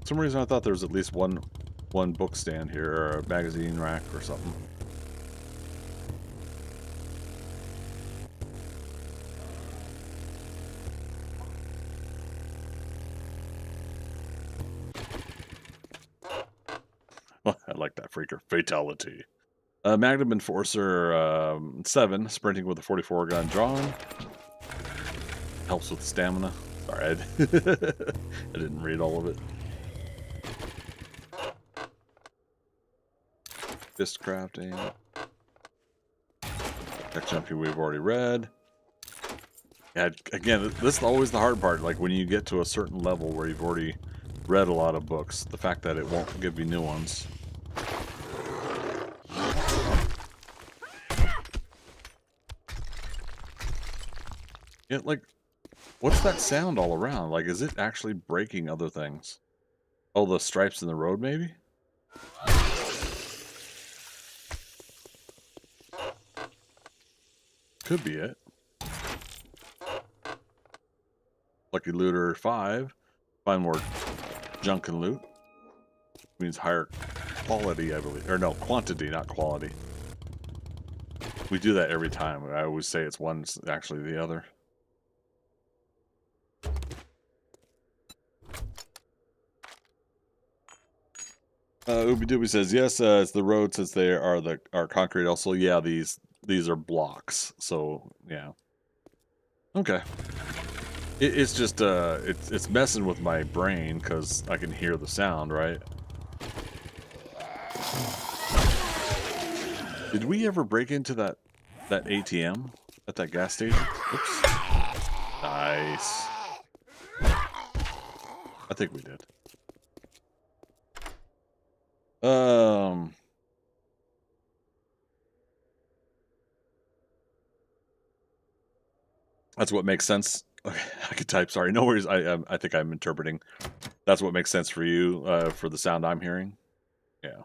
For some reason I thought there was at least one book stand here, or a magazine rack or something. I like that freaker. Fatality. Magnum Enforcer 7, sprinting with a 44 gun drawn. Helps with stamina. Sorry, I didn't read all of it. Fist crafting. Tech jumping we've already read. Yeah, again, this is always the hard part. Like when you get to a certain level where you've already read a lot of books, the fact that it won't give you new ones. Yeah, like, what's that sound all around? Like, is it actually breaking other things? Oh, the stripes in the road, maybe? Could be it. Lucky Looter 5. Find more junk and loot. Means higher quality, I believe. Or no, quantity, not quality. We do that every time. I always say it's one, it's actually the other. Ooby Dooby says, yes, it's the road since they are concrete also. Yeah, these are blocks. So, yeah. Okay. It's just, it's messing with my brain because I can hear the sound, right? Did we ever break into that ATM at that gas station? Oops. Nice. I think we did. That's what makes sense. Okay, I could type. Sorry, no worries. I think I'm interpreting. That's what makes sense for you, for the sound I'm hearing. Yeah.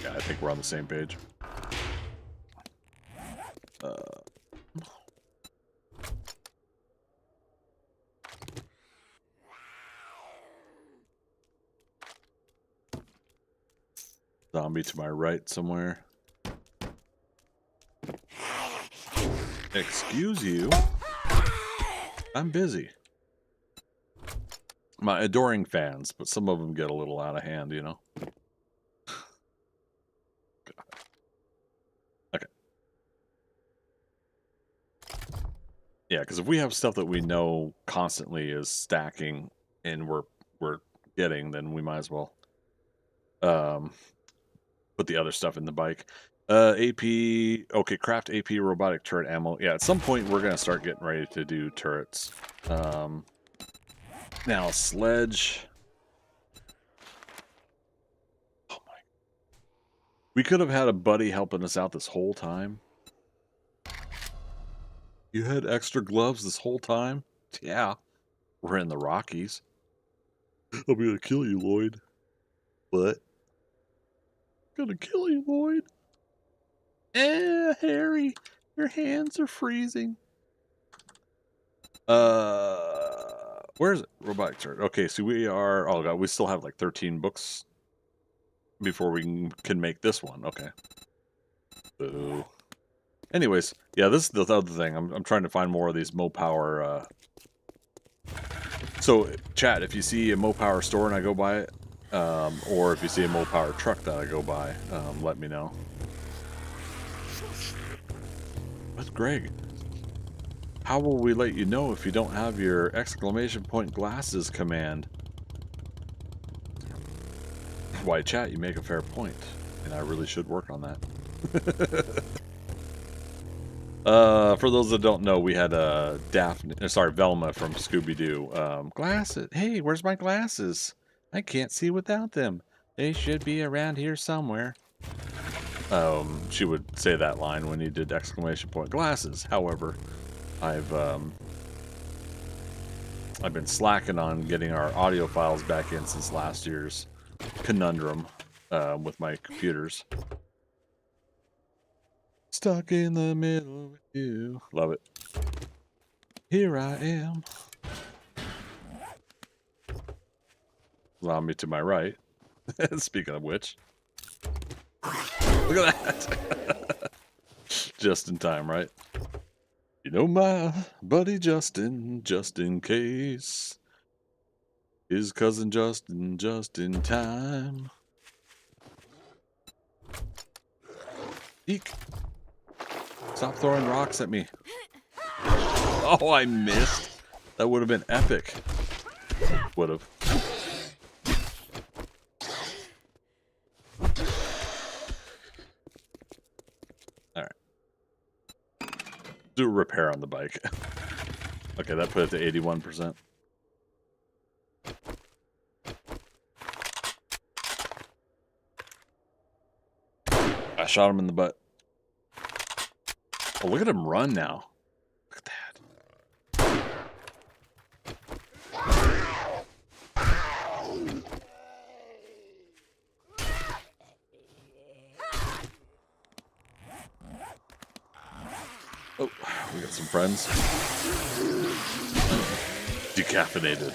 Yeah, I think we're on the same page. Zombie to my right somewhere. Excuse you. I'm busy. My adoring fans, but some of them get a little out of hand, you know? Okay. Yeah, because if we have stuff that we know constantly is stacking and we're getting, then we might as well put the other stuff in the bike. AP, okay, craft AP robotic turret ammo. Yeah, at some point we're gonna start getting ready to do turrets. Now sledge. Oh my! We could have had a buddy helping us out this whole time. You had extra gloves this whole time? Yeah, we're in the Rockies. I'm gonna kill you, Lloyd. What? I'm gonna kill you, Lloyd. Harry, your hands are freezing. Where is it? Robotic turret. Okay, so we are. Oh god, we still have like 13 books before we can make this one. Okay. Boo. Anyways, yeah, this is the other thing. I'm trying to find more of these Mopower. So, chat, if you see a Mopower store and I go by it, or if you see a Mopower truck that I go by, let me know. What's Greg? How will we let you know if you don't have your exclamation point glasses command? Why, chat, you make a fair point, and I really should work on that. For those that don't know, we had Velma from Scooby-Doo. Glasses. Hey, where's my glasses? I can't see without them. They should be around here somewhere. She would say that line when you did exclamation point glasses. However, I've been slacking on getting our audio files back in since last year's conundrum with my computers. Stuck in the middle with you. Love it. Here I am. Zombie to my right. Speaking of which. Look at that. Just in time, right? You know my buddy Justin, just in case. His cousin Justin, just in time. Eek. Stop throwing rocks at me. Oh, I missed. That would have been epic. Would have. Alright. Do a repair on the bike. Okay, that put it to 81%. I shot him in the butt. Oh, look at him run now. Look at that. Oh, we got some friends. Decaffeinated.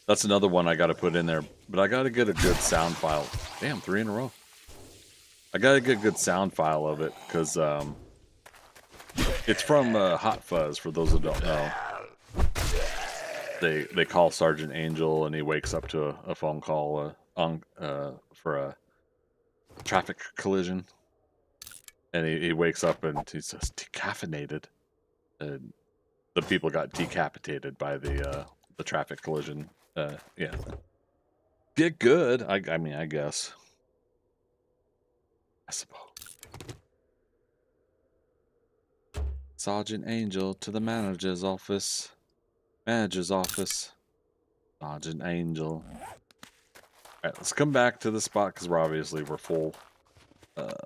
That's another one I got to put in there, but I got to get a good sound file. Damn, 3 in a row. I got to get a good sound file of it because it's from Hot Fuzz. For those that don't know, they call Sergeant Angel and he wakes up to a phone call for a traffic collision, and he wakes up and he says decaffeinated, and the people got decapitated by the traffic collision. Yeah, get good. I mean, I guess. I suppose. Sergeant Angel to the manager's office. Manager's office. Sergeant Angel. Alright, let's come back to the spot because we're full. Yep.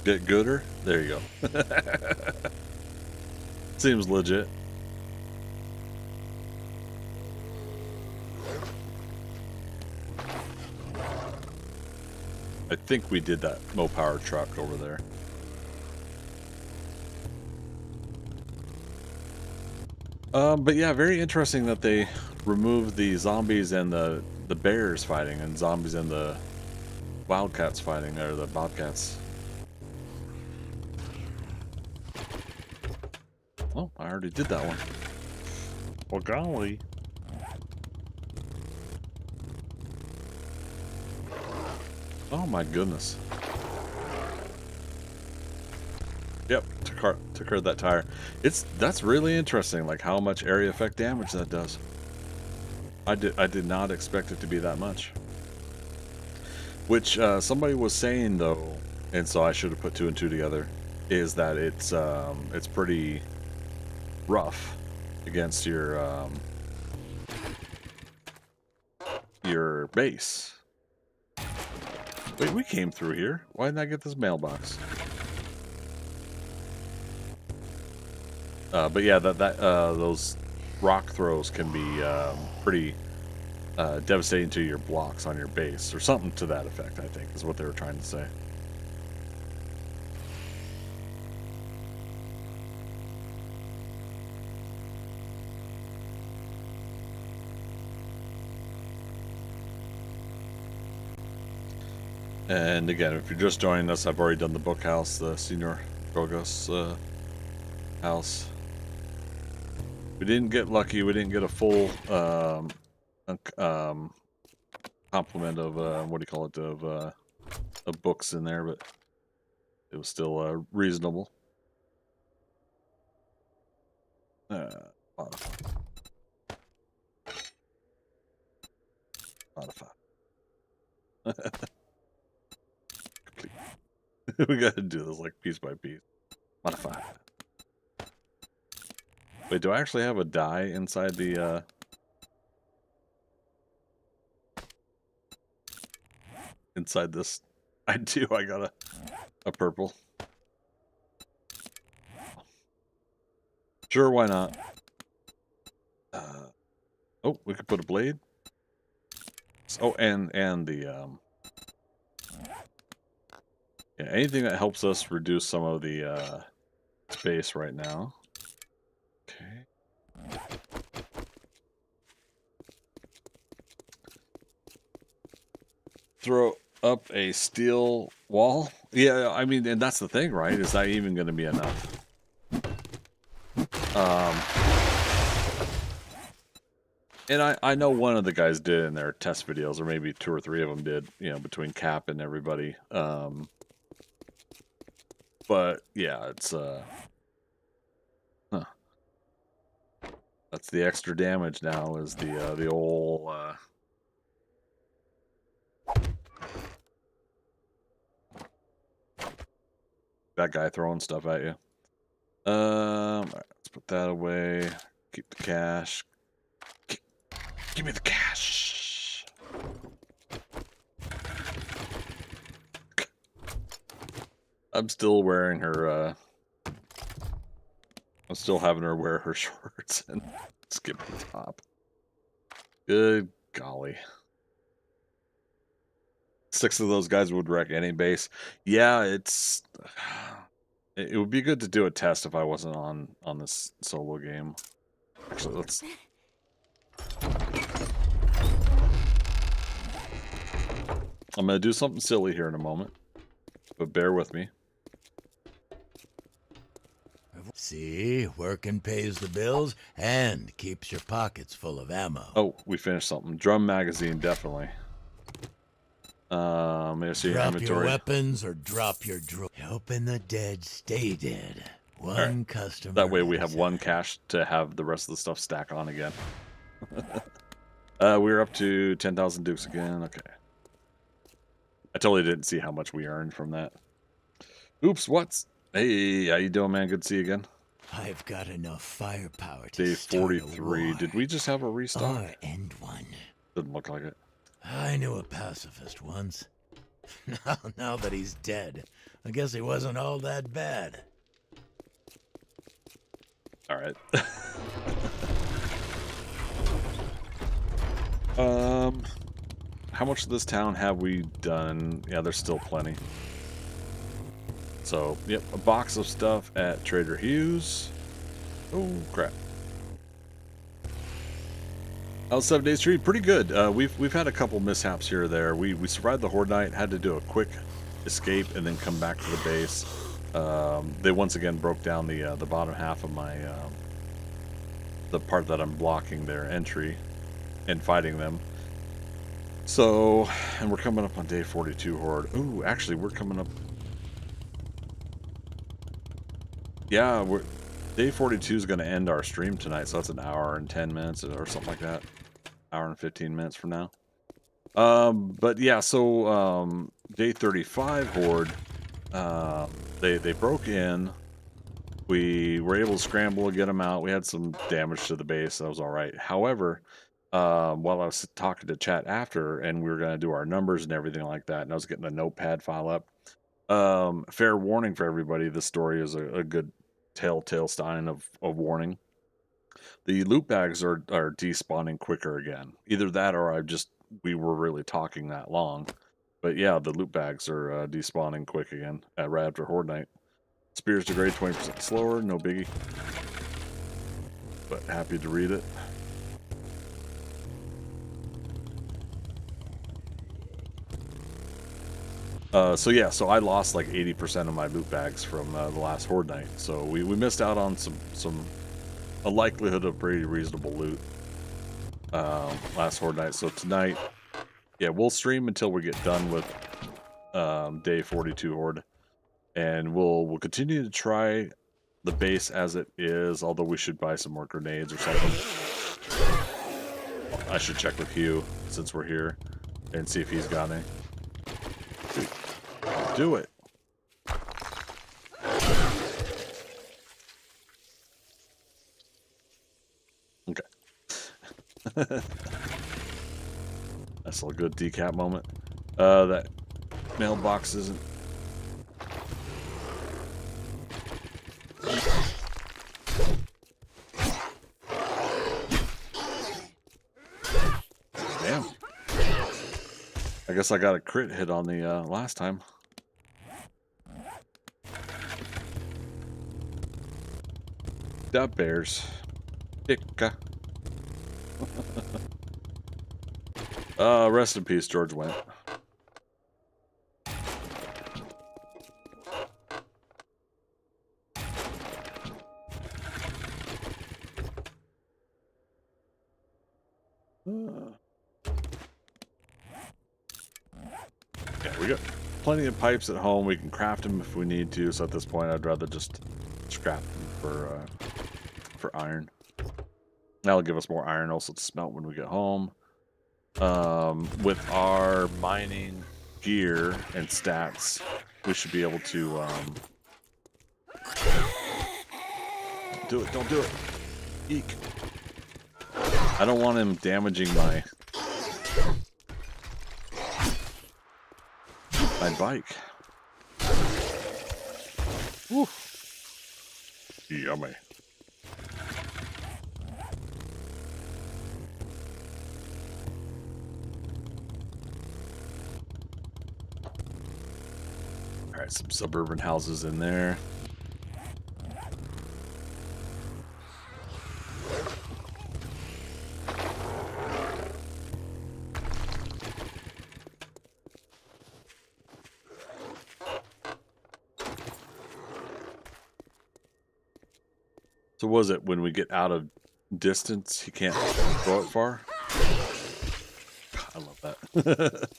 Get gooder? There you go. Seems legit. I think we did that Mo-Power truck over there. But yeah, very interesting that they removed the zombies and the bears fighting, and zombies and the wildcats fighting, or the bobcats. Oh, I already did that one. Well, golly. Oh my goodness. Yep, took her that tire. That's really interesting, like how much area effect damage that does. I did not expect it to be that much. Which somebody was saying though, and so I should have put 2 and 2 together, is that it's pretty rough against your base. Wait, we came through here. Why didn't I get this mailbox? But yeah, those rock throws can be pretty devastating to your blocks on your base, or something to that effect, I think, is what they were trying to say. And again, if you're just joining us, I've already done the book house, the Senior Drogos house. We didn't get lucky. We didn't get a full complement of what do you call it, of books in there, but it was still reasonable. Modify. Modify. We gotta do this like piece by piece. Modify. Wait, do I actually have a die inside the inside this? I do. I got a purple. Sure, why not? Oh, we could put a blade. Oh, and the yeah, anything that helps us reduce some of the space right now. Okay. Throw up a steel wall. Yeah, I mean, and that's the thing, right? Is that even going to be enough? And I know one of the guys did in their test videos, or maybe 2 or 3 of them did, you know, between Cap and everybody. But yeah, it's huh. That's the extra damage now, is the old that guy throwing stuff at you. All right, let's put that away. Keep the cash. Give me the cash. I'm still wearing her, I'm still having her wear her shorts and skip the top. Good golly. 6 of those guys would wreck any base. Yeah, it would be good to do a test if I wasn't on this solo game. Actually, let's... I'm going to do something silly here in a moment, but bear with me. See, working pays the bills and keeps your pockets full of ammo. Oh, we finished something. Drum magazine, definitely. Let's see, drop inventory. your weapons or drop your Hoping the dead stay dead. One right. customer. That way we have one cache to have the rest of the stuff stack on again. We're up to 10,000 dukes again. Okay. I totally didn't see how much we earned from that. Oops, what's... Hey, how you doing, man? Good to see you again. I've got enough firepower to Day start 43. a war. Did we just have a restock? Or end one. Didn't look like it. I knew a pacifist once. Now that he's dead, I guess he wasn't all that bad. All right. How much of this town have we done? Yeah, there's still plenty. So, yep, a box of stuff at Trader Hughes. Oh, crap. How's 7 Days Treat? Pretty good. We've had a couple mishaps here or there. We survived the Horde Night, had to do a quick escape and then come back to the base. They once again broke down the bottom half of my the part that I'm blocking their entry and fighting them. So, and we're coming up on day 42 Horde. Ooh, actually, we're coming up. Yeah, day 42 is going to end our stream tonight, so that's an hour and 10 minutes or something like that. Hour and 15 minutes from now. But yeah, so day 35 Horde, they broke in. We were able to scramble and get them out. We had some damage to the base, so that was all right. However, while I was talking to chat after, and we were going to do our numbers and everything like that, and I was getting the notepad file up. Fair warning for everybody, this story is a good telltale sign of warning. The loot bags are despawning quicker again. Either that or we were really talking that long. But yeah, the loot bags are despawning quick again right after Horde Night. Spears degrade 20% slower, no biggie. But happy to read it. So yeah, so I lost like 80% of my loot bags from the last Horde Night. So we missed out on a likelihood of pretty reasonable loot. last horde night. So tonight, yeah, we'll stream until we get done with day 42 horde, and we'll continue to try the base as it is. Although we should buy some more grenades or something. I should check with Hugh since we're here and see if he's got any. Do it. Okay. That's a good decap moment. That mailbox isn't. Damn. I guess I got a crit hit on the last time. The bears. Dicka. Rest in peace, George Wendt. Yeah, we got plenty of pipes at home. We can craft them if we need to. So at this point, I'd rather just scrap them for iron. That'll give us more iron also to smelt when we get home. With our mining gear and stats, we should be able to do it. Don't do it. Eek. I don't want him damaging my bike. Woo. Yummy. All right, some suburban houses in there. So was it when we get out of distance, he can't throw it far? I love that.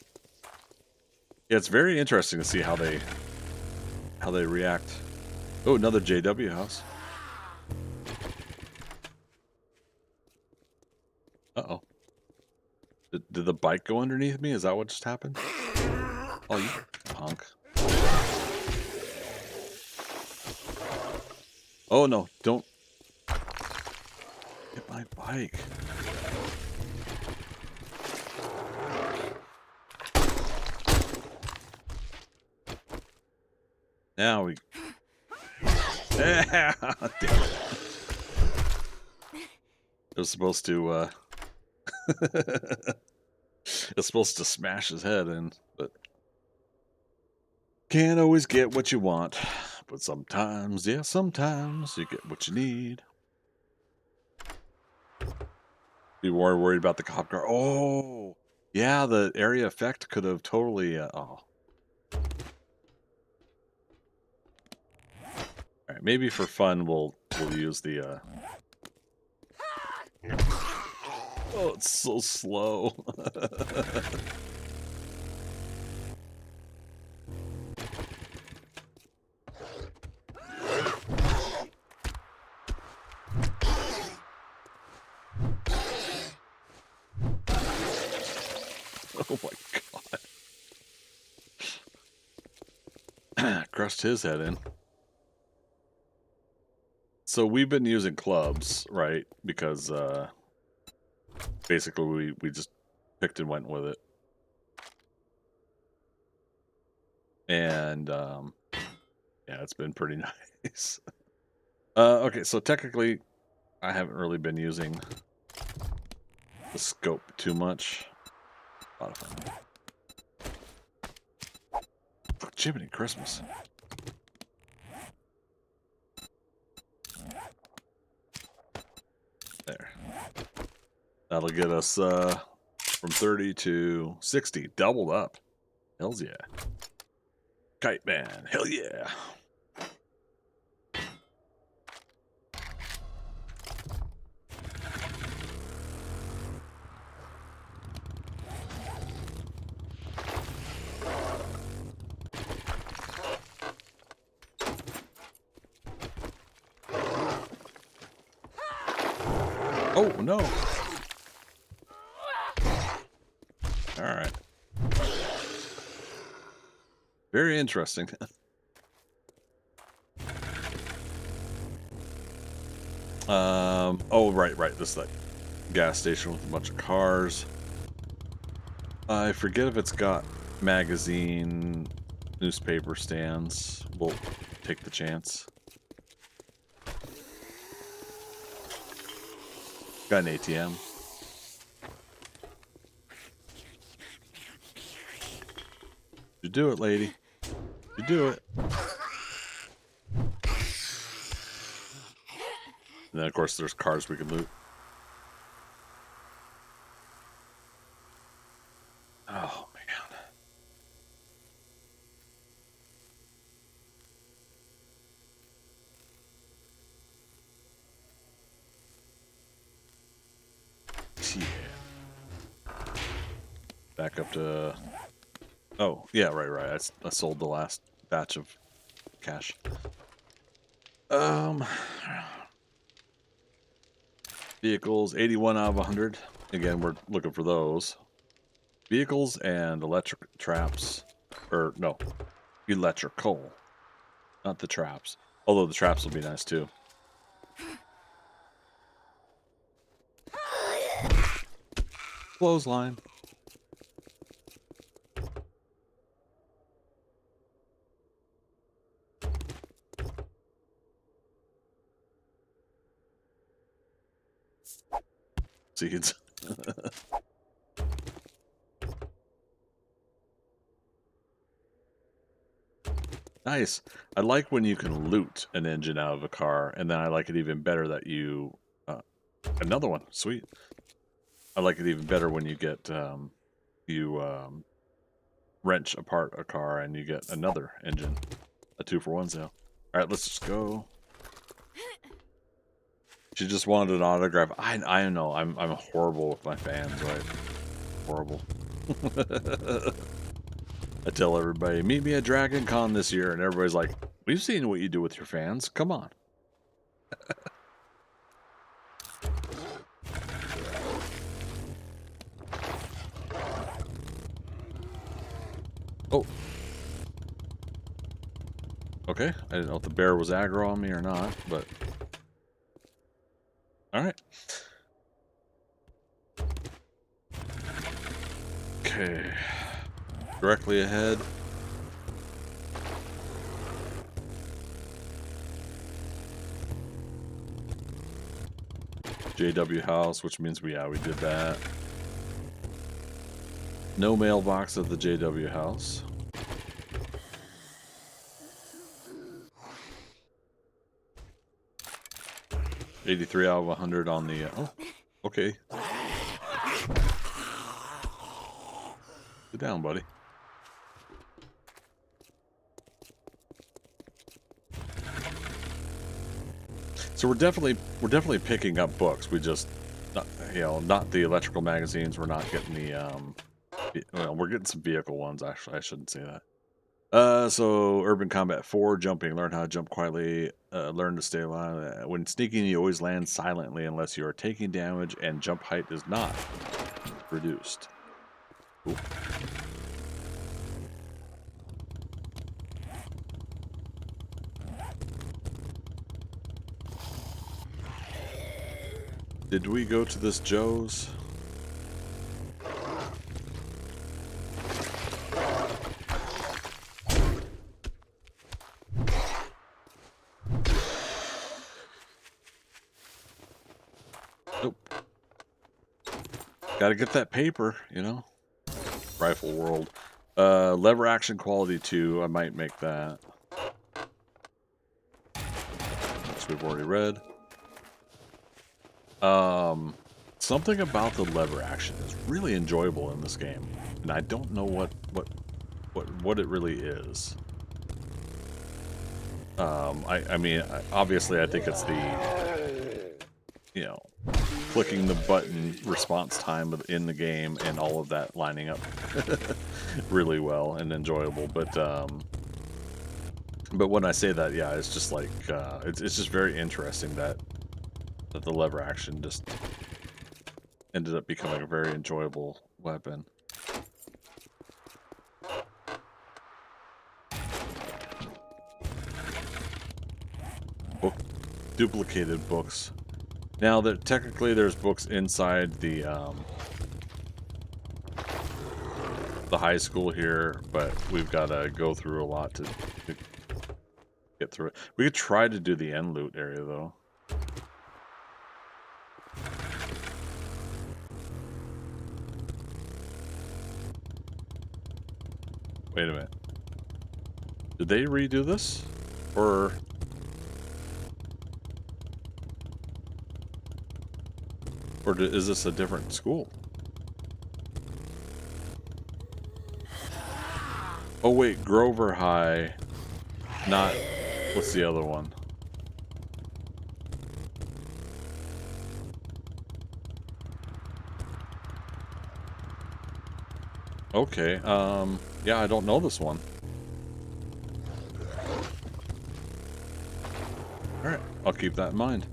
Yeah, it's very interesting to see how they react. Oh, another JW house. Uh-oh. Did the bike go underneath me? Is that what just happened? Oh, you punk. Oh, no. Don't hit my bike. Now we... Damn it. It was supposed to, it's supposed to smash his head in, but... Can't always get what you want. But sometimes, yeah, sometimes you get what you need. Be more worried about the cop car. Oh, yeah, the area effect could have totally, oh. All right, maybe for fun we'll use the oh, it's so slow. Oh my god. Crushed his head in. So we've been using clubs, right? Because basically we just picked and went with it. And yeah, it's been pretty nice. Okay, so technically I haven't really been using the scope too much. A lot of fun. Oh, Jiminy Christmas. There. That'll get us from 30 to 60. Doubled up. Hells yeah. Kite man. Hell yeah. Oh, no. All right. Very interesting. Oh, right. This is that gas station with a bunch of cars. I forget if it's got magazine, newspaper stands. We'll take the chance. Got an ATM. You do it, lady. You do it. And then, of course, there's cars we can loot. Oh, man. Yeah. Back up to... Oh, yeah, right. I sold the last batch of cash. Vehicles, 81 out of 100. Again, we're looking for those. Vehicles and electric traps. Or, no. Electrical. Not the traps. Although the traps will be nice, too. Clothesline. Seeds. Nice. I like when you can loot an engine out of a car, and then I like it even better that you... another one. Sweet. I like it even better when you get... wrench apart a car and you get another engine. A 2-for-1 sale. Alright, let's just go. She just wanted an autograph. I know. I'm horrible with my fans, right? Horrible. I tell everybody, meet me at Dragon Con this year, and everybody's like, we've seen what you do with your fans. Come on. Oh. Okay. I didn't know if the bear was aggro on me or not, but... Alright. Okay. Directly ahead. JW house, which means we did that. No mailbox at the JW house. $83 out of 100 on the... oh, okay. Sit down, buddy. So we're definitely picking up books. We just, not the electrical magazines. We're not getting the well, we're getting some vehicle ones. Actually, I shouldn't say that. So Urban Combat 4, jumping. Learn how to jump quietly. Learn to stay alive. When sneaking, you always land silently unless you are taking damage, and jump height is not reduced. Cool. Did we go to this Joe's? Nope. Gotta get that paper, you know? Rifle World. Lever action quality 2. I might make that. Which we've already read. Something about the lever action is really enjoyable in this game, and I don't know what it really is. I mean, obviously, I think it's the, clicking the button response time in the game and all of that lining up really well and enjoyable. But when I say that, yeah, it's just like it's just very interesting that that the lever action just ended up becoming a very enjoyable weapon. Duplicated books. Now that technically there's books inside the high school here, but we've got to go through a lot to get through it. We could try to do the end loot area though. Wait a minute. Did they redo this? Or is this a different school? Oh wait, Grover High. Not, what's the other one? Okay, yeah, I don't know this one. Alright, I'll keep that in mind.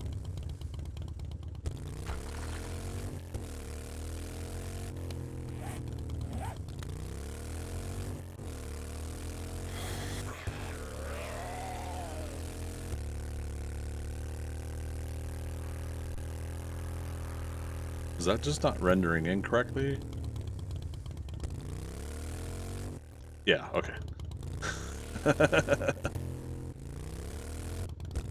Is that just not rendering incorrectly? Yeah, okay. I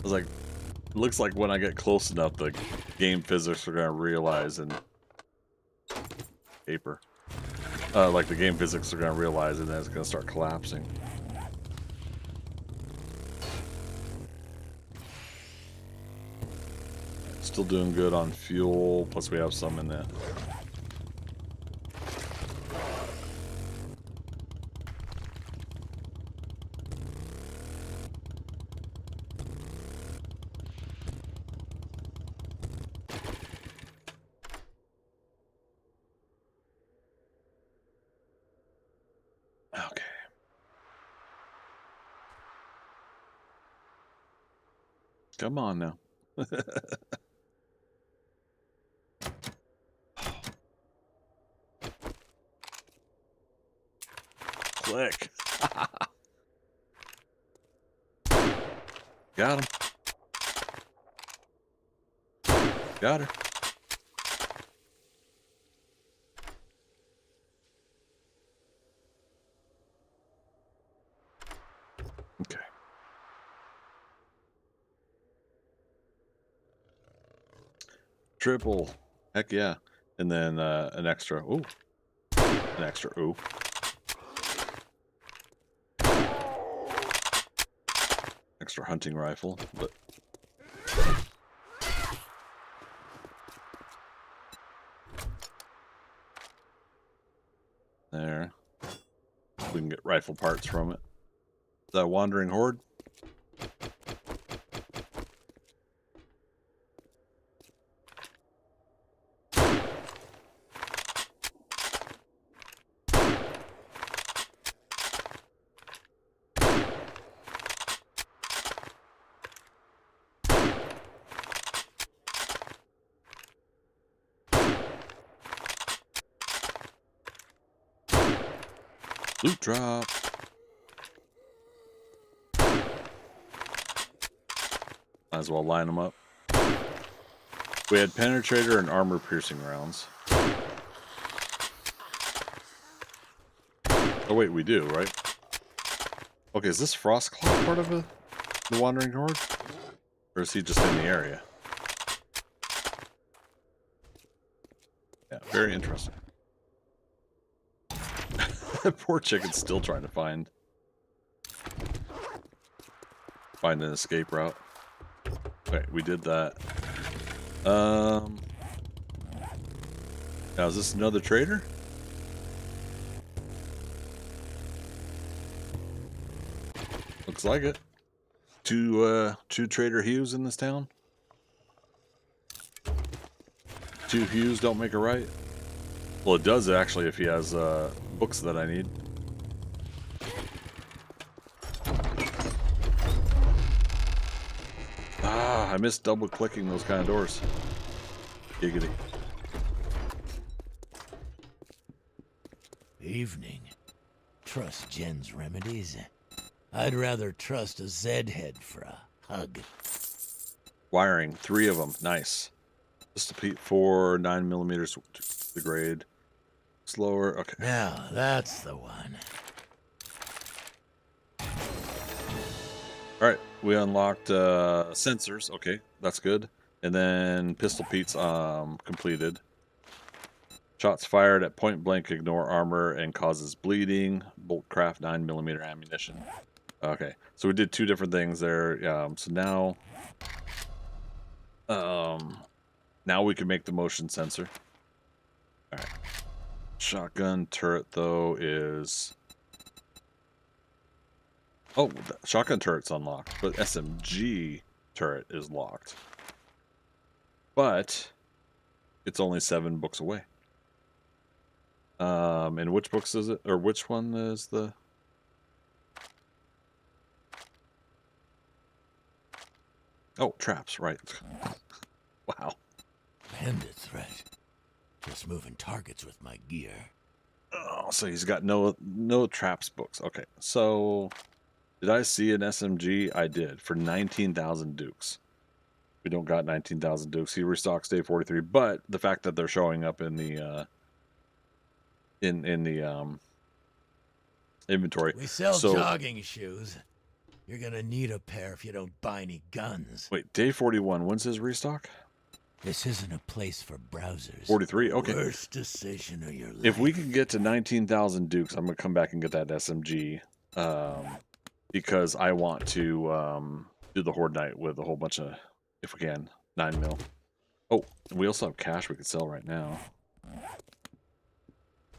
was like, it looks like when I get close enough, the game physics are gonna realize and paper. Like the game physics are gonna realize and then it's gonna start collapsing. Still doing good on fuel, plus we have some in that. Okay. Come on now. Click. Got him. Got her. Okay. Triple. Heck yeah. And then an extra. Ooh. An extra. Ooh. Extra hunting rifle, but there. We can get rifle parts from it. Is that a wandering horde? Loot drop. Might as well line them up. We had penetrator and armor piercing rounds. Oh wait, we do, right? Okay, is this Frostclaw part of the Wandering Horde? Or is he just in the area? Yeah, very interesting. Poor chicken's still trying to find an escape route. Okay, we did that. Now is this another trader? Looks like it. Two Trader Hughs in this town. Two Hughs don't make a right. Well, it does actually if he has books that I need. Ah. I miss double clicking those kind of doors. Giggity. Evening. Trust Jen's remedies. I'd rather trust a Zed head for a hug. Wiring, 3 of them. Nice. Pistol Pete 4, 9 millimeters degrade. Slower. Okay. Now, that's the one. All right. We unlocked sensors. Okay, that's good. And then Pistol Pete's completed. Shots fired at point blank ignore armor and causes bleeding. Bolt craft 9 millimeter ammunition. Okay, so we did 2 different things there. So now we can make the motion sensor. All right. Shotgun turret though is. Oh, the shotgun turret's unlocked, but SMG turret is locked. But it's only 7 books away. And which books is it? Or which one is the... Oh, traps, right. Wow. Bandit threat. Just moving targets with my gear. Oh, so he's got no traps books. Okay, so... Did I see an SMG? I did, for 19,000 dukes. We don't got 19,000 dukes. He restocks day 43, but the fact that they're showing up in the... in the inventory. We sell jogging shoes. You're gonna need a pair if you don't buy any guns. Wait, day 41. When's his restock? This isn't a place for browsers. 43. Okay. Worst decision of your life. If we can get to 19,000 dukes, I'm gonna come back and get that SMG, because I want to do the horde night with a whole bunch of, if we can, 9 mil. Oh, we also have cash we could sell right now.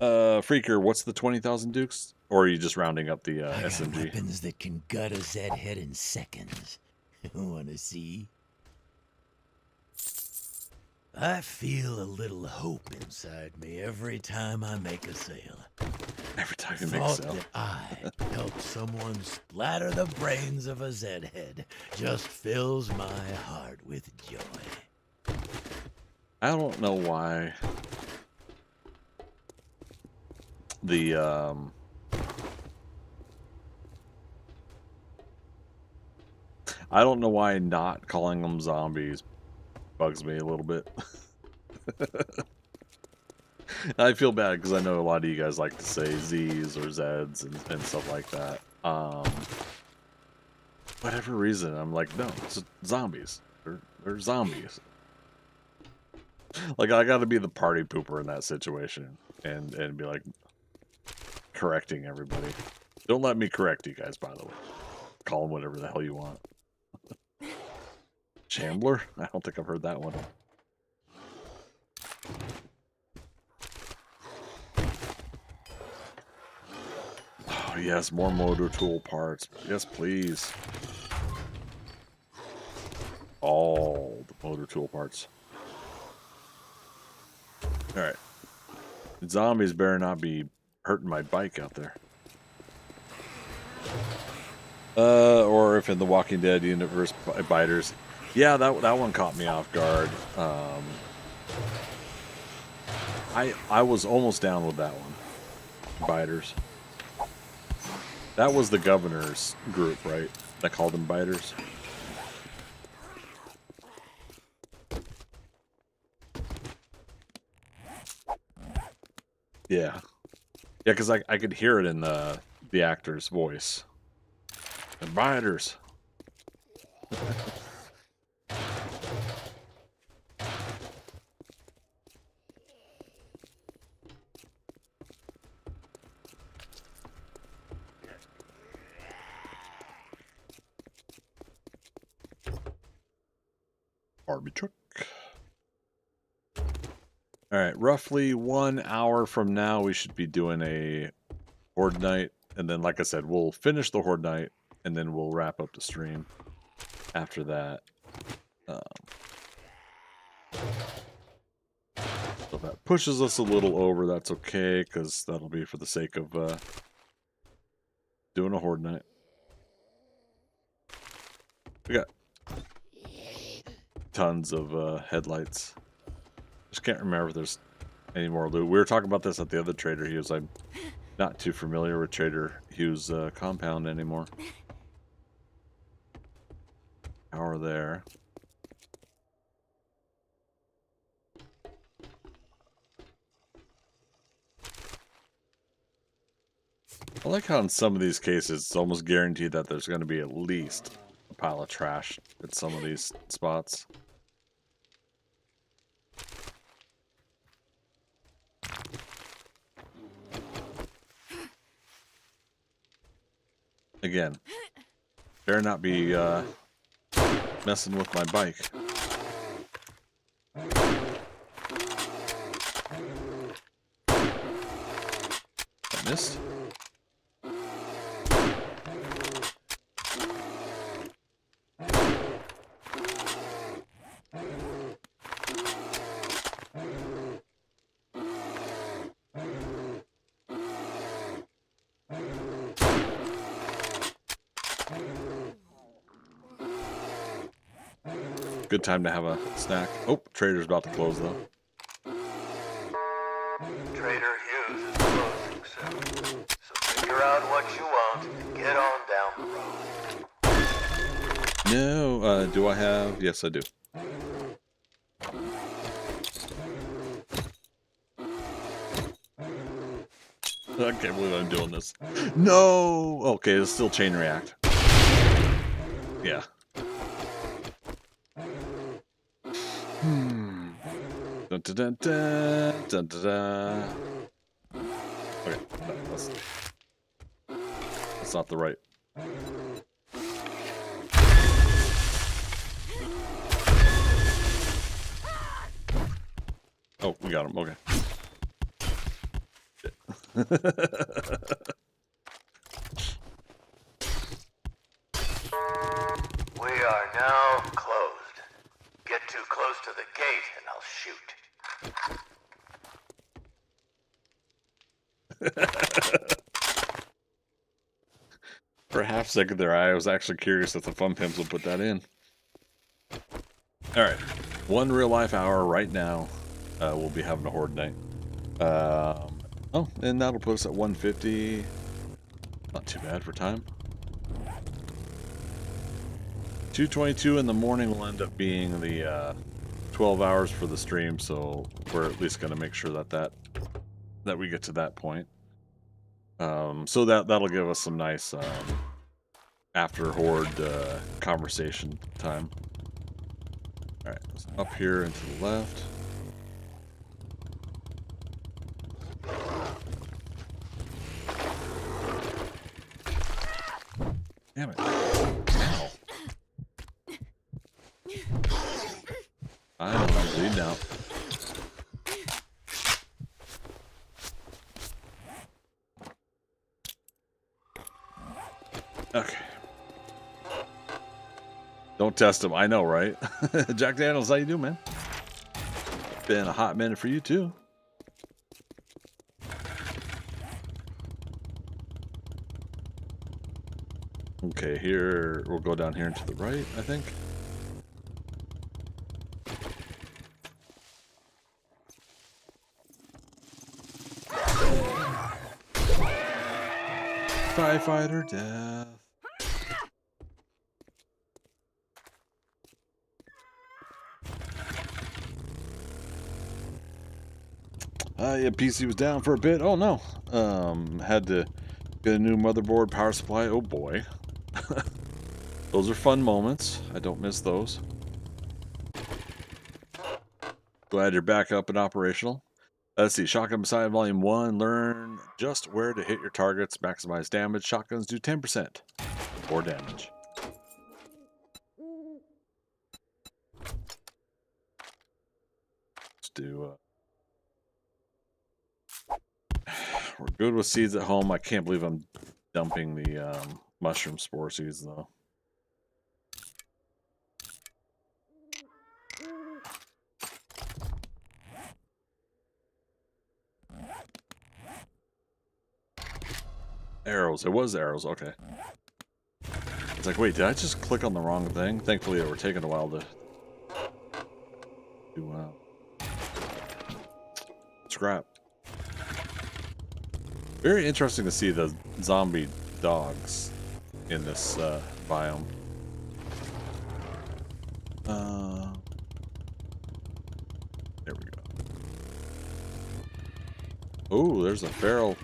Freaker, what's the 20,000 dukes? Or are you just rounding up the I got SMG? weapons that can gut a Zed head in seconds. Wanna see? I feel a little hope inside me every time I make a sale. Every time you make a Thought sale. that I helped someone splatter the brains of a Zed head just fills my heart with joy. I don't know why the I don't know why not calling them zombies bugs me a little bit. I feel bad because I know a lot of you guys like to say Z's or Z's and stuff like that. Whatever reason, I'm like, no, it's zombies. They're zombies. Like, I gotta be the party pooper in that situation and be like correcting everybody. Don't let me correct you guys, by the way. Call them whatever the hell you want. Shambler? I don't think I've heard that one. Oh, yes, more motor tool parts. Yes, please. All the motor tool parts. Alright. Zombies better not be hurting my bike out there. Or if in the Walking Dead universe, biters. Yeah, that one caught me off guard. I was almost down with that one. Biters. That was the governor's group, right? That called them biters. Yeah. Yeah, because I could hear it in the actor's voice. The biters. Army truck. All right, roughly 1 hour from now, we should be doing a horde night, and then, like I said, we'll finish the horde night, and then we'll wrap up the stream after that. So if that pushes us a little over, that's okay, because that'll be for the sake of doing a horde night. We got tons of headlights. Just can't remember if there's any more loot. We were talking about this at the other Trader Hughes. I'm not too familiar with Trader Hughes compound anymore. Power there. I like how in some of these cases it's almost guaranteed that there's going to be at least a pile of trash at some of these spots. Again, better not be messing with my bike. I missed. Good time to have a snack. Oh, Trader's about to close though. Trader Hughes is closing soon, so figure out what you want and get on down the road. No, do I have? Yes, I do. I can't believe I'm doing this. No! Okay, it's still chain react. Yeah. Dun, dun, dun, dun, dun, dun, dun. Okay, that's not the right. Oh, we got him. Okay. We are now closed. Get too close to the gate and I'll shoot. For a half second there, I was actually curious if the Fun Pimps will put that in. Alright. 1 real life hour right now. We'll be having a horde night. Oh, and that'll put us at 150. Not too bad for time. 2:22 in the morning will end up being the 12 hours for the stream, so we're at least going to make sure that we get to that point. So that'll give us some nice after horde conversation time. All right, up here and to the left. Damn it. Ow. I'm bleeding out. Okay. Don't test him. I know, right? Jack Daniels, how you doing, man? Been a hot minute for you, too. Okay, here, we'll go down here and to the right, I think. Firefighter death. Yeah, PC was down for a bit. Oh no. Had to get a new motherboard, power supply. Oh boy. Those are fun moments. I don't miss those. Glad you're back up and operational. Let's see. Shotgun Messiah Volume 1. Learn just where to hit your targets. Maximize damage. Shotguns do 10% more damage. Let's do... we're good with seeds at home. I can't believe I'm dumping the mushroom spore seeds, though. Arrows. It was arrows. Okay. It's like, wait, did I just click on the wrong thing? Thankfully, it were taking a while to To scrap. Very interesting to see the zombie dogs in this biome. There we go. Oh, there's a feral.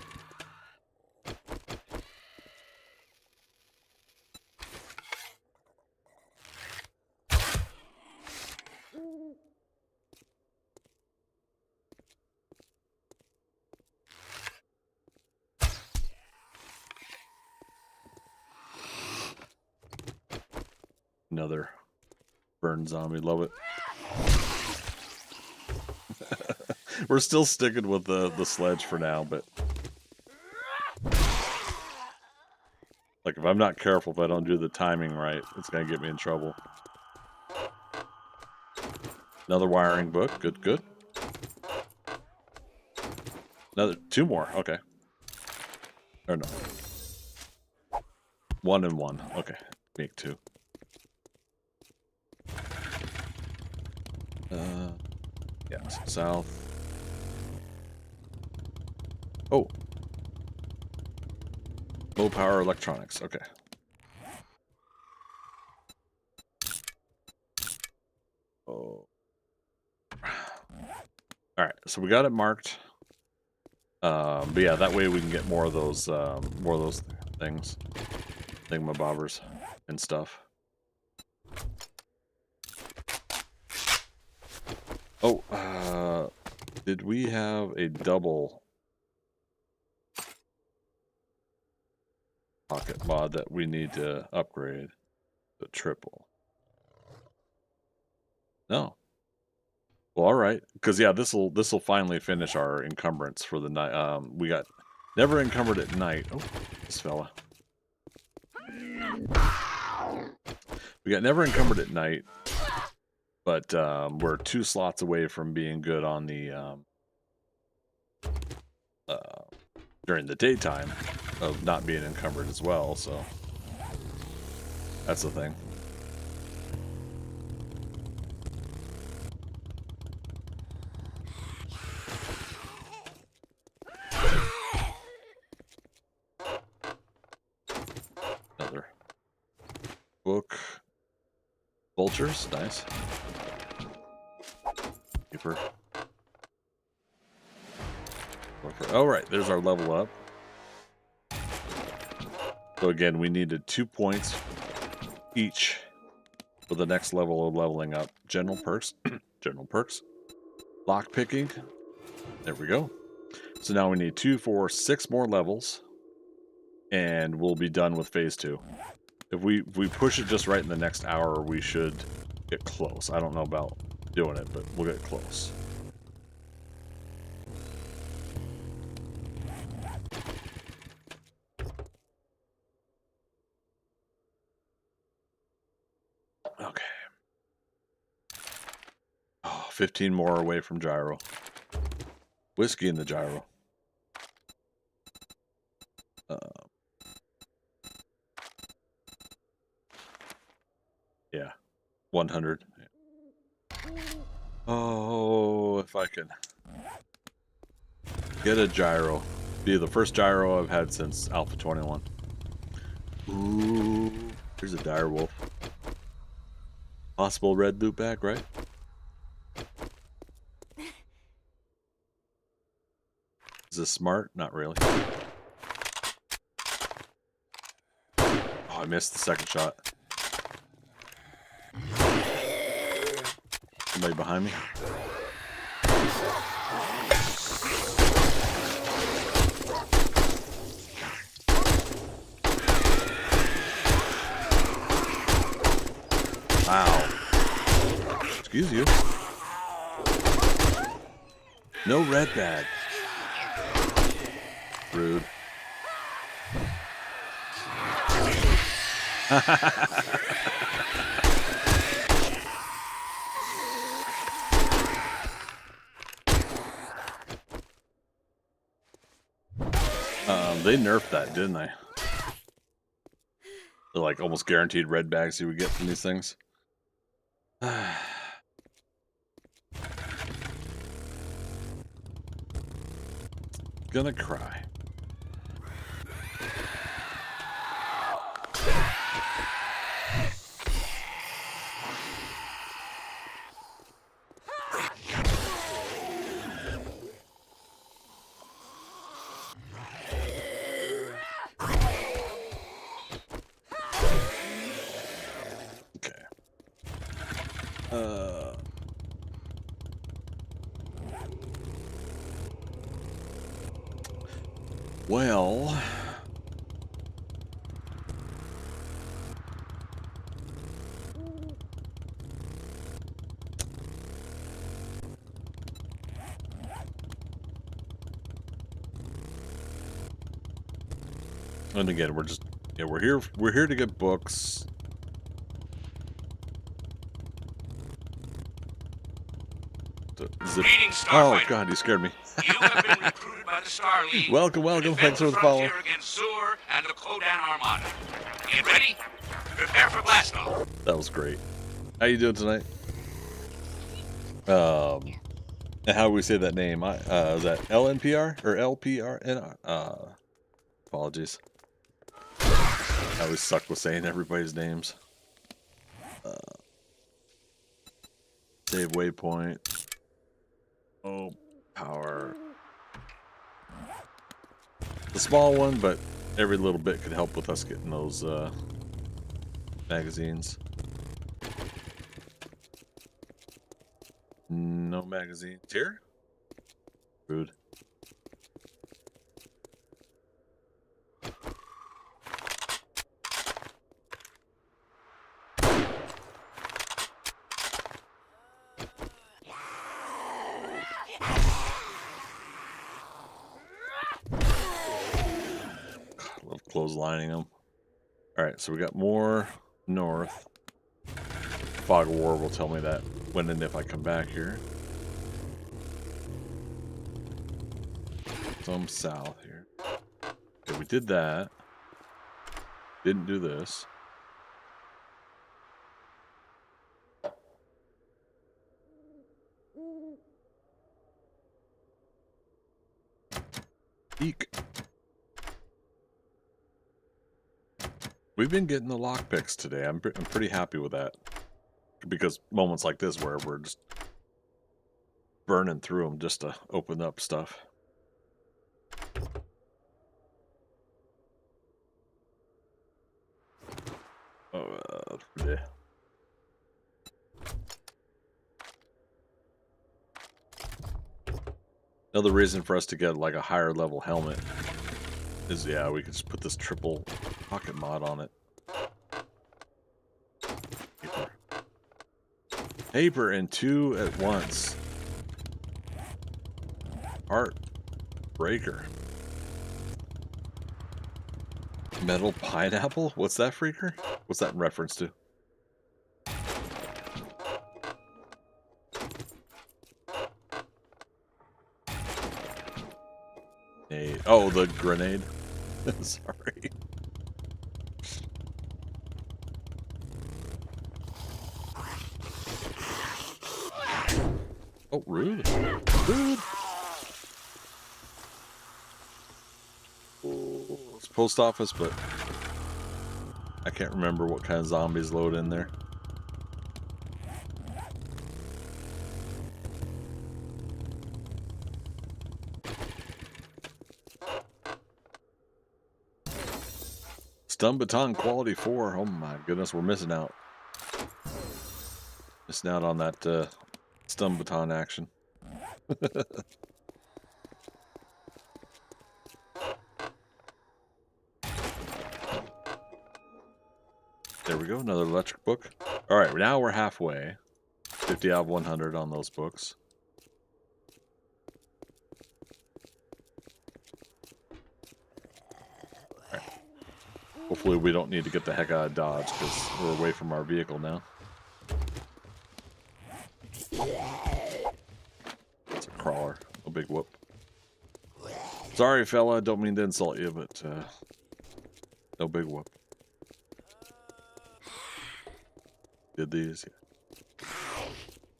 Another burn zombie. Love it. We're still sticking with the sledge for now, but like if I'm not careful, if I don't do the timing right, it's gonna get me in trouble. Another wiring book. Good, good. Another 2 more. Okay. Or no. 1 and 1. Okay. Make 2. Yeah, so south. Oh. Low power electronics. Okay. Oh. Alright, so we got it marked. But yeah, that way we can get more of those things. Thingamabobbers and stuff. Oh, did we have a double pocket mod that we need to upgrade to triple? No. Well, all right, because yeah, this will finally finish our encumbrance for the night. We got never encumbered at night. Oh, this fella. We got never encumbered at night, but we're 2 slots away from being good on the during the daytime of not being encumbered as well. So that's the thing. Another book. Vultures, nice. Keeper. Oh, right, there's our level up. So again, we needed 2 points each for the next level of leveling up. General perks, general perks. Lock picking. There we go. So now we need 2, 4, 6 more levels, and we'll be done with phase 2. If we push it just right in the next hour, we should get close. I don't know about doing it, but we'll get close. Okay. Oh, 15 more away from Gyro. Whiskey in the Gyro. Yeah. 100. Oh, if I can get a Gyro. Be the first Gyro I've had since Alpha 21. Ooh, here's a dire wolf. Possible red loot bag, right? Is this smart? Not really. Oh, I missed the second shot. Somebody behind me? Wow. Excuse you. No red bag. Rude. They nerfed that, didn't they? They're like almost guaranteed red bags you would get from these things. Gonna cry. Okay. Well, and again, we're just, yeah, we're here to get books. Greetings, Oh Starfighter. God, you scared me. You have been recruited by the Star League. Welcome, welcome. To defend Thanks for the follow. frontier against Zur and the Kodan Armada. Get ready. Prepare for blast off. That was great. How you doing tonight? And how do we say that name? Is that LNPR or LPRN? Apologies. I always suck with saying everybody's names. Save waypoint. Oh, power. The small one, but every little bit could help with us getting those magazines. No magazines here? Rude. I love clotheslining them. Alright, so we got more north. Fog of War will tell me that when and if I come back here. Some south here. Okay, we did that. Didn't do this. Eek. We've been getting the lockpicks today. I'm pretty happy with that. Because moments like this where we're just burning through them just to open up stuff. Yeah. Another reason for us to get like a higher level helmet is, yeah, we could just put this triple pocket mod on it. Paper and two at once. Heart breaker. Metal pineapple? What's that, freaker? What's that in reference to? Oh, the grenade. Sorry. Oh, rude. Rude. Oh, it's post office, but I can't remember what kind of zombies load in there. Stun baton quality 4. Oh my goodness, we're missing out. Missing out on that stun baton action. There we go, another electric book. Alright, now we're halfway. 50 out of 100 on those books. Alright. Hopefully we don't need to get the heck out of Dodge, because we're away from our vehicle now. It's a crawler. A big whoop. Sorry, fella. Don't mean to insult you, but no big whoop. Did these? Yeah.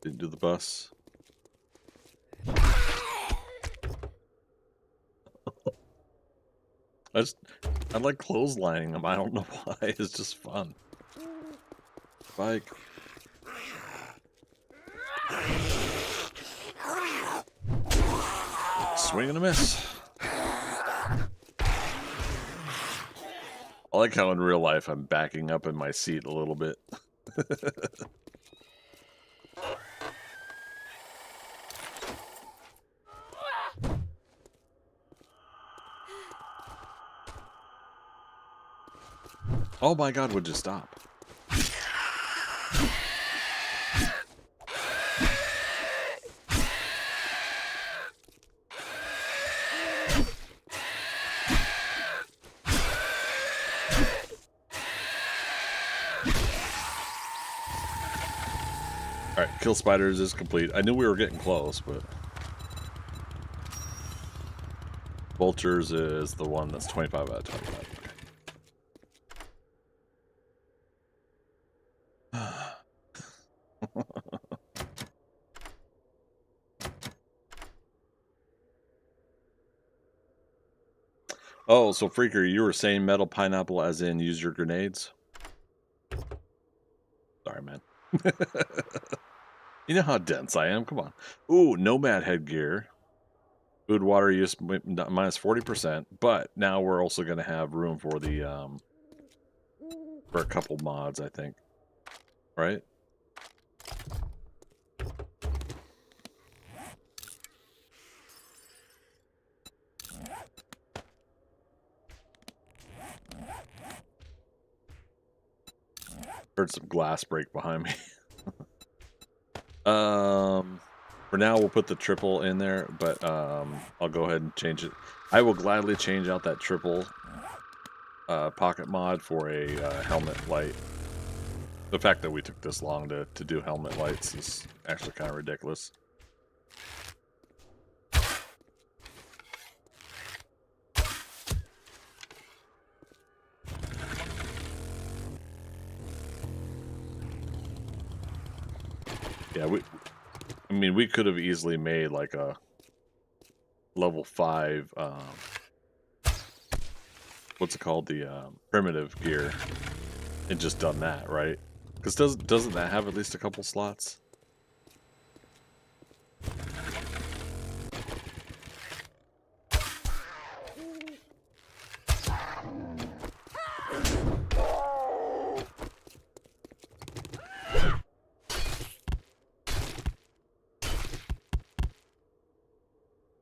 Didn't do the bus. I like clotheslining them. I don't know why. It's just fun. Bike. Swing and a miss. I like how in real life I'm backing up in my seat a little bit. Oh my god, would you stop? Alright, kill spiders is complete. I knew we were getting close, but... Vultures is the one that's 25 out of 25. Oh, so Freaker, you were saying metal pineapple as in use your grenades? Sorry, man. You know how dense I am. Come on. Ooh, nomad headgear. Food, water use minus 40%. But now we're also going to have room for the for a couple mods, I think. Right? Heard some glass break behind me. For now, we'll put the triple in there, but I'll go ahead and change it. I will gladly change out that triple pocket mod for a helmet light. The fact that we took this long to do helmet lights is actually kind of ridiculous. Yeah, I mean, we could have easily made like a level 5, what's it called, the primitive gear, and just done that, right? Because doesn't that have at least a couple slots?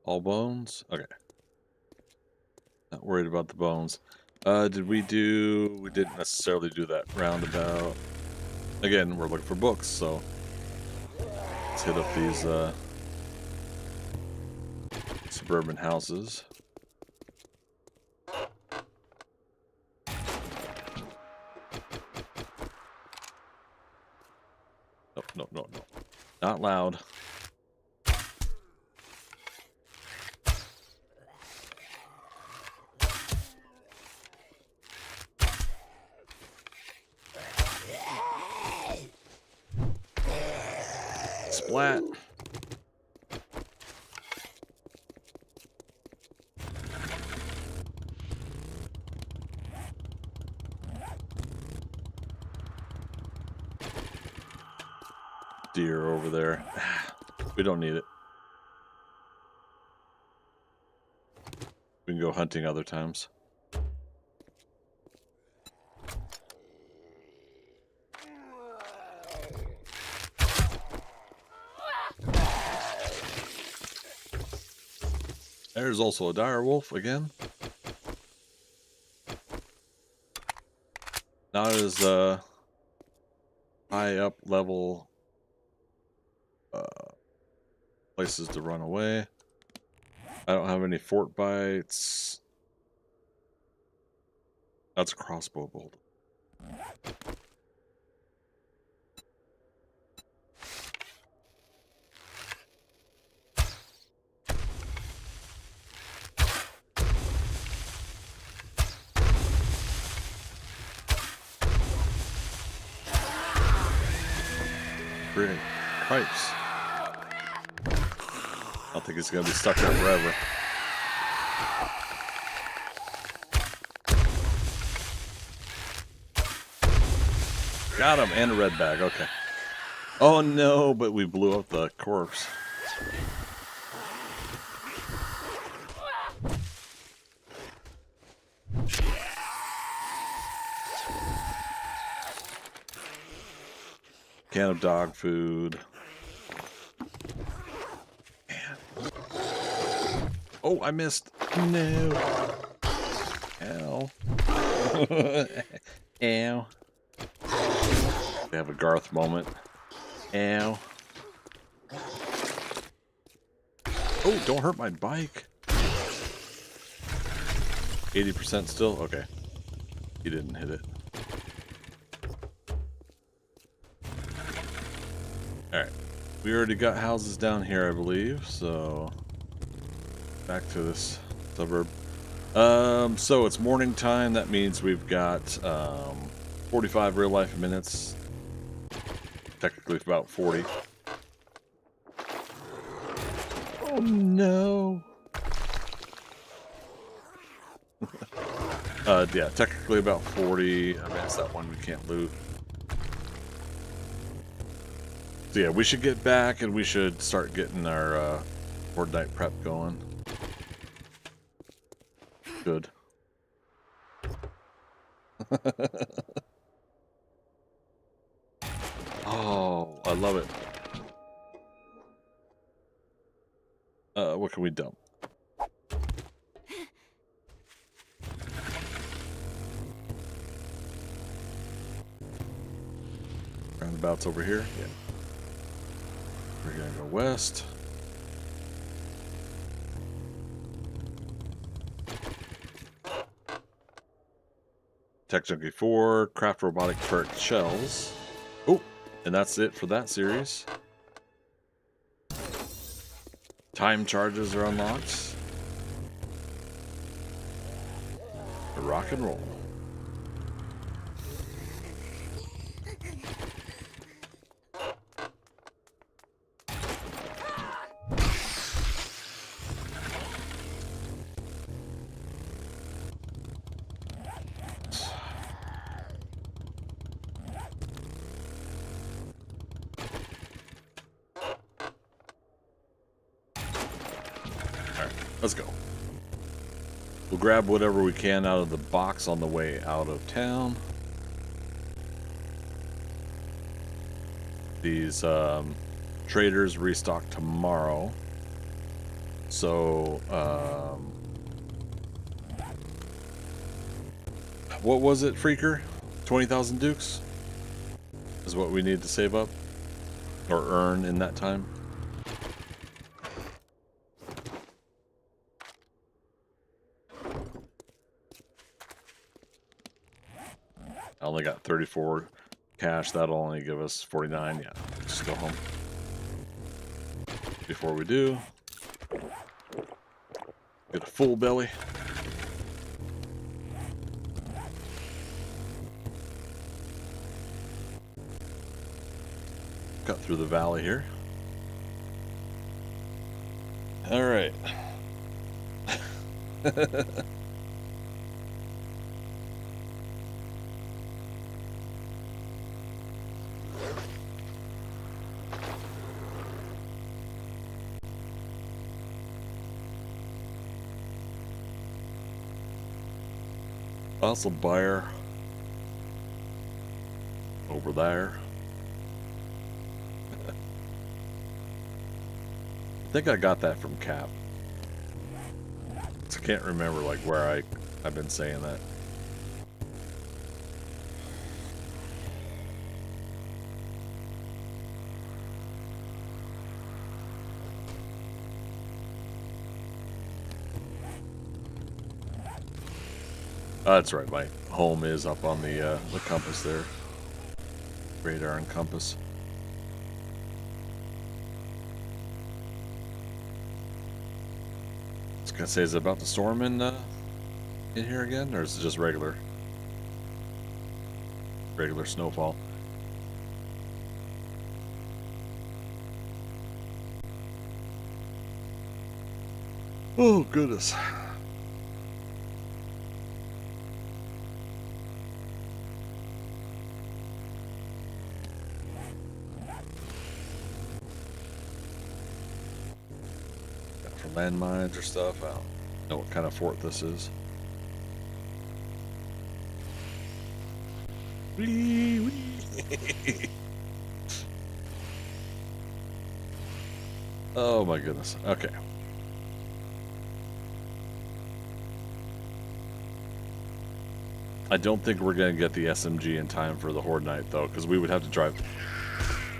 All bones? Okay. Not worried about the bones. Did we do... We didn't necessarily do that roundabout. Again, we're looking for books, so... Let's hit up these, suburban houses. No. Not loud. Splat. Deer over there. We don't need it. We can go hunting other times. There's also a dire wolf again. Not as high up level places to run away. I don't have any fort bites. That's a crossbow bolt. Great. Pipes. I don't think he's going to be stuck there forever. Got him, and a red bag, okay. Oh no, but we blew up the corpse. Can of dog food. Man. Oh, I missed. No. Ow. Ow. We have a Garth moment. Ow. Oh, don't hurt my bike. 80% still? Okay. He didn't hit it. Alright. We already got houses down here, I believe, so back to this suburb. So it's morning time. That means we've got 45 real life minutes. Technically about 40. Oh no. Yeah, technically about 40. I mean, that's that one we can't loot. So yeah, we should get back and we should start getting our horde night prep going. Good. Oh, I love it. What can we dump? Roundabouts over here? Yeah. We're gonna go west. Tech Junkie 4, craft robotic turret shells. Oh, and that's it for that series. Time charges are unlocked. Rock and roll. Let's go. We'll grab whatever we can out of the box on the way out of town. These traders restock tomorrow. So, what was it, Freaker? 20,000 dukes is what we need to save up or earn in that time. I only got 34 cash. That'll only give us 49. Yeah, just go home. Before we do, get a full belly. Cut through the valley here. All right. Also buyer over there. I think I got that from Cap. I can't remember like where I've been saying that. That's right, my home is up on the compass there. Radar and compass. I was gonna say, is it about to storm in here again, or is it just regular snowfall? Oh goodness. for landmines or stuff. I don't know what kind of fort this is. Wee, wee. Oh my goodness. Okay. I don't think we're going to get the SMG in time for the Horde night, though, because we would have to drive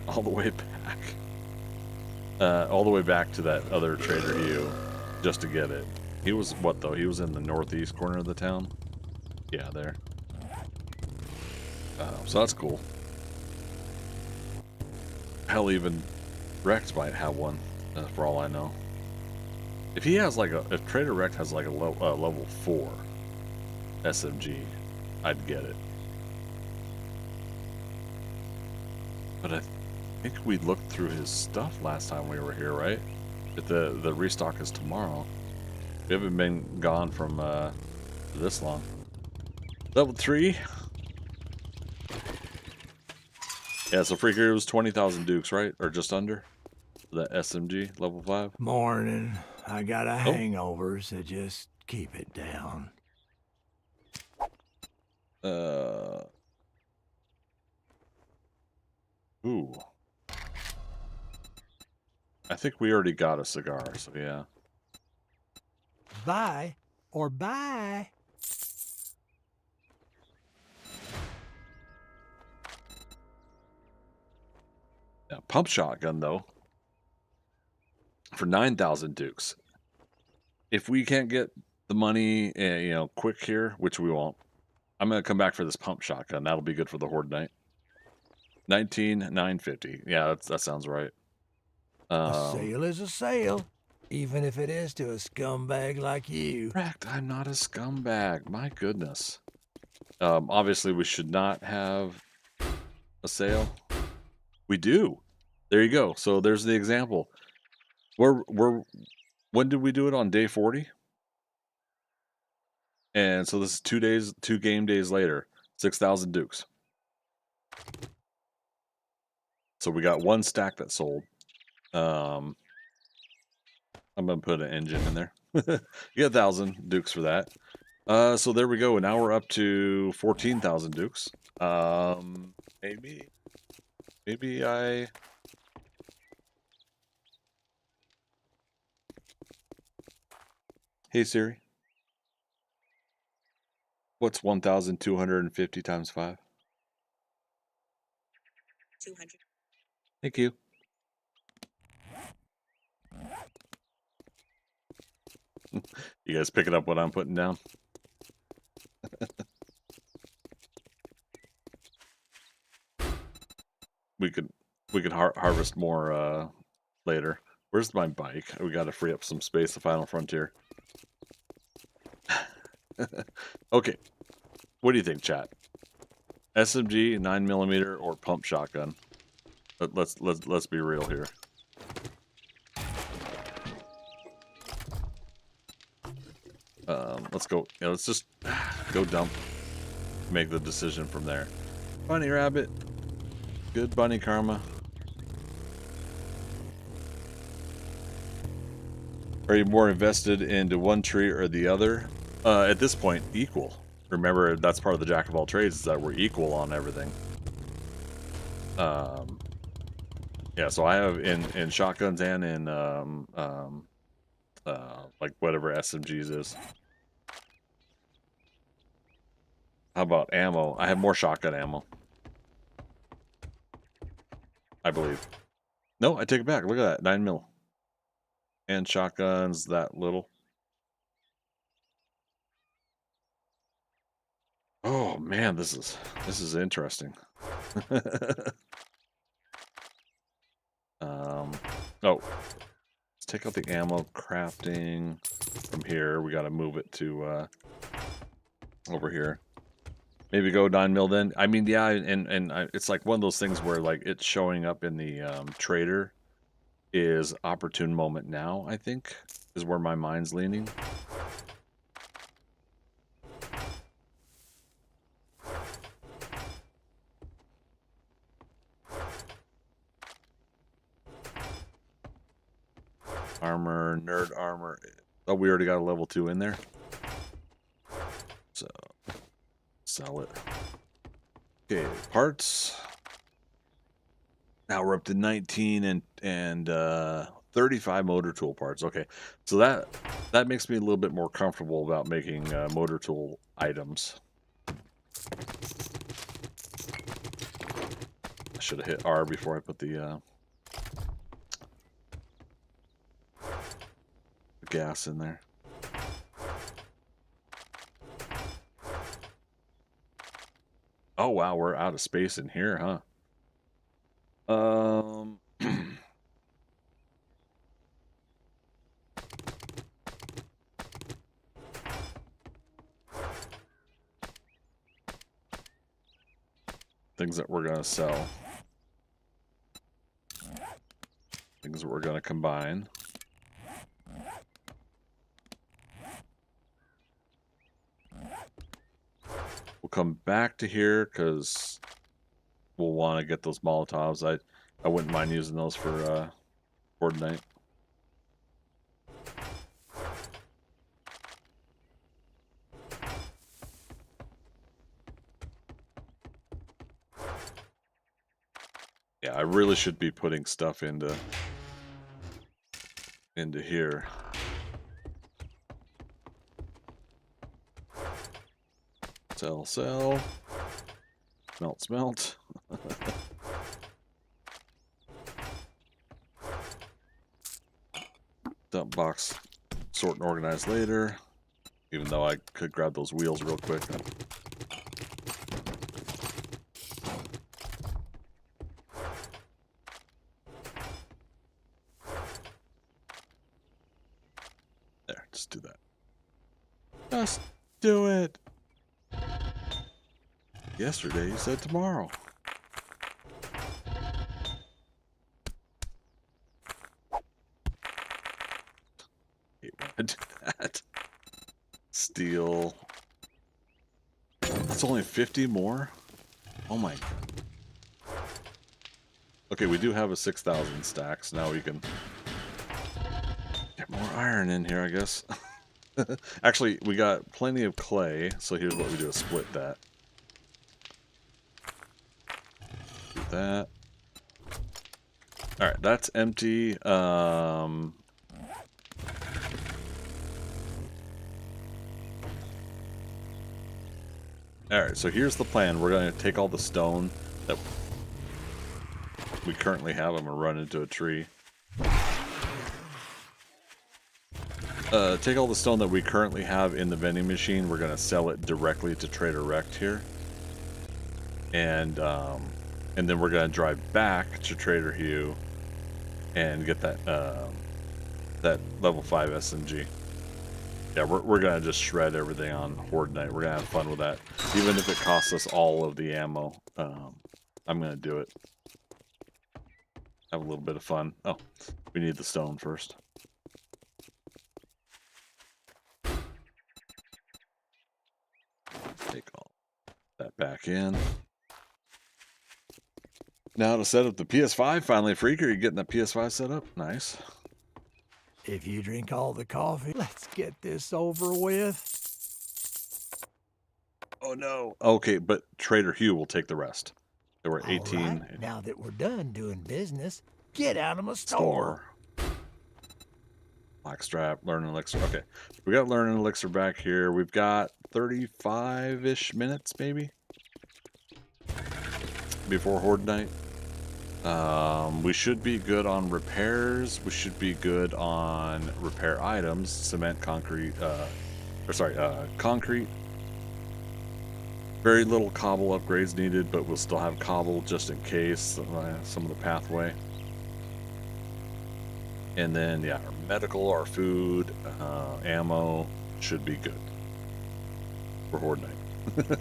all the way back. All the way back to that other Trader Hugh just to get it. He was, what, though? He was in the northeast corner of the town? Yeah, there. So that's cool. Hell, even Rex might have one, for all I know. If he has, like, if Trader Rex has, like, a level 4 SMG, I'd get it. But I think we looked through his stuff last time we were here, right? If the restock is tomorrow. We haven't been gone from this long. Level 3. Yeah, so Freaker, it was 20,000 Dukes, right? Or just under? That SMG, level 5. Morning. I got a hangover, so just keep it down. Ooh. I think we already got a cigar, so yeah. Bye or bye. Yeah, pump shotgun, though. For 9,000 Dukes. If we can't get the money, you know, quick here, which we won't, I'm going to come back for this pump shotgun. That'll be good for the Horde night. 19,950. Yeah, that sounds right. A sale is a sale, even if it is to a scumbag like you. Correct. I'm not a scumbag. My goodness. Obviously, we should not have a sale. We do. There you go. So there's the example. When did we do it? On day 40? And so this is 2 days, 2 game days later. 6,000 Dukes. So we got 1 stack that sold. I'm gonna put an engine in there. You get 1,000 Dukes for that. So there we go. Now we're up to 14,000 Dukes. Maybe I. Hey Siri. What's 1,250 times 5? 200. Thank you. You guys picking up what I'm putting down? we could harvest more later. Where's my bike? We got to free up some space. The Final Frontier. Okay, what do you think, chat? SMG, 9mm, or pump shotgun? Let's be real here. Let's go. Yeah, let's just go dump. Make the decision from there. Bunny rabbit. Good bunny karma. Are you more invested into one tree or the other? At this point, equal. Remember, that's part of the jack of all trades, is that we're equal on everything. Yeah, so I have in shotguns and in like whatever SMGs is. How about ammo? I have more shotgun ammo, I believe. No, I take it back. Look at that, 9mm. And shotguns that little. Oh man, this is interesting. Oh, let's take out the ammo crafting from here. We got to move it to over here. Maybe go 9mm then. I mean, yeah, and it's like one of those things where like it's showing up in the trader is opportune moment now, I think, is where my mind's leaning. Armor, nerd armor. Oh, we already got a level 2 in there. So, sell it. Okay, parts. Now we're up to 19 and 35 motor tool parts. Okay, so that makes me a little bit more comfortable about making motor tool items. I should have hit R before I put the gas in there. Oh wow, we're out of space in here, huh? Things that we're gonna sell. Things that we're gonna combine. We'll come back to here because we'll want to get those Molotovs. I wouldn't mind using those for Horde Night. Yeah, I really should be putting stuff into here. Sell, sell. Smelt, smelt. Dump box. Sort and organize later. Even though I could grab those wheels real quick. There, just do that. Just do it. Yesterday you said tomorrow. Hate when I do that. Steel. It's only 50 more? Oh my god. Okay, we do have a 6,000 stacks. Now we can get more iron in here, I guess. Actually, we got plenty of clay, so here's what we do, is split that. Do that. Alright, that's empty. Alright, so here's the plan. We're going to take all the stone that we currently have. I'm going to run into a tree. Take all the stone that we currently have in the vending machine. We're going to sell it directly to Trader Rect here. And then we're going to drive back to Trader Hugh and get that that level 5 SMG. Yeah, we're going to just shred everything on Horde Night. We're going to have fun with that. Even if it costs us all of the ammo, I'm going to do it. Have a little bit of fun. Oh, we need the stone first. Take all that back in. Now to set up the PS5, finally, Freak, are you getting the PS5 set up? Nice. If you drink all the coffee, let's get this over with. Oh no. Okay, but Trader Hugh will take the rest. There were All 18. right, now that we're done doing business, get out of my store. Blackstrap, learning elixir. Okay, we got learning elixir back here. We've got 35-ish minutes, maybe, before Horde Night. We should be good on repairs. We should be good on repair items, cement, concrete, concrete. Very little cobble upgrades needed, but we'll still have cobble just in case, some of the pathway. And then, yeah, our medical, our food, ammo should be good for Horde Night.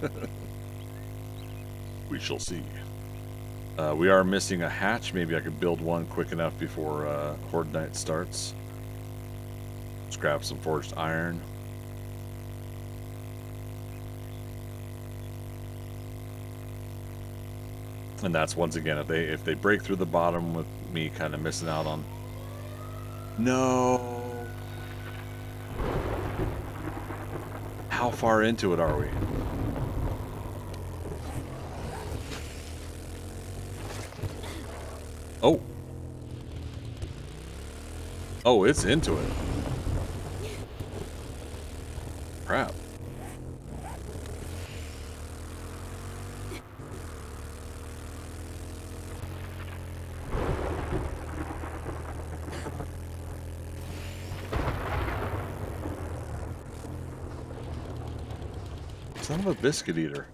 We shall see. We are missing a hatch. Maybe I could build one quick enough before Horde Night starts. Let's grab some forged iron. And that's once again, if they break through the bottom with me kind of missing out on No. How far into it are we? Oh. Oh, it's into it. Crap. Son of a biscuit eater.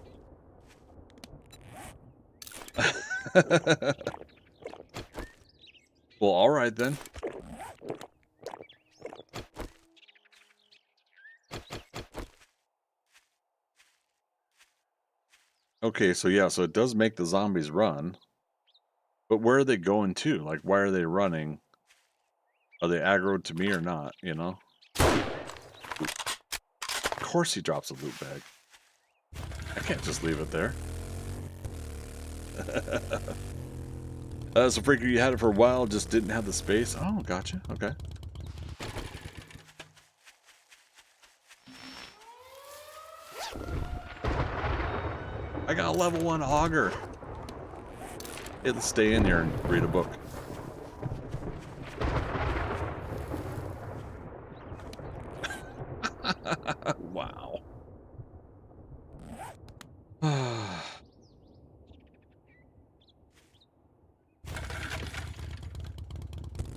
Well, all right then. Okay, so yeah, so it does make the zombies run. But where are they going to? Like, why are they running? Are they aggroed to me or not, you know? Of course he drops a loot bag. I can't just leave it there. So Freaker, you had it for a while, just didn't have the space. Oh, gotcha. Okay. I got a level 1 auger. It'll stay in here and read a book. Wow.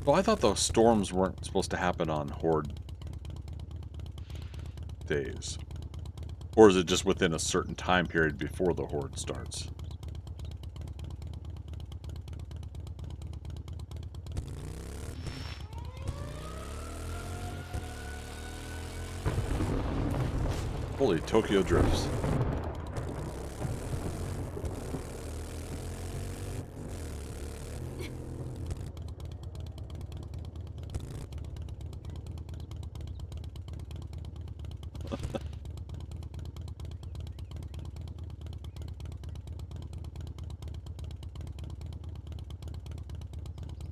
Well, I thought those storms weren't supposed to happen on horde days. Or is it just within a certain time period before the horde starts? Holy Tokyo drifts.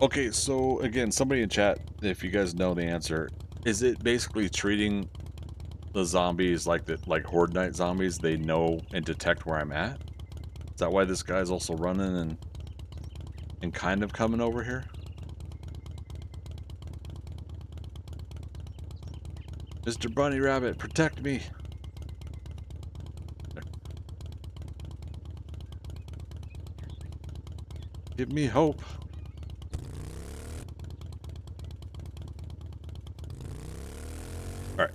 Okay, so again, somebody in chat, if you guys know the answer, is it basically treating the zombies like Horde Night zombies? They know and detect where I'm at? Is that why this guy's also running and kind of coming over here? Mr. Bunny Rabbit, protect me! Give me hope. Alright.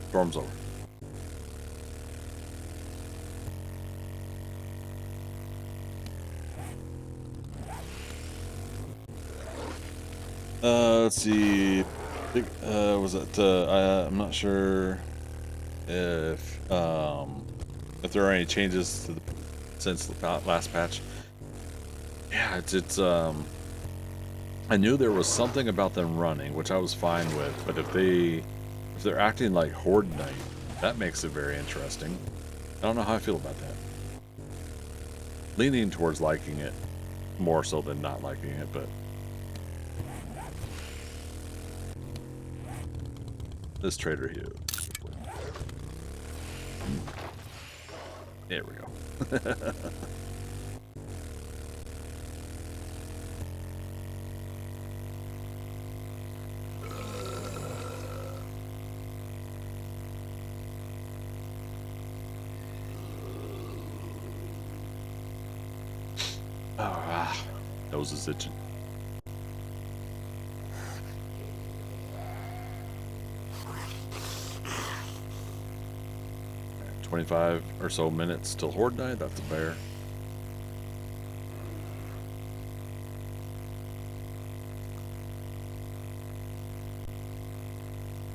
Storm's over. Let's see. Was it? I'm not sure if there are any changes to since the last patch. Yeah, it's I knew there was something about them running, which I was fine with, but if they're acting like Horde Night, that makes it very interesting. I don't know how I feel about that. Leaning towards liking it more so than not liking it, but this trader here. There we go. Nose is itching. Right, 25 or so minutes till Horde Night. That's a bear.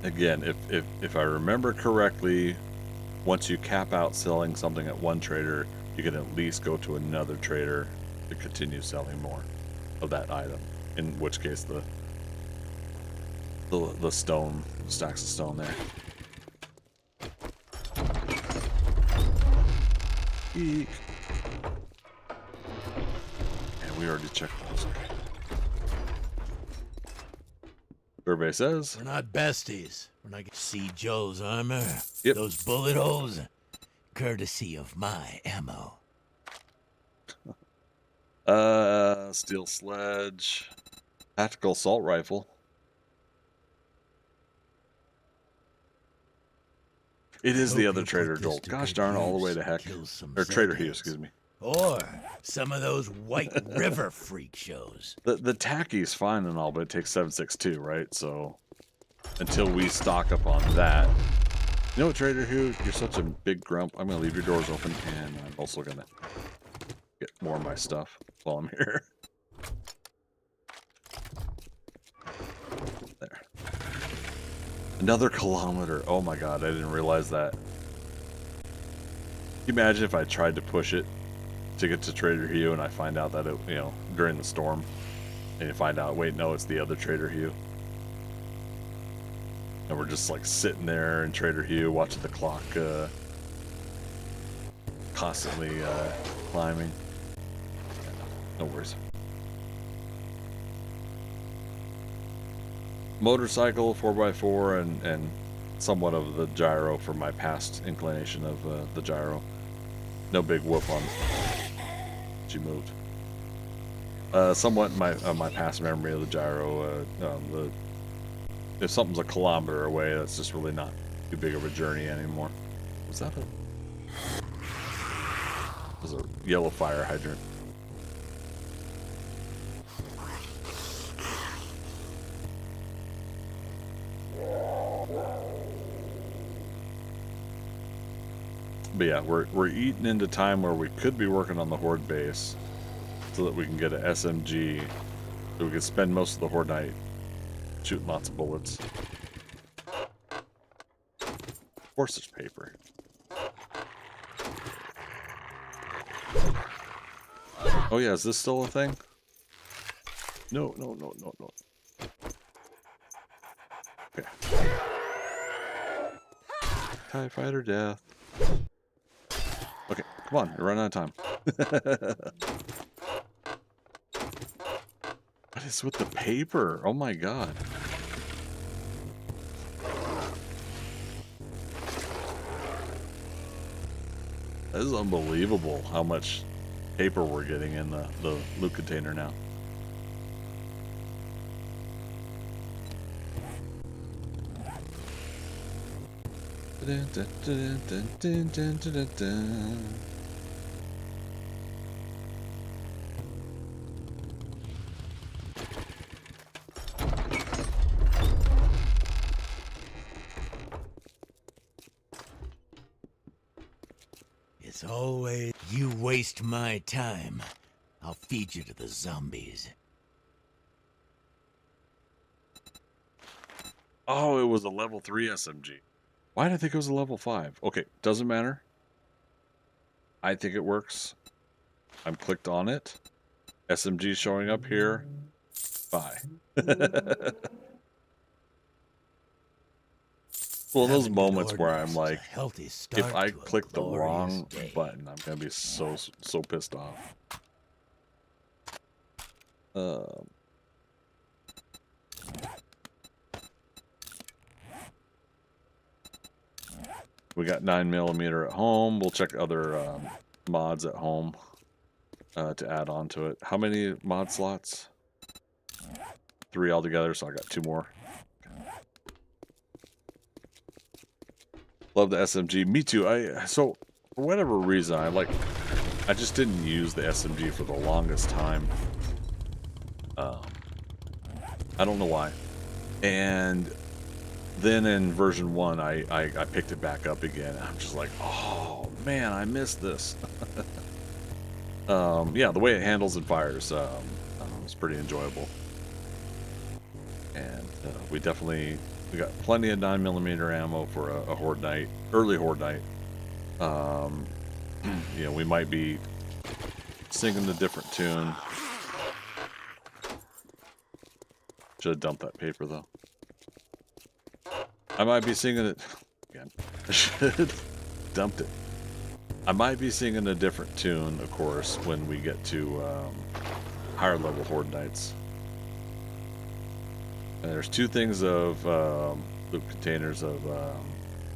Again, if I remember correctly, once you cap out selling something at one trader, you can at least go to another trader to continue selling more of that item. In which case, the stone stacks of stone there. Eek. And we already checked those. Okay. Survey says. We're not besties. We're not gonna see Joe's armor. Yep. Those bullet holes, courtesy of my ammo. Steel sledge, tactical assault rifle. It is the Hope other you Trader put this Joel. to Gosh good darn, all the way use. to heck. Kill some Or Trader Hugh, Zedheads. excuse me. Or some of those White River freak shows. The tacky's fine and all, but it takes 7.62, right? So until we stock up on that. You know what, Trader Hugh? You're such a big grump. I'm gonna leave your doors open, and I'm also gonna get more of my stuff while I'm here. There. Another kilometer. Oh my god, I didn't realize that. Can you imagine if I tried to push it to get to Trader Hugh and I find out that it, you know, during the storm, and you find out, wait, no, it's the other Trader Hugh. And we're just like sitting there in Trader Hugh watching the clock constantly climbing. No worries. Motorcycle, 4x4, and somewhat of the gyro for my past inclination of the gyro. No big whoop on. She moved. Somewhat my past memory of the gyro. If something's a kilometer away, that's just really not too big of a journey anymore. Was that a? It was a yellow fire hydrant. But yeah, we're eating into time where we could be working on the horde base, so that we can get an SMG, so we can spend most of the horde night shooting lots of bullets. Of course, there's paper. Oh yeah, is this still a thing? No. Okay. TIE fighter death. Okay, come on, you're running out of time. What is with the paper? Oh my god. This is unbelievable how much paper we're getting in the loot container now. It's always, you waste my time, I'll feed you to the zombies. Oh, it was a level 3 SMG. Why did I think it was a level 5? Okay, doesn't matter. I think it works. I'm clicked on it. SMG showing up here. Bye. Well, those Having good moments where I'm ordnance is a like, healthy start if I to a click the glorious wrong day. button, I'm gonna be so pissed off. We got 9mm at home. We'll check other mods at home to add on to it. How many mod slots? 3 altogether, so I got 2 more. Love the SMG. Me too. So for whatever reason, I just didn't use the SMG for the longest time. I don't know why. And then in version 1, I picked it back up again. And I'm just like, oh man, I missed this. Yeah, the way it handles and fires is pretty enjoyable. And we got plenty of 9mm ammo for a horde night, early horde night. You know, we might be singing a different tune. Should have dumped that paper though. I might be singing it again. I should have dumped it. I might be singing a different tune, of course, when we get to higher level horde nights. And there's 2 things of loot containers of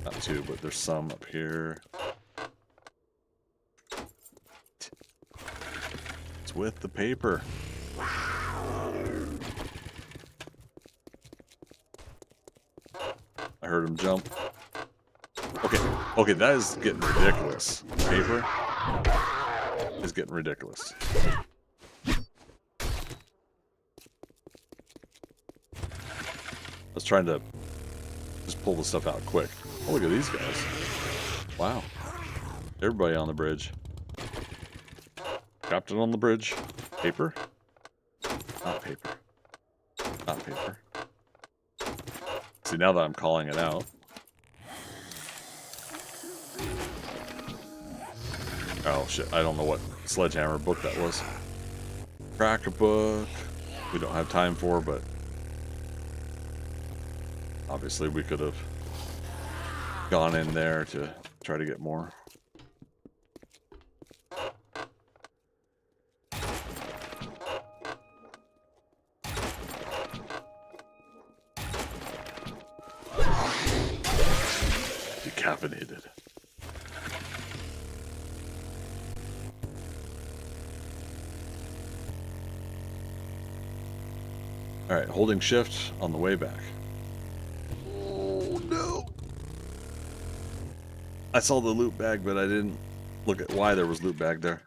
not 2, but there's some up here. It's with the paper. I heard him jump. Okay, that is getting ridiculous. Paper is getting ridiculous. I was trying to just pull the stuff out quick. Oh, look at these guys. Wow. Everybody on the bridge. Captain on the bridge. Paper? Not paper. Not paper. See, now that I'm calling it out. Oh, shit. I don't know what sledgehammer book that was. Crack a book. We don't have time for, but obviously we could have gone in there to try to get more. Decaffeinated. Alright, holding shift on the way back. Oh no! I saw the loot bag, but I didn't look at why there was loot bag there.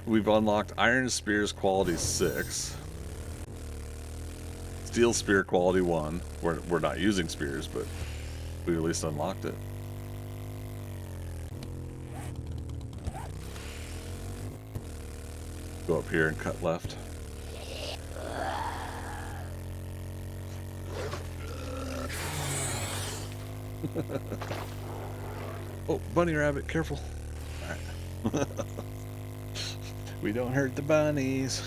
We've unlocked Iron Spears quality 6. Steel Spear quality 1. We're not using spears, but we at least unlocked it. Go up here and cut left. Oh, bunny rabbit, careful. All right. We don't hurt the bunnies.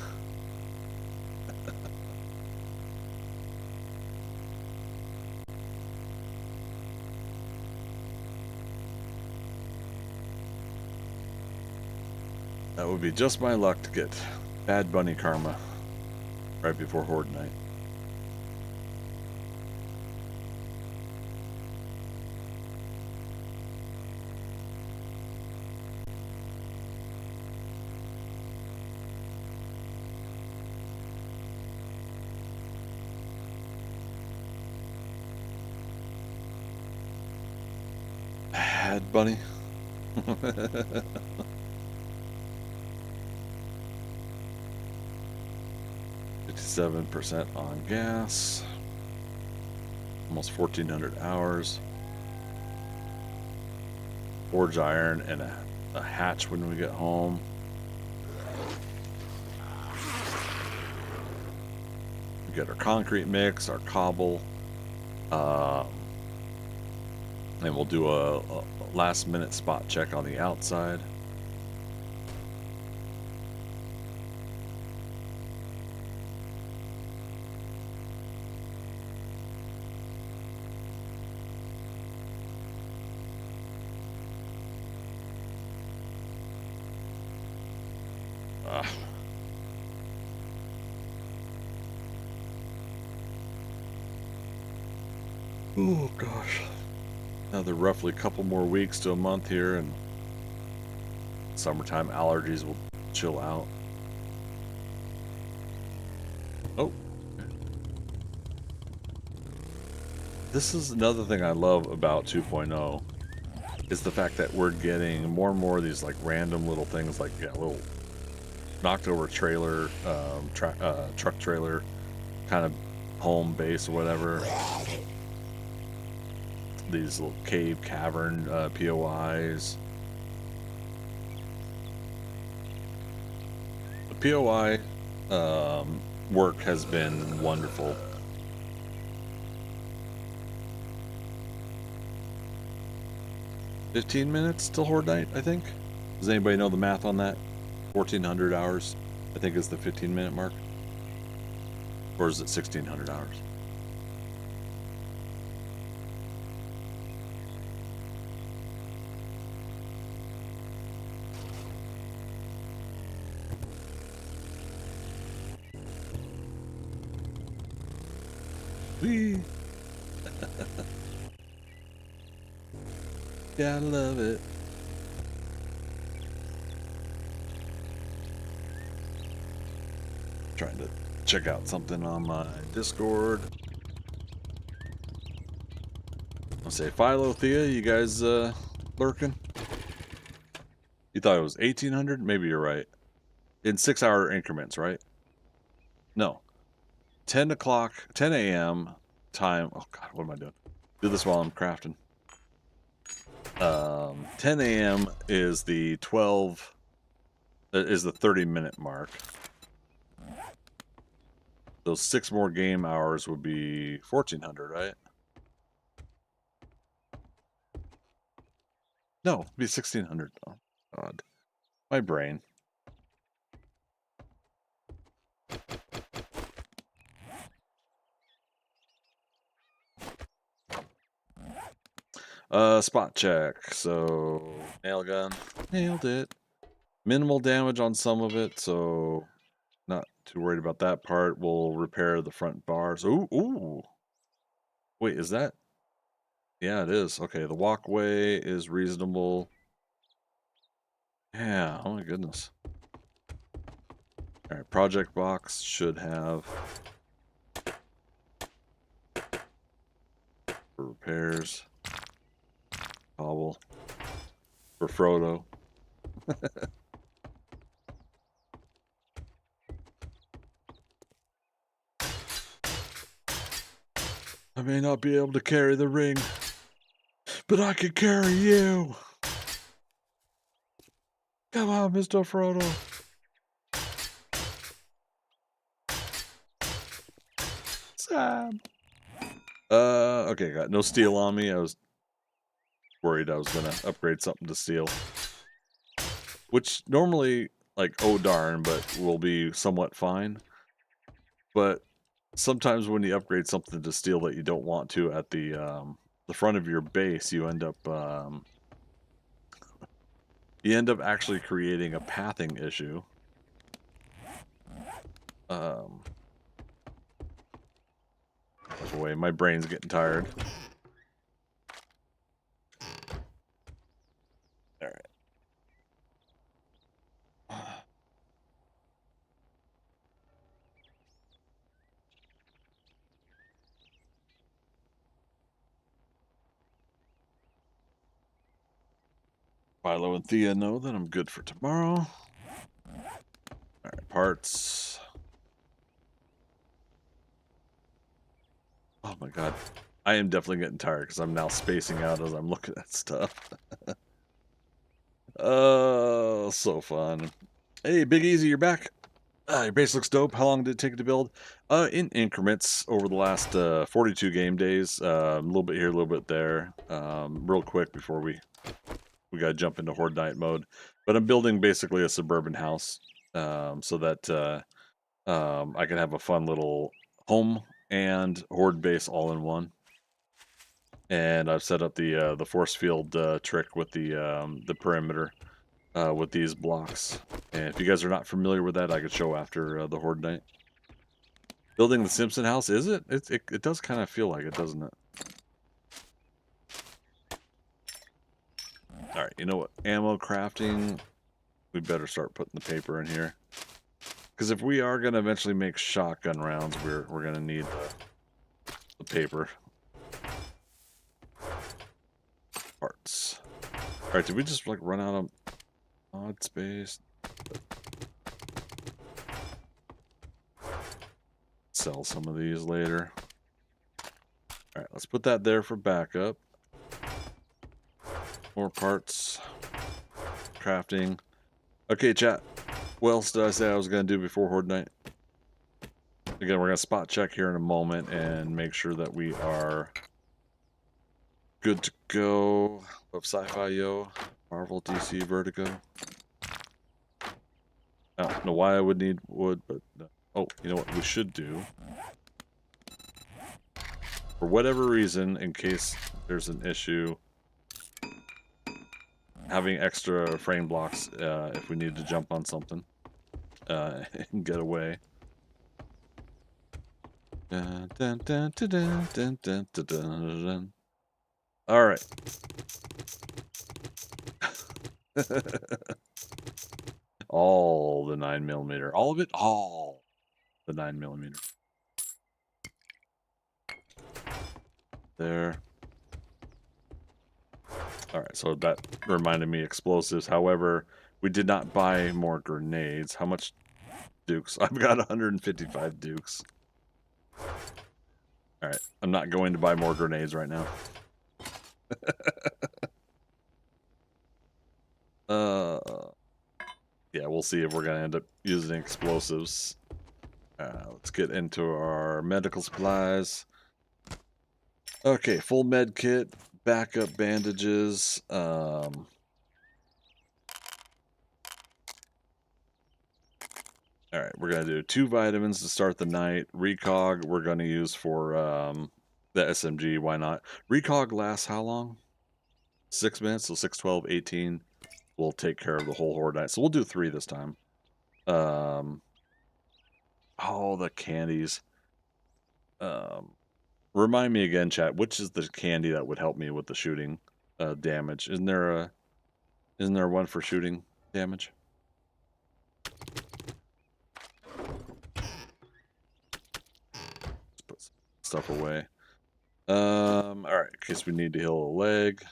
That would be just my luck to get bad bunny karma right before Horde night. Bad bunny. 57% on gas. Almost 1,400 hours. Forge iron and a hatch when we get home. We get our concrete mix, our cobble. And we'll do a last minute spot check on the outside. Oh gosh. Another roughly couple more weeks to a month here, and summertime allergies will chill out. Oh. This is another thing I love about 2.0 is the fact that we're getting more and more of these like random little things, like little knocked over trailer, truck trailer kind of home base or whatever. These little cave cavern POIs. The POI work has been wonderful. $15 till Horde night, I think. Does anybody know the math on that? 1,400 hours, I think, is the 15-minute mark. Or is it 1,600 hours? Whee! Gotta love it. Trying to check out something on my Discord. I'll say Philo, Thea, you guys lurking? You thought it was 1800? Maybe you're right. In 6-hour increments, right? No. 10 o'clock, 10 a.m. time. Oh God, what am I doing? Do this while I'm crafting. 10 a.m. is the 30-minute mark. Those 6 more game hours would be 1400, right? No, it'd be 1600. Oh God, my brain. Spot check. So nail gun, nailed it. Minimal damage on some of it, so not too worried about that part. We'll repair the front bars. Ooh, ooh. Wait, is that? Yeah, it is. Okay, the walkway is reasonable. Yeah, oh my goodness. All right, project box should have for repairs. Cobble for Frodo. I may not be able to carry the ring, but I can carry you. Come on, Mr. Frodo. Sam. Okay, got no steel on me. I was worried I was gonna upgrade something to steel. Which normally, like, oh darn, but will be somewhat fine. But sometimes when you upgrade something to steel that you don't want to at the front of your base, you end up actually creating a pathing issue. Boy, my brain's getting tired. All right. Philo and Thea know that I'm good for tomorrow. All right, parts. Oh my God. I am definitely getting tired because I'm now spacing out as I'm looking at stuff. Oh, so fun. Hey, Big Easy, you're back. Your base looks dope. How long did it take to build? In increments over the last 42 game days. A little bit here, a little bit there. Real quick before we gotta jump into horde night mode. But I'm building basically a suburban house so that I can have a fun little home and horde base all in one. And I've set up the force field trick with the perimeter with these blocks. And if you guys are not familiar with that, I could show after the horde night. Building the Simpson house, is it? It does kind of feel like it, doesn't it? All right, you know what? Ammo crafting. We better start putting the paper in here. Because if we are going to eventually make shotgun rounds, we're going to need the paper. Parts. All right, did we just like run out of odd space? Sell some of these later. All right, let's put that there for backup. More parts. Crafting. Okay, chat. What else did I say I was going to do before horde night? Again, we're going to spot check here in a moment and make sure that we are good to go. Of Sci-Fi Yo, Marvel, DC, Vertigo. I don't know why I would need wood, but oh, you know what we should do? For whatever reason, in case there's an issue, having extra frame blocks if we need to jump on something and get away. Dun, dun, dun, dun, dun, dun, dun, dun, dun, dun. All right. All the 9mm. All of it? All the 9mm. There. All right, so that reminded me explosives. However, we did not buy more grenades. How much dukes? I've got 155 dukes. All right, I'm not going to buy more grenades right now. Yeah, we'll see if we're gonna end up using explosives. Let's get into our medical supplies. Okay, full med kit, backup bandages. All right, we're gonna do 2 vitamins to start the night. Recog we're gonna use for the SMG. Why not? Recog lasts how long? 6 minutes, so 6, 12, 18. We'll take care of the whole horde night. So we'll do 3 this time. Oh, the candies. Remind me again, chat. Which is the candy that would help me with the shooting damage? Isn't there one for shooting damage? Let's put stuff away. All right. In case we need to heal a leg.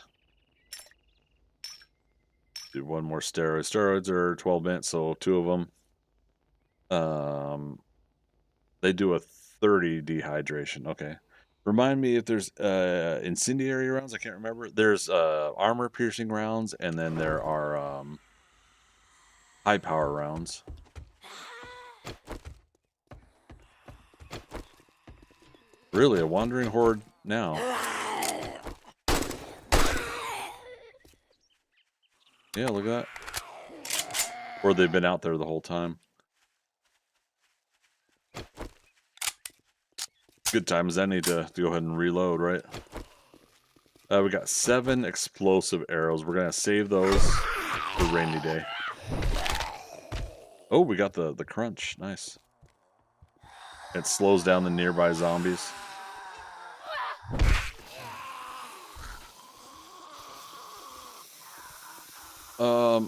Do 1 more steroid. Steroids are 12 minutes, so 2 of them. They do a 30 dehydration. Okay. Remind me if there's incendiary rounds. I can't remember. There's armor piercing rounds, and then there are high power rounds. Really, a wandering horde now. Yeah, look at that. Or they've been out there the whole time. Good time as any to go ahead and reload, right? We got 7 explosive arrows. We're gonna save those for rainy day. Oh, we got the crunch. Nice. It slows down the nearby zombies.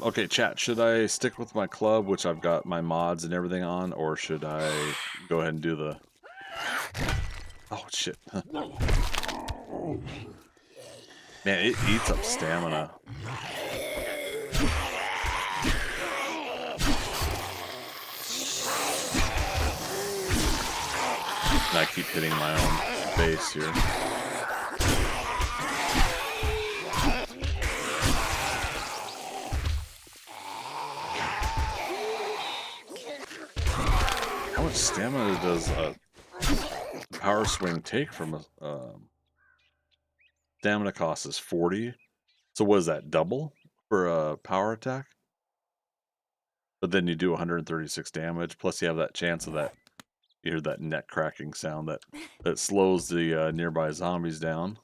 Okay, chat. Should I stick with my club, which I've got my mods and everything on, or should I go ahead and do the... Oh, shit. Man, it eats up stamina. And I keep hitting my own base here. How much stamina does a power swing take from a... Stamina cost is 40. So what is that, double for a power attack? But then you do 136 damage, plus you have that chance of that... You hear that neck cracking sound that slows the nearby zombies down.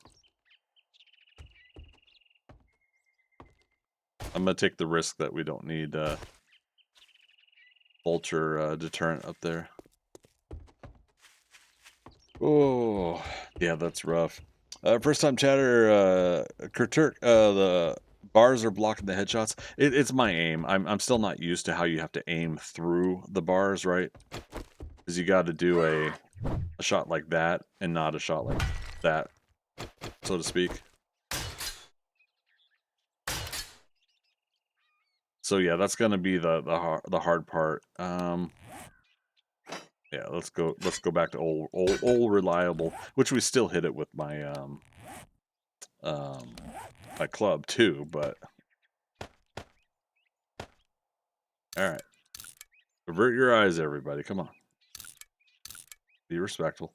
I'm going to take the risk that we don't need vulture deterrent up there. Oh, yeah, that's rough. First time chatter, Kurturk, the bars are blocking the headshots. It's my aim. I'm still not used to how you have to aim through the bars, right? Because you got to do a shot like that and not a shot like that, so to speak. So yeah, that's gonna be the hard part. Yeah, let's go back to old reliable, which we still hit it with my my club too, but all right. Avert your eyes, everybody. Come on. Be respectful.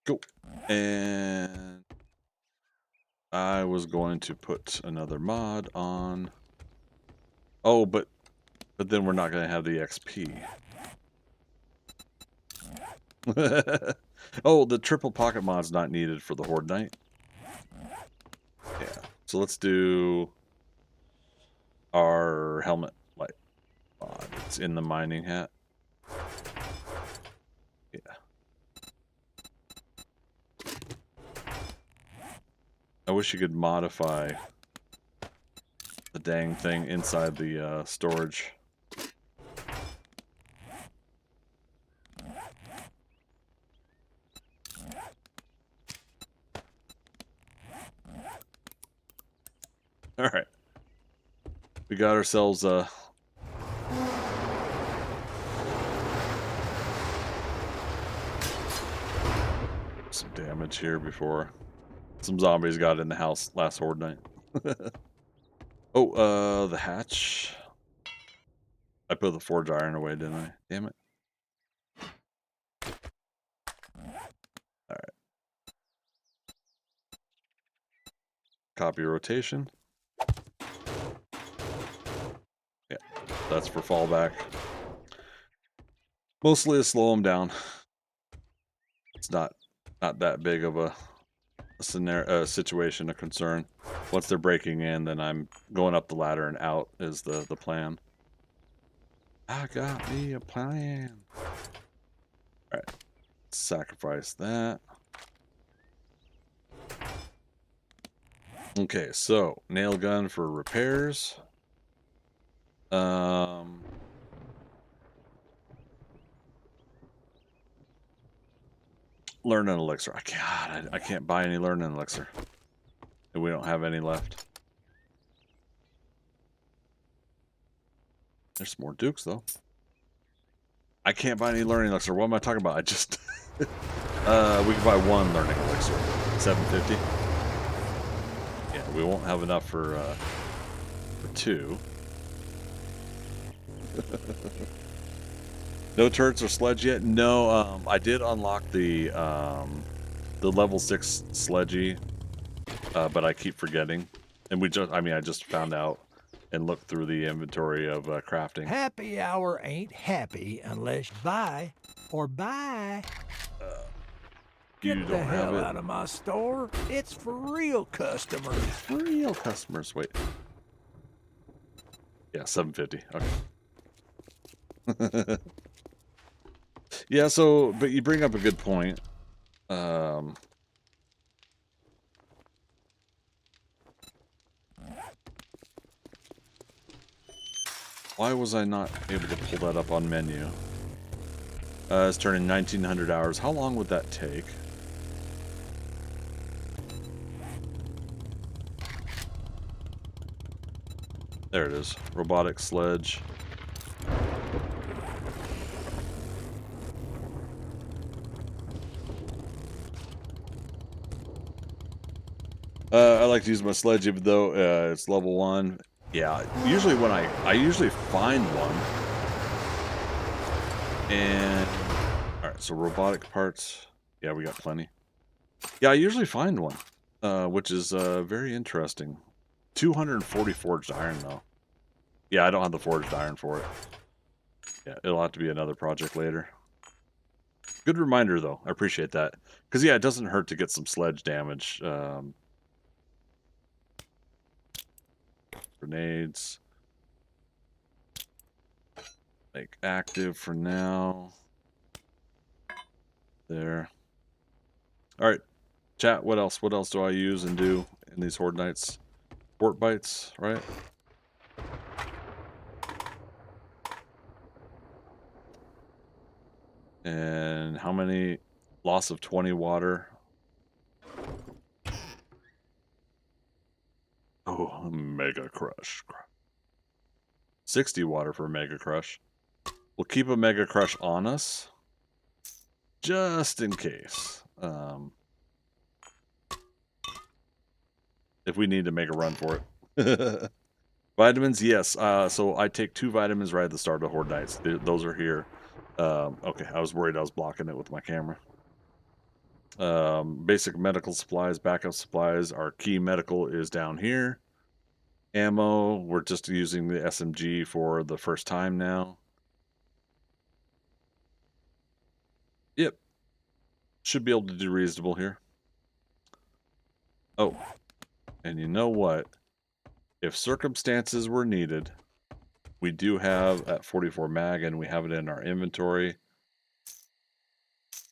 Go. And I was going to put another mod on. Oh, but then we're not going to have the XP. Oh, the triple pocket mod's not needed for the horde night. Yeah. So let's do Our helmet light pod. It's in the mining hat. Yeah. I wish you could modify the dang thing inside the storage. All right. We got ourselves some damage here before some zombies got in the house last horde night. Oh, the hatch. I put the forge iron away, didn't I? Damn it. Alright. Copy rotation. Yeah, that's for fallback. Mostly to slow them down. It's not that big of a scenario, situation, a concern. Once they're breaking in, then I'm going up the ladder and out is the plan. I got me a plan. Alright. Sacrifice that. Okay, so nail gun for repairs. Learn an elixir. I can't buy any learn an elixir. And we don't have any left. There's more dukes though. I can't buy any learning elixir. What am I talking about? I just we can buy one learning elixir. 750. Yeah, we won't have enough for two. No turrets or sledge yet? No, I did unlock the level 6 sledgy, but I keep forgetting. And I just found out and looked through the inventory of crafting. Happy hour ain't happy unless you buy or buy. You Get the don't have hell it. out of my store. It's for real customers. Real customers. Wait. Yeah, 750. Okay. Yeah, so, but you bring up a good point. Why was I not able to pull that up on menu? It's turning 1900 hours. How long would that take? There it is. Robotic sledge. I like to use my sledge even though it's level 1. Yeah, usually when I usually find one. And alright, so robotic parts. Yeah, we got plenty. Yeah, I usually find one. Which is very interesting. 240 forged iron though. Yeah, I don't have the forged iron for it. Yeah, it'll have to be another project later. Good reminder though. I appreciate that. Because yeah, it doesn't hurt to get some sledge damage. Grenades. Make active for now. There. Alright. Chat, what else? What else do I use and do in these horde nights? Port bites, right? And how many? Loss of 20 water. Oh, Mega Crush. 60 water for Mega Crush. We'll keep a Mega Crush on us. Just in case. If we need to make a run for it. Vitamins, yes. So I take 2 vitamins right at the start of Horde Nights. Those are here. Okay, I was worried I was blocking it with my camera. Basic medical supplies, backup supplies. Our key medical is down here. Ammo, we're just using the SMG for the first time now. Yep. Should be able to do reasonable here. Oh. And you know what? if circumstances were needed, we do have at 44 mag, and we have it in our inventory.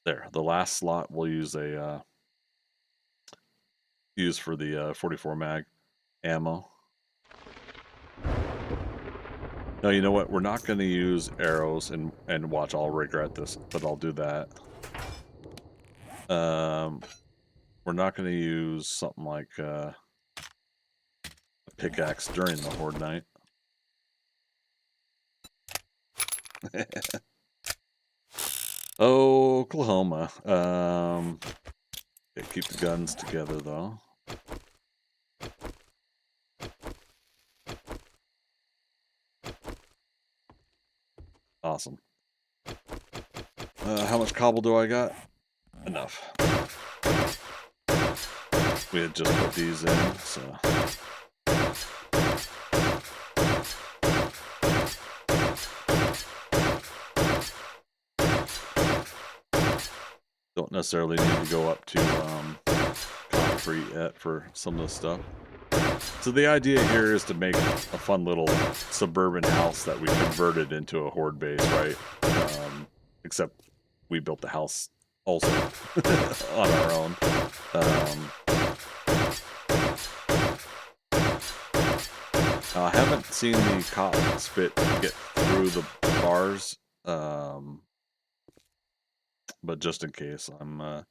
There, the last slot we'll use a use for the 44 mag ammo. No, you know what? We're not going to use arrows, and watch. I'll regret this, but I'll do that. We're not going to use something like a pickaxe during the horde night. Oklahoma. Okay, keep the guns together though. Awesome. How much cobble do I got? Enough. We had just put these in, so. Don't necessarily need to go up to concrete yet for some of the stuff. So the idea here is to make a fun little suburban house that we converted into a horde base, right? Except we built the house also on our own. I haven't seen the cotton spit get through the bars, but just in case, I'm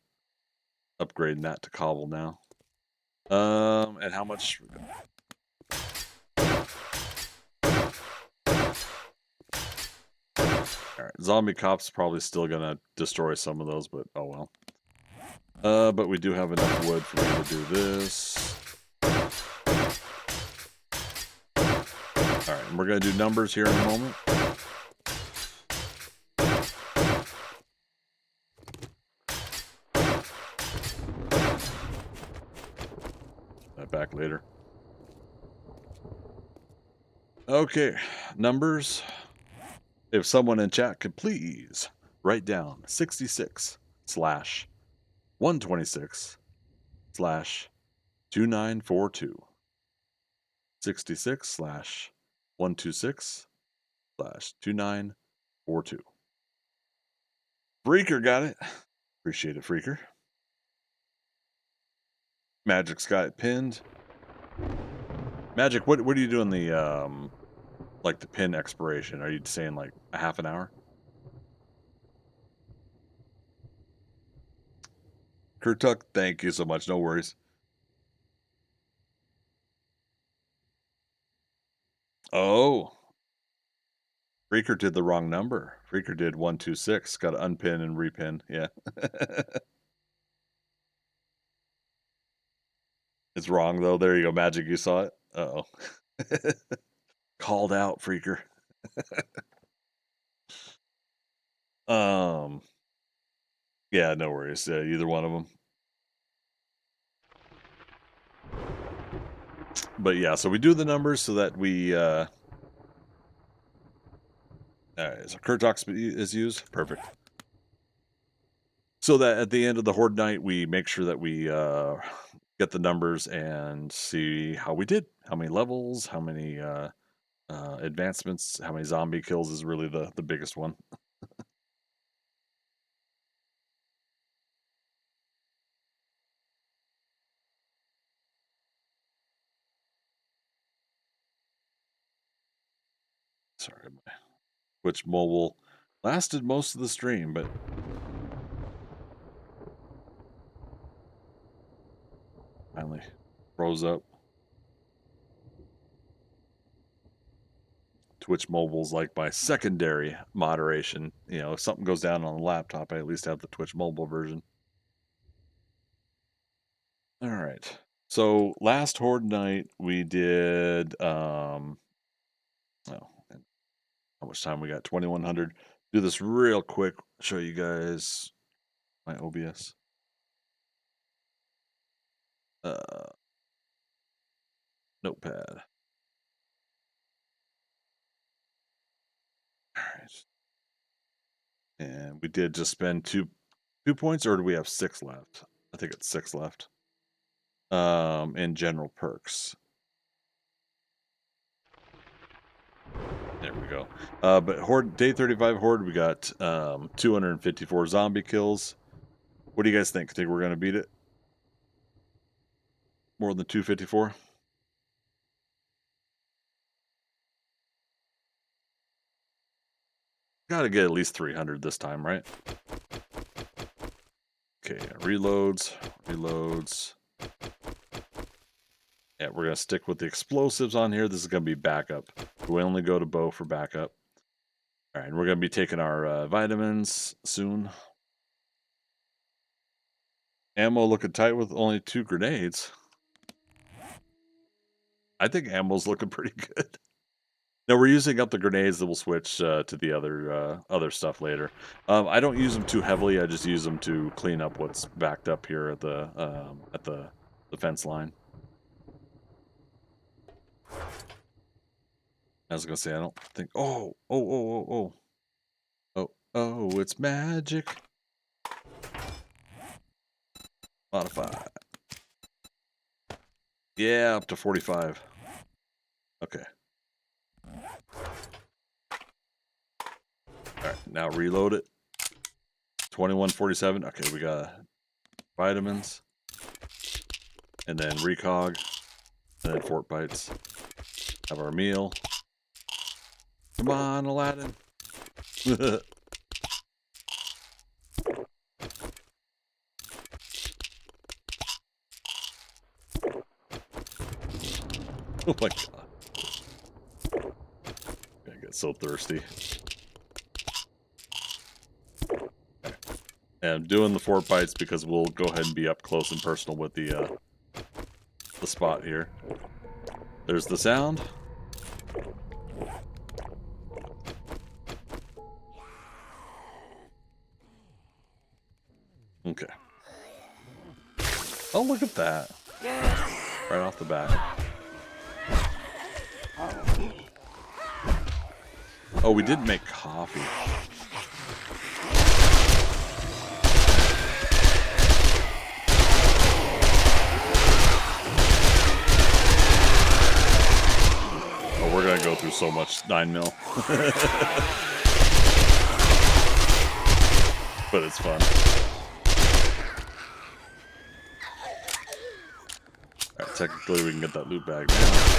upgrading that to cobble now. And how much? All right, zombie cops probably still gonna destroy some of those, but oh well. But we do have enough wood for me to do this. All right, and we're gonna do numbers here in a moment. Back later. Okay, numbers. If someone in chat could please write down 66/126/2942. 66/126/2942. Freaker got it. Appreciate it, Freaker. Magic's got it pinned. Magic, what do you do in the like the pin expiration? Are you saying like a half an hour? Kurtuk, thank you so much. No worries. Oh, Freaker did the wrong number. Freaker did 126. Got to unpin and repin. Yeah. It's wrong though. There you go, Magic. You saw it. Uh-oh. Called out, Freaker. Yeah, no worries. Either one of them. But yeah, so we do the numbers so that we all right, so Kurtox is used. Perfect. So that at the end of the horde night, we make sure that we get the numbers and see how we did, how many levels, how many advancements, how many zombie kills is really the biggest one. Sorry, my Twitch mobile lasted most of the stream, but finally froze up. Twitch mobile's like my secondary moderation. You know, if something goes down on the laptop, I at least have the Twitch mobile version. All right. So last horde night we did oh, how much time we got? 2100. Do this real quick, show you guys my OBS. Notepad. All right. And we did just spend two points, or do we have 6 left? I think it's 6 left. In general perks. There we go. But Horde, day 35 Horde, we got 254 zombie kills. What do you guys think? Think we're going to beat it? More than 254? Got to get at least 300 this time, right? Okay, reloads. Yeah, we're going to stick with the explosives on here. This is going to be backup. We only go to bow for backup. All right, and we're going to be taking our vitamins soon. Ammo looking tight with only 2 grenades. I think ammo's looking pretty good. No, we're using up the grenades that we'll switch to the other stuff later. I don't use them too heavily. I just use them to clean up what's backed up here at the fence line. I was gonna say I don't think. Oh, it's magic. Modify. Yeah, up to 45. Okay. Alright, now reload it. 2147. Okay, we got vitamins. And then recog. And then fort bites. Have our meal. Come on, Aladdin. Oh my god. I get so thirsty. Okay. And I'm doing the fort bites because we'll go ahead and be up close and personal with the spot here. There's the sound. Okay. Oh, look at that. Right off the bat. Oh, we did make coffee. Oh, we're gonna go through so much 9 mil. But it's fun. Alright, technically we can get that loot bag now.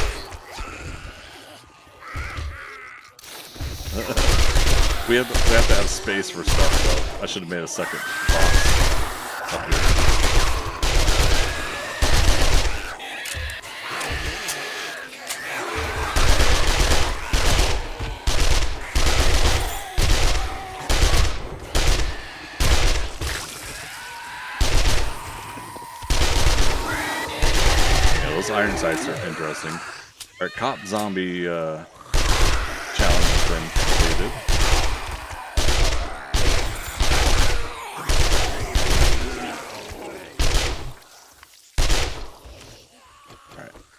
We have to have space for stuff, though. I should have made a second box up here. Yeah, those iron sights are interesting. Alright, cop zombie challenge has been completed.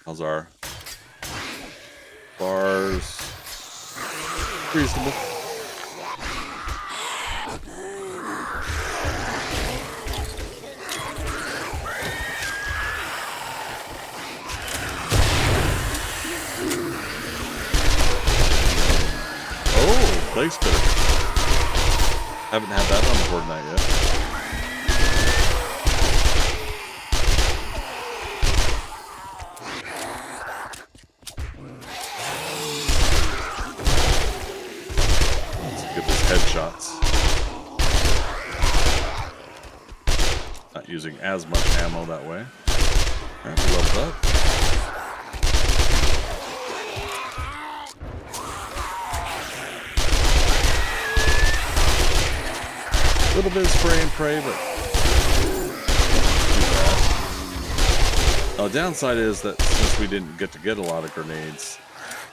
How's our bars? Reasonable. Oh, leg spitter. Haven't had that on the board night yet. Headshots. Not using as much ammo that way. Alright, we leveled up. A little bit of spray and pray, but not too bad. Now, the downside is that since we didn't get a lot of grenades,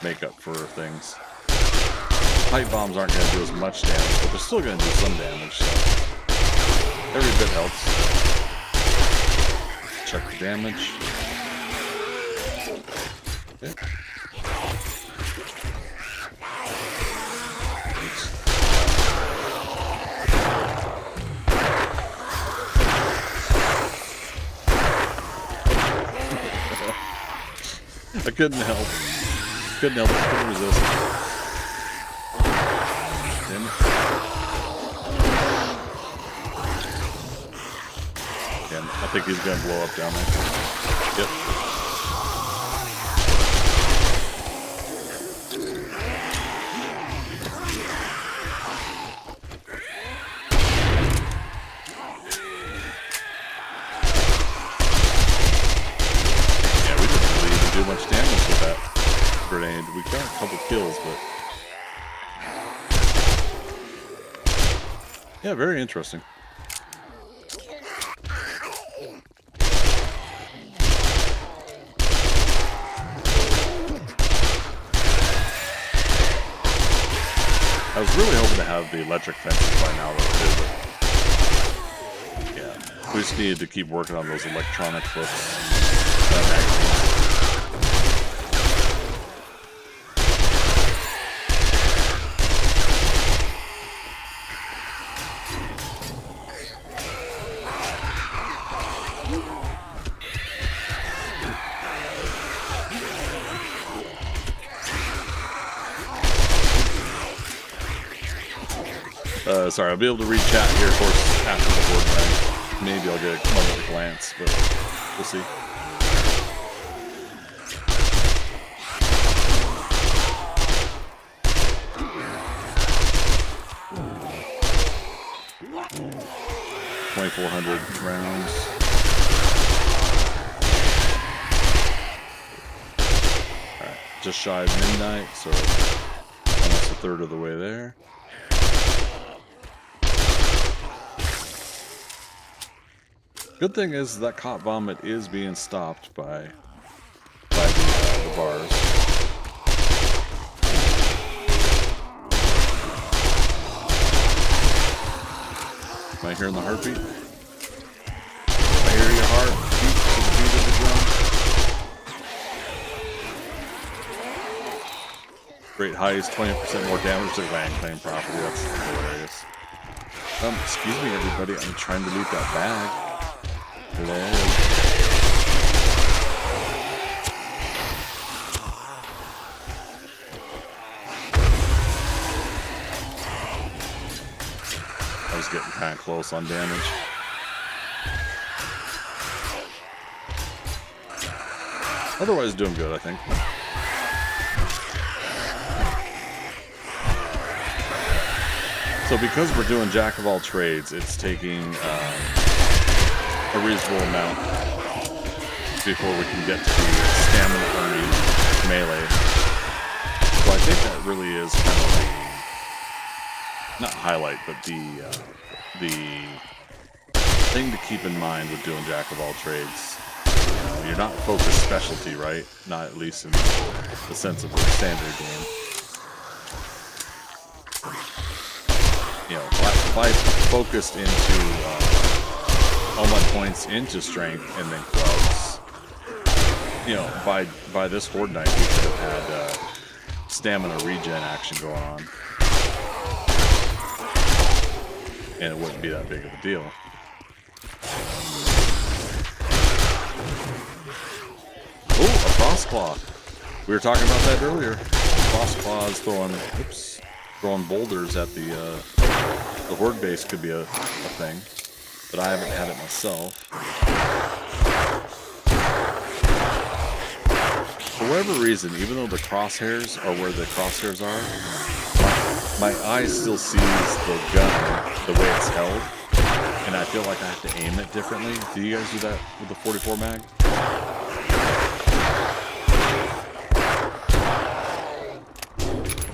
make up for things. Pipe bombs aren't going to do as much damage, but they're still going to do some damage, so every bit helps. Check the damage. Okay. I couldn't help. Couldn't resist. Damn it. Damn, I think he's gonna blow up down there. Yep. Yeah, we didn't really even do much damage with that grenade. We got a couple kills, but yeah, very interesting. I was really hoping to have the electric fences by now, though, too, but yeah, we just needed to keep working on those electronic hooks. Sorry, I'll be able to read chat here, of course, after the board night. Maybe I'll get a moment glance, but we'll see. $2,400 rounds. Alright, just shy of midnight, so almost a third of the way there. Good thing is that cop vomit is being stopped by the bars. Am I hearing the heartbeat? I hear your heart beat to the beat of the drum. Great highs, 20% more damage to land claim property. That's hilarious. Excuse me, everybody. I'm trying to loot that bag. Hello. I was getting kind of close on damage. Otherwise, doing good, I think. So, because we're doing jack of all trades, it's taking a reasonable amount before we can get to the stamina earning melee. So I think that really is kind of the, not highlight, but the thing to keep in mind with doing jack of all trades. You know, you're not focused specialty, right? Not at least in the sense of a standard game. You know, if I focused into all my points into strength and then clubs, you know, by this horde night we could have had stamina regen action going on, and it wouldn't be that big of a deal. Oh, a frostclaw. We were talking about that earlier. Frostclaw is throwing boulders at the horde base could be a thing. But I haven't had it myself. For whatever reason, even though the crosshairs are where the crosshairs are, my eye still sees the gun the way it's held, and I feel like I have to aim it differently. Do you guys do that with the 44 mag?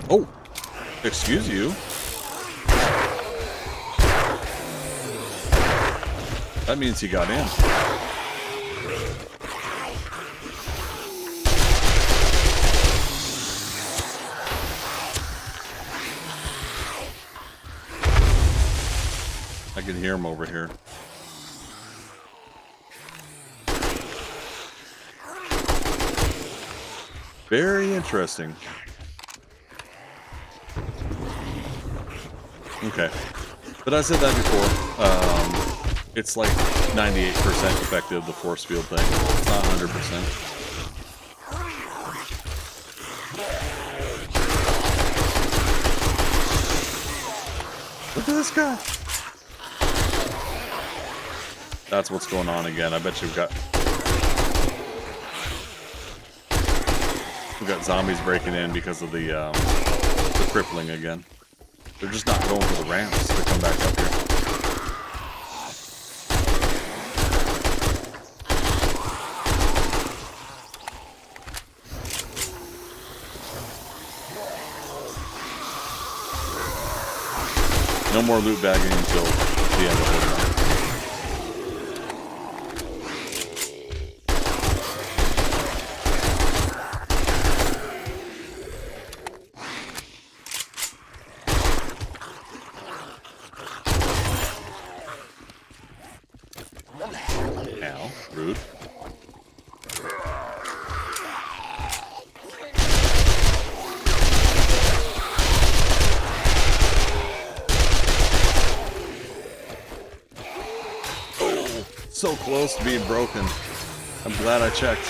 Oh, excuse you. That means he got in. I can hear him over here. Very interesting. Okay. But I said that before. It's like 98% effective, the force field thing. It's not 100%. Look at this guy. That's what's going on again. I bet we've got zombies breaking in because of the crippling again. They're just not going for the ramps to come back up here. No more loot bagging until the end of the run. Ow, rude. So close to being broken. I'm glad I checked.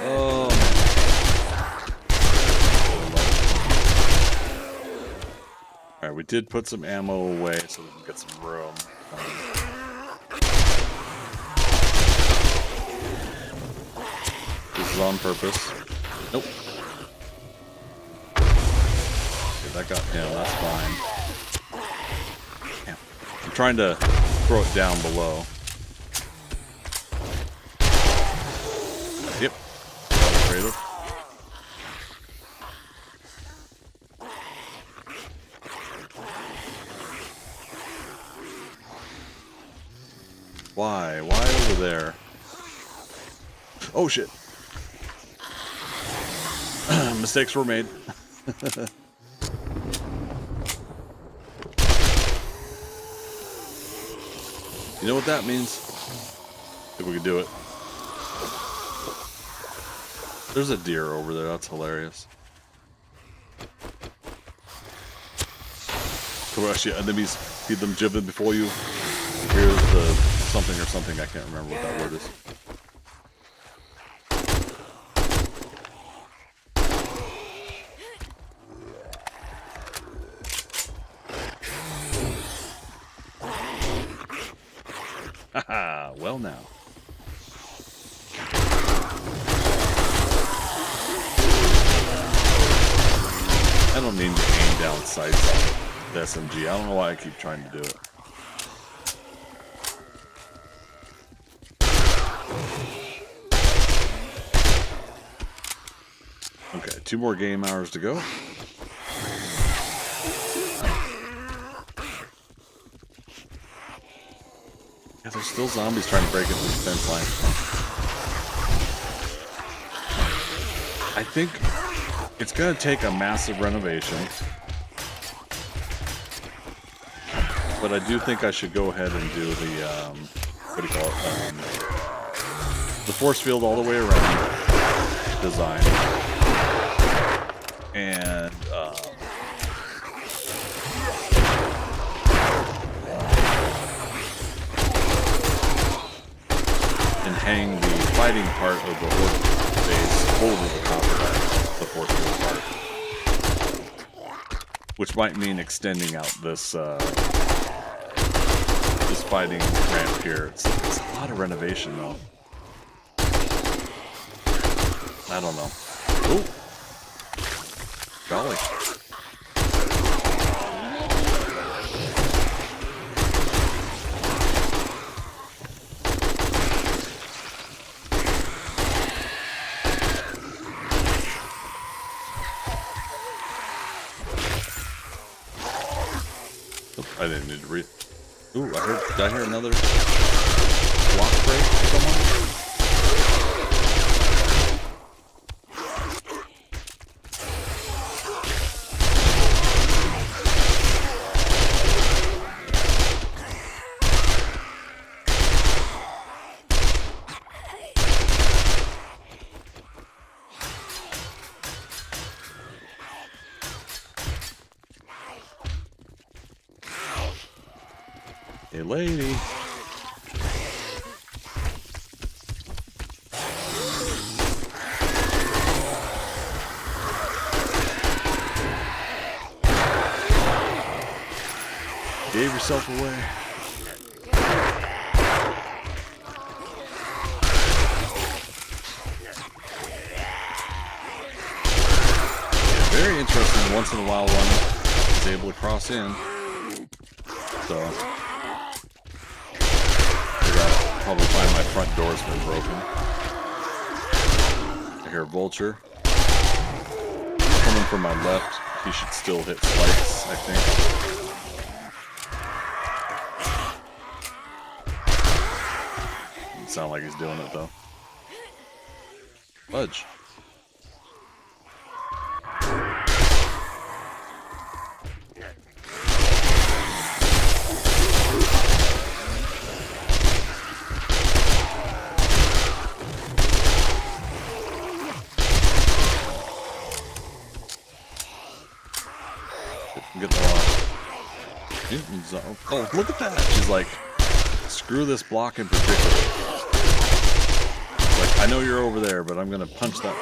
Oh. Alright, we did put some ammo away so we can get some room. This is on purpose. Nope. Okay, that got him, that's fine. Damn. I'm trying to throw it down below. Yep. That was creative. Why? Why over there? Oh shit. Mistakes were made. You know what that means? If we could do it. There's a deer over there, that's hilarious. Crush your enemies, feed them jibbing before you. Here's the something or something, I can't remember what that word is. Haha, well now. I don't mean to aim down sights on the SMG. I don't know why I keep trying to do it. Okay, 2 more game hours to go. Yeah, there's still zombies trying to break into the fence line. I think it's going to take a massive renovation. But I do think I should go ahead and do the, what do you call it? The force field all the way around design. And, hang the fighting part of the horde base over the top of that, the force field part. Which might mean extending out this, this fighting ramp here. It's a lot of renovation though. I don't know. Oh! Golly. I didn't need to read. Ooh, did I hear another block break from someone? lady. Gave yourself away. Yeah, very interesting. Once in a while, one is able to cross in. So I gotta probably find my front door's been broken. I hear a vulture coming from my left. He should still hit spikes, I think. Doesn't sound like he's doing it though. Fudge. Get the oh, look at that. She's like, screw this block in particular. Like, I know you're over there, but I'm gonna punch that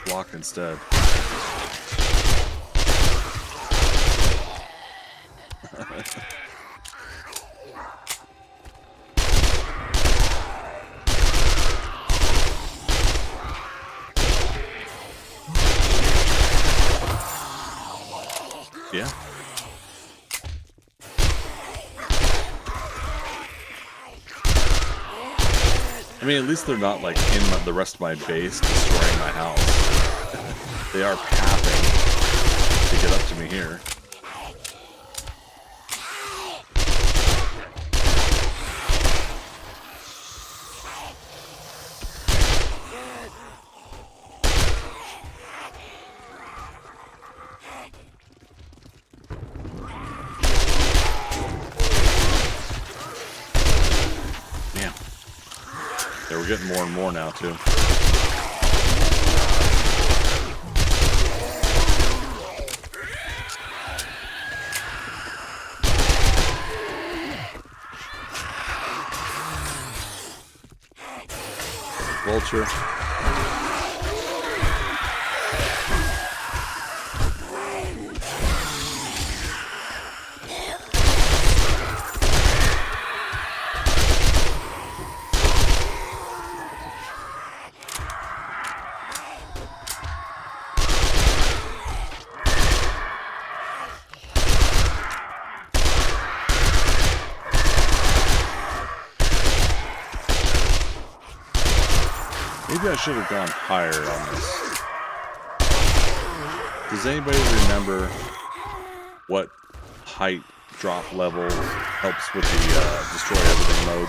block instead. Yeah. I mean, at least they're not like in the rest of my base destroying my house. They are pathing to get up to me here. Yeah, we're getting more and more now, too. Vulture. Maybe I should have gone higher on this. Does anybody remember what height drop level helps with the destroy everything mode?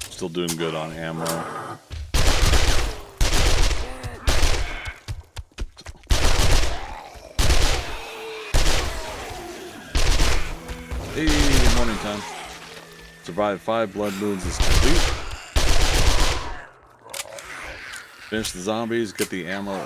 Still doing good on ammo. Hey, morning time. Survive 5 blood moons is complete. Finish the zombies, get the ammo